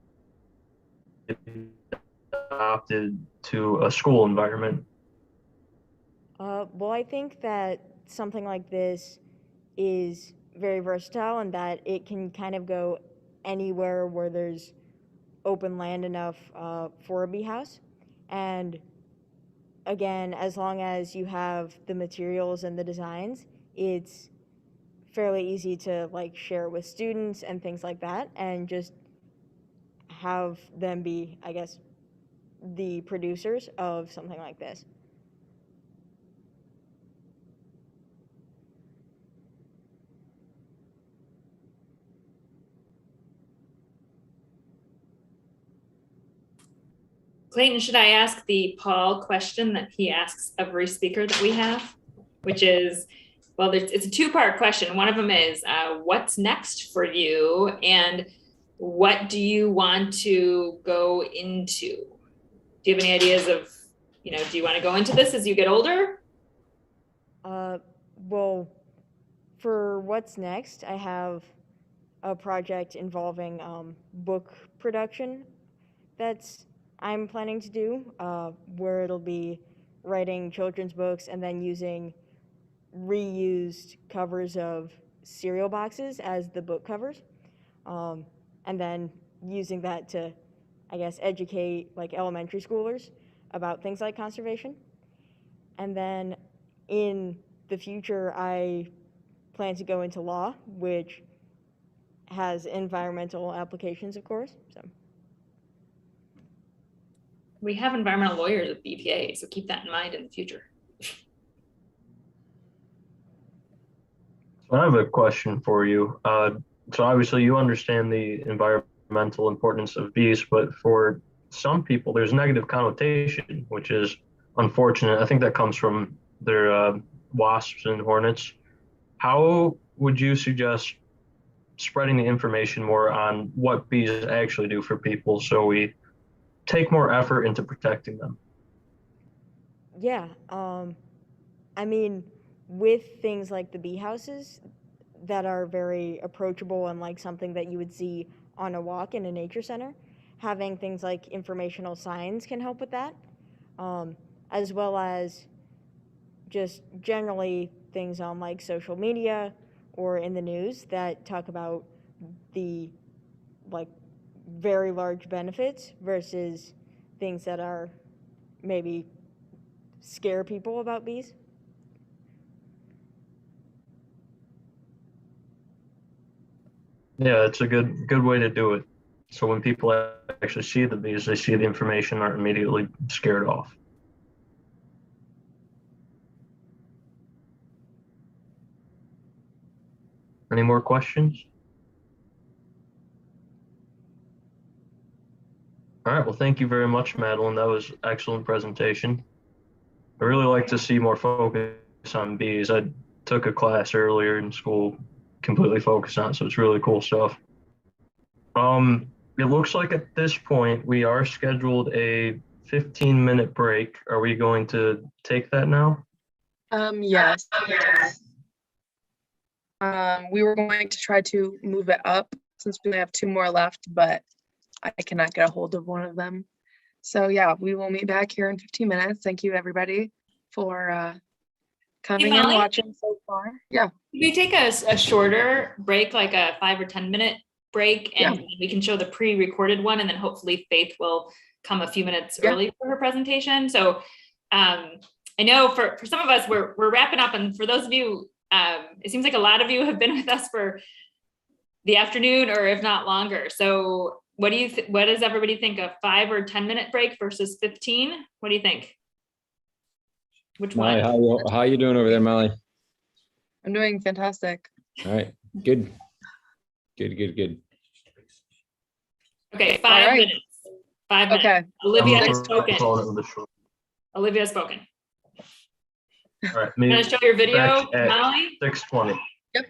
adopted to a school environment? Well, I think that something like this is very versatile and that it can kind of go anywhere where there's open land enough for a bee house. And again, as long as you have the materials and the designs, it's fairly easy to like share with students and things like that, and just have them be, I guess, the producers of something like this. Clayton, should I ask the Paul question that he asks every speaker that we have, which is, well, it's a 2-part question. One of them is, what's next for you, and what do you want to go into? Do you have any ideas of, do you want to go into this as you get older? Well, for what's next, I have a project involving book production I'm planning to do, where it'll be writing children's books and then using reused covers of cereal boxes as the book covers, and then using that to, I guess, educate like elementary schoolers about things like conservation. And then in the future, I plan to go into law, which has environmental applications, of course. So. We have environmental lawyers at the EPA, so keep that in mind in the future. I have a question for you. So obviously you understand the environmental importance of bees, but for some people there's negative connotation, which is unfortunate. I think that comes from their wasps and hornets. How would you suggest spreading the information more on what bees actually do for people, so we take more effort into protecting them? Yeah, I mean, with things like the bee houses that are very approachable and like something that you would see on a walk in a nature center, having things like informational signs can help with that, as well as just generally things on like social media or in the news that talk about the like very large benefits versus things that are maybe scare people about bees. Yeah, it's a good way to do it. So when people actually see the bees, they see the information, aren't immediately scared off. Any more questions? All right, well, thank you very much, Madeline. That was excellent presentation. I really like to see more focus on bees. I took a class earlier in school, completely focused on it, so it's really cool stuff. It looks like at this point, we are scheduled a 15-minute break. Are we going to take that now? Yes. We were going to try to move it up since we only have 2 more left, but I cannot get a hold of one of them. So yeah, we will meet back here in 15 minutes. Thank you everybody for coming and watching so far. Yeah. Can we take a shorter break, like a 5 or 10 minute break, and we can show the pre-recorded one, and then hopefully Faith will come a few minutes early for her presentation. So I know for some of us, we're wrapping up, and for those of you, it seems like a lot of you have been with us for the afternoon, or if not longer. So what does everybody think? A 5 or 10 minute break versus 15? What do you think? Which Molly, one? how you doing over there, Molly? I'm doing fantastic. All right, good. Good. Okay, 5 minutes. 5 minutes. Okay. Olivia has spoken. Olivia has spoken. All right, You want to show your video, back at Molly? 6:20. Yep.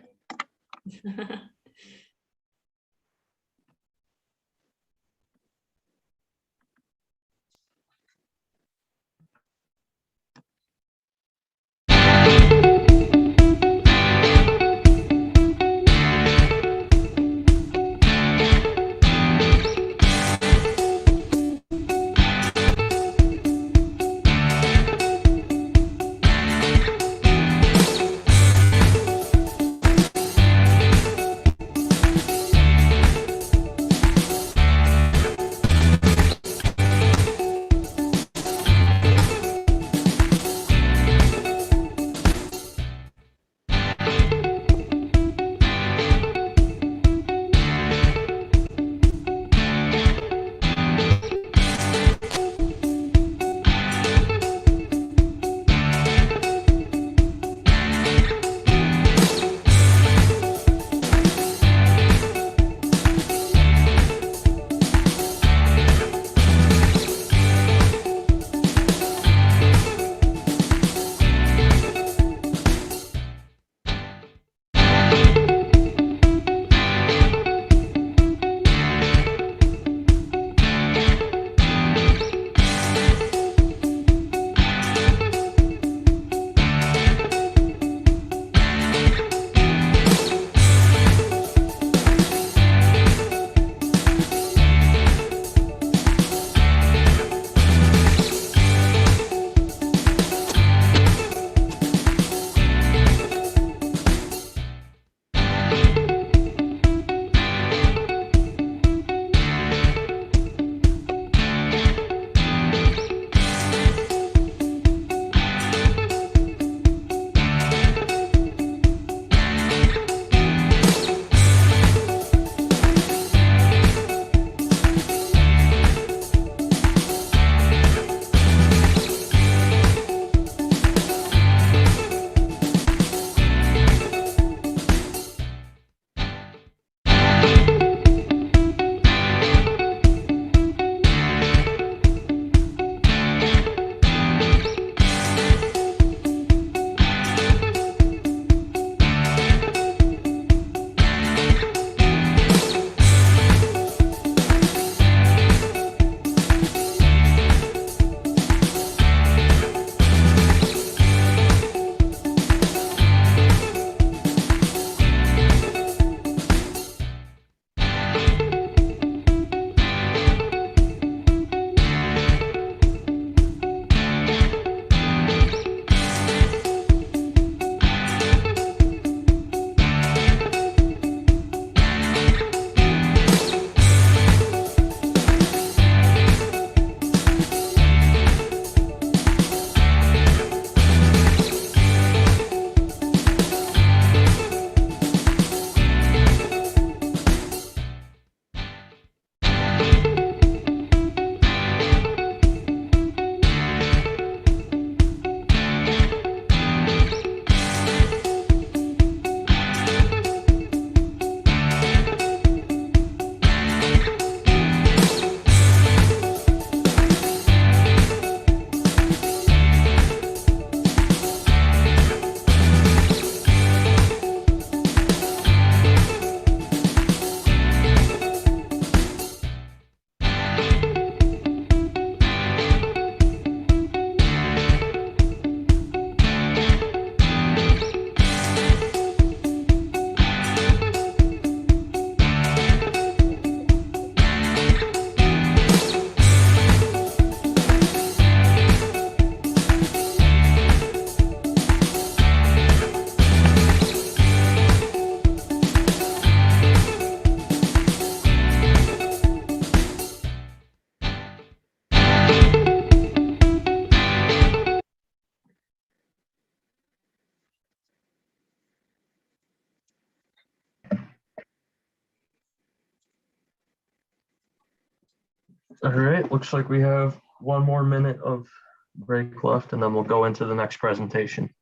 All right, looks like we have 1 more minute of break left, and then we'll go into the next presentation.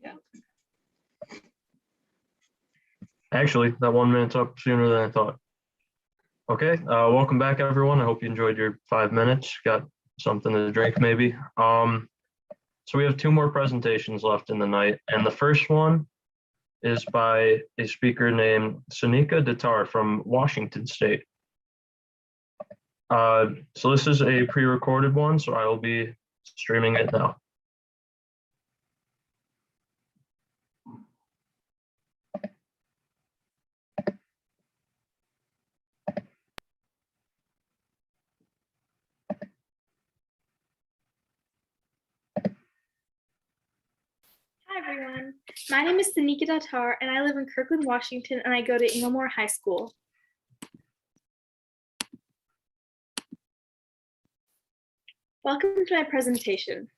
Yeah. Actually, that 1 minute's up sooner than I thought. Okay, welcome back, everyone. I hope you enjoyed your 5 minutes. Got something to drink, maybe. So we have 2 more presentations left in the night, and the first one is by a speaker named Sunika Datar from Washington State. So this is a pre-recorded one, so I will be streaming it now. Hi everyone, my name is Sunika Datar and I live in Kirkland, Washington, and I go to Inglemoor High School. Welcome to my presentation.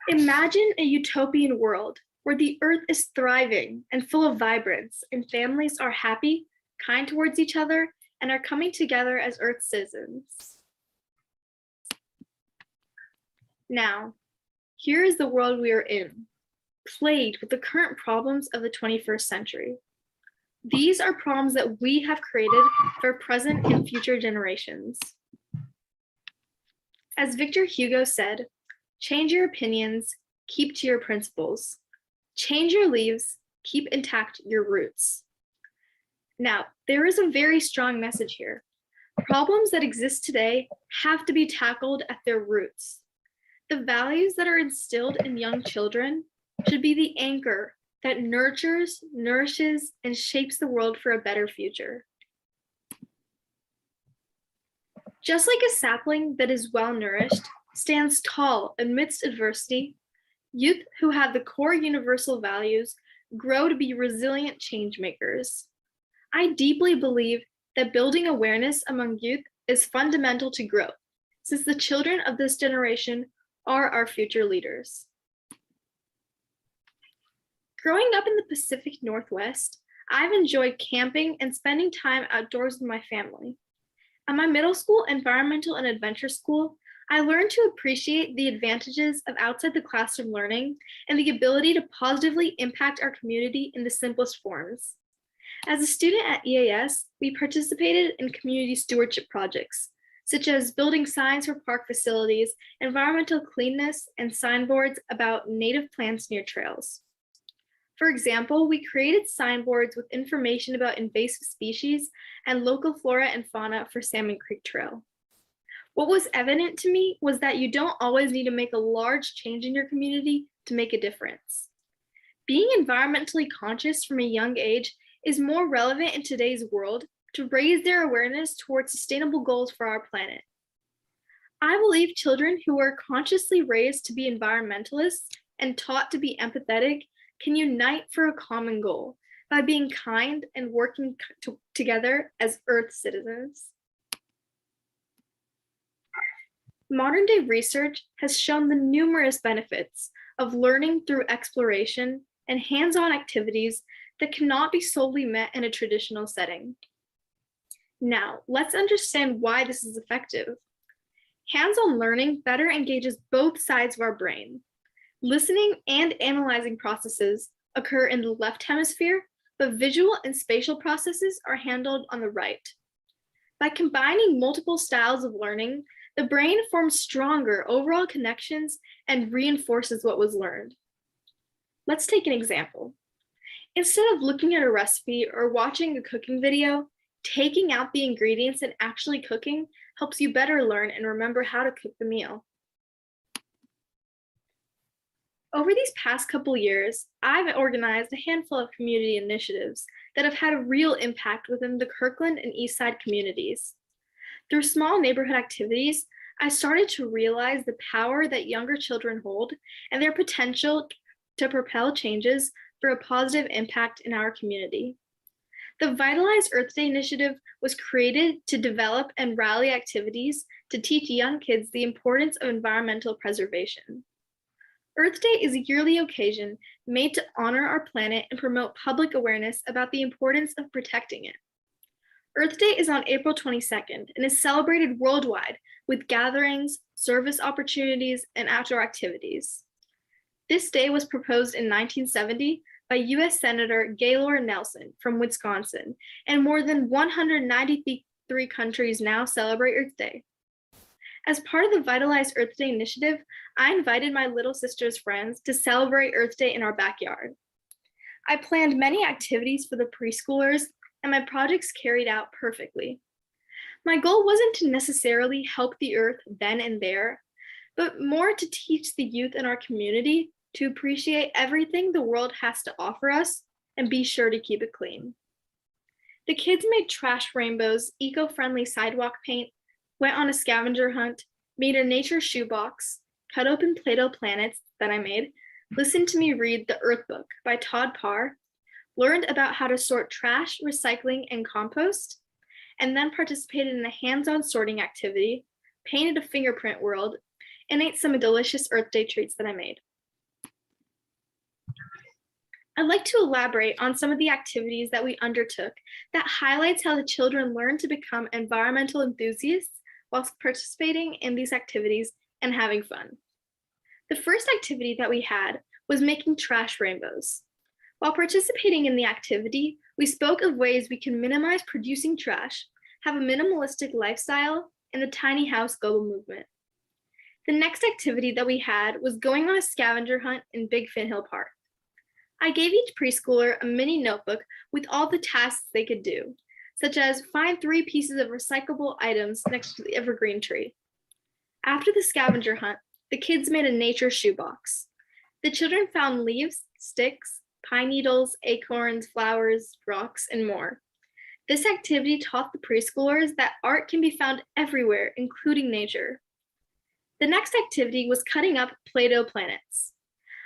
Imagine a utopian world where the earth is thriving and full of vibrance, and families are happy, kind towards each other, and are coming together as Earth citizens. Now, here is the world we are in, plagued with the current problems of the 21st century. These are problems that we have created for present and future generations. As Victor Hugo said, change your opinions, keep to your principles. Change your leaves, keep intact your roots. Now, there is a very strong message here. Problems that exist today have to be tackled at their roots. The values that are instilled in young children should be the anchor that nurtures, nourishes, and shapes the world for a better future. Just like a sapling that is well nourished stands tall amidst adversity, youth who have the core universal values grow to be resilient change makers. I deeply believe that building awareness among youth is fundamental to growth, since the children of this generation are our future leaders. Growing up in the Pacific Northwest, I've enjoyed camping and spending time outdoors with my family. At my middle school environmental and adventure school, I learned to appreciate the advantages of outside the classroom learning and the ability to positively impact our community in the simplest forms. As a student at EAS, we participated in community stewardship projects, such as building signs for park facilities, environmental cleanness, and signboards about native plants near trails. For example, we created signboards with information about invasive species and local flora and fauna for Salmon Creek Trail. What was evident to me was that you don't always need to make a large change in your community to make a difference. Being environmentally conscious from a young age is more relevant in today's world to raise their awareness towards sustainable goals for our planet. I believe children who are consciously raised to be environmentalists and taught to be empathetic can unite for a common goal by being kind and working together as Earth citizens. Modern day research has shown the numerous benefits of learning through exploration and hands-on activities that cannot be solely met in a traditional setting. Now, let's understand why this is effective. Hands-on learning better engages both sides of our brain. Listening and analyzing processes occur in the left hemisphere, but visual and spatial processes are handled on the right. By combining multiple styles of learning, the brain forms stronger overall connections and reinforces what was learned. Let's take an example. Instead of looking at a recipe or watching a cooking video, taking out the ingredients and actually cooking helps you better learn and remember how to cook the meal. Over these past couple years, I've organized a handful of community initiatives that have had a real impact within the Kirkland and Eastside communities. Through small neighborhood activities, I started to realize the power that younger children hold and their potential to propel changes for a positive impact in our community. The Vitalize Earth Day initiative was created to develop and rally activities to teach young kids the importance of environmental preservation. Earth Day is a yearly occasion made to honor our planet and promote public awareness about the importance of protecting it. Earth Day is on April 22nd and is celebrated worldwide with gatherings, service opportunities, and outdoor activities. This day was proposed in 1970 by U.S. Senator Gaylord Nelson from Wisconsin, and more than 193 countries now celebrate Earth Day. As part of the Vitalize Earth Day initiative, I invited my little sister's friends to celebrate Earth Day in our backyard. I planned many activities for the preschoolers, and my projects carried out perfectly. My goal wasn't to necessarily help the earth then and there, but more to teach the youth in our community to appreciate everything the world has to offer us and be sure to keep it clean. The kids made trash rainbows, eco-friendly sidewalk paint, went on a scavenger hunt, made a nature shoebox, cut open Play-Doh planets that I made, listened to me read The Earth Book by Todd Parr, learned about how to sort trash, recycling, and compost, and then participated in a hands-on sorting activity, painted a fingerprint world, and ate some delicious Earth Day treats that I made. I'd like to elaborate on some of the activities that we undertook that highlights how the children learn to become environmental enthusiasts whilst participating in these activities and having fun. The first activity that we had was making trash rainbows. While participating in the activity, we spoke of ways we can minimize producing trash, have a minimalistic lifestyle, and the tiny house global movement. The next activity that we had was going on a scavenger hunt in Big Fin Hill Park. I gave each preschooler a mini notebook with all the tasks they could do, such as find 3 pieces of recyclable items next to the evergreen tree. After the scavenger hunt, the kids made a nature shoebox. The children found leaves, sticks, pine needles, acorns, flowers, rocks, and more. This activity taught the preschoolers that art can be found everywhere, including nature. The next activity was cutting up Play-Doh planets.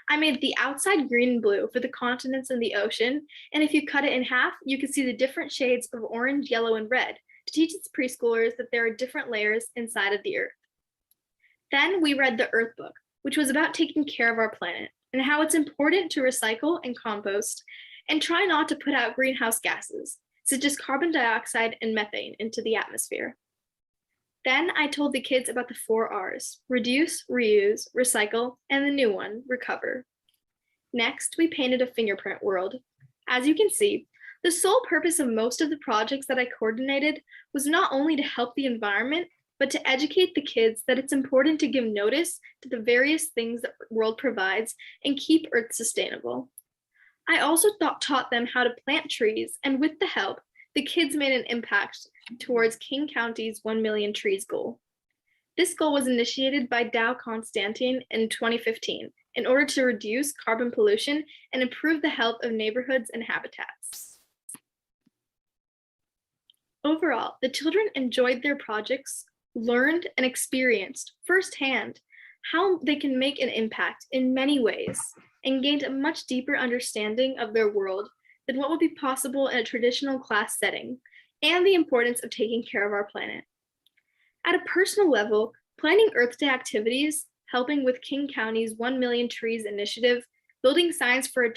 I made the outside green and blue for the continents and the ocean, and if you cut it in half, you can see the different shades of orange, yellow, and red to teach its preschoolers that there are different layers inside of the earth. Then we read The Earth Book, which was about taking care of our planet and how it's important to recycle and compost and try not to put out greenhouse gases, such as carbon dioxide and methane, into the atmosphere. Then I told the kids about the 4 R's: reduce, reuse, recycle, and the new one, recover. Next, we painted a fingerprint world. As you can see, the sole purpose of most of the projects that I coordinated was not only to help the environment, but to educate the kids that it's important to give notice to the various things that the world provides and keep Earth sustainable. I also taught them how to plant trees, and with the help, the kids made an impact towards King County's 1 million trees goal. This goal was initiated by Dow Constantine in 2015 in order to reduce carbon pollution and improve the health of neighborhoods and habitats. Overall, the children enjoyed their projects, learned and experienced firsthand how they can make an impact in many ways, and gained a much deeper understanding of their world than what would be possible in a traditional class setting, and the importance of taking care of our planet. At a personal level, planning Earth Day activities, helping with King County's 1 million trees initiative, building signs for a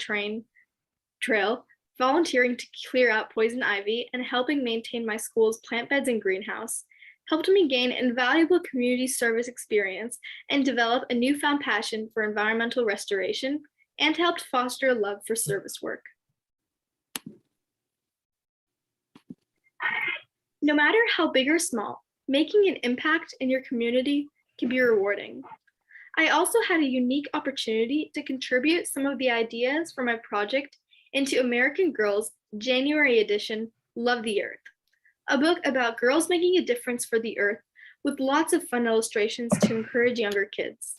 trail, volunteering to clear out poison ivy, and helping maintain my school's plant beds and greenhouse helped me gain invaluable community service experience and develop a newfound passion for environmental restoration, and helped foster a love for service work. No matter how big or small, making an impact in your community can be rewarding. I also had a unique opportunity to contribute some of the ideas for my project into American Girl's January edition, Love the Earth, a book about girls making a difference for the earth with lots of fun illustrations to encourage younger kids.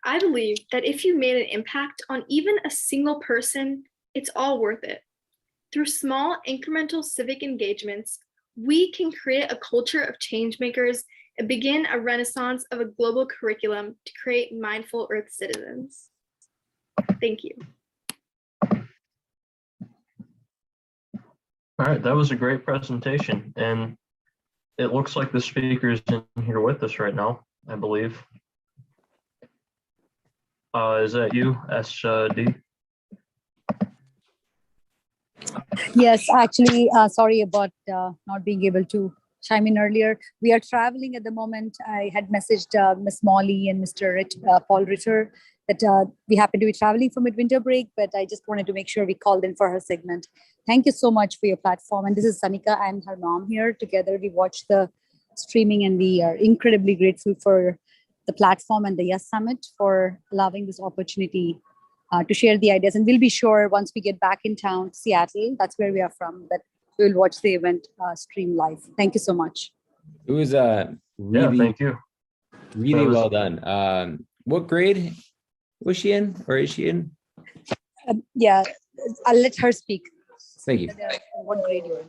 I believe that if you made an impact on even a single person, it's all worth it. Through small incremental civic engagements, we can create a culture of change makers and begin a renaissance of a global curriculum to create mindful Earth citizens. Thank you. All right, that was a great presentation, and it looks like the speaker's in here with us right now, I believe. Is that you, SD? Yes, actually, sorry about not being able to chime in earlier. We are traveling at the moment. I had messaged Miss Molly and Mr. Paul Ritter that we happen to be traveling for midwinter break, but I just wanted to make sure we called in for her segment. Thank you so much for your platform. And this is Sanika and her mom here. Together, we watched the streaming and we are incredibly grateful for the platform and the Yes Summit for allowing this opportunity to share the ideas. And we'll be sure once we get back in town, Seattle, that's where we are from, that we'll watch the event stream live. Thank you so much. It was really, thank you. Really well done. What grade was she in, or is she in? Yeah, I'll let her speak. Thank you. What grade you're in?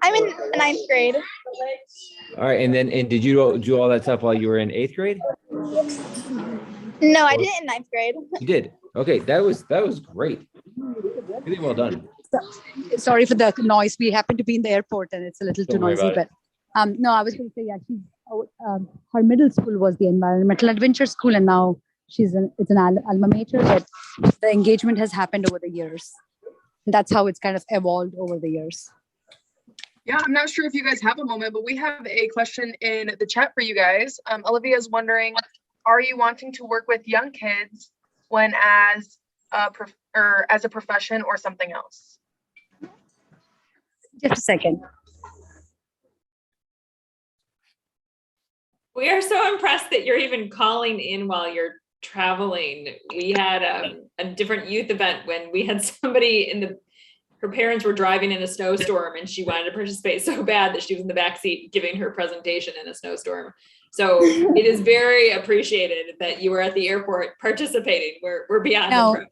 I'm in 9th grade. All right, and did you do all that stuff while you were in 8th grade? No, I did it in 9th grade. You did. Okay, that was great. Really well done. Sorry for the noise. We happen to be in the airport and it's a little too Don't worry noisy. about But no, I was going to say, yeah, her middle school was the environmental adventure school, and now it's an alma mater. But the engagement has happened over the years. That's how it's kind of evolved over the years. Yeah, I'm not sure if you guys have a moment, but we have a question in the chat for you guys. Olivia is wondering, are you wanting to work with young kids when as a profession or something else? Just a second. We are so impressed that you're even calling in while you're traveling. We had a different youth event when we had somebody her parents were driving in a snowstorm and she wanted to participate so bad that she was in the back seat giving her presentation in a snowstorm. So it is very appreciated that you were at the airport participating. We're beyond impressed.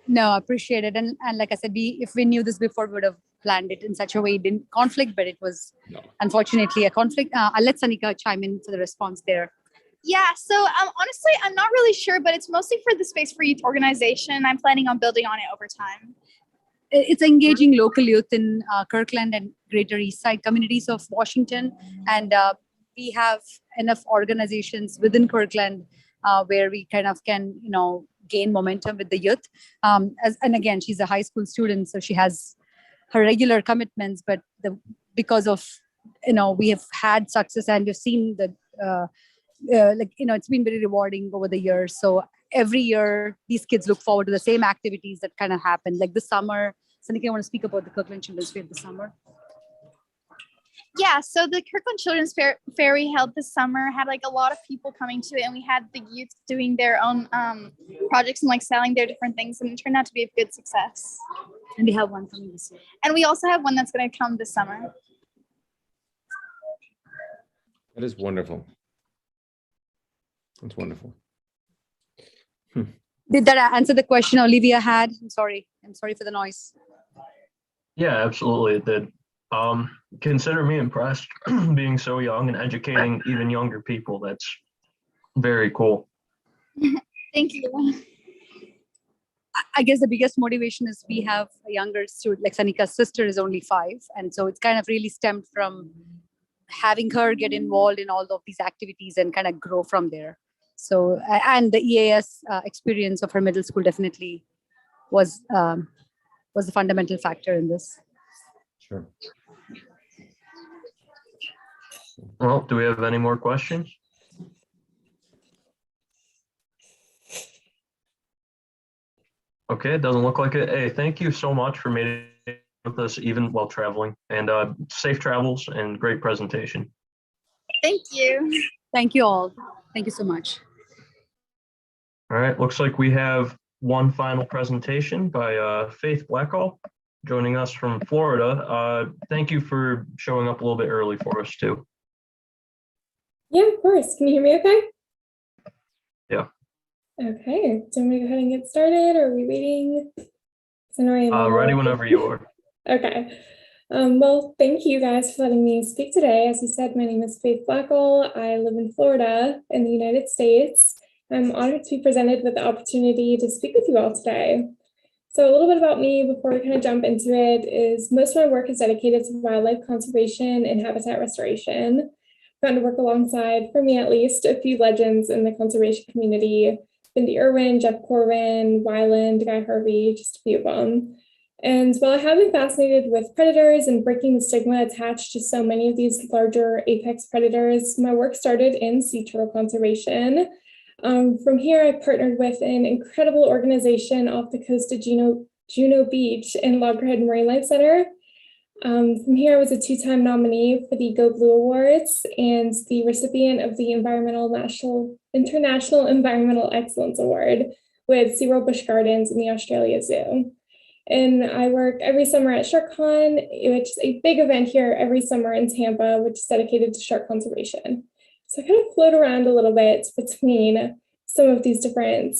No, I appreciate it. And like I said, if we knew this before, we would have planned it in such a way it didn't conflict, but it was unfortunately a conflict. I'll let Sanika chime in for the response there. Yeah, so honestly, I'm not really sure, but it's mostly for the Space for Youth organization. I'm planning on building on it over time. It's engaging local youth in Kirkland and Greater East Side communities of Washington. And we have enough organizations within Kirkland where we kind of can, gain momentum with the youth. And again, she's a high school student, so she has her regular commitments, but because of, we have had success and we've seen that, it's been very rewarding over the years. So every year, these kids look forward to the same activities that kind of happen. Like this summer, Sanika, I want to speak about the Kirkland Children's Fair this summer. Yeah, so the Kirkland Children's Fair we held this summer had a lot of people coming to it, and we had the youth doing their own projects and selling their different things, and it turned out to be a good success. And we have one coming this year. And we also have one that's going to come this summer. That is wonderful. That's wonderful. Did that answer the question Olivia had? I'm sorry for the noise. Yeah, absolutely, it did. Consider me impressed being so young and educating even younger people. That's very cool. Thank you. I guess the biggest motivation is we have a younger student, like Sanika's sister is only 5. And so it's kind of really stemmed from having her get involved in all of these activities and kind of grow from there. So, and the EAS experience of her middle school definitely was the fundamental factor in this. Sure. Well, do we have any more questions? Okay, it doesn't look like it. Hey, thank you so much for meeting with us even while traveling, and safe travels and great presentation. Thank you. Thank you all. Thank you so much. All right, looks like we have one final presentation by Faith Blackhall joining us from Florida. Thank you for showing up a little bit early for us too. Yeah, of course. Can you hear me okay? Yeah. Okay, do you want me to go ahead and get started, or are we waiting? I know I am ready whenever you are. Okay. Well, thank you guys for letting me speak today. As you said, my name is Faith Blackhall. I live in Florida in the United States. I'm honored to be presented with the opportunity to speak with you all today. So a little bit about me before we kind of jump into it is most of my work is dedicated to wildlife conservation and habitat restoration. gotten to work alongside, for me at least, a few legends in the conservation community. Cindy Irwin, Jeff Corwin, Wyland, Guy Harvey, just a few of them. And while I have been fascinated with predators and breaking the stigma attached to so many of these larger apex predators, my work started in sea turtle conservation. From here, I partnered with an incredible organization off the coast of Juno Beach and Loggerhead Marine Life Center. From here, I was a 2-time nominee for the Go Blue Awards and the recipient of the International Environmental Excellence Award with SeaWorld Busch Gardens and the Australia Zoo. And I work every summer at SharkCon, which is a big event here every summer in Tampa, which is dedicated to shark conservation. So I kind of float around a little bit between some of these different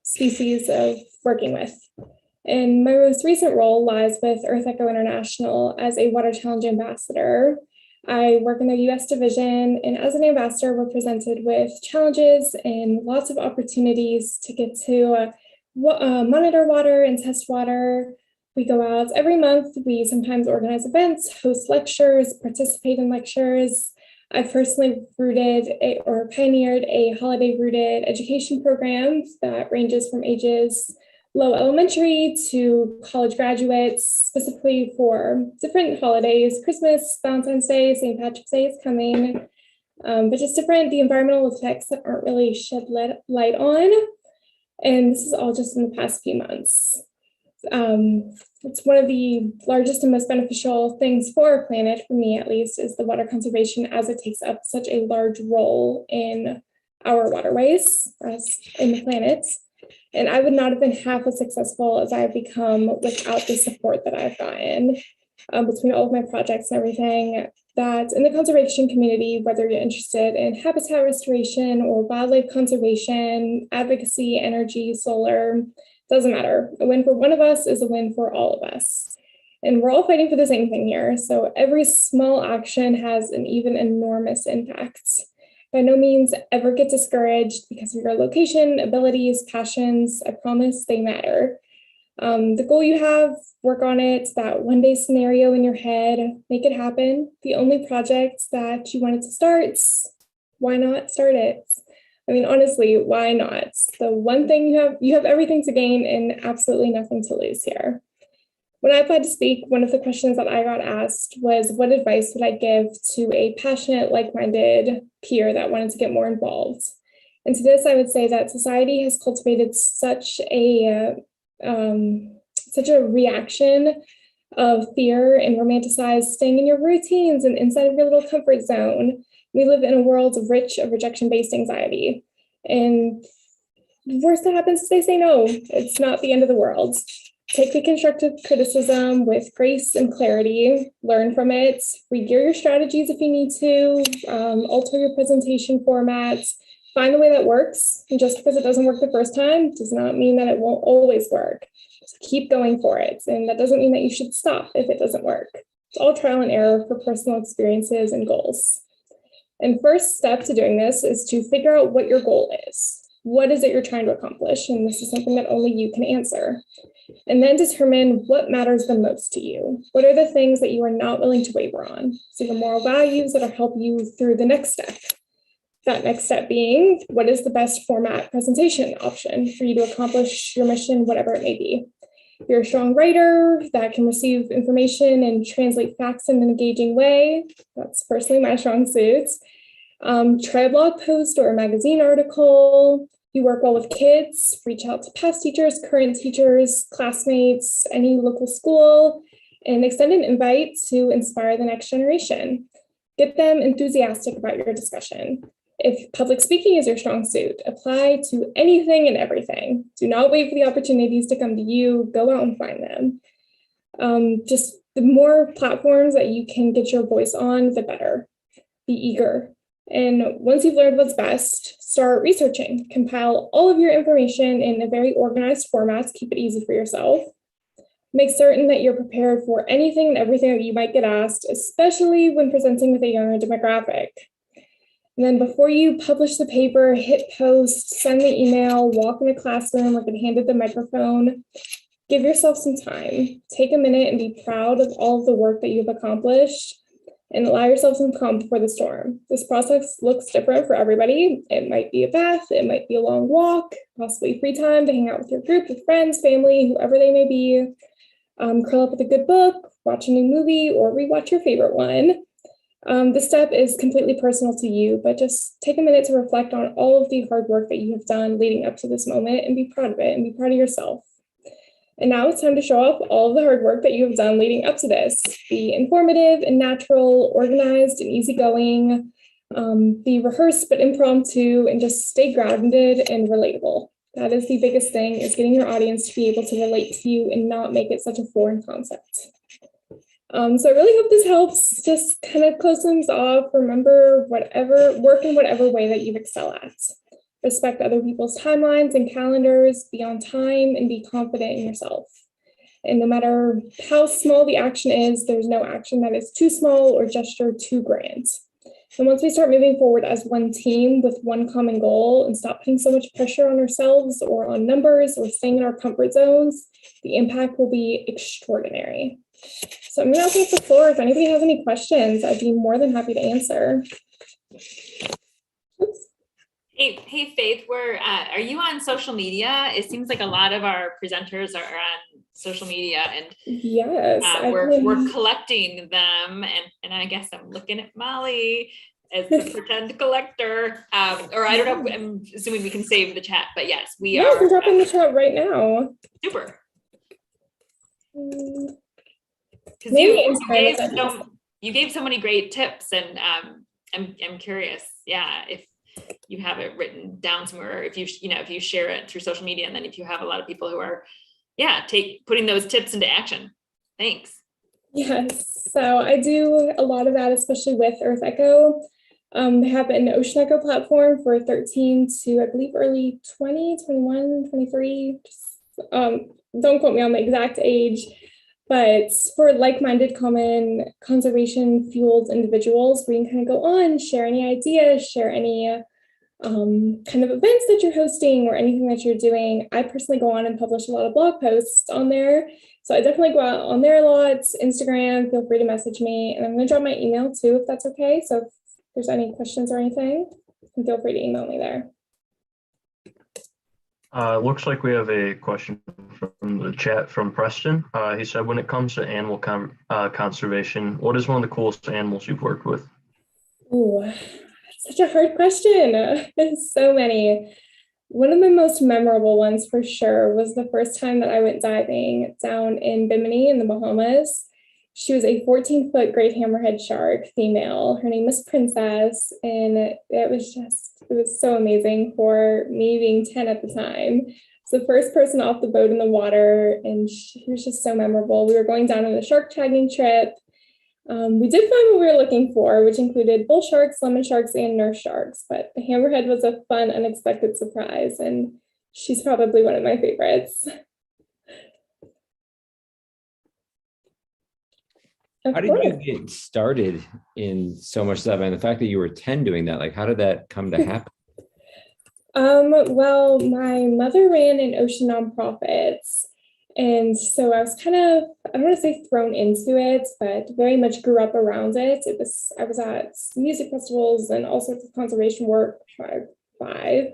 species of working with. And my most recent role lies with Earth Echo International as a Water Challenge ambassador. I work in the US division, and as an ambassador, we're presented with challenges and lots of opportunities to get to monitor water and test water. We go out every month. We sometimes organize events, host lectures, participate in lectures. I've personally pioneered a holiday-rooted education program that ranges from ages low elementary to college graduates, specifically for different holidays. Christmas, Valentine's Day, St. Patrick's Day is coming, but just the environmental effects that aren't really shed light on. And this is all just in the past few months. It's one of the largest and most beneficial things for our planet, for me at least, is the water conservation, as it takes up such a large role in our waterways, us in the planet. And I would not have been half as successful as I've become without the support that I've gotten between all of my projects and everything. That in the conservation community, whether you're interested in habitat restoration or wildlife conservation, advocacy, energy, solar, doesn't matter. A win for one of us is a win for all of us. And we're all fighting for the same thing here. So every small action has an even enormous impact. By no means ever get discouraged because of your location, abilities, passions. I promise they matter. The goal you have, work on it, that one day scenario in your head, make it happen. The only project that you wanted to start, why not start it? I mean, honestly, why not? The one thing you have everything to gain and absolutely nothing to lose here. When I applied to speak, one of the questions that I got asked was, what advice would I give to a passionate, like-minded peer that wanted to get more involved? And to this, I would say that society has cultivated such a reaction of fear and romanticized staying in your routines and inside of your little comfort zone. We live in a world rich of rejection-based anxiety. And the worst that happens is they say no. It's not the end of the world. Take the constructive criticism with grace and clarity, learn from it, regear your strategies if you need to, alter your presentation formats, find the way that works. And just because it doesn't work the first time does not mean that it won't always work. So keep going for it. And that doesn't mean that you should stop if it doesn't work. It's all trial and error for personal experiences and goals. And first step to doing this is to figure out what your goal is. What is it you're trying to accomplish? And this is something that only you can answer. And then determine what matters the most to you. What are the things that you are not willing to waver on? So the moral values that will help you through the next step. That next step being, what is the best format presentation option for you to accomplish your mission, whatever it may be? If you're a strong writer that can receive information and translate facts in an engaging way, that's personally my strong suit. Try a blog post or a magazine article. You work well with kids, reach out to past teachers, current teachers, classmates, any local school, and extend an invite to inspire the next generation. Get them enthusiastic about your discussion. If public speaking is your strong suit, apply to anything and everything. Do not wait for the opportunities to come to you. Go out and find them. Just the more platforms that you can get your voice on, the better. Be eager. And once you've learned what's best, start researching. Compile all of your information in a very organized format to keep it easy for yourself. Make certain that you're prepared for anything and everything that you might get asked, especially when presenting with a younger demographic. And then before you publish the paper, hit post, send the email, walk in a classroom, or get handed the microphone, give yourself some time. Take a minute and be proud of all of the work that you've accomplished. and allow yourself some calm before the storm. This process looks different for everybody. It might be a bath, it might be a long walk, possibly free time to hang out with your group, with friends, family, whoever they may be. Curl up with a good book, watch a new movie, or rewatch your favorite one. This step is completely personal to you, but just take a minute to reflect on all of the hard work that you have done leading up to this moment and be proud of it and be proud of yourself. And now it's time to show off all of the hard work that you have done leading up to this. Be informative and natural, organized and easygoing, be rehearsed but impromptu, and just stay grounded and relatable. That is the biggest thing, is getting your audience to be able to relate to you and not make it such a foreign concept. So I really hope this helps. Just kind of close things off. Remember, work in whatever way that you excel at. Respect other people's timelines and calendars, be on time, and be confident in yourself. And no matter how small the action is, there's no action that is too small or gesture too grand. And once we start moving forward as one team with one common goal and stop putting so much pressure on ourselves or on numbers or staying in our comfort zones, the impact will be extraordinary. So I'm going to open up the floor. If anybody has any questions, I'd be more than happy to answer. Oops. Hey, Faith, are you on social media? It seems like a lot of our presenters are on social media, and yes, we're collecting them, and I guess I'm looking at Molly as the pretend collector, or I don't know. I'm assuming we can save the chat, but yes, we are. I can drop in the chat right now. Super. Because you gave so many great tips, and I'm curious, if you have it written down somewhere, or if you share it through social media, and then if you have a lot of people who are putting those tips into action. Thanks. Yes, so I do a lot of that, especially with Earth Echo. They have an Ocean Echo platform for 13 to, I believe, early 20, 21, 23. Don't quote me on the exact age, but for like-minded, common conservation-fueled individuals, we can kind of go on, share any ideas, share any kind of events that you're hosting or anything that you're doing. I personally go on and publish a lot of blog posts on there. So I definitely go out on there a lot. Instagram, feel free to message me. And I'm going to drop my email too, if that's okay. So if there's any questions or anything, feel free to email me there. Looks like we have a question from the chat from Preston. He said, when it comes to animal conservation, what is one of the coolest animals you've worked with? Ooh, such a hard question. There's so many. One of my most memorable ones for sure was the first time that I went diving down in Bimini in the Bahamas. She was a 14-foot great hammerhead shark, female. Her name was Princess, and it was so amazing for me being 10 at the time. It's the first person off the boat in the water, and she was just so memorable. We were going down on a shark tagging trip. We did find what we were looking for, which included bull sharks, lemon sharks, and nurse sharks, but the hammerhead was a fun, unexpected surprise, and she's probably one of my favorites. How did you get started in so much stuff? And the fact that you were 10 doing that, like, how did that come to happen? Well, my mother ran an ocean nonprofits. And so I was kind of, I don't want to say thrown into it, but very much grew up around it. I was at music festivals and all sorts of conservation work for 5.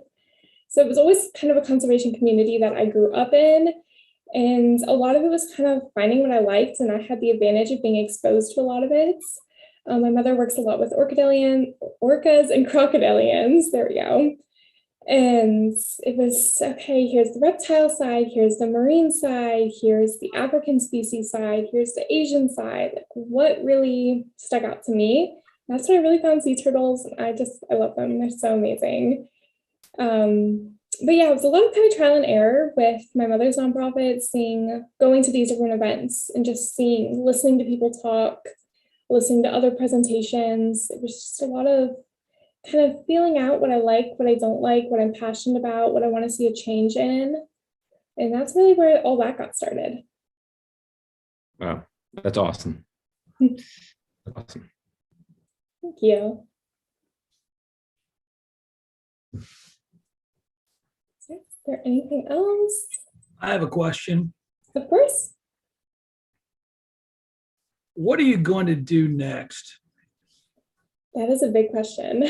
So it was always kind of a conservation community that I grew up in. And a lot of it was kind of finding what I liked, and I had the advantage of being exposed to a lot of it. My mother works a lot with orcas and crocodilians. There we go. And it was, okay, here's the reptile side, here's the marine side, here's the African species side, here's the Asian side. What really stuck out to me? That's when I really found sea turtles. I love them. They're so amazing. But yeah, it was a lot of kind of trial and error with my mother's nonprofit, going to these different events and just listening to people talk, listening to other presentations. It was just a lot of kind of feeling out what I like, what I don't like, what I'm passionate about, what I want to see a change in. And that's really where all that got started. Wow, that's awesome. Awesome. Thank you. Is there anything else? I have a question. Of course. What are you going to do next? That is a big question.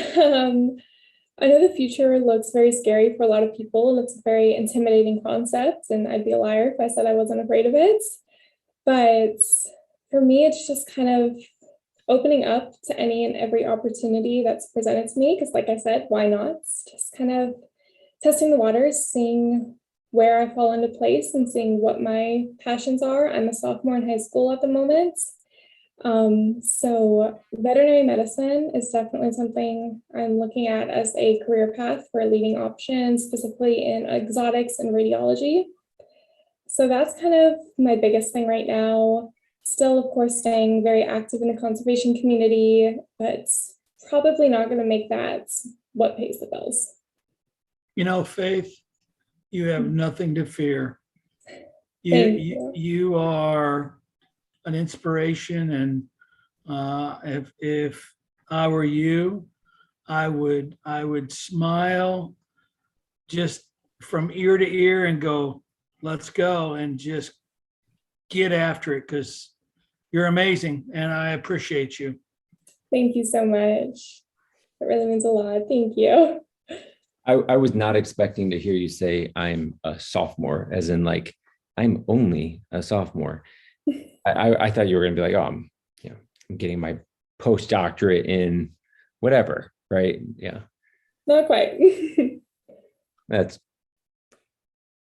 I know the future looks very scary for a lot of people, and it's a very intimidating concept, and I'd be a liar if I said I wasn't afraid of it. But for me, it's just kind of opening up to any and every opportunity that's presented to me, because like I said, why not? Just kind of testing the waters, seeing where I fall into place and seeing what my passions are. I'm a sophomore in high school at the moment. So veterinary medicine is definitely something I'm looking at as a career path for a leading option, specifically in exotics and radiology. So that's kind of my biggest thing right now. Still, of course, staying very active in the conservation community, but probably not going to make that what pays the bills. You know, Faith, you have nothing to fear. You are an inspiration, and if I were you, I would smile just from ear to ear and go, let's go, and just get after it, because you're amazing and I appreciate you. Thank you so much. It really means a lot. Thank you. I was not expecting to hear you say I'm a sophomore, as in like I'm only a sophomore. I thought you were going to be like, oh, I'm getting my postdoctorate in whatever, right? Yeah. Not quite. That's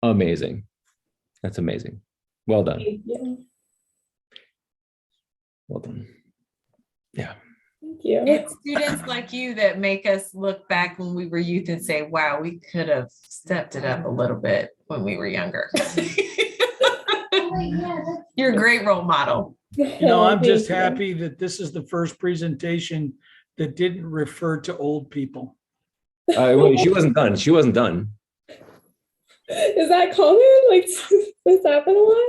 amazing. That's amazing. Well done. Thank you. Well done. Yeah. Thank you. It's students like you that make us look back when we were youth and say, wow, we could have stepped it up a little bit when we were younger. You're a great role model. You know, I'm just happy that this is the first presentation that didn't refer to old people. Wait, she wasn't done. She wasn't done. Is that common? Like, does this happen a lot?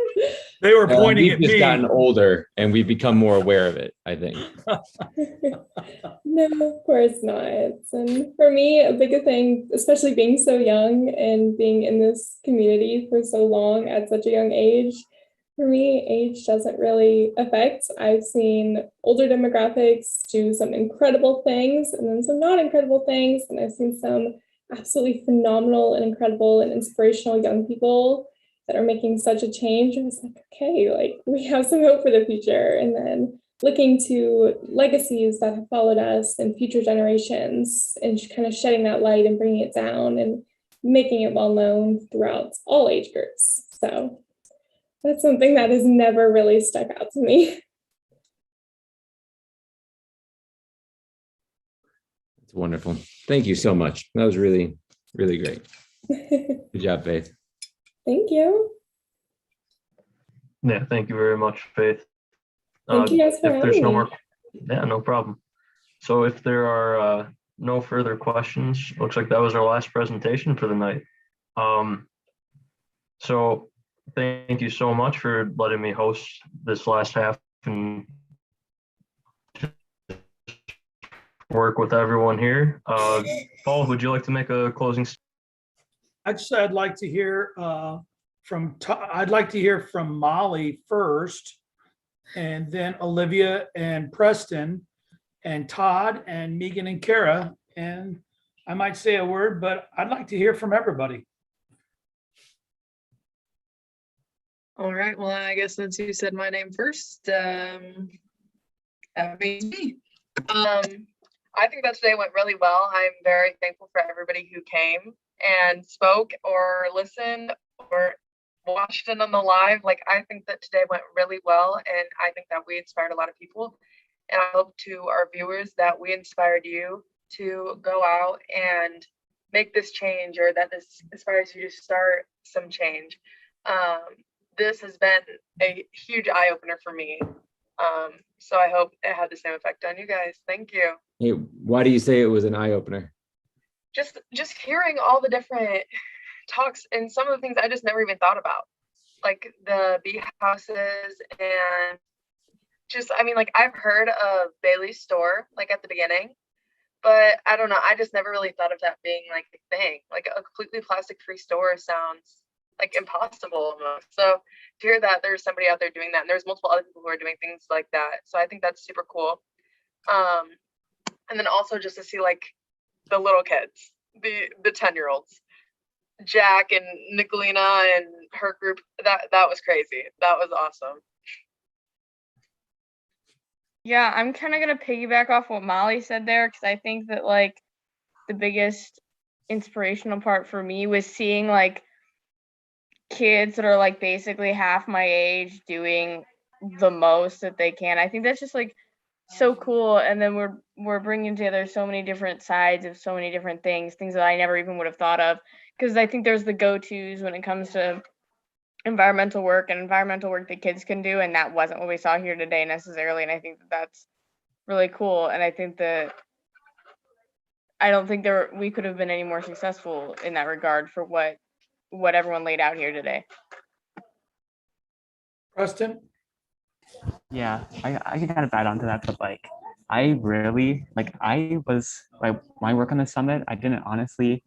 They were pointing we've at just me. gotten older and we've become more aware of it, I think. No, of course not. And for me, a bigger thing, especially being so young and being in this community for so long at such a young age, for me, age doesn't really affect. I've seen older demographics do some incredible things and then some not incredible things. And I've seen some absolutely phenomenal and incredible and inspirational young people that are making such a change. And it's like, okay, like we have some hope for the future. And then looking to legacies that have followed us and future generations and kind of shedding that light and bringing it down and making it well known throughout all age groups. So that's something that has never really stuck out to me. It's wonderful. Thank you so much. That was really, really great. Good job, Faith. Thank you. Yeah, thank you very much, Faith. Thank you guys for if there's having no me. more, yeah, no problem. So if there are no further questions, looks like that was our last presentation for the night. So thank you so much for letting me host this last half and work with everyone here. Paul, would you like to make a closing statement? I'd like to hear I'd like to hear from Molly first, and then Olivia and Preston and Todd and Megan and Kara. And I might say a word, but I'd like to hear from everybody. All right. Well, I guess since you said my name first, that means me. I think that today went really well. I'm very thankful for everybody who came and spoke or listened or watched it on the live. Like, I think that today went really well, and I think that we inspired a lot of people. And I hope to our viewers that we inspired you to go out and make this change, or that this inspires you to start some change. This has been a huge eye-opener for me. So I hope it had the same effect on you guys. Thank you. Hey, why do you say it was an eye-opener? Just hearing all the different talks and some of the things I just never even thought about, like the bee houses, and just, I mean, like, I've heard of Bailey's store, like, at the beginning, but I don't know, I just never really thought of that being like a thing. Like, a completely plastic-free store sounds like impossible almost. So to hear that there's somebody out there doing that, and there's multiple other people who are doing things like that, so I think that's super cool. And then also just to see like the little kids, the 10-year-olds, Jack and Nicolina and her group, that was crazy. That was awesome. Yeah, I'm kind of going to piggyback off what Molly said there, because I think that like the biggest inspirational part for me was seeing like kids that are like basically half my age doing the most that they can. I think that's just like so cool. And then we're bringing together so many different sides of so many different things that I never even would have thought of, because I think there's the go-tos when it comes to environmental work that kids can do, and that wasn't what we saw here today necessarily. And I think that that's really cool. And I think that I don't think we could have been any more successful in that regard for what everyone laid out here today. Preston? Yeah, I can kind of add on to that, but like I really was like my work on the summit, I didn't honestly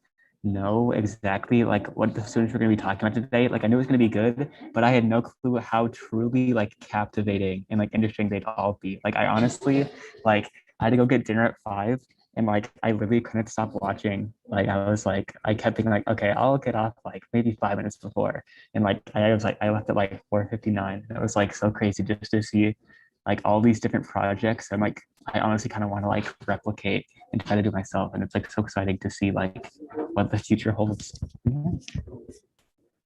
know exactly like what the students were going to be talking about today. Like I knew it was going to be good, but I had no clue how truly like captivating and like interesting they'd all be. Like I honestly like I had to go get dinner at 5, and like I literally couldn't stop watching. Like I kept thinking like, okay, I'll get off like maybe 5 minutes before, and like I left at like 4:59. It was like so crazy just to see like all these different projects, and like I honestly kind of want to like replicate and try to do myself, and it's like so exciting to see like what the future holds.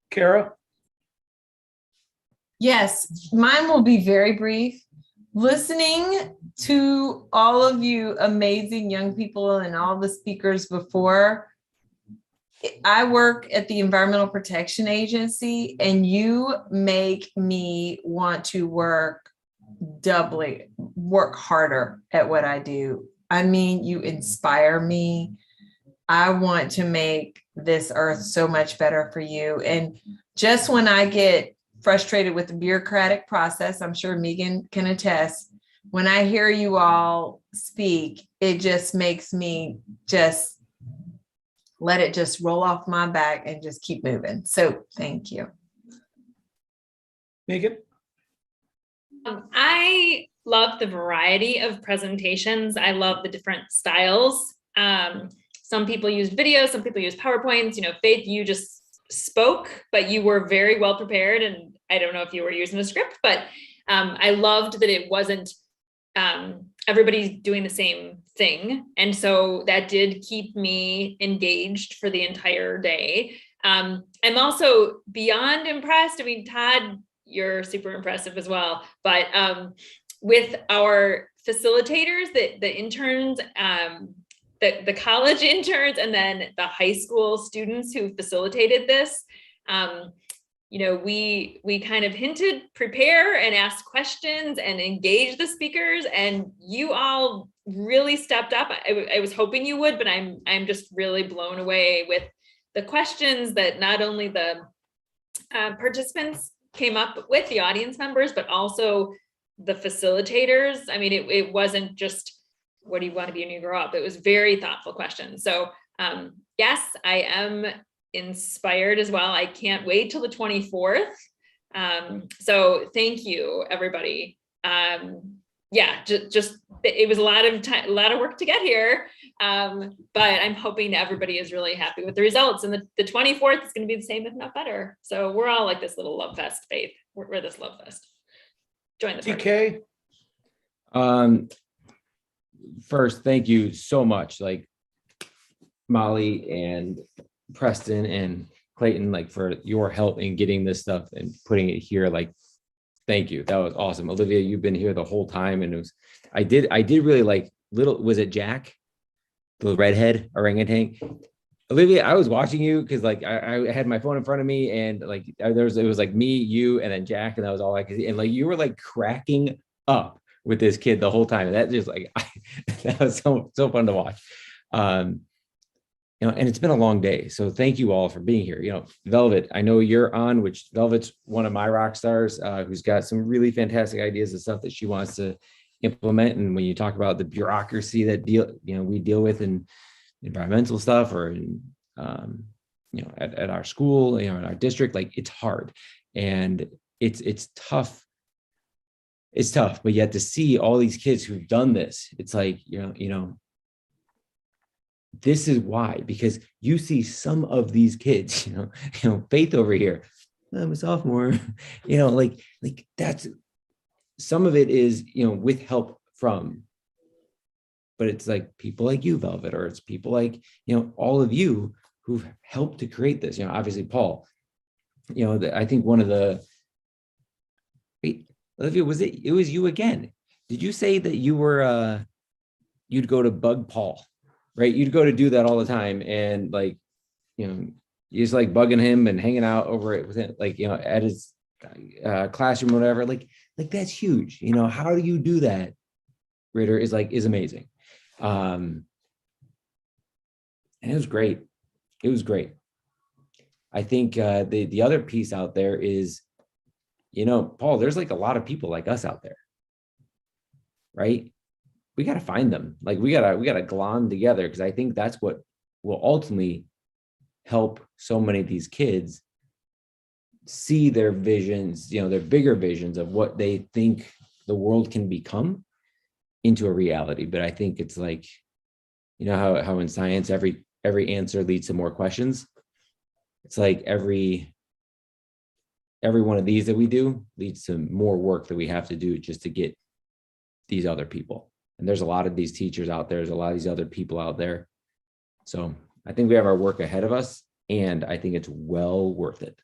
Kara? Yes, mine will be very brief. Listening to all of you amazing young people and all the speakers before, I work at the Environmental Protection Agency, and you make me want to work harder at what I do. I mean, you inspire me. I want to make this earth so much better for you. And just when I get frustrated with the bureaucratic process, I'm sure Megan can attest, when I hear you all speak, it just makes me just let it just roll off my back and just keep moving. So thank you. Megan? I love the variety of presentations. I love the different styles. Some people used videos, some people used PowerPoints. You know, Faith, you just spoke, but you were very well prepared. And I don't know if you were using a script, but I loved that it wasn't everybody's doing the same thing. And so that did keep me engaged for the entire day. I'm also beyond impressed. I mean, Todd, you're super impressive as well, but with our facilitators, the interns, the college interns, and then the high school students who facilitated this, you know, we kind of hinted, prepare and ask questions and engage the speakers, and you all really stepped up. I was hoping you would, but I'm just really blown away with the questions that not only the participants came up with, the audience members, but also the facilitators. I mean, it wasn't just, what do you want to be when you grow up? It was very thoughtful questions. So yes, I am inspired as well. I can't wait till the 24th. So thank you, everybody. Yeah, just it was a lot of time, a lot of work to get here. But I'm hoping everybody is really happy with the results. And the 24th is going to be the same, if not better. So we're all like this little love fest, Faith. We're this love fest. Join the party. TK? First, thank you so much, like Molly and Preston and Clayton, like for your help in getting this stuff and putting it here. Like, thank you. That was awesome. Olivia, you've been here the whole time, and it was, I did really like was it Jack, the redhead orangutan? Olivia, I was watching you because like I had my phone in front of me, and like it was like me, you, and then Jack, and that was all I could see. And like you were like cracking up with this kid the whole time. And that just like that was so fun to watch. You know, and it's been a long day. So thank you all for being here. You know, Velvet, I know you're on, which Velvet's one of my rock stars, who's got some really fantastic ideas and stuff that she wants to implement. And when you talk about the bureaucracy that we deal with in environmental stuff, or in, you know, at our school, you know, in our district, like it's hard and it's tough. It's tough, but yet to see all these kids who've done this, it's like, you know, this is why, because you see some of these kids, Faith over here, I'm a sophomore, like that's, some of it is, with help from, but it's like people like you, Velvet, or it's people like, all of you who've helped to create this, obviously Paul, I think one of the, wait, Olivia, it was you again. Did you say that you were, you'd go to bug Paul, right? You'd go to do that all the time. And like, you just like bugging him and hanging out over it with him, like, at his classroom, or whatever, like that's huge. How do you do that? Ritter is amazing. And it was great. It was great. I think the other piece out there is, Paul, there's like a lot of people like us out there, right? We got to find them. Like we got to glom together, because I think that's what will ultimately help so many of these kids see their visions, their bigger visions of what they think the world can become into a reality. But I think it's like, how in science, every answer leads to more questions. It's like every one of these that we do leads to more work that we have to do just to get these other people. And there's a lot of these teachers out there. There's a lot of these other people out there. So I think we have our work ahead of us, and I think it's well worth it.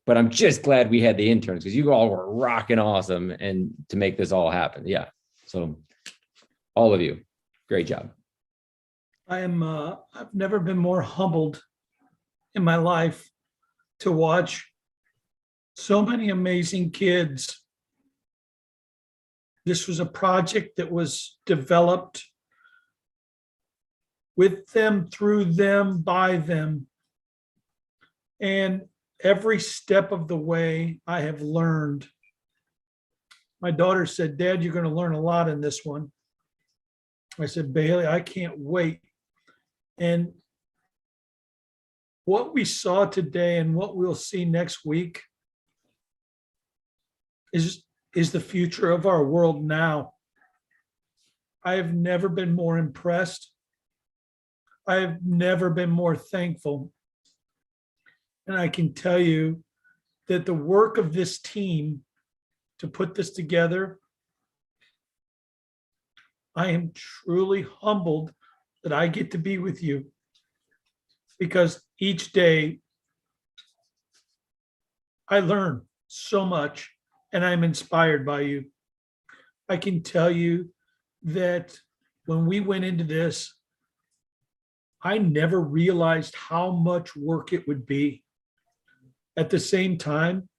But I'm just glad we had the interns, because you all were rocking awesome and to make this all happen. Yeah. So all of you, great job. I've never been more humbled in my life to watch so many amazing kids. This was a project that was developed with them, through them, by them. And every step of the way I have learned. My daughter said, Dad, you're going to learn a lot in this one. I said, Bailey, I can't wait. And what we saw today and what we'll see next week is the future of our world now. I have never been more impressed. I have never been more thankful. And I can tell you that the work of this team to put this together, I am truly humbled that I get to be with you, because each day I learn so much and I'm inspired by you. I can tell you that when we went into this, I never realized how much work it would be. At the same time,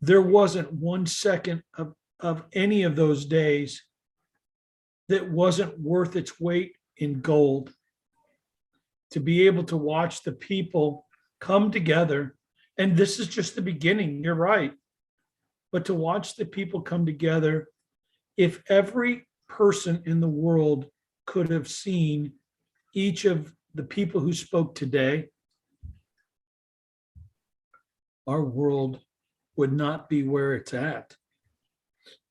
there wasn't 1 second of any of those days that wasn't worth its weight in gold. To be able to watch the people come together, and this is just the beginning, you're right, but to watch the people come together, if every person in the world could have seen each of the people who spoke today, our world would not be where it's at.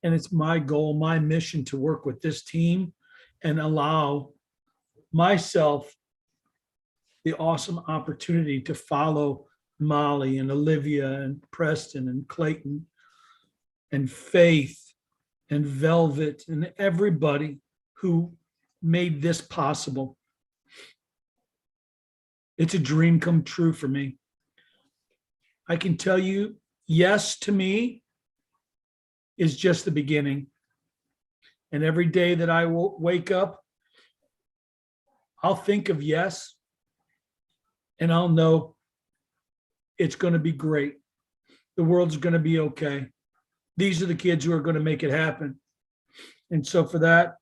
And it's my goal, my mission to work with this team and allow myself the awesome opportunity to follow Molly and Olivia and Preston and Clayton and Faith and Velvet and everybody who made this possible. It's a dream come true for me. I can tell you, yes to me is just the beginning. And every day that I will wake up, I'll think of yes, and I'll know it's going to be great. The world's going to be okay. These are the kids who are going to make it happen. And so for that,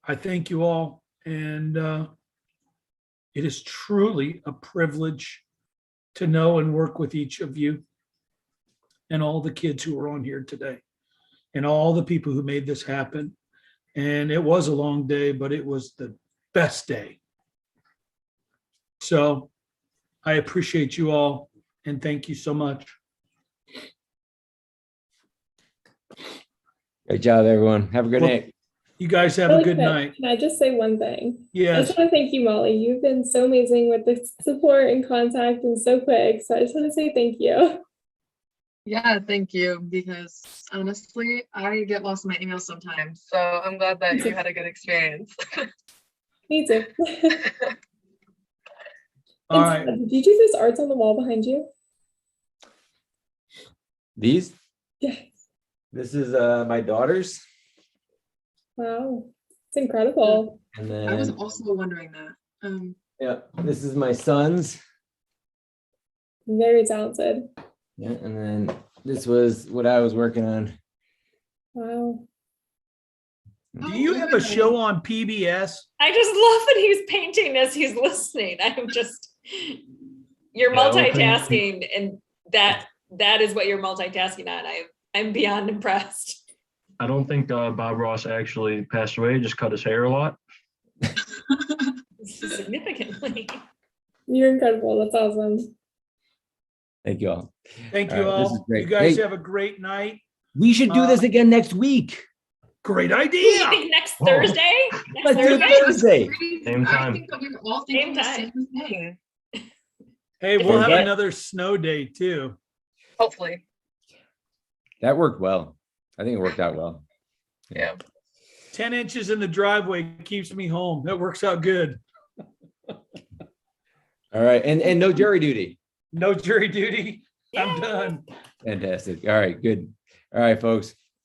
I thank you all. And it is truly a privilege to know and work with each of you and all the kids who are on here today and all the people who made this happen. And it was a long day, but it was the best day. So I appreciate you all and thank you so much. Great job, everyone. Have a good night. You guys have a Really good quick, night. Can I just say one thing? I Yes. just want to thank you, Molly. You've been so amazing with the support and contact and so quick. So I just want to say thank you. Yeah, thank you. Because honestly, I get lost in my emails sometimes. So I'm glad that you had a good experience. Me too. All right. Did you do those arts on the wall behind you? These? Yes. This is my daughter's. Wow. It's incredible. And I was then, also wondering that. yeah, this is my son's. Very talented. Yeah, and then this was what I was working on. Wow. Do you have a show on PBS? I just love that he's painting as he's listening. I'm just, you're Yeah, okay. multitasking, and that is what you're multitasking on. I'm beyond impressed. I don't think Bob Ross actually passed away, just cut his hair a lot. Significantly. You're incredible. That's awesome. Thank you all. Thank you This is all. great. You guys Hey, have a great night. we should do this again next week. Great You idea. think next Thursday? Let's do it Thursday. Same I time. think that we're all thinking the same thing. Hey, we'll have Okay. another snow day too. Hopefully. That worked well. I think it worked out well. Yeah. 10 inches in the driveway keeps me home. That works out good. All right. And no jury duty. No jury duty. I'm done. Fantastic. All right. Good. All right, folks.